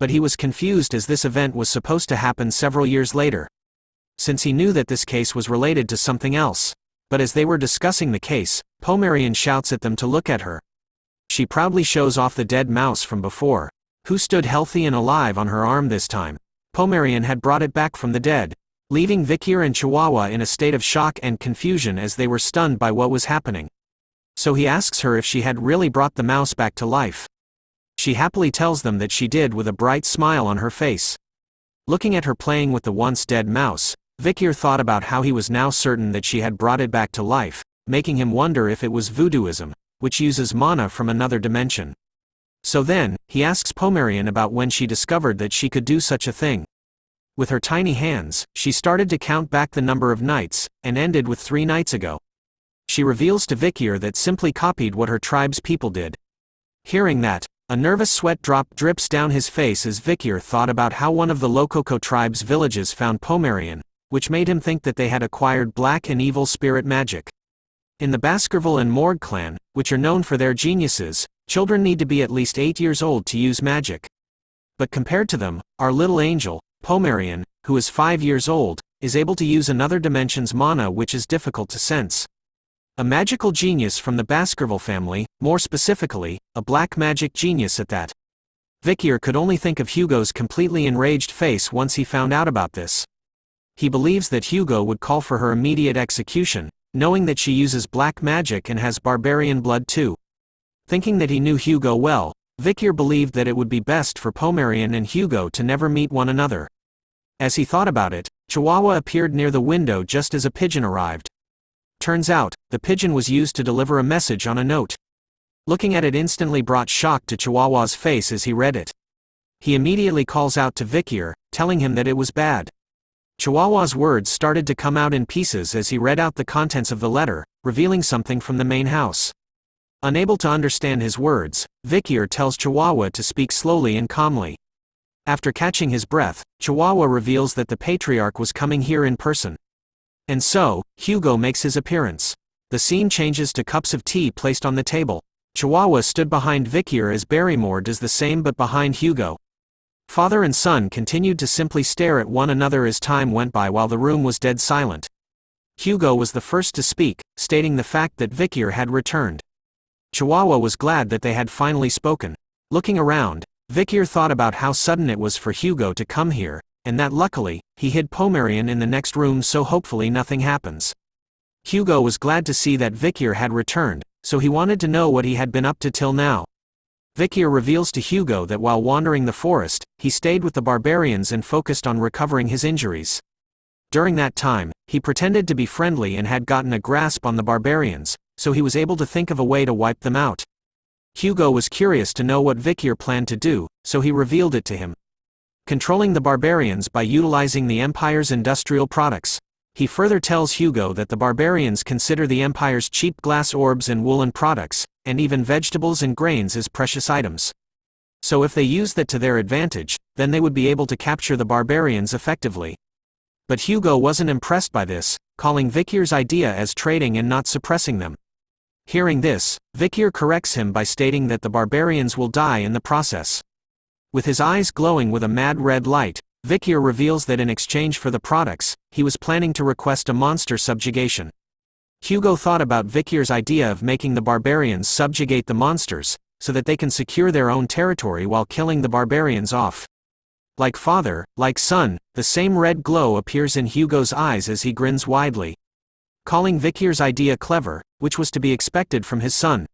Speaker 4: But he was confused as this event was supposed to happen several years later, since he knew that this case was related to something else. But as they were discussing the case, Pomerian shouts at them to look at her. She proudly shows off the dead mouse from before, who stood healthy and alive on her arm this time. Pomerian had brought it back from the dead, leaving Vikir and Chihuahua in a state of shock and confusion as they were stunned by what was happening. So he asks her if she had really brought the mouse back to life. She happily tells them that she did with a bright smile on her face. Looking at her playing with the once dead mouse, Vikir thought about how he was now certain that she had brought it back to life, making him wonder if it was voodooism, which uses mana from another dimension. So then, he asks Pomerian about when she discovered that she could do such a thing. With her tiny hands, she started to count back the number of nights, and ended with 3 nights ago. She reveals to Vikir that simply copied what her tribe's people did. Hearing that, a nervous sweat drop drips down his face as Vikir thought about how one of the Lococo tribe's villages found Pomerian, which made him think that they had acquired black and evil spirit magic. In the Baskerville and Morgue clan, which are known for their geniuses, children need to be at least 8 years old to use magic. But compared to them, our little angel, Pomerian, who is 5 years old, is able to use another dimension's mana, which is difficult to sense. A magical genius from the Baskerville family, more specifically, a black magic genius at that. Vikir could only think of Hugo's completely enraged face once he found out about this. He believes that Hugo would call for her immediate execution, knowing that she uses black magic and has barbarian blood too. Thinking that he knew Hugo well, Vikir believed that it would be best for Pomerian and Hugo to never meet one another. As he thought about it, Chihuahua appeared near the window just as a pigeon arrived. Turns out, the pigeon was used to deliver a message on a note. Looking at it instantly brought shock to Chihuahua's face as he read it. He immediately calls out to Vikir, telling him that it was bad. Chihuahua's words started to come out in pieces as he read out the contents of the letter, revealing something from the main house. Unable to understand his words, Vikir tells Chihuahua to speak slowly and calmly. After catching his breath, Chihuahua reveals that the patriarch was coming here in person. And so, Hugo makes his appearance. The scene changes to cups of tea placed on the table. Chihuahua stood behind Vikir as Barrymore does the same but behind Hugo. Father and son continued to simply stare at one another as time went by while the room was dead silent. Hugo was the first to speak, stating the fact that Vikir had returned. Chihuahua was glad that they had finally spoken. Looking around, Vikir thought about how sudden it was for Hugo to come here, and that luckily, he hid Pomerian in the next room so hopefully nothing happens. Hugo was glad to see that Vikir had returned, so he wanted to know what he had been up to till now. Vikir reveals to Hugo that while wandering the forest, he stayed with the barbarians and focused on recovering his injuries. During that time, he pretended to be friendly and had gotten a grasp on the barbarians, so he was able to think of a way to wipe them out. Hugo was curious to know what Vikir planned to do, so he revealed it to him. Controlling the barbarians by utilizing the Empire's industrial products. He further tells Hugo that the barbarians consider the Empire's cheap glass orbs and woolen products, and even vegetables and grains as precious items. So if they use that to their advantage, then they would be able to capture the barbarians effectively. But Hugo wasn't impressed by this, calling Vikir's idea as trading and not suppressing them. Hearing this, Vikir corrects him by stating that the barbarians will die in the process. With his eyes glowing with a mad red light, Vikir reveals that in exchange for the products, he was planning to request a monster subjugation. Hugo thought about Vikir's idea of making the barbarians subjugate the monsters, so that they can secure their own territory while killing the barbarians off. Like father, like son, the same red glow appears in Hugo's eyes as he grins widely. Calling Vikir's idea clever, which was to be expected from his son.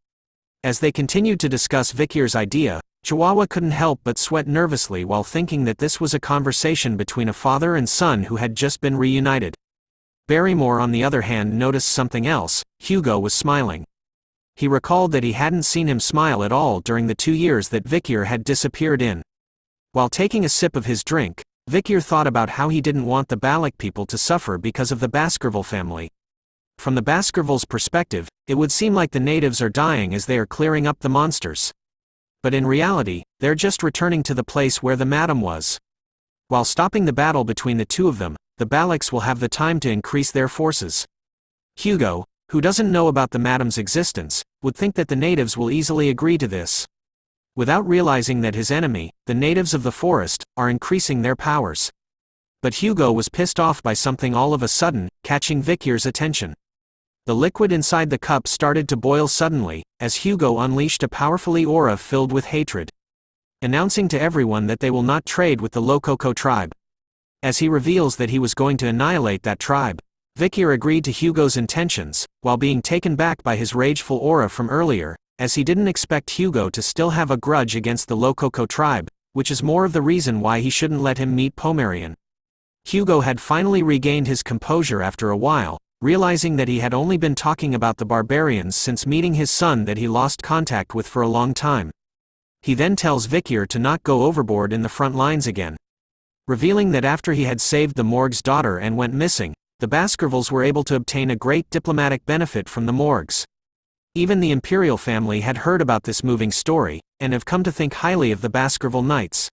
Speaker 4: As they continued to discuss Vikir's idea, Chihuahua couldn't help but sweat nervously while thinking that this was a conversation between a father and son who had just been reunited. Barrymore on the other hand noticed something else. Hugo was smiling. He recalled that he hadn't seen him smile at all during the 2 years that Vikir had disappeared in. While taking a sip of his drink, Vikir thought about how he didn't want the Balak people to suffer because of the Baskerville family. From the Baskervilles' perspective, it would seem like the natives are dying as they are clearing up the monsters. But in reality, they're just returning to the place where the madam was. While stopping the battle between the two of them, the Balaks will have the time to increase their forces. Hugo, who doesn't know about the madam's existence, would think that the natives will easily agree to this. Without realizing that his enemy, the natives of the forest, are increasing their powers. But Hugo was pissed off by something all of a sudden, catching Vikir's attention. The liquid inside the cup started to boil suddenly, as Hugo unleashed a powerfully aura filled with hatred. Announcing to everyone that they will not trade with the Lococo tribe. As he reveals that he was going to annihilate that tribe, Vikir agreed to Hugo's intentions, while being taken back by his rageful aura from earlier, as he didn't expect Hugo to still have a grudge against the Lococo tribe. which is more of the reason why he shouldn't let him meet Pomerian. Hugo had finally regained his composure after a while, realizing that he had only been talking about the barbarians since meeting his son that he lost contact with for a long time. He then tells Vikir to not go overboard in the front lines again. Revealing that after he had saved the Morgue's daughter and went missing, the Baskervilles were able to obtain a great diplomatic benefit from the Morgues. Even the imperial family had heard about this moving story, and have come to think highly of the Baskerville Knights.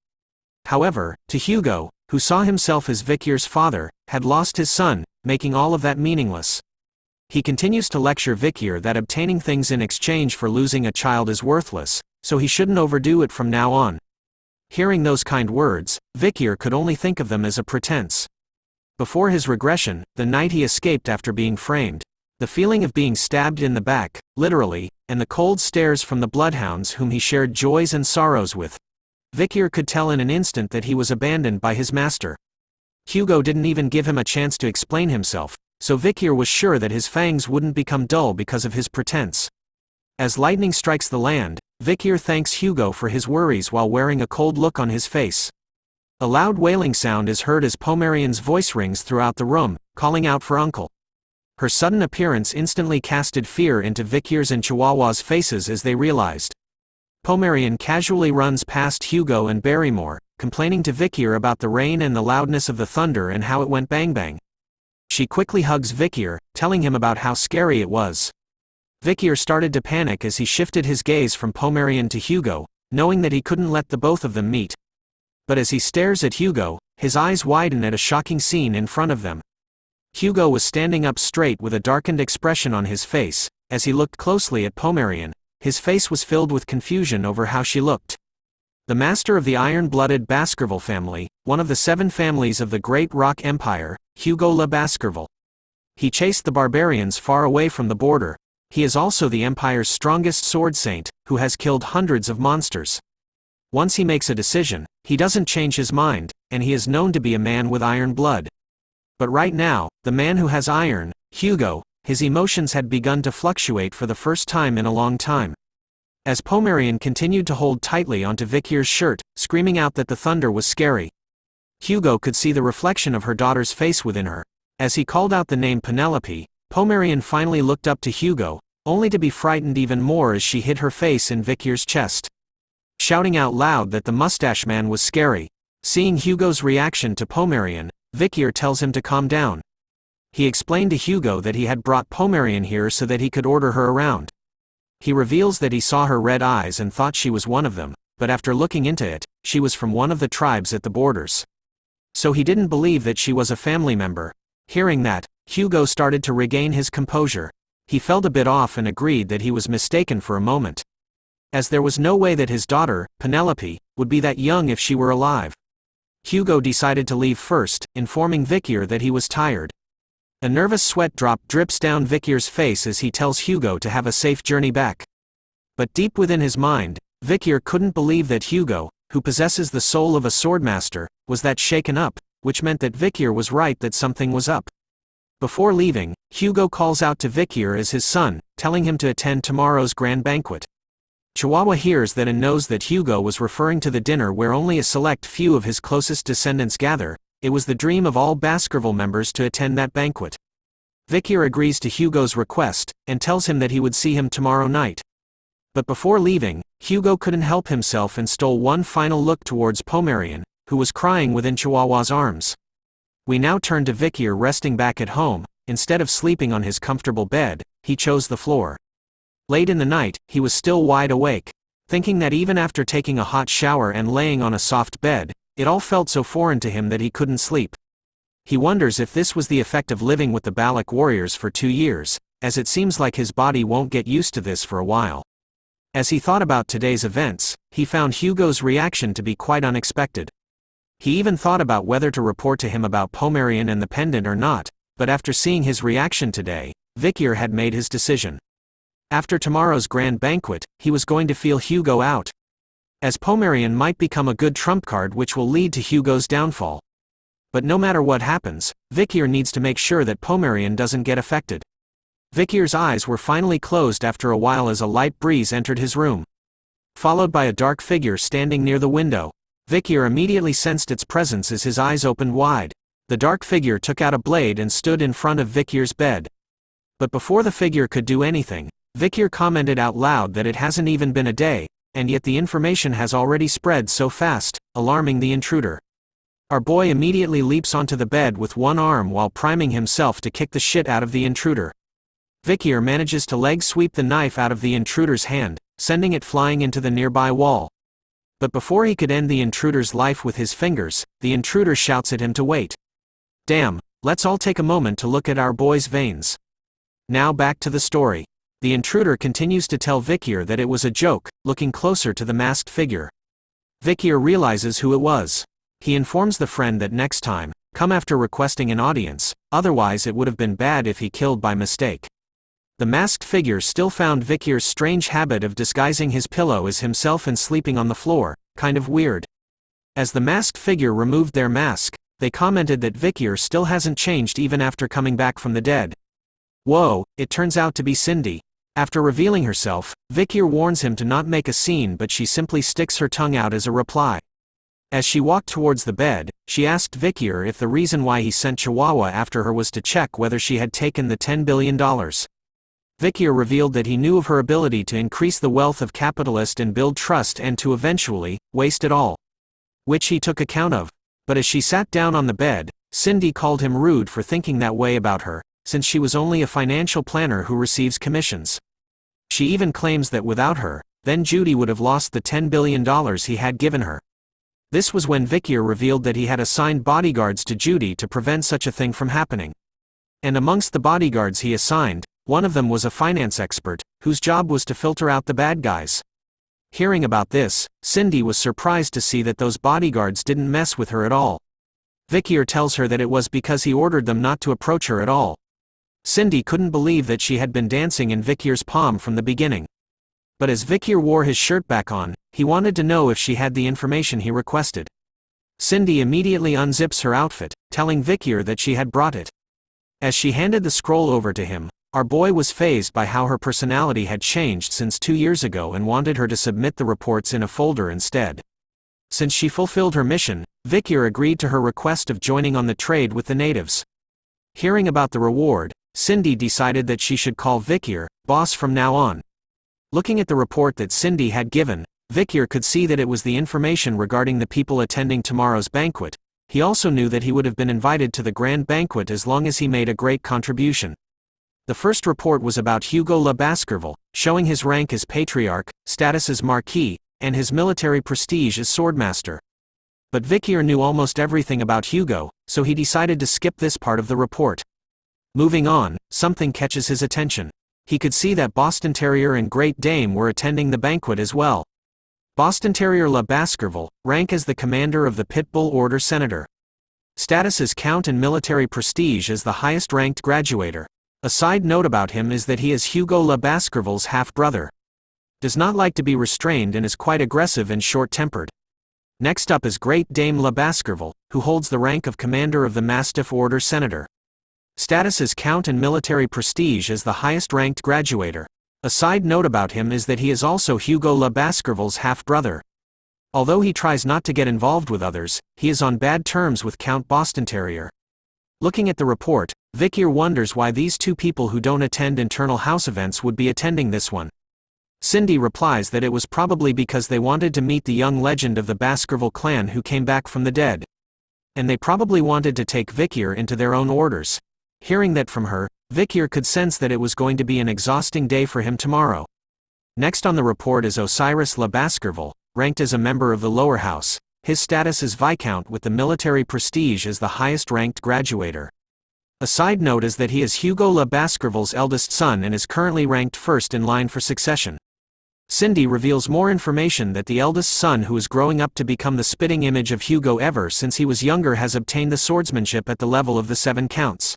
Speaker 4: However, to Hugo, who saw himself as Vikir's father, had lost his son, making all of that meaningless. He continues to lecture Vikir that obtaining things in exchange for losing a child is worthless, so he shouldn't overdo it from now on. Hearing those kind words, Vikir could only think of them as a pretense. Before his regression, the night he escaped after being framed, the feeling of being stabbed in the back, literally, and the cold stares from the bloodhounds whom he shared joys and sorrows with, Vikir could tell in an instant that he was abandoned by his master. Hugo didn't even give him a chance to explain himself, so Vikir was sure that his fangs wouldn't become dull because of his pretense. As lightning strikes the land, Vikir thanks Hugo for his worries while wearing a cold look on his face. A loud wailing sound is heard as Pomerian's voice rings throughout the room, calling out for Uncle. Her sudden appearance instantly casted fear into Vikir's and Chihuahua's faces as they realized. Pomerian casually runs past Hugo and Barrymore, complaining to Vikir about the rain and the loudness of the thunder and how it went bang bang. She quickly hugs Vikir, telling him about how scary it was. Vikir started to panic as he shifted his gaze from Pomerian to Hugo, knowing that he couldn't let the both of them meet. But as he stares at Hugo, his eyes widen at a shocking scene in front of them. Hugo was standing up straight with a darkened expression on his face. As he looked closely at Pomerian, his face was filled with confusion over how she looked. The master of the iron-blooded Baskerville family, one of the 7 families of the Great Rock Empire, Hugo le Baskerville. He chased the barbarians far away from the border. He is also the Empire's strongest sword saint, who has killed hundreds of monsters. Once he makes a decision, he doesn't change his mind, and he is known to be a man with iron blood. But right now, the man who has iron, Hugo, his emotions had begun to fluctuate for the first time in a long time. As Pomerian continued to hold tightly onto Vikir's shirt, screaming out that the thunder was scary, Hugo could see the reflection of her daughter's face within her. As he called out the name Penelope, Pomerian finally looked up to Hugo, only to be frightened even more as she hid her face in Vikir's chest. Shouting out loud that the mustache man was scary. Seeing Hugo's reaction to Pomerian, Vikir tells him to calm down. He explained to Hugo that he had brought Pomerian here so that he could order her around. He reveals that he saw her red eyes and thought she was one of them, but after looking into it, she was from one of the tribes at the borders. So he didn't believe that she was a family member. Hearing that, Hugo started to regain his composure. He felt a bit off and agreed that he was mistaken for a moment. As there was no way that his daughter, Penelope, would be that young if she were alive. Hugo decided to leave first, informing Vikir that he was tired. A nervous sweat drop drips down Vikir's face as he tells Hugo to have a safe journey back. But deep within his mind, Vikir couldn't believe that Hugo, who possesses the soul of a swordmaster, was that shaken up, which meant that Vikir was right that something was up. Before leaving, Hugo calls out to Vikir as his son, telling him to attend tomorrow's grand banquet. Chihuahua hears that and knows that Hugo was referring to the dinner where only a select few of his closest descendants gather. It was the dream of all Baskerville members to attend that banquet. Vikir agrees to Hugo's request, and tells him that he would see him tomorrow night. But before leaving, Hugo couldn't help himself and stole one final look towards Pomerian, who was crying within Chihuahua's arms. We now turn to Vikir resting back at home. Instead of sleeping on his comfortable bed, he chose the floor. Late in the night, he was still wide awake, thinking that even after taking a hot shower and laying on a soft bed, it all felt so foreign to him that he couldn't sleep. He wonders if this was the effect of living with the Balak warriors for 2 years, as it seems like his body won't get used to this for a while. As he thought about today's events, he found Hugo's reaction to be quite unexpected. He even thought about whether to report to him about Pomerian and the pendant or not, but after seeing his reaction today, Vikir had made his decision. After tomorrow's grand banquet, he was going to feel Hugo out, as Pomerian might become a good trump card which will lead to Hugo's downfall. But no matter what happens, Vikir needs to make sure that Pomerian doesn't get affected. Vikir's eyes were finally closed after a while as a light breeze entered his room. Followed by a dark figure standing near the window. Vikir immediately sensed its presence as his eyes opened wide. The dark figure took out a blade and stood in front of Vikir's bed. But before the figure could do anything, Vikir commented out loud that it hasn't even been a day, and yet the information has already spread so fast, alarming the intruder. Our boy immediately leaps onto the bed with one arm while priming himself to kick the shit out of the intruder. Vikir manages to leg sweep the knife out of the intruder's hand, sending it flying into the nearby wall. But before he could end the intruder's life with his fingers, the intruder shouts at him to wait. Damn, let's all take a moment to look at our boy's veins. Now back to the story. The intruder continues to tell Vikir that it was a joke, looking closer to the masked figure. Vikir realizes who it was. He informs the friend that next time, come after requesting an audience, otherwise it would have been bad if he killed by mistake. The masked figure still found Vikir's strange habit of disguising his pillow as himself and sleeping on the floor, kind of weird. As the masked figure removed their mask, they commented that Vikir still hasn't changed even after coming back from the dead. Whoa, it turns out to be Cindy. After revealing herself, Vikir warns him to not make a scene, but she simply sticks her tongue out as a reply. As she walked towards the bed, she asked Vikir if the reason why he sent Chihuahua after her was to check whether she had taken the $10 billion. Vikir revealed that he knew of her ability to increase the wealth of capitalist and build trust and to eventually waste it all. Which he took account of. But as she sat down on the bed, Cindy called him rude for thinking that way about her, since she was only a financial planner who receives commissions. She even claims that without her, then Judy would have lost the $10 billion he had given her. This was when Vikir revealed that he had assigned bodyguards to Judy to prevent such a thing from happening. And amongst the bodyguards he assigned, one of them was a finance expert, whose job was to filter out the bad guys. Hearing about this, Cindy was surprised to see that those bodyguards didn't mess with her at all. Vikir tells her that it was because he ordered them not to approach her at all. Cindy couldn't believe that she had been dancing in Vikir's palm from the beginning. But as Vikir wore his shirt back on, he wanted to know if she had the information he requested. Cindy immediately unzips her outfit, telling Vikir that she had brought it. As she handed the scroll over to him, our boy was fazed by how her personality had changed since 2 years ago and wanted her to submit the reports in a folder instead. Since she fulfilled her mission, Vikir agreed to her request of joining on the trade with the natives. Hearing about the reward, Cindy decided that she should call Vikir boss from now on. Looking at the report that Cindy had given, Vikir could see that it was the information regarding the people attending tomorrow's banquet. He also knew that he would have been invited to the grand banquet as long as he made a great contribution. The first report was about Hugo le Baskerville, showing his rank as patriarch, status as marquis, and his military prestige as swordmaster. But Vikir knew almost everything about Hugo, so he decided to skip this part of the report. Moving on, something catches his attention. He could see that Boston Terrier and Great Dane were attending the banquet as well. Boston Terrier le Baskerville, rank as the commander of the Pitbull Order Senator. Status as Count and military prestige as the highest-ranked graduator. A side note about him is that he is Hugo le Baskerville's half-brother. Does not like to be restrained and is quite aggressive and short-tempered. Next up is Great Dame le Baskerville, who holds the rank of commander of the Mastiff Order Senator. Status as Count and military prestige as the highest-ranked graduator. A side note about him is that he is also Hugo le Baskerville's half-brother. Although he tries not to get involved with others, he is on bad terms with Count Boston Terrier. Looking at the report, Vikir wonders why these two people who don't attend internal house events would be attending this one. Cindy replies that it was probably because they wanted to meet the young legend of the Baskerville clan who came back from the dead. And they probably wanted to take Vikir into their own orders. Hearing that from her, Vikir could sense that it was going to be an exhausting day for him tomorrow. Next on the report is Osiris le Baskerville, ranked as a member of the lower house. His status is Viscount with the military prestige as the highest-ranked graduator. A side note is that he is Hugo le Baskerville's eldest son and is currently ranked first in line for succession. Cindy reveals more information that the eldest son, who is growing up to become the spitting image of Hugo ever since he was younger, has obtained the swordsmanship at the level of the 7 counts.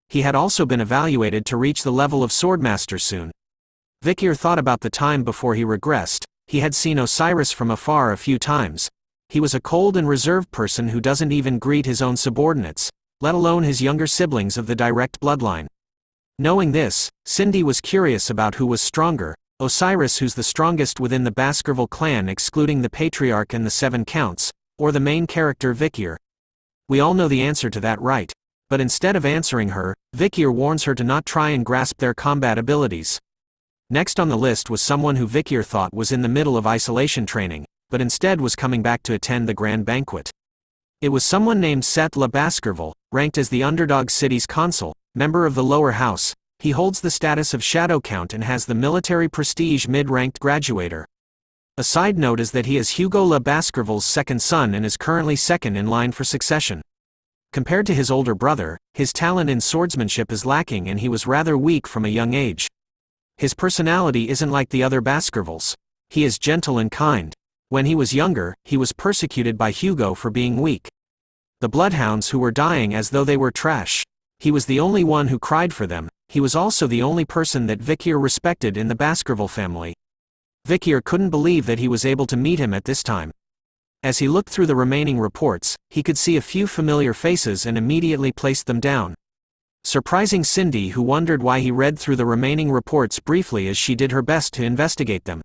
Speaker 4: He had also been evaluated to reach the level of swordmaster soon. Vikir thought about the time before he regressed. He had seen Osiris from afar a few times. He was a cold and reserved person who doesn't even greet his own subordinates, let alone his younger siblings of the direct bloodline. Knowing this, Cindy was curious about who was stronger, Osiris, who's the strongest within the Baskerville clan excluding the patriarch and the 7 counts, or the main character Vikir? We all know the answer to that, right? But instead of answering her, Vikir warns her to not try and grasp their combat abilities. Next on the list was someone who Vikir thought was in the middle of isolation training, but instead was coming back to attend the grand banquet. It was someone named Seth Le Baskerville, ranked as the underdog city's consul, member of the lower house. He holds the status of Shadow Count and has the military prestige mid-ranked graduator. A side note is that he is Hugo Le Baskerville's second son and is currently second in line for succession. Compared to his older brother, his talent in swordsmanship is lacking and he was rather weak from a young age. His personality isn't like the other Baskervilles. He is gentle and kind. When he was younger, he was persecuted by Hugo for being weak. The bloodhounds who were dying as though they were trash. He was the only one who cried for them. He was also the only person that Vikir respected in the Baskerville family. Vikir couldn't believe that he was able to meet him at this time. As he looked through the remaining reports, he could see a few familiar faces and immediately placed them down. Surprising Cindy, who wondered why he read through the remaining reports briefly as she did her best to investigate them.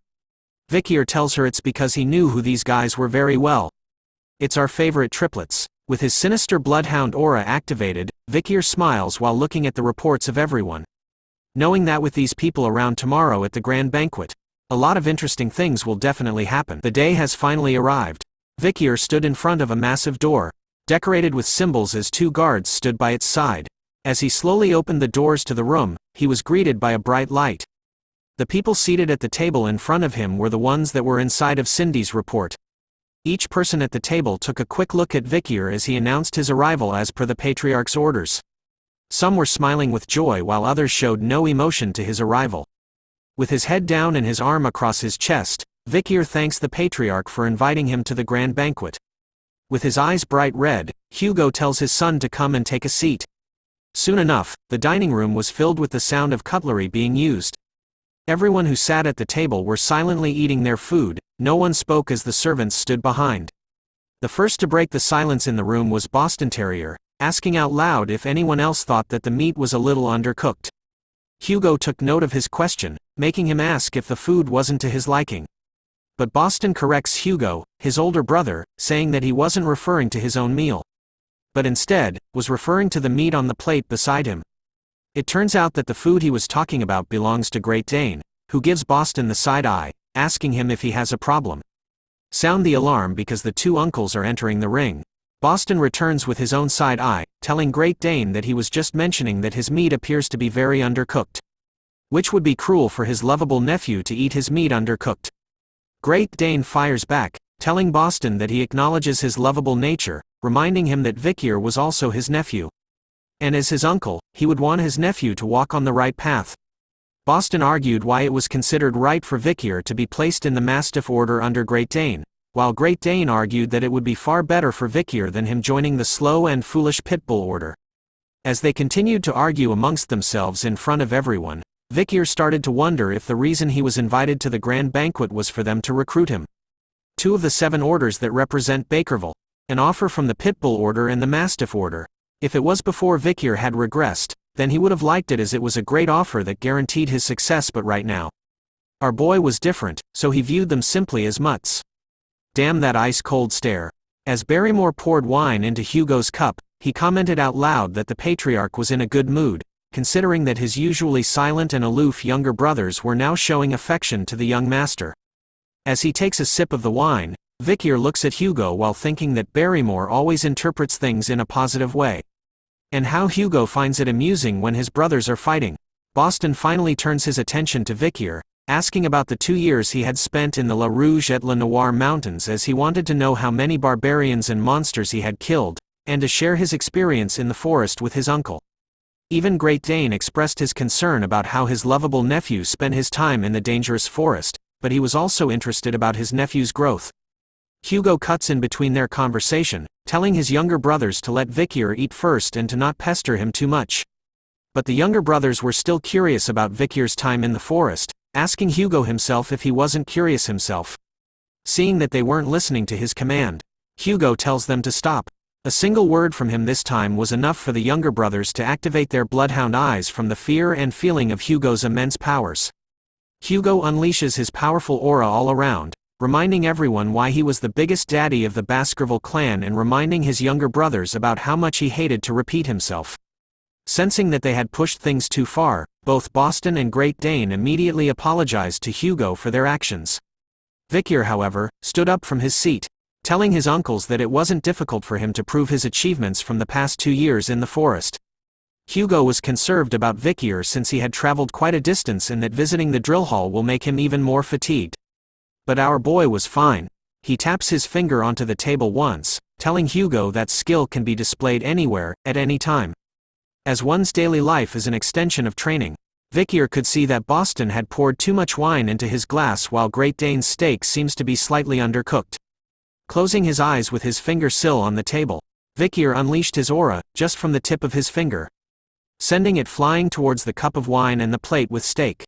Speaker 4: Vikir tells her it's because he knew who these guys were very well. It's our favorite triplets. With his sinister bloodhound aura activated, Vikir smiles while looking at the reports of everyone. Knowing that with these people around tomorrow at the grand banquet, a lot of interesting things will definitely happen. The day has finally arrived. Vikir stood in front of a massive door, decorated with symbols as two guards stood by its side. As he slowly opened the doors to the room, he was greeted by a bright light. The people seated at the table in front of him were the ones that were inside of Cindy's report. Each person at the table took a quick look at Vikir as he announced his arrival as per the Patriarch's orders. Some were smiling with joy while others showed no emotion to his arrival. With his head down and his arm across his chest, Vikir thanks the Patriarch for inviting him to the grand banquet. With his eyes bright red, Hugo tells his son to come and take a seat. Soon enough, the dining room was filled with the sound of cutlery being used. Everyone who sat at the table were silently eating their food. No one spoke as the servants stood behind. The first to break the silence in the room was Boston Terrier, asking out loud if anyone else thought that the meat was a little undercooked. Hugo took note of his question, making him ask if the food wasn't to his liking. But Boston corrects Hugo, his older brother, saying that he wasn't referring to his own meal, but instead, was referring to the meat on the plate beside him. It turns out that the food he was talking about belongs to Great Dane, who gives Boston the side eye, asking him if he has a problem. Sound the alarm because the two uncles are entering the ring. Boston returns with his own side eye, telling Great Dane that he was just mentioning that his meat appears to be very undercooked. Which would be cruel for his lovable nephew to eat his meat undercooked. Great Dane fires back, telling Boston that he acknowledges his lovable nature, reminding him that Vikir was also his nephew. And as his uncle, he would want his nephew to walk on the right path. Boston argued why it was considered right for Vikir to be placed in the Mastiff Order under Great Dane, while Great Dane argued that it would be far better for Vikir than him joining the slow and foolish Pitbull Order. As they continued to argue amongst themselves in front of everyone, Vikir started to wonder if the reason he was invited to the grand banquet was for them to recruit him. 2 of the 7 orders that represent Baskerville, an offer from the Pitbull Order and the Mastiff Order. If it was before Vikir had regressed, then he would have liked it as it was a great offer that guaranteed his success, but right now, our boy was different, so he viewed them simply as mutts. Damn that ice-cold stare. As Barrymore poured wine into Hugo's cup, he commented out loud that the Patriarch was in a good mood, considering that his usually silent and aloof younger brothers were now showing affection to the young master. As he takes a sip of the wine, Vikir looks at Hugo while thinking that Barrymore always interprets things in a positive way. And how Hugo finds it amusing when his brothers are fighting. Boston finally turns his attention to Vikir, asking about the 2 years he had spent in the La Rouge et La Noire mountains, as he wanted to know how many barbarians and monsters he had killed, and to share his experience in the forest with his uncle. Even Great Dane expressed his concern about how his lovable nephew spent his time in the dangerous forest, but he was also interested about his nephew's growth. Hugo cuts in between their conversation, telling his younger brothers to let Vikir eat first and to not pester him too much. But the younger brothers were still curious about Vikir's time in the forest, asking Hugo himself if he wasn't curious himself. Seeing that they weren't listening to his command, Hugo tells them to stop. A single word from him this time was enough for the younger brothers to activate their bloodhound eyes from the fear and feeling of Hugo's immense powers. Hugo unleashes his powerful aura all around, reminding everyone why he was the biggest daddy of the Baskerville clan and reminding his younger brothers about how much he hated to repeat himself. Sensing that they had pushed things too far, both Boston and Great Dane immediately apologized to Hugo for their actions. Vikir, however, stood up from his seat, telling his uncles that it wasn't difficult for him to prove his achievements from the past 2 years in the forest. Hugo was concerned about Vikir since he had traveled quite a distance and that visiting the drill hall will make him even more fatigued. But our boy was fine. He taps his finger onto the table once, telling Hugo that skill can be displayed anywhere, at any time. As one's daily life is an extension of training, Vikir could see that Boston had poured too much wine into his glass while Great Dane's steak seems to be slightly undercooked. Closing his eyes with his finger sill on the table, Vikir unleashed his aura, just from the tip of his finger, sending it flying towards the cup of wine and the plate with steak.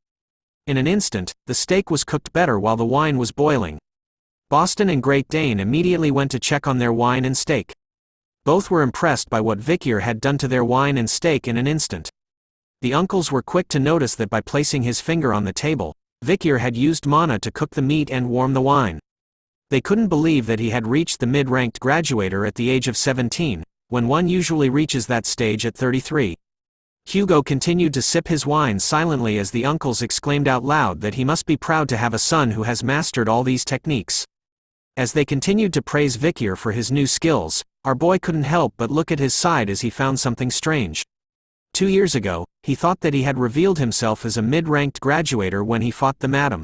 Speaker 4: In an instant, the steak was cooked better while the wine was boiling. Boston and Great Dane immediately went to check on their wine and steak. Both were impressed by what Vikir had done to their wine and steak in an instant. The uncles were quick to notice that by placing his finger on the table, Vikir had used mana to cook the meat and warm the wine. They couldn't believe that he had reached the mid-ranked graduator at the age of 17, when one usually reaches that stage at 33. Hugo continued to sip his wine silently as the uncles exclaimed out loud that he must be proud to have a son who has mastered all these techniques. As they continued to praise Vikir for his new skills, our boy couldn't help but look at his side as he found something strange. 2 years ago, he thought that he had revealed himself as a mid-ranked graduator when he fought the madam.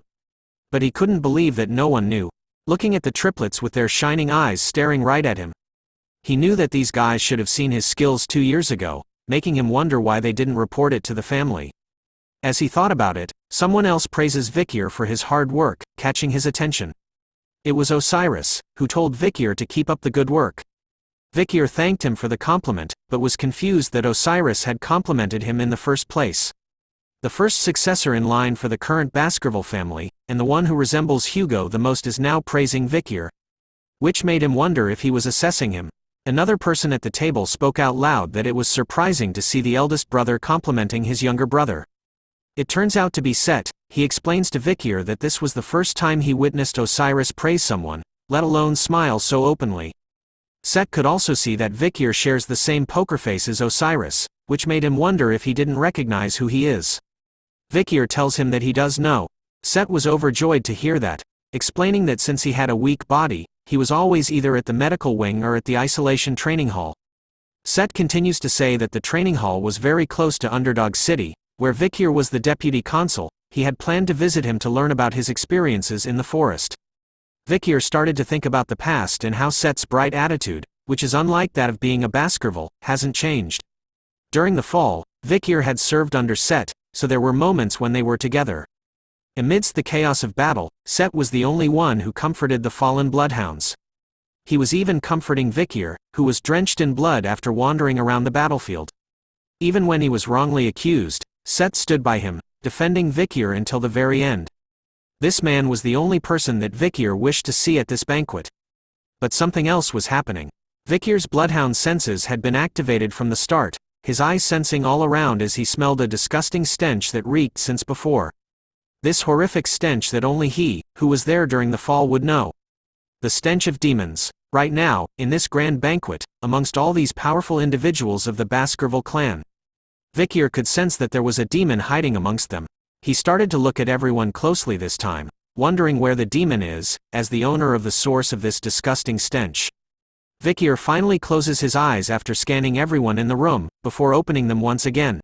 Speaker 4: But he couldn't believe that no one knew, looking at the triplets with their shining eyes staring right at him. He knew that these guys should have seen his skills 2 years ago, making him wonder why they didn't report it to the family. As he thought about it, someone else praises Vikir for his hard work, catching his attention. It was Osiris, who told Vikir to keep up the good work. Vikir thanked him for the compliment, but was confused that Osiris had complimented him in the first place. The first successor in line for the current Baskerville family, and the one who resembles Hugo the most, is now praising Vikir, which made him wonder if he was assessing him. Another person at the table spoke out loud that it was surprising to see the eldest brother complimenting his younger brother. It turns out to be Set. He explains to Vikir that this was the first time he witnessed Osiris praise someone, let alone smile so openly. Set could also see that Vikir shares the same poker face as Osiris, which made him wonder if he didn't recognize who he is. Vikir tells him that he does know. Set was overjoyed to hear that, explaining that since he had a weak body, he was always either at the medical wing or at the isolation training hall. Set continues to say that the training hall was very close to Underdog City, where Vikir was the deputy consul. He had planned to visit him to learn about his experiences in the forest. Vikir started to think about the past and how Set's bright attitude, which is unlike that of being a Baskerville, hasn't changed. During the fall, Vikir had served under Set, so there were moments when they were together. Amidst the chaos of battle, Set was the only one who comforted the fallen bloodhounds. He was even comforting Vikir, who was drenched in blood after wandering around the battlefield. Even when he was wrongly accused, Set stood by him, defending Vikir until the very end. This man was the only person that Vikir wished to see at this banquet. But something else was happening. Vikir's bloodhound senses had been activated from the start, his eyes sensing all around as he smelled a disgusting stench that reeked since before. This horrific stench that only he, who was there during the fall, would know. The stench of demons. Right now, in this grand banquet, amongst all these powerful individuals of the Baskerville clan, Vikir could sense that there was a demon hiding amongst them. He started to look at everyone closely this time, wondering where the demon is, as the owner of the source of this disgusting stench. Vikir finally closes his eyes after scanning everyone in the room, before opening them once again.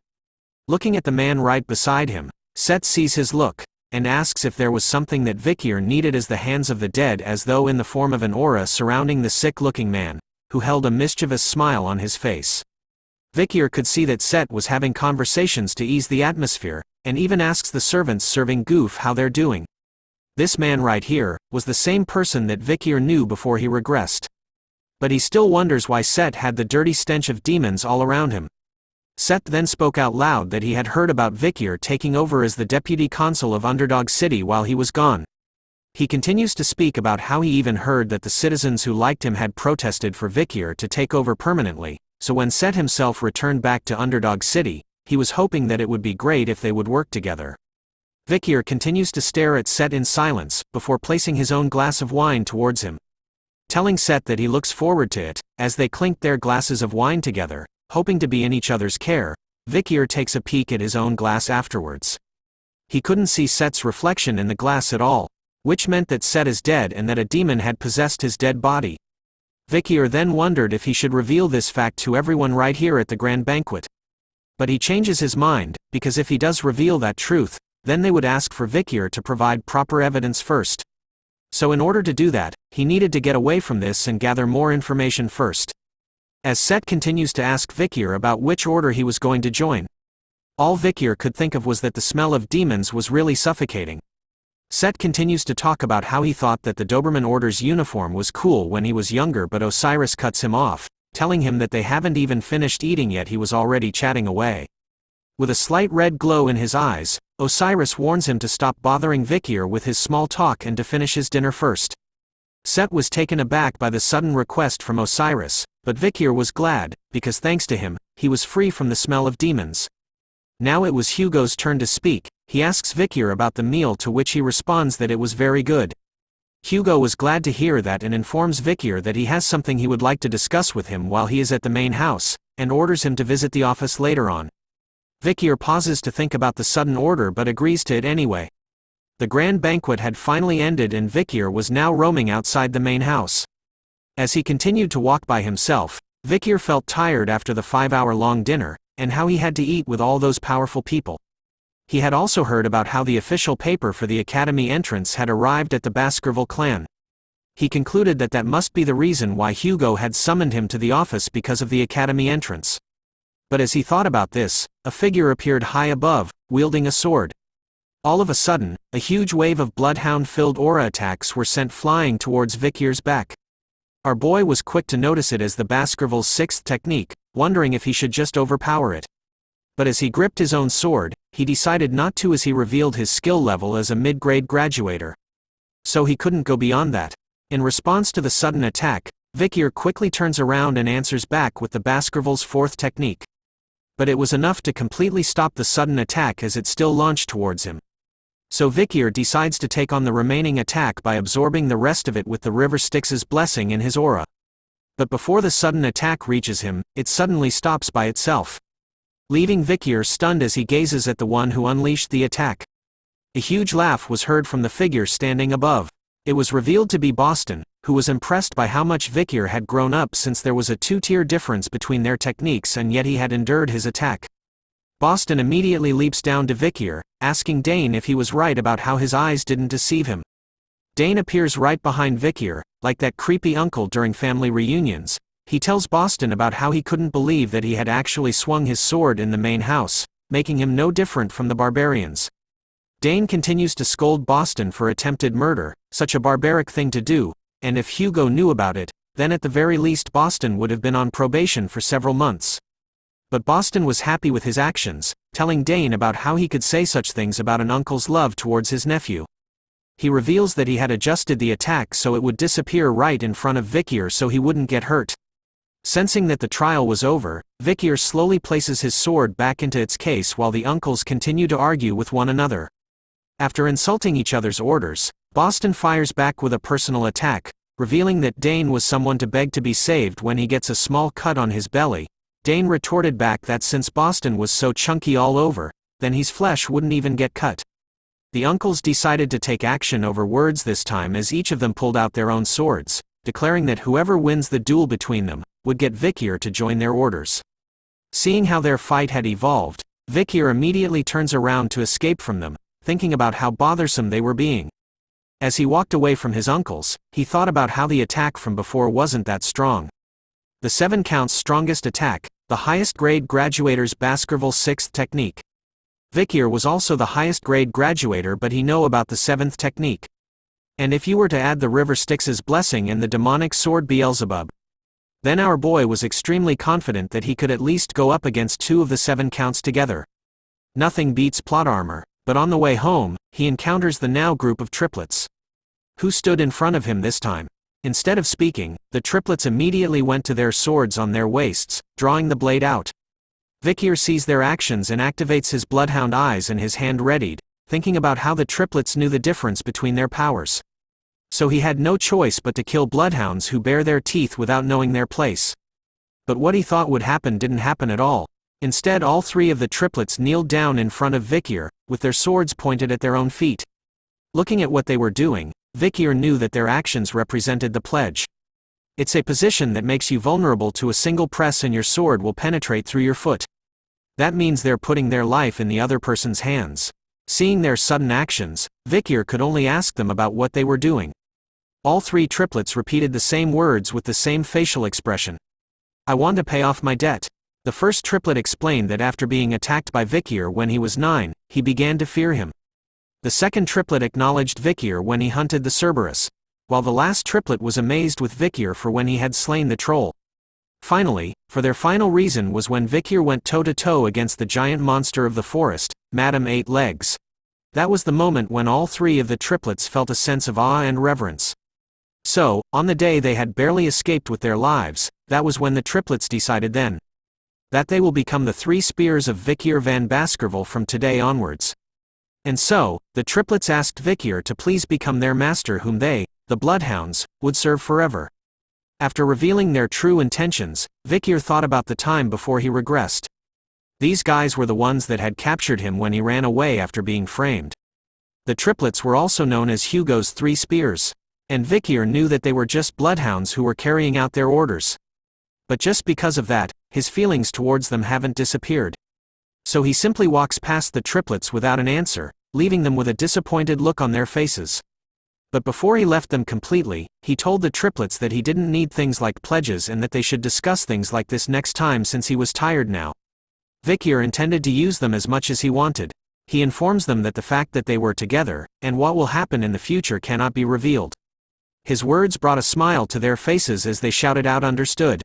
Speaker 4: Looking at the man right beside him, Set sees his look, and asks if there was something that Vikir needed, as the hands of the dead as though in the form of an aura surrounding the sick-looking man, who held a mischievous smile on his face. Vikir could see that Set was having conversations to ease the atmosphere, and even asks the servants serving Goof how they're doing. This man right here was the same person that Vikir knew before he regressed. But he still wonders why Set had the dirty stench of demons all around him. Set then spoke out loud that he had heard about Vikir taking over as the deputy consul of Underdog City while he was gone. He continues to speak about how he even heard that the citizens who liked him had protested for Vikir to take over permanently, so when Set himself returned back to Underdog City, he was hoping that it would be great if they would work together. Vikir continues to stare at Set in silence, before placing his own glass of wine towards him. Telling Set that he looks forward to it, as they clink their glasses of wine together, hoping to be in each other's care, Vikir takes a peek at his own glass afterwards. He couldn't see Set's reflection in the glass at all, which meant that Set is dead and that a demon had possessed his dead body. Vikir then wondered if he should reveal this fact to everyone right here at the grand banquet. But he changes his mind, because if he does reveal that truth, then they would ask for Vikir to provide proper evidence first. So in order to do that, he needed to get away from this and gather more information first. As Set continues to ask Vikir about which order he was going to join, all Vikir could think of was that the smell of demons was really suffocating. Set continues to talk about how he thought that the Doberman Order's uniform was cool when he was younger, but Osiris cuts him off, telling him that they haven't even finished eating yet. He was already chatting away. With a slight red glow in his eyes, Osiris warns him to stop bothering Vikir with his small talk and to finish his dinner first. Set was taken aback by the sudden request from Osiris, but Vikir was glad, because thanks to him, he was free from the smell of demons. Now it was Hugo's turn to speak. He asks Vikir about the meal, to which he responds that it was very good. Hugo was glad to hear that and informs Vikir that he has something he would like to discuss with him while he is at the main house, and orders him to visit the office later on. Vikir pauses to think about the sudden order but agrees to it anyway. The grand banquet had finally ended and Vikir was now roaming outside the main house. As he continued to walk by himself, Vikir felt tired after the 5-hour-long dinner, and how he had to eat with all those powerful people. He had also heard about how the official paper for the academy entrance had arrived at the Baskerville clan. He concluded that that must be the reason why Hugo had summoned him to the office, because of the academy entrance. But as he thought about this, a figure appeared high above, wielding a sword. All of a sudden, a huge wave of bloodhound-filled aura attacks were sent flying towards Vikir's back. Our boy was quick to notice it as the Baskerville's 6th technique, wondering if he should just overpower it. But as he gripped his own sword, he decided not to, as he revealed his skill level as a mid-grade graduator. So he couldn't go beyond that. In response to the sudden attack, Vikir quickly turns around and answers back with the Baskerville's 4th technique. But it was enough to completely stop the sudden attack as it still launched towards him. So Vikir decides to take on the remaining attack by absorbing the rest of it with the River Styx's blessing in his aura. But before the sudden attack reaches him, it suddenly stops by itself, leaving Vikir stunned as he gazes at the one who unleashed the attack. A huge laugh was heard from the figure standing above. It was revealed to be Boston, who was impressed by how much Vikir had grown up, since there was a 2-tier difference between their techniques and yet he had endured his attack. Boston immediately leaps down to Vikir, asking Dane if he was right about how his eyes didn't deceive him. Dane appears right behind Vikir, like that creepy uncle during family reunions. He tells Boston about how he couldn't believe that he had actually swung his sword in the main house, making him no different from the barbarians. Dane continues to scold Boston for attempted murder, such a barbaric thing to do, and if Hugo knew about it, then at the very least Boston would have been on probation for several months. But Boston was happy with his actions, telling Dane about how he could say such things about an uncle's love towards his nephew. He reveals that he had adjusted the attack so it would disappear right in front of Vikir so he wouldn't get hurt. Sensing that the trial was over, Vikir slowly places his sword back into its case while the uncles continue to argue with one another. After insulting each other's orders, Boston fires back with a personal attack, revealing that Dane was someone to beg to be saved when he gets a small cut on his belly. Dane retorted back that since Boston was so chunky all over, then his flesh wouldn't even get cut. The uncles decided to take action over words this time, as each of them pulled out their own swords, declaring that whoever wins the duel between them would get Vikir to join their orders. Seeing how their fight had evolved, Vikir immediately turns around to escape from them, thinking about how bothersome they were being. As he walked away from his uncles, he thought about how the attack from before wasn't that strong. The 7 counts strongest attack, the highest grade graduator's Baskerville 6th technique. Vikir was also the highest grade graduator, but he knew about the 7th technique. And if you were to add the River Styx's blessing and the demonic sword Beelzebub, then our boy was extremely confident that he could at least go up against 2 of the 7 counts together. Nothing beats plot armor, but on the way home, he encounters the now group of triplets, who stood in front of him this time. Instead of speaking, the triplets immediately went to their swords on their waists, drawing the blade out. Vikir sees their actions and activates his bloodhound eyes and his hand readied, thinking about how the triplets knew the difference between their powers. So he had no choice but to kill bloodhounds who bare their teeth without knowing their place. But what he thought would happen didn't happen at all. Instead, all three of the triplets kneeled down in front of Vikir, with their swords pointed at their own feet. Looking at what they were doing, Vikir knew that their actions represented the pledge. It's a position that makes you vulnerable to a single press and your sword will penetrate through your foot. That means they're putting their life in the other person's hands. Seeing their sudden actions, Vikir could only ask them about what they were doing. All three triplets repeated the same words with the same facial expression. I want to pay off my debt. The first triplet explained that after being attacked by Vikir when he was 9, he began to fear him. The second triplet acknowledged Vikir when he hunted the Cerberus, while the last triplet was amazed with Vikir for when he had slain the troll. Finally, for their final reason was when Vikir went toe-to-toe against the giant monster of the forest, Madame Eight Legs. That was the moment when all three of the triplets felt a sense of awe and reverence. So, on the day they had barely escaped with their lives, that was when the triplets decided then that they will become the 3 spears of Vikir van Baskerville from today onwards. And so, the triplets asked Vikir to please become their master whom they, the bloodhounds, would serve forever. After revealing their true intentions, Vikir thought about the time before he regressed. These guys were the ones that had captured him when he ran away after being framed. The triplets were also known as Hugo's 3 spears. And Vikir knew that they were just bloodhounds who were carrying out their orders. But just because of that, his feelings towards them haven't disappeared. So he simply walks past the triplets without an answer, leaving them with a disappointed look on their faces. But before he left them completely, he told the triplets that he didn't need things like pledges and that they should discuss things like this next time since he was tired now. Vikir intended to use them as much as he wanted. He informs them that the fact that they were together, and what will happen in the future cannot be revealed. His words brought a smile to their faces as they shouted out understood.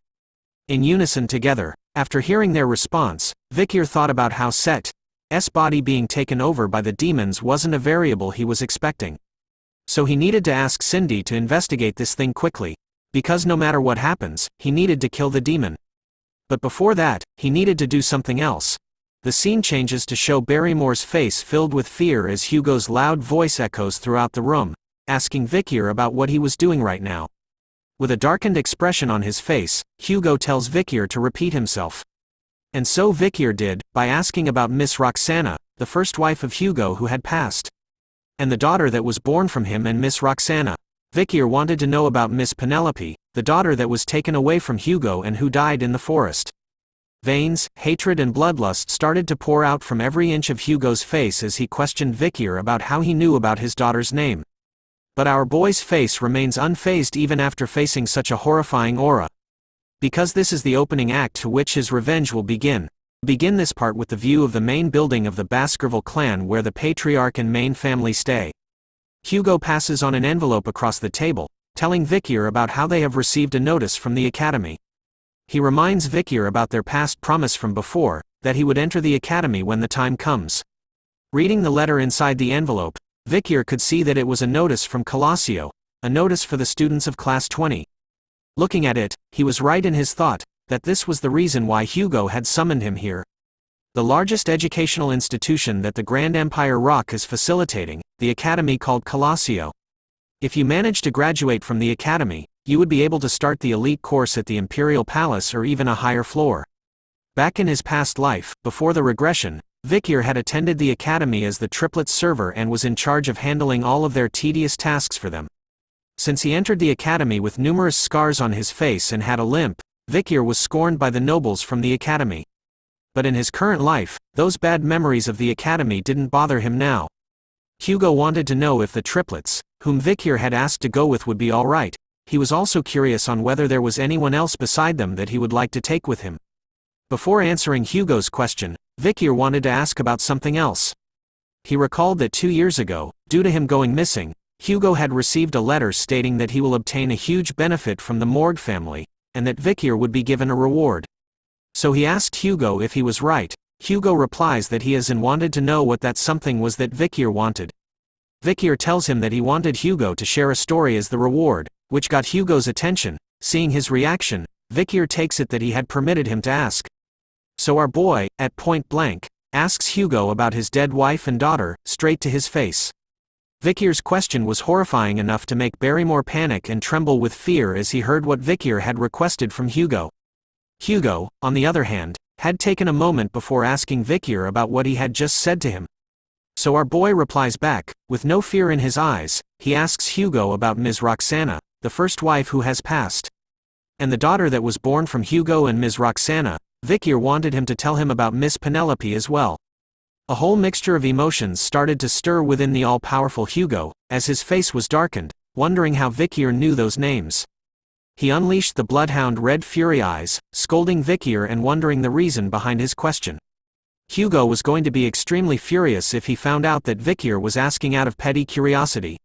Speaker 4: In unison together, after hearing their response, Vikir thought about how Set's body being taken over by the demons wasn't a variable he was expecting. So he needed to ask Cindy to investigate this thing quickly, because no matter what happens, he needed to kill the demon. But before that, he needed to do something else. The scene changes to show Barrymore's face filled with fear as Hugo's loud voice echoes throughout the room, asking Vikir about what he was doing right now. With a darkened expression on his face, Hugo tells Vikir to repeat himself. And so Vikir did, by asking about Miss Roxana, the first wife of Hugo who had passed. And the daughter that was born from him and Miss Roxana. Vikir wanted to know about Miss Penelope, the daughter that was taken away from Hugo and who died in the forest. Veins, hatred and bloodlust started to pour out from every inch of Hugo's face as he questioned Vikir about how he knew about his daughter's name. But our boy's face remains unfazed even after facing such a horrifying aura. Because this is the opening act to which his revenge will begin. Begin this part with the view of the main building of the Baskerville clan where the patriarch and main family stay. Hugo passes on an envelope across the table, telling Vikir about how they have received a notice from the academy. He reminds Vikir about their past promise from before, that he would enter the academy when the time comes. Reading the letter inside the envelope, Vikir could see that it was a notice from Colossio, a notice for the students of Class 20. Looking at it, he was right in his thought, that this was the reason why Hugo had summoned him here. The largest educational institution that the Grand Empire Rock is facilitating, the academy called Colossio. If you manage to graduate from the academy, you would be able to start the elite course at the Imperial Palace or even a higher floor. Back in his past life, before the regression, Vikir had attended the academy as the triplets' server and was in charge of handling all of their tedious tasks for them. Since he entered the academy with numerous scars on his face and had a limp, Vikir was scorned by the nobles from the academy. But in his current life, those bad memories of the academy didn't bother him now. Hugo wanted to know if the triplets, whom Vikir had asked to go with, would be alright. He was also curious on whether there was anyone else beside them that he would like to take with him. Before answering Hugo's question, Vikir wanted to ask about something else. He recalled that 2 years ago, due to him going missing, Hugo had received a letter stating that he will obtain a huge benefit from the Morgue family, and that Vikir would be given a reward. So he asked Hugo if he was right. Hugo replies that he has and wanted to know what that something was that Vikir wanted. Vikir tells him that he wanted Hugo to share a story as the reward, which got Hugo's attention. Seeing his reaction, Vikir takes it that he had permitted him to ask. So our boy, at point blank, asks Hugo about his dead wife and daughter, straight to his face. Vikir's question was horrifying enough to make Barrymore panic and tremble with fear as he heard what Vikir had requested from Hugo. Hugo, on the other hand, had taken a moment before asking Vikir about what he had just said to him. So our boy replies back, with no fear in his eyes. He asks Hugo about Ms. Roxana, the first wife who has passed, and the daughter that was born from Hugo and Ms. Roxana. Vikir wanted him to tell him about Miss Penelope as well. A whole mixture of emotions started to stir within the all-powerful Hugo, as his face was darkened, wondering how Vikir knew those names. He unleashed the bloodhound red fury eyes, scolding Vikir and wondering the reason behind his question. Hugo was going to be extremely furious if he found out that Vikir was asking out of petty curiosity.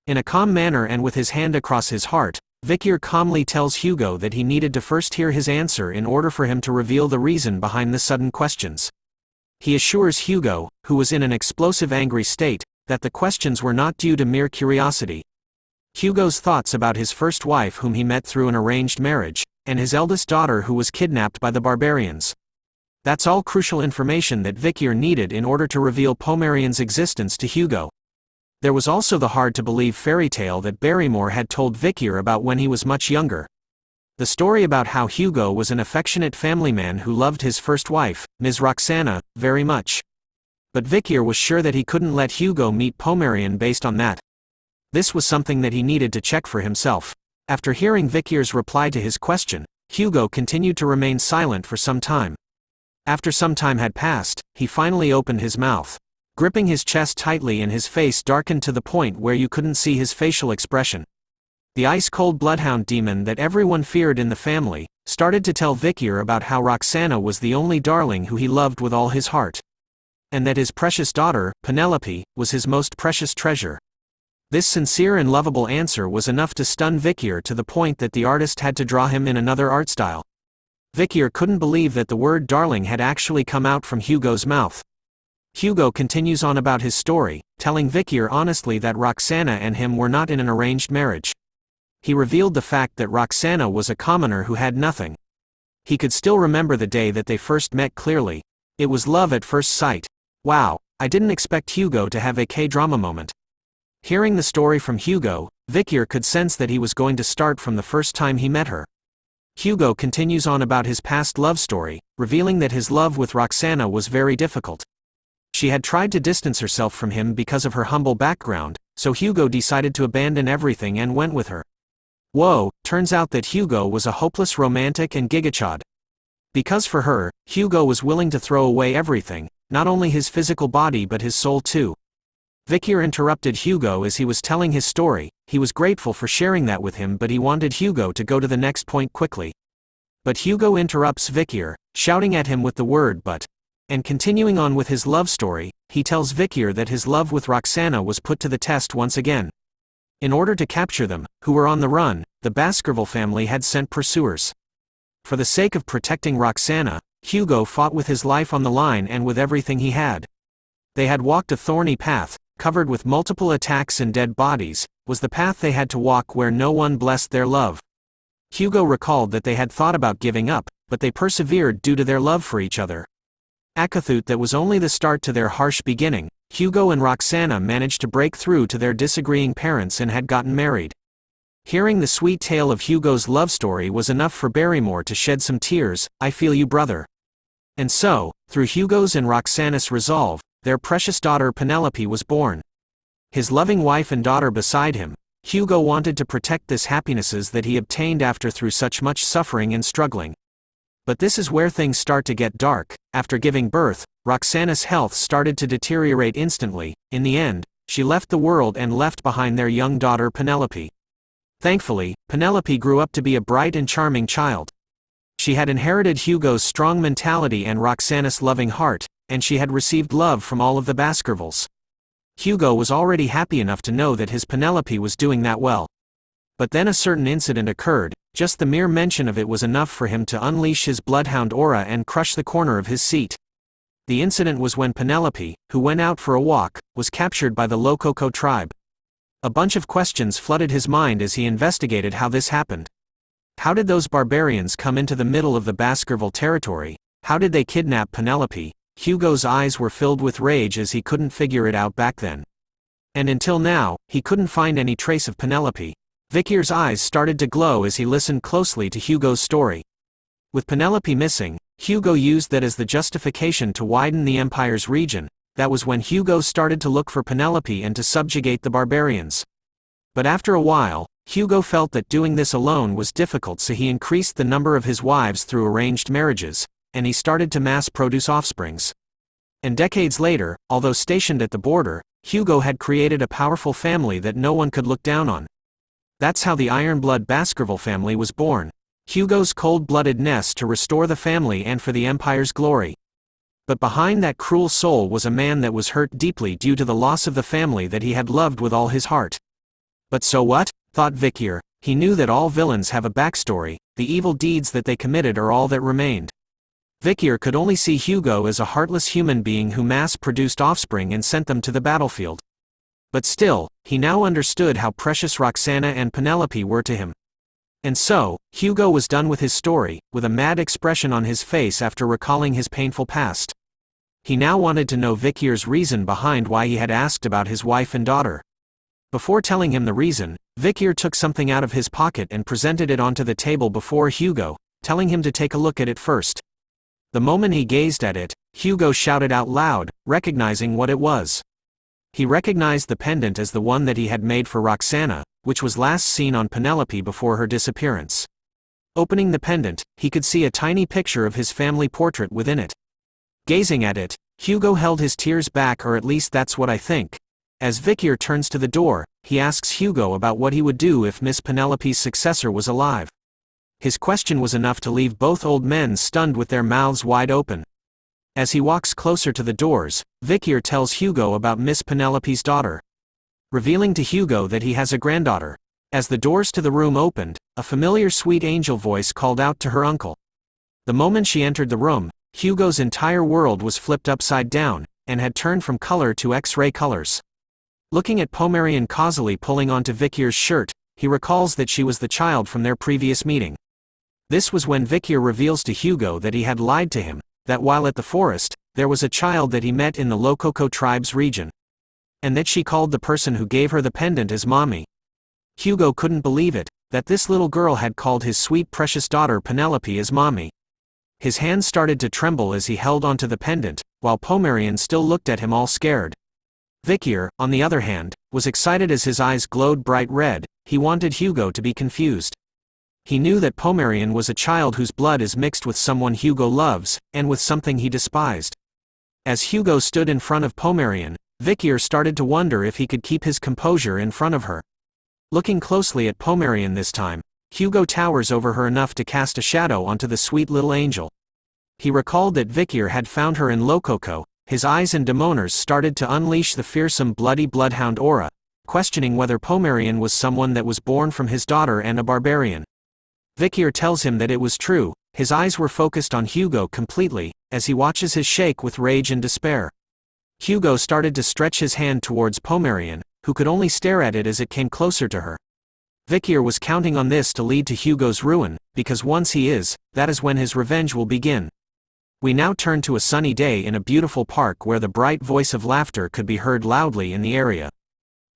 Speaker 4: In a calm manner and with his hand across his heart, Vikir calmly tells Hugo that he needed to first hear his answer in order for him to reveal the reason behind the sudden questions. He assures Hugo, who was in an explosive angry state, that the questions were not due to mere curiosity. Hugo's thoughts about his first wife whom he met through an arranged marriage, and his eldest daughter who was kidnapped by the barbarians. That's all crucial information that Vikir needed in order to reveal Pomerian's existence to Hugo. There was also the hard-to-believe fairy tale that Barrymore had told Vikir about when he was much younger. The story about how Hugo was an affectionate family man who loved his first wife, Ms. Roxana, very much. But Vikir was sure that he couldn't let Hugo meet Pomerian based on that. This was something that he needed to check for himself. After hearing Vikir's reply to his question, Hugo continued to remain silent for some time. After some time had passed, he finally opened his mouth, gripping his chest tightly, and his face darkened to the point where you couldn't see his facial expression. The ice-cold bloodhound demon that everyone feared in the family started to tell Vikir about how Roxana was the only darling who he loved with all his heart, and that his precious daughter, Penelope, was his most precious treasure. This sincere and lovable answer was enough to stun Vikir to the point that the artist had to draw him in another art style. Vikir couldn't believe that the word darling had actually come out from Hugo's mouth. Hugo continues on about his story, telling Vikir honestly that Roxana and him were not in an arranged marriage. He revealed the fact that Roxana was a commoner who had nothing. He could still remember the day that they first met clearly. It was love at first sight. Wow, I didn't expect Hugo to have a K-drama moment. Hearing the story from Hugo, Vikir could sense that he was going to start from the first time he met her. Hugo continues on about his past love story, revealing that his love with Roxana was very difficult. She had tried to distance herself from him because of her humble background, so Hugo decided to abandon everything and went with her. Whoa, turns out that Hugo was a hopeless romantic and gigachad. Because for her, Hugo was willing to throw away everything, not only his physical body but his soul too. Vikir interrupted Hugo as he was telling his story. He was grateful for sharing that with him, but he wanted Hugo to go to the next point quickly. But Hugo interrupts Vikir, shouting at him with the word but. And continuing on with his love story, he tells Vikir that his love with Roxana was put to the test once again. In order to capture them, who were on the run, the Baskerville family had sent pursuers. For the sake of protecting Roxana, Hugo fought with his life on the line and with everything he had. They had walked a thorny path, covered with multiple attacks and dead bodies, was the path they had to walk where no one blessed their love. Hugo recalled that they had thought about giving up, but they persevered due to their love for each other. Akathut, that was only the start to their harsh beginning. Hugo and Roxana managed to break through to their disagreeing parents and had gotten married. Hearing the sweet tale of Hugo's love story was enough for Barrymore to shed some tears. I feel you, brother. And so, through Hugo's and Roxana's resolve, their precious daughter Penelope was born. His loving wife and daughter beside him, Hugo wanted to protect this happinesses that he obtained after through such much suffering and struggling. But this is where things start to get dark. After giving birth, Roxana's health started to deteriorate instantly. In the end, she left the world and left behind their young daughter Penelope. Thankfully, Penelope grew up to be a bright and charming child. She had inherited Hugo's strong mentality and Roxana's loving heart, and she had received love from all of the Baskervilles. Hugo was already happy enough to know that his Penelope was doing that well. But then a certain incident occurred. Just the mere mention of it was enough for him to unleash his bloodhound aura and crush the corner of his seat. The incident was when Penelope, who went out for a walk, was captured by the Lococo tribe. A bunch of questions flooded his mind as he investigated how this happened. How did those barbarians come into the middle of the Baskerville territory? How did they kidnap Penelope? Hugo's eyes were filled with rage as he couldn't figure it out back then. And until now, he couldn't find any trace of Penelope. Vikir's eyes started to glow as he listened closely to Hugo's story. With Penelope missing, Hugo used that as the justification to widen the Empire's region. That was when Hugo started to look for Penelope and to subjugate the barbarians. But after a while, Hugo felt that doing this alone was difficult, so he increased the number of his wives through arranged marriages, and he started to mass-produce offsprings. And decades later, although stationed at the border, Hugo had created a powerful family that no one could look down on. That's how the Ironblood Baskerville family was born. Hugo's cold-bloodedness to restore the family and for the Empire's glory. But behind that cruel soul was a man that was hurt deeply due to the loss of the family that he had loved with all his heart. But so what? Thought Vikir. He knew that all villains have a backstory, the evil deeds that they committed are all that remained. Vikir could only see Hugo as a heartless human being who mass-produced offspring and sent them to the battlefield. But still, he now understood how precious Roxana and Penelope were to him. And so, Hugo was done with his story, with a mad expression on his face after recalling his painful past. He now wanted to know Vikir's reason behind why he had asked about his wife and daughter. Before telling him the reason, Vikir took something out of his pocket and presented it onto the table before Hugo, telling him to take a look at it first. The moment he gazed at it, Hugo shouted out loud, recognizing what it was. He recognized the pendant as the one that he had made for Roxana, which was last seen on Penelope before her disappearance. Opening the pendant, he could see a tiny picture of his family portrait within it. Gazing at it, Hugo held his tears back, or at least that's what I think. As Vikir turns to the door, he asks Hugo about what he would do if Miss Penelope's successor was alive. His question was enough to leave both old men stunned with their mouths wide open. As he walks closer to the doors, Vikir tells Hugo about Miss Penelope's daughter, revealing to Hugo that he has a granddaughter. As the doors to the room opened, a familiar sweet angel voice called out to her uncle. The moment she entered the room, Hugo's entire world was flipped upside down, and had turned from color to X-ray colors. Looking at Pomerian causally pulling onto Vikir's shirt, he recalls that she was the child from their previous meeting. This was when Vikir reveals to Hugo that he had lied to him, that while at the forest, there was a child that he met in the Lococo tribe's region. And that she called the person who gave her the pendant as mommy. Hugo couldn't believe it, that this little girl had called his sweet precious daughter Penelope as mommy. His hands started to tremble as he held onto the pendant, while Pomerian still looked at him all scared. Vikir, on the other hand, was excited as his eyes glowed bright red. He wanted Hugo to be confused. He knew that Pomerian was a child whose blood is mixed with someone Hugo loves, and with something he despised. As Hugo stood in front of Pomerian, Vikir started to wonder if he could keep his composure in front of her. Looking closely at Pomerian this time, Hugo towers over her enough to cast a shadow onto the sweet little angel. He recalled that Vikir had found her in Lococo. His eyes and demoners started to unleash the fearsome bloody bloodhound aura, questioning whether Pomerian was someone that was born from his daughter and a barbarian. Vikir tells him that it was true. His eyes were focused on Hugo completely, as he watches his shake with rage and despair. Hugo started to stretch his hand towards Pomerian, who could only stare at it as it came closer to her. Vikir was counting on this to lead to Hugo's ruin, because once he is, that is when his revenge will begin. We now turn to a sunny day in a beautiful park where the bright voice of laughter could be heard loudly in the area.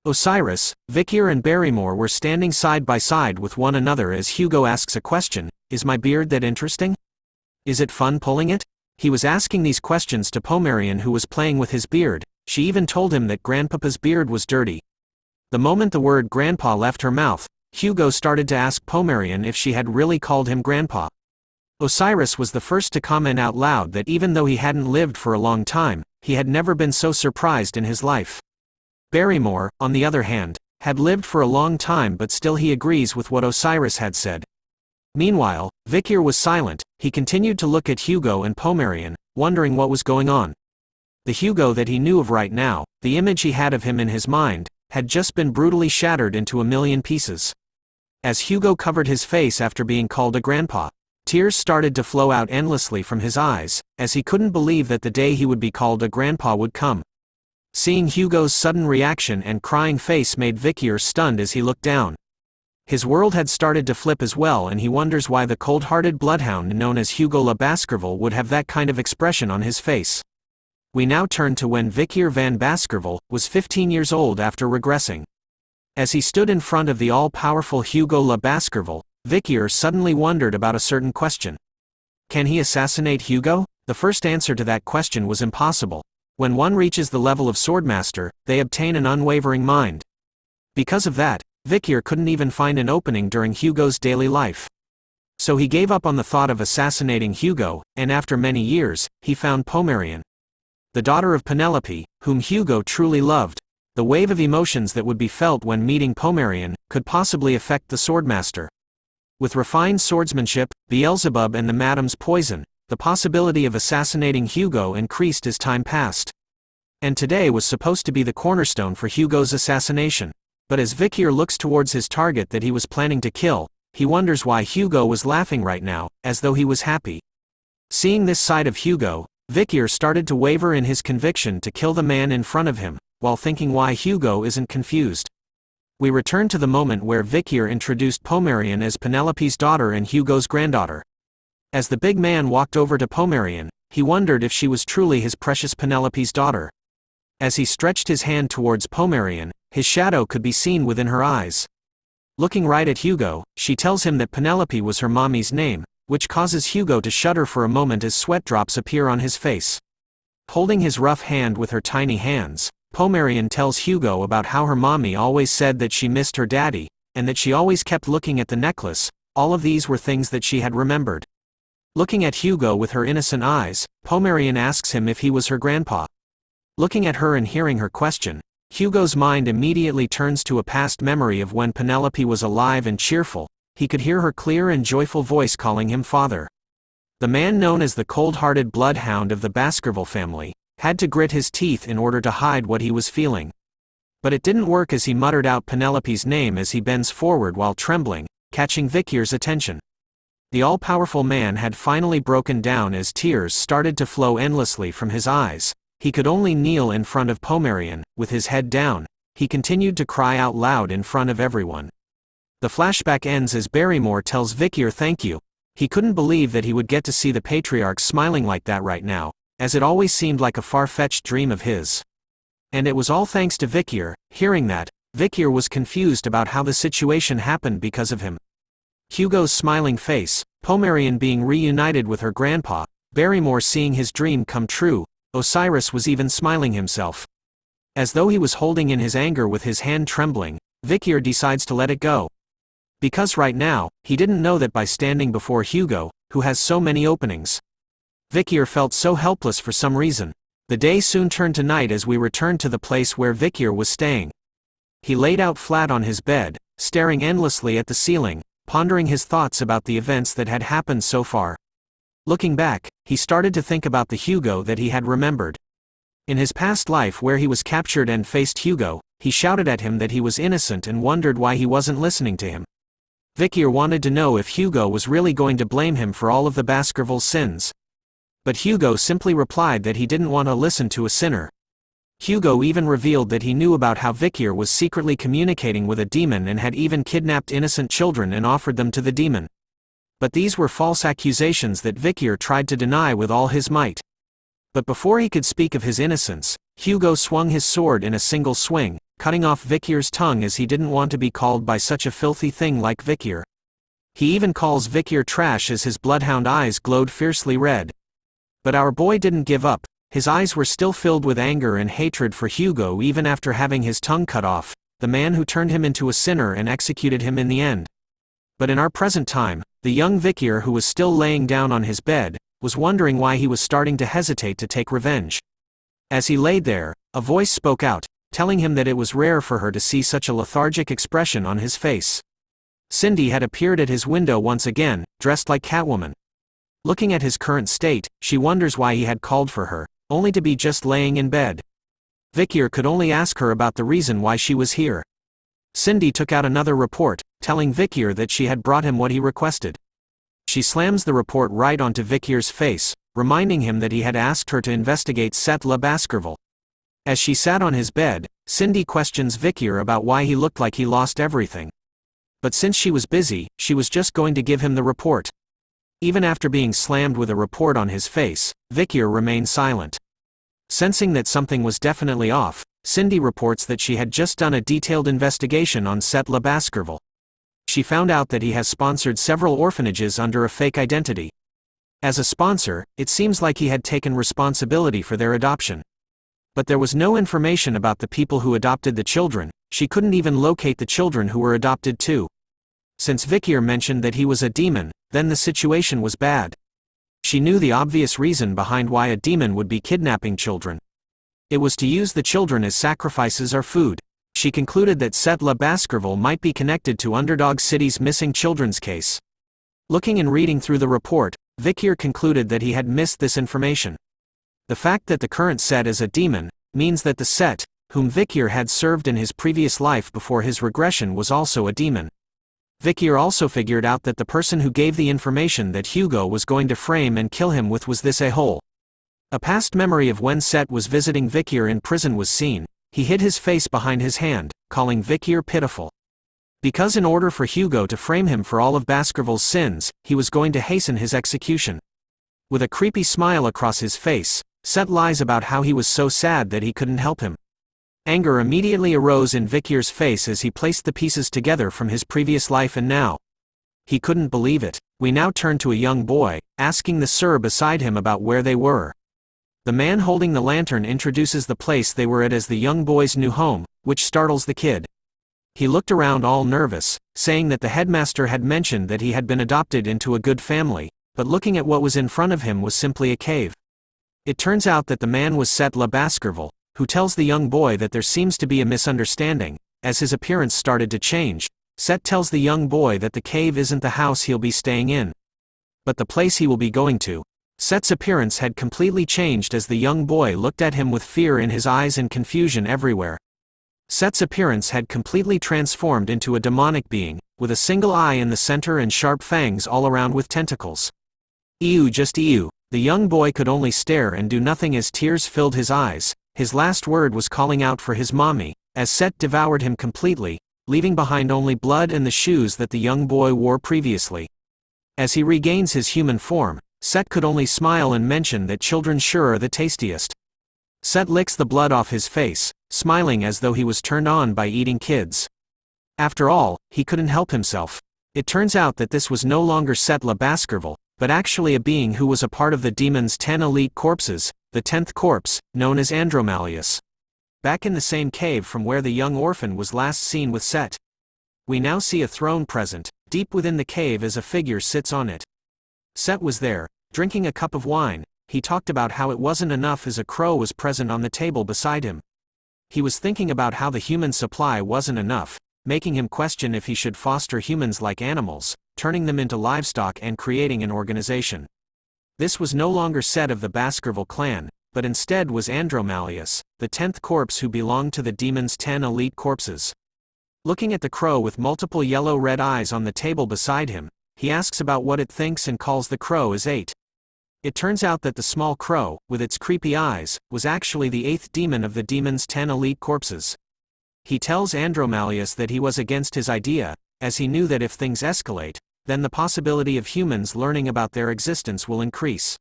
Speaker 4: Osiris, Vikir and Barrymore were standing side by side with one another as Hugo asks a question, "Is my beard that interesting? Is it fun pulling it?" He was asking these questions to Pomerian, who was playing with his beard. She even told him that Grandpapa's beard was dirty. The moment the word grandpa left her mouth, Hugo started to ask Pomerian if she had really called him grandpa. Osiris was the first to comment out loud that even though he hadn't lived for a long time, he had never been so surprised in his life. Barrymore, on the other hand, had lived for a long time, but still he agrees with what Osiris had said. Meanwhile, Vikir was silent. He continued to look at Hugo and Pomerian, wondering what was going on. The Hugo that he knew of right now, the image he had of him in his mind, had just been brutally shattered into a million pieces. As Hugo covered his face after being called a grandpa, tears started to flow out endlessly from his eyes, as he couldn't believe that the day he would be called a grandpa would come. Seeing Hugo's sudden reaction and crying face made Vikir stunned as he looked down. His world had started to flip as well, and he wonders why the cold-hearted bloodhound known as Hugo le Baskerville would have that kind of expression on his face. We now turn to when Vikir van Baskerville was 15 years old after regressing. As he stood in front of the all-powerful Hugo le Baskerville, Vikir suddenly wondered about a certain question. Can he assassinate Hugo? The first answer to that question was impossible. When one reaches the level of swordmaster, they obtain an unwavering mind. Because of that, Vikir couldn't even find an opening during Hugo's daily life. So he gave up on the thought of assassinating Hugo, and after many years, he found Pomerian, the daughter of Penelope, whom Hugo truly loved. The wave of emotions that would be felt when meeting Pomerian could possibly affect the swordmaster. With refined swordsmanship, Beelzebub and the madam's poison, the possibility of assassinating Hugo increased as time passed. And today was supposed to be the cornerstone for Hugo's assassination. But as Vikir looks towards his target that he was planning to kill, he wonders why Hugo was laughing right now, as though he was happy. Seeing this side of Hugo, Vikir started to waver in his conviction to kill the man in front of him, while thinking why Hugo isn't confused. We return to the moment where Vikir introduced Pomerian as Penelope's daughter and Hugo's granddaughter. As the big man walked over to Pomerian, he wondered if she was truly his precious Penelope's daughter. As he stretched his hand towards Pomerian, his shadow could be seen within her eyes. Looking right at Hugo, she tells him that Penelope was her mommy's name, which causes Hugo to shudder for a moment as sweat drops appear on his face. Holding his rough hand with her tiny hands, Pomerian tells Hugo about how her mommy always said that she missed her daddy, and that she always kept looking at the necklace. All of these were things that she had remembered. Looking at Hugo with her innocent eyes, Pomerian asks him if he was her grandpa. Looking at her and hearing her question, Hugo's mind immediately turns to a past memory of when Penelope was alive and cheerful. He could hear her clear and joyful voice calling him father. The man known as the cold-hearted bloodhound of the Baskerville family had to grit his teeth in order to hide what he was feeling. But it didn't work as he muttered out Penelope's name as he bends forward while trembling, catching Vikir's attention. The all-powerful man had finally broken down as tears started to flow endlessly from his eyes. He could only kneel in front of Pomerian, with his head down. He continued to cry out loud in front of everyone. The flashback ends as Barrymore tells Vikir thank you. He couldn't believe that he would get to see the patriarch smiling like that right now, as it always seemed like a far-fetched dream of his. And it was all thanks to Vikir. Hearing that, Vikir was confused about how the situation happened because of him. Hugo's smiling face, Pomerian being reunited with her grandpa, Barrymore seeing his dream come true, Osiris was even smiling himself. As though he was holding in his anger with his hand trembling, Vikir decides to let it go. Because right now, he didn't know that by standing before Hugo, who has so many openings. Vikir felt so helpless for some reason. The day soon turned to night as we returned to the place where Vikir was staying. He laid out flat on his bed, staring endlessly at the ceiling, pondering his thoughts about the events that had happened so far. Looking back, he started to think about the Hugo that he had remembered. In his past life where he was captured and faced Hugo, he shouted at him that he was innocent and wondered why he wasn't listening to him. Vikir wanted to know if Hugo was really going to blame him for all of the Baskerville's sins. But Hugo simply replied that he didn't want to listen to a sinner. Hugo even revealed that he knew about how Vikir was secretly communicating with a demon and had even kidnapped innocent children and offered them to the demon. But these were false accusations that Vikir tried to deny with all his might. But before he could speak of his innocence, Hugo swung his sword in a single swing, cutting off Vikir's tongue as he didn't want to be called by such a filthy thing like Vikir. He even calls Vikir trash as his bloodhound eyes glowed fiercely red. But our boy didn't give up. His eyes were still filled with anger and hatred for Hugo even after having his tongue cut off, the man who turned him into a sinner and executed him in the end. But in our present time, the young Vikir who was still laying down on his bed, was wondering why he was starting to hesitate to take revenge. As he laid there, a voice spoke out, telling him that it was rare for her to see such a lethargic expression on his face. Cindy had appeared at his window once again, dressed like Catwoman. Looking at his current state, she wonders why he had called for her, only to be just laying in bed. Vikir could only ask her about the reason why she was here. Cindy took out another report, telling Vikir that she had brought him what he requested. She slams the report right onto Vikir's face, reminding him that he had asked her to investigate Seth le Baskerville. As she sat on his bed, Cindy questions Vikir about why he looked like he lost everything. But since she was busy, she was just going to give him the report. Even after being slammed with a report on his face, Vikir remained silent. Sensing that something was definitely off, Cindy reports that she had just done a detailed investigation on Set Le Baskerville. She found out that he has sponsored several orphanages under a fake identity. As a sponsor, it seems like he had taken responsibility for their adoption. But there was no information about the people who adopted the children. She couldn't even locate the children who were adopted too. Since Vikir mentioned that he was a demon, then the situation was bad. She knew the obvious reason behind why a demon would be kidnapping children. It was to use the children as sacrifices or food. She concluded that Set Le Baskerville might be connected to Underdog City's missing children's case. Looking and reading through the report, Vikir concluded that he had missed this information. The fact that the current Set is a demon means that the Set, whom Vikir had served in his previous life before his regression, was also a demon. Vikir also figured out that the person who gave the information that Hugo was going to frame and kill him with was this a-hole. A past memory of when Set was visiting Vikir in prison was seen. He hid his face behind his hand, calling Vikir pitiful. Because in order for Hugo to frame him for all of Baskerville's sins, he was going to hasten his execution. With a creepy smile across his face, Set lies about how he was so sad that he couldn't help him. Anger immediately arose in Vikir's face as he placed the pieces together from his previous life and now. He couldn't believe it. We now turn to a young boy, asking the sir beside him about where they were. The man holding the lantern introduces the place they were at as the young boy's new home, which startles the kid. He looked around all nervous, saying that the headmaster had mentioned that he had been adopted into a good family, but looking at what was in front of him was simply a cave. It turns out that the man was Set Le Baskerville, who tells the young boy that there seems to be a misunderstanding. As his appearance started to change, Set tells the young boy that the cave isn't the house he'll be staying in, but the place he will be going to. Set's appearance had completely changed as the young boy looked at him with fear in his eyes and confusion everywhere. Set's appearance had completely transformed into a demonic being, with a single eye in the center and sharp fangs all around with tentacles. Ew, just ew. The young boy could only stare and do nothing as tears filled his eyes. His last word was calling out for his mommy, as Set devoured him completely, leaving behind only blood and the shoes that the young boy wore previously. As he regains his human form, Set could only smile and mention that children sure are the tastiest. Set licks the blood off his face, smiling as though he was turned on by eating kids. After all, he couldn't help himself. It turns out that this was no longer Set Le Baskerville, but actually a being who was a part of the demon's 10 elite corpses, the 10th corpse, known as Andromalius. Back in the same cave from where the young orphan was last seen with Set. We now see a throne present, deep within the cave as a figure sits on it. Set was there, drinking a cup of wine. He talked about how it wasn't enough as a crow was present on the table beside him. He was thinking about how the human supply wasn't enough, making him question if he should foster humans like animals, turning them into livestock and creating an organization. This was no longer Set of the Baskerville clan, but instead was Andromalius, the 10th corpse who belonged to the demon's 10 elite corpses. Looking at the crow with multiple yellow-red eyes on the table beside him, he asks about what it thinks and calls the crow as 8. It turns out that the small crow, with its creepy eyes, was actually the 8th demon of the demon's 10 elite corpses. He tells Andromalius that he was against his idea, as he knew that if things escalate, then the possibility of humans learning about their existence will increase.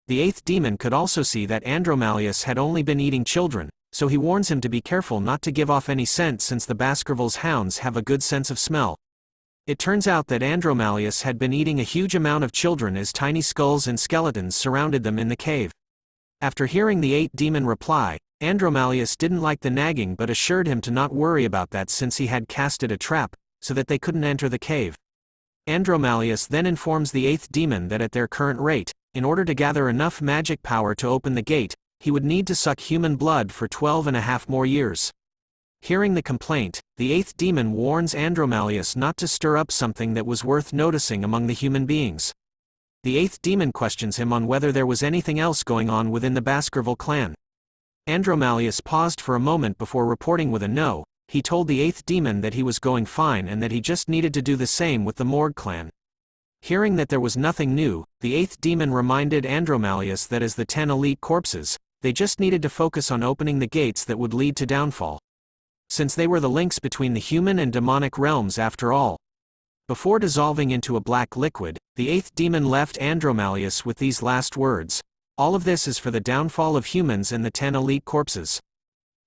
Speaker 4: The 8th demon could also see that Andromalius had only been eating children, so he warns him to be careful not to give off any scent since the Baskerville's hounds have a good sense of smell. It turns out that Andromalius had been eating a huge amount of children as tiny skulls and skeletons surrounded them in the cave. After hearing the 8th demon reply, Andromalius didn't like the nagging but assured him to not worry about that since he had casted a trap, so that they couldn't enter the cave. Andromalius then informs the 8th demon that at their current rate, in order to gather enough magic power to open the gate, he would need to suck human blood for 12.5 more years. Hearing the complaint, the 8th demon warns Andromalius not to stir up something that was worth noticing among the human beings. The 8th demon questions him on whether there was anything else going on within the Baskerville clan. Andromalius paused for a moment before reporting with a no. He told the 8th demon that he was going fine and that he just needed to do the same with the Morgue clan. Hearing that there was nothing new, the 8th demon reminded Andromalius that as the 10 elite corpses, they just needed to focus on opening the gates that would lead to downfall. Since they were the links between the human and demonic realms after all. Before dissolving into a black liquid, the 8th demon left Andromalius with these last words. All of this is for the downfall of humans and the 10 elite corpses.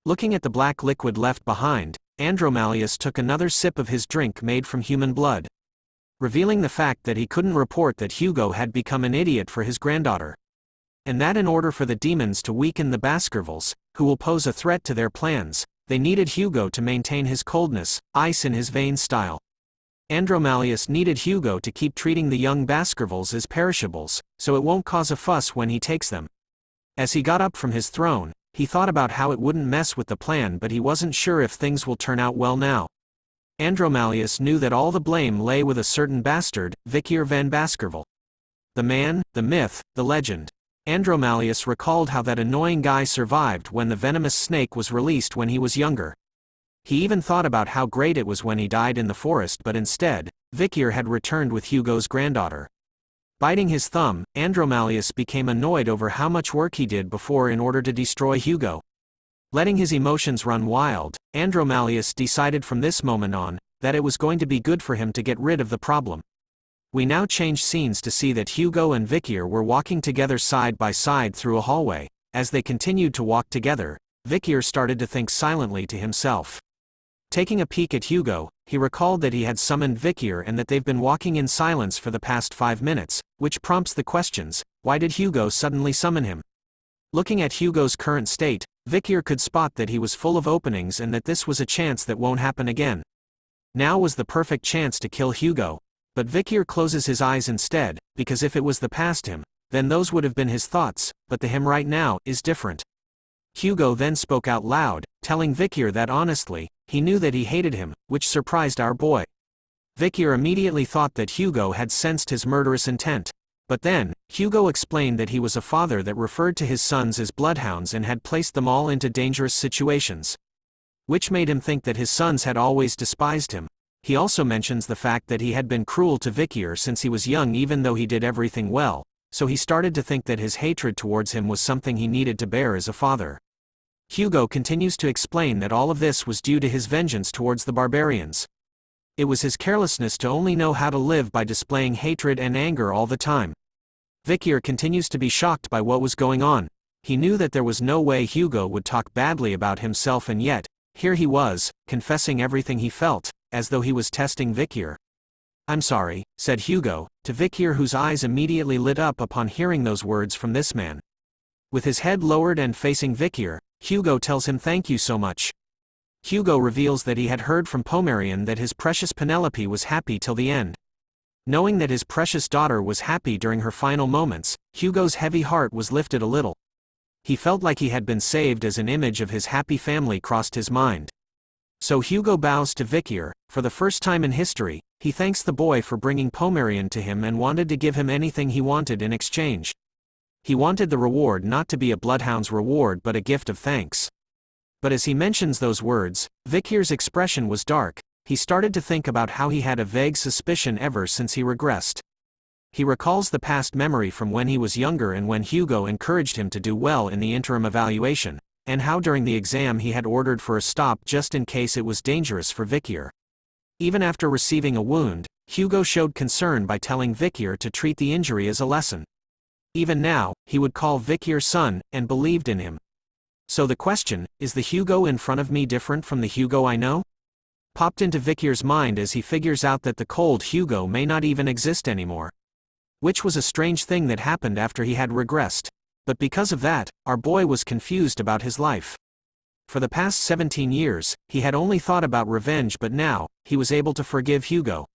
Speaker 4: Looking at the black liquid left behind, Andromalius took another sip of his drink made from human blood, revealing the fact that he couldn't report that Hugo had become an idiot for his granddaughter. And that in order for the demons to weaken the Baskervilles, who will pose a threat to their plans, they needed Hugo to maintain his coldness, ice in his veins style. Andromalius needed Hugo to keep treating the young Baskervilles as perishables, so it won't cause a fuss when he takes them. As he got up from his throne, he thought about how it wouldn't mess with the plan, but he wasn't sure if things will turn out well now. Andromalius knew that all the blame lay with a certain bastard, Vikir van Baskerville. The man, the myth, the legend. Andromalius recalled how that annoying guy survived when the venomous snake was released when he was younger. He even thought about how great it was when he died in the forest, but instead, Vikir had returned with Hugo's granddaughter. Biting his thumb, Andromalius became annoyed over how much work he did before in order to destroy Hugo. Letting his emotions run wild, Andromalius decided from this moment on, that it was going to be good for him to get rid of the problem. We now change scenes to see that Hugo and Vikir were walking together side by side through a hallway. As they continued to walk together, Vikir started to think silently to himself. Taking a peek at Hugo, he recalled that he had summoned Vikir and that they've been walking in silence for the past 5 minutes, which prompts the questions: why did Hugo suddenly summon him? Looking at Hugo's current state, Vikir could spot that he was full of openings and that this was a chance that won't happen again. Now was the perfect chance to kill Hugo. But Vikir closes his eyes instead, because if it was the past him, then those would have been his thoughts, but the him right now is different. Hugo then spoke out loud, telling Vikir that honestly, he knew that he hated him, which surprised our boy. Vikir immediately thought that Hugo had sensed his murderous intent. But then, Hugo explained that he was a father that referred to his sons as bloodhounds and had placed them all into dangerous situations, which made him think that his sons had always despised him. He also mentions the fact that he had been cruel to Vikir since he was young, even though he did everything well, so he started to think that his hatred towards him was something he needed to bear as a father. Hugo continues to explain that all of this was due to his vengeance towards the barbarians. It was his carelessness to only know how to live by displaying hatred and anger all the time. Vikir continues to be shocked by what was going on. He knew that there was no way Hugo would talk badly about himself, and yet, here he was, confessing everything he felt, as though he was testing Vikir. "I'm sorry," said Hugo, to Vikir, whose eyes immediately lit up upon hearing those words from this man. With his head lowered and facing Vikir, Hugo tells him thank you so much. Hugo reveals that he had heard from Pomerian that his precious Penelope was happy till the end. Knowing that his precious daughter was happy during her final moments, Hugo's heavy heart was lifted a little. He felt like he had been saved as an image of his happy family crossed his mind. So Hugo bows to Vikir. For the first time in history, he thanks the boy for bringing Pomerian to him and wanted to give him anything he wanted in exchange. He wanted the reward not to be a bloodhound's reward but a gift of thanks. But as he mentions those words, Vikir's expression was dark. He started to think about how he had a vague suspicion ever since he regressed. He recalls the past memory from when he was younger and when Hugo encouraged him to do well in the interim evaluation, and how during the exam he had ordered for a stop just in case it was dangerous for Vikir. Even after receiving a wound, Hugo showed concern by telling Vikir to treat the injury as a lesson. Even now, he would call Vikir son, and believed in him. So the question, is the Hugo in front of me different from the Hugo I know? Popped into Vikir's mind as he figures out that the cold Hugo may not even exist anymore. Which was a strange thing that happened after he had regressed. But because of that, our boy was confused about his life. For the past 17 years, he had only thought about revenge, but now, he was able to forgive Hugo.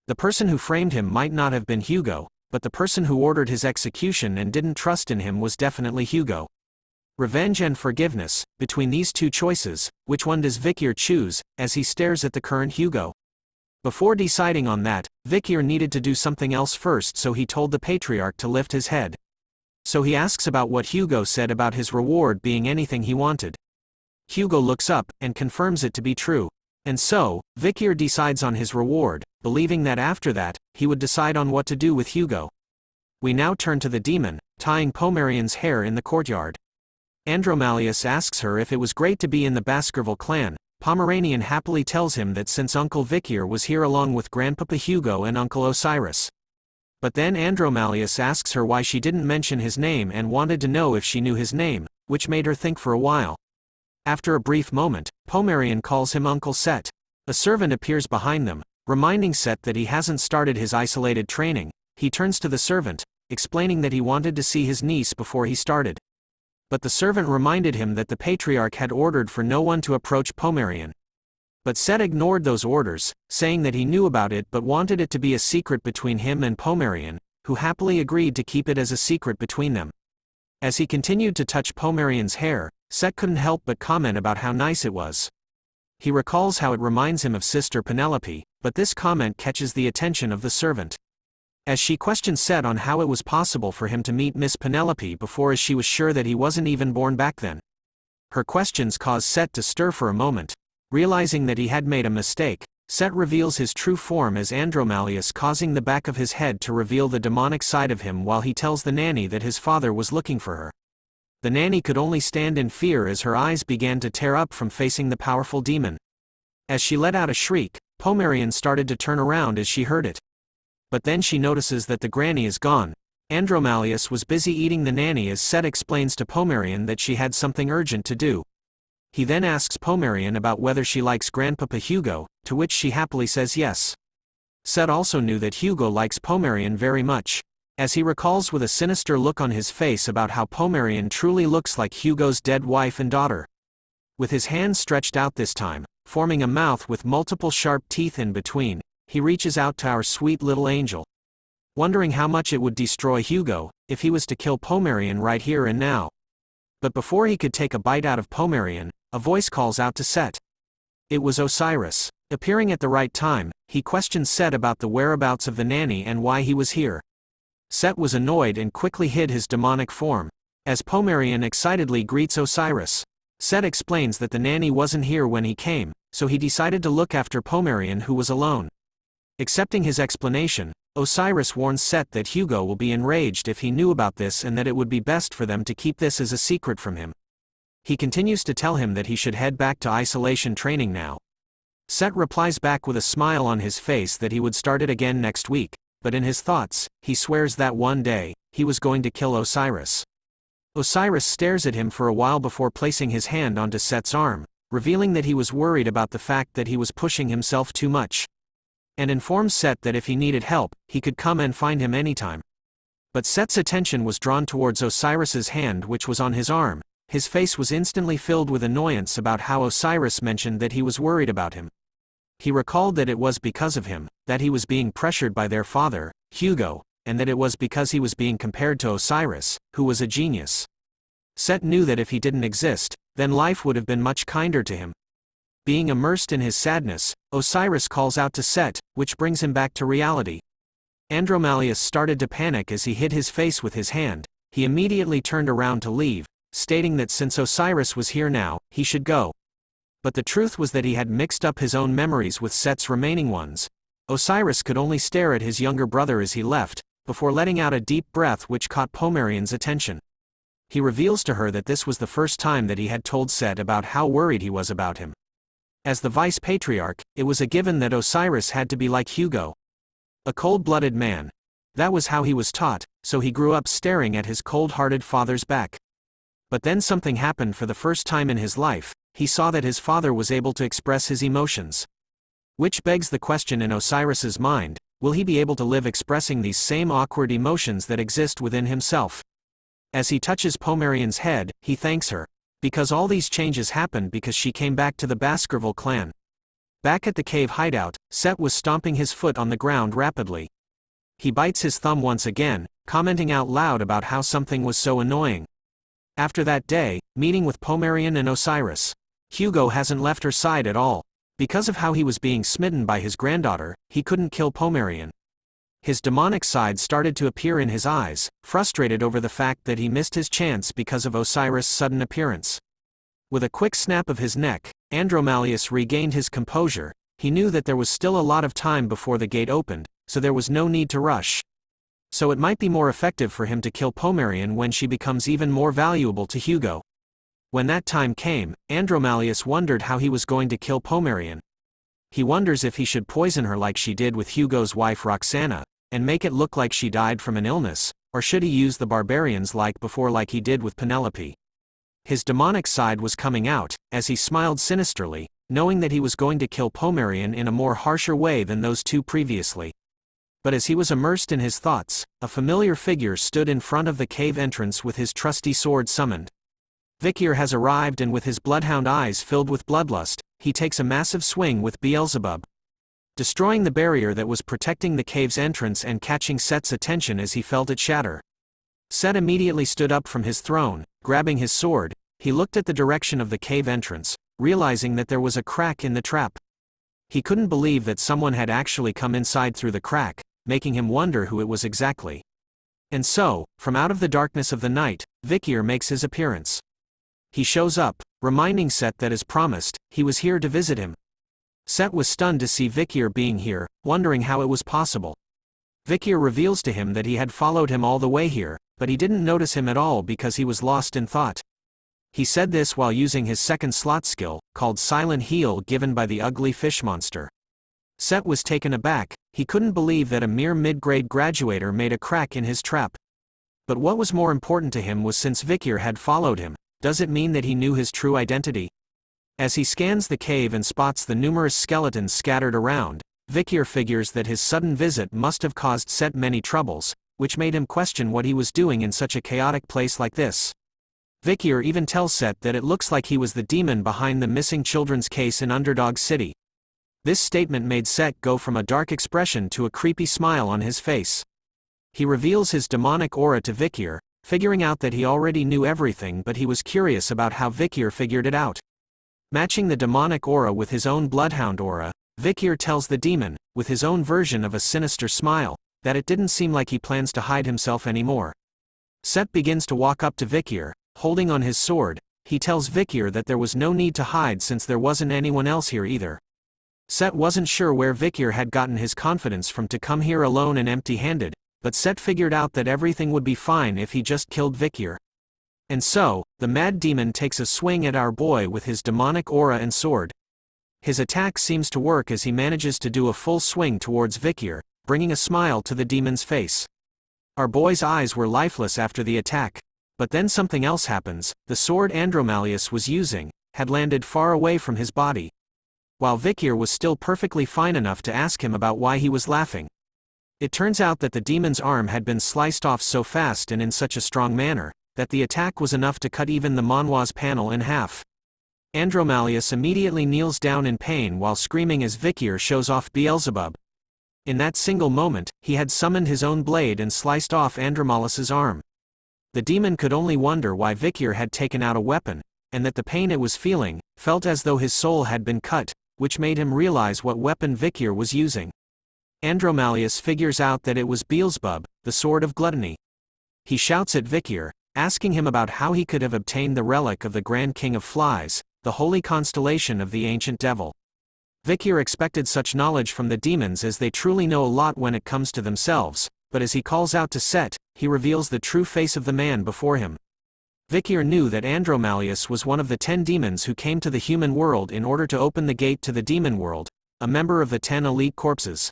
Speaker 4: The person who framed him might not have been Hugo, but the person who ordered his execution and didn't trust in him was definitely Hugo. Revenge and forgiveness, between these two choices, which one does Vikir choose, as he stares at the current Hugo? Before deciding on that, Vikir needed to do something else first, so he told the patriarch to lift his head. So he asks about what Hugo said about his reward being anything he wanted. Hugo looks up, and confirms it to be true. And so, Vikir decides on his reward, believing that after that, he would decide on what to do with Hugo. We now turn to the demon, tying Pomerian's hair in the courtyard. Andromalius asks her if it was great to be in the Baskerville clan. Pomeranian happily tells him that since Uncle Vikir was here along with Grandpapa Hugo and Uncle Osiris, But then Andromalius asks her why she didn't mention his name and wanted to know if she knew his name, which made her think for a while. After a brief moment, Pomerian calls him Uncle Set. A servant appears behind them, reminding Set that he hasn't started his isolated training. He turns to the servant, explaining that he wanted to see his niece before he started. But the servant reminded him that the patriarch had ordered for no one to approach Pomerian. But Set ignored those orders, saying that he knew about it but wanted it to be a secret between him and Pomerian, who happily agreed to keep it as a secret between them. As he continued to touch Pomerian's hair, Set couldn't help but comment about how nice it was. He recalls how it reminds him of Sister Penelope, but this comment catches the attention of the servant. As she questions Set on how it was possible for him to meet Miss Penelope before, as she was sure that he wasn't even born back then. Her questions cause Set to stir for a moment. Realizing that he had made a mistake, Set reveals his true form as Andromalius, causing the back of his head to reveal the demonic side of him while he tells the nanny that his father was looking for her. The nanny could only stand in fear as her eyes began to tear up from facing the powerful demon. As she let out a shriek, Pomerian started to turn around as she heard it. But then she notices that the granny is gone. Andromalius was busy eating the nanny as Set explains to Pomerian that she had something urgent to do. He then asks Pomerian about whether she likes Grandpapa Hugo, to which she happily says yes. Set also knew that Hugo likes Pomerian very much, as he recalls with a sinister look on his face about how Pomerian truly looks like Hugo's dead wife and daughter. With his hands stretched out this time, forming a mouth with multiple sharp teeth in between, he reaches out to our sweet little angel. Wondering how much it would destroy Hugo if he was to kill Pomerian right here and now. But before he could take a bite out of Pomerian, a voice calls out to Set. It was Osiris. Appearing at the right time, he questions Set about the whereabouts of the nanny and why he was here. Set was annoyed and quickly hid his demonic form. As Pomerian excitedly greets Osiris, Set explains that the nanny wasn't here when he came, so he decided to look after Pomerian, who was alone. Accepting his explanation, Osiris warns Set that Hugo will be enraged if he knew about this and that it would be best for them to keep this as a secret from him. He continues to tell him that he should head back to isolation training now. Set replies back with a smile on his face that he would start it again next week, but in his thoughts, he swears that one day, he was going to kill Osiris. Osiris stares at him for a while before placing his hand onto Set's arm, revealing that he was worried about the fact that he was pushing himself too much. And informs Set that if he needed help, he could come and find him anytime. But Set's attention was drawn towards Osiris's hand, which was on his arm. His face was instantly filled with annoyance about how Osiris mentioned that he was worried about him. He recalled that it was because of him, that he was being pressured by their father, Hugo, and that it was because he was being compared to Osiris, who was a genius. Set knew that if he didn't exist, then life would have been much kinder to him. Being immersed in his sadness, Osiris calls out to Set, which brings him back to reality. Andromalius started to panic as he hid his face with his hand. He immediately turned around to leave, stating that since Osiris was here now, he should go. But the truth was that he had mixed up his own memories with Set's remaining ones. Osiris could only stare at his younger brother as he left, before letting out a deep breath which caught Pomerian's attention. He reveals to her that this was the first time that he had told Set about how worried he was about him. As the vice patriarch, it was a given that Osiris had to be like Hugo. A cold-blooded man. That was how he was taught, so he grew up staring at his cold-hearted father's back. But then something happened. For the first time in his life, he saw that his father was able to express his emotions. Which begs the question in Osiris's mind, will he be able to live expressing these same awkward emotions that exist within himself? As he touches Pomerian's head, he thanks her. Because all these changes happened because she came back to the Baskerville clan. Back at the cave hideout, Set was stomping his foot on the ground rapidly. He bites his thumb once again, commenting out loud about how something was so annoying. After that day, meeting with Pomerian and Osiris, Hugo hasn't left her side at all. Because of how he was being smitten by his granddaughter, he couldn't kill Pomerian. His demonic side started to appear in his eyes, frustrated over the fact that he missed his chance because of Osiris' sudden appearance. With a quick snap of his neck, Andromalius regained his composure. He knew that there was still a lot of time before the gate opened, so there was no need to rush. So it might be more effective for him to kill Pomerian when she becomes even more valuable to Hugo. When that time came, Andromalius wondered how he was going to kill Pomerian. He wonders if he should poison her like she did with Hugo's wife Roxana, and make it look like she died from an illness, or should he use the barbarians like before, like he did with Penelope? His demonic side was coming out, as he smiled sinisterly, knowing that he was going to kill Pomerian in a more harsher way than those two previously. But as he was immersed in his thoughts, a familiar figure stood in front of the cave entrance with his trusty sword summoned. Vikir has arrived, and with his bloodhound eyes filled with bloodlust, he takes a massive swing with Beelzebub, destroying the barrier that was protecting the cave's entrance and catching Set's attention as he felt it shatter. Set immediately stood up from his throne. Grabbing his sword, he looked at the direction of the cave entrance, realizing that there was a crack in the trap. He couldn't believe that someone had actually come inside through the crack, making him wonder who it was exactly. And so, from out of the darkness of the night, Vikir makes his appearance. He shows up, reminding Set that as promised, he was here to visit him. Set was stunned to see Vikir being here, wondering how it was possible. Vikir reveals to him that he had followed him all the way here, but he didn't notice him at all because he was lost in thought. He said this while using his second slot skill, called Silent Heal, given by the ugly fish monster. Set was taken aback. He couldn't believe that a mere mid-grade graduator made a crack in his trap. But what was more important to him was, since Vikir had followed him, does it mean that he knew his true identity? As he scans the cave and spots the numerous skeletons scattered around, Vikir figures that his sudden visit must have caused Set many troubles, which made him question what he was doing in such a chaotic place like this. Vikir even tells Set that it looks like he was the demon behind the missing children's case in Underdog City. This statement made Set go from a dark expression to a creepy smile on his face. He reveals his demonic aura to Vikir, figuring out that he already knew everything, but he was curious about how Vikir figured it out. Matching the demonic aura with his own bloodhound aura, Vikir tells the demon, with his own version of a sinister smile, that it didn't seem like he plans to hide himself anymore. Set begins to walk up to Vikir, holding on his sword. He tells Vikir that there was no need to hide since there wasn't anyone else here either. Set wasn't sure where Vikir had gotten his confidence from to come here alone and empty-handed, but Set figured out that everything would be fine if he just killed Vikir. And so, the mad demon takes a swing at our boy with his demonic aura and sword. His attack seems to work as he manages to do a full swing towards Vikir, bringing a smile to the demon's face. Our boy's eyes were lifeless after the attack. But then something else happens. The sword Andromalius was using had landed far away from his body, while Vikir was still perfectly fine enough to ask him about why he was laughing. It turns out that the demon's arm had been sliced off so fast and in such a strong manner, that the attack was enough to cut even the Manhwa's panel in half. Andromalius immediately kneels down in pain while screaming as Vikir shows off Beelzebub. In that single moment, he had summoned his own blade and sliced off Andromalius's arm. The demon could only wonder why Vikir had taken out a weapon, and that the pain it was feeling felt as though his soul had been cut, which made him realize what weapon Vikir was using. Andromalius figures out that it was Beelzebub, the sword of gluttony. He shouts at Vikir, asking him about how he could have obtained the relic of the Grand King of Flies, the holy constellation of the ancient devil. Vikir expected such knowledge from the demons, as they truly know a lot when it comes to themselves, but as he calls out to Set, he reveals the true face of the man before him. Vikir knew that Andromalius was one of the 10 demons who came to the human world in order to open the gate to the demon world, a member of the 10 elite corpses.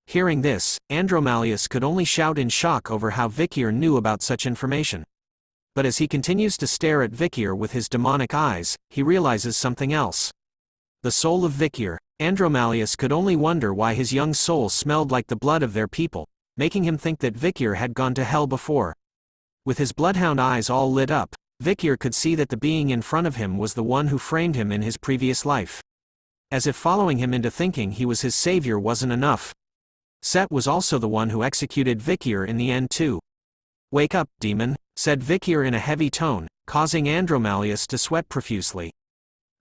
Speaker 4: Hearing this, Andromalius could only shout in shock over how Vikir knew about such information. But as he continues to stare at Vikir with his demonic eyes, he realizes something else. The soul of Vikir. Andromalius could only wonder why his young soul smelled like the blood of their people, making him think that Vikir had gone to hell before. With his bloodhound eyes all lit up, Vikir could see that the being in front of him was the one who framed him in his previous life. As if following him into thinking he was his savior wasn't enough, Set was also the one who executed Vikir in the end too. "Wake up, demon," said Vikir in a heavy tone, causing Andromalius to sweat profusely.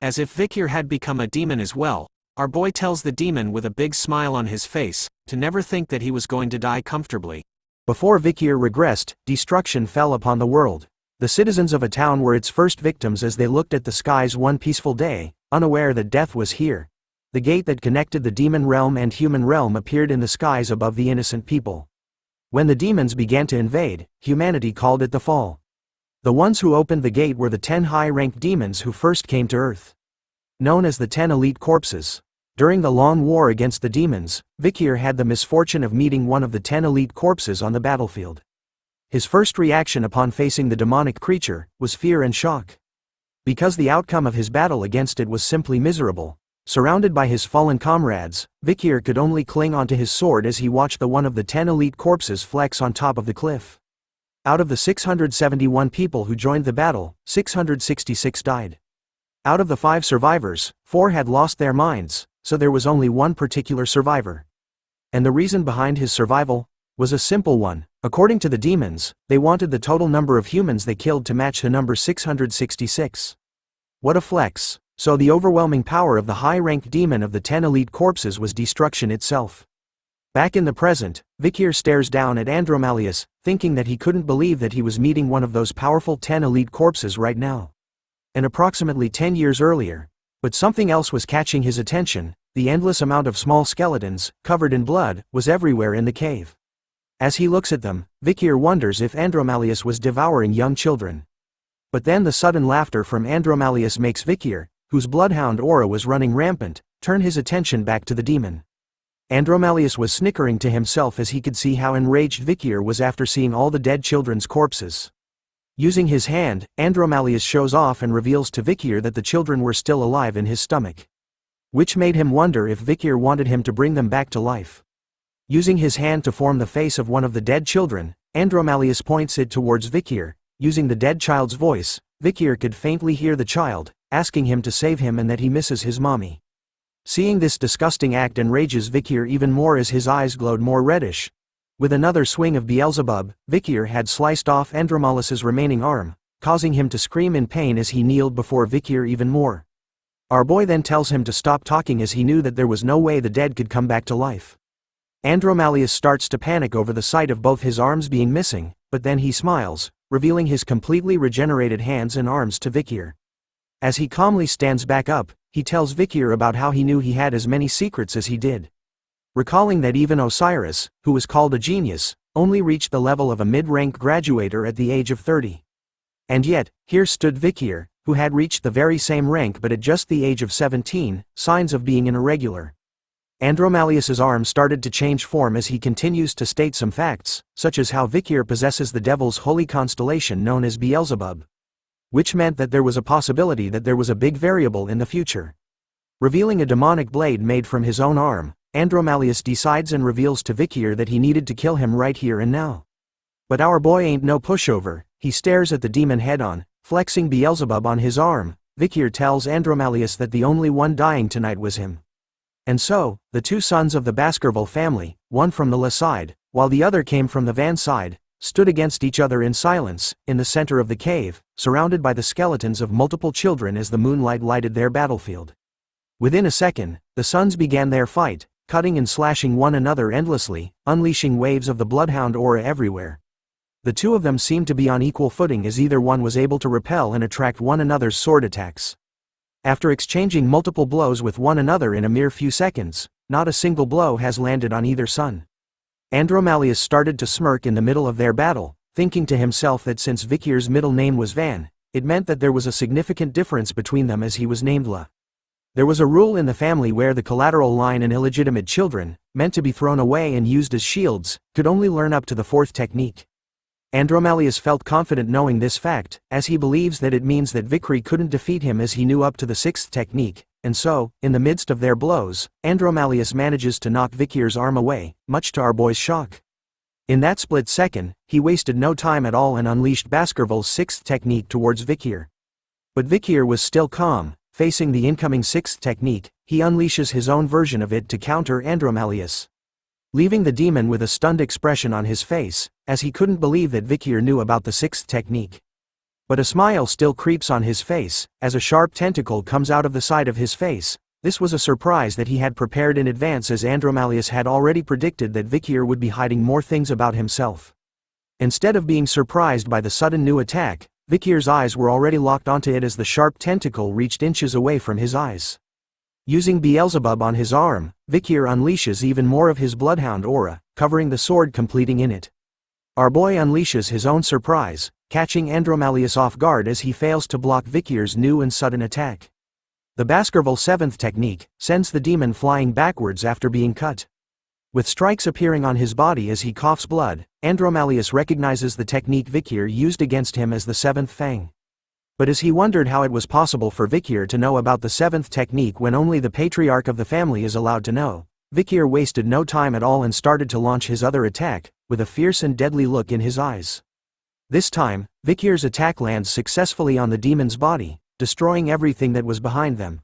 Speaker 4: As if Vikir had become a demon as well, our boy tells the demon with a big smile on his face, to never think that he was going to die comfortably.
Speaker 5: Before Vikir regressed, destruction fell upon the world. The citizens of a town were its first victims as they looked at the skies one peaceful day, unaware that death was here. The gate that connected the demon realm and human realm appeared in the skies above the innocent people. When the demons began to invade, humanity called it the fall. The ones who opened the gate were the 10 high-ranked demons who first came to Earth. Known as the 10 elite corpses. During the long war against the demons, Vikir had the misfortune of meeting one of the 10 elite corpses on the battlefield. His first reaction upon facing the demonic creature was fear and shock. Because the outcome of his battle against it was simply miserable. Surrounded by his fallen comrades, Vikir could only cling onto his sword as he watched the one of the 10 elite corpses flex on top of the cliff. Out of the 671 people who joined the battle, 666 died. Out of the 5 survivors, 4 had lost their minds, so there was only one particular survivor. And the reason behind his survival was a simple one. According to the demons, they wanted the total number of humans they killed to match the number 666. What a flex! So the overwhelming power of the high-ranked demon of the 10 elite corpses was destruction itself. Back in the present, Vikir stares down at Andromalius, thinking that he couldn't believe that he was meeting one of those powerful 10 elite corpses right now. And approximately 10 years earlier. But something else was catching his attention. The endless amount of small skeletons, covered in blood, was everywhere in the cave. As he looks at them, Vikir wonders if Andromalius was devouring young children. But then the sudden laughter from Andromalius makes Vikir, whose bloodhound aura was running rampant, turn his attention back to the demon. Andromalius was snickering to himself as he could see how enraged Vikir was after seeing all the dead children's corpses. Using his hand, Andromalius shows off and reveals to Vikir that the children were still alive in his stomach. Which made him wonder if Vikir wanted him to bring them back to life. Using his hand to form the face of one of the dead children, Andromalius points it towards Vikir. Using the dead child's voice, Vikir could faintly hear the child, asking him to save him and that he misses his mommy. Seeing this disgusting act enrages Vikir even more as his eyes glowed more reddish. With another swing of Beelzebub, Vikir had sliced off Andromalius's remaining arm, causing him to scream in pain as he kneeled before Vikir even more. Our boy then tells him to stop talking as he knew that there was no way the dead could come back to life. Andromalius starts to panic over the sight of both his arms being missing, but then he smiles, revealing his completely regenerated hands and arms to Vikir. As he calmly stands back up, he tells Vikir about how he knew he had as many secrets as he did. Recalling that even Osiris, who was called a genius, only reached the level of a mid-rank graduator at the age of 30. And yet, here stood Vikir, who had reached the very same rank but at just the age of 17, signs of being an irregular. Andromalius's arm started to change form as he continues to state some facts, such as how Vikir possesses the devil's holy constellation known as Beelzebub. Which meant that there was a possibility that there was a big variable in the future. Revealing a demonic blade made from his own arm, Andromalius decides and reveals to Vikir that he needed to kill him right here and now. But our boy ain't no pushover. He stares at the demon head-on, flexing Beelzebub on his arm. Vikir tells Andromalius that the only one dying tonight was him. And so, the 2 sons of the Baskerville family, one from the La side, while the other came from the Van side, stood against each other in silence, in the center of the cave, surrounded by the skeletons of multiple children as the moonlight lighted their battlefield. Within a second, the sons began their fight, cutting and slashing one another endlessly, unleashing waves of the bloodhound aura everywhere. The 2 of them seemed to be on equal footing as either one was able to repel and attract one another's sword attacks. After exchanging multiple blows with one another in a mere few seconds, not a single blow has landed on either son. Andromalius started to smirk in the middle of their battle, thinking to himself that since Vikir's middle name was Van, it meant that there was a significant difference between them as he was named La. There was a rule in the family where the collateral line and illegitimate children, meant to be thrown away and used as shields, could only learn up to the 4th technique. Andromalius felt confident knowing this fact, as he believes that it means that Vikir couldn't defeat him as he knew up to the 6th technique, and so, in the midst of their blows, Andromalius manages to knock Vikir's arm away, much to our boy's shock. In that split second, he wasted no time at all and unleashed Baskerville's 6th technique towards Vikir. But Vikir was still calm. Facing the incoming 6th technique, he unleashes his own version of it to counter Andromalius. Leaving the demon with a stunned expression on his face, as he couldn't believe that Vikir knew about the 6th technique. But a smile still creeps on his face, as a sharp tentacle comes out of the side of his face. This was a surprise that he had prepared in advance as Andromalius had already predicted that Vikir would be hiding more things about himself. Instead of being surprised by the sudden new attack, Vikir's eyes were already locked onto it as the sharp tentacle reached inches away from his eyes. Using Beelzebub on his arm, Vikir unleashes even more of his bloodhound aura, covering the sword completing in it. Our boy unleashes his own surprise, catching Andromalius off guard as he fails to block Vikir's new and sudden attack. The Baskerville 7th technique sends the demon flying backwards after being cut. With strikes appearing on his body as he coughs blood, Andromalius recognizes the technique Vikir used against him as the 7th Fang. But as he wondered how it was possible for Vikir to know about the 7th technique when only the patriarch of the family is allowed to know, Vikir wasted no time at all and started to launch his other attack, with a fierce and deadly look in his eyes. This time, Vikir's attack lands successfully on the demon's body, destroying everything that was behind them.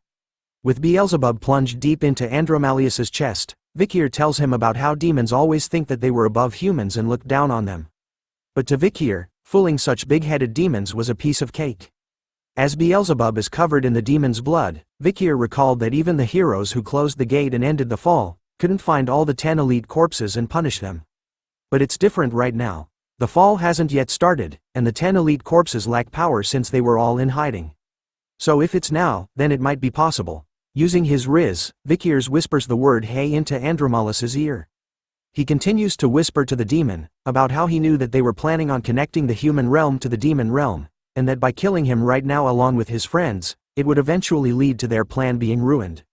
Speaker 5: With Beelzebub plunged deep into Andromalius's chest, Vikir tells him about how demons always think that they were above humans and look down on them. But to Vikir, fooling such big-headed demons was a piece of cake. As Beelzebub is covered in the demon's blood, Vikir recalled that even the heroes who closed the gate and ended the fall couldn't find all the 10 elite corpses and punish them. But it's different right now. The fall hasn't yet started, and the 10 elite corpses lack power since they were all in hiding. So if it's now, then it might be possible. Using his riz, Vikir whispers the word hey into Andromalius's ear. He continues to whisper to the demon about how he knew that they were planning on connecting the human realm to the demon realm, and that by killing him right now along with his friends, it would eventually lead to their plan being ruined.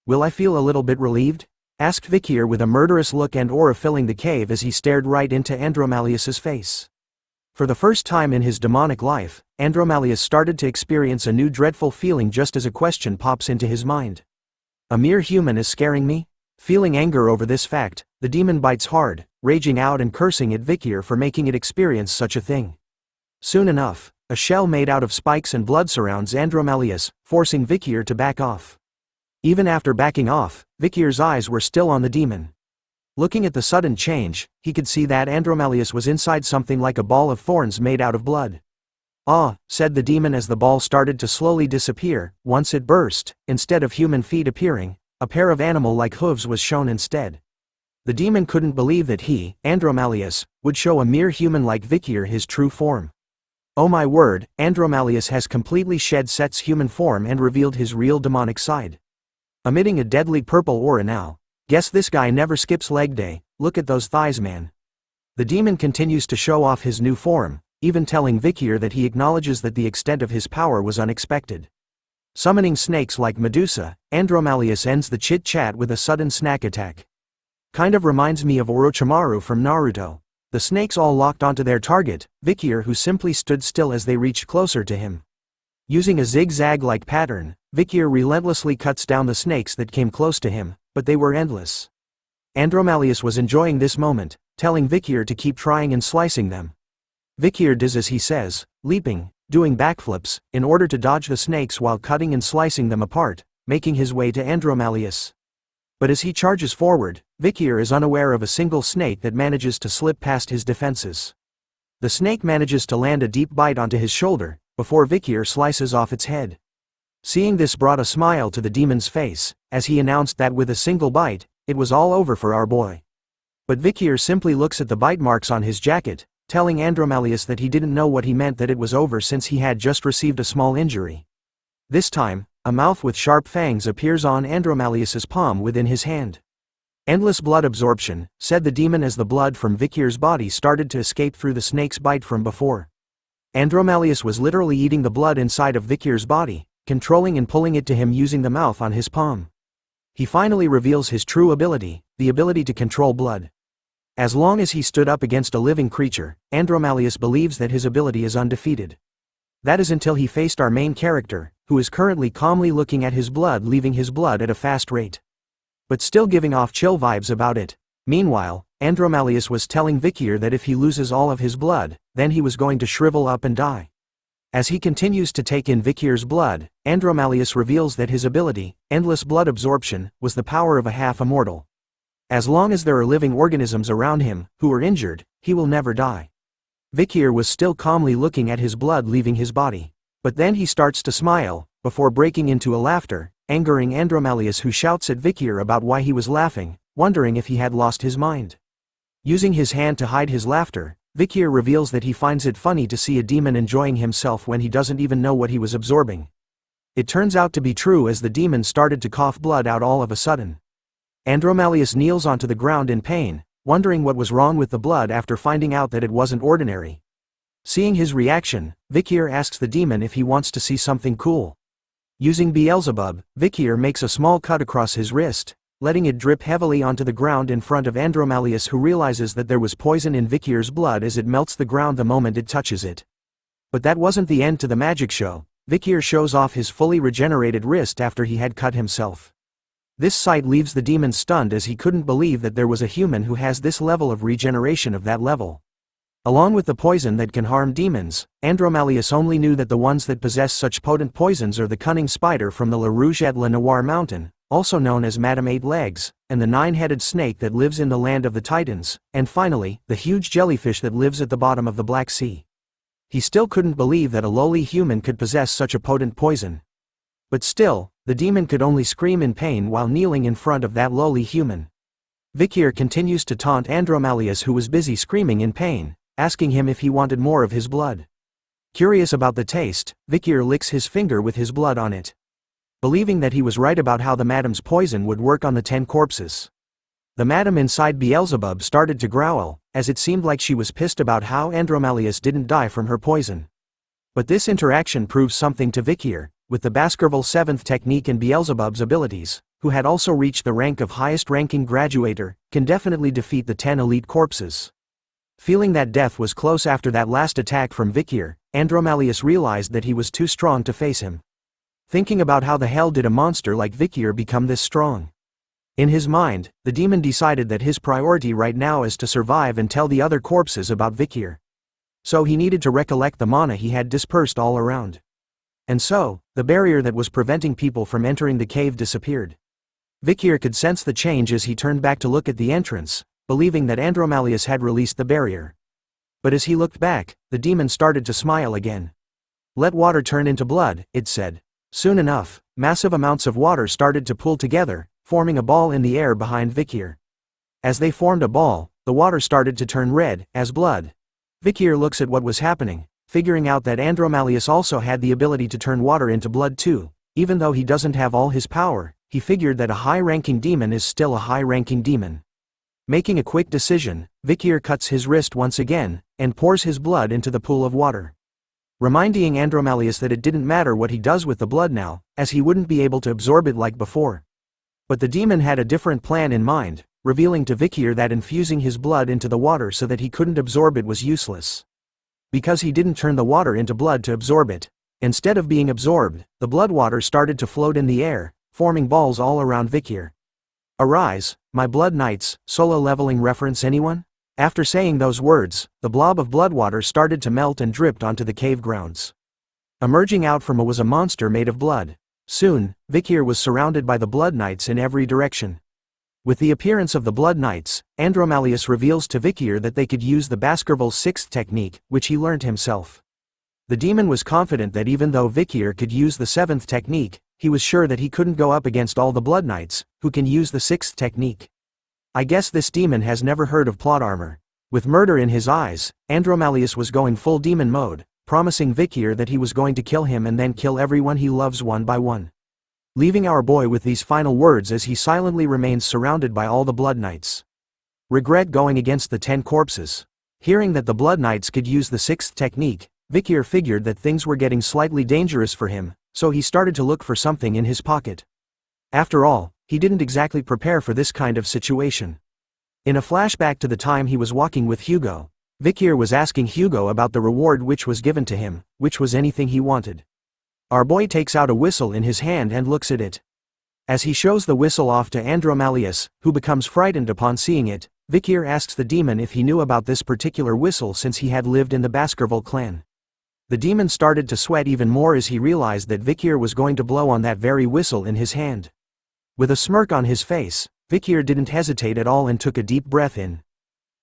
Speaker 5: Will I feel a little bit relieved? Asked Vikir with a murderous look and aura filling the cave as he stared right into Andromalius's face. For the first time in his demonic life, Andromalius started to experience a new dreadful feeling just as a question pops into his mind. A mere human is scaring me? Feeling anger over this fact, the demon bites hard, raging out and cursing at Vikir for making it experience such a thing. Soon enough, a shell made out of spikes and blood surrounds Andromalius, forcing Vikir to back off. Even after backing off, Vikir's eyes were still on the demon. Looking at the sudden change, he could see that Andromalius was inside something like a ball of thorns made out of blood. Ah, said the demon as the ball started to slowly disappear. Once it burst, instead of human feet appearing, a pair of animal-like hooves was shown instead. The demon couldn't believe that he, Andromalius, would show a mere human like Vikir his true form. Oh my word, Andromalius has completely shed Set's human form and revealed his real demonic side. Emitting a deadly purple aura now. Guess this guy never skips leg day, look at those thighs man. The demon continues to show off his new form, even telling Vikir that he acknowledges that the extent of his power was unexpected. Summoning snakes like Medusa, Andromalius ends the chit-chat with a sudden snack attack. Kind of reminds me of Orochimaru from Naruto. The snakes all locked onto their target, Vikir who simply stood still as they reached closer to him. Using a zigzag-like pattern, Vikir relentlessly cuts down the snakes that came close to him, but they were endless. Andromalius was enjoying this moment, telling Vikir to keep trying and slicing them. Vikir does as he says, leaping, doing backflips, in order to dodge the snakes while cutting and slicing them apart, making his way to Andromalius. But as he charges forward, Vikir is unaware of a single snake that manages to slip past his defenses. The snake manages to land a deep bite onto his shoulder, before Vikir slices off its head. Seeing this brought a smile to the demon's face, as he announced that with a single bite, it was all over for our boy. But Vikir simply looks at the bite marks on his jacket, telling Andromalius that he didn't know what he meant that it was over since he had just received a small injury. This time, a mouth with sharp fangs appears on Andromalius's palm within his hand. Endless blood absorption, said the demon as the blood from Vikir's body started to escape through the snake's bite from before. Andromalius was literally eating the blood inside of Vikir's body, controlling and pulling it to him using the mouth on his palm. He finally reveals his true ability, the ability to control blood. As long as he stood up against a living creature, Andromalius believes that his ability is undefeated. That is until he faced our main character, who is currently calmly looking at his blood leaving his blood at a fast rate. But still giving off chill vibes about it. Meanwhile, Andromalius was telling Vikir that if he loses all of his blood, then he was going to shrivel up and die. As he continues to take in Vikir's blood, Andromalius reveals that his ability, endless blood absorption, was the power of a half-immortal. As long as there are living organisms around him, who are injured, he will never die. Vikir was still calmly looking at his blood leaving his body. But then he starts to smile, before breaking into a laughter, angering Andromalius who shouts at Vikir about why he was laughing, wondering if he had lost his mind. Using his hand to hide his laughter, Vikir reveals that he finds it funny to see a demon enjoying himself when he doesn't even know what he was absorbing. It turns out to be true as the demon started to cough blood out all of a sudden. Andromalius kneels onto the ground in pain, wondering what was wrong with the blood after finding out that it wasn't ordinary. Seeing his reaction, Vikir asks the demon if he wants to see something cool. Using Beelzebub, Vikir makes a small cut across his wrist, letting it drip heavily onto the ground in front of Andromalius, who realizes that there was poison in Vikir's blood as it melts the ground the moment it touches it. But that wasn't the end to the magic show. Vikir shows off his fully regenerated wrist after he had cut himself. This sight leaves the demon stunned, as he couldn't believe that there was a human who has this level of regeneration of that level. Along with the poison that can harm demons, Andromalius only knew that the ones that possess such potent poisons are the cunning spider from the La Rouge et la Noire mountain, also known as Madame Eight Legs, and the nine-headed snake that lives in the land of the Titans, and finally, the huge jellyfish that lives at the bottom of the Black Sea. He still couldn't believe that a lowly human could possess such a potent poison. But still, the demon could only scream in pain while kneeling in front of that lowly human. Vikir continues to taunt Andromalius, who was busy screaming in pain, asking him if he wanted more of his blood. Curious about the taste, Vikir licks his finger with his blood on it. Believing that he was right about how the madam's poison would work on the 10 corpses. The madam inside Beelzebub started to growl, as it seemed like she was pissed about how Andromalius didn't die from her poison. But this interaction proves something to Vikir, with the Baskerville 7th technique and Beelzebub's abilities, who had also reached the rank of highest-ranking graduator, can definitely defeat the 10 elite corpses. Feeling that death was close after that last attack from Vikir, Andromalius realized that he was too strong to face him. Thinking about how the hell did a monster like Vikir become this strong? In his mind, the demon decided that his priority right now is to survive and tell the other corpses about Vikir. So he needed to recollect the mana he had dispersed all around. And so, the barrier that was preventing people from entering the cave disappeared. Vikir could sense the change as he turned back to look at the entrance, believing that Andromalius had released the barrier. But as he looked back, the demon started to smile again. "Let water turn into blood," it said. Soon enough, massive amounts of water started to pool together, forming a ball in the air behind Vikir. As they formed a ball, the water started to turn red, as blood. Vikir looks at what was happening, figuring out that Andromalius also had the ability to turn water into blood too. Even though he doesn't have all his power, he figured that a high-ranking demon is still a high-ranking demon. Making a quick decision, Vikir cuts his wrist once again, and pours his blood into the pool of water. Reminding Andromalius that it didn't matter what he does with the blood now, as he wouldn't be able to absorb it like before. But the demon had a different plan in mind, revealing to Vikir that infusing his blood into the water so that he couldn't absorb it was useless. Because he didn't turn the water into blood to absorb it. Instead of being absorbed, the blood water started to float in the air, forming balls all around Vikir. "Arise, my blood knights," solo leveling reference anyone? After saying those words, the blob of blood water started to melt and dripped onto the cave grounds. Emerging out from it was a monster made of blood. Soon, Vikir was surrounded by the Blood Knights in every direction. With the appearance of the Blood Knights, Andromalius reveals to Vikir that they could use the Baskerville 6th technique, which he learned himself. The demon was confident that even though Vikir could use the 7th technique, he was sure that he couldn't go up against all the Blood Knights, who can use the 6th technique. I guess this demon has never heard of plot armor. With murder in his eyes, Andromalius was going full demon mode, promising Vikir that he was going to kill him and then kill everyone he loves one by one. Leaving our boy with these final words as he silently remains surrounded by all the Blood Knights. Regret going against the 10 corpses. Hearing that the Blood Knights could use the 6th technique, Vikir figured that things were getting slightly dangerous for him, so he started to look for something in his pocket. After all, he didn't exactly prepare for this kind of situation. In a flashback to the time he was walking with Hugo, Vikir was asking Hugo about the reward which was given to him, which was anything he wanted. Our boy takes out a whistle in his hand and looks at it. As he shows the whistle off to Andromalius, who becomes frightened upon seeing it, Vikir asks the demon if he knew about this particular whistle since he had lived in the Baskerville clan. The demon started to sweat even more as he realized that Vikir was going to blow on that very whistle in his hand. With a smirk on his face, Vikir didn't hesitate at all and took a deep breath in.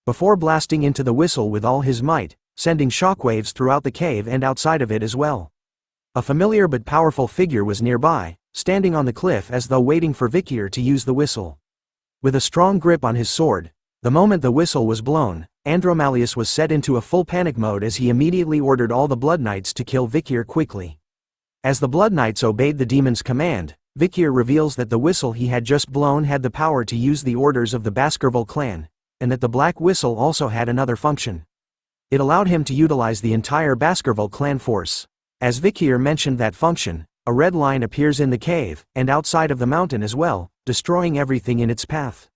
Speaker 5: Before blasting into the whistle with all his might, sending shockwaves throughout the cave and outside of it as well. A familiar but powerful figure was nearby, standing on the cliff as though waiting for Vikir to use the whistle. With a strong grip on his sword, the moment the whistle was blown, Andromalius was set into a full panic mode as he immediately ordered all the Blood Knights to kill Vikir quickly. As the Blood Knights obeyed the demon's command, Vikir reveals that the whistle he had just blown had the power to use the orders of the Baskerville clan, and that the black whistle also had another function. It allowed him to utilize the entire Baskerville clan force. As Vikir mentioned that function, A red line appears in the cave, and outside of the mountain as well, destroying everything in its path.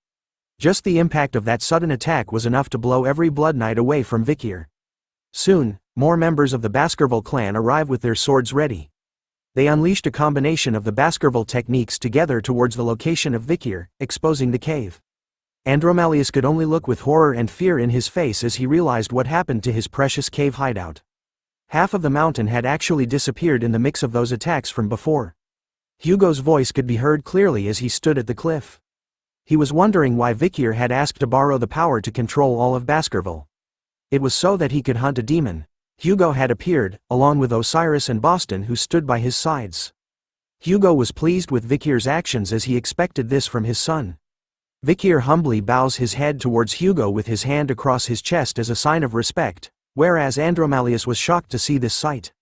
Speaker 5: Just the impact of that sudden attack was enough to blow every Blood Knight away from Vikir. Soon, more members of the Baskerville clan arrive with their swords ready. They unleashed a combination of the Baskerville techniques together towards the location of Vikir, exposing the cave. Andromalius could only look with horror and fear in his face as he realized what happened to his precious cave hideout. Half of the mountain had actually disappeared in the mix of those attacks from before. Hugo's voice could be heard clearly as he stood at the cliff. He was wondering why Vikir had asked to borrow the power to control all of Baskerville. It was so that he could hunt a demon. Hugo had appeared, along with Osiris and Boston who stood by his sides. Hugo was pleased with Vikir's actions as he expected this from his son. Vikir humbly bows his head towards Hugo with his hand across his chest as a sign of respect, whereas Andromalius was shocked to see this sight.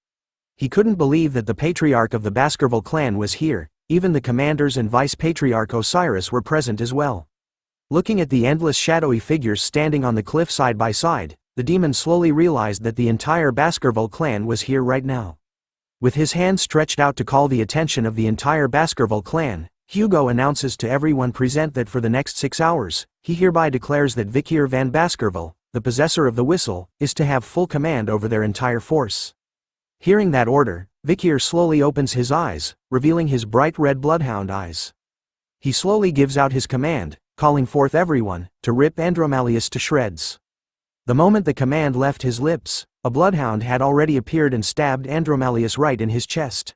Speaker 5: He couldn't believe that the patriarch of the Baskerville clan was here, even the commanders and vice-patriarch Osiris were present as well. Looking at the endless shadowy figures standing on the cliff side by side, the demon slowly realized that the entire Baskerville clan was here right now. With his hand stretched out to call the attention of the entire Baskerville clan, Hugo announces to everyone present that for the next 6 hours, he hereby declares that Vikir van Baskerville, the possessor of the whistle, is to have full command over their entire force. Hearing that order, Vikir slowly opens his eyes, revealing his bright red bloodhound eyes. He slowly gives out his command, calling forth everyone, to rip Andromalius to shreds. The moment the command left his lips, a bloodhound had already appeared and stabbed Andromalius right in his chest,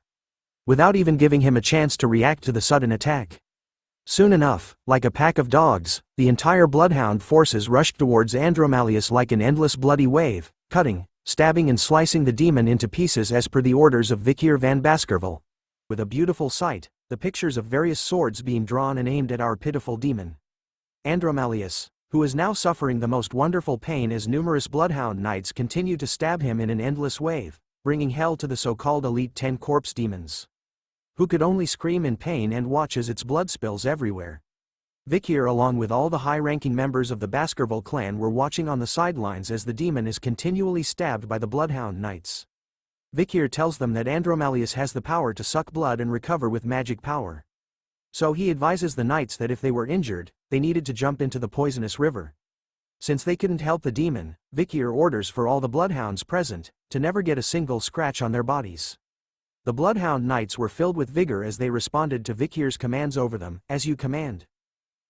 Speaker 5: without even giving him a chance to react to the sudden attack. Soon enough, like a pack of dogs, the entire bloodhound forces rushed towards Andromalius like an endless bloody wave, cutting, stabbing and slicing the demon into pieces as per the orders of Vikir van Baskerville. With a beautiful sight, the pictures of various swords being drawn and aimed at our pitiful demon. Andromalius, who is now suffering the most wonderful pain as numerous bloodhound knights continue to stab him in an endless wave, bringing hell to the so-called Elite 10 corpse demons, who could only scream in pain and watch as its blood spills everywhere. Vikir along with all the high-ranking members of the Baskerville clan were watching on the sidelines as the demon is continually stabbed by the bloodhound knights. Vikir tells them that Andromalius has the power to suck blood and recover with magic power. So he advises the knights that if they were injured, they needed to jump into the poisonous river. Since they couldn't help the demon, Vikir orders for all the bloodhounds present to never get a single scratch on their bodies. The bloodhound knights were filled with vigor as they responded to Vikir's commands over them. "As you command,"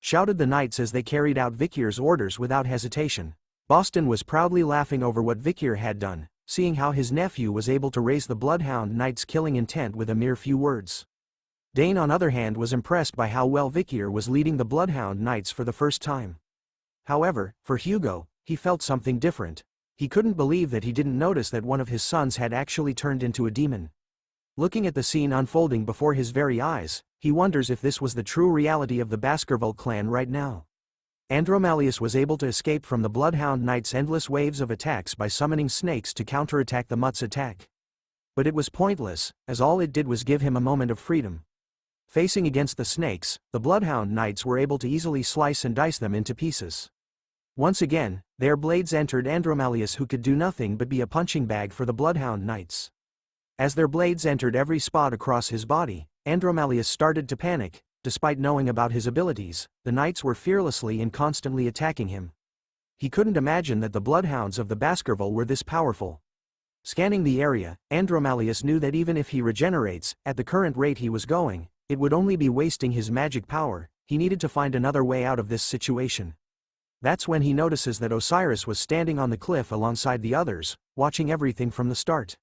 Speaker 5: shouted the knights as they carried out Vikir's orders without hesitation. Boston was proudly laughing over what Vikir had done, seeing how his nephew was able to raise the bloodhound knights' killing intent with a mere few words. Dane on other hand was impressed by how well Vikir was leading the bloodhound knights for the first time. However, for Hugo, he felt something different. He couldn't believe that he didn't notice that one of his sons had actually turned into a demon. Looking at the scene unfolding before his very eyes, he wonders if this was the true reality of the Baskerville clan right now. Andromalius was able to escape from the bloodhound knights' endless waves of attacks by summoning snakes to counterattack the Mutt's attack. But it was pointless, as all it did was give him a moment of freedom. Facing against the snakes, the bloodhound knights were able to easily slice and dice them into pieces. Once again, their blades entered Andromalius, who could do nothing but be a punching bag for the bloodhound knights. As their blades entered every spot across his body, Andromalius started to panic. Despite knowing about his abilities, the knights were fearlessly and constantly attacking him. He couldn't imagine that the bloodhounds of the Baskerville were this powerful. Scanning the area, Andromalius knew that even if he regenerates, at the current rate he was going, it would only be wasting his magic power. He needed to find another way out of this situation. That's when he notices that Osiris was standing on the cliff alongside the others, watching everything from the start.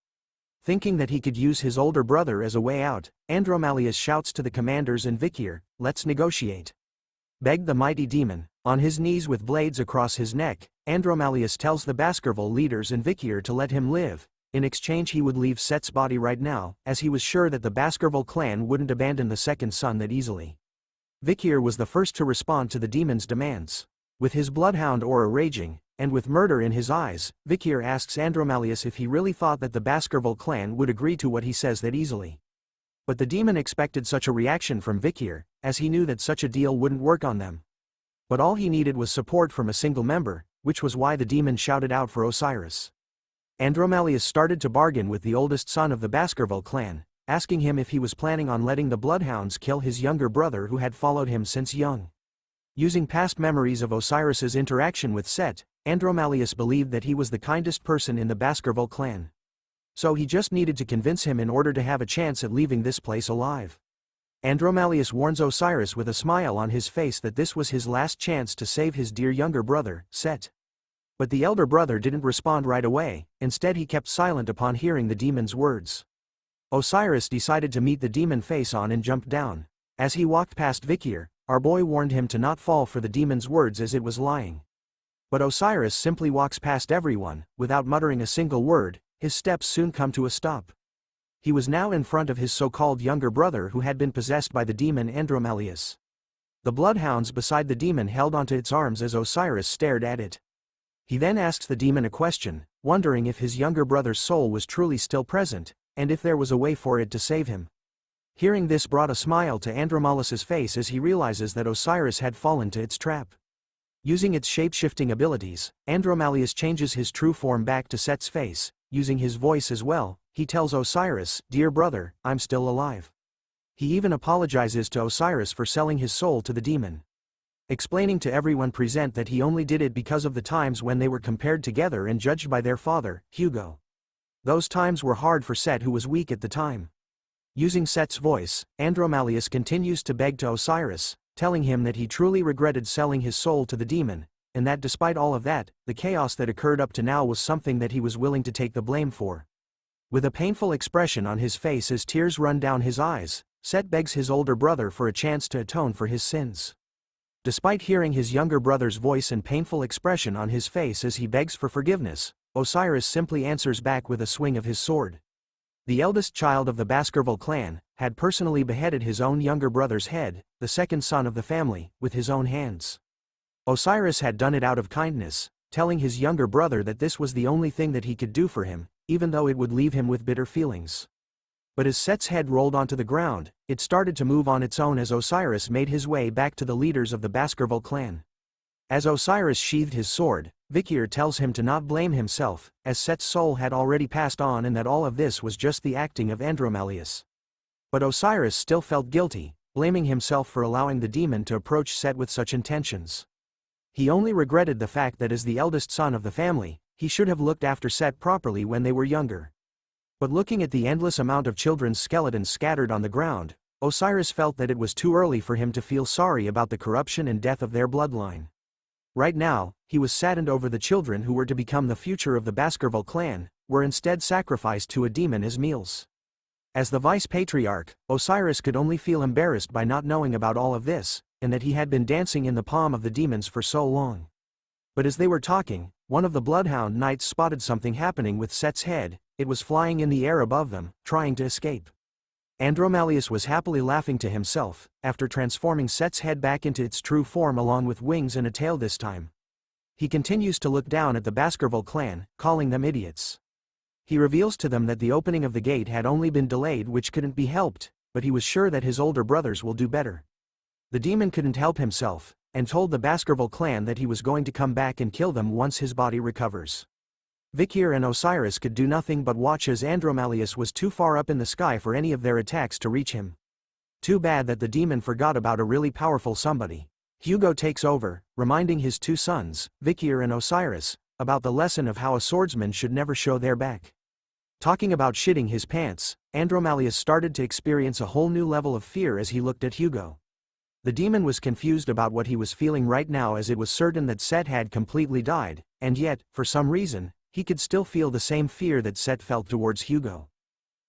Speaker 5: Thinking that he could use his older brother as a way out, Andromalius shouts to the commanders and Vikir, "Let's negotiate," begged the mighty demon. On his knees with blades across his neck, Andromalius tells the Baskerville leaders and Vikir to let him live. In exchange he would leave Set's body right now, as he was sure that the Baskerville clan wouldn't abandon the second son that easily. Vikir was the first to respond to the demon's demands. With his bloodhound aura raging, and with murder in his eyes, Vikir asks Andromalius if he really thought that the Baskerville clan would agree to what he says that easily. But the demon expected such a reaction from Vikir, as he knew that such a deal wouldn't work on them. But all he needed was support from a single member, which was why the demon shouted out for Osiris. Andromalius started to bargain with the oldest son of the Baskerville clan, asking him if he was planning on letting the bloodhounds kill his younger brother who had followed him since young. Using past memories of Osiris's interaction with Set, Andromalius believed that he was the kindest person in the Baskerville clan. So he just needed to convince him in order to have a chance at leaving this place alive. Andromalius warns Osiris with a smile on his face that this was his last chance to save his dear younger brother, Set. But the elder brother didn't respond right away, instead he kept silent upon hearing the demon's words. Osiris decided to meet the demon face on and jumped down. As he walked past Vikir, our boy warned him to not fall for the demon's words as it was lying. But Osiris simply walks past everyone, without muttering a single word. His steps soon come to a stop. He was now in front of his so-called younger brother who had been possessed by the demon Andromalius. The bloodhounds beside the demon held onto its arms as Osiris stared at it. He then asked the demon a question, wondering if his younger brother's soul was truly still present, and if there was a way for it to save him. Hearing this brought a smile to Andromalius's face as he realizes that Osiris had fallen to its trap. Using its shape-shifting abilities, Andromalius changes his true form back to Set's face. Using his voice as well, he tells Osiris, "Dear brother, I'm still alive." He even apologizes to Osiris for selling his soul to the demon. Explaining to everyone present that he only did it because of the times when they were compared together and judged by their father, Hugo. Those times were hard for Set who was weak at the time. Using Set's voice, Andromalius continues to beg to Osiris, telling him that he truly regretted selling his soul to the demon, and that despite all of that, the chaos that occurred up to now was something that he was willing to take the blame for. With a painful expression on his face as tears run down his eyes, Set begs his older brother for a chance to atone for his sins. Despite hearing his younger brother's voice and painful expression on his face as he begs for forgiveness, Osiris simply answers back with a swing of his sword. The eldest child of the Baskerville clan had personally beheaded his own younger brother's head, the second son of the family, with his own hands. Osiris had done it out of kindness, telling his younger brother that this was the only thing that he could do for him, even though it would leave him with bitter feelings. But as Set's head rolled onto the ground, it started to move on its own as Osiris made his way back to the leaders of the Baskerville clan. As Osiris sheathed his sword, Vikir tells him to not blame himself, as Set's soul had already passed on and that all of this was just the acting of Andromalius. But Osiris still felt guilty, blaming himself for allowing the demon to approach Set with such intentions. He only regretted the fact that as the eldest son of the family, he should have looked after Set properly when they were younger. But looking at the endless amount of children's skeletons scattered on the ground, Osiris felt that it was too early for him to feel sorry about the corruption and death of their bloodline. Right now, he was saddened over the children who were to become the future of the Baskerville clan, were instead sacrificed to a demon as meals. As the vice-patriarch, Osiris could only feel embarrassed by not knowing about all of this, and that he had been dancing in the palm of the demons for so long. But as they were talking, one of the bloodhound knights spotted something happening with Set's head. It was flying in the air above them, trying to escape. Andromalius was happily laughing to himself, after transforming Set's head back into its true form along with wings and a tail this time. He continues to look down at the Baskerville clan, calling them idiots. He reveals to them that the opening of the gate had only been delayed, which couldn't be helped, but he was sure that his older brothers will do better. The demon couldn't help himself, and told the Baskerville clan that he was going to come back and kill them once his body recovers. Vikir and Osiris could do nothing but watch as Andromalius was too far up in the sky for any of their attacks to reach him. Too bad that the demon forgot about a really powerful somebody. Hugo takes over, reminding his two sons, Vikir and Osiris, about the lesson of how a swordsman should never show their back. Talking about shitting his pants, Andromalius started to experience a whole new level of fear as he looked at Hugo. The demon was confused about what he was feeling right now, as it was certain that Set had completely died, and yet, for some reason, he could still feel the same fear that Set felt towards Hugo,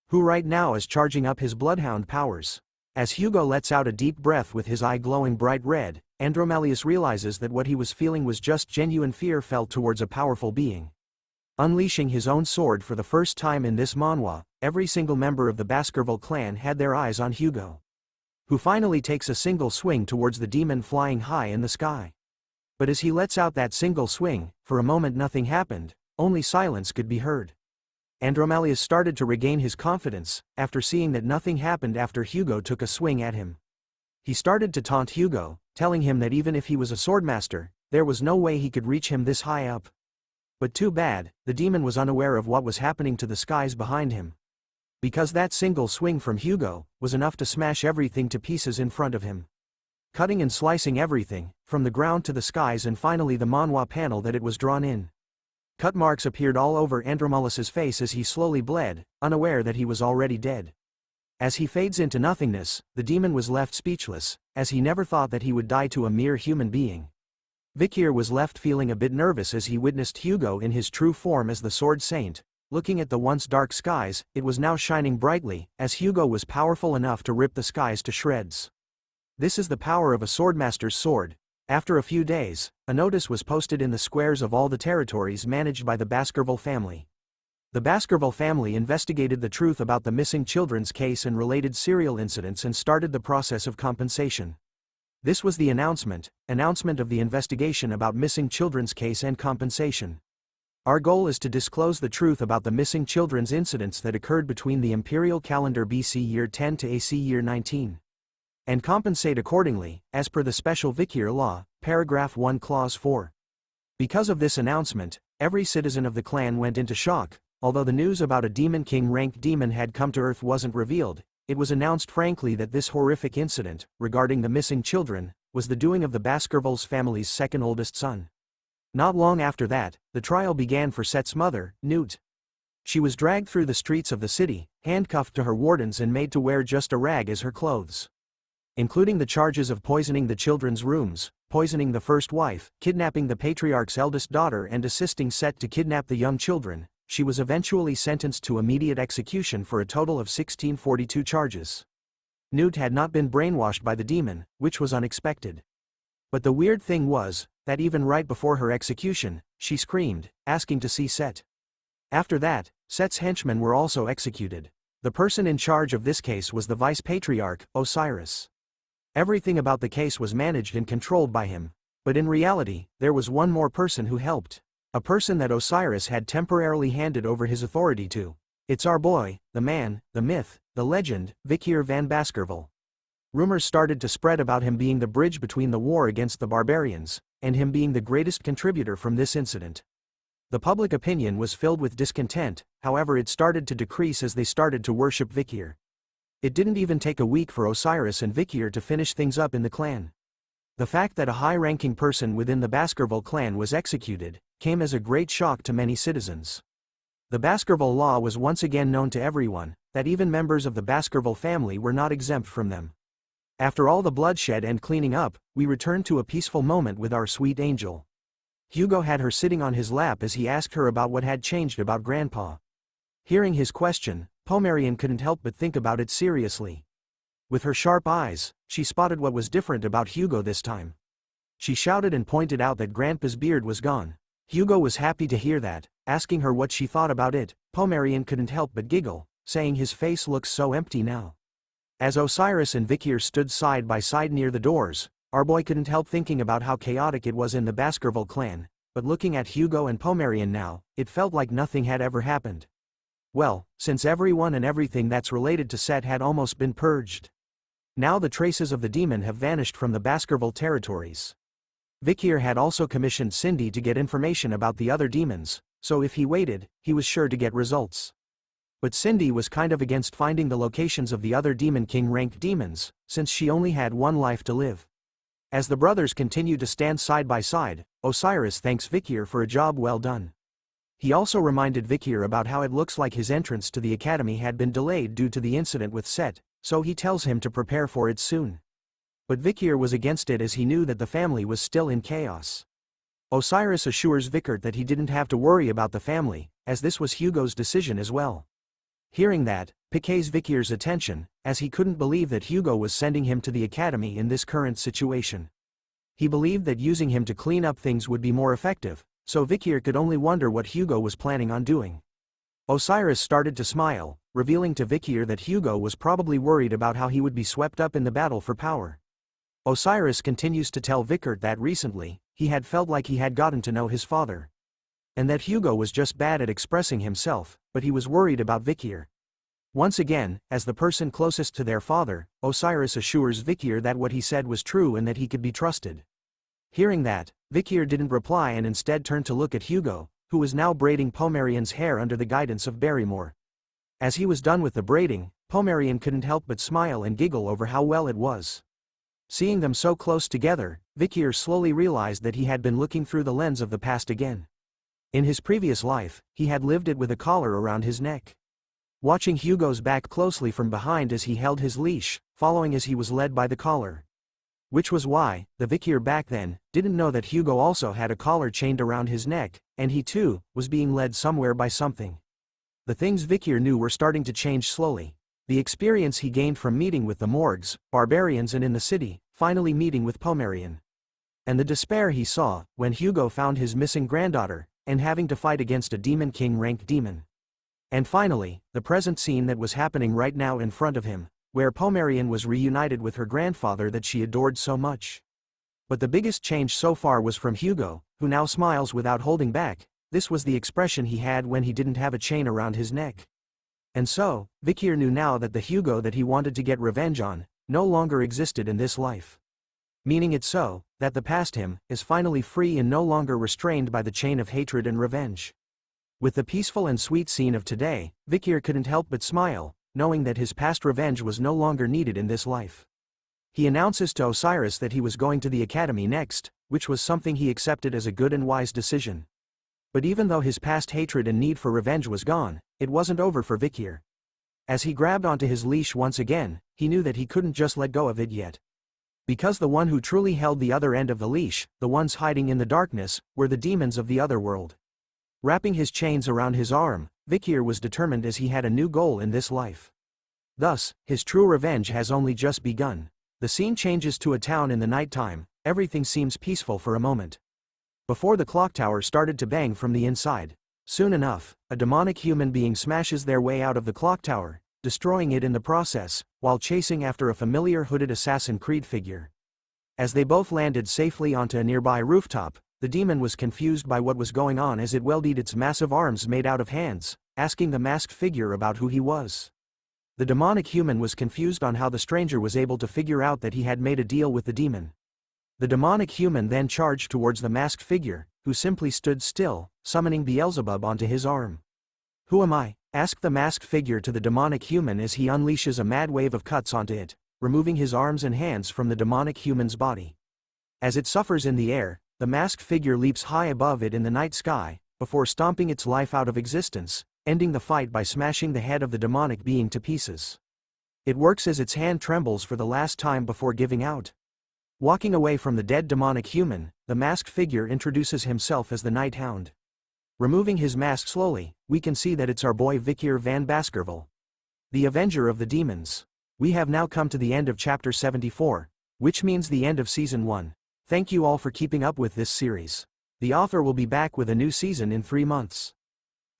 Speaker 5: who right now is charging up his bloodhound powers. As Hugo lets out a deep breath with his eye glowing bright red, Andromalius realizes that what he was feeling was just genuine fear felt towards a powerful being. Unleashing his own sword for the first time in this manhwa, every single member of the Baskerville clan had their eyes on Hugo, who finally takes a single swing towards the demon flying high in the sky. But as he lets out that single swing, for a moment nothing happened. Only silence could be heard. Andromalius started to regain his confidence, after seeing that nothing happened after Hugo took a swing at him. He started to taunt Hugo, telling him that even if he was a swordmaster, there was no way he could reach him this high up. But too bad, the demon was unaware of what was happening to the skies behind him. Because that single swing from Hugo was enough to smash everything to pieces in front of him. Cutting and slicing everything, from the ground to the skies and finally the manhwa panel that it was drawn in. Cut marks appeared all over Andromelus's face as he slowly bled, unaware that he was already dead. As he fades into nothingness, the demon was left speechless, as he never thought that he would die to a mere human being. Vikir was left feeling a bit nervous as he witnessed Hugo in his true form as the Sword Saint. Looking at the once dark skies, it was now shining brightly, as Hugo was powerful enough to rip the skies to shreds. This is the power of a swordmaster's sword. After a few days, a notice was posted in the squares of all the territories managed by the Baskerville family. The Baskerville family investigated the truth about the missing children's case and related serial incidents and started the process of compensation. This was the announcement of the investigation about missing children's case and compensation. Our goal is to disclose the truth about the missing children's incidents that occurred between the imperial calendar BC year 10 to AC year 19. And compensate accordingly, as per the special Vikir law, paragraph 1 clause 4. Because of this announcement, every citizen of the clan went into shock. Although the news about a Demon King ranked demon had come to Earth wasn't revealed, it was announced frankly that this horrific incident, regarding the missing children, was the doing of the Baskervilles family's second oldest son. Not long after that, the trial began for Set's mother, Newt. She was dragged through the streets of the city, handcuffed to her wardens and made to wear just a rag as her clothes. Including the charges of poisoning the children's rooms, poisoning the first wife, kidnapping the patriarch's eldest daughter and assisting Set to kidnap the young children, she was eventually sentenced to immediate execution for a total of 1642 charges. Newt had not been brainwashed by the demon, which was unexpected. But the weird thing was, that even right before her execution, she screamed, asking to see Set. After that, Set's henchmen were also executed. The person in charge of this case was the vice-patriarch, Osiris. Everything about the case was managed and controlled by him. But in reality, there was one more person who helped. A person that Osiris had temporarily handed over his authority to. It's our boy, the man, the myth, the legend, Vikir van Baskerville. Rumors started to spread about him being the bridge between the war against the barbarians, and him being the greatest contributor from this incident. The public opinion was filled with discontent, however it started to decrease as they started to worship Vikir. It didn't even take a week for Osiris and Vikir to finish things up in the clan. The fact that a high-ranking person within the Baskerville clan was executed, came as a great shock to many citizens. The Baskerville law was once again known to everyone, that even members of the Baskerville family were not exempt from them. After all the bloodshed and cleaning up, we returned to a peaceful moment with our sweet angel. Hugo had her sitting on his lap as he asked her about what had changed about Grandpa. Hearing his question, Pomerian couldn't help but think about it seriously. With her sharp eyes, she spotted what was different about Hugo this time. She shouted and pointed out that Grandpa's beard was gone. Hugo was happy to hear that, asking her what she thought about it. Pomerian couldn't help but giggle, saying his face looks so empty now. As Osiris and Vikir stood side by side near the doors, our boy couldn't help thinking about how chaotic it was in the Baskerville clan, but looking at Hugo and Pomerian now, it felt like nothing had ever happened. Well, since everyone and everything that's related to Set had almost been purged. Now the traces of the demon have vanished from the Baskerville territories. Vikir had also commissioned Cindy to get information about the other demons, so if he waited, he was sure to get results. But Cindy was kind of against finding the locations of the other Demon King ranked demons, since she only had one life to live. As the brothers continued to stand side by side, Osiris thanks Vikir for a job well done. He also reminded Vikir about how it looks like his entrance to the academy had been delayed due to the incident with Set, so he tells him to prepare for it soon. But Vikir was against it as he knew that the family was still in chaos. Osiris assures Vikir that he didn't have to worry about the family, as this was Hugo's decision as well. Hearing that, piques Vikir's attention, as he couldn't believe that Hugo was sending him to the academy in this current situation. He believed that using him to clean up things would be more effective, so Vikir could only wonder what Hugo was planning on doing. Osiris started to smile, revealing to Vikir that Hugo was probably worried about how he would be swept up in the battle for power. Osiris continues to tell Vikir that recently, he had felt like he had gotten to know his father. And that Hugo was just bad at expressing himself, but he was worried about Vikir. Once again, as the person closest to their father, Osiris assures Vikir that what he said was true and that he could be trusted. Hearing that, Vikir didn't reply and instead turned to look at Hugo, who was now braiding Pomerian's hair under the guidance of Barrymore. As he was done with the braiding, Pomerian couldn't help but smile and giggle over how well it was. Seeing them so close together, Vikir slowly realized that he had been looking through the lens of the past again. In his previous life, he had lived it with a collar around his neck. Watching Hugo's back closely from behind as he held his leash, following as he was led by the collar. Which was why, the Vikir back then, didn't know that Hugo also had a collar chained around his neck, and he too, was being led somewhere by something. The things Vikir knew were starting to change slowly. The experience he gained from meeting with the Morgs, barbarians and in the city, finally meeting with Pomerian. And the despair he saw, when Hugo found his missing granddaughter, and having to fight against a Demon King rank demon. And finally, the present scene that was happening right now in front of him, where Pomerian was reunited with her grandfather that she adored so much. But the biggest change so far was from Hugo, who now smiles without holding back. This was the expression he had when he didn't have a chain around his neck. And so, Vikir knew now that the Hugo that he wanted to get revenge on, no longer existed in this life. Meaning it so, that the past him, is finally free and no longer restrained by the chain of hatred and revenge. With the peaceful and sweet scene of today, Vikir couldn't help but smile, knowing that his past revenge was no longer needed in this life. He announces to Osiris that he was going to the academy next, which was something he accepted as a good and wise decision. But even though his past hatred and need for revenge was gone, it wasn't over for Vikir. As he grabbed onto his leash once again, he knew that he couldn't just let go of it yet. Because the one who truly held the other end of the leash, the ones hiding in the darkness, were the demons of the other world. Wrapping his chains around his arm, Vikir was determined as he had a new goal in this life. Thus, his true revenge has only just begun. The scene changes to a town in the nighttime. Everything seems peaceful for a moment. Before the clock tower started to bang from the inside. Soon enough, a demonic human being smashes their way out of the clock tower, destroying it in the process, while chasing after a familiar hooded Assassin's Creed figure. As they both landed safely onto a nearby rooftop, the demon was confused by what was going on as it welded its massive arms made out of hands, asking the masked figure about who he was. The demonic human was confused on how the stranger was able to figure out that he had made a deal with the demon. The demonic human then charged towards the masked figure, who simply stood still, summoning Beelzebub onto his arm. "Who am I?" asked the masked figure to the demonic human as he unleashes a mad wave of cuts onto it, removing his arms and hands from the demonic human's body. As it suffers in the air, the masked figure leaps high above it in the night sky, before stomping its life out of existence, ending the fight by smashing the head of the demonic being to pieces. It works as its hand trembles for the last time before giving out. Walking away from the dead demonic human, the masked figure introduces himself as the Night Hound. Removing his mask slowly, we can see that it's our boy Vikir van Baskerville, the Avenger of the Demons. We have now come to the end of chapter 74, which means the end of season 1. Thank you all for keeping up with this series. The author will be back with a new season in 3 months.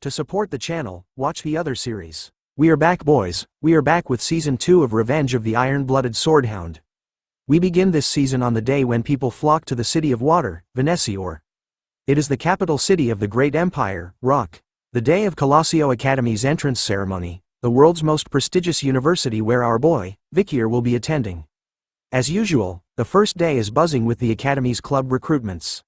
Speaker 5: To support the channel, watch the other series. We are back, boys. We are back with season 2 of Revenge of the Iron-Blooded Swordhound. We begin this season on the day when people flock to the city of water, Venesior. It is the capital city of the great empire, Rock. The day of Colossio Academy's entrance ceremony, the world's most prestigious university where our boy, Vikir, will be attending. As usual, the first day is buzzing with the Academy's club recruitments.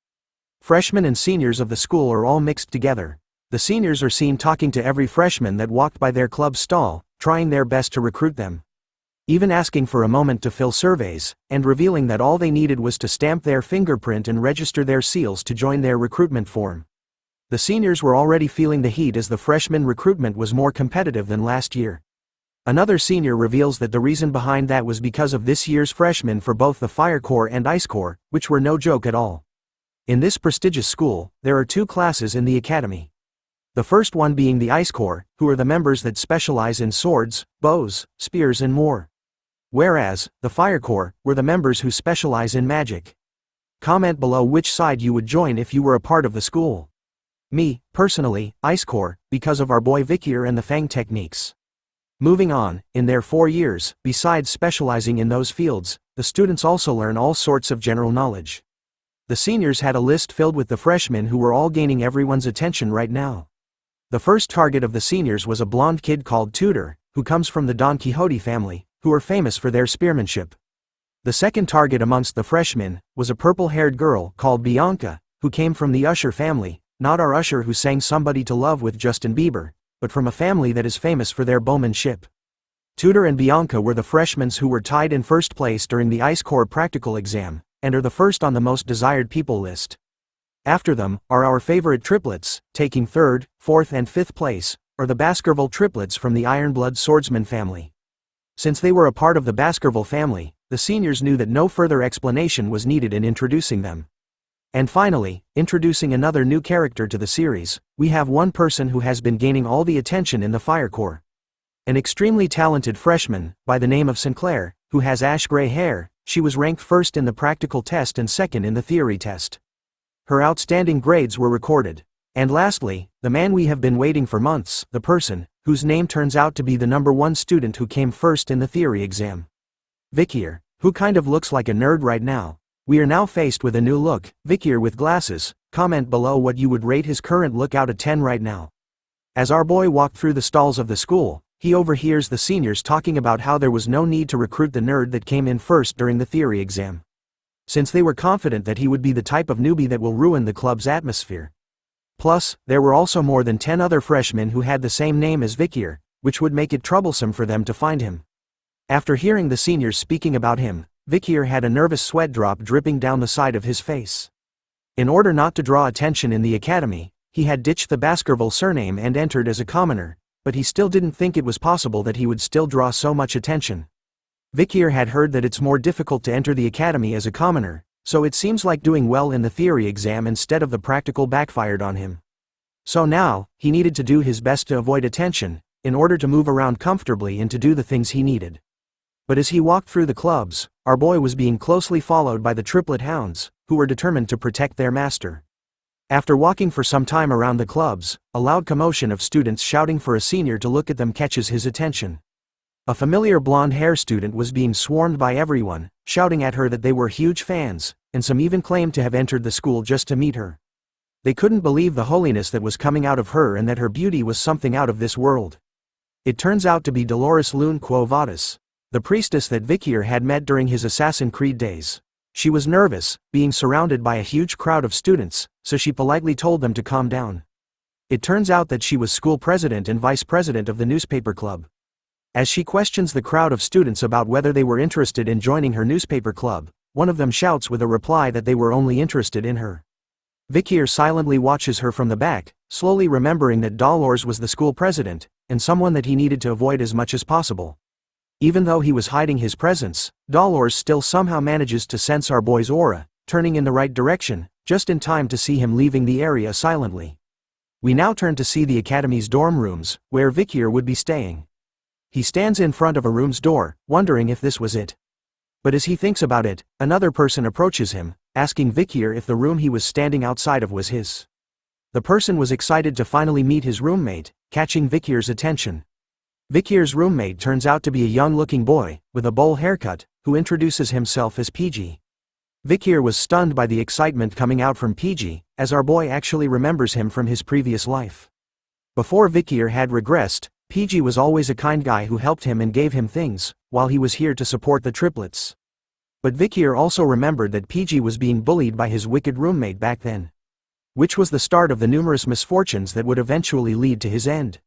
Speaker 5: Freshmen and seniors of the school are all mixed together. The seniors are seen talking to every freshman that walked by their club stall, trying their best to recruit them. Even asking for a moment to fill surveys, and revealing that all they needed was to stamp their fingerprint and register their seals to join their recruitment form. The seniors were already feeling the heat as the freshman recruitment was more competitive than last year. Another senior reveals that the reason behind that was because of this year's freshmen for both the Fire Corps and Ice Corps, which were no joke at all. In this prestigious school, there are 2 classes in the academy. The first one being the Ice Corps, who are the members that specialize in swords, bows, spears and more. Whereas, the Fire Corps were the members who specialize in magic. Comment below which side you would join if you were a part of the school. Me, personally, Ice Corps, because of our boy Vikir and the Fang techniques. Moving on, in their 4 years, besides specializing in those fields, the students also learn all sorts of general knowledge. The seniors had a list filled with the freshmen who were all gaining everyone's attention right now. The first target of the seniors was a blonde kid called Tudor, who comes from the Don Quixote family, who are famous for their spearmanship. The second target amongst the freshmen was a purple-haired girl called Bianca, who came from the Usher family, not our Usher who sang Somebody to Love with Justin Bieber, but from a family that is famous for their bowmanship. Tudor and Bianca were the freshmen who were tied in first place during the Ice Corps practical exam, and are the first on the most desired people list. After them, are our favorite triplets, taking third, fourth and fifth place, or the Baskerville triplets from the Ironblood swordsman family. Since they were a part of the Baskerville family, the seniors knew that no further explanation was needed in introducing them. And finally, introducing another new character to the series, we have one person who has been gaining all the attention in the Fire Corps. An extremely talented freshman, by the name of Sinclair, who has ash-gray hair. She was ranked first in the practical test and second in the theory test. Her outstanding grades were recorded. And lastly, the man we have been waiting for months, the person, whose name turns out to be the #1 student who came first in the theory exam. Vikir, who kind of looks like a nerd right now. We are now faced with a new look, Vikir with glasses. Comment below what you would rate his current look out of 10 right now. As our boy walked through the stalls of the school, he overhears the seniors talking about how there was no need to recruit the nerd that came in first during the theory exam, since they were confident that he would be the type of newbie that will ruin the club's atmosphere. Plus, there were also more than 10 other freshmen who had the same name as Vikir, which would make it troublesome for them to find him. After hearing the seniors speaking about him, Vikir had a nervous sweat drop dripping down the side of his face. In order not to draw attention in the academy, he had ditched the Baskerville surname and entered as a commoner, but he still didn't think it was possible that he would still draw so much attention. Vikir had heard that it's more difficult to enter the academy as a commoner, so it seems like doing well in the theory exam instead of the practical backfired on him. So now, he needed to do his best to avoid attention, in order to move around comfortably and to do the things he needed. But as he walked through the clubs, our boy was being closely followed by the triplet hounds, who were determined to protect their master. After walking for some time around the clubs, a loud commotion of students shouting for a senior to look at them catches his attention. A familiar blonde-hair student was being swarmed by everyone, shouting at her that they were huge fans, and some even claimed to have entered the school just to meet her. They couldn't believe the holiness that was coming out of her and that her beauty was something out of this world. It turns out to be Dolores Lune Quo Vadis, the priestess that Vikir had met during his Assassin's Creed days. She was nervous, being surrounded by a huge crowd of students, so she politely told them to calm down. It turns out that she was school president and vice president of the newspaper club. As she questions the crowd of students about whether they were interested in joining her newspaper club, one of them shouts with a reply that they were only interested in her. Vikir silently watches her from the back, slowly remembering that Dolores was the school president, and someone that he needed to avoid as much as possible. Even though he was hiding his presence, Dolores still somehow manages to sense our boy's aura, turning in the right direction, just in time to see him leaving the area silently. We now turn to see the academy's dorm rooms, where Vikir would be staying. He stands in front of a room's door, wondering if this was it. But as he thinks about it, another person approaches him, asking Vikir if the room he was standing outside of was his. The person was excited to finally meet his roommate, catching Vikir's attention. Vikir's roommate turns out to be a young-looking boy, with a bowl haircut, who introduces himself as PG. Vikir was stunned by the excitement coming out from PG, as our boy actually remembers him from his previous life. Before Vikir had regressed, PG was always a kind guy who helped him and gave him things, while he was here to support the triplets. But Vikir also remembered that PG was being bullied by his wicked roommate back then, which was the start of the numerous misfortunes that would eventually lead to his end.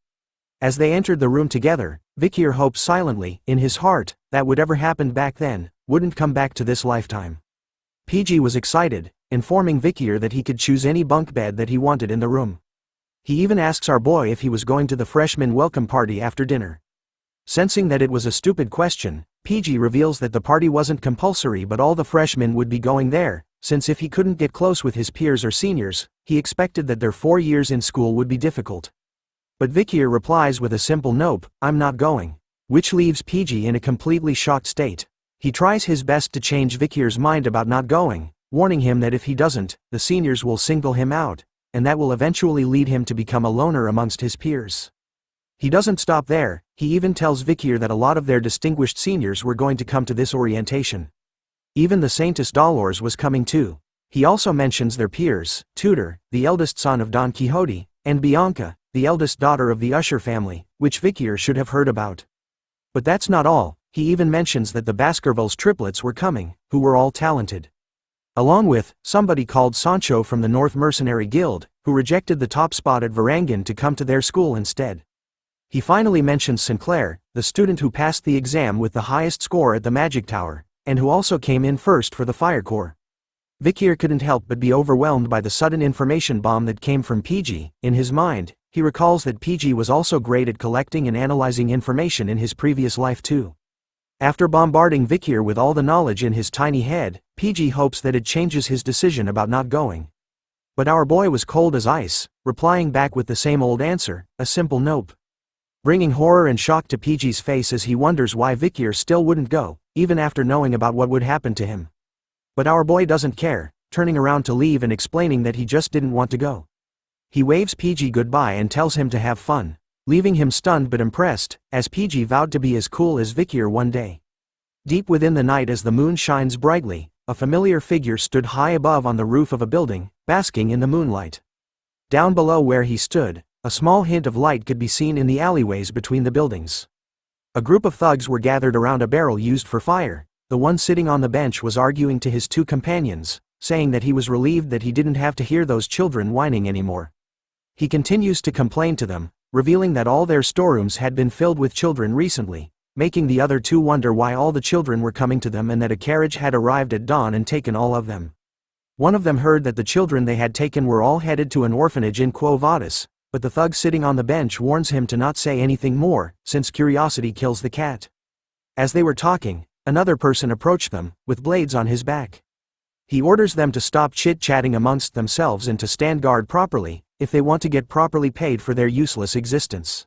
Speaker 5: As they entered the room together, Vikir hoped silently, in his heart, that whatever happened back then, wouldn't come back to this lifetime. PG was excited, informing Vikir that he could choose any bunk bed that he wanted in the room. He even asks our boy if he was going to the freshman welcome party after dinner. Sensing that it was a stupid question, PG reveals that the party wasn't compulsory but all the freshmen would be going there, since if he couldn't get close with his peers or seniors, he expected that their 4 years in school would be difficult. But Vikir replies with a simple nope, I'm not going, which leaves PG in a completely shocked state. He tries his best to change Vikir's mind about not going, warning him that if he doesn't, the seniors will single him out, and that will eventually lead him to become a loner amongst his peers. He doesn't stop there, he even tells Vikir that a lot of their distinguished seniors were going to come to this orientation. Even the Saintess Dolores was coming too. He also mentions their peers, Tudor, the eldest son of Don Quixote, and Bianca, the eldest daughter of the Usher family, which Vikir should have heard about. But that's not all, he even mentions that the Baskerville's triplets were coming, who were all talented. Along with, somebody called Sancho from the North Mercenary Guild, who rejected the top spot at Varangian to come to their school instead. He finally mentions Sinclair, the student who passed the exam with the highest score at the Magic Tower, and who also came in first for the Fire Corps. Vikir couldn't help but be overwhelmed by the sudden information bomb that came from PG. In his mind, he recalls that PG was also great at collecting and analyzing information in his previous life too. After bombarding Vikir with all the knowledge in his tiny head, PG hopes that it changes his decision about not going. But our boy was cold as ice, replying back with the same old answer, a simple nope. Bringing horror and shock to PG's face as he wonders why Vikir still wouldn't go, even after knowing about what would happen to him. But our boy doesn't care, turning around to leave and explaining that he just didn't want to go. He waves PG goodbye and tells him to have fun, leaving him stunned but impressed, as PG vowed to be as cool as Vikir one day. Deep within the night as the moon shines brightly, a familiar figure stood high above on the roof of a building, basking in the moonlight. Down below where he stood, a small hint of light could be seen in the alleyways between the buildings. A group of thugs were gathered around a barrel used for fire. The one sitting on the bench was arguing to his two companions, saying that he was relieved that he didn't have to hear those children whining anymore. He continues to complain to them, revealing that all their storerooms had been filled with children recently, making the other two wonder why all the children were coming to them and that a carriage had arrived at dawn and taken all of them. One of them heard that the children they had taken were all headed to an orphanage in Quo Vadis, but the thug sitting on the bench warns him to not say anything more, since curiosity kills the cat. As they were talking, another person approached them, with blades on his back. He orders them to stop chit-chatting amongst themselves and to stand guard properly, if they want to get properly paid for their useless existence.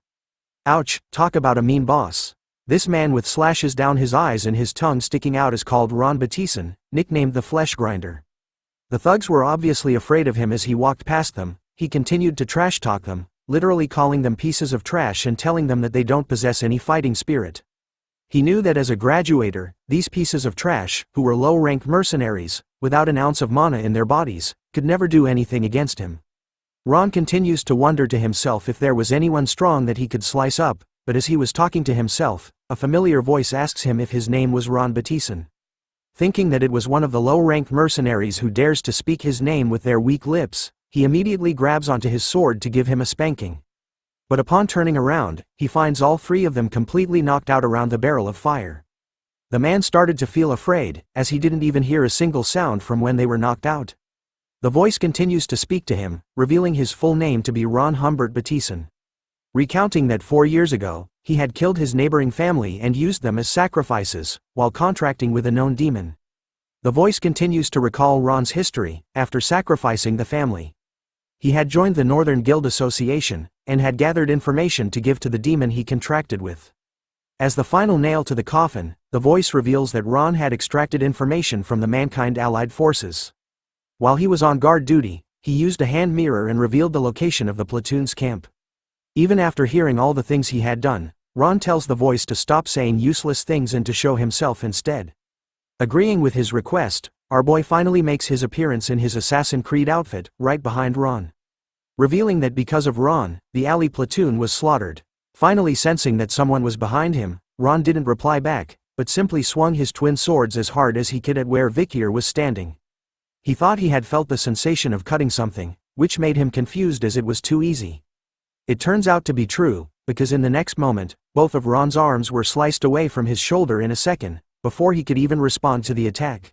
Speaker 5: Ouch, talk about a mean boss. This man with slashes down his eyes and his tongue sticking out is called Ron Batison, nicknamed the Flesh Grinder. The thugs were obviously afraid of him as he walked past them. He continued to trash talk them, literally calling them pieces of trash and telling them that they don't possess any fighting spirit. He knew that as a graduator, these pieces of trash, who were low-rank mercenaries, without an ounce of mana in their bodies, could never do anything against him. Ron continues to wonder to himself if there was anyone strong that he could slice up, but as he was talking to himself, a familiar voice asks him if his name was Ron Batison. Thinking that it was one of the low-rank mercenaries who dares to speak his name with their weak lips, he immediately grabs onto his sword to give him a spanking. But upon turning around, he finds all three of them completely knocked out around the barrel of fire. The man started to feel afraid, as he didn't even hear a single sound from when they were knocked out. The voice continues to speak to him, revealing his full name to be Ron Humbert Batison. Recounting that 4 years ago, he had killed his neighboring family and used them as sacrifices, while contracting with a known demon. The voice continues to recall Ron's history, after sacrificing the family. He had joined the Northern Guild Association, and had gathered information to give to the demon he contracted with. As the final nail to the coffin, the voice reveals that Ron had extracted information from the Mankind Allied Forces. While he was on guard duty, he used a hand mirror and revealed the location of the platoon's camp. Even after hearing all the things he had done, Ron tells the voice to stop saying useless things and to show himself instead. Agreeing with his request, our boy finally makes his appearance in his Assassin's Creed outfit, right behind Ron. Revealing that because of Ron, the alley platoon was slaughtered. Finally sensing that someone was behind him, Ron didn't reply back, but simply swung his twin swords as hard as he could at where Vikir was standing. He thought he had felt the sensation of cutting something, which made him confused as it was too easy. It turns out to be true, because in the next moment, both of Ron's arms were sliced away from his shoulder in a second, before he could even respond to the attack.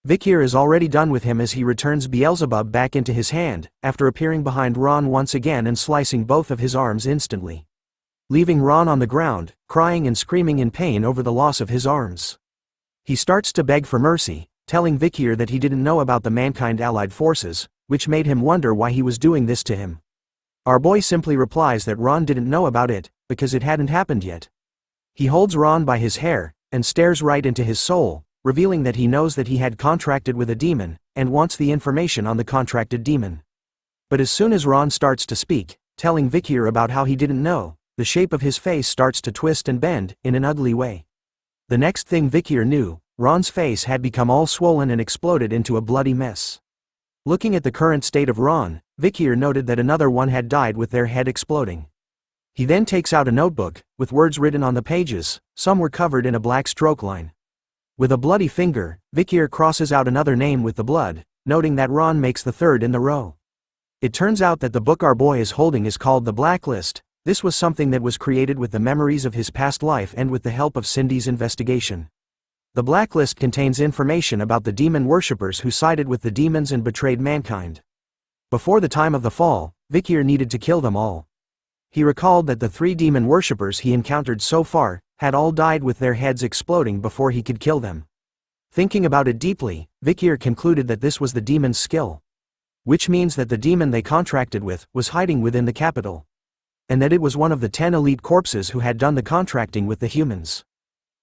Speaker 5: Vikir is already done with him as he returns Beelzebub back into his hand, after appearing behind Ron once again and slicing both of his arms instantly. Leaving Ron on the ground, crying and screaming in pain over the loss of his arms. He starts to beg for mercy, telling Vikir that he didn't know about the Mankind Allied Forces, which made him wonder why he was doing this to him. Our boy simply replies that Ron didn't know about it, because it hadn't happened yet. He holds Ron by his hair, and stares right into his soul, revealing that he knows that he had contracted with a demon, and wants the information on the contracted demon. But as soon as Ron starts to speak, telling Vikir about how he didn't know, the shape of his face starts to twist and bend, in an ugly way. The next thing Vikir knew, Ron's face had become all swollen and exploded into a bloody mess. Looking at the current state of Ron, Vikir noted that another one had died with their head exploding. He then takes out a notebook, with words written on the pages, some were covered in a black stroke line. With a bloody finger, Vikir crosses out another name with the blood, noting that Ron makes the third in the row. It turns out that the book our boy is holding is called The Blacklist, This was something that was created with the memories of his past life and with the help of Cindy's investigation. The blacklist contains information about the demon worshippers who sided with the demons and betrayed mankind. Before the time of the fall, Vikir needed to kill them all. He recalled that the 3 demon worshippers he encountered so far had all died with their heads exploding before he could kill them. Thinking about it deeply, Vikir concluded that this was the demon's skill. Which means that the demon they contracted with was hiding within the capital. And that it was one of the 10 elite corpses who had done the contracting with the humans.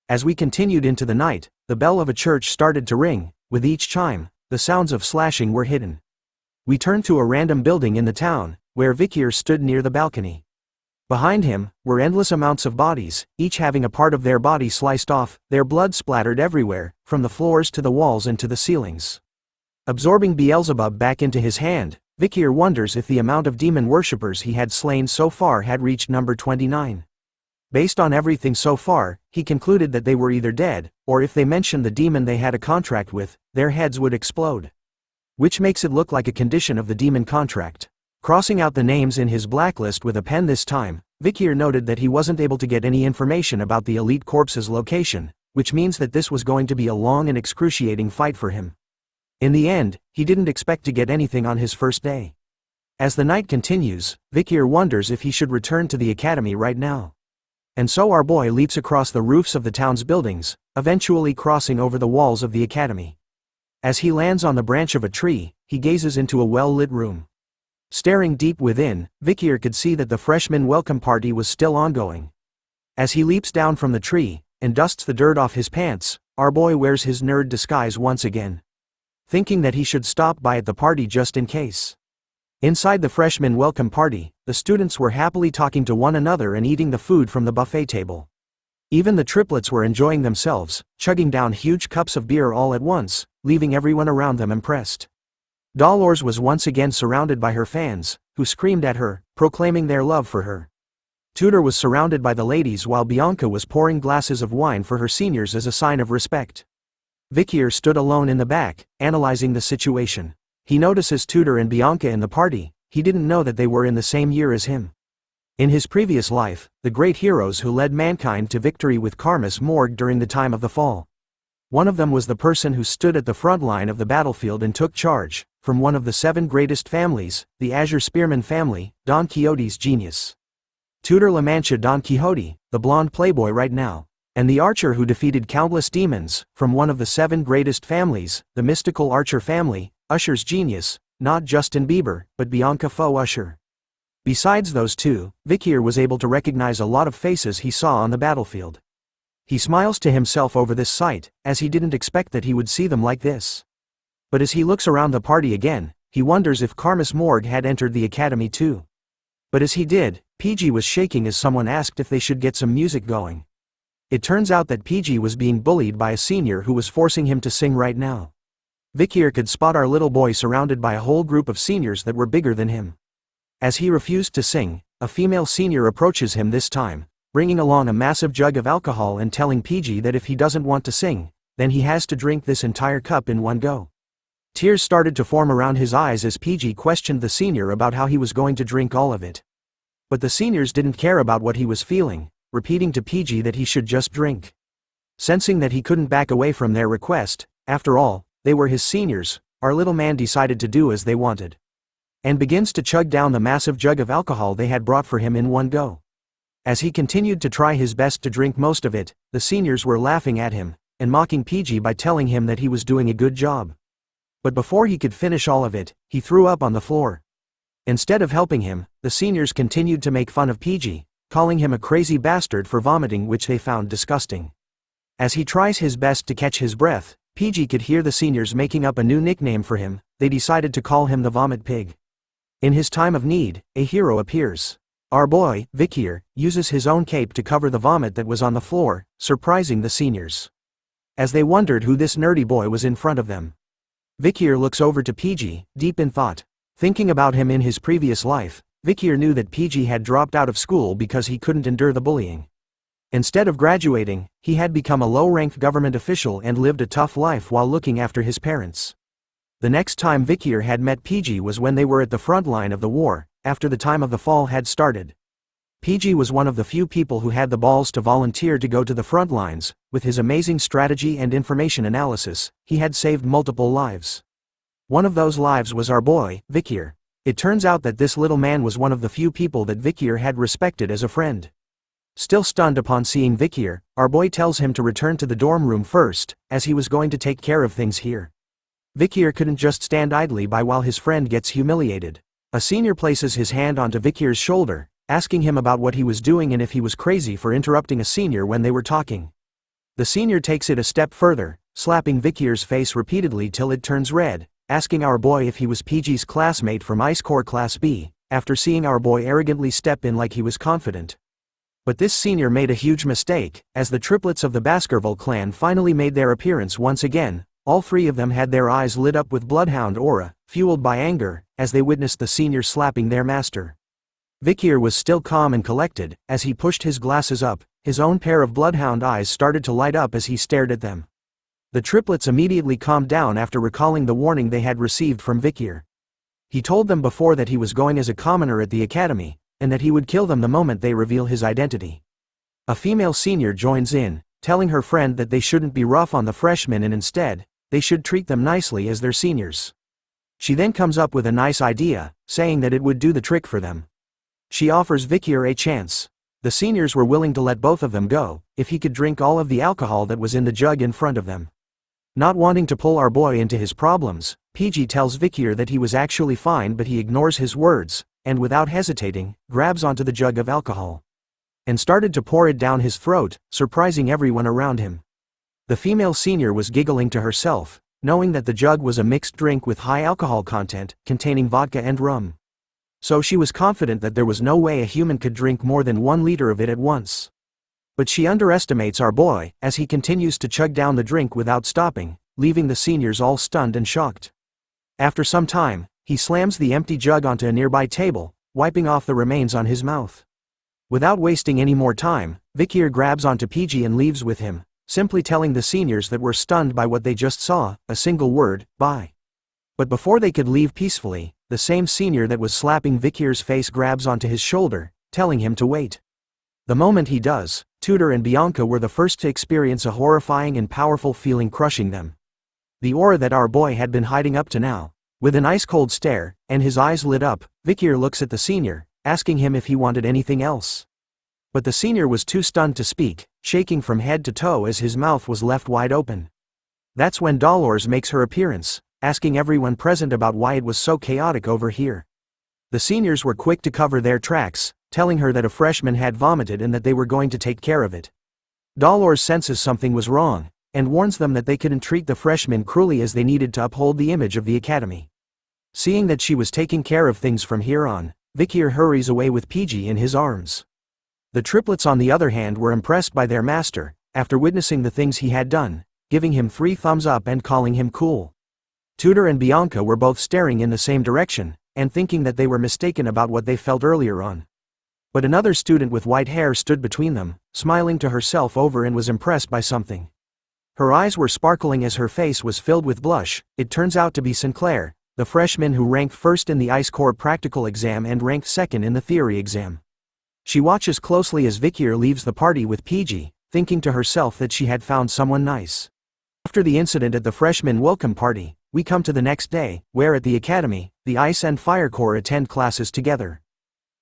Speaker 5: As we continued into the night, the bell of a church started to ring. With each chime, the sounds of slashing were hidden. We turned to a random building in the town, where Vikir stood near the balcony. Behind him were endless amounts of bodies, each having a part of their body sliced off, their blood splattered everywhere, from the floors to the walls and to the ceilings. Absorbing Beelzebub back into his hand, Vikir wonders if the amount of demon worshippers he had slain so far had reached number 29. Based on everything so far, he concluded that they were either dead, or if they mentioned the demon they had a contract with, their heads would explode. Which makes it look like a condition of the demon contract. Crossing out the names in his blacklist with a pen this time, Vikir noted that he wasn't able to get any information about the elite corpse's location, which means that this was going to be a long and excruciating fight for him. In the end, he didn't expect to get anything on his first day. As the night continues, Vikir wonders if he should return to the academy right now. And so our boy leaps across the roofs of the town's buildings, eventually crossing over the walls of the academy. As he lands on the branch of a tree, he gazes into a well-lit room. Staring deep within, Vikir could see that the freshman welcome party was still ongoing. As he leaps down from the tree, and dusts the dirt off his pants, our boy wears his nerd disguise once again. Thinking that he should stop by at the party just in case. Inside the freshman welcome party, the students were happily talking to one another and eating the food from the buffet table. Even the triplets were enjoying themselves, chugging down huge cups of beer all at once, leaving everyone around them impressed. Dolores was once again surrounded by her fans, who screamed at her, proclaiming their love for her. Tudor was surrounded by the ladies while Bianca was pouring glasses of wine for her seniors as a sign of respect. Vikir stood alone in the back, analyzing the situation. He notices Tudor and Bianca in the party. He didn't know that they were in the same year as him. In his previous life, the great heroes who led mankind to victory with Karmas morgue during the time of the fall. One of them was the person who stood at the front line of the battlefield and took charge, from one of the 7 greatest families, the Azure Spearman family, Don Quixote's genius. Tudor La Mancha Don Quixote, the blonde playboy right now. And the archer who defeated countless demons, from one of the 7 greatest families, the mystical Archer family, Usher's genius, not Justin Bieber, but Bianca Faux Usher. Besides those 2, Vikir was able to recognize a lot of faces he saw on the battlefield. He smiles to himself over this sight, as he didn't expect that he would see them like this. But as he looks around the party again, he wonders if Karmas morgue had entered the academy too. But as he did, PG was shaking as someone asked if they should get some music going. It turns out that PG was being bullied by a senior who was forcing him to sing right now. Vikir could spot our little boy surrounded by a whole group of seniors that were bigger than him. As he refused to sing, a female senior approaches him this time, bringing along a massive jug of alcohol and telling PG that if he doesn't want to sing, then he has to drink this entire cup in one go. Tears started to form around his eyes as PG questioned the senior about how he was going to drink all of it. But the seniors didn't care about what he was feeling, repeating to PG that he should just drink. Sensing that he couldn't back away from their request, after all, they were his seniors, our little man decided to do as they wanted. And begins to chug down the massive jug of alcohol they had brought for him in one go. As he continued to try his best to drink most of it, the seniors were laughing at him, and mocking PG by telling him that he was doing a good job. But before he could finish all of it, he threw up on the floor. Instead of helping him, the seniors continued to make fun of PG, calling him a crazy bastard for vomiting, which they found disgusting. As he tries his best to catch his breath, PG could hear the seniors making up a new nickname for him. They decided to call him the Vomit Pig. In his time of need, a hero appears. Our boy, Vikir, uses his own cape to cover the vomit that was on the floor, surprising the seniors. As they wondered who this nerdy boy was in front of them, Vikir looks over to PG, deep in thought. Thinking about him in his previous life, Vikir knew that PG had dropped out of school because he couldn't endure the bullying. Instead of graduating, he had become a low-ranked government official and lived a tough life while looking after his parents. The next time Vikir had met PG was when they were at the front line of the war, after the time of the fall had started. PG was one of the few people who had the balls to volunteer to go to the front lines. With his amazing strategy and information analysis, he had saved multiple lives. One of those lives was our boy, Vikir. It turns out that this little man was one of the few people that Vikir had respected as a friend. Still stunned upon seeing Vikir, our boy tells him to return to the dorm room first, as he was going to take care of things here. Vikir couldn't just stand idly by while his friend gets humiliated. A senior places his hand onto Vikir's shoulder, asking him about what he was doing and if he was crazy for interrupting a senior when they were talking. The senior takes it a step further, slapping Vikir's face repeatedly till it turns red, asking our boy if he was PG's classmate from Ice Corps Class B, after seeing our boy arrogantly step in like he was confident. But this senior made a huge mistake, as the triplets of the Baskerville clan finally made their appearance once again. All three of them had their eyes lit up with bloodhound aura, fueled by anger, as they witnessed the senior slapping their master. Vikir was still calm and collected. As he pushed his glasses up, his own pair of bloodhound eyes started to light up as he stared at them. The triplets immediately calmed down after recalling the warning they had received from Vikir. He told them before that he was going as a commoner at the academy, and that he would kill them the moment they reveal his identity. A female senior joins in, telling her friend that they shouldn't be rough on the freshmen and instead, they should treat them nicely as their seniors. She then comes up with a nice idea, saying that it would do the trick for them. She offers Vikir a chance. The seniors were willing to let both of them go, if he could drink all of the alcohol that was in the jug in front of them. Not wanting to pull our boy into his problems, PG tells Vikir that he was actually fine, but he ignores his words, and without hesitating, grabs onto the jug of alcohol. And started to pour it down his throat, surprising everyone around him. The female senior was giggling to herself, knowing that the jug was a mixed drink with high alcohol content, containing vodka and rum. So she was confident that there was no way a human could drink more than 1 liter of it at once. But she underestimates our boy, as he continues to chug down the drink without stopping, leaving the seniors all stunned and shocked. After some time, he slams the empty jug onto a nearby table, wiping off the remains on his mouth. Without wasting any more time, Vikir grabs onto PG and leaves with him, simply telling the seniors that were stunned by what they just saw, a single word, bye. But before they could leave peacefully, the same senior that was slapping Vikir's face grabs onto his shoulder, telling him to wait. The moment he does, Tudor and Bianca were the first to experience a horrifying and powerful feeling crushing them. The aura that our boy had been hiding up to now. With an ice-cold stare, and his eyes lit up, Vikir looks at the senior, asking him if he wanted anything else. But the senior was too stunned to speak, shaking from head to toe as his mouth was left wide open. That's when Dolores makes her appearance, asking everyone present about why it was so chaotic over here. The seniors were quick to cover their tracks, telling her that a freshman had vomited and that they were going to take care of it. Dolores senses something was wrong, and warns them that they couldn't treat the freshmen cruelly as they needed to uphold the image of the academy. Seeing that she was taking care of things from here on, Vikir hurries away with PG in his arms. The triplets on the other hand were impressed by their master, after witnessing the things he had done, giving him 3 thumbs up and calling him cool. Tudor and Bianca were both staring in the same direction, and thinking that they were mistaken about what they felt earlier on. But another student with white hair stood between them, smiling to herself over and was impressed by something. Her eyes were sparkling as her face was filled with blush. It turns out to be Sinclair, the freshman who ranked first in the Ice Corps practical exam and ranked second in the theory exam. She watches closely as Vikir leaves the party with PG, thinking to herself that she had found someone nice. After the incident at the freshman welcome party, we come to the next day, where at the academy, the Ice and Fire Corps attend classes together.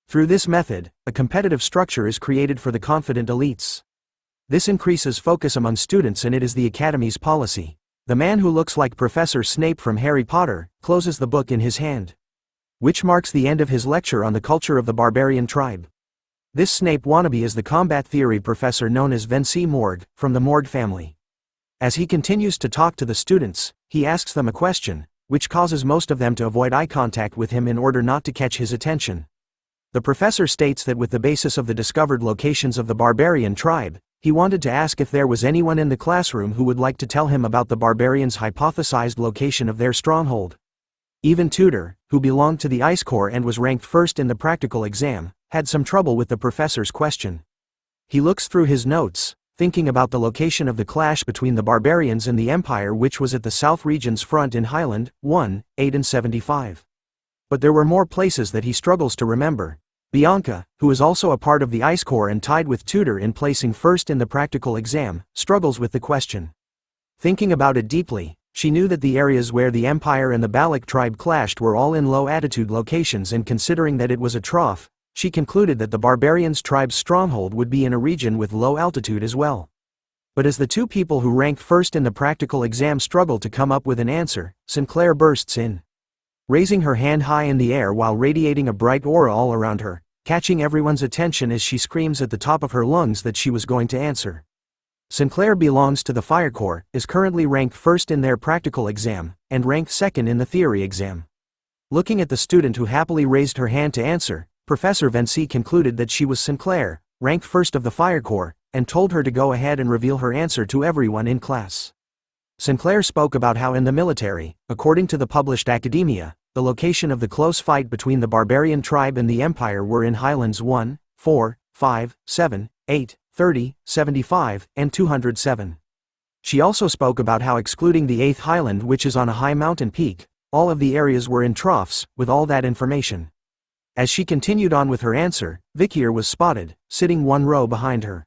Speaker 5: Through this method, a competitive structure is created for the confident elites. This increases focus among students and it is the academy's policy. The man who looks like Professor Snape from Harry Potter, closes the book in his hand. Which marks the end of his lecture on the culture of the barbarian tribe. This Snape wannabe is the combat theory professor known as Vinci Morgue, from the Morgue family. As he continues to talk to the students, he asks them a question, which causes most of them to avoid eye contact with him in order not to catch his attention. The professor states that with the basis of the discovered locations of the barbarian tribe, he wanted to ask if there was anyone in the classroom who would like to tell him about the barbarians' hypothesized location of their stronghold. Even Tudor, who belonged to the Ice Corps and was ranked first in the practical exam, had some trouble with the professor's question. He looks through his notes, thinking about the location of the clash between the barbarians and the Empire, which was at the South Region's front in Highland, 1, 8 and 75. But there were more places that he struggles to remember. Bianca, who is also a part of the Ice Corps and tied with Tutor in placing first in the practical exam, struggles with the question. Thinking about it deeply, she knew that the areas where the Empire and the Baloch tribe clashed were all in low-altitude locations, and considering that it was a trough, she concluded that the Barbarians' tribe's stronghold would be in a region with low altitude as well. But as the two people who ranked first in the practical exam struggle to come up with an answer, Sinclair bursts in. Raising her hand high in the air while radiating a bright aura all around her, catching everyone's attention as she screams at the top of her lungs that she was going to answer. Sinclair belongs to the Fire Corps, is currently ranked first in their practical exam, and ranked second in the theory exam. Looking at the student who happily raised her hand to answer, Professor Vinci concluded that she was Sinclair, ranked first of the Fire Corps, and told her to go ahead and reveal her answer to everyone in class. Sinclair spoke about how in the military, according to the published academia, the location of the close fight between the Barbarian tribe and the Empire were in Highlands 1, 4, 5, 7, 8, 30, 75, and 207. She also spoke about how excluding the 8th Highland, which is on a high mountain peak, all of the areas were in troughs. With all that information, as she continued on with her answer, Vikir was spotted, sitting one row behind her.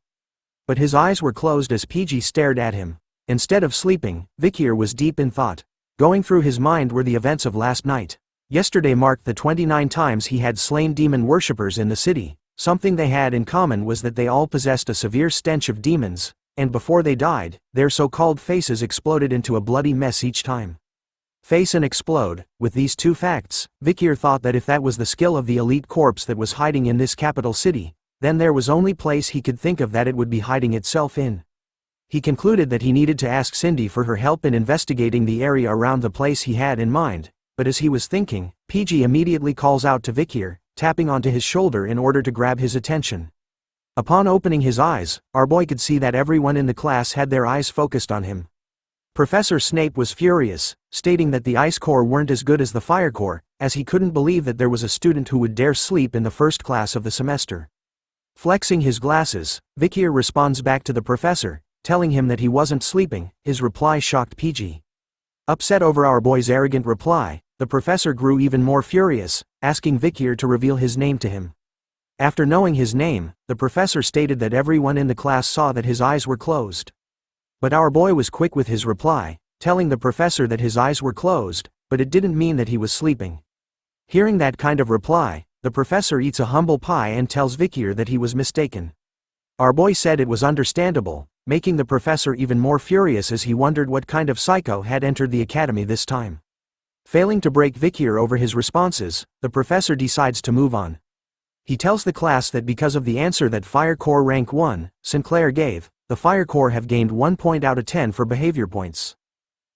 Speaker 5: But his eyes were closed as PG stared at him. Instead of sleeping, Vikir was deep in thought. Going through his mind were the events of last night. Yesterday marked the 29 times he had slain demon worshippers in the city. Something they had in common was that they all possessed a severe stench of demons, and before they died, their so-called faces exploded into a bloody mess each time. Face and explode. With these two facts, Vikir thought that if that was the skill of the elite corpse that was hiding in this capital city, then there was only place he could think of that it would be hiding itself in. He concluded that he needed to ask Cindy for her help in investigating the area around the place he had in mind, but as he was thinking, PG immediately calls out to Vikir, tapping onto his shoulder in order to grab his attention. Upon opening his eyes, our boy could see that everyone in the class had their eyes focused on him. Professor Snape was furious, stating that the Ice Corps weren't as good as the Fire Corps, as he couldn't believe that there was a student who would dare sleep in the first class of the semester. Flexing his glasses, Vikir responds back to the professor, telling him that he wasn't sleeping. His reply shocked PG. Upset over our boy's arrogant reply, the professor grew even more furious, asking Vikir to reveal his name to him. After knowing his name, the professor stated that everyone in the class saw that his eyes were closed. But our boy was quick with his reply, telling the professor that his eyes were closed, but it didn't mean that he was sleeping. Hearing that kind of reply, the professor eats a humble pie and tells Vikir that he was mistaken. Our boy said it was understandable, making the professor even more furious as he wondered what kind of psycho had entered the academy this time. Failing to break Vikir over his responses, the professor decides to move on. He tells the class that because of the answer that Fire Corps rank 1, Sinclair gave, the Fire Corps have gained 1 point out of 10 for behavior points.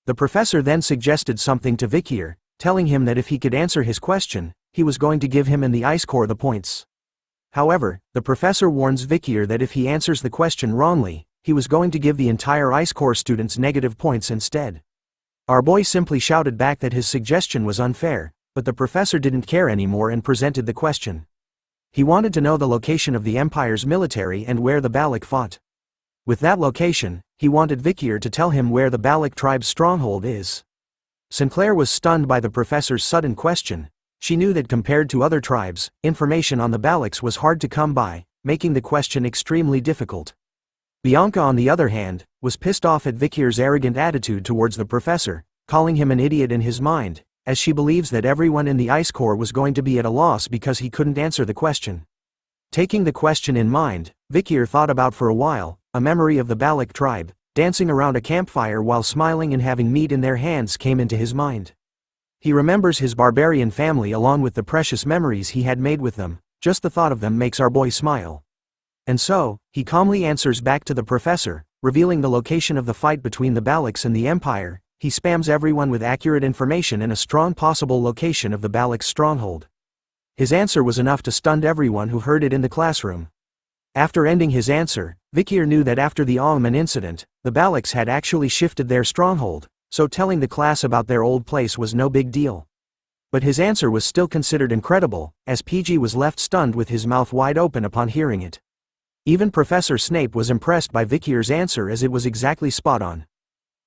Speaker 5: The professor then suggested something to Vikir, telling him that if he could answer his question, he was going to give him and the Ice Corps the points. However, the professor warns Vikir that if he answers the question wrongly, he was going to give the entire Ice Corps students negative points instead. Our boy simply shouted back that his suggestion was unfair, but the professor didn't care anymore and presented the question. He wanted to know the location of the Empire's military and where the Baloch fought. With that location, he wanted Vikir to tell him where the Baloch tribe's stronghold is. Sinclair was stunned by the professor's sudden question. She knew that compared to other tribes, information on the Balochs was hard to come by, making the question extremely difficult. Bianca, on the other hand, was pissed off at Vikir's arrogant attitude towards the professor, calling him an idiot in his mind, as she believes that everyone in the Ice Corps was going to be at a loss because he couldn't answer the question. Taking the question in mind, Vikir thought about for a while. A memory of the Baloch tribe, dancing around a campfire while smiling and having meat in their hands came into his mind. He remembers his barbarian family along with the precious memories he had made with them. Just the thought of them makes our boy smile. And so, he calmly answers back to the professor, revealing the location of the fight between the Balochs and the Empire. He spams everyone with accurate information and a strong possible location of the Balochs' stronghold. His answer was enough to stun everyone who heard it in the classroom. After ending his answer, Vikir knew that after the Alman incident, the Balochs had actually shifted their stronghold, so telling the class about their old place was no big deal. But his answer was still considered incredible, as PG was left stunned with his mouth wide open upon hearing it. Even Professor Snape was impressed by Vikir's answer as it was exactly spot on.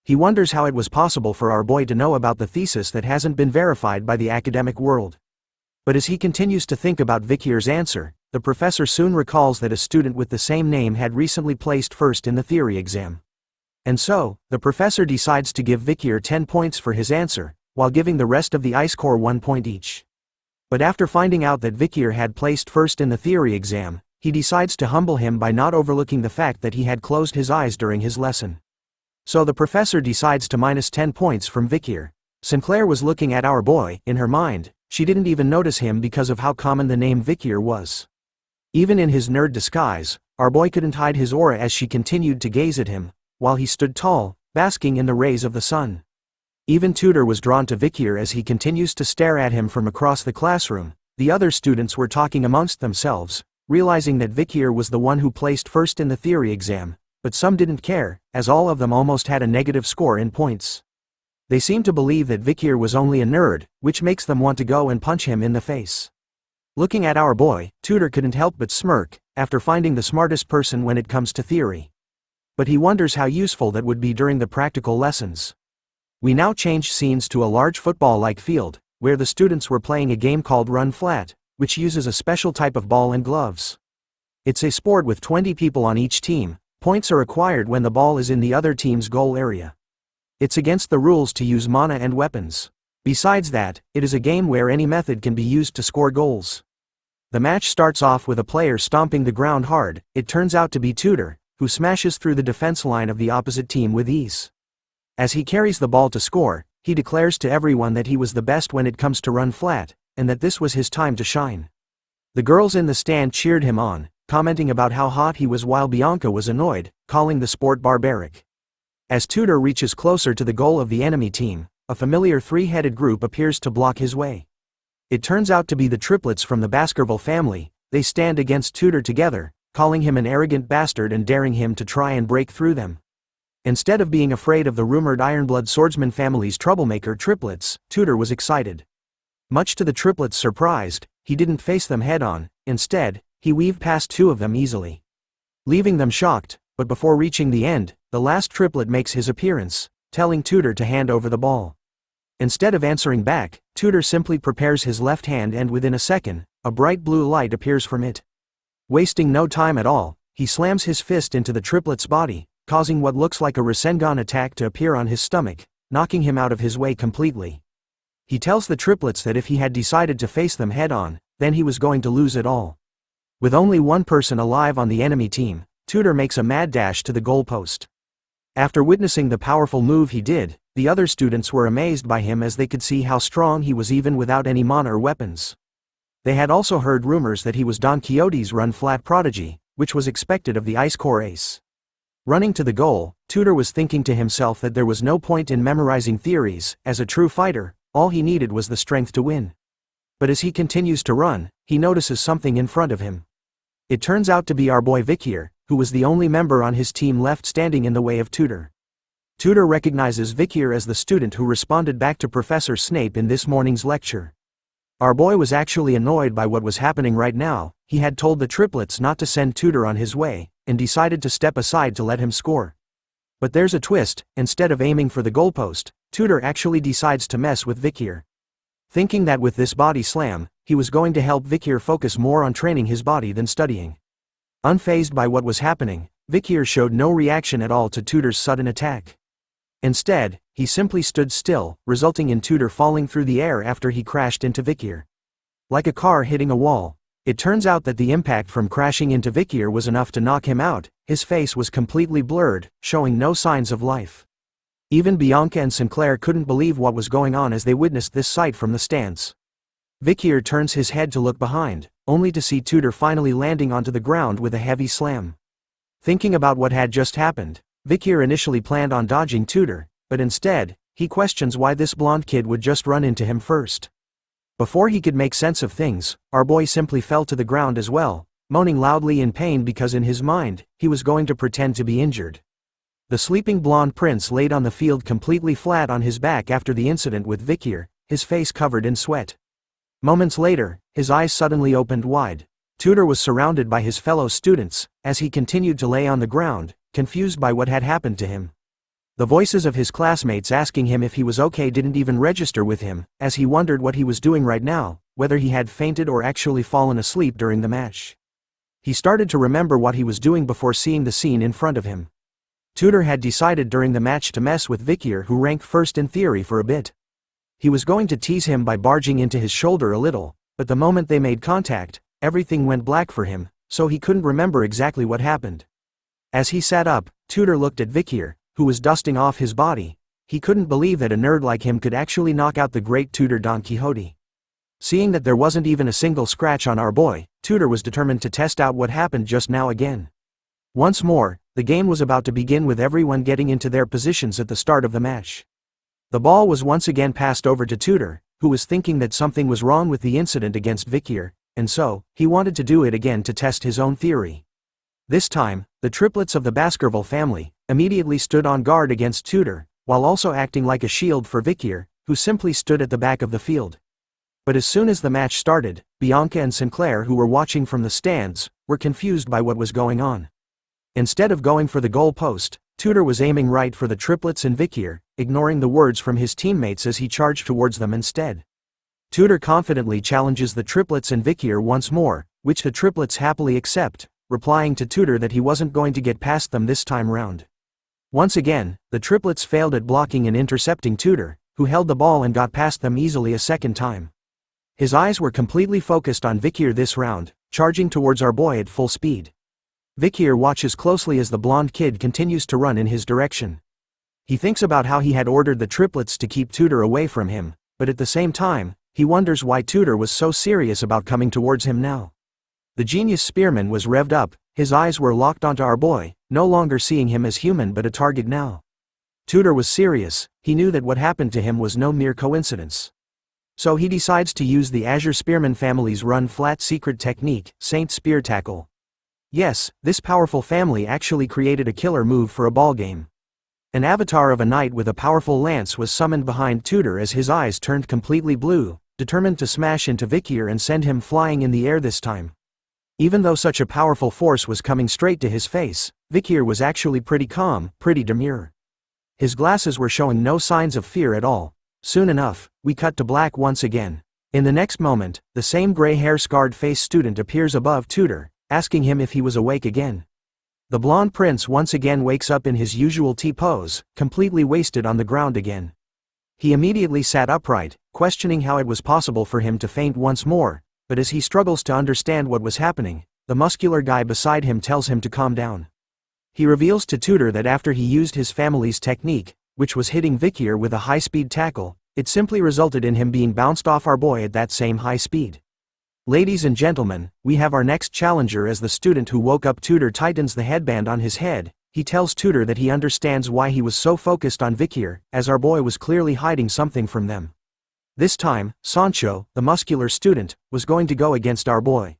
Speaker 5: He wonders how it was possible for our boy to know about the thesis that hasn't been verified by the academic world. But as he continues to think about Vikir's answer, the professor soon recalls that a student with the same name had recently placed first in the theory exam. And so, the professor decides to give Vikir 10 points for his answer, while giving the rest of the ice corps 1 point each. But after finding out that Vikir had placed first in the theory exam, he decides to humble him by not overlooking the fact that he had closed his eyes during his lesson. So the professor decides to minus 10 points from Vikir. Sinclair was looking at our boy. In her mind, she didn't even notice him because of how common the name Vikir was. Even in his nerd disguise, our boy couldn't hide his aura as she continued to gaze at him, while he stood tall, basking in the rays of the sun. Even Tudor was drawn to Vikir as he continues to stare at him from across the classroom. The other students were talking amongst themselves, realizing that Vikir was the one who placed first in the theory exam, but some didn't care, as all of them almost had a negative score in points. They seemed to believe that Vikir was only a nerd, which makes them want to go and punch him in the face. Looking at our boy, Tudor couldn't help but smirk, after finding the smartest person when it comes to theory. But he wonders how useful that would be during the practical lessons. We now change scenes to a large football-like field, where the students were playing a game called Run Flat, which uses a special type of ball and gloves. It's a sport with 20 people on each team. Points are acquired when the ball is in the other team's goal area. It's against the rules to use mana and weapons. Besides that, it is a game where any method can be used to score goals. The match starts off with a player stomping the ground hard. It turns out to be Tudor, who smashes through the defense line of the opposite team with ease. As he carries the ball to score, he declares to everyone that he was the best when it comes to run flat, and that this was his time to shine. The girls in the stand cheered him on, commenting about how hot he was, while Bianca was annoyed, calling the sport barbaric. As Tudor reaches closer to the goal of the enemy team, a familiar three-headed group appears to block his way. It turns out to be the triplets from the Baskerville family. They stand against Tudor together, calling him an arrogant bastard and daring him to try and break through them. Instead of being afraid of the rumored Ironblood swordsman family's troublemaker triplets, Tudor was excited. Much to the triplets' surprise, he didn't face them head-on. Instead, he weaved past two of them easily, leaving them shocked. But before reaching the end, the last triplet makes his appearance, telling Tudor to hand over the ball. Instead of answering back, Tudor simply prepares his left hand, and within a second, a bright blue light appears from it. Wasting no time at all, he slams his fist into the triplet's body, causing what looks like a Rasengan attack to appear on his stomach, knocking him out of his way completely. He tells the triplets that if he had decided to face them head-on, then he was going to lose it all. With only one person alive on the enemy team, Tudor makes a mad dash to the goalpost. After witnessing the powerful move he did, the other students were amazed by him as they could see how strong he was even without any mana or weapons. They had also heard rumors that he was Don Quixote's run-flat prodigy, which was expected of the Ice Corps ace. Running to the goal, Tudor was thinking to himself that there was no point in memorizing theories. As a true fighter, all he needed was the strength to win. But as he continues to run, he notices something in front of him. It turns out to be our boy Vikir, who was the only member on his team left standing in the way of Tudor. Tudor recognizes Vikir as the student who responded back to Professor Snape in this morning's lecture. Our boy was actually annoyed by what was happening right now. He had told the triplets not to send Tudor on his way, and decided to step aside to let him score. But there's a twist. Instead of aiming for the goalpost, Tudor actually decides to mess with Vikir. Thinking that with this body slam, he was going to help Vikir focus more on training his body than studying. Unfazed by what was happening, Vikir showed no reaction at all to Tudor's sudden attack. Instead, he simply stood still, resulting in Tudor falling through the air after he crashed into Vikir. Like a car hitting a wall, it turns out that the impact from crashing into Vikir was enough to knock him out. His face was completely blurred, showing no signs of life. Even Bianca and Sinclair couldn't believe what was going on as they witnessed this sight from the stands. Vikir turns his head to look behind, only to see Tudor finally landing onto the ground with a heavy slam. Thinking about what had just happened, Vikir initially planned on dodging Tudor, but instead, he questions why this blonde kid would just run into him first. Before he could make sense of things, our boy simply fell to the ground as well, moaning loudly in pain because in his mind, he was going to pretend to be injured. The sleeping blonde prince laid on the field completely flat on his back after the incident with Vikir, his face covered in sweat. Moments later, his eyes suddenly opened wide. Tudor was surrounded by his fellow students, as he continued to lay on the ground, confused by what had happened to him. The voices of his classmates asking him if he was okay didn't even register with him, as he wondered what he was doing right now, whether he had fainted or actually fallen asleep during the match. He started to remember what he was doing before seeing the scene in front of him. Tudor had decided during the match to mess with Vikir, who ranked first in theory, for a bit. He was going to tease him by barging into his shoulder a little, but the moment they made contact, everything went black for him, so he couldn't remember exactly what happened. As he sat up, Tudor looked at Vikir, who was dusting off his body. He couldn't believe that a nerd like him could actually knock out the great Tudor Don Quixote. Seeing that there wasn't even a single scratch on our boy, Tudor was determined to test out what happened just now again. Once more, the game was about to begin with everyone getting into their positions at the start of the match. The ball was once again passed over to Tudor, who was thinking that something was wrong with the incident against Vikir, and so, he wanted to do it again to test his own theory. This time, the triplets of the Baskerville family immediately stood on guard against Tudor, while also acting like a shield for Vikir, who simply stood at the back of the field. But as soon as the match started, Bianca and Sinclair, who were watching from the stands, were confused by what was going on. Instead of going for the goal post, Tudor was aiming right for the triplets and Vikir, ignoring the words from his teammates as he charged towards them instead. Tudor confidently challenges the triplets and Vikir once more, which the triplets happily accept, replying to Tudor that he wasn't going to get past them this time round. Once again, the triplets failed at blocking and intercepting Tudor, who held the ball and got past them easily a second time. His eyes were completely focused on Vikir this round, charging towards our boy at full speed. Vikir watches closely as the blonde kid continues to run in his direction. He thinks about how he had ordered the triplets to keep Tudor away from him, but at the same time, he wonders why Tudor was so serious about coming towards him now. The genius spearman was revved up, his eyes were locked onto our boy, no longer seeing him as human but a target now. Tudor was serious, he knew that what happened to him was no mere coincidence. So he decides to use the Azure Spearman family's run-flat secret technique, Saint Spear Tackle. Yes, this powerful family actually created a killer move for a ballgame. An avatar of a knight with a powerful lance was summoned behind Tudor as his eyes turned completely blue, determined to smash into Vikir and send him flying in the air this time. Even though such a powerful force was coming straight to his face, Vikir was actually pretty calm, pretty demure. His glasses were showing no signs of fear at all. Soon enough, we cut to black once again. In the next moment, the same gray-hair scarred-faced student appears above Tudor, asking him if he was awake again. The blonde prince once again wakes up in his usual T-pose, completely wasted on the ground again. He immediately sat upright, questioning how it was possible for him to faint once more, but as he struggles to understand what was happening, the muscular guy beside him tells him to calm down. He reveals to Tudor that after he used his family's technique, which was hitting Vikir with a high-speed tackle, it simply resulted in him being bounced off our boy at that same high speed. Ladies and gentlemen, we have our next challenger. As the student who woke up Tudor tightens the headband on his head, he tells Tudor that he understands why he was so focused on Vikir, as our boy was clearly hiding something from them. This time, Sancho, the muscular student, was going to go against our boy.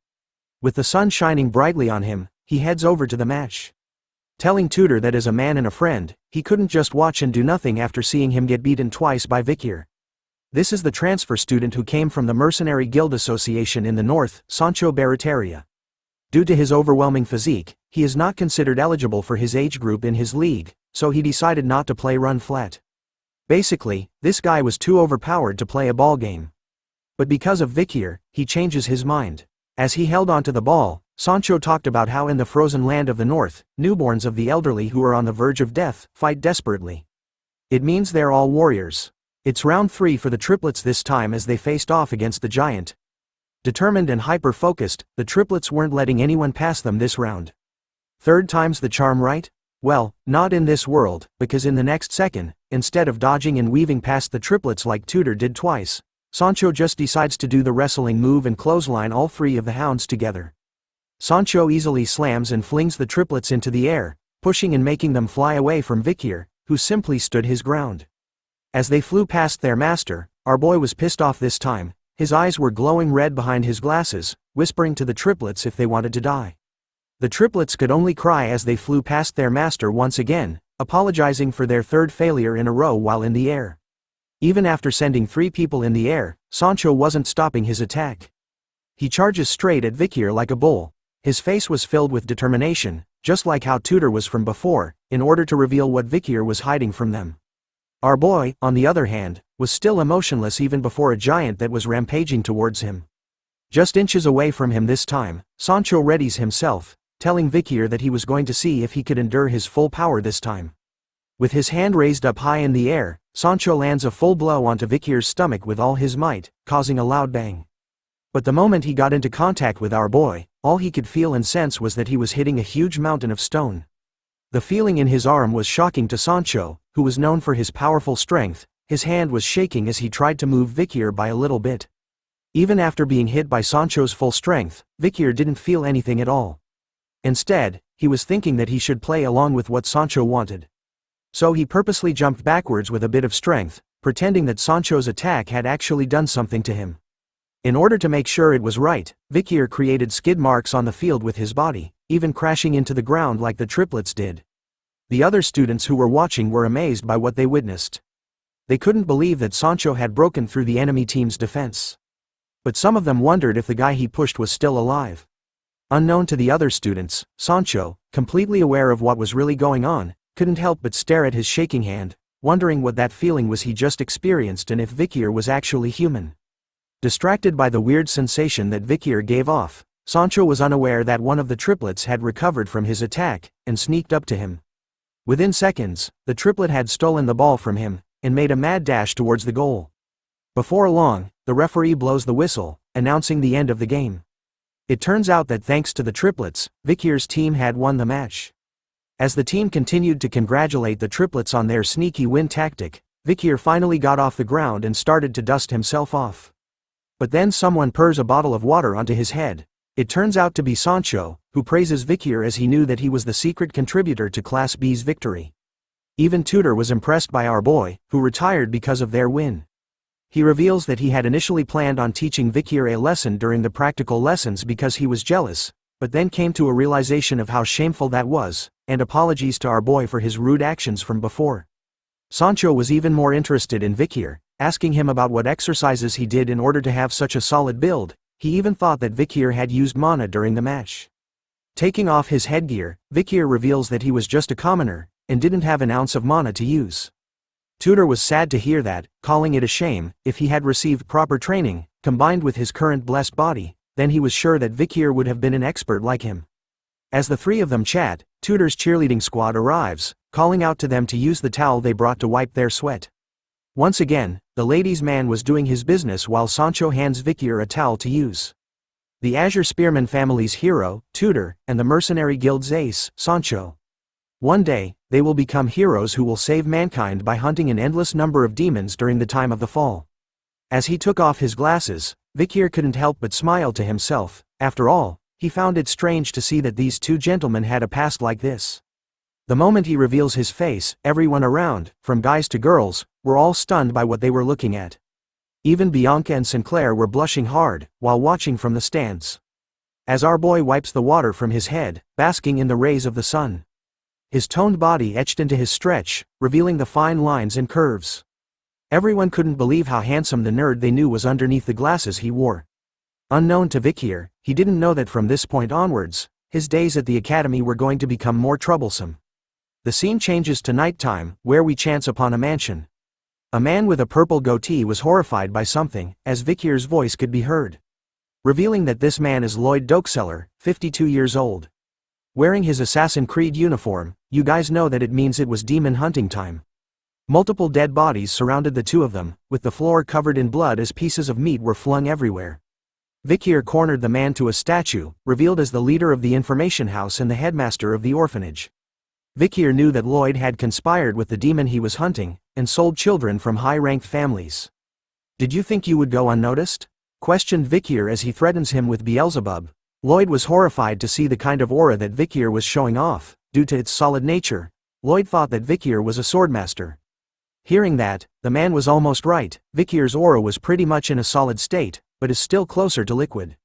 Speaker 5: With the sun shining brightly on him, he heads over to the match. Telling Tudor that as a man and a friend, he couldn't just watch and do nothing after seeing him get beaten twice by Vikir. This is the transfer student who came from the Mercenary Guild Association in the north, Sancho Barataria. Due to his overwhelming physique, he is not considered eligible for his age group in his league, so he decided not to play run flat. Basically, this guy was too overpowered to play a ball game. But because of Vikir, he changes his mind. As he held onto the ball, Sancho talked about how in the frozen land of the north, newborns of the elderly who are on the verge of death, fight desperately. It means they're all warriors. It's round 3 for the triplets this time as they faced off against the giant. Determined and hyper-focused, the triplets weren't letting anyone pass them this round. Third time's the charm, right? Well, not in this world, because in the next second, instead of dodging and weaving past the triplets like Tudor did twice, Sancho just decides to do the wrestling move and clothesline all 3 of the hounds together. Sancho easily slams and flings the triplets into the air, pushing and making them fly away from Vikir, who simply stood his ground. As they flew past their master, our boy was pissed off this time. His eyes were glowing red behind his glasses, whispering to the triplets if they wanted to die. The triplets could only cry as they flew past their master once again, apologizing for their third failure in a row while in the air. Even after sending 3 people in the air, Sancho wasn't stopping his attack. He charges straight at Vikir like a bull. His face was filled with determination, just like how Tudor was from before, in order to reveal what Vikir was hiding from them. Our boy, on the other hand, was still emotionless even before a giant that was rampaging towards him. Just inches away from him this time, Sancho readies himself, telling Vikir that he was going to see if he could endure his full power this time. With his hand raised up high in the air, Sancho lands a full blow onto Vikir's stomach with all his might, causing a loud bang. But the moment he got into contact with our boy, all he could feel and sense was that he was hitting a huge mountain of stone. The feeling in his arm was shocking to Sancho, who was known for his powerful strength. His hand was shaking as he tried to move Vikir by a little bit. Even after being hit by Sancho's full strength, Vikir didn't feel anything at all. Instead, he was thinking that he should play along with what Sancho wanted. So he purposely jumped backwards with a bit of strength, pretending that Sancho's attack had actually done something to him. In order to make sure it was right, Vikir created skid marks on the field with his body, even crashing into the ground like the triplets did. The other students who were watching were amazed by what they witnessed. They couldn't believe that Sancho had broken through the enemy team's defense. But some of them wondered if the guy he pushed was still alive. Unknown to the other students, Sancho, completely aware of what was really going on, couldn't help but stare at his shaking hand, wondering what that feeling was he just experienced and if Vikir was actually human. Distracted by the weird sensation that Vikir gave off, Sancho was unaware that one of the triplets had recovered from his attack and sneaked up to him. Within seconds, the triplet had stolen the ball from him and made a mad dash towards the goal. Before long, the referee blows the whistle, announcing the end of the game. It turns out that thanks to the triplets, Vikir's team had won the match. As the team continued to congratulate the triplets on their sneaky win tactic, Vikir finally got off the ground and started to dust himself off. But then someone pours a bottle of water onto his head. It turns out to be Sancho, who praises Vikir as he knew that he was the secret contributor to Class B's victory. Even Tutor was impressed by our boy, who retired because of their win. He reveals that he had initially planned on teaching Vikir a lesson during the practical lessons because he was jealous, but then came to a realization of how shameful that was, and apologies to our boy for his rude actions from before. Sancho was even more interested in Vikir, asking him about what exercises he did in order to have such a solid build. He even thought that Vikir had used mana during the match. Taking off his headgear, Vikir reveals that he was just a commoner, and didn't have an ounce of mana to use. Tutor was sad to hear that, calling it a shame. If he had received proper training, combined with his current blessed body, then he was sure that Vikir would have been an expert like him. As the three of them chat, Tutor's cheerleading squad arrives, calling out to them to use the towel they brought to wipe their sweat. Once again, the ladies' man was doing his business while Sancho hands Vikir a towel to use. The Azure Spearman family's hero, Tutor, and the mercenary guild's ace, Sancho. One day, they will become heroes who will save mankind by hunting an endless number of demons during the time of the fall. As he took off his glasses, Vikir couldn't help but smile to himself. After all, he found it strange to see that these two gentlemen had a past like this. The moment he reveals his face, everyone around, from guys to girls, were all stunned by what they were looking at. Even Bianca and Sinclair were blushing hard, while watching from the stands. As our boy wipes the water from his head, basking in the rays of the sun. His toned body etched into his stretch, revealing the fine lines and curves. Everyone couldn't believe how handsome the nerd they knew was underneath the glasses he wore. Unknown to Vikir, he didn't know that from this point onwards, his days at the academy were going to become more troublesome. The scene changes to nighttime, where we chance upon a mansion. A man with a purple goatee was horrified by something, as Vikir's voice could be heard. Revealing that this man is Lloyd Dokeseller, 52 years old. Wearing his Assassin's Creed uniform, you guys know that it means it was demon hunting time. Multiple dead bodies surrounded the two of them, with the floor covered in blood as pieces of meat were flung everywhere. Vikir cornered the man to a statue, revealed as the leader of the information house and the headmaster of the orphanage. Vikir knew that Lloyd had conspired with the demon he was hunting, and sold children from high-ranked families. "Did you think you would go unnoticed?" questioned Vikir as he threatens him with Beelzebub. Lloyd was horrified to see the kind of aura that Vikir was showing off. Due to its solid nature, Lloyd thought that Vikir was a swordmaster. Hearing that, the man was almost right. Vikir's aura was pretty much in a solid state, but is still closer to liquid.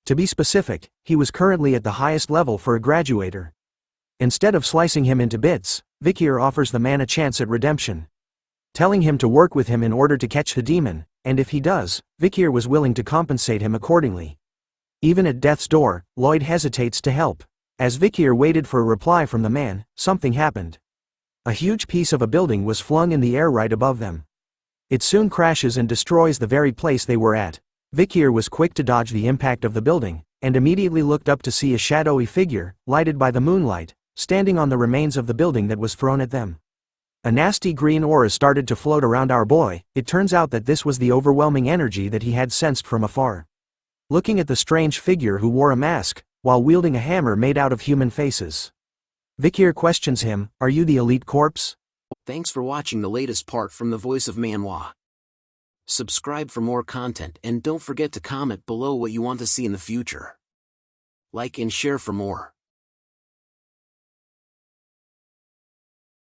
Speaker 5: To be specific, he was currently at the highest level for a graduator. Instead of slicing him into bits, Vikir offers the man a chance at redemption. Telling him to work with him in order to catch the demon, and if he does, Vikir was willing to compensate him accordingly. Even at death's door, Lloyd hesitates to help. As Vikir waited for a reply from the man, something happened. A huge piece of a building was flung in the air right above them. It soon crashes and destroys the very place they were at. Vikir was quick to dodge the impact of the building, and immediately looked up to see a shadowy figure, lighted by the moonlight, standing on the remains of the building that was thrown at them. A nasty green aura started to float around our boy. It turns out that this was the overwhelming energy that he had sensed from afar. Looking at the strange figure who wore a mask, while wielding a hammer made out of human faces. Vikir questions him, "Are you the elite corpse?"
Speaker 2: Thanks for watching the latest part from the voice of Manhwa. Subscribe for more content and don't forget to comment below what you want to see in the future. Like and share for more.